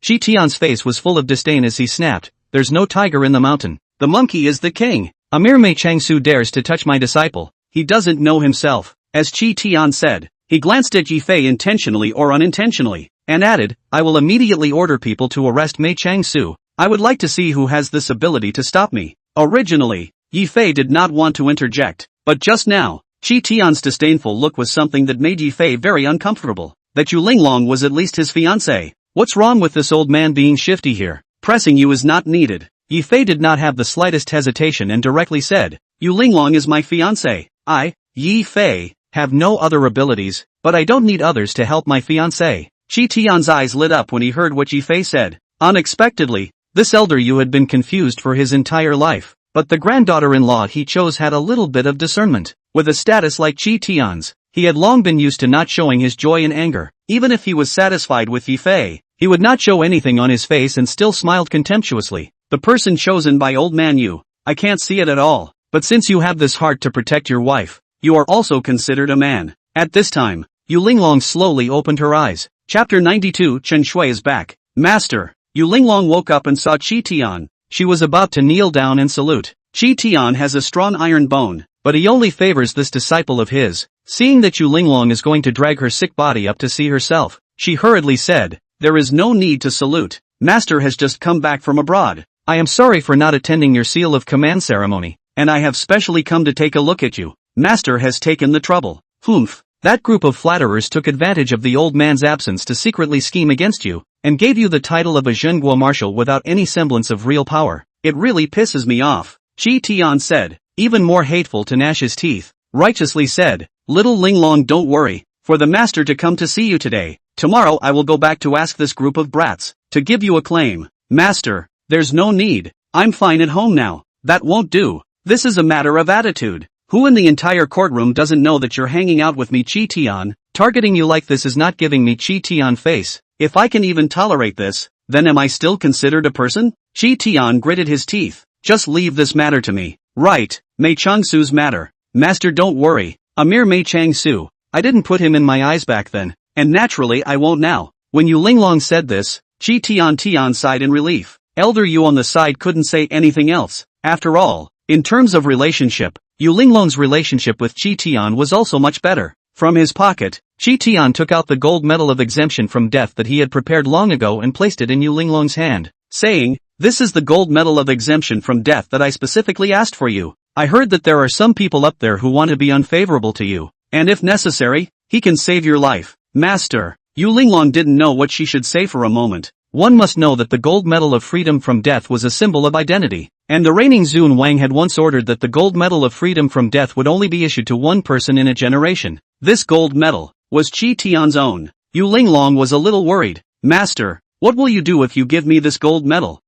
Shi Tian's face was full of disdain as he snapped, there's no tiger in the mountain. The monkey is the king. A mere Mei Changsu dares to touch my disciple. He doesn't know himself. As Shi Tian said, he glanced at Yi Fei intentionally or unintentionally, and added, I will immediately order people to arrest Mei Changsu. I would like to see who has this ability to stop me. Originally, Yi Fei did not want to interject, but just now, Shi Tian's disdainful look was something that made Yi Fei very uncomfortable. That Yu Linglong was at least his fiancé. What's wrong with this old man being shifty here? Pressing you is not needed. Yi Fei did not have the slightest hesitation and directly said, Yu Linglong is my fiancé. I, Yi Fei, have no other abilities, but I don't need others to help my fiancé. Shi Tian's eyes lit up when he heard what Yi Fei said. Unexpectedly, this elder Yu had been confused for his entire life, but the granddaughter-in-law he chose had a little bit of discernment. With a status like Shi Tian's, he had long been used to not showing his joy and anger. Even if he was satisfied with Yi Fei, he would not show anything on his face and still smiled contemptuously. The person chosen by old man Yu, I can't see it at all, but since you have this heart to protect your wife, you are also considered a man. At this time, Yu Linglong slowly opened her eyes. Chapter 92 Chen Shui is back. Master. Yu Linglong woke up and saw Shi Tian. She was about to kneel down and salute. Shi Tian has a strong iron bone, but he only favors this disciple of his. Seeing that Yu Linglong is going to drag her sick body up to see herself, she hurriedly said, there is no need to salute. Master has just come back from abroad. I am sorry for not attending your seal of command ceremony, and I have specially come to take a look at you. Master has taken the trouble. Humph. That group of flatterers took advantage of the old man's absence to secretly scheme against you, and gave you the title of a Zhenguo marshal without any semblance of real power. It really pisses me off. Shi Tian said, even more hateful to gnash his teeth, righteously said, little Linglong, don't worry, for the master to come to see you today. Tomorrow I will go back to ask this group of brats to give you a claim. Master, there's no need. I'm fine at home now. That won't do. This is a matter of attitude. Who in the entire courtroom doesn't know that you're hanging out with me, Shi Tian? Targeting you like this is not giving me Shi Tian face. If I can even tolerate this, then am I still considered a person? Shi Tian gritted his teeth. Just leave this matter to me. Right, Mei Changsu's matter. Master, don't worry. A mere Mei Changsu. I didn't put him in my eyes back then, and naturally I won't now. When Yu Linglong said this, Shi Tian sighed in relief. Elder Yu on the side couldn't say anything else. After all, in terms of relationship, Yu Linglong's relationship with Shi Tian was also much better. From his pocket, Shi Tian took out the gold medal of exemption from death that he had prepared long ago and placed it in Yu Linglong's hand, saying, this is the gold medal of exemption from death that I specifically asked for you. I heard that there are some people up there who want to be unfavorable to you, and if necessary, he can save your life. Master. Yu Linglong didn't know what she should say for a moment. One must know that the gold medal of freedom from death was a symbol of identity, and the reigning Zun Wang had once ordered that the gold medal of freedom from death would only be issued to one person in a generation. This gold medal was Shi Tian's own. Yu Linglong was a little worried. Master, what will you do if you give me this gold medal?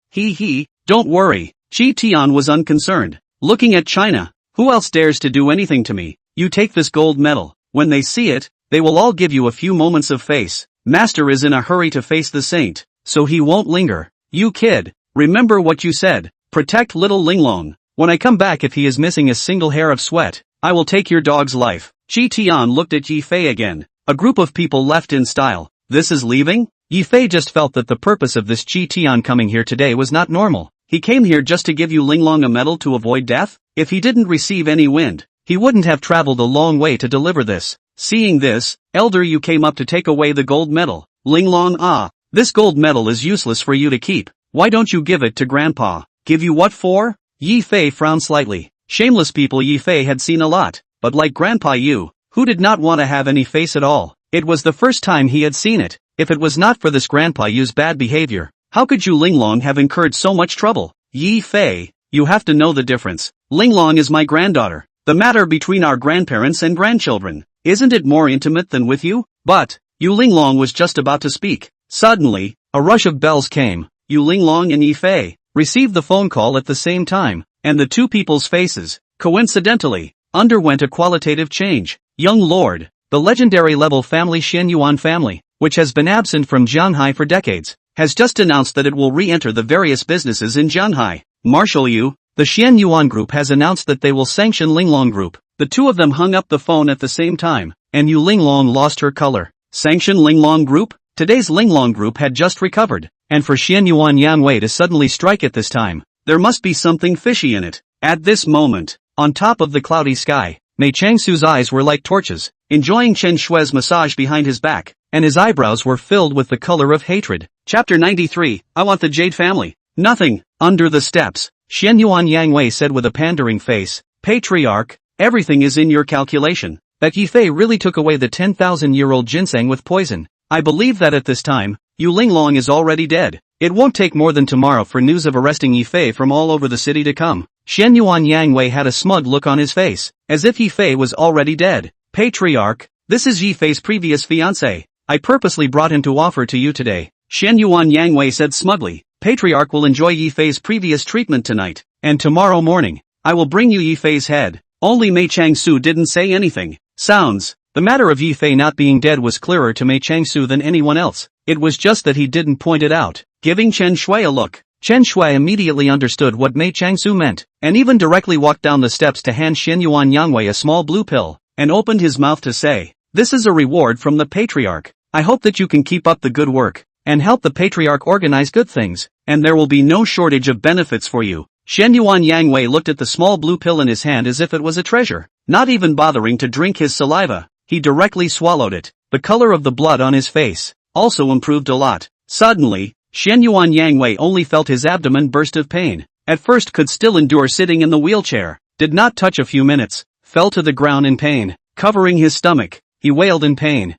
Don't worry. Shi Tian was unconcerned. Looking at China, who else dares to do anything to me? You take this gold medal. When they see it, they will all give you a few moments of face. Master is in a hurry to face the saint, so he won't linger. You kid, remember what you said. Protect little Linglong. When I come back, if he is missing a single hair of sweat, I will take your dog's life. Shi Tian looked at Yi Fei again. A group of people left in style. This is leaving? Yi Fei just felt that the purpose of this Shi Tian coming here today was not normal. He came here just to give Yu Linglong a medal to avoid death? If he didn't receive any wind, he wouldn't have traveled a long way to deliver this. Seeing this, Elder Yu came up to take away the gold medal. Linglong, this gold medal is useless for you to keep. Why don't you give it to Grandpa? Give you what for? Yi Fei frowned slightly. Shameless people Yi Fei had seen a lot, but like Grandpa Yu, who did not want to have any face at all, it was the first time he had seen it. If it was not for this Grandpa Yu's bad behavior, how could Yu Linglong have incurred so much trouble? Yi Fei, you have to know the difference. Linglong is my granddaughter. The matter between our grandparents and grandchildren, isn't it more intimate than with you? But, Yu Linglong was just about to speak. Suddenly, a rush of bells came. Yu Linglong and Yi Fei received the phone call at the same time, and the two people's faces, coincidentally, underwent a qualitative change. Young Lord, the legendary level family Xian Yuan family, which has been absent from Jianghai for decades, has just announced that it will re-enter the various businesses in Jianghai. Marshal Yu, the Xian Yuan group has announced that they will sanction Linglong group. The two of them hung up the phone at the same time, and Yu Linglong lost her color. Sanction Linglong Group? Today's Linglong Group had just recovered, and for Xian Yuan Yang to suddenly strike at this time, there must be something fishy in it. At this moment, on top of the cloudy sky, Mei Changsu's eyes were like torches, enjoying Chen Shui's massage behind his back, and his eyebrows were filled with the color of hatred. Chapter 93, I want the Jade family. Nothing. Under the steps, Xian Yuan Yang said with a pandering face, Patriarch, everything is in your calculation. That Yifei really took away the 10,000-year-old ginseng with poison. I believe that at this time, Yu Linglong is already dead. It won't take more than tomorrow for news of arresting Yifei from all over the city to come. Xian Yuan Yang had a smug look on his face, as if Yifei was already dead. Patriarch, this is Yifei's previous fiancé. I purposely brought him to offer to you today. Xian Yuan Yang said smugly. Patriarch will enjoy Yifei's previous treatment tonight, and tomorrow morning, I will bring you Yifei's head. Only Mei Changsu didn't say anything. Sounds. The matter of Yifei not being dead was clearer to Mei Changsu than anyone else. It was just that he didn't point it out. Giving Chen Shui a look, Chen Shui immediately understood what Mei Changsu meant, and even directly walked down the steps to hand Xian Yuan Yang a small blue pill, and opened his mouth to say, this is a reward from the Patriarch. I hope that you can keep up the good work, and help the Patriarch organize good things, and there will be no shortage of benefits for you. Xian Yuan Yang looked at the small blue pill in his hand as if it was a treasure. Not even bothering to drink his saliva, he directly swallowed it. The color of the blood on his face also improved a lot. Suddenly, Xian Yuan Yang only felt his abdomen burst of pain. At first could still endure sitting in the wheelchair. Did not touch a few minutes. Fell to the ground in pain. Covering his stomach, he wailed in pain.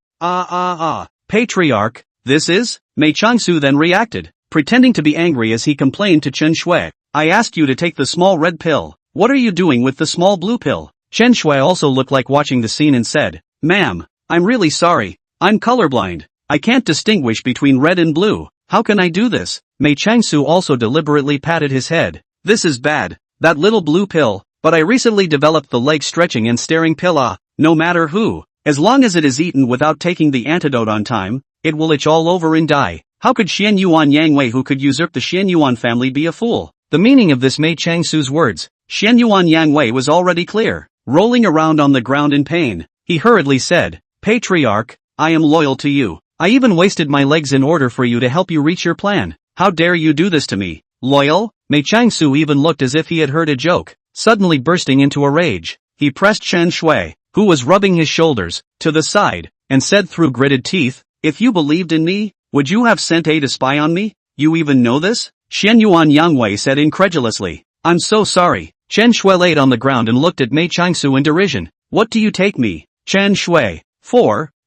Patriarch, this is? Mei Changsu then reacted, pretending to be angry as he complained to Chen Shui. I asked you to take the small red pill. What are you doing with the small blue pill? Chen Shui also looked like watching the scene and said, Ma'am, I'm really sorry. I'm colorblind. I can't distinguish between red and blue. How can I do this? Mei Changsu also deliberately patted his head. This is bad. That little blue pill, but I recently developed the leg stretching and staring pill. No matter who, as long as it is eaten without taking the antidote on time, it will itch all over and die. How could Xian Yuan Yang who could usurp the Xian Yuan family be a fool? The meaning of this Mei Changsu's words, Xian Yuan Yang was already clear. Rolling around on the ground in pain, he hurriedly said, Patriarch, I am loyal to you. I even wasted my legs in order for you to help you reach your plan. How dare you do this to me? Loyal? Mei Changsu even looked as if he had heard a joke, suddenly bursting into a rage. He pressed Chen Shui, who was rubbing his shoulders, to the side, and said through gritted teeth, if you believed in me, would you have sent A to spy on me? You even know this? Xian Yuan Yang said incredulously. I'm so sorry. Chen Shui laid on the ground and looked at Mei Changsu in derision. What do you take me? Chen Shui.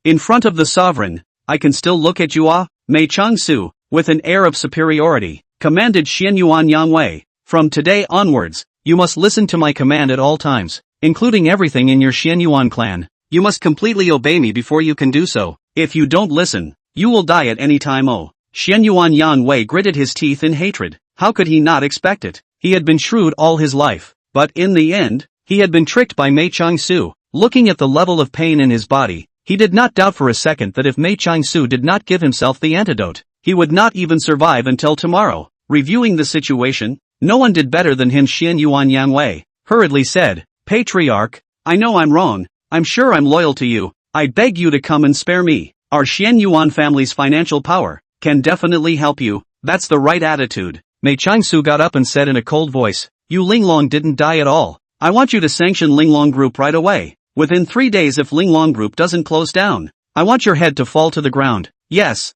In front of the sovereign, I can still look at you Mei Changsu, with an air of superiority, commanded Xian Yuan Yang. From today onwards, you must listen to my command at all times, including everything in your Xian Yuan clan. You must completely obey me before you can do so. If you don't listen, you will die at any time. Xian Yuan Yang gritted his teeth in hatred. How could he not expect it? He had been shrewd all his life, but in the end, he had been tricked by Mei Changsu. Looking at the level of pain in his body, he did not doubt for a second that if Mei Changsu did not give himself the antidote, he would not even survive until tomorrow. Reviewing the situation, no one did better than him. Xian Yuan Yang hurriedly said, Patriarch, I know I'm wrong. I'm sure I'm loyal to you. I beg you to come and spare me. Our Xian Yuan family's financial power can definitely help you. That's the right attitude. Mei Changsu got up and said in a cold voice, Yu Linglong didn't die at all. I want you to sanction Linglong Group right away. Within 3 days if Linglong Group doesn't close down, I want your head to fall to the ground. Yes.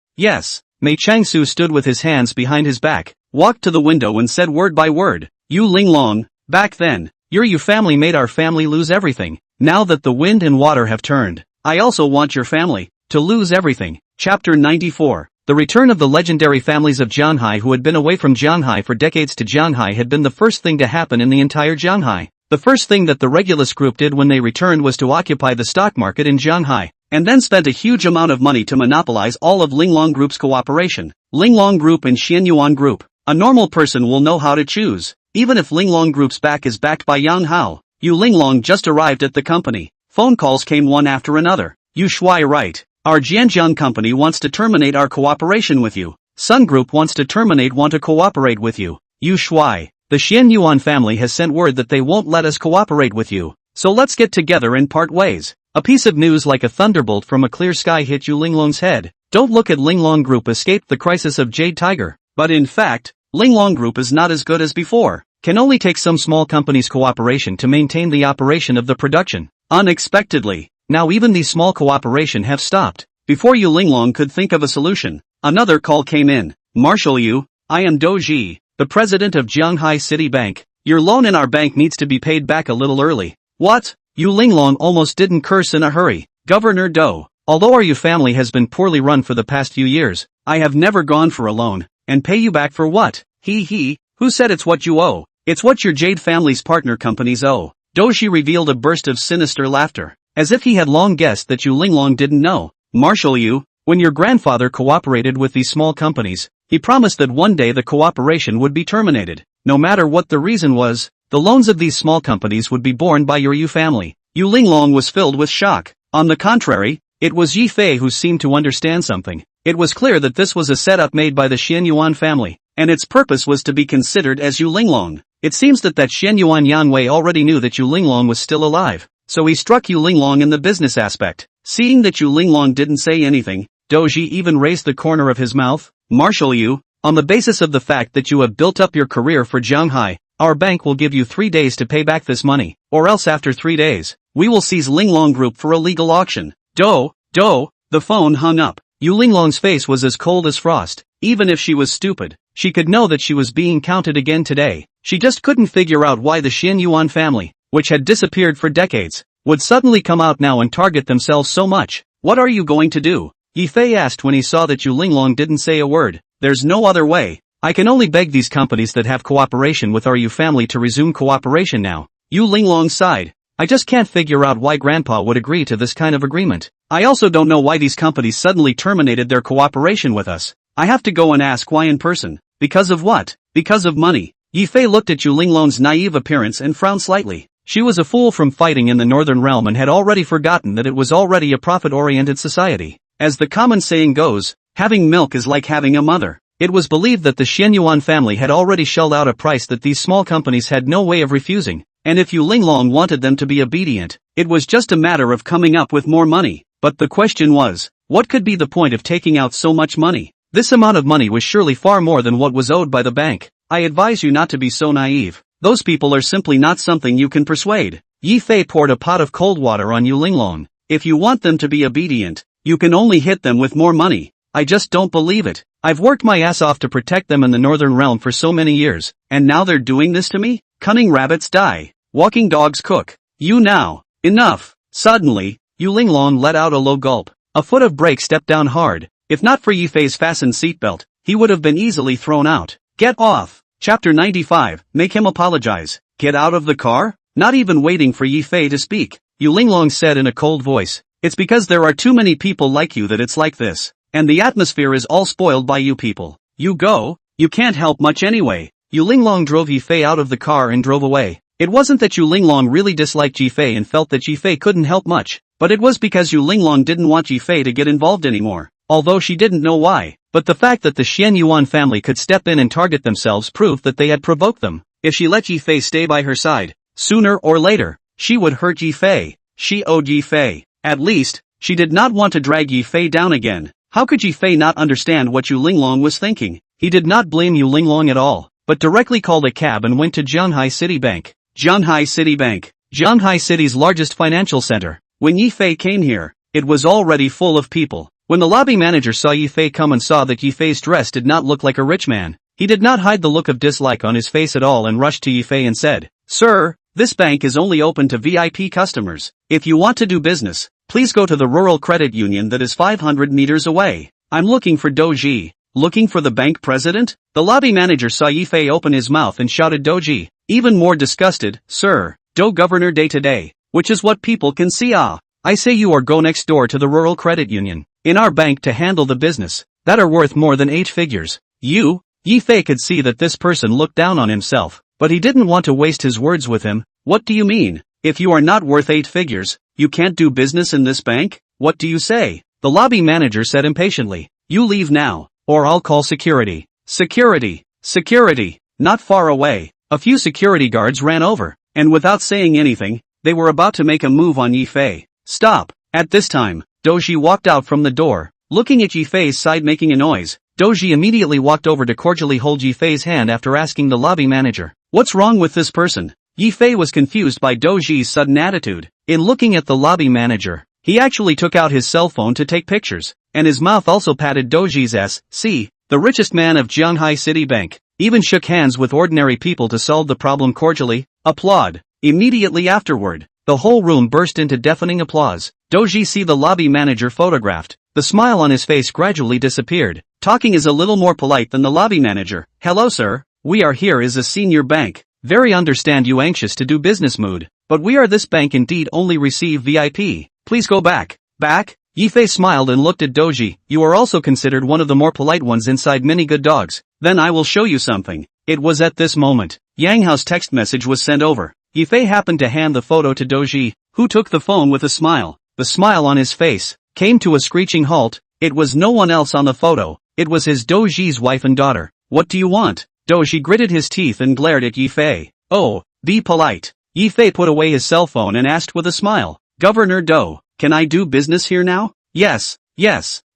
Mei Changsu stood with his hands behind his back, walked to the window and said word by word, Yu Linglong, back then, your Yu family made our family lose everything. Now that the wind and water have turned, I also want your family to lose everything. Chapter 94. The return of the legendary families of Jianhai who had been away from Jianhai for decades to Jianhai had been the first thing to happen in the entire Jianhai. The first thing that the Regulus Group did when they returned was to occupy the stock market in Jianhai, and then spent a huge amount of money to monopolize all of Linglong Group's cooperation. Linglong Group and Xian Yuan Group. A normal person will know how to choose. Even if Linglong Group's back is backed by Yang Hao. Yu Linglong just arrived at the company. Phone calls came one after another. Yu Shui right. Our Jianjiang company wants to terminate our cooperation with you. Sun Group want to cooperate with you. Yu Shui. The Xian Yuan family has sent word that they won't let us cooperate with you. So let's get together and part ways. A piece of news like a thunderbolt from a clear sky hit Yu Linglong's head. Don't look at Linglong Group escaped the crisis of Jade Tiger. But in fact, Linglong Group is not as good as before. Can only take some small companies' cooperation to maintain the operation of the production. Unexpectedly, now even these small cooperation have stopped. Before Yu Linglong could think of a solution, another call came in. Marshal Yu, I am Doji, the president of Jianghai City Bank. Your loan in our bank needs to be paid back a little early. What? Yu Linglong almost didn't curse in a hurry. Governor Do, although our Yu family has been poorly run for the past few years, I have never gone for a loan. And pay you back for what? Who said it's what you owe? It's what your Jade family's partner companies owe. Doji revealed a burst of sinister laughter, as if he had long guessed that Yu Linglong didn't know. Marshal Yu, when your grandfather cooperated with these small companies, he promised that one day the cooperation would be terminated. No matter what the reason was, the loans of these small companies would be borne by your Yu family. Yu Linglong was filled with shock. On the contrary, it was Yi Fei who seemed to understand something. It was clear that this was a setup made by the Xian Yuan family, and its purpose was to be considered as Yu Linglong. It seems that Xian Yuan Yanwei already knew that Yu Linglong was still alive, so he struck Yu Linglong in the business aspect. Seeing that Yu Linglong didn't say anything, Doji even raised the corner of his mouth. Marshal Yu, on the basis of the fact that you have built up your career for Jianghai, our bank will give you 3 days to pay back this money, or else after 3 days, we will seize Linglong Group for a legal auction. The phone hung up. Yu Linglong's face was as cold as frost. Even if she was stupid, she could know that she was being counted again today. She just couldn't figure out why the Xian Yuan family, which had disappeared for decades, would suddenly come out now and target themselves so much. What are you going to do? Yi Fei asked when he saw that Yu Linglong didn't say a word. There's no other way. I can only beg these companies that have cooperation with our Yu family to resume cooperation now. Yu Linglong sighed. I just can't figure out why Grandpa would agree to this kind of agreement. I also don't know why these companies suddenly terminated their cooperation with us. I have to go and ask why in person. Because of what? Because of money. Yi Fei looked at Yu Linglong's naive appearance and frowned slightly. She was a fool from fighting in the Northern Realm and had already forgotten that it was already a profit-oriented society. As the common saying goes, having milk is like having a mother. It was believed that the Xian Yuan family had already shelled out a price that these small companies had no way of refusing, and if Yu Linglong wanted them to be obedient, it was just a matter of coming up with more money. But the question was, what could be the point of taking out so much money? This amount of money was surely far more than what was owed by the bank. I advise you not to be so naive. Those people are simply not something you can persuade. Yi Fei poured a pot of cold water on Yu Linglong. If you want them to be obedient, you can only hit them with more money. I just don't believe it. I've worked my ass off to protect them in the Northern Realm for so many years, and now they're doing this to me? Cunning rabbits die. Walking dogs cook. You now. Enough. Suddenly, Yu Linglong let out a low gulp. A foot of brake stepped down hard. If not for Yi Fei's fastened seatbelt, he would have been easily thrown out. Get off. Chapter 95, Make him apologize. Get out of the car? Not even waiting for Yi Fei to speak, Yu Linglong said in a cold voice. It's because there are too many people like you that it's like this. And the atmosphere is all spoiled by you people. You go, you can't help much anyway. Yu Linglong drove Yi Fei out of the car and drove away. It wasn't that Yu Linglong really disliked Yi Fei and felt that Yi Fei couldn't help much, but it was because Yu Linglong didn't want Yi Fei to get involved anymore, although she didn't know why. But the fact that the Xian Yuan family could step in and target themselves proved that they had provoked them. If she let Yi Fei stay by her side, sooner or later, she would hurt Yi Fei. She owed Yi Fei. At least, she did not want to drag Yi Fei down again. How could Yi Fei not understand what Yu Linglong was thinking? He did not blame Yu Linglong at all, but directly called a cab and went to Jianghai City Bank. Jianghai City Bank. Jianghai City's largest financial center. When Yi Fei came here, it was already full of people. When the lobby manager saw Yi Fei come and saw that Yi Fei's dress did not look like a rich man, he did not hide the look of dislike on his face at all and rushed to Yi Fei and said, "Sir, this bank is only open to VIP customers. If you want to do business, please go to the Rural Credit Union that is 500 meters away. I'm looking for Doji." Looking for the bank president? The lobby manager saw Yi Fei open his mouth and shouted Doji. Even more disgusted, "Sir, Do Governor day to day, which is what people can see. I say you or go next door to the Rural Credit Union, in our bank to handle the business, that are worth more than 8 figures. You?" Yi Fei could see that this person looked down on himself, but he didn't want to waste his words with him. "What do you mean? If you are not worth 8 figures, you can't do business in this bank? What do you say?" The lobby manager said impatiently. "You leave now, or I'll call security." Security. Security. Not far away, a few security guards ran over, and without saying anything, they were about to make a move on Yi Fei. Stop. At this time, Doji walked out from the door, looking at Yifei's side making a noise. Doji immediately walked over to cordially hold Yifei's hand after asking the lobby manager, "What's wrong with this person?" Yifei was confused by Doji's sudden attitude. In looking at the lobby manager, he actually took out his cell phone to take pictures, and his mouth also patted Doji's S.C., the richest man of Jianghai City Bank, even shook hands with ordinary people to solve the problem cordially. Applaud. Immediately afterward, the whole room burst into deafening applause. Doji see the lobby manager photographed. The smile on his face gradually disappeared. Talking is a little more polite than the lobby manager. "Hello sir, we are here is a senior bank. Very understand you anxious to do business mood, but we are this bank indeed only receive VIP. Please go back." Back? Yifei smiled and looked at Doji. "You are also considered one of the more polite ones inside many good dogs. Then I will show you something." It was at this moment, Yang Hao's text message was sent over. Yifei happened to hand the photo to Doji, who took the phone with a smile. The smile on his face came to a screeching halt. It was no one else on the photo. It was his Doji's wife and daughter. "What do you want?" Doji gritted his teeth and glared at Yifei. "Oh, be polite." Yifei put away his cell phone and asked with a smile, "Governor Do, can I do business here now?" Yes.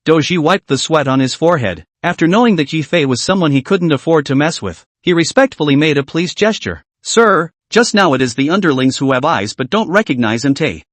Doji wiped the sweat on his forehead. After knowing that Yifei was someone he couldn't afford to mess with, he respectfully made a please gesture. "Sir, just now it is the underlings who have eyes but don't recognize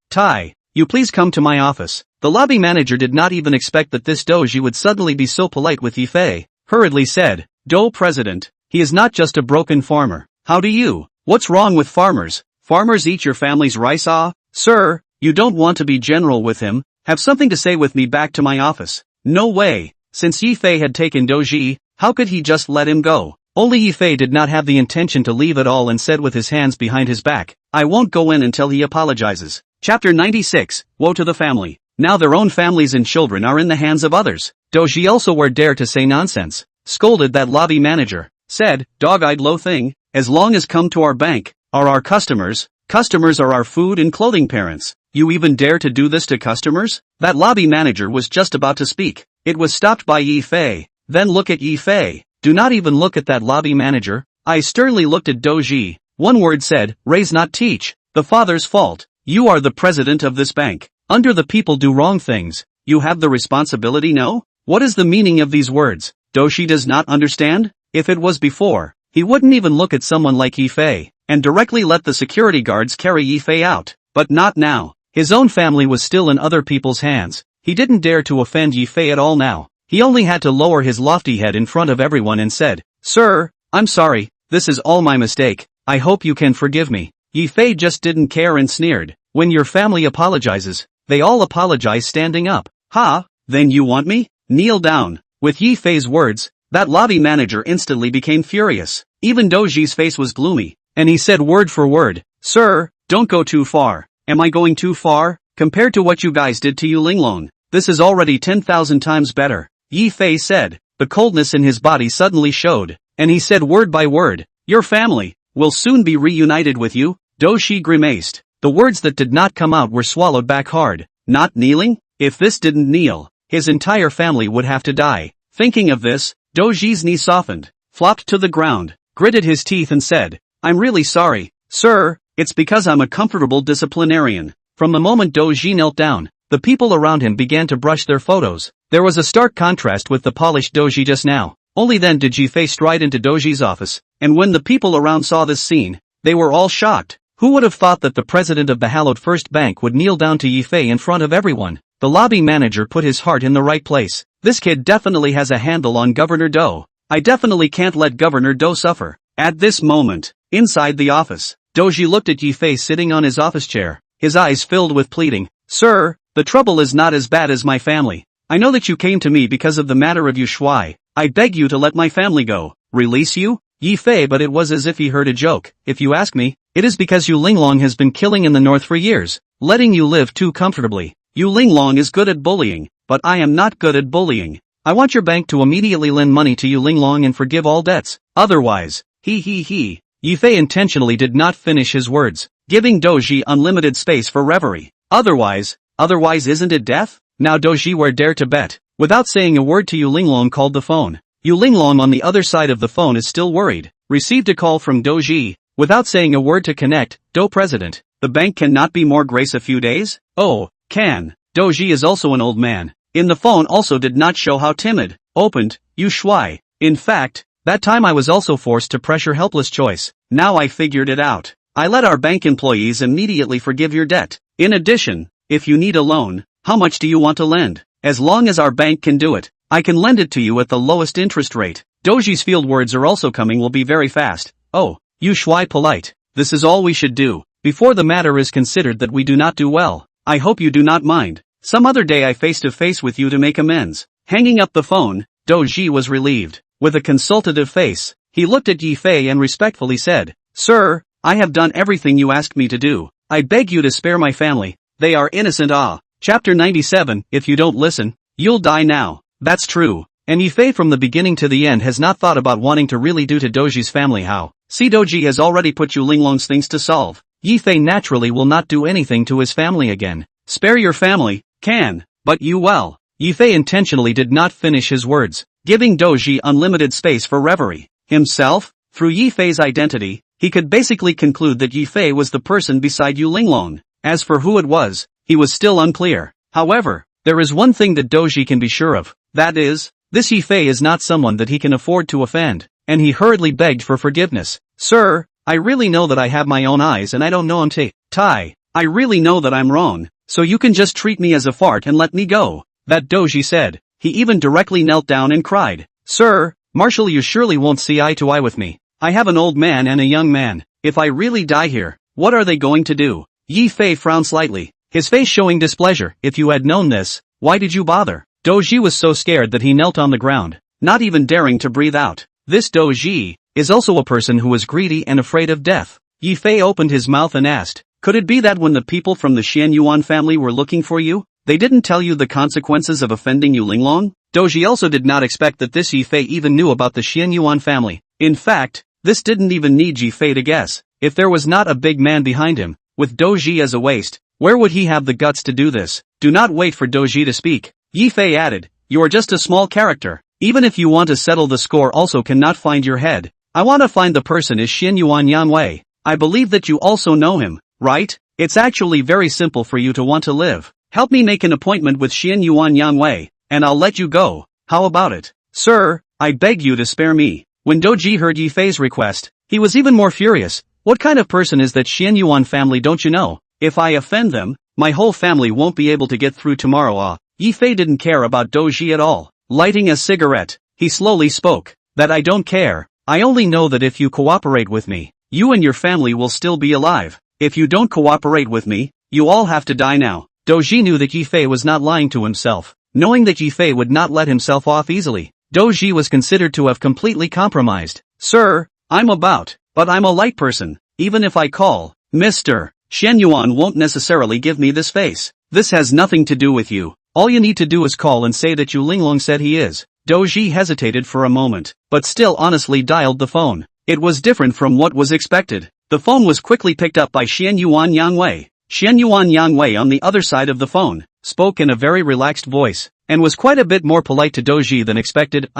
Tai. You please come to my office." The lobby manager did not even expect that this Doji would suddenly be so polite with Yifei. Hurriedly said, "Do president, he is not just a broken farmer. How do you? What's wrong with farmers? Farmers eat your family's rice Sir, you don't want to be general with him. Have something to say with me back to my office." No way. Since Yifei had taken Doji, how could he just let him go? Only Yifei did not have the intention to leave at all and said with his hands behind his back, "I won't go in until he apologizes." Chapter 96, Woe to the family. Now their own families and children are in the hands of others. Doji also were dare to say nonsense. Scolded that lobby manager. Said, "Dog-eyed low thing, as long as come to our bank, are our customers. Customers are our food and clothing parents. You even dare to do this to customers?" That lobby manager was just about to speak. It was stopped by Yifei. Then look at Yifei. Do not even look at that lobby manager. I sternly looked at Doji. One word said, "Raise not teach." The father's fault. You are the president of this bank. Under the people do wrong things. You have the responsibility, no? What is the meaning of these words? Doji does not understand? If it was before, he wouldn't even look at someone like Yifei, and directly let the security guards carry Yifei out. But not now. His own family was still in other people's hands. He didn't dare to offend Yifei at all now. He only had to lower his lofty head in front of everyone and said, "Sir, I'm sorry, this is all my mistake. I hope you can forgive me." Yifei just didn't care and sneered. When your family apologizes, they all apologize standing up. "Ha, then you want me? Kneel down." With Yifei's words, that lobby manager instantly became furious. Even Doji's face was gloomy, and he said word for word, "Sir, don't go too far." Am I going too far? Compared to what you guys did to Yu Linglong, this is already 10,000 times better. Yifei said. The coldness in his body suddenly showed, and he said word by word, "Your family will soon be reunited with you." Doji grimaced. The words that did not come out were swallowed back hard. Not kneeling? If this didn't kneel, his entire family would have to die. Thinking of this, Doji's knee softened, flopped to the ground, gritted his teeth and said, "I'm really sorry, sir, it's because I'm a comfortable disciplinarian." From the moment Doji knelt down, the people around him began to brush their photos. There was a stark contrast with the polished Doji just now. Only then did Yifei stride into Doji's office, and when the people around saw this scene, they were all shocked. Who would have thought that the president of the hallowed First Bank would kneel down to Yifei in front of everyone? The lobby manager put his heart in the right place. This kid definitely has a handle on Governor Do. I definitely can't let Governor Do suffer. At this moment, inside the office, Doji looked at Yifei sitting on his office chair, his eyes filled with pleading. "Sir, the trouble is not as bad as my family. I know that you came to me because of the matter of Yu Shuai. I beg you to let my family go." "Release you?" Yifei, but it was as if he heard a joke. "If you ask me, it is because Yu Linglong has been killing in the north for years, letting you live too comfortably. Yu Linglong is good at bullying, but I am not good at bullying. I want your bank to immediately lend money to Yu Linglong and forgive all debts. Otherwise, he. Yifei intentionally did not finish his words, giving Doji unlimited space for reverie. Otherwise isn't it death? Now Doji were dare to bet. Without saying a word to Yu Linglong called the phone. Yu Linglong on the other side of the phone is still worried. Received a call from Doji. Without saying a word to connect, "Do president, the bank cannot be more grace a few days?" "Oh, Can. Doji is also an old man. In the phone also did not show how timid. Opened, you shui. In fact, that time I was also forced to pressure helpless choice. Now I figured it out. I let our bank employees immediately forgive your debt. In addition, if you need a loan, how much do you want to lend? As long as our bank can do it, I can lend it to you at the lowest interest rate. Doji's field words are also coming will be very fast. Oh, you shui polite. This is all we should do, before the matter is considered that we do not do well. I hope you do not mind. Some other day I face to face with you to make amends. Hanging up the phone, Doji was relieved. With a consultative face, he looked at Yifei and respectfully said, Sir, I have done everything you asked me to do. I beg you to spare my family. They are innocent. Chapter 97, if you don't listen, you'll die now. That's true. And Yifei from the beginning to the end has not thought about wanting to really do to Doji's family how. See, Doji has already put Yu Linglong's things to solve. Yifei naturally will not do anything to his family again. Spare your family, can, but you well. Yifei intentionally did not finish his words, giving Doji unlimited space for reverie. Himself, through Yifei's identity, he could basically conclude that Yifei was the person beside Yu Linglong. As for who it was, he was still unclear. However, there is one thing that Doji can be sure of. That is, this Yifei is not someone that he can afford to offend. And he hurriedly begged for forgiveness. Sir, I really know that I have my own eyes and I don't know Tai. I really know that I'm wrong, so you can just treat me as a fart and let me go. That Doji said. He even directly knelt down and cried. Sir, Marshal, you surely won't see eye to eye with me. I have an old man and a young man. If I really die here, what are they going to do? Yifei frowned slightly, his face showing displeasure. If you had known this, why did you bother? Doji was so scared that he knelt on the ground, not even daring to breathe out. This Doji is also a person who is greedy and afraid of death. Yifei opened his mouth and asked, could it be that when the people from the Xian Yuan family were looking for you, they didn't tell you the consequences of offending Yu Linglong? Doji also did not expect that this Yifei even knew about the Xian Yuan family. In fact, this didn't even need Yifei to guess. If there was not a big man behind him, with Doji as a waist, where would he have the guts to do this? Do not wait for Doji to speak. Yifei added, you are just a small character. Even if you want to settle the score also cannot find your head. I want to find the person is Xian Yuan Yanwei. I believe that you also know him, right? It's actually very simple for you to want to live. Help me make an appointment with Xian Yuan Yanwei, and I'll let you go. How about it? Sir, I beg you to spare me. When Doji heard Yifei's request, he was even more furious. What kind of person is that Xian Yuan family, don't you know? If I offend them, my whole family won't be able to get through tomorrow. Yifei didn't care about Doji at all. Lighting a cigarette, he slowly spoke. That I don't care. I only know that if you cooperate with me, you and your family will still be alive. If you don't cooperate with me, you all have to die now. Doji knew that Yifei was not lying to himself. Knowing that Yifei would not let himself off easily, Doji was considered to have completely compromised. Sir, but I'm a light person. Even if I call, Mr. Xian Yuan won't necessarily give me this face. This has nothing to do with you. All you need to do is call and say that Yu Linglong said he is. Doji hesitated for a moment, but still honestly dialed the phone. It was different from what was expected. The phone was quickly picked up by Xian Yuan Yanwei. Xian Yuan Yanwei on the other side of the phone, spoke in a very relaxed voice, and was quite a bit more polite to Doji than expected.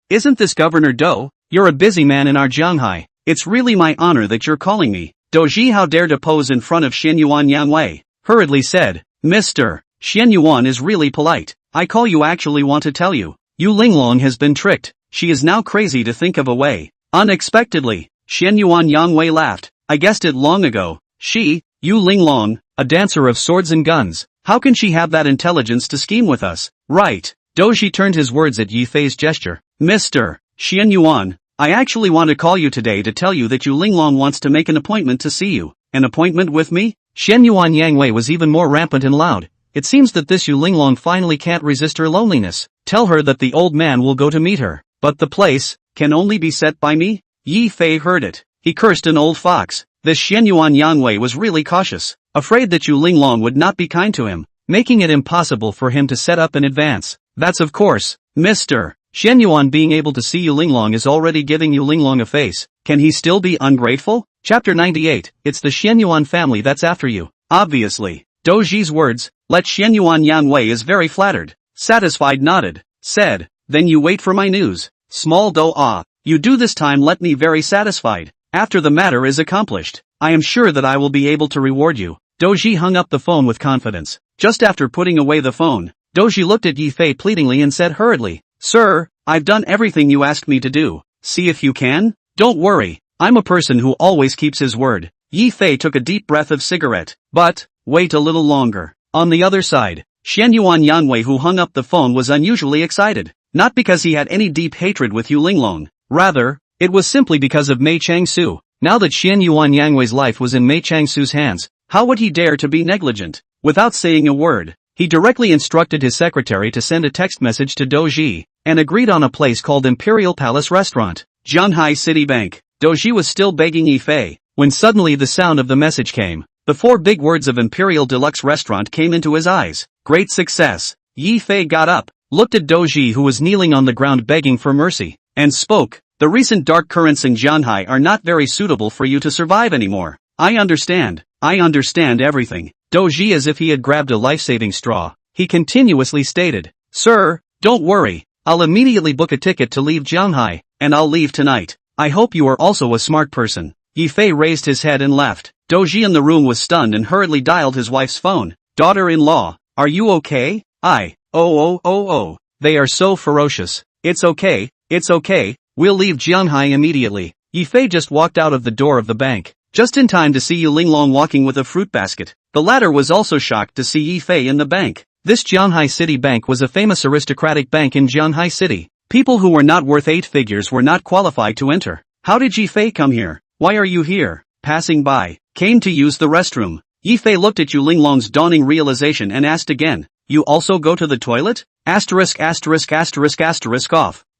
Isn't this Governor Do? You're a busy man in our Jianghai. It's really my honor that you're calling me. Doji how dare to pose in front of Xian Yuan Yanwei, hurriedly said, Mr. Xian Yuan is really polite. I call you actually want to tell you. Yu Linglong has been tricked. She is now crazy to think of a way. Unexpectedly, Xian Yuan Yanwei laughed. I guessed it long ago. She, Yu Linglong, a dancer of swords and guns. How can she have that intelligence to scheme with us? Right. Doji turned his words at Yifei's gesture. Mr. Xian Yuan, I actually want to call you today to tell you that Yu Linglong wants to make an appointment to see you. An appointment with me? Xian Yuan Yanwei was even more rampant and loud. It seems that this Yu Linglong finally can't resist her loneliness. Tell her that the old man will go to meet her. But the place can only be set by me? Yifei heard it. He cursed an old fox. This Xian Yuan Yanwei was really cautious, afraid that Yu Linglong would not be kind to him, making it impossible for him to set up in advance. That's of course, Mr. Xian Yuan being able to see Yu Linglong is already giving Yu Linglong a face. Can he still be ungrateful? Chapter 98, it's the Xian Yuan family that's after you. Obviously. Doji's words, let Xian Yuan Yanwei is very flattered. Satisfied nodded. Said, then you wait for my news. Small do you do this time let me very satisfied. After the matter is accomplished, I am sure that I will be able to reward you. Doji hung up the phone with confidence. Just after putting away the phone, Doji looked at Yi Fei pleadingly and said hurriedly, "Sir, I've done everything you asked me to do. See if you can? Don't worry, I'm a person who always keeps his word." Yi Fei took a deep breath of cigarette. But, wait a little longer. On the other side, Xian Yuan Yanwei, who hung up the phone, was unusually excited. Not because he had any deep hatred with Yu Linglong. Rather, it was simply because of Mei Changsu. Now that Xian Yuan Yanwei's life was in Mei Changsu's hands, how would he dare to be negligent? Without saying a word, he directly instructed his secretary to send a text message to Doji, and agreed on a place called Imperial Palace Restaurant, Zhanghai City Bank. Doji was still begging Yi Fei, when suddenly the sound of the message came. The 4 big words of Imperial Deluxe Restaurant came into his eyes. Great success. Yi Fei got up, looked at Doji, who was kneeling on the ground begging for mercy, and spoke. "The recent dark currents in Zhanghai are not very suitable for you to survive anymore. I understand everything." Doji, as if he had grabbed a life-saving straw, he continuously stated, "Sir, don't worry, I'll immediately book a ticket to leave Zhanghai, and I'll leave tonight. I hope you are also a smart person." Yi Fei raised his head and left. Doji in the room was stunned and hurriedly dialed his wife's phone. "Daughter-in-law, are you okay?" Oh, they are so ferocious. It's okay, we'll leave Zhanghai immediately." Yi Fei just walked out of the door of the bank, just in time to see Yu Linglong walking with a fruit basket. The latter was also shocked to see Yi Fei in the bank. This Zhanghai City Bank was a famous aristocratic bank in Zhanghai City. People who were not worth 8 figures were not qualified to enter. "How did Yi Fei come here? Why are you here?" "Passing by. Came to use the restroom." Yi Fei looked at Yu Linglong's dawning realization and asked again, "You also go to the toilet?" Off.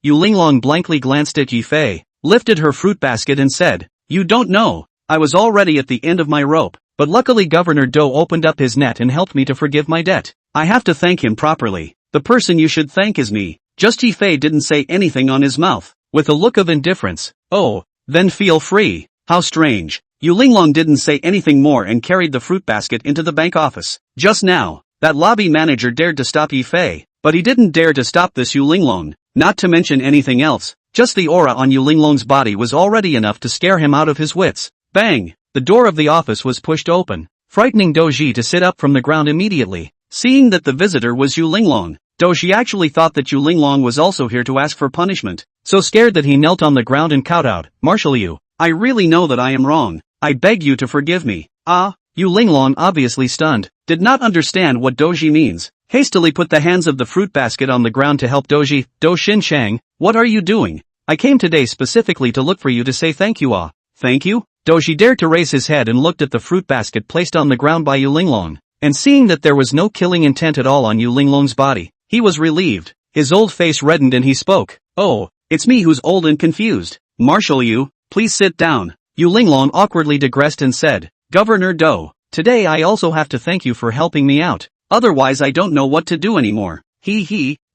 Yu Linglong blankly glanced at Yi Fei, lifted her fruit basket and said, "You don't know. I was already at the end of my rope, but luckily Governor Do opened up his net and helped me to forgive my debt. I have to thank him properly. The person you should thank is me." Just Yi Fei didn't say anything on his mouth, with a look of indifference. "Oh, then feel free." How strange. Yu Linglong didn't say anything more and carried the fruit basket into the bank office. Just now, that lobby manager dared to stop Yi Fei, but he didn't dare to stop this Yu Linglong, not to mention anything else. Just the aura on Yu Linglong's body was already enough to scare him out of his wits. Bang! The door of the office was pushed open, frightening Doji to sit up from the ground immediately. Seeing that the visitor was Yu Linglong, Doji actually thought that Yu Linglong was also here to ask for punishment. So scared that he knelt on the ground and cowed out, "Marshal Yu, I really know that I am wrong. I beg you to forgive me." Yu Linglong, obviously stunned, did not understand what Doji means, hastily put the hands of the fruit basket on the ground to help Doji. "Do Shin Chang, what are you doing? I came today specifically to look for you to say thank you." "Thank you?" Doji dared to raise his head and looked at the fruit basket placed on the ground by Yu Linglong, and seeing that there was no killing intent at all on Yu Linglong's body, he was relieved. His old face reddened and he spoke. "Oh, it's me who's old and confused. Marshal Yu, please sit down." Yu Linglong awkwardly digressed and said, "Governor Do, today I also have to thank you for helping me out. Otherwise I don't know what to do anymore."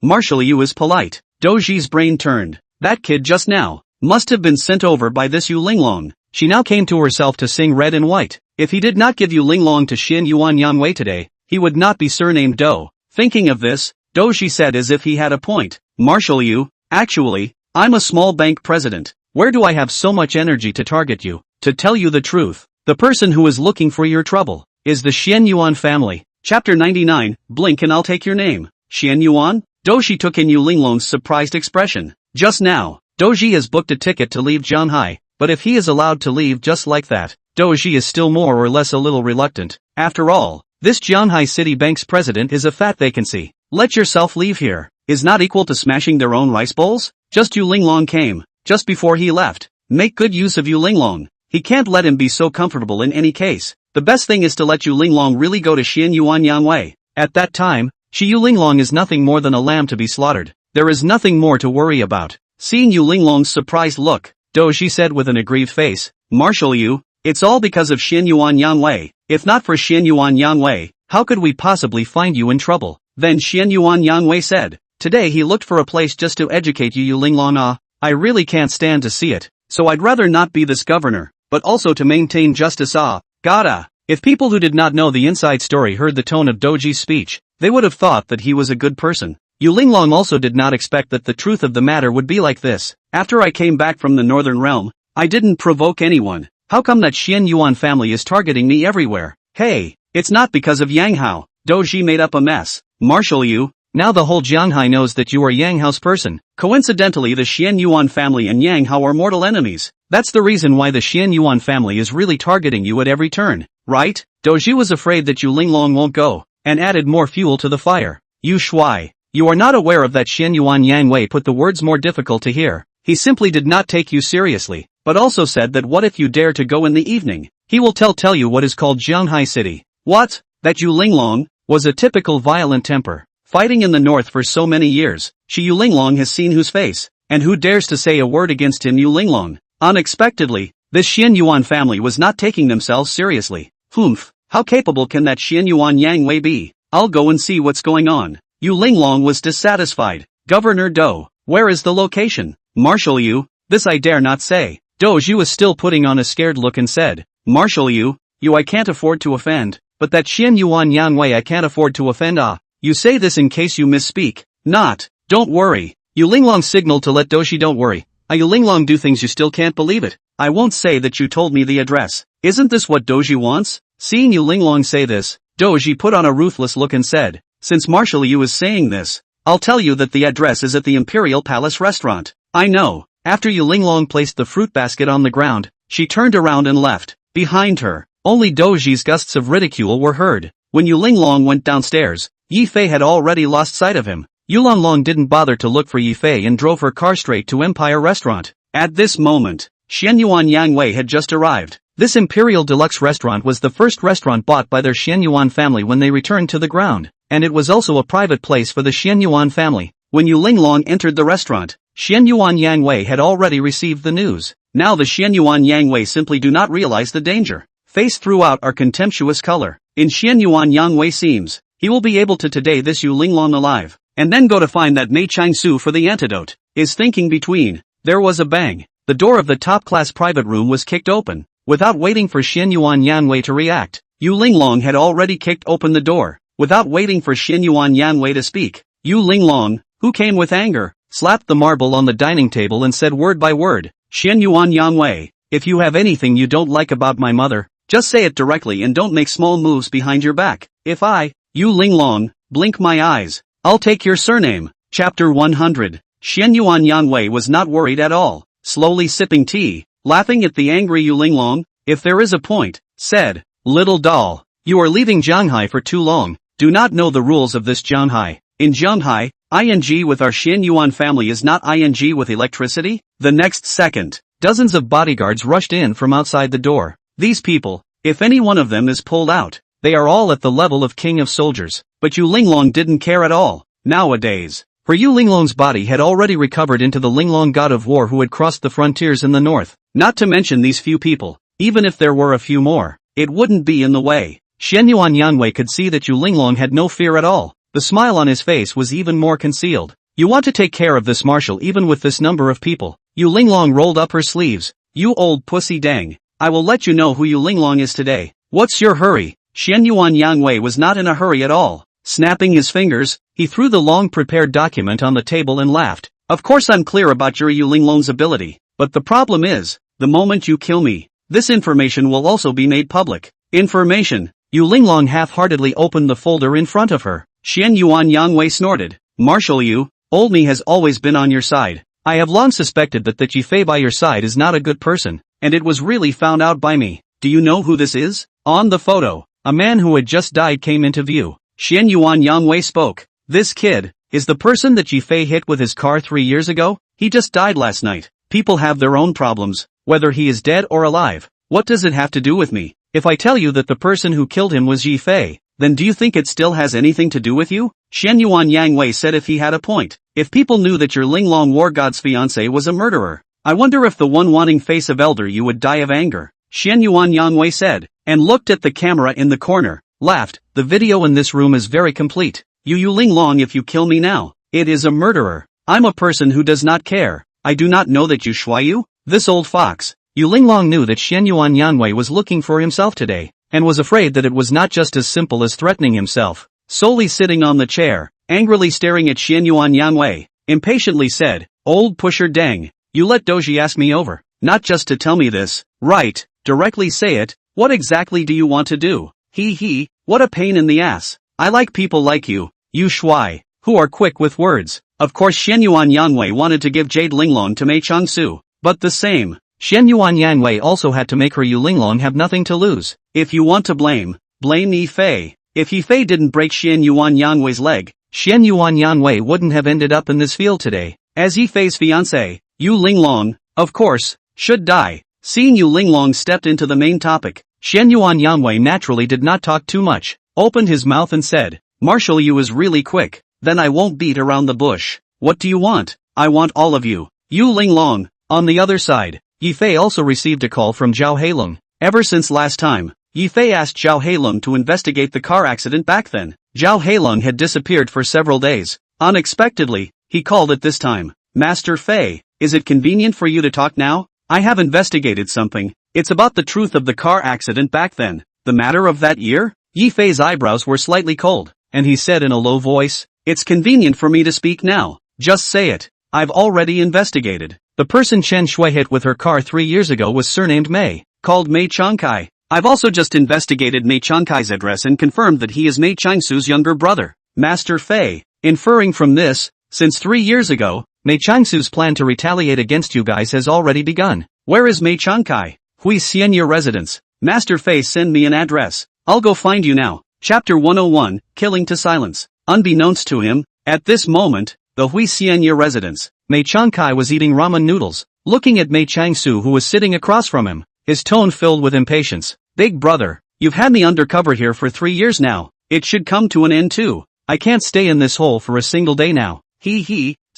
Marshal Yu is polite. Doji's brain turned. That kid just now must have been sent over by this Yu Linglong. She now came to herself to sing red and white. If he did not give Yu Linglong to Xian Yuan Yanwei today, he would not be surnamed Do. Thinking of this, Doji said as if he had a point, "Marshal Yu, actually, I'm a small bank president. Where do I have so much energy to target you? To tell you the truth, the person who is looking for your trouble is the Xian Yuan family." Chapter 99, Blink and I'll take your name. Xian Yuan? Doji took in Yu Linglong's surprised expression. Just now, Doji has booked a ticket to leave Zhanghai, but if he is allowed to leave just like that, Doji is still more or less a little reluctant. After all, this Zhanghai City Bank's president is a fat vacancy. Let yourself leave here is not equal to smashing their own rice bowls. Just Yu Linglong came, just before he left. Make good use of Yu Linglong. He can't let him be so comfortable in any case. The best thing is to let Yu Linglong really go to Xian Yuan Yanwei. At that time, Yu Linglong is nothing more than a lamb to be slaughtered. There is nothing more to worry about. Seeing Yu Linglong's surprised look, Doji said with an aggrieved face, "Marshal Yu, it's all because of Xian Yuan Yanwei. If not for Xian Yuan Yanwei, how could we possibly find you in trouble?" Then Xian Yuan Yanwei said, "Today he looked for a place just to educate you Yu Linglong. I really can't stand to see it. So I'd rather not be this governor, but also to maintain justice. Gotta." If people who did not know the inside story heard the tone of Doji's speech, they would have thought that he was a good person. Yu Linglong also did not expect that the truth of the matter would be like this. "After I came back from the northern realm, I didn't provoke anyone. How come that Xian Yuan family is targeting me everywhere? Hey, It's not because of Yang Hao. Doji made up a mess. Marshal Yu, now the whole Jianghai knows that you are Yang Hao's person. Coincidentally, the Xian Yuan family and Yang Hao are mortal enemies. That's the reason why the Xian Yuan family is really targeting you at every turn, right? Doji was afraid that Yu Linglong won't go, and added more fuel to the fire. Yu Shuai, you are not aware of that Xian Yuan Yang Wei put the words more difficult to hear. He simply did not take you seriously, but also said that what if you dare to go in the evening? He will tell you what is called Jianghai City. What? That Yu Linglong was a typical violent temper. Fighting in the north for so many years, Yu Linglong has seen whose face, and who dares to say a word against him Yu Linglong. Unexpectedly, this Xian Yuan family was not taking themselves seriously. Humph, how capable can that Xian Yuan Yang Wei be? I'll go and see what's going on. Yu Linglong was dissatisfied. Governor Do, where is the location? Marshal Yu, this I dare not say. Doji was still putting on a scared look and said, Marshal Yu, I can't afford to offend, but that Xian Yuan Yang Wei I can't afford to offend. You say this in case you misspeak. Not. Don't worry. Yu Linglong signaled to let Doji don't worry. Yu Linglong do things you still can't believe it. I won't say that you told me the address. Isn't this what Doji wants? Seeing Yu Linglong say this, Doji put on a ruthless look and said, since Marshal Yu is saying this, I'll tell you that the address is at the Imperial Palace restaurant. I know. After Yu Linglong placed the fruit basket on the ground, she turned around and left. Behind her, only Doji's gusts of ridicule were heard. When Yu Linglong went downstairs, Yi Fei had already lost sight of him. Yu Linglong didn't bother to look for Yi Fei and drove her car straight to Empire Restaurant. At this moment, Xian Yuan Yang Wei had just arrived. This Imperial Deluxe restaurant was the first restaurant bought by their Xian Yuan family when they returned to the ground, and it was also a private place for the Xian Yuan family. When Yu Linglong entered the restaurant, Xian Yuan Yang Wei had already received the news. Now the Xian Yuan Yang Wei simply do not realize the danger. Face throughout our contemptuous color. In Xian Yuan Yang Wei seems, he will be able to today this Yu Linglong alive, and then go to find that Mei Changsu for the antidote. Is thinking between. There was a bang. The door of the top-class private room was kicked open. Without waiting for Xian Yuan Yang Wei to react, Yu Linglong had already kicked open the door. Without waiting for Xian Yuan Yang Wei to speak, Yu Linglong, who came with anger, slapped the marble on the dining table and said word by word, Xian Yuan Yang Wei, if you have anything you don't like about my mother, just say it directly and don't make small moves behind your back. If I, Yu Linglong, blink my eyes, I'll take your surname. Chapter 100. Xian Yuan Yang Wei was not worried at all, slowly sipping tea, laughing at the angry Yu Linglong. If there is a point, said, little doll, you are leaving Jianghai for too long, do not know the rules of this Jianghai. In Jianghai, ing with our Xian Yuan family is not ing with electricity. The next second, dozens of bodyguards rushed in from outside the door. These people, if any one of them is pulled out, they are all at the level of king of soldiers. But Yu Linglong didn't care at all. Nowadays, for Yu Linglong's body had already recovered into the Linglong god of war who had crossed the frontiers in the north. Not to mention these few people, even if there were a few more, it wouldn't be in the way. Xian Yuan Yang Wei could see that Yu Linglong had no fear at all. The smile on his face was even more concealed. You want to take care of this marshal even with this number of people. Yu Linglong rolled up her sleeves. You old pussy dang. I will let you know who Yu Linglong is today. What's your hurry? Xian Yuan Yang Wei was not in a hurry at all. Snapping his fingers, he threw the long-prepared document on the table and laughed. Of course I'm clear about your Yu Linglong's ability, but the problem is, the moment you kill me, this information will also be made public. Information. Yu Linglong half-heartedly opened the folder in front of her. Xian Yuan Yang Wei snorted. Marshal Yu, old me has always been on your side. I have long suspected that Yi Fei by your side is not a good person, and it was really found out by me. Do you know who this is? On the photo, a man who had just died came into view. Xian Yuan Yang Wei spoke. This kid is the person that Yi Fei hit with his car 3 years ago? He just died last night. People have their own problems, whether he is dead or alive. What does it have to do with me? If I tell you that the person who killed him was Yi Fei, then do you think it still has anything to do with you? Xian Yuan Yang Wei said if he had a point. If people knew that your Linglong war god's fiancé was a murderer, I wonder if the one wanting face of Elder Yu would die of anger. Xian Yuan Yang Wei said, and looked at the camera in the corner, laughed. The video in this room is very complete. Yu Linglong, if you kill me now, it is a murderer. I'm a person who does not care. I do not know that you Shuayu? This old fox. Yu Linglong knew that Xian Yuan Yang Wei was looking for himself today, and was afraid that it was not just as simple as threatening himself. Solely sitting on the chair, angrily staring at Xian Yuan Yang Wei, impatiently said, old pusher dang, you let Doji ask me over, not just to tell me this, right, directly say it, what exactly do you want to do? He, What a pain in the ass. I like people like you Shuai, who are quick with words. Of course Xianyuan Yanwei wanted to give Jade Linglong to Mei Changsu, but the same. Xianyuan Yanwei also had to make her Yu Linglong have nothing to lose. If you want to blame Yi Fei. If Yi Fei didn't break Xianyuan Yanwei's leg, Xianyuan Yanwei wouldn't have ended up in this field today. As Yi Fei's fiancé, Yu Linglong, of course, should die. Seeing Yu Linglong stepped into the main topic, Xianyuan Yanwei naturally did not talk too much, opened his mouth and said, Marshal Yu is really quick, then I won't beat around the bush. What do you want? I want all of you. Yu Linglong. On the other side, Yi Fei also received a call from Zhao Heilong. Ever since last time, Yi Fei asked Zhao Heilong to investigate the car accident back then. Zhao Heilong had disappeared for several days. Unexpectedly, he called it this time. Master Fei, is it convenient for you to talk now? I have investigated something. It's about the truth of the car accident back then. The matter of that year? Yi Fei's eyebrows were slightly cold, and he said in a low voice, It's convenient for me to speak now. Just say it. I've already investigated. The person Chen Shui hit with her car 3 years ago was surnamed Mei, called Mei Changkai. I've also just investigated Mei Changkai's address and confirmed that he is Mei Changsu's younger brother, Master Fei. Inferring from this, since 3 years ago, Mei Changsu's plan to retaliate against you guys has already begun. Where is Mei Changkai? Hui Xianya residence. Master Fei, send me an address. I'll go find you now. Chapter 101, Killing to Silence. Unbeknownst to him, at this moment, the Hui Xianya residence, Mei Changkai was eating ramen noodles, looking at Mei Changsu who was sitting across from him, his tone filled with impatience. Big brother, you've had me undercover here for 3 years now. It should come to an end too. I can't stay in this hole for a single day now.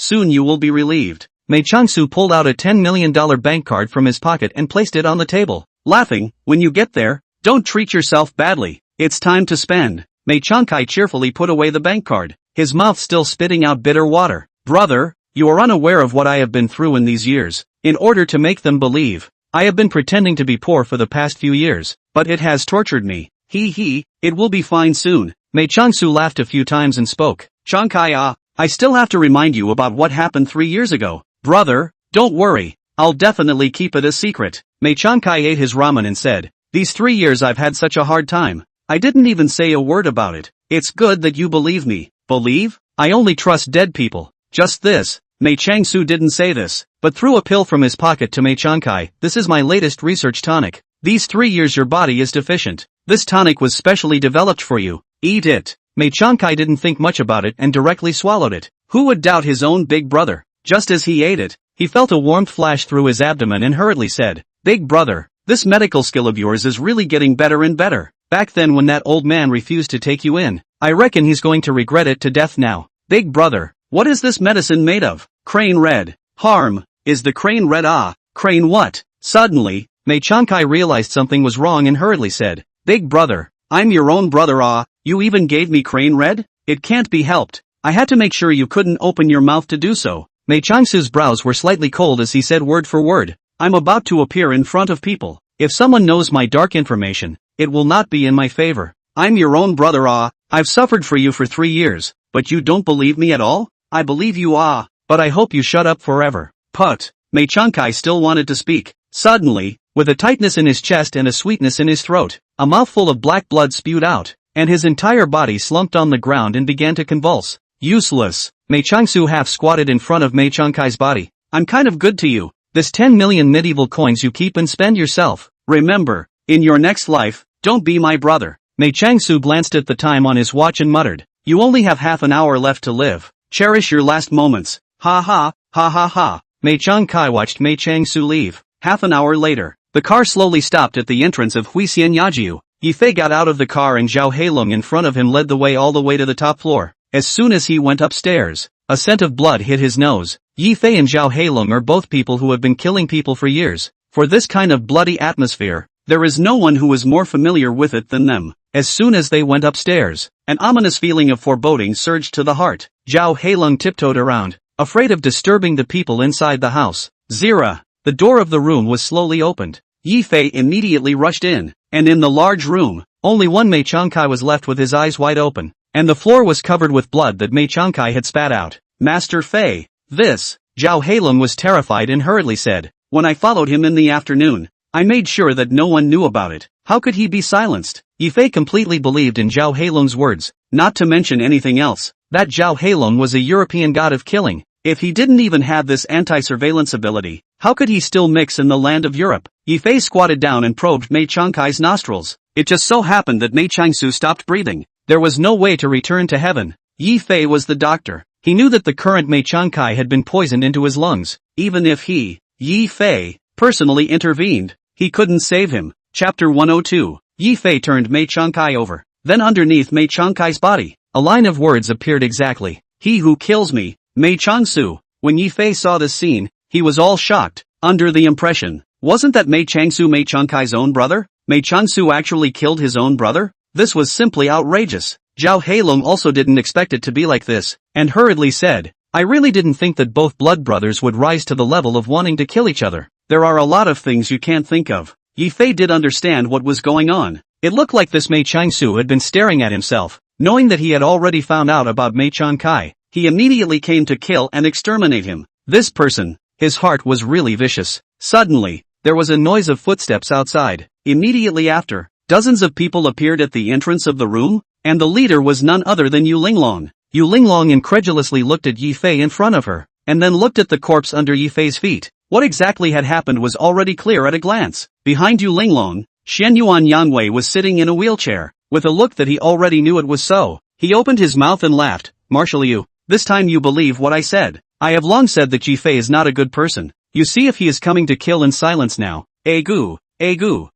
Soon you will be relieved. Mei Changsu pulled out a $10 million bank card from his pocket and placed it on the table, laughing. When you get there, don't treat yourself badly. It's time to spend. Mei Changkai cheerfully put away the bank card, his mouth still spitting out bitter water. Brother, you are unaware of what I have been through in these years. In order to make them believe, I have been pretending to be poor for the past few years, but it has tortured me. It will be fine soon. Mei Changsu laughed a few times and spoke. Changkai, I still have to remind you about what happened 3 years ago. Brother, don't worry, I'll definitely keep it a secret. Mei Changkai ate his ramen and said, These 3 years I've had such a hard time. I didn't even say a word about it. It's good that you believe me. Believe? I only trust dead people. Just this. Mei Changsu didn't say this, but threw a pill from his pocket to Mei Changkai. This is my latest research tonic. These 3 years your body is deficient. This tonic was specially developed for you. Eat it. Mei Changkai didn't think much about it and directly swallowed it. Who would doubt his own big brother? Just as he ate it, he felt a warmth flash through his abdomen and hurriedly said, Big brother, this medical skill of yours is really getting better and better. Back then when that old man refused to take you in, I reckon he's going to regret it to death now. Big brother, what is this medicine made of? Crane red. Harm. Is the crane red? Crane what? Suddenly, Mei Changkai realized something was wrong and hurriedly said, Big brother, I'm your own brother. You even gave me crane red? It can't be helped. I had to make sure you couldn't open your mouth to do so. Mei Changsu's brows were slightly cold as he said word for word, I'm about to appear in front of people. If someone knows my dark information, it will not be in my favor. I'm your own brother. I've suffered for you for 3 years, but you don't believe me at all? I believe you. But I hope you shut up forever. Put. Mei Changkai still wanted to speak. Suddenly, with a tightness in his chest and a sweetness in his throat, a mouthful of black blood spewed out, and his entire body slumped on the ground and began to convulse. Useless. Mei Changsu half squatted in front of Mei Changkai's body. I'm kind of good to you. This 10 million medieval coins you keep and spend yourself. Remember, in your next life, don't be my brother. Mei Changsu glanced at the time on his watch and muttered, You only have half an hour left to live. Cherish your last moments. Ha ha, ha ha ha. Mei Changkai watched Mei Changsu leave. Half an hour later, the car slowly stopped at the entrance of Huisien Yajiu. Yi Fei got out of the car and Zhao Heilong in front of him led the way all the way to the top floor. As soon as he went upstairs, a scent of blood hit his nose. Yi Fei and Zhao Heilong are both people who have been killing people for years. For this kind of bloody atmosphere, there is no one who is more familiar with it than them. As soon as they went upstairs, an ominous feeling of foreboding surged to the heart. Zhao Heilong tiptoed around, afraid of disturbing the people inside the house. Zira. The door of the room was slowly opened. Yi Fei immediately rushed in, and in the large room, only one Mei Changkai was left with his eyes wide open, and the floor was covered with blood that Mei Changkai had spat out. Master Fei. This. Zhao Heilong was terrified and hurriedly said, When I followed him in the afternoon, I made sure that no one knew about it. How could he be silenced? Yi Fei completely believed in Zhao Heilong's words, not to mention anything else, that Zhao Heilong was a European god of killing. If he didn't even have this anti-surveillance ability, how could he still mix in the land of Europe? Yi Fei squatted down and probed Mei Changkai's nostrils. It just so happened that Mei Changsu stopped breathing. There was no way to return to heaven. Yi Fei was the doctor. He knew that the current Mei Changkai had been poisoned into his lungs. Even if he, Yi Fei, personally intervened, he couldn't save him. Chapter 102. Yi Fei turned Mei Changkai over. Then underneath Mei Changkai's body, a line of words appeared exactly. He who kills me, Mei Changsu. When Yi Fei saw this scene, he was all shocked, under the impression, wasn't that Mei Changsu Mei Changkai's own brother? Mei Changsu actually killed his own brother? This was simply outrageous. Zhao Heilong also didn't expect it to be like this, and hurriedly said, I really didn't think that both blood brothers would rise to the level of wanting to kill each other. There are a lot of things you can't think of. Yi Fei did understand what was going on. It looked like this Mei Changsu had been staring at himself. Knowing that he had already found out about Mei Changkai, he immediately came to kill and exterminate him. This person, his heart was really vicious. Suddenly, there was a noise of footsteps outside. Immediately after, dozens of people appeared at the entrance of the room, and the leader was none other than Yu Linglong. Yu Linglong incredulously looked at Yi Fei in front of her, and then looked at the corpse under Yi Fei's feet. What exactly had happened was already clear at a glance. Behind Yu Linglong, Xianyuan Yangwei was sitting in a wheelchair, with a look that he already knew it was so. He opened his mouth and laughed. Marshal Yu, this time you believe what I said. I have long said that Yi Fei is not a good person. You see if he is coming to kill in silence now. Egu. Xianyuan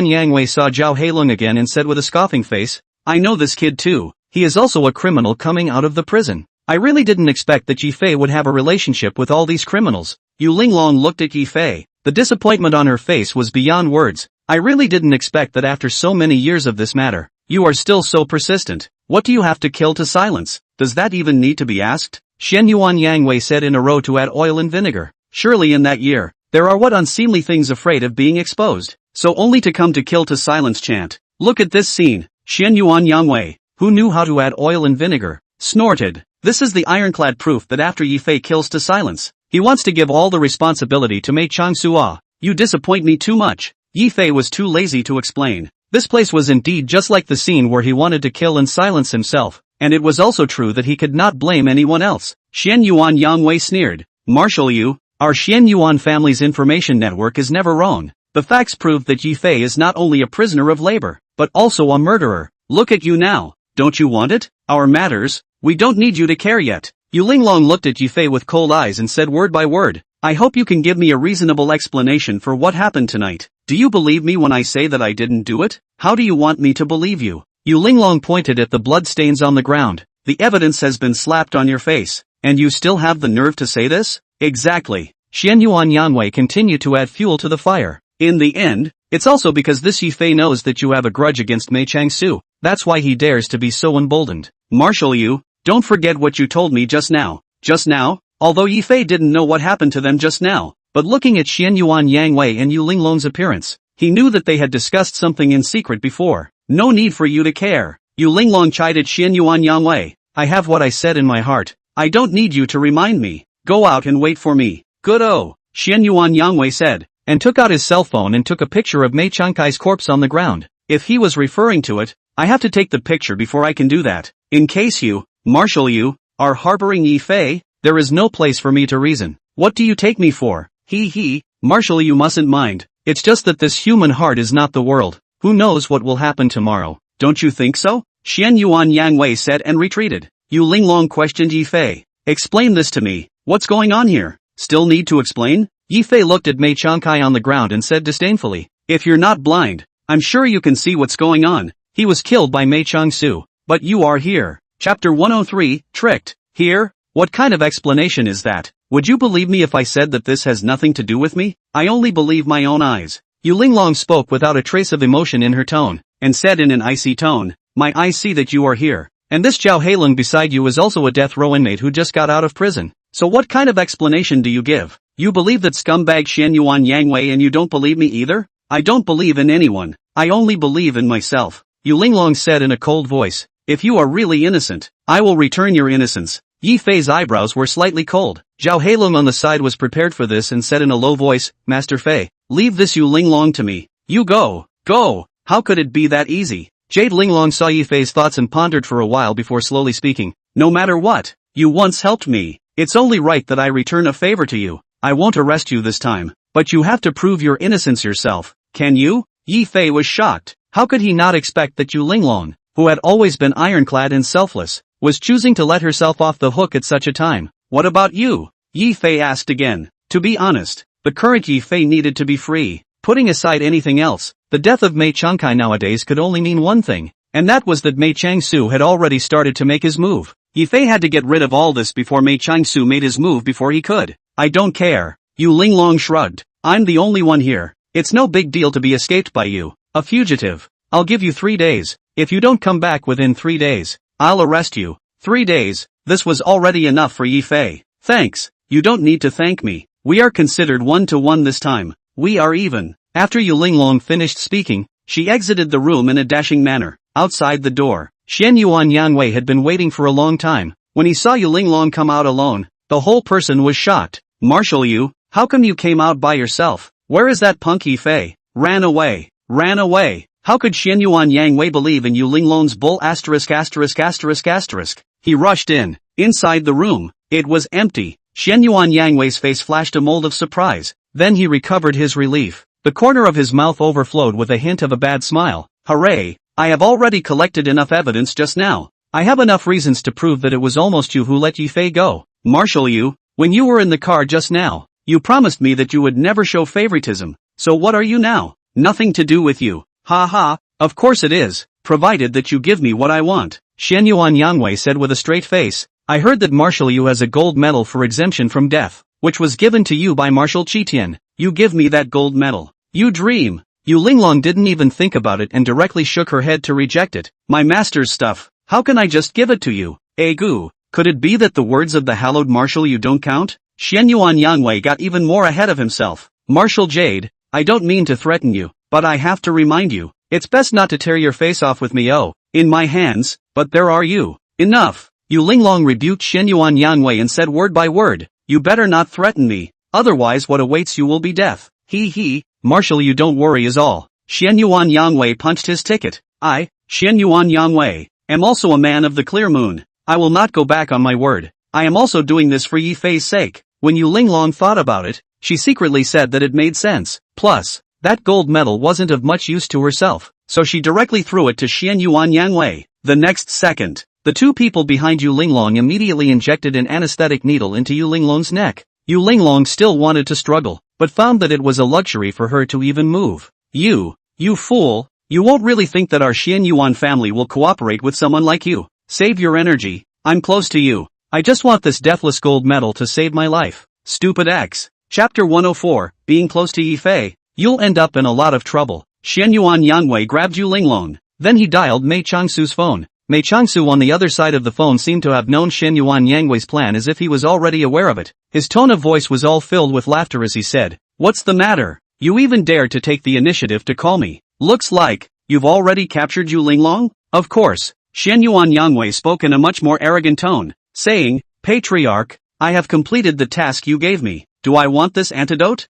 Yangwei saw Zhao Heilong again and said with a scoffing face, I know this kid too. He is also a criminal coming out of the prison. I really didn't expect that Yi Fei would have a relationship with all these criminals. Yu Linglong looked at Yi Fei. The disappointment on her face was beyond words. I really didn't expect that after so many years of this matter, you are still so persistent. What do you have to kill to silence? Does that even need to be asked? Xianyuan Yangwei said in a row to add oil and vinegar. Surely in that year, there are what unseemly things afraid of being exposed. So only to come to kill to silence chant. Look at this scene. Xianyuan Yangwei, who knew how to add oil and vinegar, snorted. This is the ironclad proof that after Yi Fei kills to silence, he wants to give all the responsibility to Mei Changsu. You disappoint me too much. Yi Fei was too lazy to explain. This place was indeed just like the scene where he wanted to kill and silence himself, and it was also true that he could not blame anyone else. Xianyuan Yangwei sneered. Marshal Yu, our Xianyuan family's information network is never wrong. The facts prove that Yi Fei is not only a prisoner of labor, but also a murderer. Look at you now. Don't you want it? Our matters? We don't need you to care yet. Yu Linglong looked at Yi Fei with cold eyes and said word by word, I hope you can give me a reasonable explanation for what happened tonight. Do you believe me when I say that I didn't do it? How do you want me to believe you? Yu Linglong pointed at the blood stains on the ground. The evidence has been slapped on your face, and you still have the nerve to say this? Exactly. Xianyuan Yangwei continued to add fuel to the fire. In the end, it's also because this Yi Fei knows that you have a grudge against Mei Changsu. That's why he dares to be so emboldened. Marshal Yu, don't forget what you told me just now. Just now? Although Yi Fei didn't know what happened to them just now, but looking at Xianyuan Yangwei and Yu Linglong's appearance, he knew that they had discussed something in secret before. No need for you to care. Yu Linglong chided Xianyuan Yangwei. I have what I said in my heart. I don't need you to remind me. Go out and wait for me. Good-o, Xianyuan Yangwei said, and took out his cell phone and took a picture of Mei Changkai's corpse on the ground. If he was referring to it, I have to take the picture before I can do that. In case you, Marshal Yu, are harboring Yi Fei, there is no place for me to reason. What do you take me for? Marshal Yu mustn't mind. It's just that this human heart is not the world. Who knows what will happen tomorrow? Don't you think so? Xianyuan Yangwei said and retreated. Yu Linglong questioned Yi Fei. Explain this to me. What's going on here? Still need to explain? Yi Fei looked at Mei Changkai on the ground and said disdainfully, if you're not blind, I'm sure you can see what's going on. He was killed by Mei Changsu. But you are here. Chapter 103, Tricked. Here? What kind of explanation is that? Would you believe me if I said that this has nothing to do with me? I only believe my own eyes. Yu Linglong spoke without a trace of emotion in her tone, and said in an icy tone, my eyes see that you are here. And this Zhao Heilong beside you is also a death row inmate who just got out of prison. So what kind of explanation do you give? You believe that scumbag Xianyuan Yangwei and you don't believe me either? I don't believe in anyone. I only believe in myself. Yu Linglong said in a cold voice. If you are really innocent, I will return your innocence. Yi Fei's eyebrows were slightly cold. Zhao Heilong on the side was prepared for this and said in a low voice, Master Fei, leave this Yu Linglong to me. You go. How could it be that easy? Jade Linglong saw Yifei's thoughts and pondered for a while before slowly speaking. No matter what, you once helped me. It's only right that I return a favor to you. I won't arrest you this time, but you have to prove your innocence yourself. Can you? Yifei was shocked. How could he not expect that Yu Linglong, who had always been ironclad and selfless, was choosing to let herself off the hook at such a time? What about you? Yifei asked again. To be honest, the current Yifei needed to be free. Putting aside anything else, the death of Mei Changkai nowadays could only mean one thing, and that was that Mei Changsu had already started to make his move. Yifei had to get rid of all this before Mei Changsu made his move before he could. I don't care. Yu Linglong shrugged. I'm the only one here. It's no big deal to be escaped by you, a fugitive. I'll give you 3 days. If you don't come back within 3 days, I'll arrest you. 3 days. This was already enough for Yifei. Thanks. You don't need to thank me. We are considered 1-to-1 this time. We are even. After Yu Linglong finished speaking, she exited the room in a dashing manner. Outside the door, Xian Yuan Yangwei had been waiting for a long time. When he saw Yu Linglong come out alone, the whole person was shocked. Marshal Yu, how come you came out by yourself? Where is that punk Yifei? Ran away. Ran away. How could Xian Yuan Yangwei believe in Yu Linglong's bull asterisk asterisk asterisk asterisk? He rushed in. Inside the room, it was empty. Xian Yuan Yangwei's face flashed a mold of surprise. Then he recovered his relief. The corner of his mouth overflowed with a hint of a bad smile. Hooray! I have already collected enough evidence just now. I have enough reasons to prove that it was almost you who let Yifei go. Marshal Yu, when you were in the car just now, you promised me that you would never show favoritism. So what are you now? Nothing to do with you. Ha ha, of course it is, provided that you give me what I want. Xian Yuan Yangwei said with a straight face. I heard that Marshal Yu has a gold medal for exemption from death, which was given to you by Marshal Qitian. You give me that gold medal. You dream. Yu Linglong didn't even think about it and directly shook her head to reject it. My master's stuff. How can I just give it to you? Egu, could it be that the words of the hallowed Marshal Yu don't count? Xian Yuan Yangwei got even more ahead of himself. Marshal Jade, I don't mean to threaten you, but I have to remind you, it's best not to tear your face off with me in my hands, but there are you. Enough. Yu Linglong rebuked Xian Yuan Yangwei and said word by word, you better not threaten me, otherwise what awaits you will be death. He, Marshal Yu don't worry is all. Xian Yuan Yangwei punched his ticket. I, Xian Yuan Yangwei, am also a man of the clear moon. I will not go back on my word. I am also doing this for Yifei's sake. When Yu Linglong thought about it, she secretly said that it made sense. Plus, that gold medal wasn't of much use to herself, so she directly threw it to Xian Yuan Yangwei. The next second, the two people behind Yu Linglong immediately injected an anesthetic needle into Yu Linglong's neck. Yu Linglong still wanted to struggle, but found that it was a luxury for her to even move. You fool, you won't really think that our Xian Yuan family will cooperate with someone like you. Save your energy, I'm close to you. I just want this deathless gold medal to save my life. Stupid X. Chapter 104, Being close to Yifei, you'll end up in a lot of trouble. Xian Yuan Yangwei grabbed Yu Linglong. Then he dialed Mei Changsu's phone. Mei Changsu on the other side of the phone seemed to have known Xian Yuan Yangwei's plan as if he was already aware of it. His tone of voice was all filled with laughter as he said, "What's the matter? You even dared to take the initiative to call me. Looks like you've already captured Yu Linglong?" Of course, Xian Yuan Yangwei spoke in a much more arrogant tone, saying, "Patriarch, I have completed the task you gave me. Do I want this antidote?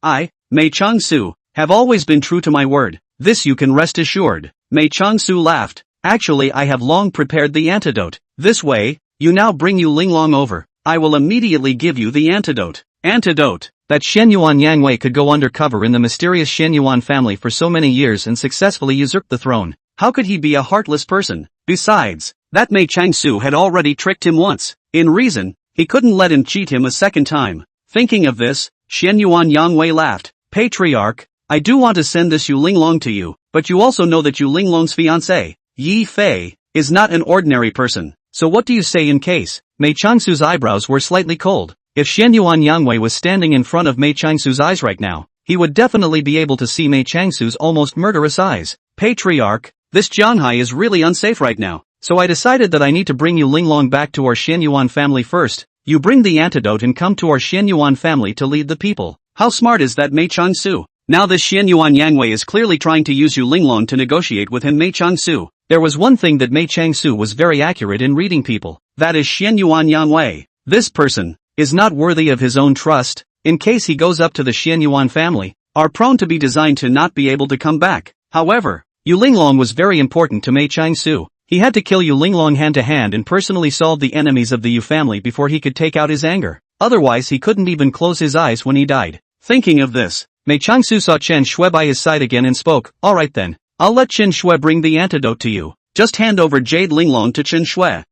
I, Mei Changsu, have always been true to my word. This you can rest assured." Mei Changsu laughed. "Actually, I have long prepared the antidote. This way, you now bring Yu Linglong over. I will immediately give you the antidote." Antidote. That Xian Yuan Yangwei could go undercover in the mysterious Xian Yuan family for so many years and successfully usurp the throne. How could he be a heartless person? Besides, that Mei Changsu had already tricked him once. In reason, he couldn't let him cheat him a second time. Thinking of this, Xian Yuan Yangwei laughed. "Patriarch, I do want to send this Yu Linglong to you, but you also know that Yu Linglong's fiancé, Yifei, is not an ordinary person. So what do you say in case?" Mei Changsu's eyebrows were slightly cold. If Xian Yuan Yangwei was standing in front of Mei Changsu's eyes right now, he would definitely be able to see Mei Changsu's almost murderous eyes. "Patriarch, this Jianhai is really unsafe right now, so I decided that I need to bring Yu Linglong back to our Xian Yuan family first. You bring the antidote and come to our Xian Yuan family to lead the people." How smart is that Mei Changsu? Now this Xian Yuan Yangwei is clearly trying to use Yu Linglong to negotiate with him. Mei Changsu. There was one thing that Mei Changsu was very accurate in reading people. That is Xian Yuan Yangwei. This person is not worthy of his own trust. In case he goes up to the Xian Yuan family, are prone to be designed to not be able to come back. However, Yu Linglong was very important to Mei Changsu. He had to kill Yu Linglong hand to hand and personally solve the enemies of the Yu family before he could take out his anger. Otherwise he couldn't even close his eyes when he died. Thinking of this, Mei Changsu saw Chen Shui by his side again and spoke, "Alright then, I'll let Chen Shui bring the antidote to you. Just hand over Jade Linglong to Chen Shui.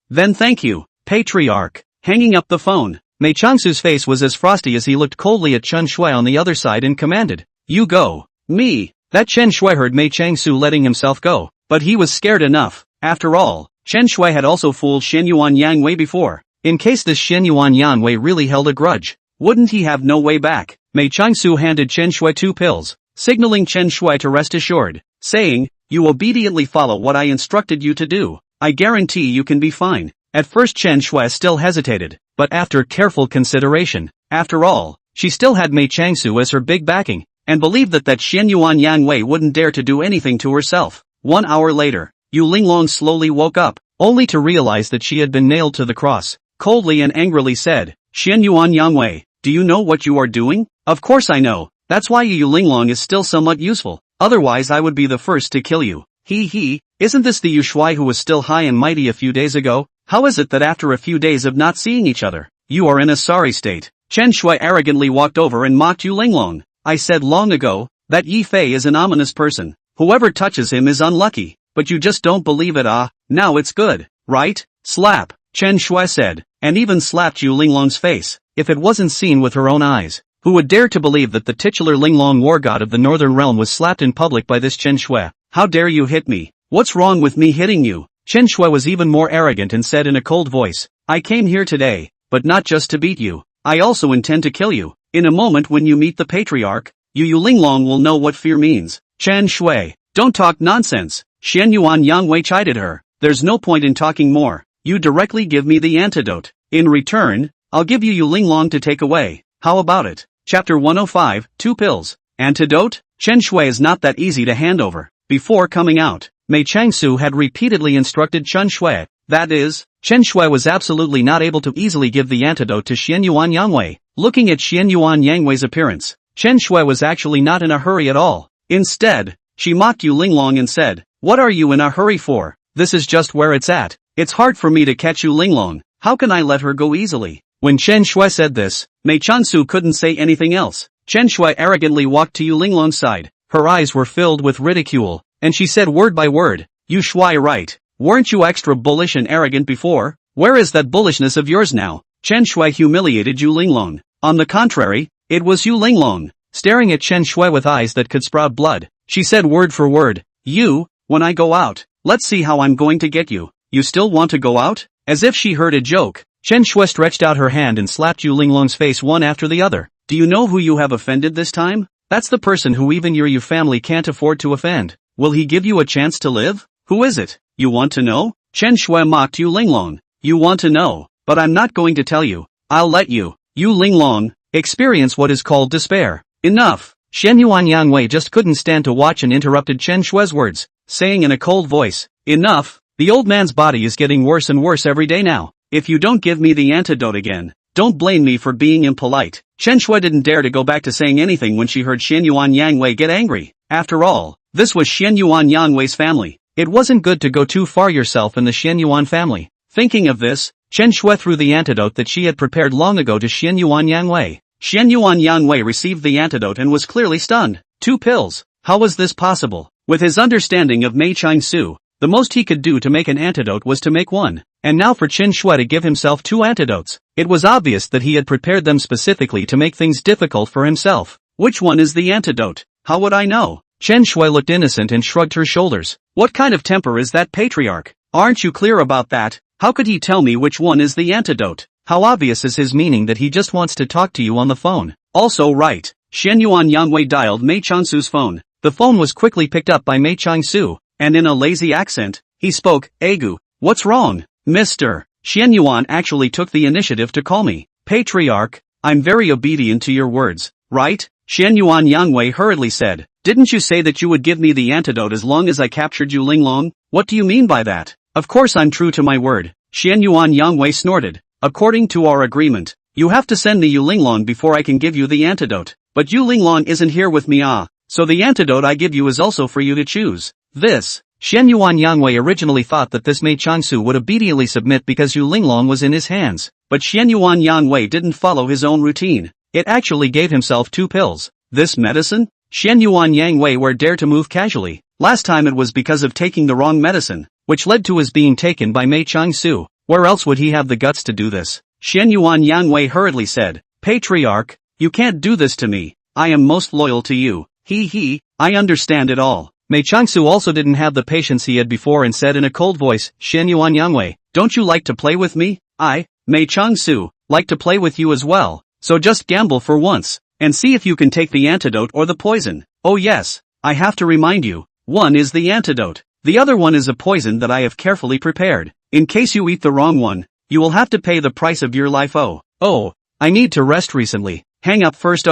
Then thank you, Patriarch." Hanging up the phone, Mei Changsu's face was as frosty as he looked coldly at Chen Shui on the other side and commanded, "You go." Me. That Chen Shui heard Mei Changsu letting himself go, but he was scared enough. After all, Chen Shui had also fooled Shen Yuan Yang Wei before. In case this Shen Yuan Yang Wei really held a grudge, wouldn't he have no way back? Mei Changsu handed Chen Shui 2 pills, signaling Chen Shui to rest assured, saying, "You obediently follow what I instructed you to do. I guarantee you can be fine." At first Chen Shui still hesitated, but after careful consideration, after all, she still had Mei Changsu as her big backing, and believed that Shen Yuan Yang Wei wouldn't dare to do anything to herself. 1 hour later, Yu Linglong slowly woke up, only to realize that she had been nailed to the cross. Coldly and angrily said, "Shen Yuan Yang Wei, do you know what you are doing?" "Of course I know, that's why Yu Linglong is still somewhat useful, otherwise I would be the first to kill you." Isn't this the Yu Shui who was still high and mighty a few days ago? How is it that after a few days of not seeing each other, you are in a sorry state? Chen Shui arrogantly walked over and mocked Yu Linglong. "I said long ago, that Yi Fei is an ominous person. Whoever touches him is unlucky, but you just don't believe it. Now it's good, right?" "Slap," Chen Shui said, and even slapped Yu Linglong's face. If it wasn't seen with her own eyes, who would dare to believe that the titular Linglong war god of the Northern Realm was slapped in public by this Chen Shui? "How dare you hit me? What's wrong with me hitting you?" Chen Shui was even more arrogant and said in a cold voice, "I came here today, but not just to beat you. I also intend to kill you. In a moment when you meet the Patriarch, Yu Linglong will know what fear means." "Chen Shui, don't talk nonsense," Shen Yuan Yang Wei chided her. "There's no point in talking more. You directly give me the antidote. In return, I'll give you Yu Linglong to take away. How about it?" Chapter 105, 2 pills. Antidote? Chen Shui is not that easy to hand over. Before coming out, Mei Changsu had repeatedly instructed Chen Shui. That is, Chen Shui was absolutely not able to easily give the antidote to Shen Yuan Yang Wei. Looking at Shen Yuan Yang Wei's appearance, Chen Shui was actually not in a hurry at all. Instead, she mocked Yu Linglong and said, "What are you in a hurry for? This is just where it's at. It's hard for me to catch Yu Linglong. How can I let her go easily?" When Chen Shui said this, Mei Changsu couldn't say anything else. Chen Shui arrogantly walked to Yu Linglong's side. Her eyes were filled with ridicule, and she said word by word, "You Shui right. Weren't you extra bullish and arrogant before? Where is that bullishness of yours now?" Chen Shui humiliated Yu Linglong. On the contrary, it was Yu Linglong, staring at Chen Shui with eyes that could sprout blood. She said word for word, "You, when I go out, let's see how I'm going to get you. You still want to go out?" As if she heard a joke, Chen Shui stretched out her hand and slapped Yu Linglong's face one after the other. "Do you know who you have offended this time? That's the person who even your Yu family can't afford to offend. Will he give you a chance to live? Who is it? You want to know?" Chen Shui mocked Yu Linglong. "You want to know, but I'm not going to tell you. I'll let you, Yu Linglong, experience what is called despair." "Enough." Shen Yuan Yang Wei just couldn't stand to watch and interrupted Chen Shui's words, saying in a cold voice, "Enough, the old man's body is getting worse and worse every day now. If you don't give me the antidote again, don't blame me for being impolite." Chen Shui didn't dare to go back to saying anything when she heard Shen Yuan Yang Wei get angry. After all, this was Shen Yuan Yang Wei's family. It wasn't good to go too far yourself in the Shen Yuan family. Thinking of this, Chen Shui threw the antidote that she had prepared long ago to Shen Yuan Yang Wei. Shen Yuan Yang Wei received the antidote and was clearly stunned. 2 pills? How was this possible? With his understanding of Mei Changsu, the most he could do to make an antidote was to make one. And now for Chen Shui to give himself 2 antidotes. It was obvious that he had prepared them specifically to make things difficult for himself. Which one is the antidote? How would I know? Chen Shui looked innocent and shrugged her shoulders. What kind of temper is that Patriarch? Aren't you clear about that? How could he tell me which one is the antidote? How obvious is his meaning that he just wants to talk to you on the phone? Also right. Shen Yuan Yang Wei dialed Mei Changsu's phone. The phone was quickly picked up by Mei Changsu, and in a lazy accent, he spoke, "Agu, what's wrong? Mr. Shen Yuan actually took the initiative to call me. Patriarch, I'm very obedient to your words, right?" Shen Yuan Yang Wei hurriedly said, "Didn't you say that you would give me the antidote as long as I captured Yu Linglong? What do you mean by that?" "Of course I'm true to my word," Shen Yuan Yang Wei snorted. "According to our agreement, you have to send me Yu Linglong before I can give you the antidote. But Yu Linglong isn't here with me. so the antidote I give you is also for you to choose. This. Shen Yuan Yangwei originally thought that this Mei Changsu would obediently submit because Yu Linglong was in his hands, but Shen Yuan Yangwei didn't follow his own routine. It actually gave himself 2 pills. This medicine? Shen Yuan Yangwei were dare to move casually. Last time it was because of taking the wrong medicine, which led to his being taken by Mei Changsu. Where else would he have the guts to do this? Shen Yuan Yangwei hurriedly said, Patriarch, you can't do this to me. I am most loyal to you. I understand it all. Mei Changsu also didn't have the patience he had before and said in a cold voice, Shen Yuan Yangwei, don't you like to play with me? I, Mei Changsu, like to play with you as well. So just gamble for once, and see if you can take the antidote or the poison. Oh yes, I have to remind you, one is the antidote. The other one is a poison that I have carefully prepared. In case you eat the wrong one, you will have to pay the price of your life. Oh, I need to rest recently. Hang up first.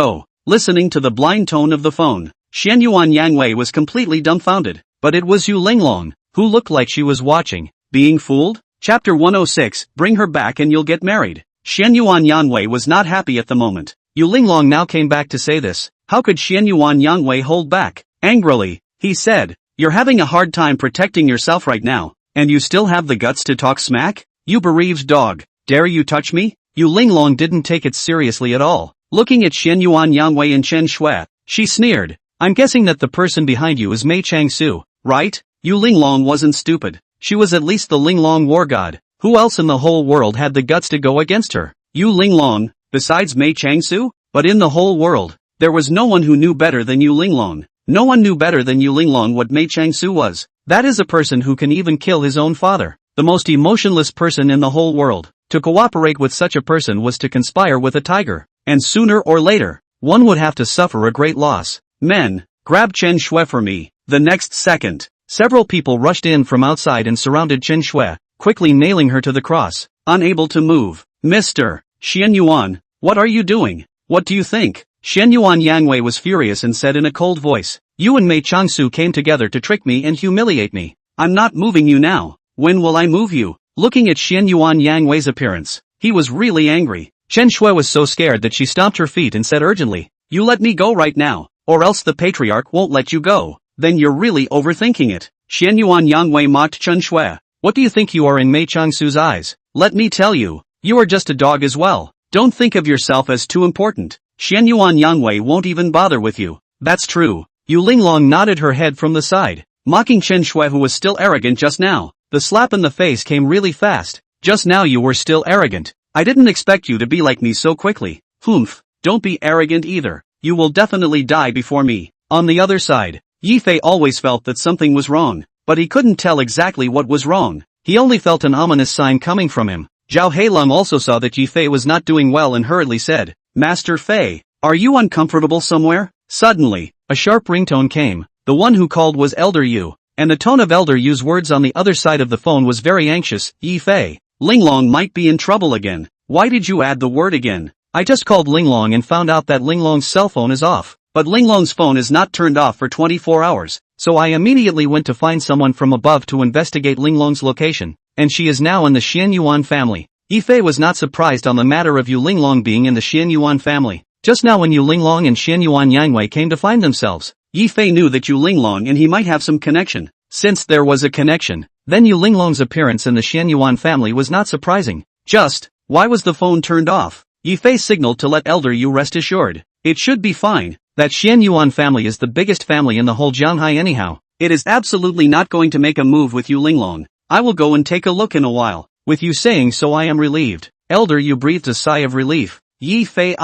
Listening to the blind tone of the phone, Shen Yuan Yangwei was completely dumbfounded, but it was Yu Linglong, who looked like she was watching. Being fooled? Chapter 106, Bring her back and you'll get married. Shen Yuan Yangwei was not happy at the moment. Yu Linglong now came back to say this. How could Shen Yuan Yangwei hold back? Angrily, he said, you're having a hard time protecting yourself right now, and you still have the guts to talk smack? You bereaved dog, dare you touch me? Yu Linglong didn't take it seriously at all. Looking at Shen Yuan Yangwei and Chen Shui, she sneered. I'm guessing that the person behind you is Mei Changsu, right? Yu Linglong wasn't stupid. She was at least the Linglong war god. Who else in the whole world had the guts to go against her? Yu Linglong, besides Mei Changsu? But in the whole world, there was no one who knew better than Yu Linglong. No one knew better than Yu Linglong what Mei Changsu was. That is a person who can even kill his own father. The most emotionless person in the whole world. To cooperate with such a person was to conspire with a tiger. And sooner or later, one would have to suffer a great loss. Men, grab Chen Shui for me. The next second, several people rushed in from outside and surrounded Chen Shui, quickly nailing her to the cross. Unable to move. Mr. Shen Yuan, what are you doing? What do you think? Shen Yuan Yangwei was furious and said in a cold voice, you and Mei Changsu came together to trick me and humiliate me. I'm not moving you now. When will I move you? Looking at Shen Yuan Yangwei's appearance, he was really angry. Chen Shui was so scared that she stomped her feet and said urgently, you let me go right now, or else the patriarch won't let you go. Then you're really overthinking it. Shen Yuan Yangwei mocked Chen Shui. What do you think you are in Mei Changsu's eyes? Let me tell you, you are just a dog as well. Don't think of yourself as too important. Shen Yuan Yangwei won't even bother with you. That's true. Yu Linglong nodded her head from the side, mocking Chen Shui who was still arrogant just now. The slap in the face came really fast. Just now you were still arrogant. I didn't expect you to be like me so quickly. Humph, don't be arrogant either. You will definitely die before me. On the other side, Yi Fei always felt that something was wrong, but he couldn't tell exactly what was wrong. He only felt an ominous sign coming from him. Zhao Heilong also saw that Yi Fei was not doing well and hurriedly said, Master Fei, are you uncomfortable somewhere? Suddenly, a sharp ringtone came. The one who called was Elder Yu, and the tone of Elder Yu's words on the other side of the phone was very anxious. Yi Fei, Linglong might be in trouble again. Why did you add the word again? I just called Linglong and found out that Linglong's cell phone is off. But Linglong's phone is not turned off for 24 hours, so I immediately went to find someone from above to investigate Linglong's location, and she is now in the Xian Yuan family. Yi Fei was not surprised on the matter of Yu Linglong being in the Xian Yuan family. Just now when Yu Linglong and Xian Yuan Yangwei came to find themselves, Yi Fei knew that Yu Linglong and he might have some connection. Since there was a connection, then Yu Linglong's appearance in the Xian Yuan family was not surprising. Just, why was the phone turned off? Yi Fei signaled to let Elder Yu rest assured. It should be fine. That Xian Yuan family is the biggest family in the whole Jianghai anyhow. It is absolutely not going to make a move with Yu Linglong. I will go and take a look in a while. With you saying so I am relieved. Elder Yu breathed a sigh of relief. Yi Fei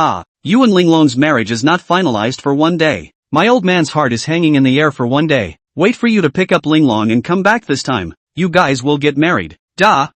you and Linglong's marriage is not finalized for one day. My old man's heart is hanging in the air for one day. Wait for you to pick up Linglong and come back this time. You guys will get married. Da.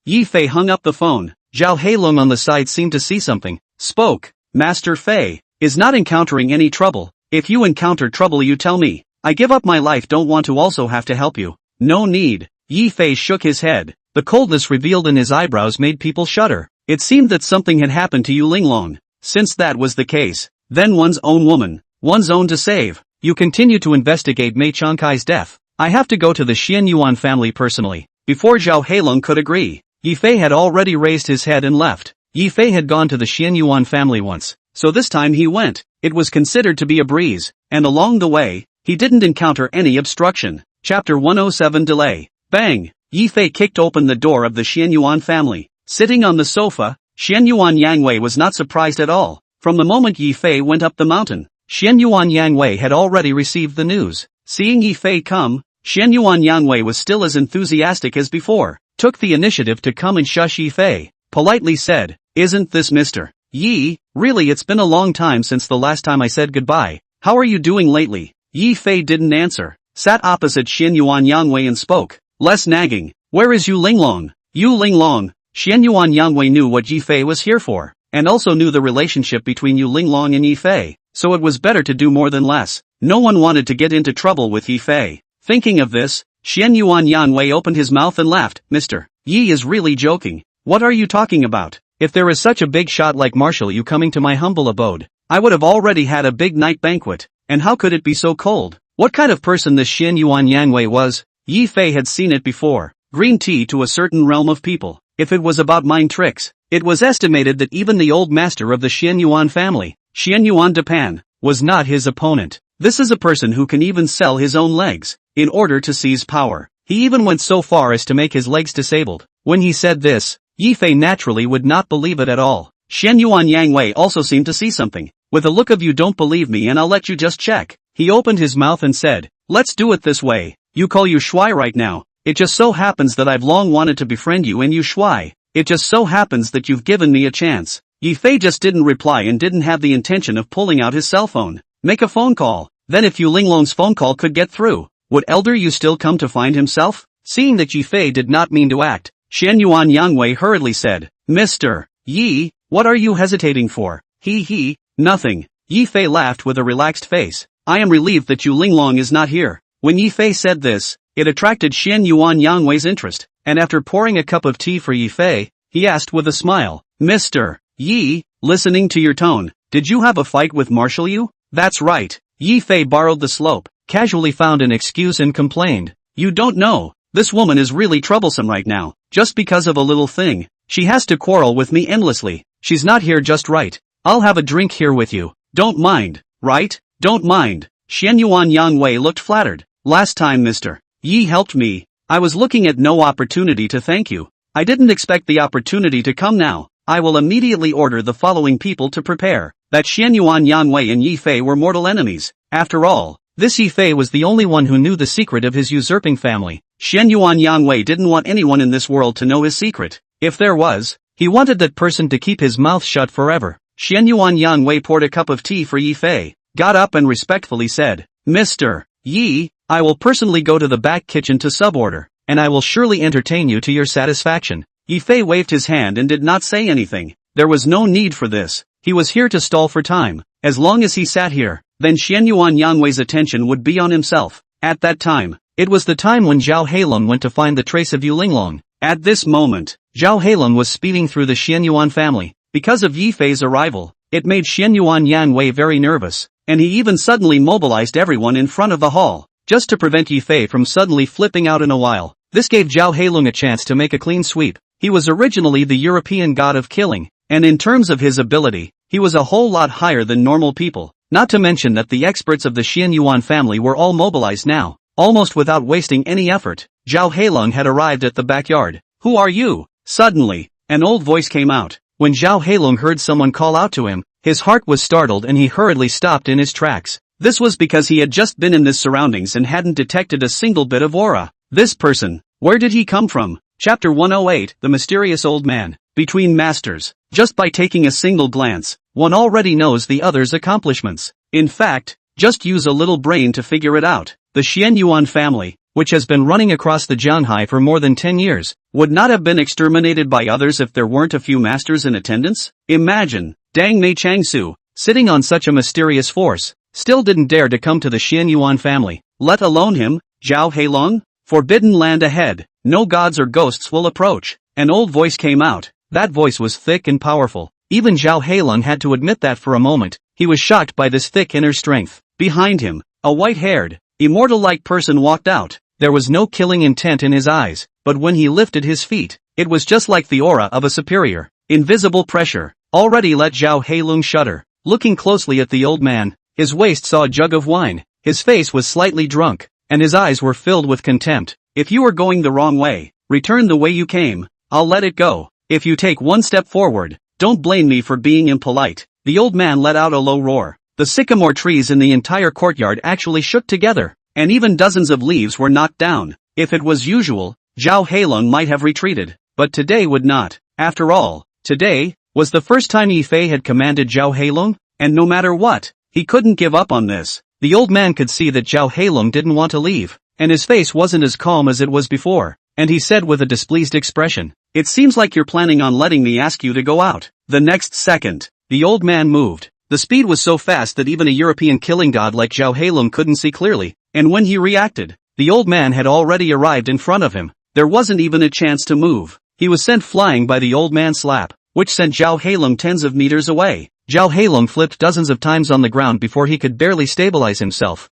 Yi Fei hung up the phone. Zhao Heilong on the side seemed to see something. Spoke. Master Fei is not encountering any trouble. If you encounter trouble you tell me. I give up my life, don't want to also have to help you. No need. Yi Fei shook his head. The coldness revealed in his eyebrows made people shudder. It seemed that something had happened to Yu Linglong. Since that was the case, then one's own woman, one's own to save. You continue to investigate Mei Changkai's death. I have to go to the Xian Yuan family personally. Before Zhao Heilong could agree, Yi Fei had already raised his head and left. Yi Fei had gone to the Xian Yuan family once, so this time he went. It was considered to be a breeze, and along the way, he didn't encounter any obstruction. Chapter 107 Delay. Bang! Yi Fei kicked open the door of the Xianyuan family. Sitting on the sofa, Xianyuan Yangwei was not surprised at all. From the moment Yi Fei went up the mountain, Xianyuan Yangwei had already received the news. Seeing Yi Fei come, Xianyuan Yangwei was still as enthusiastic as before, took the initiative to come and shush Yi Fei, politely said, "Isn't this Mr. Yi? Really, it's been a long time since the last time I said goodbye. How are you doing lately?" Yi Fei didn't answer, sat opposite Xianyuan Yangwei and spoke, less nagging. "Where is Yu Linglong?" Yu Linglong. Xianyuan Yangwei knew what Yi Fei was here for, and also knew the relationship between Yu Linglong and Yi Fei, so it was better to do more than less. No one wanted to get into trouble with Yi Fei. Thinking of this, Xianyuan Yangwei opened his mouth and laughed. "Mr. Yi is really joking. What are you talking about? If there is such a big shot like Marshal Yu coming to my humble abode, I would have already had a big night banquet, and how could it be so cold?" What kind of person this Xianyuan Yangwei was? Yi Fei had seen it before. Green tea to a certain realm of people. If it was about mind tricks, it was estimated that even the old master of the Xianyuan family, Xianyuan Depan, was not his opponent. This is a person who can even sell his own legs, in order to seize power. He even went so far as to make his legs disabled. When he said this, Yi Fei naturally would not believe it at all. Xianyuan Yangwei also seemed to see something. With a look of "you don't believe me and I'll let you just check," he opened his mouth and said, "Let's do it this way. You call Yu Shui right now. It just so happens that I've long wanted to befriend you and Yu Shui. It just so happens that you've given me a chance." Yi Fei just didn't reply and didn't have the intention of pulling out his cell phone. Make a phone call. Then if Yu Linglong's phone call could get through, would Elder Yu still come to find himself? Seeing that Yi Fei did not mean to act, Xianyuan Yangwei hurriedly said, "Mr. Yi, what are you hesitating for?" He, nothing. Yi Fei laughed with a relaxed face. "I am relieved that Yu Linglong is not here." When Yi Fei said this, it attracted Xianyuan Yangwei's interest, and after pouring a cup of tea for Yi Fei, he asked with a smile, "Mr. Yi, listening to your tone, did you have a fight with Marshal Yu?" "That's right." Yi Fei borrowed the slope, casually found an excuse and complained, "You don't know, this woman is really troublesome right now. Just because of a little thing, she has to quarrel with me endlessly. She's not here just right. I'll have a drink here with you. Don't mind, right? Don't mind." Xianyuan Yangwei looked flattered. "Last time Mr. Yi helped me, I was looking at no opportunity to thank you. I didn't expect the opportunity to come now. I will immediately order the following people to prepare." That Xianyuan Yangwei and Yi Fei were mortal enemies. After all, this Yi Fei was the only one who knew the secret of his usurping family. Xianyuan Yangwei didn't want anyone in this world to know his secret. If there was, he wanted that person to keep his mouth shut forever. Xianyuan Yangwei poured a cup of tea for Yi Fei, got up and respectfully said, "Mr. Yi, I will personally go to the back kitchen to suborder, and I will surely entertain you to your satisfaction." Yi Fei waved his hand and did not say anything. There was no need for this. He was here to stall for time. As long as he sat here, then Xianyuan Yangwei's attention would be on himself. At that time, it was the time when Zhao Heilong went to find the trace of Yu Linglong. At this moment, Zhao Heilong was speeding through the Xianyuan family. Because of Yi Fei's arrival, it made Xianyuan Yangwei very nervous, and he even suddenly mobilized everyone in front of the hall, just to prevent Yi Fei from suddenly flipping out in a while. This gave Zhao Heilong a chance to make a clean sweep. He was originally the European god of killing, and in terms of his ability, he was a whole lot higher than normal people. Not to mention that the experts of the Xianyuan family were all mobilized now. Almost without wasting any effort, Zhao Heilong had arrived at the backyard. "Who are you?" Suddenly, an old voice came out. When Zhao Heilong heard someone call out to him, his heart was startled and he hurriedly stopped in his tracks. This was because he had just been in this surroundings and hadn't detected a single bit of aura. This person, where did he come from? Chapter 108, The Mysterious Old Man. Between masters, just by taking a single glance, one already knows the other's accomplishments. In fact, just use a little brain to figure it out. The Xianyuan family, which has been running across the Jianhai for more than 10 years, would not have been exterminated by others if there weren't a few masters in attendance? Imagine, Dang Mei Changsu, sitting on such a mysterious force, still didn't dare to come to the Xianyuan family, let alone him, Zhao Heilong? Forbidden land ahead, no gods or ghosts will approach. An old voice came out. That voice was thick and powerful. Even Zhao Heilong had to admit that for a moment. He was shocked by this thick inner strength. Behind him, a white-haired, immortal-like person walked out. There was no killing intent in his eyes, but when he lifted his feet, it was just like the aura of a superior. Invisible pressure already let Zhao Heilong shudder. Looking closely at the old man, his waist saw a jug of wine, his face was slightly drunk, and his eyes were filled with contempt. If you are going the wrong way, return the way you came, I'll let it go. If you take one step forward, don't blame me for being impolite. The old man let out a low roar. The sycamore trees in the entire courtyard actually shook together, and even dozens of leaves were knocked down. If it was usual, Zhao Heilong might have retreated, but today would not. After all, today was the first time Yi Fei had commanded Zhao Heilong, and no matter what, he couldn't give up on this. The old man could see that Zhao Heilong didn't want to leave, and his face wasn't as calm as it was before, and he said with a displeased expression, "It seems like you're planning on letting me ask you to go out." The next second, the old man moved. The speed was so fast that even a European killing god like Zhao Heilong couldn't see clearly, and when he reacted, the old man had already arrived in front of him. There wasn't even a chance to move. He was sent flying by the old man's slap, which sent Zhao Heilong tens of meters away. Zhao Heilong flipped dozens of times on the ground before he could barely stabilize himself.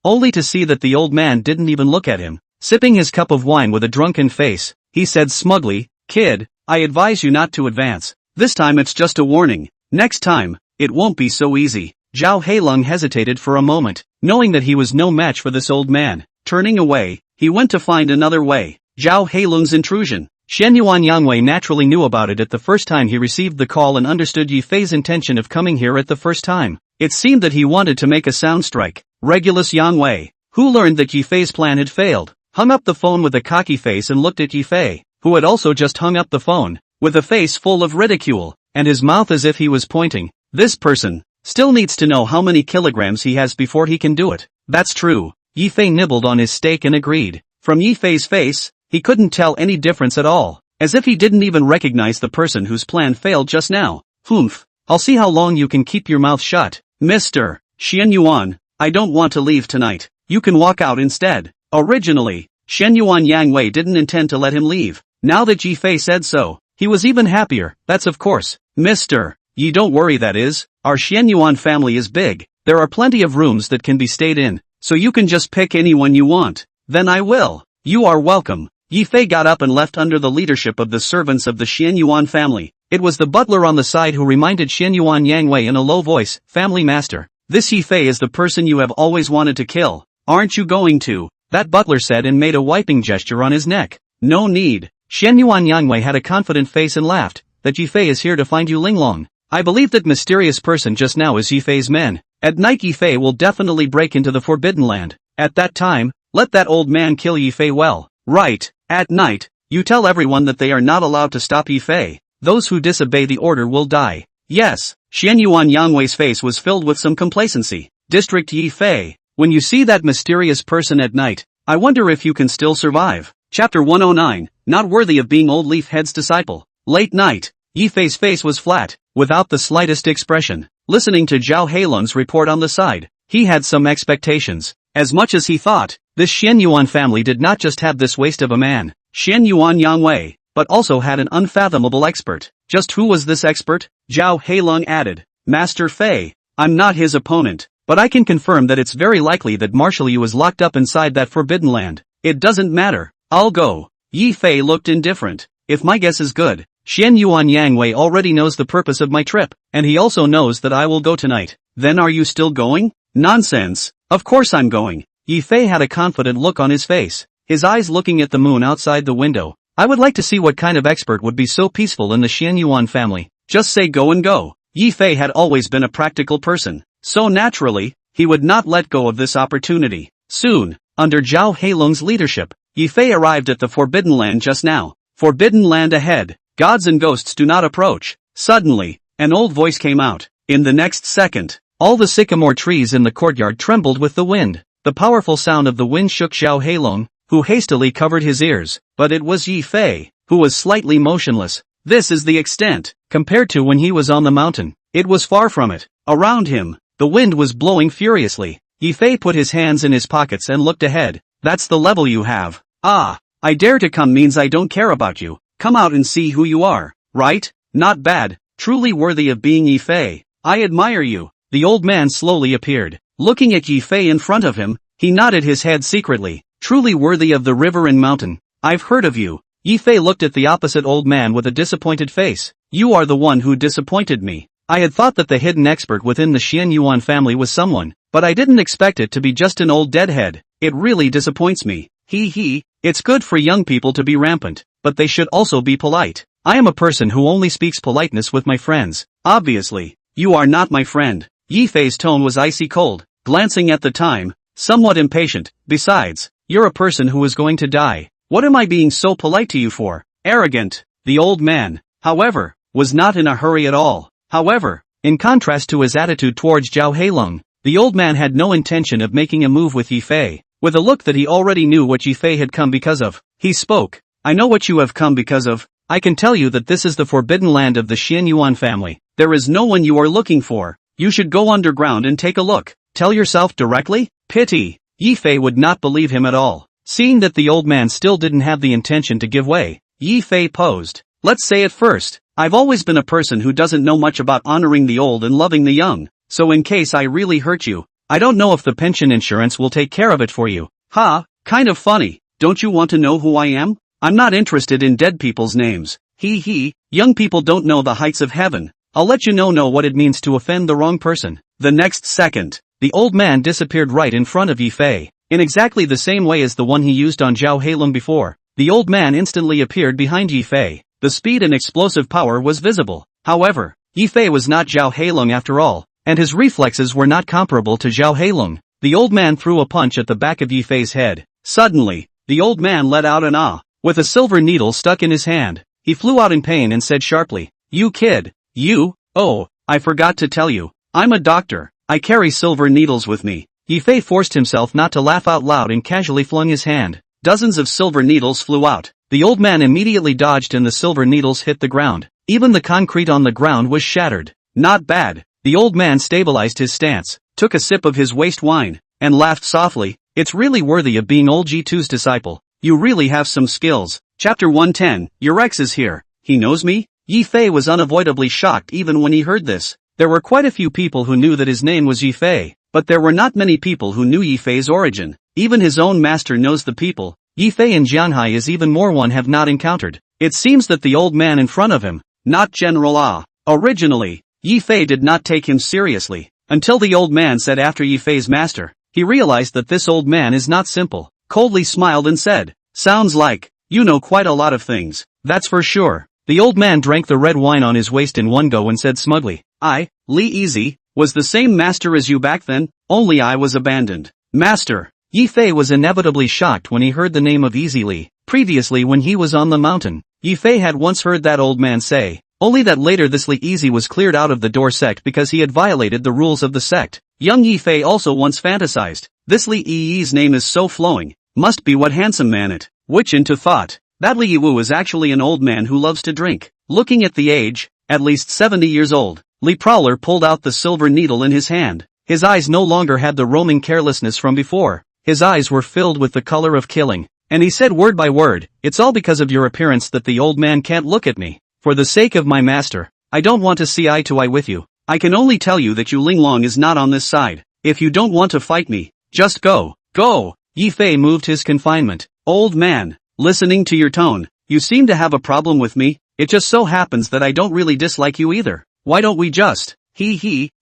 Only to see that the old man didn't even look at him. Sipping his cup of wine with a drunken face, he said smugly, "Kid, I advise you not to advance. This time it's just a warning. Next time, it won't be so easy." Zhao Heilong hesitated for a moment, knowing that he was no match for this old man. Turning away, he went to find another way. Zhao Heilong's intrusion. Shenyuan Yangwei naturally knew about it at the first time he received the call and understood Yi Fei's intention of coming here at the first time. It seemed that he wanted to make a sound strike. Regulus Yangwei, who learned that Yi Fei's plan had failed, hung up the phone with a cocky face and looked at Yi Fei, who had also just hung up the phone, with a face full of ridicule, and his mouth as if he was pointing. This person still needs to know how many kilograms he has before he can do it. That's true. Yi Fei nibbled on his steak and agreed. From Yi Fei's face, he couldn't tell any difference at all, as if he didn't even recognize the person whose plan failed just now. "Humph, I'll see how long you can keep your mouth shut. Mr. Shenyuan, I don't want to leave tonight. You can walk out instead." Originally, Shenyuan Yangwei didn't intend to let him leave. Now that Yi Fei said so, he was even happier. "That's of course, Mr. Yi, don't worry, that is, our Shenyuan family is big. There are plenty of rooms that can be stayed in, so you can just pick anyone you want." "Then I will. You are welcome." Yi Fei got up and left under the leadership of the servants of the Shenyuan family. It was the butler on the side who reminded Shenyuan Yangwei in a low voice, "Family master, this Yi Fei is the person you have always wanted to kill. Aren't you going to?" That butler said and made a wiping gesture on his neck. "No need." Shenyuan Yangwei had a confident face and laughed, "That Yi Fei is here to find you, Linglong. I believe that mysterious person just now is Yi Fei's men. At night Yi Fei will definitely break into the Forbidden Land. At that time, let that old man kill Yi Fei well." "Right, at night, you tell everyone that they are not allowed to stop Yi Fei. Those who disobey the order will die." "Yes." Shenyuan Yangwei's face was filled with some complacency. "District Yi Fei, when you see that mysterious person at night, I wonder if you can still survive." Chapter 109, Not Worthy of Being Old Leaf Head's Disciple. Late night, Yi Fei's face was flat, without the slightest expression. Listening to Zhao Heilong's report on the side, he had some expectations. As much as he thought, this Shenyuan family did not just have this waste of a man, Shenyuan Yangwei, but also had an unfathomable expert. Just who was this expert? Zhao Heilong added, "Master Fei, I'm not his opponent, but I can confirm that it's very likely that Marshal Yu is locked up inside that Forbidden Land. It doesn't matter, I'll go." Yi Fei looked indifferent. "If my guess is good, Shenyuan Yangwei already knows the purpose of my trip, and he also knows that I will go tonight. Then are you still going?" "Nonsense, of course I'm going." Yi Fei had a confident look on his face, his eyes looking at the moon outside the window. "I would like to see what kind of expert would be so peaceful in the Shenyuan family. Just say go and go." Yi Fei had always been a practical person, so naturally, he would not let go of this opportunity. Soon, under Zhao Heilong's leadership, Yi Fei arrived at the Forbidden Land just now. Forbidden Land ahead. Gods and ghosts do not approach. Suddenly, an old voice came out. In the next second, all the sycamore trees in the courtyard trembled with the wind. The powerful sound of the wind shook Zhao Heilong, who hastily covered his ears, but it was Yi Fei, who was slightly motionless. This is the extent, compared to when he was on the mountain. It was far from it. Around him, the wind was blowing furiously. Yi Fei put his hands in his pockets and looked ahead. "That's the level you have. Ah, I dare to come means I don't care about you. Come out and see who you are, right? Not bad, truly worthy of being Yi Fei. I admire you." The old man slowly appeared. Looking at Yi Fei in front of him, he nodded his head secretly. "Truly worthy of the river and mountain. I've heard of you." Yi Fei looked at the opposite old man with a disappointed face. "You are the one who disappointed me. I had thought that the hidden expert within the Xian Yuan family was someone, but I didn't expect it to be just an old deadhead. It really disappoints me. It's good for young people to be rampant, but they should also be polite. I am a person who only speaks politeness with my friends. Obviously, you are not my friend. Yi Fei's tone was icy cold, glancing at the time, somewhat impatient. Besides, you're a person who is going to die. What am I being so polite to you for? Arrogant. The old man, however, was not in a hurry at all. However, in contrast to his attitude towards Zhao Heilong, the old man had no intention of making a move with Yi Fei. With a look that he already knew what Yi Fei had come because of, he spoke. I know what you have come because of. I can tell you that this is the forbidden land of the Xian Yuan family. There is no one you are looking for. You should go underground and take a look. Tell yourself directly? Pity. Yi Fei would not believe him at all. Seeing that the old man still didn't have the intention to give way, Yi Fei posed. Let's say it first. I've always been a person who doesn't know much about honoring the old and loving the young, so in case I really hurt you, I don't know if the pension insurance will take care of it for you. Ha, kind of funny. Don't you want to know who I am? I'm not interested in dead people's names. Young people don't know the heights of heaven. I'll let you know what it means to offend the wrong person. The next second, the old man disappeared right in front of Yi Fei. In exactly the same way as the one he used on Zhao Heilong before, the old man instantly appeared behind Yi Fei. The speed and explosive power was visible. However, Yi Fei was not Zhao Heilong after all, and his reflexes were not comparable to Zhao Heilong. The old man threw a punch at the back of Yi Fei's head. Suddenly, the old man let out an ah. With a silver needle stuck in his hand, he flew out in pain and said sharply, "You kid, you, oh, I forgot to tell you, I'm a doctor, I carry silver needles with me." Yi Fei forced himself not to laugh out loud and casually flung his hand. Dozens of silver needles flew out. The old man immediately dodged and the silver needles hit the ground. Even the concrete on the ground was shattered. Not bad. The old man stabilized his stance, took a sip of his waste wine, and laughed softly. It's really worthy of being old G2's disciple. You really have some skills. Chapter 110, Your ex is here. He knows me? Yi Fei was unavoidably shocked even when he heard this. There were quite a few people who knew that his name was Yi Fei, but there were not many people who knew Yi Fei's origin. Even his own master knows the people. Yi Fei and Jianhai is even more one have not encountered. It seems that the old man in front of him, not General Ah. Originally, Yi Fei did not take him seriously, until the old man said after Yi Fei's master. He realized that this old man is not simple, coldly smiled and said, "Sounds like, you know quite a lot of things, that's for sure." The old man drank the red wine on his waist in one go and said smugly, Li Easy, was the same master as you back then, only I was abandoned. Master. Yi Fei was inevitably shocked when he heard the name of Easy Li. Previously when he was on the mountain, Yi Fei had once heard that old man say, only that later this Li Easy was cleared out of the door sect because he had violated the rules of the sect. Young Yi Fei also once fantasized, this Li Yi's name is so flowing, must be what handsome man it, which into thought, that Li Yiwu is actually an old man who loves to drink. Looking at the age, at least 70 years old, Li Prowler pulled out the silver needle in his hand. His eyes no longer had the roaming carelessness from before. His eyes were filled with the color of killing, and he said word by word, "It's all because of your appearance that the old man can't look at me. For the sake of my master, I don't want to see eye to eye with you. I can only tell you that Yu Linglong is not on this side. If you don't want to fight me, just go, go." Yi Fei moved his confinement. Old man, listening to your tone, you seem to have a problem with me. It just so happens that I don't really dislike you either. Why don't we just,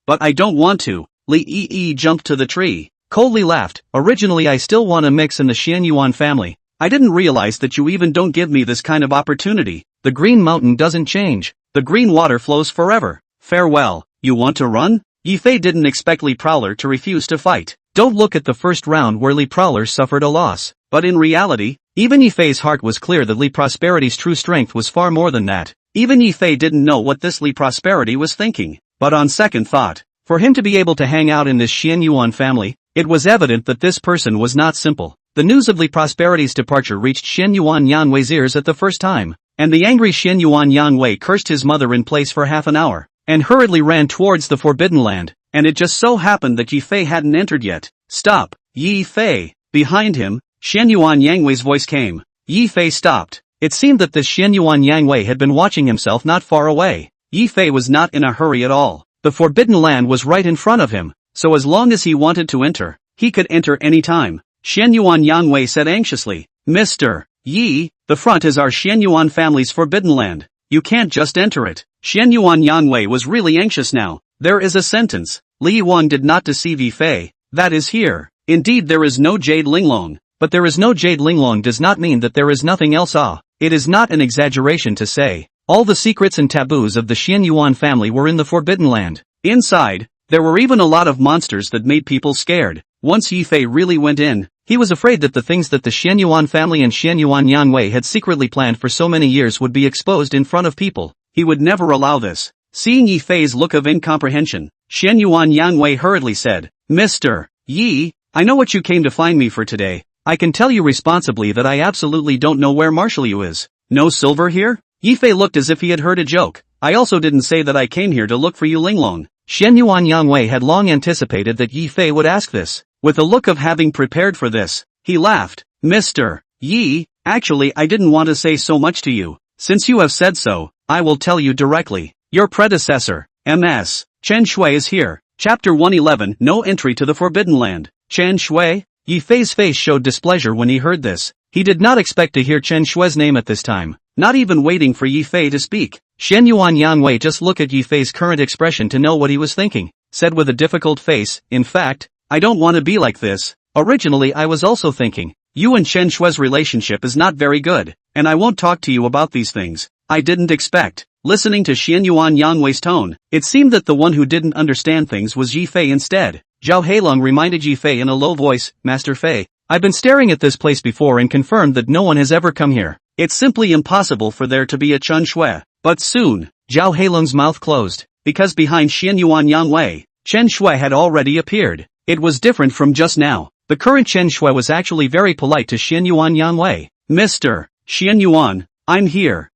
but I don't want to. Li Yi jumped to the tree, coldly laughed. Originally I still want to mix in the Xian Yuan family. I didn't realize that you even don't give me this kind of opportunity. The green mountain doesn't change. The green water flows forever. Farewell. You want to run? Yi Fei didn't expect Li Prowler to refuse to fight. Don't look at the first round where Li Prowler suffered a loss. But in reality, even Yi Fei's heart was clear that Li Prosperity's true strength was far more than that. Even Yi Fei didn't know what this Li Prosperity was thinking. But on second thought, for him to be able to hang out in this Xian Yuan family, it was evident that this person was not simple. The news of Li Prosperity's departure reached Xian Yuan Yanwei's ears at the first time, and the angry Xian Yuan Yanwei cursed his mother in place for half an hour, and hurriedly ran towards the Forbidden Land, and it just so happened that Yi Fei hadn't entered yet. Stop, Yi Fei! Behind him, Xian Yuan Yanwei's voice came. Yi Fei stopped. It seemed that this Xian Yuan Yanwei had been watching himself not far away. Yi Fei was not in a hurry at all. The Forbidden Land was right in front of him, so as long as he wanted to enter, he could enter any time. Xian Yuan Yanwei said anxiously, "Mr. Yi, the front is our Xian Yuan family's Forbidden Land. You can't just enter it. Xian Yuan Yangwei was really anxious now. There is a sentence. Li Yuan did not deceive Yifei. That is here. Indeed there is no Jade Linglong. But there is no Jade Linglong does not mean that there is nothing else. It is not an exaggeration to say. All the secrets and taboos of the Xian Yuan family were in the Forbidden Land. Inside, there were even a lot of monsters that made people scared. Once Yifei really went in, he was afraid that the things that the Xian Yuan family and Xian Yuan Yangwei had secretly planned for so many years would be exposed in front of people. He would never allow this. Seeing Yifei's look of incomprehension, Xian Yuan Yangwei hurriedly said, Mr. Yi, I know what you came to find me for today. I can tell you responsibly that I absolutely don't know where Marshal Yu is. No silver here? Yifei looked as if he had heard a joke. I also didn't say that I came here to look for you Linglong. Xian Yuan Yangwei had long anticipated that Yifei would ask this. With a look of having prepared for this, he laughed. Mr. Yi, actually I didn't want to say so much to you. Since you have said so, I will tell you directly. Your predecessor, M.S. Chen Shui is here. Chapter 111 No Entry to the Forbidden Land. Chen Shui? Yifei's face showed displeasure when he heard this. He did not expect to hear Chen Shui's name at this time. Not even waiting for Yifei to speak. Xian Yuan Yangwei just looked at Yifei's current expression to know what he was thinking. Said with a difficult face, in fact, I don't want to be like this. Originally I was also thinking, you and Chen Shui's relationship is not very good, and I won't talk to you about these things. I didn't expect. Listening to Xian Yuan Yangwei's tone, it seemed that the one who didn't understand things was Yifei instead. Zhao Heilong reminded Yifei in a low voice, Master Fei, I've been staring at this place before and confirmed that no one has ever come here. It's simply impossible for there to be a Chen Shui. But soon, Zhao Heilong's mouth closed, because behind Xian Yuan Yangwei, Chen Shui had already appeared. It was different from just now. The current Chen Shui was actually very polite to Xian Yuan Yangwei. Mr. Xian Yuan, I'm here.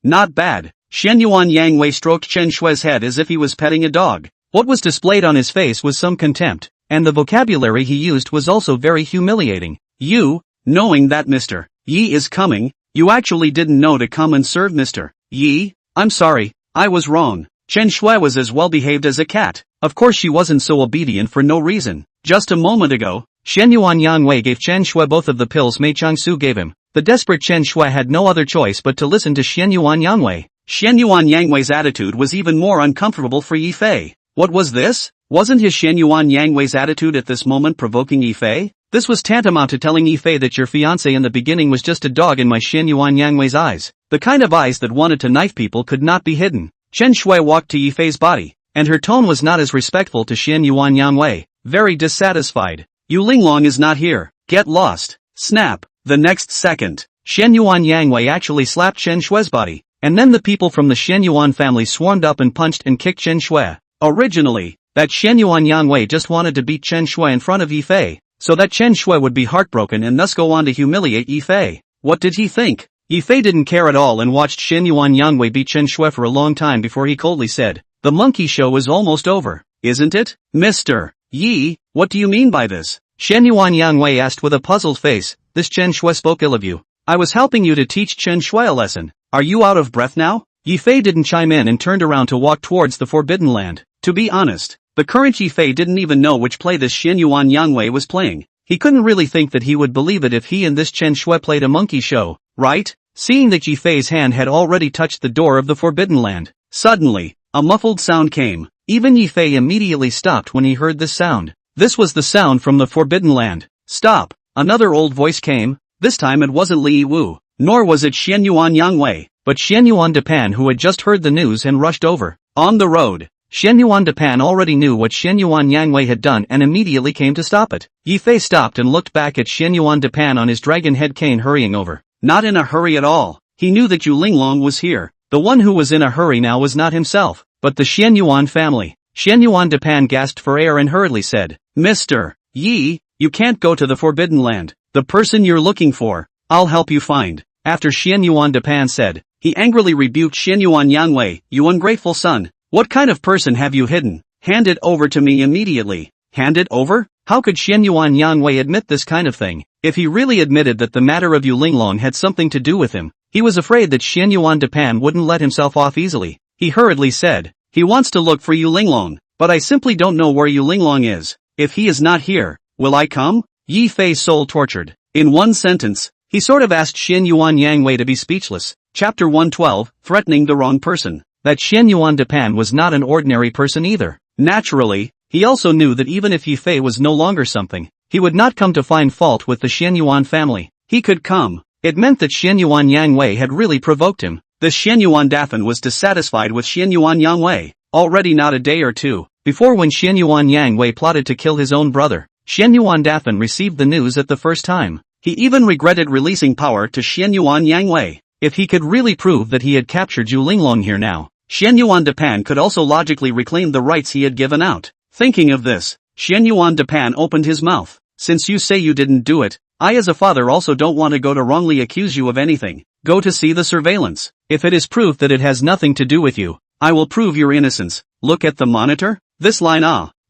Not bad. Xian Yuan Yangwei stroked Chen Shui's head as if he was petting a dog. What was displayed on his face was some contempt, and the vocabulary he used was also very humiliating. You, knowing that Mr. Yi is coming, you actually didn't know to come and serve Mr. Yi? I'm sorry, I was wrong. Chen Shui was as well behaved as a cat. Of course she wasn't so obedient for no reason. Just a moment ago, Xian Yuan Yangwei gave Chen Shui both of the pills Mei Changsu gave him. The desperate Chen Shui had no other choice but to listen to Xian Yuan Yangwei. Xian Yuan Yangwei's attitude was even more uncomfortable for Yifei. What was this? Wasn't his Xian Yuan Yangwei's attitude at this moment provoking Yifei? This was tantamount to telling Yifei that your fiancé in the beginning was just a dog in my Xian Yuan Yangwei's eyes. The kind of eyes that wanted to knife people could not be hidden. Chen Shui walked to Yifei's body, and her tone was not as respectful to Xian Yuan Yangwei. Very dissatisfied. Yu Linglong is not here. Get lost. Snap. The next second, Xian Yuan Yangwei actually slapped Chen Shui's body, and then the people from the Xian Yuan family swarmed up and punched and kicked Chen Shui. Originally, that Xian Yuan Yangwei just wanted to beat Chen Shui in front of Yifei, so that Chen Shui would be heartbroken and thus go on to humiliate Yifei. What did he think? Yifei didn't care at all and watched Xian Yuan Yangwei beat Chen Shui for a long time before he coldly said, the monkey show is almost over, isn't it? Mr. Yi, what do you mean by this? Xian Yuan Yangwei asked with a puzzled face. This Chen Shui spoke ill of you. I was helping you to teach Chen Shui a lesson. Are you out of breath now? Yifei didn't chime in and turned around to walk towards the Forbidden Land. To be honest, the current Yifei didn't even know which play this Xian Yuan Yangwei was playing. He couldn't really think that he would believe it if he and this Chen Shui played a monkey show, right? Seeing that Yifei's hand had already touched the door of the Forbidden Land, suddenly, a muffled sound came. Even Yifei immediately stopped when he heard this sound. This was the sound from the Forbidden Land. Stop! Another old voice came. This time it wasn't Li Wu, nor was it Xian Yuan Yangwei, but Xian Yuan Depan who had just heard the news and rushed over. On the road, Xian Yuan Depan already knew what Xian Yuan Yangwei had done and immediately came to stop it. Yifei stopped and looked back at Xian Yuan Depan on his dragon head cane hurrying over. Not in a hurry at all. He knew that Yu Linglong was here. The one who was in a hurry now was not himself, but the Xian Yuan family. Xian Yuan Depan gasped for air and hurriedly said, Mr. Yi, you can't go to the Forbidden Land. The person you're looking for, I'll help you find. After Xian Yuan Depan said, he angrily rebuked Xian Yuan Yangwei, you ungrateful son. What kind of person have you hidden? Hand it over to me immediately. Hand it over? How could Xian Yuan Yangwei admit this kind of thing? If he really admitted that the matter of Yu Linglong had something to do with him, he was afraid that Xian Yuan Depan wouldn't let himself off easily. He hurriedly said, he wants to look for Yu Linglong, but I simply don't know where Yu Linglong is. If he is not here, will I come? Yifei's soul tortured. In one sentence, he sort of asked Xian Yuan Yangwei to be speechless. Chapter 112, Threatening the Wrong Person. That Xian Yuan Depan was not an ordinary person either. Naturally, he also knew that even if Yifei was no longer something, he would not come to find fault with the Xian Yuan family. He could come. It meant that Xian Yuan Yang Wei had really provoked him. This Xian Yuan Dafan was dissatisfied with Xian Yuan Yang Wei, already not a day or two before when Xian Yuan Yang Wei plotted to kill his own brother. Xian Yuan Dafan received the news at the first time. He even regretted releasing power to Xian Yuan Yang Wei. If he could really prove that he had captured Zhu Linglong here now, Xian Yuan Depan could also logically reclaim the rights he had given out. Thinking of this, Xian Yuan Depan opened his mouth. Since you say you didn't do it, I as a father also don't want to go to wrongly accuse you of anything. Go to see the surveillance. If it is proof that it has nothing to do with you, I will prove your innocence. Look at the monitor. This line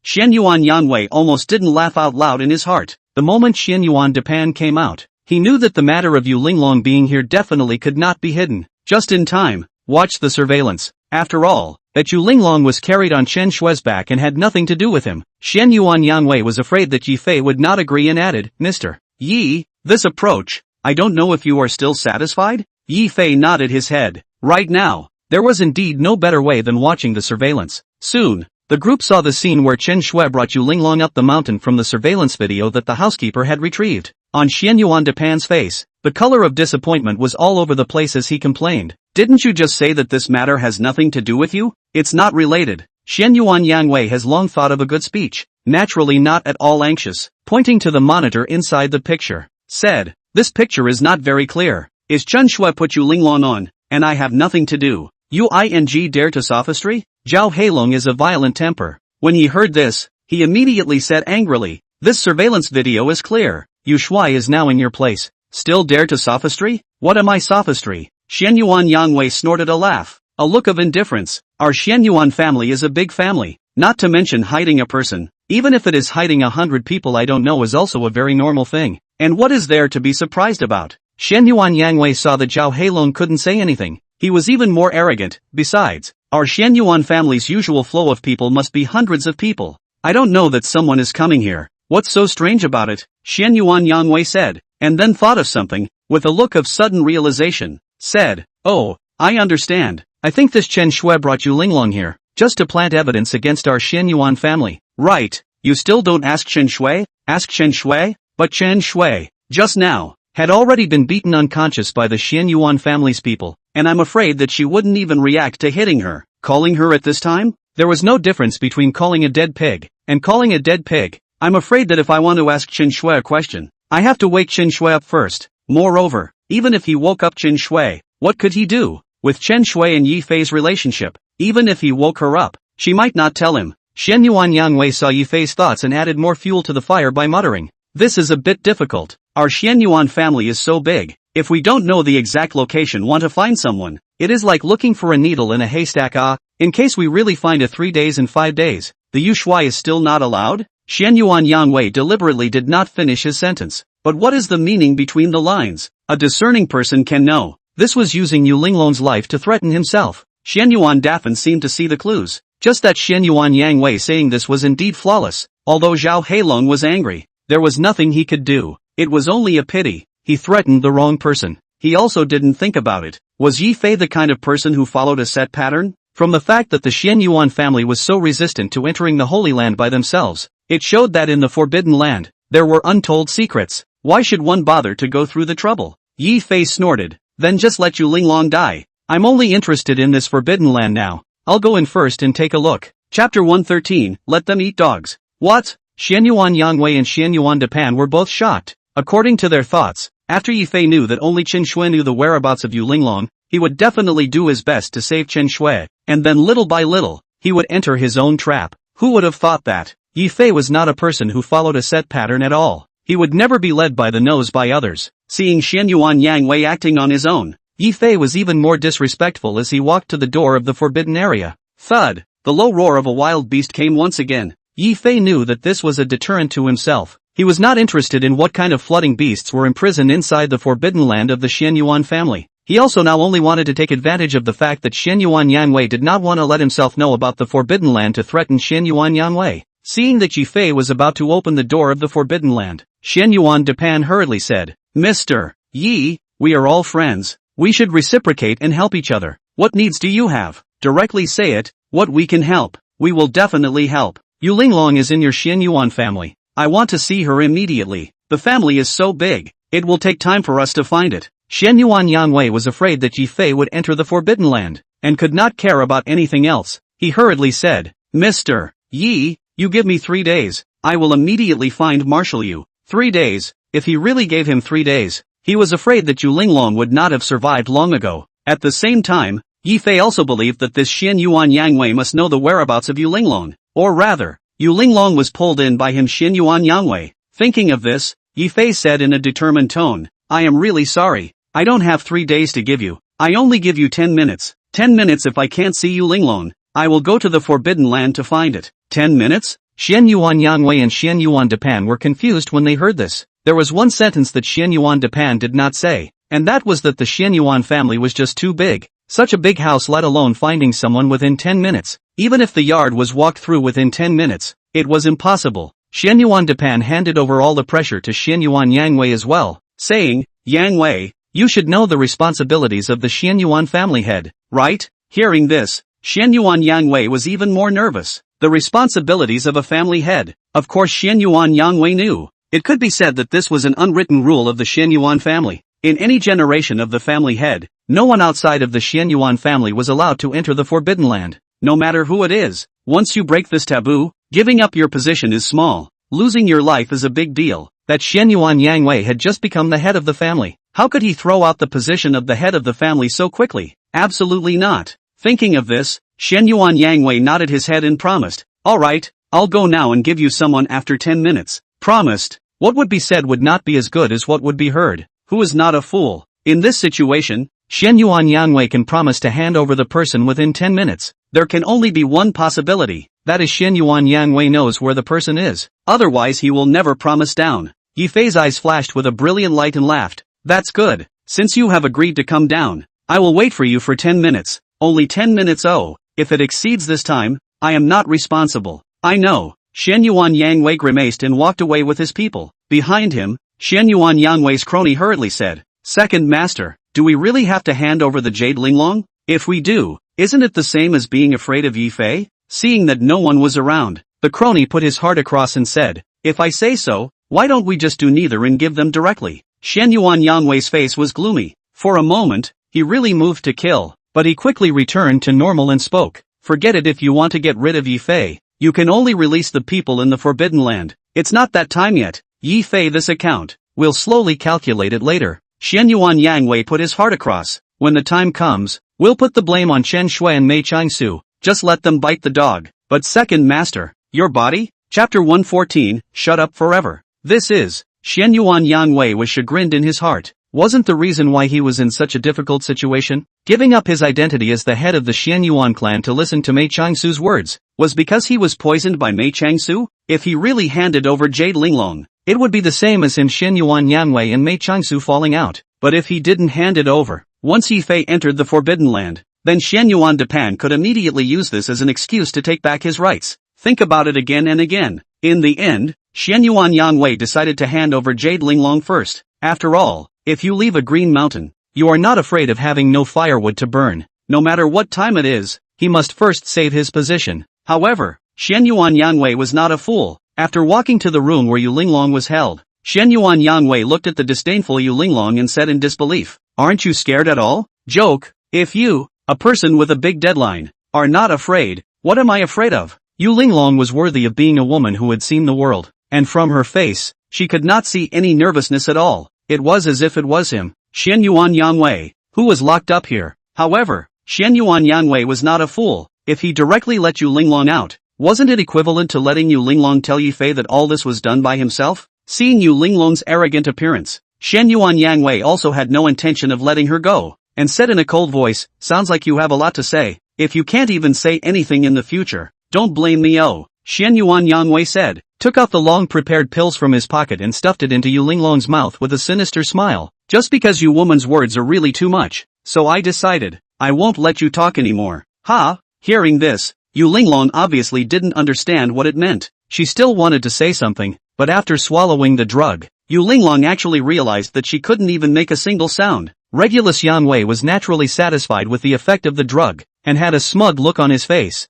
Xian Yuan Yang Wei almost didn't laugh out loud in his heart. The moment Xian Yuan Depan came out, he knew that the matter of Yu Linglong being here definitely could not be hidden. Just in time. Watch the surveillance. After all, that Yu Linglong was carried on Chen Shue's back and had nothing to do with him. Xian Yuan Yang Wei was afraid that Yifei would not agree and added, Mr. Yi, this approach, I don't know if you are still satisfied? Yifei nodded his head. Right now, there was indeed no better way than watching the surveillance. Soon, the group saw the scene where Chen Shue brought Yu Linglong up the mountain from the surveillance video that the housekeeper had retrieved. On Xian Yuan Depan's face, the color of disappointment was all over the place as he complained. Didn't you just say that this matter has nothing to do with you? It's not related. Xian Yuan Yang Wei has long thought of a good speech, naturally not at all anxious, pointing to the monitor inside the picture, said, this picture is not very clear. Is Chen Shue put Yu Linglong on, and I have nothing to do? You dare to sophistry? Zhao Heilong is a violent temper. When he heard this, he immediately said angrily, this surveillance video is clear. Yu Shuai is now in your place. Still dare to sophistry? What am I sophistry? Xian Yuan Yang Wei snorted a laugh, a look of indifference. Our Xian Yuan family is a big family, not to mention hiding a person. Even if it is hiding 100 people I don't know is also a very normal thing. And what is there to be surprised about? Xian Yuan Yang Wei saw that Zhao Heilong couldn't say anything. He was even more arrogant. Besides, our Xian Yuan family's usual flow of people must be hundreds of people. I don't know that someone is coming here. What's so strange about it? Xian Yuan Yang Wei said, and then thought of something, with a look of sudden realization, said, oh, I understand. I think this Chen Shue brought Yu Linglong here, just to plant evidence against our Xian Yuan family. Right, you still don't ask Chen Shue? Ask Chen Shue? But Chen Shue, just now, had already been beaten unconscious by the Xian Yuan family's people, and I'm afraid that she wouldn't even react to hitting her. Calling her at this time? There was no difference between calling a dead pig, and calling a dead pig. I'm afraid that if I want to ask Chen Shue a question, I have to wake Chen Shue up first. Moreover, even if he woke up Chen Shue, what could he do? With Chen Shue and Yifei's relationship, even if he woke her up, she might not tell him. Xian Yuan Yang Wei saw Yifei's thoughts and added more fuel to the fire by muttering, this is a bit difficult. Our Xian Yuan family is so big. If we don't know the exact location, want to find someone, it is like looking for a needle in a haystack. In case we really find a 3 days and 5 days, the Yu Shuai is still not allowed? Xian Yuan Yang Wei deliberately did not finish his sentence. But what is the meaning between the lines? A discerning person can know. This was using Yu Linglong's life to threaten himself. Xian Yuan Dafan seemed to see the clues. Just that Xian Yuan Yang Wei saying this was indeed flawless. Although Zhao Heilong was angry, there was nothing he could do. It was only a pity. He threatened the wrong person. He also didn't think about it. Was Yifei the kind of person who followed a set pattern? From the fact that the Xian Yuan family was so resistant to entering the Holy Land by themselves, it showed that in the Forbidden Land, there were untold secrets. Why should one bother to go through the trouble? Yifei snorted. Then just let Yu Linglong die. I'm only interested in this Forbidden Land now. I'll go in first and take a look. Chapter 113, Let Them Eat Dogs. What? Xian Yuan Yang Wei and Xian Yuan Depan were both shocked. According to their thoughts, after Yifei knew that only Chen Shue knew the whereabouts of Yu Linglong, he would definitely do his best to save Chen Shue, and then little by little, he would enter his own trap. Who would have thought that? Yifei was not a person who followed a set pattern at all. He would never be led by the nose by others. Seeing Xian Yuan Yang Wei acting on his own, Yifei was even more disrespectful as he walked to the door of the forbidden area. Thud! The low roar of a wild beast came once again. Yifei knew that this was a deterrent to himself. He was not interested in what kind of flooding beasts were imprisoned inside the forbidden land of the Xian Yuan family. He also now only wanted to take advantage of the fact that Xian Yuan Yang Wei did not want to let himself know about the forbidden land to threaten Xian Yuan Yang Wei. Seeing that Yifei was about to open the door of the forbidden land, Xian Yuan Depan hurriedly said, Mr. Yi, we are all friends. We should reciprocate and help each other. What needs do you have? Directly say it. What we can help. We will definitely help. Yu Linglong is in your Xianyuan family. I want to see her immediately. The family is so big. It will take time for us to find it. Xianyuan Yangwei was afraid that Yi Fei would enter the Forbidden Land, and could not care about anything else. He hurriedly said, Mr. Yi, you give me 3 days. I will immediately find Marshal Yu. 3 days. If he really gave him 3 days, he was afraid that Yu Linglong would not have survived long ago. At the same time, Yi Fei also believed that this Xianyuan Yangwei must know the whereabouts of Yu Linglong. Or rather, Yu Linglong was pulled in by him Xianyuan Yangwei. Thinking of this, Yi Fei said in a determined tone, I am really sorry. I don't have 3 days to give you. I only give you 10 minutes. 10 minutes if I can't see Yu Linglong. I will go to the Forbidden Land to find it. 10 minutes? Xianyuan Yangwei and Xianyuan Depan were confused when they heard this. There was one sentence that Xianyuan Depan did not say, and that was that the Xianyuan family was just too big. Such a big house, let alone finding someone within 10 minutes. Even if the yard was walked through within 10 minutes, it was impossible. Xianyuan Depan handed over all the pressure to Xianyuan Yangwei as well, saying, Yangwei, you should know the responsibilities of the Xianyuan family head, right? Hearing this, Xianyuan Yangwei was even more nervous. The responsibilities of a family head. Of course Xianyuan Yangwei knew. It could be said that this was an unwritten rule of the Xianyuan family. In any generation of the family head, no one outside of the Xianyuan family was allowed to enter the Forbidden Land. No matter who it is, once you break this taboo, giving up your position is small. Losing your life is a big deal. That Xianyuan Yangwei had just become the head of the family. How could he throw out the position of the head of the family so quickly? Absolutely not. Thinking of this, Xianyuan Yangwei nodded his head and promised, Alright, I'll go now and give you someone after 10 minutes. Promised. What would be said would not be as good as what would be heard. Who is not a fool? In this situation, Xianyuan Yangwei can promise to hand over the person within 10 minutes. There can only be one possibility. That is Xianyuan Yangwei knows where the person is. Otherwise he will never promise down. Yi Fei's eyes flashed with a brilliant light and laughed. That's good. Since you have agreed to come down, I will wait for you for 10 minutes. Only 10 minutes. Oh, if it exceeds this time, I am not responsible. I know. Xianyuan Yangwei grimaced and walked away with his people. Behind him, Xianyuan Yangwei's crony hurriedly said, Second master, do we really have to hand over the Jade Linglong? If we do, isn't it the same as being afraid of Yi Fei? Seeing that no one was around, the crony put his heart across and said, If I say so, why don't we just do neither and give them directly? Xianyuan Yangwei's face was gloomy. For a moment, he really moved to kill, but he quickly returned to normal and spoke. Forget it if you want to get rid of Yi Fei. You can only release the people in the Forbidden Land. It's not that time yet. Yi Fei, this account. We'll slowly calculate it later. Xianyuan Yangwei put his heart across. When the time comes, we'll put the blame on Chen Shui and Mei Changsu. Just let them bite the dog. But second master, your body? Chapter 114, Shut Up Forever. This is, Xianyuan Yangwei was chagrined in his heart. Wasn't the reason why he was in such a difficult situation? Giving up his identity as the head of the Xianyuan clan to listen to Mei Changsu's words, was because he was poisoned by Mei Changsu? If he really handed over Jade Linglong, it would be the same as him Xianyuan Yangwei and Mei Changsu falling out. But if he didn't hand it over, once Yi Fei entered the Forbidden Land, then Xianyuan Depan could immediately use this as an excuse to take back his rights. Think about it again and again. In the end, Xianyuan Yangwei decided to hand over Jade Linglong first. After all, if you leave a green mountain, you are not afraid of having no firewood to burn. No matter what time it is, he must first save his position. However, Xianyuan Yangwei was not a fool. After walking to the room where Yu Linglong was held, Xianyuan Yangwei looked at the disdainful Yu Linglong and said in disbelief, Aren't you scared at all? Joke. If you, a person with a big deadline, are not afraid, what am I afraid of? Yu Linglong was worthy of being a woman who had seen the world, and from her face, she could not see any nervousness at all. It was as if it was him, Xianyuan Yangwei, who was locked up here. However, Xianyuan Yangwei was not a fool. If he directly let Yu Linglong out, wasn't it equivalent to letting Yu Linglong tell Yi Fei that all this was done by himself? Seeing Yu Linglong's arrogant appearance, Xianyuan Yangwei also had no intention of letting her go, and said in a cold voice, Sounds like you have a lot to say. If you can't even say anything in the future, don't blame me. Oh, Xianyuan Yangwei said, took out the long-prepared pills from his pocket and stuffed it into Yu Linglong's mouth with a sinister smile. Just because you woman's words are really too much, so I decided, I won't let you talk anymore. Ha! Hearing this, Yu Linglong obviously didn't understand what it meant. She still wanted to say something, but after swallowing the drug, Yu Linglong actually realized that she couldn't even make a single sound. Regulus Yanwei was naturally satisfied with the effect of the drug, and had a smug look on his face.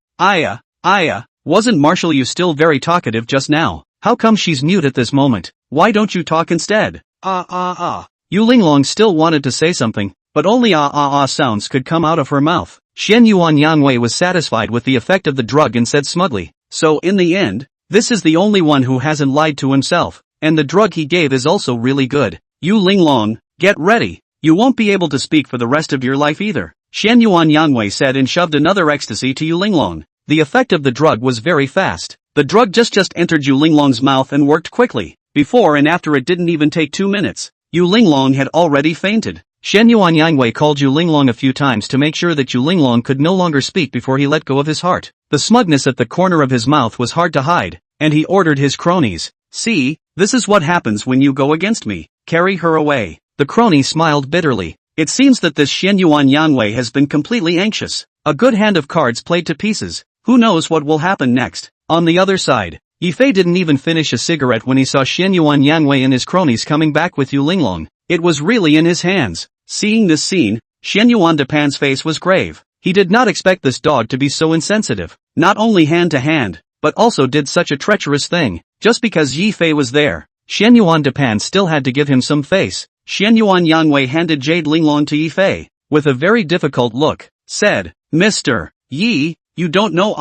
Wasn't Marshall you still very talkative just now? How come she's mute at this moment? Why don't you talk instead? Yu Linglong still wanted to say something, but only sounds could come out of her mouth. Shen Yuan Yanwei was satisfied with the effect of the drug and said smugly, so in the end, this is the only one who hasn't lied to himself, and the drug he gave is also really good. Yu Linglong, get ready. You won't be able to speak for the rest of your life either. Shen Yuan Yanwei said and shoved another ecstasy to Yu Linglong. The effect of the drug was very fast. The drug just entered Yu Linglong's mouth and worked quickly. Before and after it didn't even take 2 minutes. Yu Linglong had already fainted. Shen Yuan Yanwei called Yu Linglong a few times to make sure that Yu Linglong could no longer speak before he let go of his heart. The smugness at the corner of his mouth was hard to hide, and he ordered his cronies. See, this is what happens when you go against me. Carry her away. The crony smiled bitterly. It seems that this Shen Yuan Yanwei has been completely anxious. A good hand of cards played to pieces. Who knows what will happen next? On the other side, Yifei didn't even finish a cigarette when he saw Shen Yuan Yanwei and his cronies coming back with Yu Linglong. It was really in his hands. Seeing this scene, Shen Yuan Depan's face was grave. He did not expect this dog to be so insensitive. Not only hand to hand, but also did such a treacherous thing. Just because Yifei was there, Shen Yuan Depan still had to give him some face. Shen Yuan Yanwei handed Jade Linglong to Yifei, with a very difficult look, said, Mr. Yi, you don't know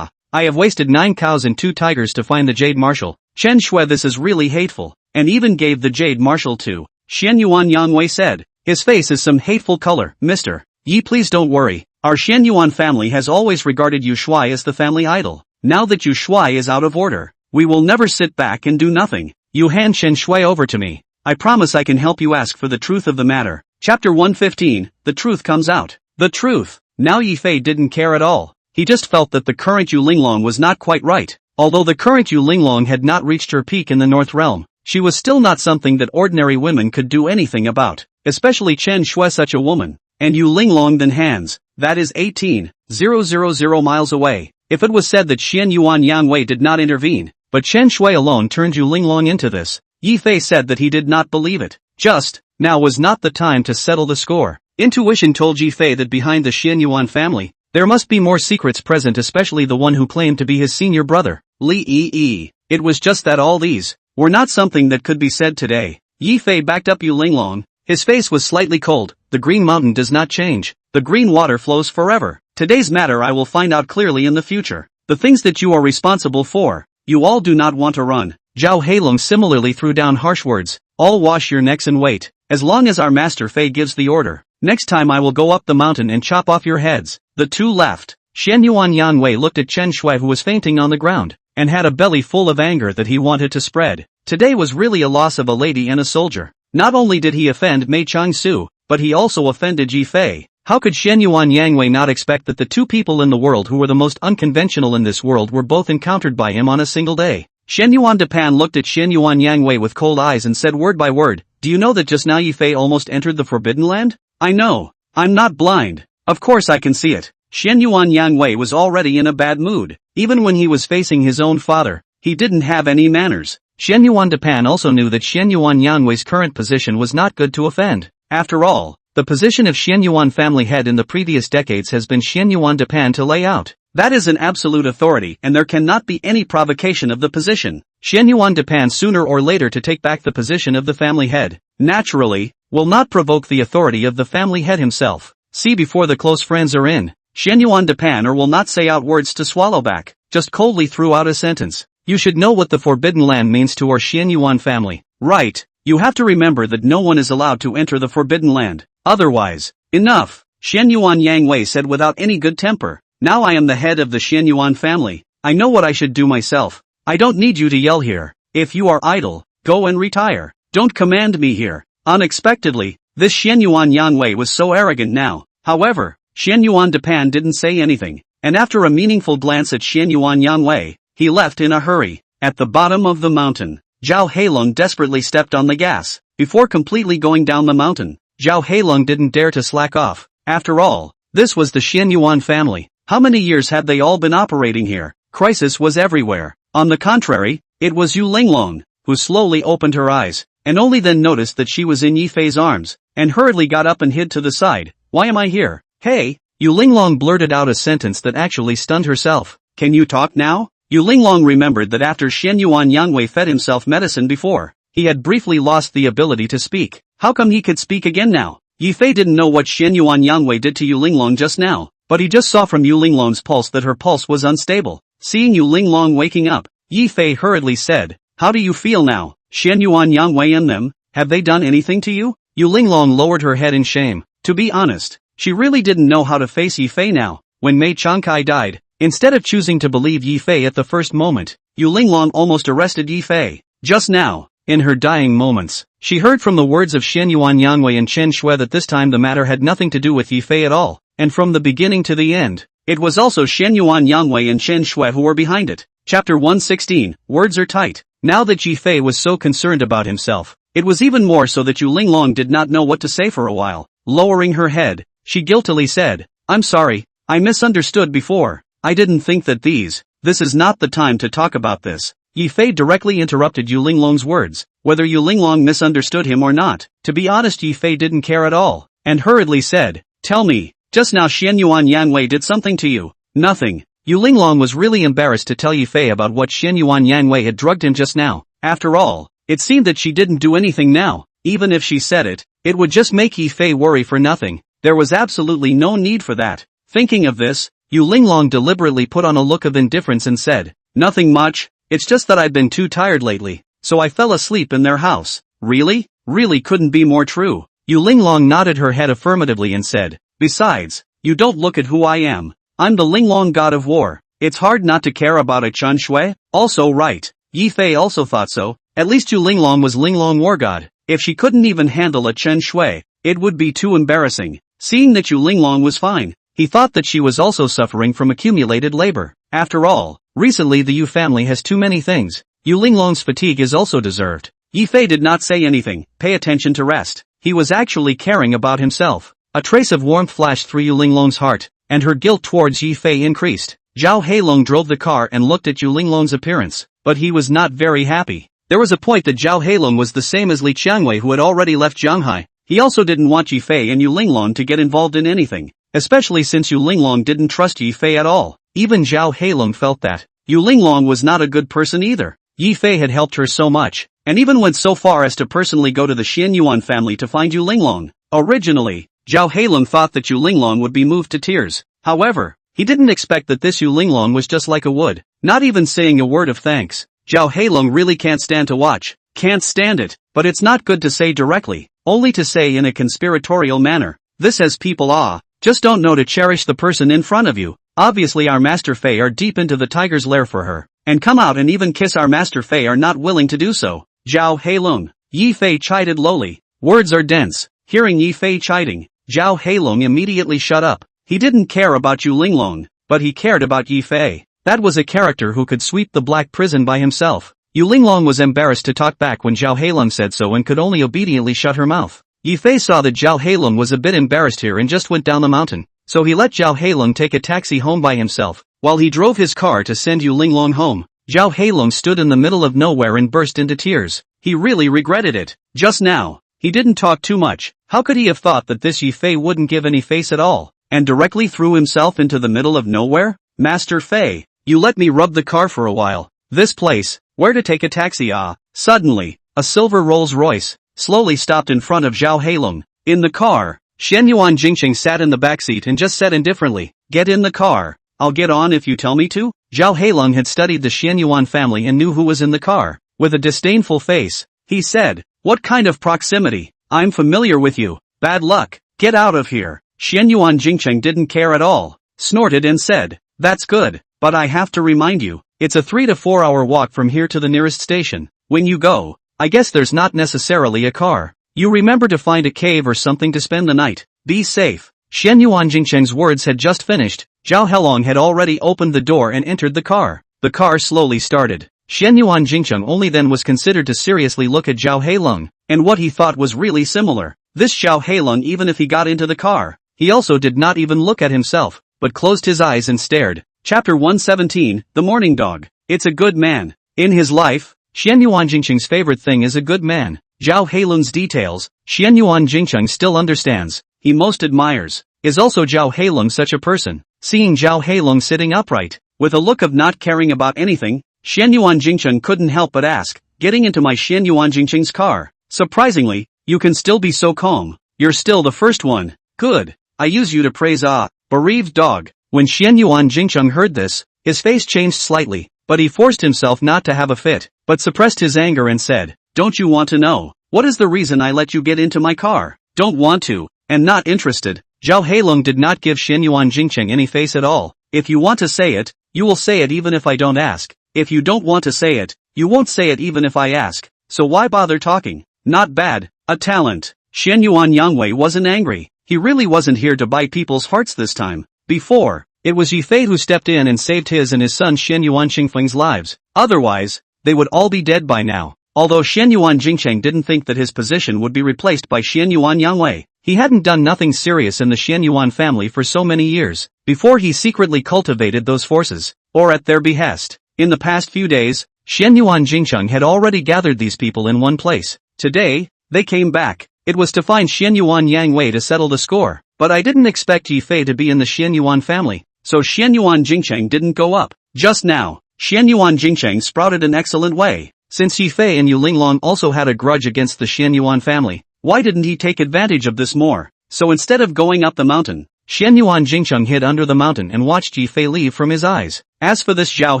I have wasted 9 cows and 2 tigers to find the Jade Marshal. Chen Shui, this is really hateful, and even gave the Jade Marshal to Shen Yuan Yanwei said, his face is some hateful color. Mr. Yi, please don't worry, our Shen Yuan family has always regarded Yu Shui as the family idol. Now that Yu Shui is out of order, we will never sit back and do nothing. You hand Shen Shui over to me. I promise I can help you ask for the truth of the matter. Chapter 115, the truth comes out. The truth. Now Yifei didn't care at all. He just felt that the current Yu Linglong was not quite right. Although the current Yu Linglong had not reached her peak in the North Realm, she was still not something that ordinary women could do anything about, especially Chen Shui, such a woman. And Yu Linglong then hands, that is 18,000 miles away. If it was said that Shen Yuan Yanwei did not intervene, but Chen Shui alone turned Yu Linglong into this, Yifei said that he did not believe it. Just, now was not the time to settle the score. Intuition told Yifei that behind the Shen Yuan family, there must be more secrets present, especially the one who claimed to be his senior brother, Li Yi. It was just that all these were not something that could be said today. Yifei backed up Yu Linglong. His face was slightly cold. The green mountain does not change. The green water flows forever. Today's matter I will find out clearly in the future. The things that you are responsible for, you all do not want to run. Zhao Heilong similarly threw down harsh words. All wash your necks and wait, as long as our master Fei gives the order. Next time I will go up the mountain and chop off your heads. The two left. Shen Yuan Yanwei looked at Chen Shui, who was fainting on the ground, and had a belly full of anger that he wanted to spread. Today was really a loss of a lady and a soldier. Not only did he offend Mei Changsu, but he also offended Ji Fei. How could Shen Yuan Yanwei not expect that the two people in the world who were the most unconventional in this world were both encountered by him on a single day? Shen Yuan Depan looked at Shen Yuan Yanwei with cold eyes and said word by word, do you know that just now Yi Fei almost entered the Forbidden Land? I know. I'm not blind. Of course I can see it. Shen Yuan Yanwei was already in a bad mood. Even when he was facing his own father, he didn't have any manners. Shen Yuan Depan also knew that Shen Yuan Yanwei's current position was not good to offend. After all, the position of Shen Yuan family head in the previous decades has been Shen Yuan Depan to lay out. That is an absolute authority, and there cannot be any provocation of the position. Shen Yuan Depan sooner or later to take back the position of the family head, naturally, will not provoke the authority of the family head himself. See before the close friends are in. Shen Yuan Depan or will not say out words to swallow back, just coldly threw out a sentence. You should know what the Forbidden Land means to our Shen Yuan family. Right, you have to remember that no one is allowed to enter the Forbidden Land. Otherwise, enough, Shen Yuan Yanwei said without any good temper. Now I am the head of the Shen Yuan family. I know what I should do myself. I don't need you to yell here. If you are idle, go and retire. Don't command me here. Unexpectedly, this Shen Yuan Yanwei was so arrogant now. However, Shen Yuan Depan didn't say anything, and after a meaningful glance at Shen Yuan Yanwei, he left in a hurry. At the bottom of the mountain, Zhao Heilong desperately stepped on the gas. Before completely going down the mountain, Zhao Heilong didn't dare to slack off. After all, this was the Shen Yuan family. How many years had they all been operating here? Crisis was everywhere. On the contrary, it was Yu Linglong, who slowly opened her eyes, and only then noticed that she was in Yi Fei's arms. and hurriedly got up and hid to the side. Why am I here? Hey, Yu Linglong blurted out a sentence that actually stunned herself. Can you talk now? Yu Linglong remembered that after Shen Yuan Yangwei fed himself medicine before, he had briefly lost the ability to speak. How come he could speak again now? Yi Fei didn't know what Shen Yuan Yangwei did to Yu Linglong just now, but he just saw from Yu Linglong's pulse that her pulse was unstable. Seeing Yu Linglong waking up, Yi Fei hurriedly said, "How do you feel now? Shen Yuan Yangwei and them, have they done anything to you?" Yu Linglong lowered her head in shame. To be honest, she really didn't know how to face Yi Fei now. When Mei Changkai died, instead of choosing to believe Yi Fei at the first moment, Yu Linglong almost arrested Yi Fei. Just now, in her dying moments, she heard from the words of Shen Yuan Yangwei and Chen Shui that this time the matter had nothing to do with Yi Fei at all, and from the beginning to the end, it was also Shen Yuan Yangwei and Chen Shui who were behind it. Chapter 116, Words are tight. Now that Yi Fei was so concerned about himself, it was even more so that Yu Linglong did not know what to say for a while. Lowering her head, she guiltily said, "I'm sorry, I misunderstood before. I didn't think that this is not the time to talk about this." Yi Fei directly interrupted Yu Linglong's words, whether Yu Linglong misunderstood him or not. To be honest, Yi Fei didn't care at all, and hurriedly said, "Tell me, just now Shen Yuan Yangwei did something to you?" "Nothing." Yu Linglong was really embarrassed to tell Yi Fei about what Shen Yuan Yangwei had drugged him just now. After all, it seemed that she didn't do anything now. Even if she said it, it would just make Yi Fei worry for nothing. There was absolutely no need for that. Thinking of this, Yu Linglong deliberately put on a look of indifference and said, "Nothing much, it's just that I've been too tired lately, so I fell asleep in their house." "Really? Really couldn't be more true." Yu Linglong nodded her head affirmatively and said, "Besides, you don't look at who I am. I'm the Linglong god of war. It's hard not to care about a Chen Shui." Also right. Yi Fei also thought so. At least Yu Linglong was Linglong war god. If she couldn't even handle a Chen Shui, it would be too embarrassing. Seeing that Yu Linglong was fine, he thought that she was also suffering from accumulated labor. After all, recently the Yu family has too many things. Yu Linglong's fatigue is also deserved. Yi Fei did not say anything. Pay attention to rest. He was actually caring about himself. A trace of warmth flashed through Yu Linglong's heart, and her guilt towards Yi Fei increased. Zhao Heilong drove the car and looked at Yu Linglong's appearance, but he was not very happy. There was a point that Zhao Heilong was the same as Li Qiangwei, who had already left Zhanghai. He also didn't want Yi Fei and Yu Linglong to get involved in anything, especially since Yu Linglong didn't trust Yi Fei at all. Even Zhao Heilong felt that Yu Linglong was not a good person either. Yi Fei had helped her so much, and even went so far as to personally go to the Shen Yuan family to find Yu Linglong. Originally, Zhao Heilong thought that Yu Linglong would be moved to tears. However, he didn't expect that this Yu Linglong was just like a wood, not even saying a word of thanks. Zhao Heilong really can't stand to watch. Can't stand it, but it's not good to say directly, only to say in a conspiratorial manner. This as people just don't know to cherish the person in front of you. Obviously our Master Fei are deep into the tiger's lair for her, and come out and even kiss our Master Fei are not willing to do so. Zhao Heilong. Yi Fei chided lowly. Words are dense. Hearing Yi Fei chiding, Zhao Heilong immediately shut up. He didn't care about Yu Linglong, but he cared about Yi Fei. That was a character who could sweep the black prison by himself. Yu Linglong was embarrassed to talk back when Zhao Heilong said so and could only obediently shut her mouth. Yi Fei saw that Zhao Heilong was a bit embarrassed here and just went down the mountain, so he let Zhao Heilong take a taxi home by himself, while he drove his car to send Yu Linglong home. Zhao Heilong stood in the middle of nowhere and burst into tears. He really regretted it. Just now, he didn't talk too much. How could he have thought that this Yi Fei wouldn't give any face at all, and directly threw himself into the middle of nowhere? Master Fei, you let me rub the car for a while. This place, where to take a taxi? Suddenly, a silver Rolls-Royce slowly stopped in front of Zhao Heilong. In the car, Shen Yuan Jingqing sat in the backseat and just said indifferently, "Get in the car. I'll get on if you tell me to." Zhao Heilong had studied the Shen Yuan family and knew who was in the car. With a disdainful face, he said, "What kind of proximity? I'm familiar with you. Bad luck. Get out of here." Shen Yuan Jingqing didn't care at all, snorted and said, "That's good, but I have to remind you, it's a 3 to 4 hour walk from here to the nearest station. When you go, I guess there's not necessarily a car. You remember to find a cave or something to spend the night. Be safe." Shen Yuan Jingqing's words had just finished. Zhao Heilong had already opened the door and entered the car. The car slowly started. Shen Yuan Jingqing only then was considered to seriously look at Zhao Heilong, and what he thought was really similar. This Zhao Heilong, even if he got into the car, he also did not even look at himself, but closed his eyes and stared. Chapter 117, The Morning Dog. It's a good man. In his life, Shen Yuan Jingqing's favorite thing is a good man. Zhao Heilung's details, Xianyuan Jingcheng still understands, he most admires. Is also Zhao Heilung such a person? Seeing Zhao Heilung sitting upright, with a look of not caring about anything, Xianyuan Jingcheng couldn't help but ask, getting into my Xianyuan Jingcheng's car. Surprisingly, you can still be so calm. You're still the first one. Good. I use you to praise bereaved dog. When Xianyuan Jingcheng heard this, his face changed slightly, but he forced himself not to have a fit, but suppressed his anger and said, don't you want to know? What is the reason I let you get into my car? Don't want to, and not interested. Zhao Heilung did not give Xianyuan Jingcheng any face at all. If you want to say it, you will say it even if I don't ask. If you don't want to say it, you won't say it even if I ask. So why bother talking? Not bad, a talent. Xianyuan Yangwei wasn't angry. He really wasn't here to buy people's hearts this time. Before, it was Yifei who stepped in and saved his and his son Xianyuan Qingfeng's lives. Otherwise, they would all be dead by now. Although Xianyuan Jingcheng didn't think that his position would be replaced by Xianyuan Yangwei, he hadn't done nothing serious in the Xianyuan family for so many years, before he secretly cultivated those forces, or at their behest. In the past few days, Xianyuan Jingcheng had already gathered these people in one place. Today, they came back. It was to find Xianyuan Yangwei to settle the score, but I didn't expect Yifei to be in the Xianyuan family, so Xianyuan Jingcheng didn't go up. Just now, Xianyuan Jingcheng sprouted an excellent way. Since Yifei and Yu Linglong also had a grudge against the Xianyuan family, why didn't he take advantage of this more? So instead of going up the mountain, Xianyuan Jingcheng hid under the mountain and watched Yifei leave from his eyes. As for this Zhao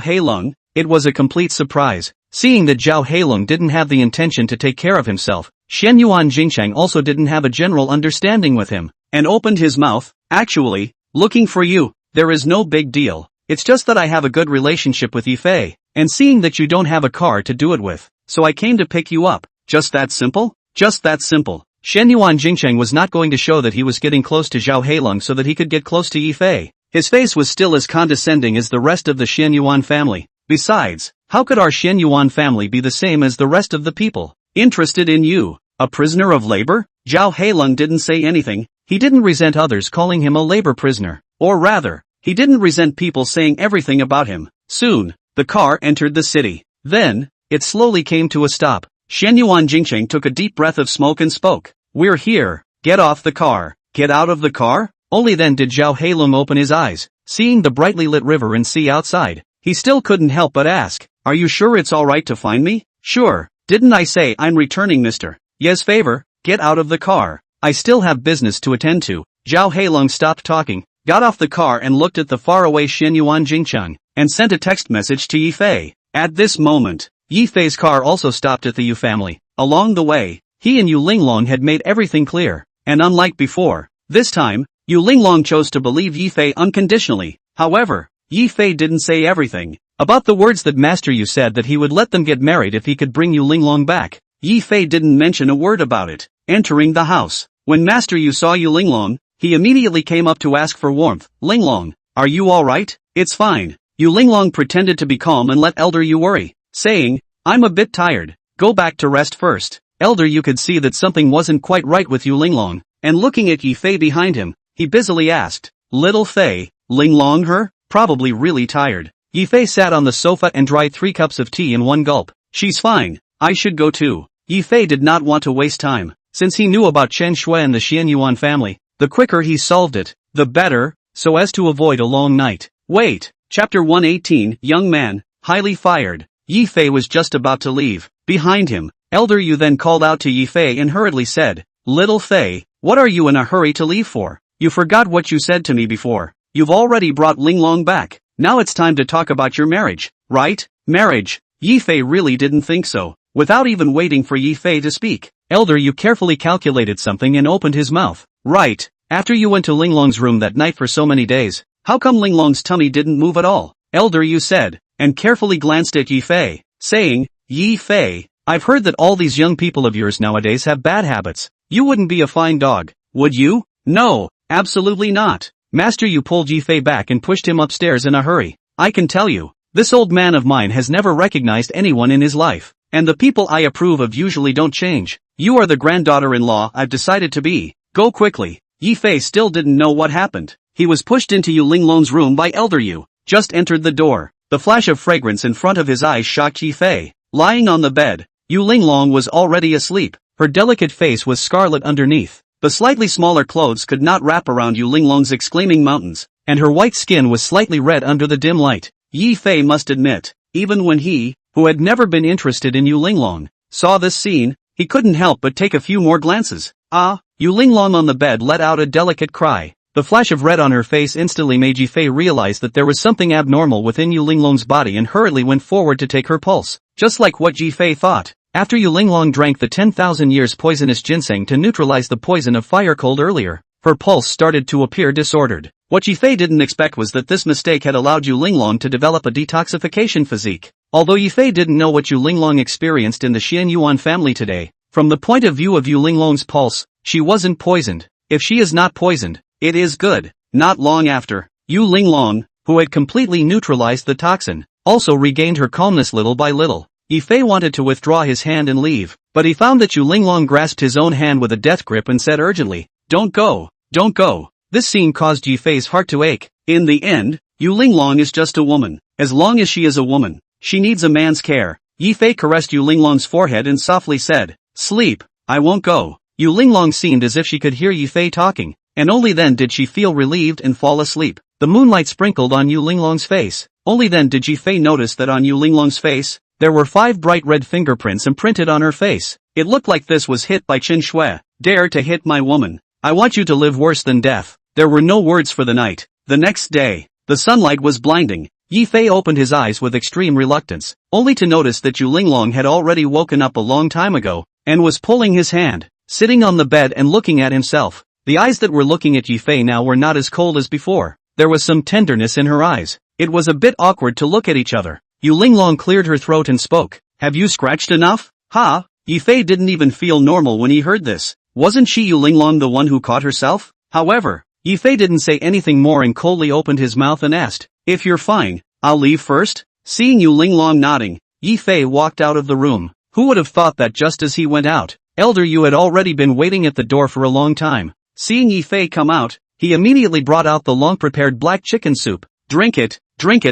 Heilung, it was a complete surprise. Seeing that Zhao Heilung didn't have the intention to take care of himself, Xianyuan Jingcheng also didn't have a general understanding with him, and opened his mouth. Actually, looking for you, there is no big deal. It's just that I have a good relationship with Yifei, and seeing that you don't have a car to do it with, so I came to pick you up. Just that simple? Just that simple. Xianyuan Jingcheng was not going to show that he was getting close to Zhao Heilung so that he could get close to Yifei. His face was still as condescending as the rest of the Xianyuan family. Besides, how could our Xianyuan family be the same as the rest of the people? Interested in you? A prisoner of labor? Zhao Heilung didn't say anything. He didn't resent others calling him a labor prisoner. Or rather, he didn't resent people saying everything about him. Soon, the car entered the city. Then, it slowly came to a stop. Xianyuan Jingcheng took a deep breath of smoke and spoke. We're here. Get off the car. Get out of the car? Only then did Zhao Heilung open his eyes, seeing the brightly lit river and sea outside. He still couldn't help but ask, are you sure it's alright to find me? Sure. Didn't I say I'm returning, mister? Yes, favor. Get out of the car. I still have business to attend to. Zhao Heilung stopped talking, got off the car and looked at the faraway Xianyuan Jingcheng, and sent a text message to Yifei. At this moment, Yifei's car also stopped at the Yu family. Along the way, he and Yu Linglong had made everything clear, and unlike before, this time, Yu Linglong chose to believe Yifei unconditionally. However, Yifei didn't say everything. About the words that Master Yu said that he would let them get married if he could bring Yu Linglong back, Yifei didn't mention a word about it. Entering the house, when Master Yu saw Yu Linglong, he immediately came up to ask for warmth. Linglong, are you alright? It's fine. Yu Linglong pretended to be calm and let Elder Yu worry, saying, I'm a bit tired. Go back to rest first. Elder Yu could see that something wasn't quite right with Yu Linglong, and looking at Yifei behind him, he busily asked, Little Fei, Linglong her? Probably really tired. Yifei sat on the sofa and dried 3 cups of tea in one gulp. She's fine. I should go too. Yifei did not want to waste time. Since he knew about Chen Shui and the Xianyuan family, the quicker he solved it, the better, so as to avoid a long night. Wait. Chapter 118, Young Man, highly fired. Yifei was just about to leave. Behind him, Elder Yu then called out to Yifei and hurriedly said, Little Fei, what are you in a hurry to leave for? You forgot what you said to me before. You've already brought Linglong back. Now it's time to talk about your marriage, right? Marriage? Yifei really didn't think so. Without even waiting for Yifei to speak, Elder Yu carefully calculated something and opened his mouth. Right. After you went to Linglong's room that night for so many days, how come Linglong's tummy didn't move at all? Elder Yu said, and carefully glanced at Yifei, saying, Yifei, I've heard that all these young people of yours nowadays have bad habits. You wouldn't be a fine dog, would you? No, absolutely not. Master Yu pulled Yifei back and pushed him upstairs in a hurry. I can tell you, this old man of mine has never recognized anyone in his life, and the people I approve of usually don't change. You are the granddaughter-in-law I've decided to be. Go quickly. Yifei still didn't know what happened. He was pushed into Yu Linglong's room by Elder Yu, just entered the door. The flash of fragrance in front of his eyes shocked Yifei. Lying on the bed, Yu Linglong was already asleep. her delicate face was scarlet underneath. The slightly smaller clothes could not wrap around Yu Linglong's exclaiming mountains, and her white skin was slightly red under the dim light. Yi Fei must admit, even when he, who had never been interested in Yu Linglong, saw this scene, he couldn't help but take a few more glances. Ah! Yu Linglong on the bed let out a delicate cry. The flash of red on her face instantly made Yi Fei realize that there was something abnormal within Yu Linglong's body and hurriedly went forward to take her pulse. Just like what Yi Fei thought. After Yu Linglong drank the 10,000 years poisonous ginseng to neutralize the poison of fire cold earlier, her pulse started to appear disordered. What Yi Fei didn't expect was that this mistake had allowed Yu Linglong to develop a detoxification physique. Although Yi Fei didn't know what Yu Linglong experienced in the Xian Yuan family today, from the point of view of Yu Linglong's pulse, she wasn't poisoned. If she is not poisoned, it is good. Not long after, Yu Linglong, who had completely neutralized the toxin, also regained her calmness little by little. Yi Fei wanted to withdraw his hand and leave, but he found that Yu Linglong grasped his own hand with a death grip and said urgently, "Don't go, don't go." This scene caused Yi Fei's heart to ache. In the end, Yu Linglong is just a woman. As long as she is a woman, she needs a man's care. Yi Fei caressed Yu Linglong's forehead and softly said, "Sleep, I won't go." Yu Linglong seemed as if she could hear Yi Fei talking, and only then did she feel relieved and fall asleep. The moonlight sprinkled on Yu Linglong's face. Only then did Yi Fei notice that on Yu Linglong's face, there were 5 bright red fingerprints imprinted on her face. It looked like this was hit by Qin Shui. "Dare to hit my woman. I want you to live worse than death." There were no words for the night. The next day, the sunlight was blinding. Yi Fei opened his eyes with extreme reluctance, only to notice that Yu Linglong had already woken up a long time ago, and was pulling his hand, sitting on the bed and looking at himself. The eyes that were looking at Yi Fei now were not as cold as before. There was some tenderness in her eyes. It was a bit awkward to look at each other. Yu Linglong cleared her throat and spoke. "Have you scratched enough?" "Ha!" Yi Fei didn't even feel normal when he heard this. Wasn't she Yu Linglong the one who caught herself? However, Yi Fei didn't say anything more and coldly opened his mouth and asked, "If you're fine, I'll leave first?" Seeing Yu Linglong nodding, Yi Fei walked out of the room. Who would have thought that just as he went out, Elder Yu had already been waiting at the door for a long time. Seeing Yi Fei come out, he immediately brought out the long-prepared black chicken soup. Drink it,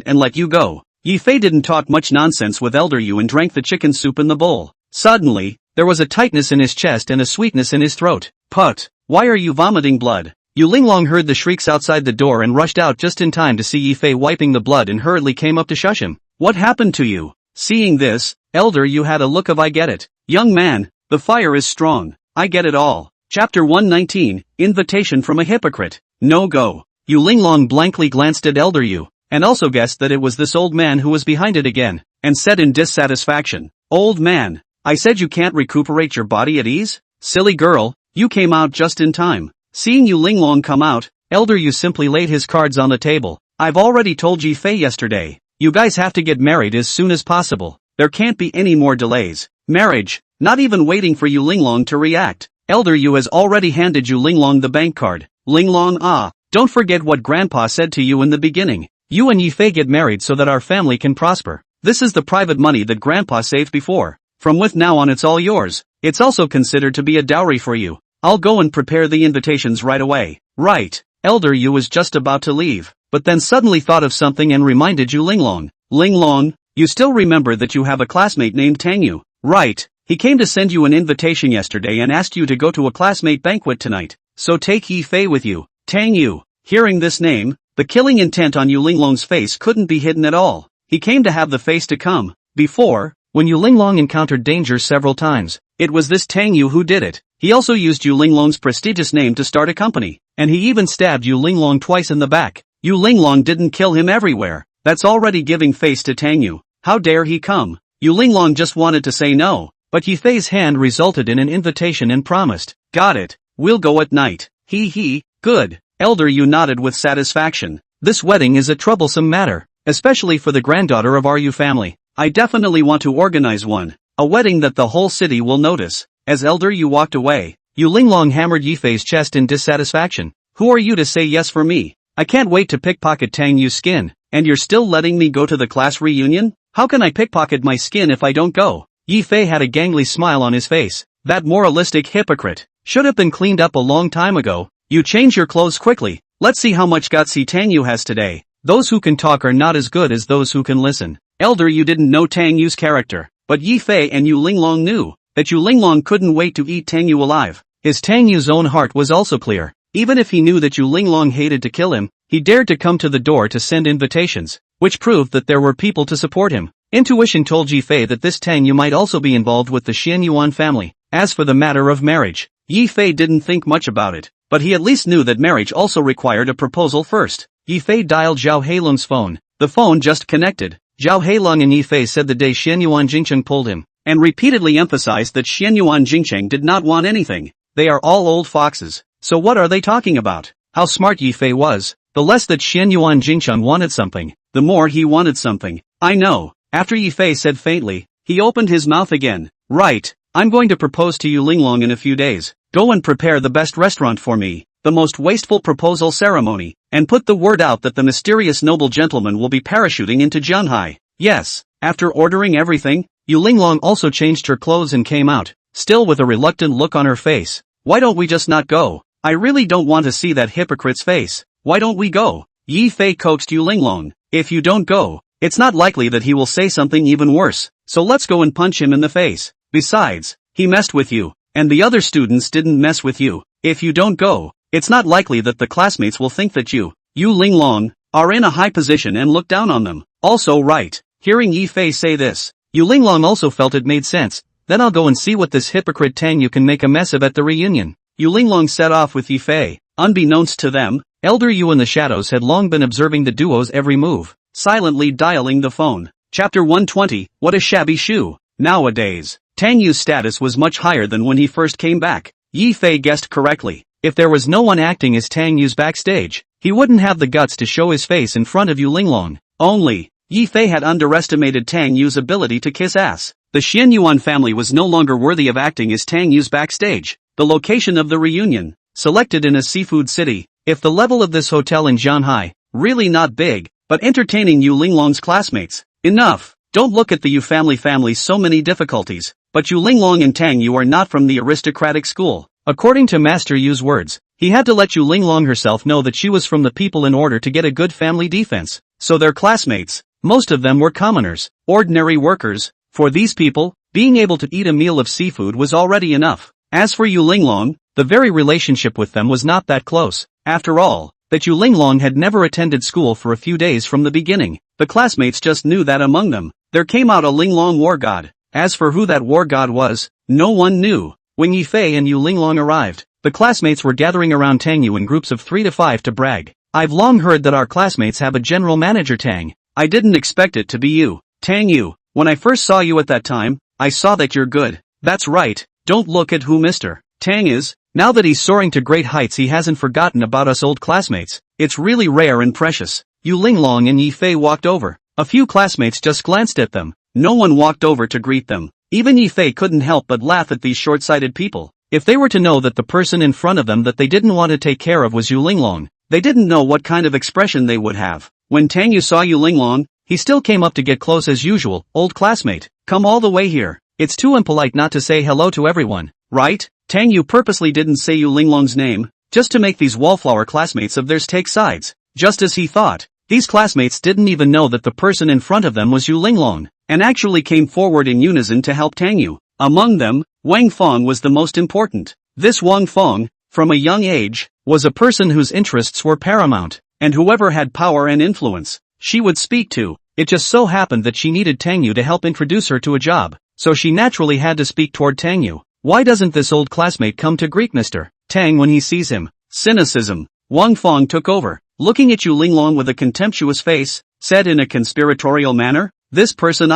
and let you go." Yi Fei didn't talk much nonsense with Elder Yu and drank the chicken soup in the bowl. Suddenly, there was a tightness in his chest and a sweetness in his throat. "Put, why are you vomiting blood?" Yu Linglong heard the shrieks outside the door and rushed out just in time to see Yi Fei wiping the blood and hurriedly came up to shush him. "What happened to you?" Seeing this, Elder Yu had a look of "I get it. Young man, the fire is strong. I get it all." Chapter 119, Invitation from a Hypocrite. No go. Yu Linglong blankly glanced at Elder Yu, and also guessed that it was this old man who was behind it again, and said in dissatisfaction, "Old man, I said you can't recuperate your body at ease? Silly girl, you came out just in time." Seeing Yu Linglong come out, Elder Yu simply laid his cards on the table. "I've already told Yi Fei yesterday. You guys have to get married as soon as possible. There can't be any more delays." Marriage. Not even waiting for Yu Linglong to react, Elder Yu has already handed Yu Linglong the bank card. "Linglong, don't forget what Grandpa said to you in the beginning. You and Yi Fei get married so that our family can prosper. This is the private money that Grandpa saved before. From with now on it's all yours. It's also considered to be a dowry for you. I'll go and prepare the invitations right away." "Right." Elder Yu was just about to leave, but then suddenly thought of something and reminded Yu Linglong. "Linglong, you still remember that you have a classmate named Tang Yu, right? He came to send you an invitation yesterday and asked you to go to a classmate banquet tonight, so take Yi Fei with you." Tang Yu. Hearing this name, the killing intent on Yu Linglong's face couldn't be hidden at all. He came to have the face to come. Before, when Yu Linglong encountered danger several times, it was this Tang Yu who did it. He also used Yu Linglong's prestigious name to start a company, and he even stabbed Yu Linglong twice in the back. Yu Linglong didn't kill him everywhere. That's already giving face to Tang Yu. How dare he come? Yu Linglong just wanted to say no, but Yi Fei's hand resulted in an invitation and promised. "Got it. We'll go at night." He, good. Elder Yu nodded with satisfaction. This wedding is a troublesome matter, especially for the granddaughter of our Yu family. I definitely want to organize one, a wedding that the whole city will notice. As Elder Yu walked away, Yu Linglong hammered Yi Fei's chest in dissatisfaction. "Who are you to say yes for me? I can't wait to pickpocket Tang Yu's skin, and you're still letting me go to the class reunion? How can I pickpocket my skin if I don't go?" Yi Fei had a gangly smile on his face. That moralistic hypocrite should have been cleaned up a long time ago. "You change your clothes quickly. Let's see how much gutsy Tang Yu has today." Those who can talk are not as good as those who can listen. Elder Yu didn't know Tang Yu's character, but Yi Fei and Yu Linglong knew. that Yu Linglong couldn't wait to eat Tang Yu alive. His Tang Yu's own heart was also clear. Even if he knew that Yu Linglong hated to kill him, he dared to come to the door to send invitations, which proved that there were people to support him. Intuition told Yi Fei that this Tang Yu might also be involved with the Xian Yuan family. As for the matter of marriage, Yi Fei didn't think much about it, but he at least knew that marriage also required a proposal first. Yi Fei dialed Zhao Heilung's phone. The phone just connected. Zhao Heilung and Yi Fei said the day Xian Yuan Jingcheng pulled him, and repeatedly emphasized that Xian Yuan Jingcheng did not want anything. They are all old foxes. So what are they talking about? How smart Yi Fei was. The less that Xian Yuan Jingcheng wanted something, the more he wanted something. I know. After Yi Fei said faintly, he opened his mouth again. Right. I'm going to propose to Yu Linglong in a few days. Go and prepare the best restaurant for me, the most wasteful proposal ceremony, and put the word out that the mysterious noble gentleman will be parachuting into Jianhai. Yes. After ordering everything, Yu Linglong also changed her clothes and came out, still with a reluctant look on her face. Why don't we just not go? I really don't want to see that hypocrite's face. Why don't we go? Yi Fei coaxed Yu Linglong. If you don't go, it's not likely that he will say something even worse, so let's go and punch him in the face. Besides, he messed with you, and the other students didn't mess with you. If you don't go, it's not likely that the classmates will think that Yu Linglong, are in a high position and look down on them. Also right. Hearing Yi Fei say this, Yu Linglong also felt it made sense. Then I'll go and see what this hypocrite Tang Yu can make a mess of at the reunion. Yu Linglong set off with Yi Fei. Unbeknownst to them, Elder Yu in the shadows had long been observing the duo's every move, silently dialing the phone. Chapter 120, What a Shabby Shoe. Nowadays, Tang Yu's status was much higher than when he first came back. Yi Fei guessed correctly. If there was no one acting as Tang Yu's backstage, he wouldn't have the guts to show his face in front of Yu Linglong. Only, Yi Fei had underestimated Tang Yu's ability to kiss ass. The Xian Yuan family was no longer worthy of acting as Tang Yu's backstage. The location of the reunion, selected in a seafood city. If the level of this hotel in Jianhai, really not big, but entertaining Yu Linglong's classmates. Enough. Don't look at the Yu family so many difficulties. But Yu Linglong and Tang Yu are not from the aristocratic school. According to Master Yu's words, he had to let Yu Linglong herself know that she was from the people in order to get a good family defense. So their classmates, most of them were commoners, ordinary workers. For these people, being able to eat a meal of seafood was already enough. As for Yu Linglong, the very relationship with them was not that close. After all, that Yu Linglong had never attended school for a few days from the beginning. The classmates just knew that among them, there came out a Linglong war god. As for who that war god was, no one knew. When Yi Fei and Yu Linglong arrived, the classmates were gathering around Tang Yu in groups of 3 to 5 to brag. I've long heard that our classmates have a general manager Tang. I didn't expect it to be you, Tang Yu. When I first saw you at that time, I saw that you're good. That's right, don't look at who Mr. Tang is. Now that he's soaring to great heights, he hasn't forgotten about us old classmates. It's really rare and precious. Yu Linglong and Yi Fei walked over. A few classmates just glanced at them. No one walked over to greet them. Even Yi Fei couldn't help but laugh at these short-sighted people. If they were to know that the person in front of them that they didn't want to take care of was Yu Linglong, they didn't know what kind of expression they would have. When Tang Yu saw Yu Linglong, he still came up to get close as usual. Old classmate, come all the way here. It's too impolite not to say hello to everyone, right? Tang Yu purposely didn't say Yu Linglong's name, just to make these wallflower classmates of theirs take sides. Just as he thought, these classmates didn't even know that the person in front of them was Yu Linglong, and actually came forward in unison to help Tang Yu. Among them, Wang Fong was the most important. This Wang Fong, from a young age, was a person whose interests were paramount, and whoever had power and influence, she would speak to. It just so happened that she needed Tang Yu to help introduce her to a job, so she naturally had to speak toward Tang Yu. Why doesn't this old classmate come to greet Mr. Tang when he sees him? Cynicism. Wang Fong took over, looking at Yu Linglong with a contemptuous face, said in a conspiratorial manner, this person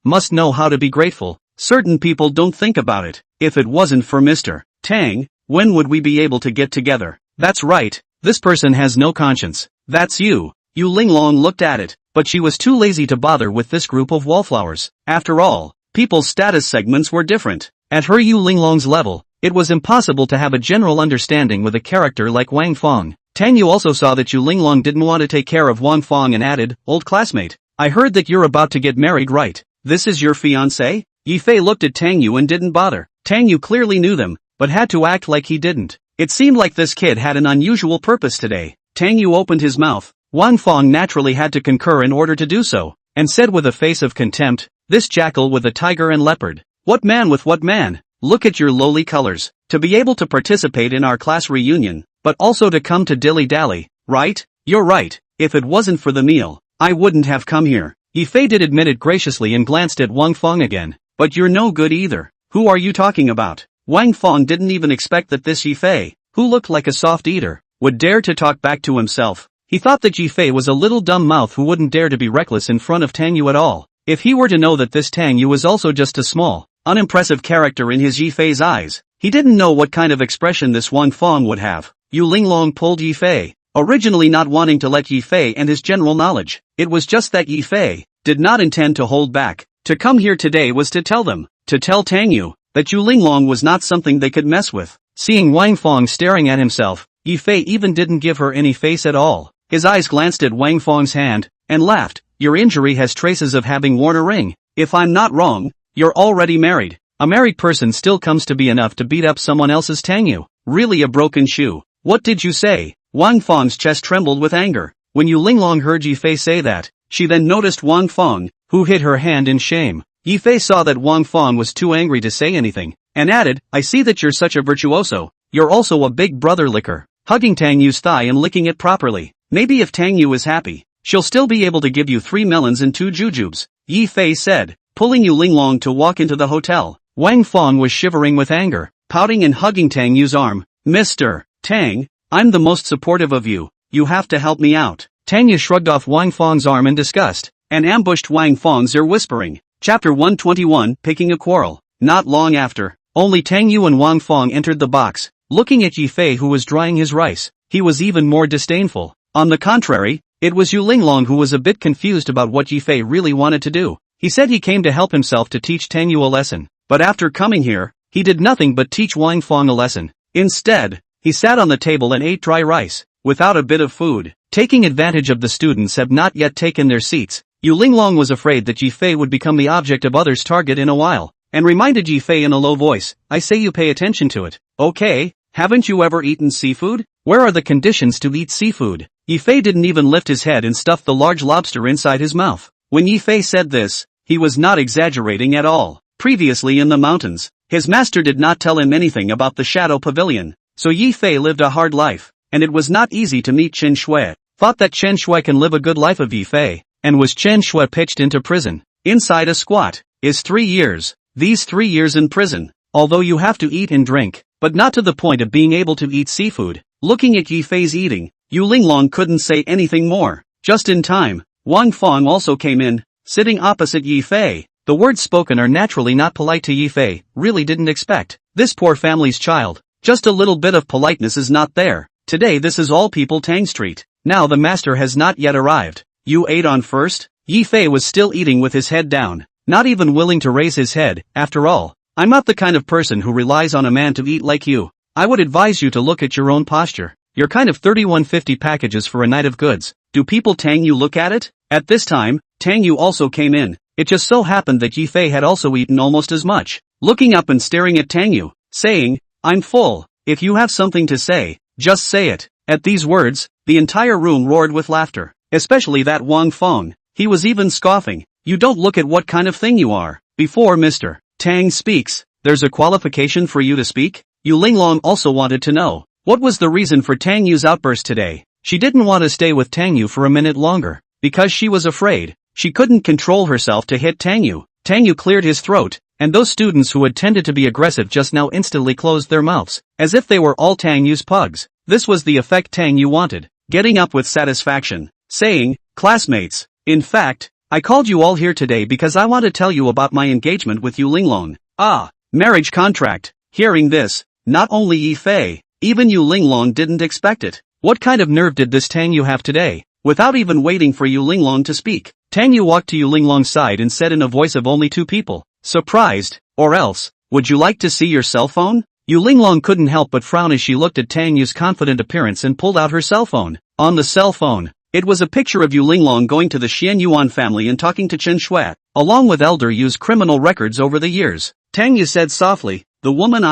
must know how to be grateful. Certain people don't think about it. If it wasn't for Mr. Tang, when would we be able to get together? That's right, this person has no conscience. That's you. Yu Linglong looked at it, but she was too lazy to bother with this group of wallflowers. After all, people's status segments were different. At her Yu Linglong's level, it was impossible to have a general understanding with a character like Wang Fong. Tang Yu also saw that Yu Linglong didn't want to take care of Wang Fong and added, old classmate, I heard that you're about to get married, right? This is your fiancé? Yi Fei looked at Tang Yu and didn't bother. Tang Yu clearly knew them, but had to act like he didn't. It seemed like this kid had an unusual purpose today. Tang Yu opened his mouth. Wang Fong naturally had to concur in order to do so, and said with a face of contempt, this jackal with a tiger and leopard. What man with what man? look at your lowly colors. To be able to participate in our class reunion, but also to come to dilly-dally, right? You're right, if it wasn't for the meal, I wouldn't have come here. Yifei did admit it graciously and glanced at Wang Feng again. But you're no good either. Who are you talking about? Wang Feng didn't even expect that this Yifei, who looked like a soft eater, would dare to talk back to himself. He thought that Yifei was a little dumb mouth who wouldn't dare to be reckless in front of Tang Yu at all. If he were to know that this Tang Yu was also just a small, unimpressive character in his Yifei's eyes, he didn't know what kind of expression this Wang Feng would have. Yu Linglong pulled Yifei, originally not wanting to let Yifei and his general knowledge. It was just that Yifei did not intend to hold back. To come here today was to tell them, to tell Tang Yu, that Yu Linglong was not something they could mess with. Seeing Wang Feng staring at himself, Yifei even didn't give her any face at all. His eyes glanced at Wang Feng's hand, and laughed. Your injury has traces of having worn a ring. If I'm not wrong, you're already married. A married person still comes to be enough to beat up someone else's Tang Yu. Really a broken shoe. What did you say? Wang Feng's chest trembled with anger. When Yu Linglong heard Yifei say that, she then noticed Wang Feng, who hid her hand in shame. Yifei saw that Wang Feng was too angry to say anything, and added, I see that you're such a virtuoso. You're also a big brother licker. Hugging Tang Yu's thigh and licking it properly. Maybe if Tang Yu is happy, she'll still be able to give you 3 melons and 2 jujubes, Yifei said, pulling Yu Linglong to walk into the hotel. Wang Feng was shivering with anger, pouting and hugging Tang Yu's arm. Mr. Tang, I'm the most supportive of you. You have to help me out. Tang Yu shrugged off Wang Feng's arm in disgust, and ambushed Wang Feng's ear whispering. Chapter 121, Picking a Quarrel. Not long after, only Tang Yu and Wang Feng entered the box. Looking at Yifei who was drying his rice, he was even more disdainful. On the contrary, it was Yu Linglong who was a bit confused about what Yifei really wanted to do. He said he came to help himself to teach Tang Yu a lesson, but after coming here, he did nothing but teach Wang Feng a lesson. Instead, he sat on the table and ate dry rice, without a bit of food. Taking advantage of the students have not yet taken their seats, Yu Linglong was afraid that Yifei would become the object of others' target in a while, and reminded Yifei in a low voice, I say you pay attention to it. Okay, haven't you ever eaten seafood? Where are the conditions to eat seafood? Yifei didn't even lift his head and stuffed the large lobster inside his mouth. When Yifei said this, he was not exaggerating at all. Previously in the mountains, his master did not tell him anything about the Shadow Pavilion, so Yifei lived a hard life, and it was not easy to meet Chen Shui. Thought that Chen Shui can live a good life of Yifei, and was Chen Shui pitched into prison. Inside a squat, is 3 years. These 3 years in prison, although you have to eat and drink, but not to the point of being able to eat seafood. Looking at Yifei's eating, Yu Linglong couldn't say anything more. Just in time, Wang Feng also came in, sitting opposite Yifei. The words spoken are naturally not polite to Yifei, really didn't expect. This poor family's child. Just a little bit of politeness is not there. Today this is all people Tang Street. Now the master has not yet arrived. You ate on first? Yifei was still eating with his head down, not even willing to raise his head. After all, I'm not the kind of person who relies on a man to eat like you. I would advise you to look at your own posture. You're kind of 3150 packages for a night of goods. Do people Tang Yu look at it? At this time, Tang Yu also came in. It just so happened that Yifei had also eaten almost as much. Looking up and staring at Tang Yu, saying, I'm full. If you have something to say, just say it. At these words, the entire room roared with laughter. Especially that Wang Feng. He was even scoffing. You don't look at what kind of thing you are. Before Mr. Tang speaks, there's a qualification for you to speak? Yu Linglong also wanted to know. What was the reason for Tang Yu's outburst today? She didn't want to stay with Tang Yu for a minute longer, because she was afraid. She couldn't control herself to hit Tang Yu. Tang Yu cleared his throat, and those students who had tended to be aggressive just now instantly closed their mouths, as if they were all Tang Yu's pugs. This was the effect Tang Yu wanted, getting up with satisfaction, saying, classmates, in fact, I called you all here today because I want to tell you about my engagement with Yu Linglong. Ah, marriage contract. Hearing this, not only Yifei, even Yu Linglong didn't expect it. What kind of nerve did this Tang Yu have today? Without even waiting for Yu Linglong to speak, Tang Yu walked to Yu Linglong's side and said in a voice of only 2 people, surprised, or else, would you like to see your cell phone? Yu Linglong couldn't help but frown as she looked at Tang Yu's confident appearance and pulled out her cell phone. On the cell phone, it was a picture of Yu Linglong going to the Xian Yuan family and talking to Chen Shui, along with Elder Yu's criminal records over the years. Tang Yu said softly, the woman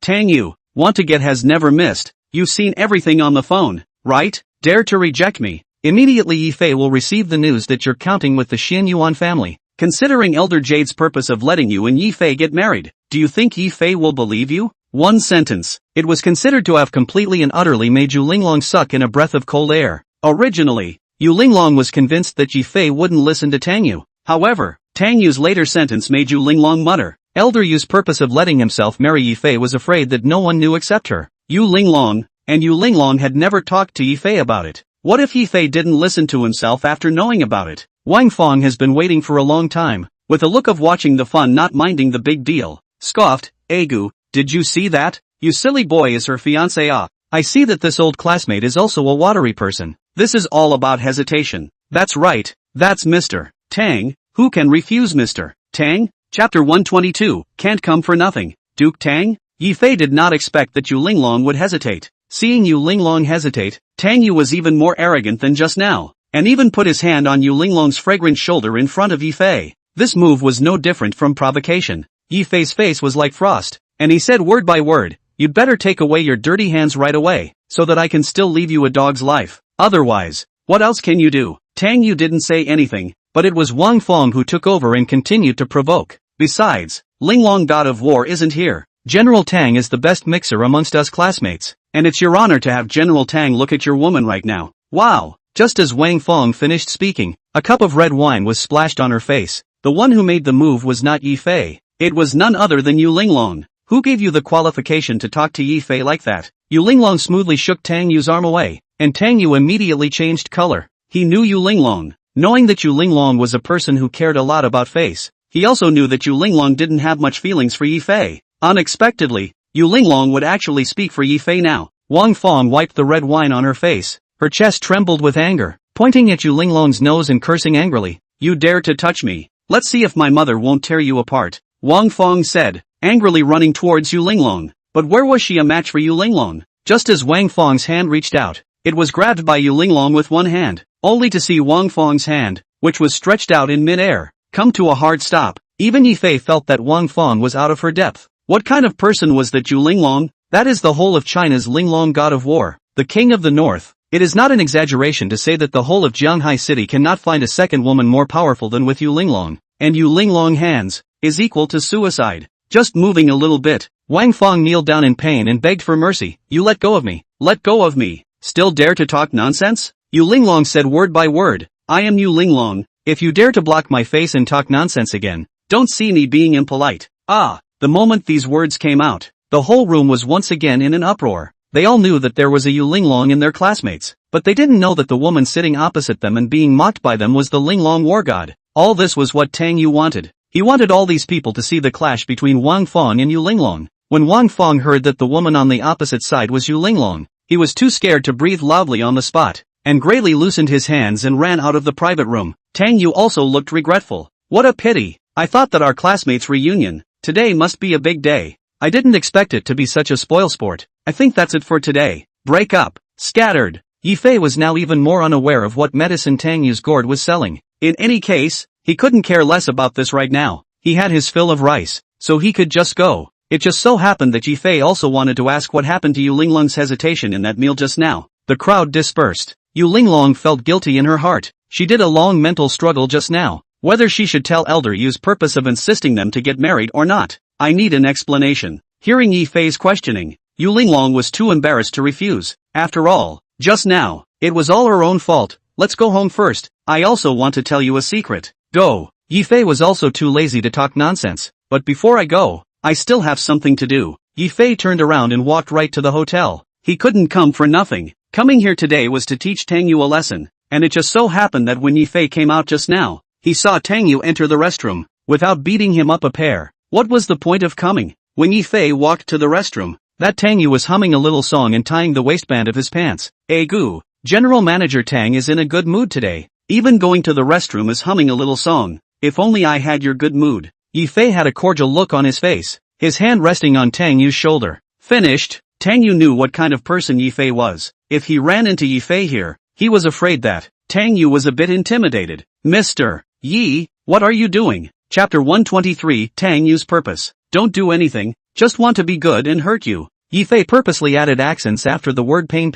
Tang Yu, want to get has never missed. You've seen everything on the phone, right? Dare to reject me. Immediately Yifei will receive the news that you're counting with the Xian Yuan family. Considering Elder Jade's purpose of letting you and Yi Fei get married, do you think Yi Fei will believe you? One sentence. It was considered to have completely and utterly made Yu Linglong suck in a breath of cold air. Originally, Yu Linglong was convinced that Yi Fei wouldn't listen to Tang Yu. However, Tang Yu's later sentence made Yu Linglong mutter. Elder Yu's purpose of letting himself marry Yi Fei was afraid that no one knew except her. Yu Linglong had never talked to Yi Fei about it. What if Yi Fei didn't listen to himself after knowing about it? Wang Fong has been waiting for a long time, with a look of watching the fun not minding the big deal. Scoffed, Agu, did you see that? You silly boy is her fiancé. Ah, I see that this old classmate is also a watery person. This is all about hesitation. That's right, that's Mr. Tang. Who can refuse Mr. Tang? Chapter 122, Can't Come for Nothing. Duke Tang? Yi Fei did not expect that Yu Linglong would hesitate. Seeing Yu Linglong hesitate, Tang Yu was even more arrogant than just now, and even put his hand on Yu Linglong's fragrant shoulder in front of Yi Fei. This move was no different from provocation. Yi Fei's face was like frost, and he said word by word, "You'd better take away your dirty hands right away, so that I can still leave you a dog's life. Otherwise, what else can you do?" Tang Yu didn't say anything, but it was Wang Fong who took over and continued to provoke. Besides, Linglong God of War isn't here. General Tang is the best mixer amongst us classmates, and it's your honor to have General Tang look at your woman right now. Wow! Just as Wang Fong finished speaking, a cup of red wine was splashed on her face. The one who made the move was not Yi Fei. It was none other than Yu Linglong. Who gave you the qualification to talk to Yi Fei like that? Yu Linglong smoothly shook Tang Yu's arm away, and Tang Yu immediately changed color. He knew Yu Linglong. Knowing that Yu Linglong was a person who cared a lot about face, he also knew that Yu Linglong didn't have much feelings for Yi Fei. Unexpectedly, Yu Linglong would actually speak for Yi Fei now. Wang Fong wiped the red wine on her face. Her chest trembled with anger, pointing at Yu Linglong's nose and cursing angrily. "You dare to touch me? Let's see if my mother won't tear you apart," Wang Fong said, angrily running towards Yu Linglong. But where was she a match for Yu Linglong? Just as Wang Fong's hand reached out, it was grabbed by Yu Linglong with one hand, only to see Wang Fong's hand, which was stretched out in mid-air, come to a hard stop. Even Yi Fei felt that Wang Fong was out of her depth. What kind of person was that Yu Linglong? That is the whole of China's Linglong God of War, the King of the North. It is not an exaggeration to say that the whole of Jianghai City cannot find a second woman more powerful than with Yu Linglong, and Yu Linglong hands is equal to suicide. Just moving a little bit, Wang Fong kneeled down in pain and begged for mercy. "You let go of me. Let go of me. Still dare to talk nonsense?" Yu Linglong said word by word, "I am Yu Linglong. If you dare to block my face and talk nonsense again, don't see me being impolite." Ah, the moment these words came out, the whole room was once again in an uproar. They all knew that there was a Yu Linglong in their classmates, but they didn't know that the woman sitting opposite them and being mocked by them was the Linglong war god. All this was what Tang Yu wanted. He wanted all these people to see the clash between Wang Fong and Yu Linglong. When Wang Fong heard that the woman on the opposite side was Yu Linglong, he was too scared to breathe loudly on the spot, and greatly loosened his hands and ran out of the private room. Tang Yu also looked regretful. "What a pity. I thought that our classmates' reunion today must be a big day. I didn't expect it to be such a spoilsport. I think that's it for today. Break up." Scattered. Yi Fei was now even more unaware of what medicine Tang Yu's gourd was selling. In any case, he couldn't care less about this right now. He had his fill of rice, so he could just go. It just so happened that Yi Fei also wanted to ask what happened to Yu Linglong's hesitation in that meal just now. The crowd dispersed. Yu Linglong felt guilty in her heart. She did a long mental struggle just now, whether she should tell Elder Yu's purpose of insisting them to get married or not. "I need an explanation." Hearing Yi Fei's questioning, Yu Linglong was too embarrassed to refuse. After all, just now, it was all her own fault. "Let's go home first. I also want to tell you a secret." Go. Yi Fei was also too lazy to talk nonsense. "But before I go, I still have something to do." Yi Fei turned around and walked right to the hotel. He couldn't come for nothing. Coming here today was to teach Tang Yu a lesson, and it just so happened that when Yi Fei came out just now, he saw Tang Yu enter the restroom, without beating him up a pair. What was the point of coming? When Yi Fei walked to the restroom, that Tang Yu was humming a little song and tying the waistband of his pants. Gu, General Manager Tang is in a good mood today. Even going to the restroom is humming a little song. If only I had your good mood. Yi Fei had a cordial look on his face, his hand resting on Tang Yu's shoulder. Finished. Tang Yu knew what kind of person Yi Fei was. If he ran into Yi Fei here, he was afraid that Tang Yu was a bit intimidated. "Mr. Yi, what are you doing?" Chapter 123, Tang Yu's purpose. "Don't do anything, just want to be good and hurt you." Yi Fei purposely added accents after the word pain.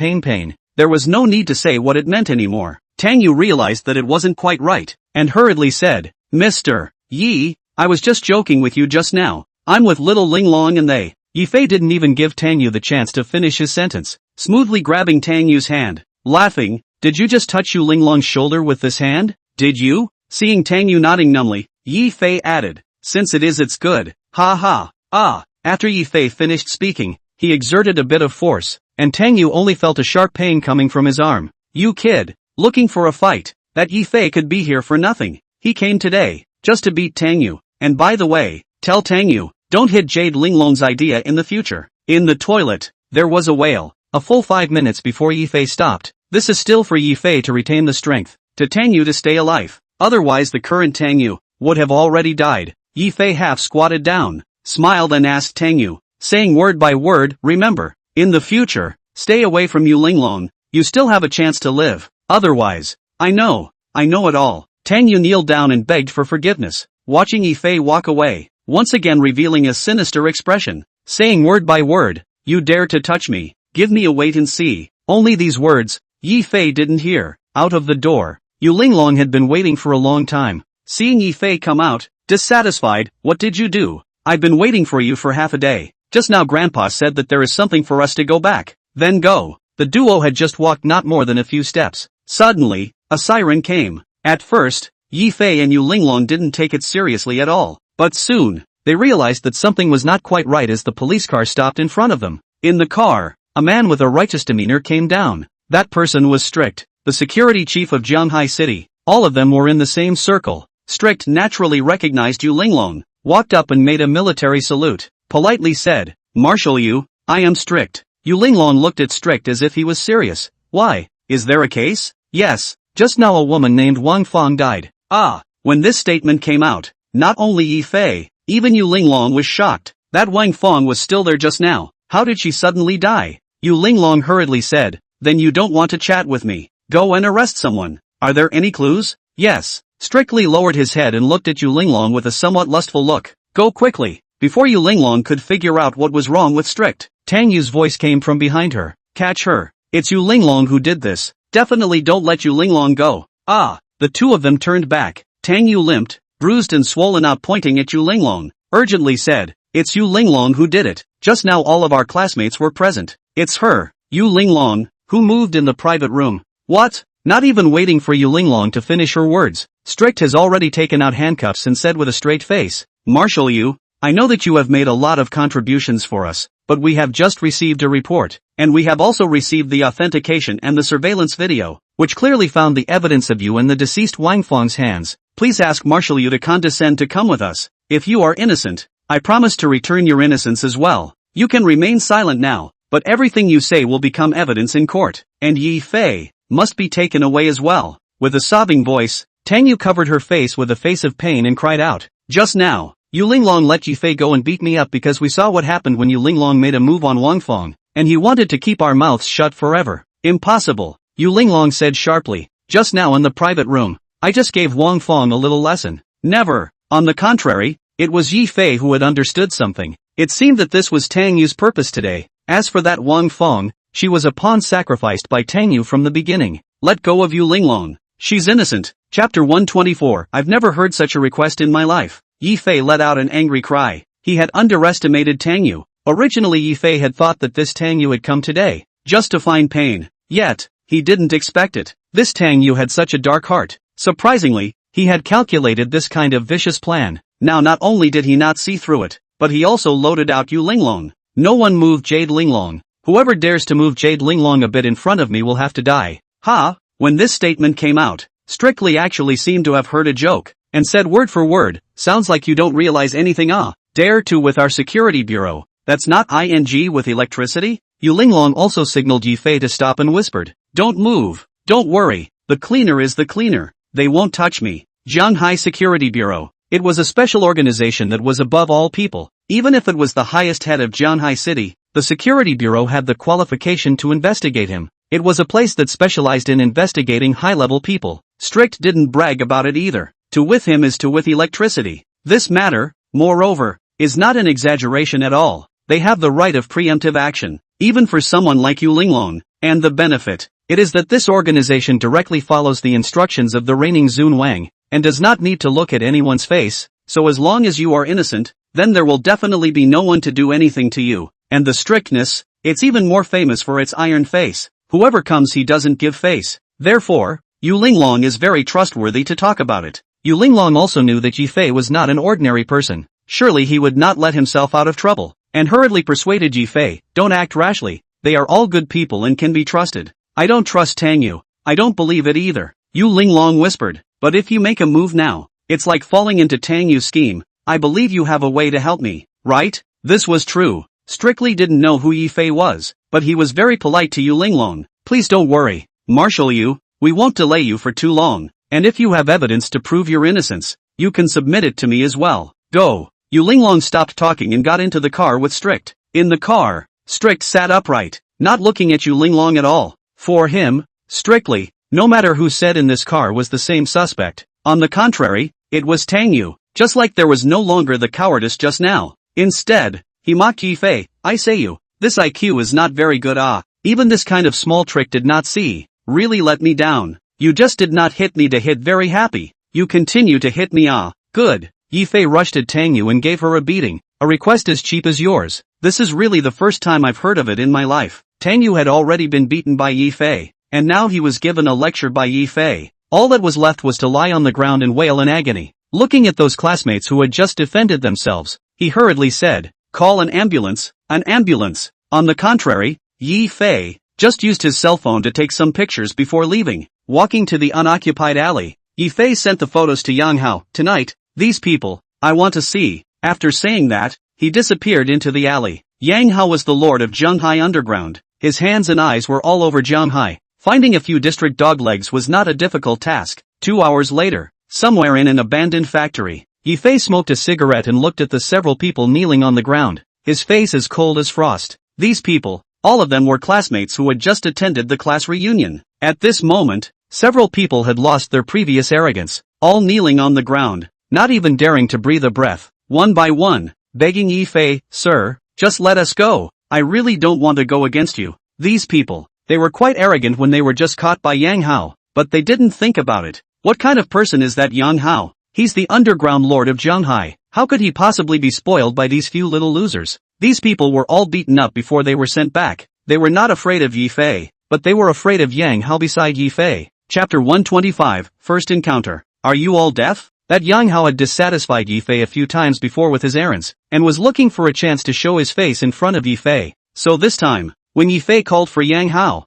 There was no need to say what it meant anymore. Tang Yu realized that it wasn't quite right, and hurriedly said, Mr. Yi, I was just joking with you just now. I'm with little Linglong and they. Yifei didn't even give Tang Yu the chance to finish his sentence, smoothly grabbing Tang Yu's hand. Laughing, did you just touch Yu Linglong's shoulder with this hand? Did you? Seeing Tang Yu nodding numbly, Yifei added, since it is it's good. Ha ha. Ah. After Yifei finished speaking, he exerted a bit of force, and Tang Yu only felt a sharp pain coming from his arm. You kid, looking for a fight. That Yifei could be here for nothing. He came today, just to beat Tang Yu. And by the way, tell Tang Yu, don't hit Jade Linglong's idea in the future. In the toilet, there was a wail. A full 5 minutes before Yifei stopped. This is still for Yifei to retain the strength, to Tang Yu to stay alive. Otherwise the current Tang Yu would have already died. Yifei half squatted down, smiled and asked Tang Yu, saying word by word, remember, in the future, stay away from Yu Linglong. You still have a chance to live. Otherwise, I know it all. Tang Yu kneeled down and begged for forgiveness, watching Yifei walk away, once again revealing a sinister expression, saying word by word, you dare to touch me, give me a wait and see. Only these words, Yifei didn't hear. Out of the door, Yu Linglong had been waiting for a long time. Seeing Yifei come out, dissatisfied, what did you do? I've been waiting for you for half a day. Just now Grandpa said that there is something for us to go back. Then go. The duo had just walked not more than a few steps. Suddenly, a siren came. At first, Yifei and Yu Linglong didn't take it seriously at all. But soon, they realized that something was not quite right as the police car stopped in front of them. In the car, a man with a righteous demeanor came down. That person was Strict, the security chief of Jianghai City. All of them were in the same circle. Strict naturally recognized Yu Linglong, walked up and made a military salute, politely said, Marshal Yu, I am Strict. Yu Linglong looked at Strict as if he was serious. Why, is there a case? Yes, just now a woman named Wang Fang died. Ah, when this statement came out, not only Yifei, even Yu Linglong was shocked. That Wang Fang was still there just now. How did she suddenly die? Yu Linglong hurriedly said, then you don't want to chat with me. Go and arrest someone. Are there any clues? Yes. Strictly lowered his head and looked at Yu Linglong with a somewhat lustful look. Go quickly. Before Yu Linglong could figure out what was wrong with Strict, Tang Yu's voice came from behind her. Catch her. It's Yu Linglong who did this. Definitely don't let Yu Linglong go. Ah. The two of them turned back. Tang Yu limped, bruised and swollen out, pointing at Yu Linglong, urgently said, it's Yu Linglong who did it. Just now all of our classmates were present. It's her, Yu Linglong, who moved in the private room. What? Not even waiting for Yu Linglong to finish her words, Strict has already taken out handcuffs and said with a straight face, Marshal Yu, I know that you have made a lot of contributions for us, but we have just received a report, and we have also received the authentication and the surveillance video, which clearly found the evidence of you in the deceased Wang Fang's hands. Please ask Marshal Yu to condescend to come with us. If you are innocent, I promise to return your innocence as well. You can remain silent now, but everything you say will become evidence in court, and Yifei must be taken away as well. With a sobbing voice, Tang Yu covered her face with a face of pain and cried out, just now, Yu Linglong let Yifei go and beat me up because we saw what happened when Yu Linglong made a move on Wang Fang, and he wanted to keep our mouths shut forever. Impossible, Yu Linglong said sharply. Just now in the private room, I just gave Wang Fang a little lesson. Never. On the contrary, it was Yifei who had understood something. It seemed that this was Tang Yu's purpose today. As for that Wang Fang, she was a pawn sacrificed by Tang Yu from the beginning. Let go of Yu Linglong. She's innocent. Chapter 124. I've never heard such a request in my life. Yifei let out an angry cry. He had underestimated Tang Yu. Originally Yifei had thought that this Tang Yu had come today, just to find pain. Yet, he didn't expect it. This Tang Yu had such a dark heart. Surprisingly, he had calculated this kind of vicious plan. Now not only did he not see through it, but he also loaded out Yu Linglong. No one moved Jade Linglong. Whoever dares to move Jade Linglong a bit in front of me will have to die. Ha! When this statement came out, Strictly actually seemed to have heard a joke, and said word for word, sounds like you don't realize anything. Dare to with our security bureau. That's not ing with electricity? Yu Linglong also signaled Yifei to stop and whispered, don't move. Don't worry, the cleaner is the cleaner. They won't touch me. Jianghai Security Bureau. It was a special organization that was above all people. Even if it was the highest head of Jianghai City, the Security Bureau had the qualification to investigate him. It was a place that specialized in investigating high-level people. Strict didn't brag about it either. To with him is to with electricity. This matter, moreover, is not an exaggeration at all. They have the right of preemptive action, even for someone like Yu Linglong, and the benefit. It is that this organization directly follows the instructions of the reigning Zun Wang, and does not need to look at anyone's face, so as long as you are innocent, then there will definitely be no one to do anything to you. And the strictness, it's even more famous for its iron face. Whoever comes he doesn't give face. Therefore, Yu Linglong is very trustworthy to talk about it. Yu Linglong also knew that Yifei was not an ordinary person. Surely he would not let himself out of trouble, and hurriedly persuaded Yifei, don't act rashly. They are all good people and can be trusted. I don't trust Tang Yu. I don't believe it either. Yu Linglong whispered, but if you make a move now, it's like falling into Tang Yu's scheme. I believe you have a way to help me, right? This was true. Strictly didn't know who Yifei was, but he was very polite to Yu Linglong. Please don't worry, Marshal Yu, we won't delay you for too long, and if you have evidence to prove your innocence, you can submit it to me as well. Go. Yu Linglong stopped talking and got into the car with Strict. In the car, Strict sat upright, not looking at Yu Linglong at all. For him, strictly, no matter who sat in this car was the same suspect. On the contrary, it was Tang Yu, just like there was no longer the cowardice just now. Instead, he mocked Yifei. I say you, this IQ is not very good. Even this kind of small trick did not see. Really let me down. You just did not hit me to hit very happy. You continue to hit me. Good. Yifei rushed at Tang Yu and gave her a beating. A request as cheap as yours. This is really the first time I've heard of it in my life. Tang Yu had already been beaten by Yifei, and now he was given a lecture by Yifei. All that was left was to lie on the ground and wail in agony. Looking at those classmates who had just defended themselves, he hurriedly said, call an ambulance, an ambulance. On the contrary, Yifei just used his cell phone to take some pictures before leaving. Walking to the unoccupied alley, Yifei sent the photos to Yang Hao. Tonight, these people, I want to see. After saying that, he disappeared into the alley. Yang Hao was the lord of Zhenghai Underground. His hands and eyes were all over Zhenghai. Finding a few district dog legs was not a difficult task. 2 hours later, somewhere in an abandoned factory, Yifei smoked a cigarette and looked at the several people kneeling on the ground, his face as cold as frost. These people, all of them were classmates who had just attended the class reunion. At this moment, several people had lost their previous arrogance, all kneeling on the ground, not even daring to breathe a breath, one by one, begging Yifei, sir, just let us go. I really don't want to go against you. These people, they were quite arrogant when they were just caught by Yang Hao, but they didn't think about it. What kind of person is that Yang Hao? He's the underground lord of Zhenghai. How could he possibly be spoiled by these few little losers? These people were all beaten up before they were sent back. They were not afraid of Yifei, but they were afraid of Yang Hao beside Yifei. Chapter 125, First Encounter. Are you all deaf? That Yang Hao had dissatisfied Yifei a few times before with his errands, and was looking for a chance to show his face in front of Yifei. So this time, when Yifei called for Yang Hao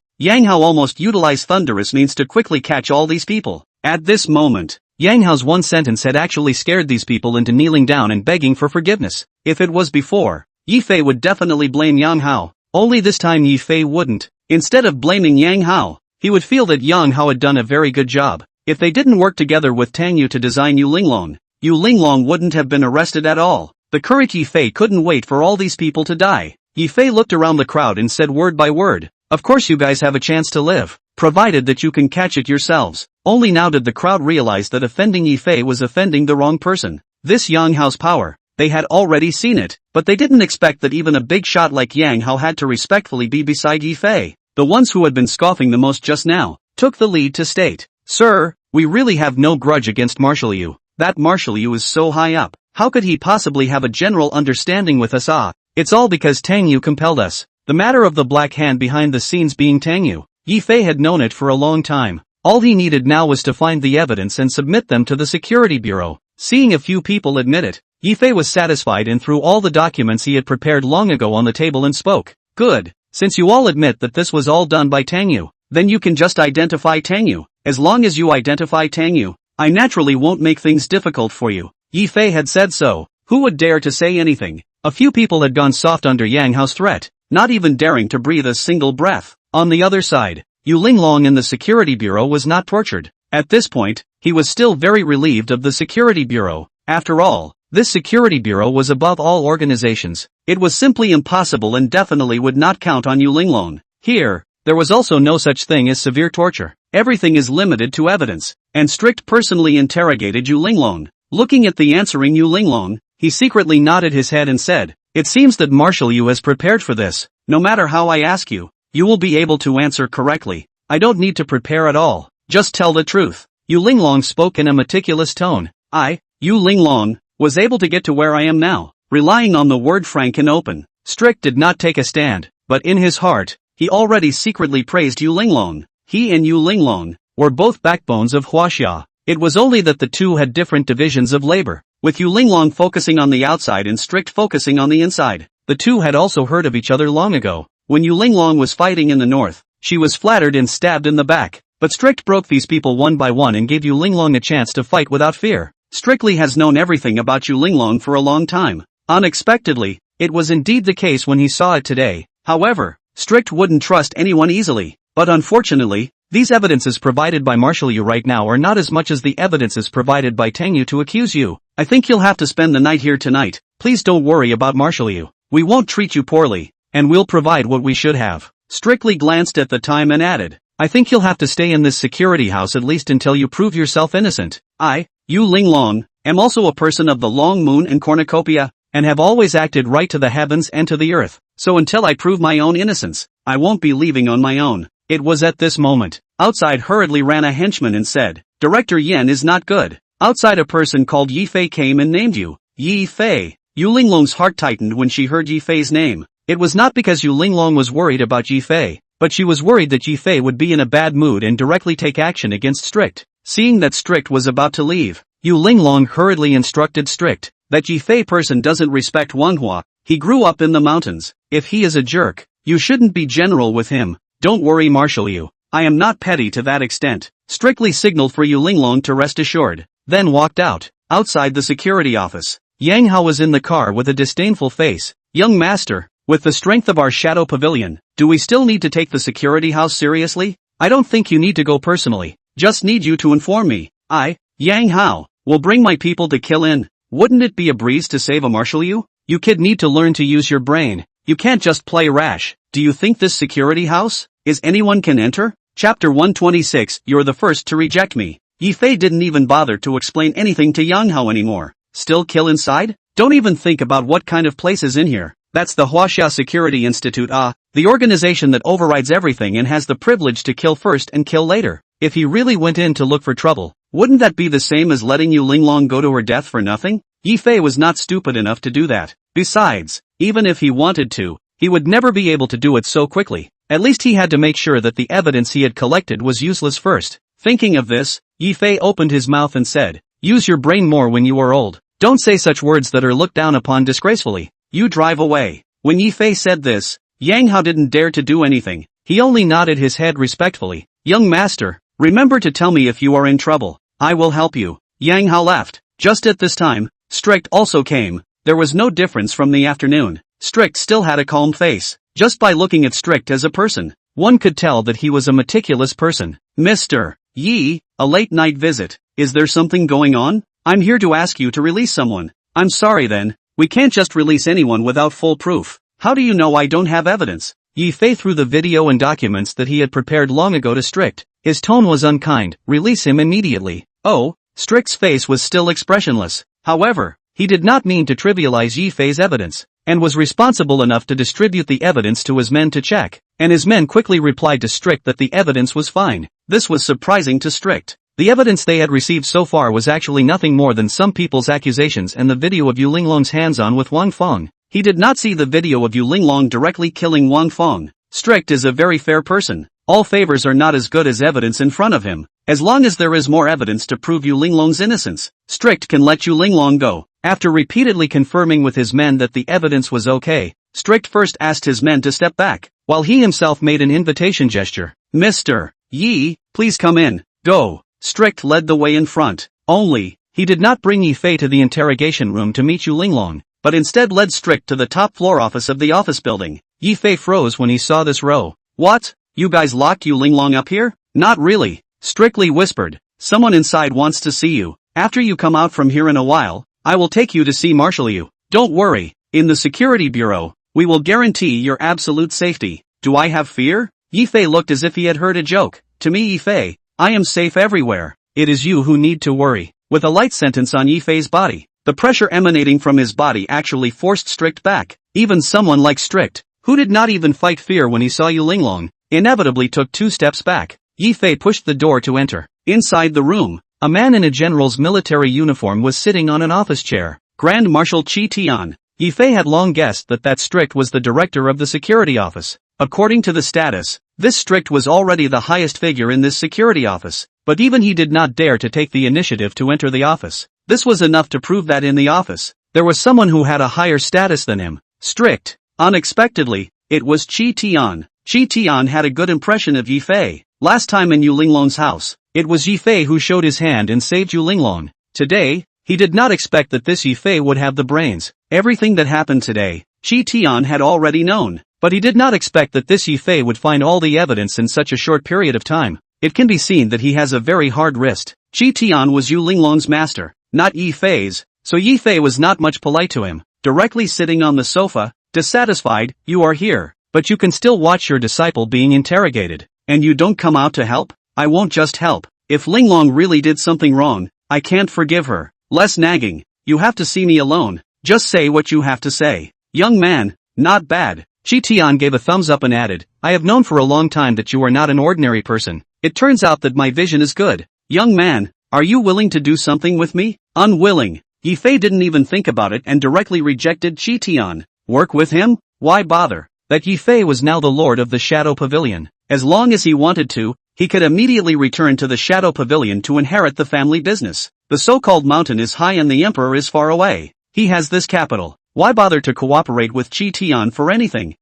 almost utilized thunderous means to quickly catch all these people. At this moment, Yang Hao's one sentence had actually scared these people into kneeling down and begging for forgiveness. If it was before, Yifei would definitely blame Yang Hao. Only this time Yifei wouldn't. Instead of blaming Yang Hao, he would feel that Yang Hao had done a very good job. If they didn't work together with Tang Yu to design Yu Linglong wouldn't have been arrested at all. The courage Yifei couldn't wait for all these people to die. Yifei looked around the crowd and said word by word, of course you guys have a chance to live, provided that you can catch it yourselves. Only now did the crowd realize that offending Yifei was offending the wrong person. This Yang Hao's power, they had already seen it, but they didn't expect that even a big shot like Yang Hao had to respectfully be beside Yifei. The ones who had been scoffing the most just now, took the lead to state, sir, we really have no grudge against Marshal Yu. That Marshal Yu is so high up, how could he possibly have a general understanding with us? It's all because Tang Yu compelled us. The matter of the black hand behind the scenes being Tang Yu. Yifei had known it for a long time. All he needed now was to find the evidence and submit them to the security bureau. Seeing a few people admit it, Yifei was satisfied and threw all the documents he had prepared long ago on the table and spoke. Good. Since you all admit that this was all done by Tang Yu, then you can just identify Tang Yu. As long as you identify Tang Yu, I naturally won't make things difficult for you. Yifei had said so. Who would dare to say anything? A few people had gone soft under Yang Hao's threat, not even daring to breathe a single breath. On the other side, Yu Linglong in the security bureau was not tortured. At this point, he was still very relieved of the security bureau. After all, this security bureau was above all organizations. It was simply impossible and definitely would not count on Yu Linglong. Here, there was also no such thing as severe torture. Everything is limited to evidence. And Strict personally interrogated Yu Linglong. Looking at the answering Yu Linglong, he secretly nodded his head and said, it seems that Marshal Yu has prepared for this. No matter how I ask you, you will be able to answer correctly. I don't need to prepare at all. Just tell the truth. Yu Linglong spoke in a meticulous tone. I, Yu Linglong, was able to get to where I am now, relying on the word frank and open. Strict did not take a stand, but in his heart, he already secretly praised Yu Linglong. He and Yu Linglong were both backbones of Huaxia. It was only that the two had different divisions of labor, with Yu Linglong focusing on the outside and Strict focusing on the inside. The two had also heard of each other long ago. When Yu Linglong was fighting in the north, she was flattered and stabbed in the back. But Strict broke these people one by one and gave Yu Linglong a chance to fight without fear. Strictly has known everything about Yu Linglong for a long time. Unexpectedly, it was indeed the case when he saw it today. However, Strict wouldn't trust anyone easily. But unfortunately, these evidences provided by Marshal Yu right now are not as much as the evidences provided by Tang Yu to accuse you. I think you'll have to spend the night here tonight. Please don't worry about Marshal Yu. We won't treat you poorly, and we'll provide what we should have. Strictly glanced at the time and added, I think you'll have to stay in this security house at least until you prove yourself innocent. I, Yu Linglong, am also a person of the long moon and cornucopia, and have always acted right to the heavens and to the earth. So until I prove my own innocence, I won't be leaving on my own. It was at this moment. Outside hurriedly ran a henchman and said, Director Yen is not good. Outside a person called Yi Fei came and named you. Yi Fei. Yu Linglong's heart tightened when she heard Yi Fei's name. It was not because Yu Linglong was worried about Yi Fei, but she was worried that Yi Fei would be in a bad mood and directly take action against Strict. Seeing that Strict was about to leave, Yu Linglong hurriedly instructed Strict, that Yi Fei person doesn't respect Manhwa. He grew up in the mountains. If he is a jerk, you shouldn't be general with him. Don't worry Marshal Yu. I am not petty to that extent. Strictly signaled for Yu Linglong to rest assured, then walked out. Outside the security office, Yang Hao was in the car with a disdainful face. Young master, with the strength of our shadow pavilion, do we still need to take the security house seriously? I don't think you need to go personally. Just need you to inform me. I, Yang Hao, will bring my people to kill in. Wouldn't it be a breeze to save a Marshal Yu? You kid need to learn to use your brain. You can't just play rash. Do you think this security house is anyone can enter? Chapter 126. You're the first to reject me. Yi Fei didn't even bother to explain anything to Yang Hao anymore. Still kill inside? Don't even think about what kind of place is in here. That's the Huaxia Security Institute, the organization that overrides everything and has the privilege to kill first and kill later. If he really went in to look for trouble, wouldn't that be the same as letting Yu Linglong go to her death for nothing? Yi Fei was not stupid enough to do that. Besides, even if he wanted to, he would never be able to do it so quickly. At least he had to make sure that the evidence he had collected was useless first. Thinking of this, Yi Fei opened his mouth and said, use your brain more when you are old. Don't say such words that are looked down upon disgracefully. You drive away. When Yi Fei said this, Yang Hao didn't dare to do anything. He only nodded his head respectfully. Young master, remember to tell me if you are in trouble. I will help you. Yang Hao left. Just at this time, Strict also came. There was no difference from the afternoon. Strict still had a calm face. Just by looking at Strict as a person, one could tell that he was a meticulous person. Mr. Yi, a late night visit. Is there something going on? I'm here to ask you to release someone. I'm sorry then. We can't just release anyone without full proof. How do you know I don't have evidence? Yi Fei threw the video and documents that he had prepared long ago to Strict. His tone was unkind. Release him immediately. Oh, Strict's face was still expressionless. However, he did not mean to trivialize Yi Fei's evidence, and was responsible enough to distribute the evidence to his men to check, and his men quickly replied to Strict that the evidence was fine. This was surprising to Strict. The evidence they had received so far was actually nothing more than some people's accusations and the video of Yu Linglong's hands-on with Wang Feng. He did not see the video of Yu Linglong directly killing Wang Feng. Strict is a very fair person. All favors are not as good as evidence in front of him. As long as there is more evidence to prove Yu Linglong's innocence, Strict can let Yu Linglong go. After repeatedly confirming with his men that the evidence was okay, Strict first asked his men to step back, while he himself made an invitation gesture. Mr. Yi, please come in. Go. Strict led the way in front. Only, he did not bring Yi Fei to the interrogation room to meet Yu Linglong, but instead led Strict to the top floor office of the office building. Yi Fei froze when he saw this row. What? You guys locked Yu Linglong up here? Not really. Strictly whispered. Someone inside wants to see you. After you come out from here in a while, I will take you to see Marshal Yu. Don't worry. In the security bureau, we will guarantee your absolute safety. Do I have fear? Yi Fei looked as if he had heard a joke. To me Yi Fei, I am safe everywhere. It is you who need to worry. With a light sentence on Yi Fei's body, the pressure emanating from his body actually forced Strict back. Even someone like Strict, who did not even fight fear when he saw Yu Linglong, inevitably took 2 steps back. Yi Fei pushed the door to enter. Inside the room, a man in a general's military uniform was sitting on an office chair. Grand Marshal Qi Tian. Yi Fei had long guessed that strict was the director of the security office. According to the status, this strict was already the highest figure in this security office, but even he did not dare to take the initiative to enter the office. This was enough to prove that in the office, there was someone who had a higher status than him. Strict. Unexpectedly, it was Qi Tian. Qi Tian had a good impression of Yi Fei. Last time in Yu Linglong's house, it was Yi Fei who showed his hand and saved Yu Linglong. Today, he did not expect that this Yi Fei would have the brains. Everything that happened today, Qi Tian had already known, but he did not expect that this Yi Fei would find all the evidence in such a short period of time. It can be seen that he has a very hard wrist. Qi Tian was Yu Linglong's master, not Yi Fei's, so Yi Fei was not much polite to him. Directly sitting on the sofa, dissatisfied, "You are here, but you can still watch your disciple being interrogated, and you don't come out to help? I won't just help. If Linglong really did something wrong, I can't forgive her. Less nagging, you have to see me alone, just say what you have to say." "Young man, not bad." Qi Tian gave a thumbs up and added, "I have known for a long time that you are not an ordinary person. It turns out that my vision is good. Young man, are you willing to do something with me?" "Unwilling." Yi Fei didn't even think about it and directly rejected Qi Tian. Work with him? Why bother? That Yi Fei was now the lord of the Shadow Pavilion. As long as he wanted to, he could immediately return to the Shadow Pavilion to inherit the family business. The so-called mountain is high and the emperor is far away. He has this capital. Why bother to cooperate with Qi Tian for anything?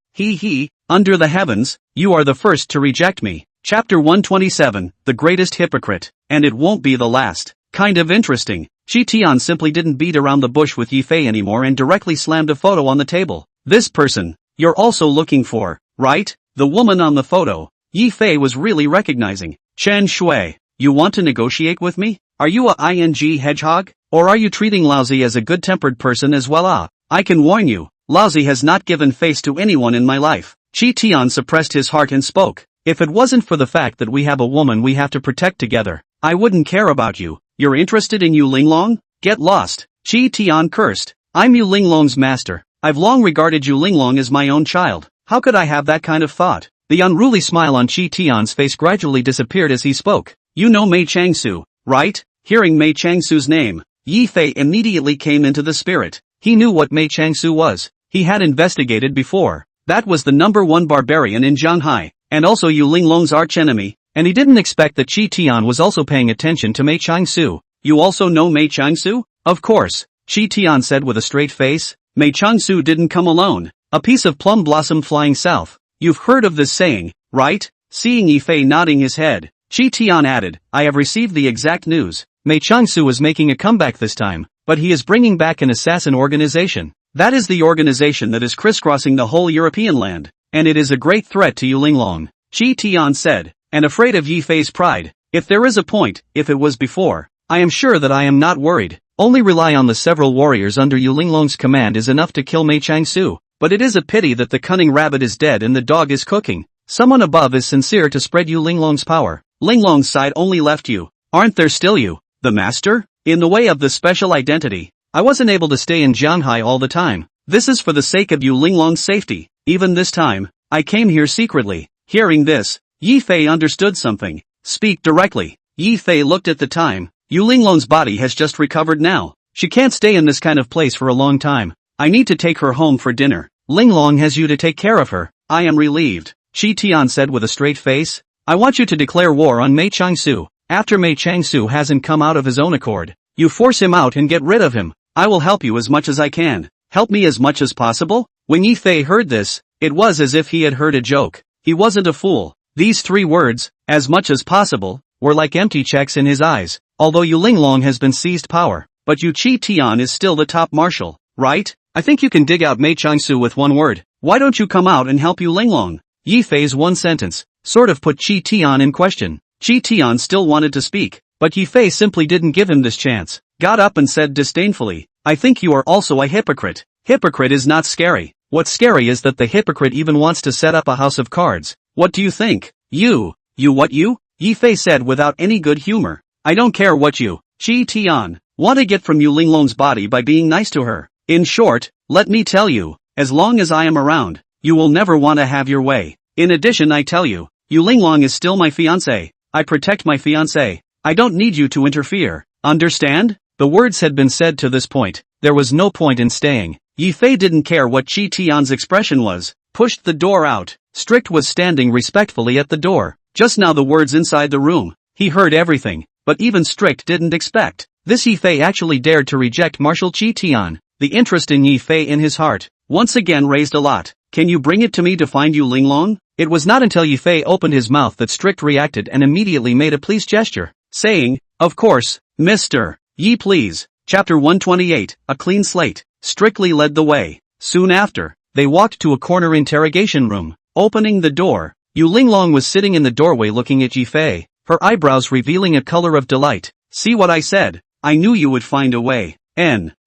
Under the heavens, you are the first to reject me. Chapter 127, The Greatest Hypocrite. And it won't be the last. Kind of interesting. Qi Tian simply didn't beat around the bush with Yi Fei anymore and directly slammed a photo on the table. "This person, you're also looking for, right? The woman on the photo." Yi Fei was really recognizing. "Chen Shui, you want to negotiate with me? Are you a ing hedgehog? Or are you treating Laozi as a good-tempered person as well? I can warn you, Laozi has not given face to anyone in my life." Qi Tian suppressed his heart and spoke. "If it wasn't for the fact that we have a woman we have to protect together, I wouldn't care about you. You're interested in Yu Linglong? Get lost." Qi Tian cursed. "I'm Yu Linglong's master. I've long regarded Yu Linglong as my own child. How could I have that kind of thought?" The unruly smile on Qi Tian's face gradually disappeared as he spoke. "You know Mei Changsu, right?" Hearing Mei Changsu's name, Yi Fei immediately came into the spirit. He knew what Mei Changsu was. He had investigated before. That was the #1 barbarian in Shanghai, and also Yu Linglong's archenemy, and he didn't expect that Qi Tian was also paying attention to Mei Changsu. "You also know Mei Changsu?" "Of course," Qi Tian said with a straight face. "Mei Changsu didn't come alone. A piece of plum blossom flying south. You've heard of this saying, right?" Seeing Yi Fei nodding his head, Qi Tian added, "I have received the exact news. Mei Changsu is making a comeback this time, but he is bringing back an assassin organization. That is the organization that is crisscrossing the whole European land, and it is a great threat to Yu Linglong," Qi Tian said, and afraid of Yi Fei's pride. "If there is a point, if it was before, I am sure that I am not worried. Only rely on the several warriors under Yu Linglong's command is enough to kill Mei Changsu. But it is a pity that the cunning rabbit is dead and the dog is cooking. Someone above is sincere to spread Yu Linglong's power. Linglong's side only left you. Aren't there still you, the master? In the way of the special identity, I wasn't able to stay in Shanghai all the time. This is for the sake of Yu Linglong's safety. Even this time, I came here secretly." Hearing this, Yi Fei understood something. "Speak directly." Yi Fei looked at the time. Yu Linglong's body has just recovered now. She can't stay in this kind of place for a long time. I need to take her home for dinner. Linglong has you to take care of her. I am relieved, Qi Tian said with a straight face. "I want you to declare war on Mei Changsu. After Mei Changsu hasn't come out of his own accord, you force him out and get rid of him. I will help you as much as I can. Help me as much as possible?" When Yi Fei heard this, it was as if he had heard a joke. He wasn't a fool. These 3 words, as much as possible, were like empty checks in his eyes. Although Yu Linglong has been seized power, but Yu Qi Tian is still the top marshal, right? I think you can dig out Mei Changsu with one word. Why don't you come out and help Yu Linglong? Yi Fei's one sentence sort of put Qi Tian in question. Qi Tian still wanted to speak, but Yi Fei simply didn't give him this chance. Got up and said disdainfully, "I think you are also a hypocrite." Hypocrite is not scary. What's scary is that the hypocrite even wants to set up a house of cards. What do you think? You what you? Yi Fei said without any good humor. "I don't care what you, Qi Tian, want to get from Yu Linglong's body by being nice to her. In short, let me tell you, as long as I am around, you will never want to have your way. In addition, I tell you, Yu Linglong is still my fiancé. I protect my fiancé. I don't need you to interfere. Understand? The words had been said to this point. There was no point in staying. Yi Fei didn't care what Chi Tian's expression was. Pushed the door out. Strict was standing respectfully at the door. Just now the words inside the room. He heard everything. But even Strict didn't expect this. Yi Fei actually dared to reject Marshal Chi Tian. The interest in Yi Fei in his heart once again raised a lot. Can you bring it to me to find you Linglong? It was not until Yi Fei opened his mouth that Strict reacted and immediately made a please gesture, saying, "Of course, Mr. Yi, please." Chapter 128, A Clean Slate. Strictly led the way. Soon after, they walked to a corner interrogation room. Opening the door, Yu Linglong was sitting in the doorway looking at Yi Fei, her eyebrows revealing a color of delight. "See what I said? I knew you would find a way."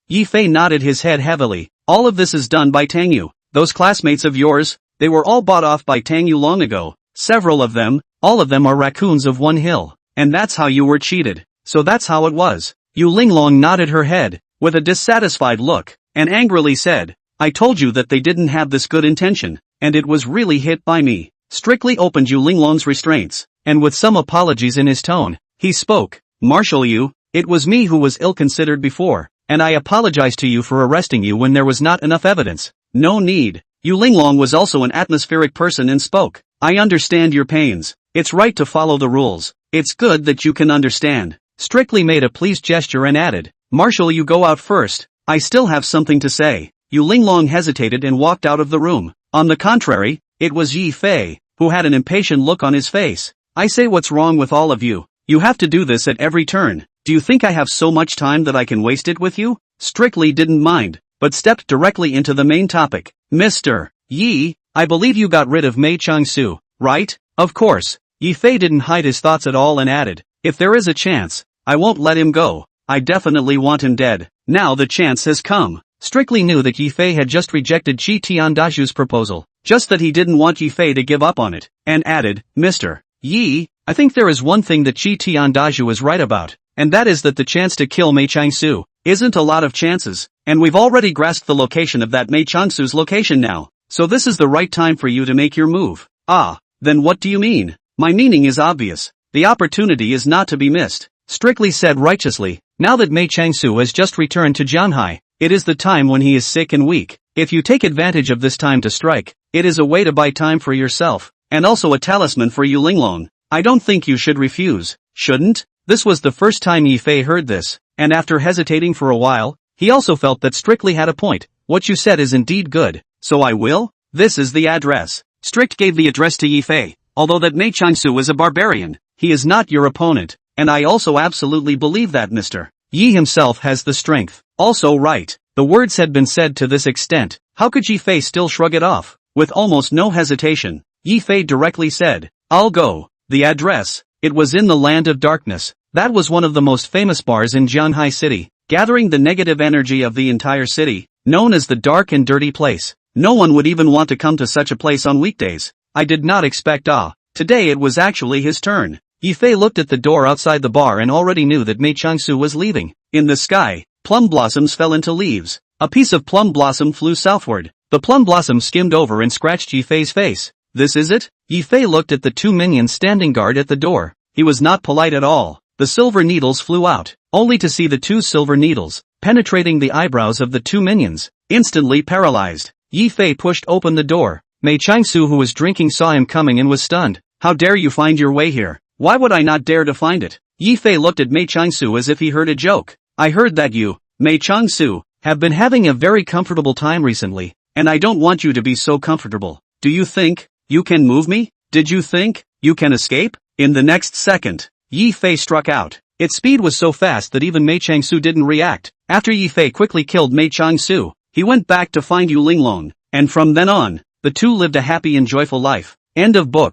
Yi Fei nodded his head heavily. "All of this is done by Tang Yu. Those classmates of yours, they were all bought off by Tang Yu long ago. Several of them, all of them are raccoons of one hill. And that's how you were cheated. So that's how it was." Yu Linglong nodded her head, with a dissatisfied look, and angrily said, "I told you that they didn't have this good intention, and it was really hit by me." Strictly opened Yu Linglong's restraints, and with some apologies in his tone, he spoke, "Marshal Yu, it was me who was ill-considered before, and I apologize to you for arresting you when there was not enough evidence." "No need." Yu Linglong was also an atmospheric person and spoke, "I understand your pains. It's right to follow the rules. It's good that you can understand." Strictly made a pleased gesture and added, "Marshal, you go out first. I still have something to say." Yu Linglong hesitated and walked out of the room. On the contrary, it was Yi Fei, who had an impatient look on his face. "I say, what's wrong with all of you? You have to do this at every turn. Do you think I have so much time that I can waste it with you?" Strictly didn't mind, but stepped directly into the main topic. "Mr. Yi, I believe you got rid of Mei Changsu, right?" "Of course." Yi Fei didn't hide his thoughts at all and added, "If there is a chance, I won't let him go. I definitely want him dead. Now the chance has come." Strictly knew that Yi Fei had just rejected Chi Tian Daju's proposal, just that he didn't want Yi Fei to give up on it, and added, "Mr. Yi, I think there is one thing that Chi Tian Daju is right about, and that is that the chance to kill Mei Changsu isn't a lot of chances, and we've already grasped the location of that Mei Changsu's location now, so this is the right time for you to make your move." "Ah, then what do you mean?" "My meaning is obvious. The opportunity is not to be missed," Strictly said righteously. "Now that Mei Changsu has just returned to Jianhai, it is the time when he is sick and weak. If you take advantage of this time to strike, it is a way to buy time for yourself, and also a talisman for Yu Linglong. I don't think you should refuse." "Shouldn't?" This was the first time Yi Fei heard this, and after hesitating for a while, he also felt that Strictly had a point. "What you said is indeed good, so I will. This is the address." Strict gave the address to Yi Fei. "Although that Mei Changsu is a barbarian, he is not your opponent, and I also absolutely believe that Mr. Yi himself has the strength. Also right." The words had been said to this extent. How could Yi Fei still shrug it off? With almost no hesitation, Yi Fei directly said, "I'll go." The address, it was in the Land of Darkness. That was one of the most famous bars in Jianhai City, gathering the negative energy of the entire city, known as the dark and dirty place. No one would even want to come to such a place on weekdays. I did not expect today it was actually his turn. Yi Fei looked at the door outside the bar and already knew that Mei Changsu was leaving. In the sky, plum blossoms fell into leaves. A piece of plum blossom flew southward. The plum blossom skimmed over and scratched Yi Fei's face. "This is it?" Yi Fei looked at the two minions standing guard at the door. He was not polite at all. The silver needles flew out, only to see the two silver needles, penetrating the eyebrows of the two minions. Instantly paralyzed, Yi Fei pushed open the door. Mei Changsu, who was drinking, saw him coming and was stunned. "How dare you find your way here?" "Why would I not dare to find it?" Yi Fei looked at Mei Changsu as if he heard a joke. "I heard that you, Mei Changsu, have been having a very comfortable time recently, and I don't want you to be so comfortable. Do you think you can move me? Did you think you can escape?" In the next second, Yi Fei struck out. Its speed was so fast that even Mei Changsu didn't react. After Yi Fei quickly killed Mei Changsu, he went back to find Yu Linglong, and from then on, the two lived a happy and joyful life. End of book.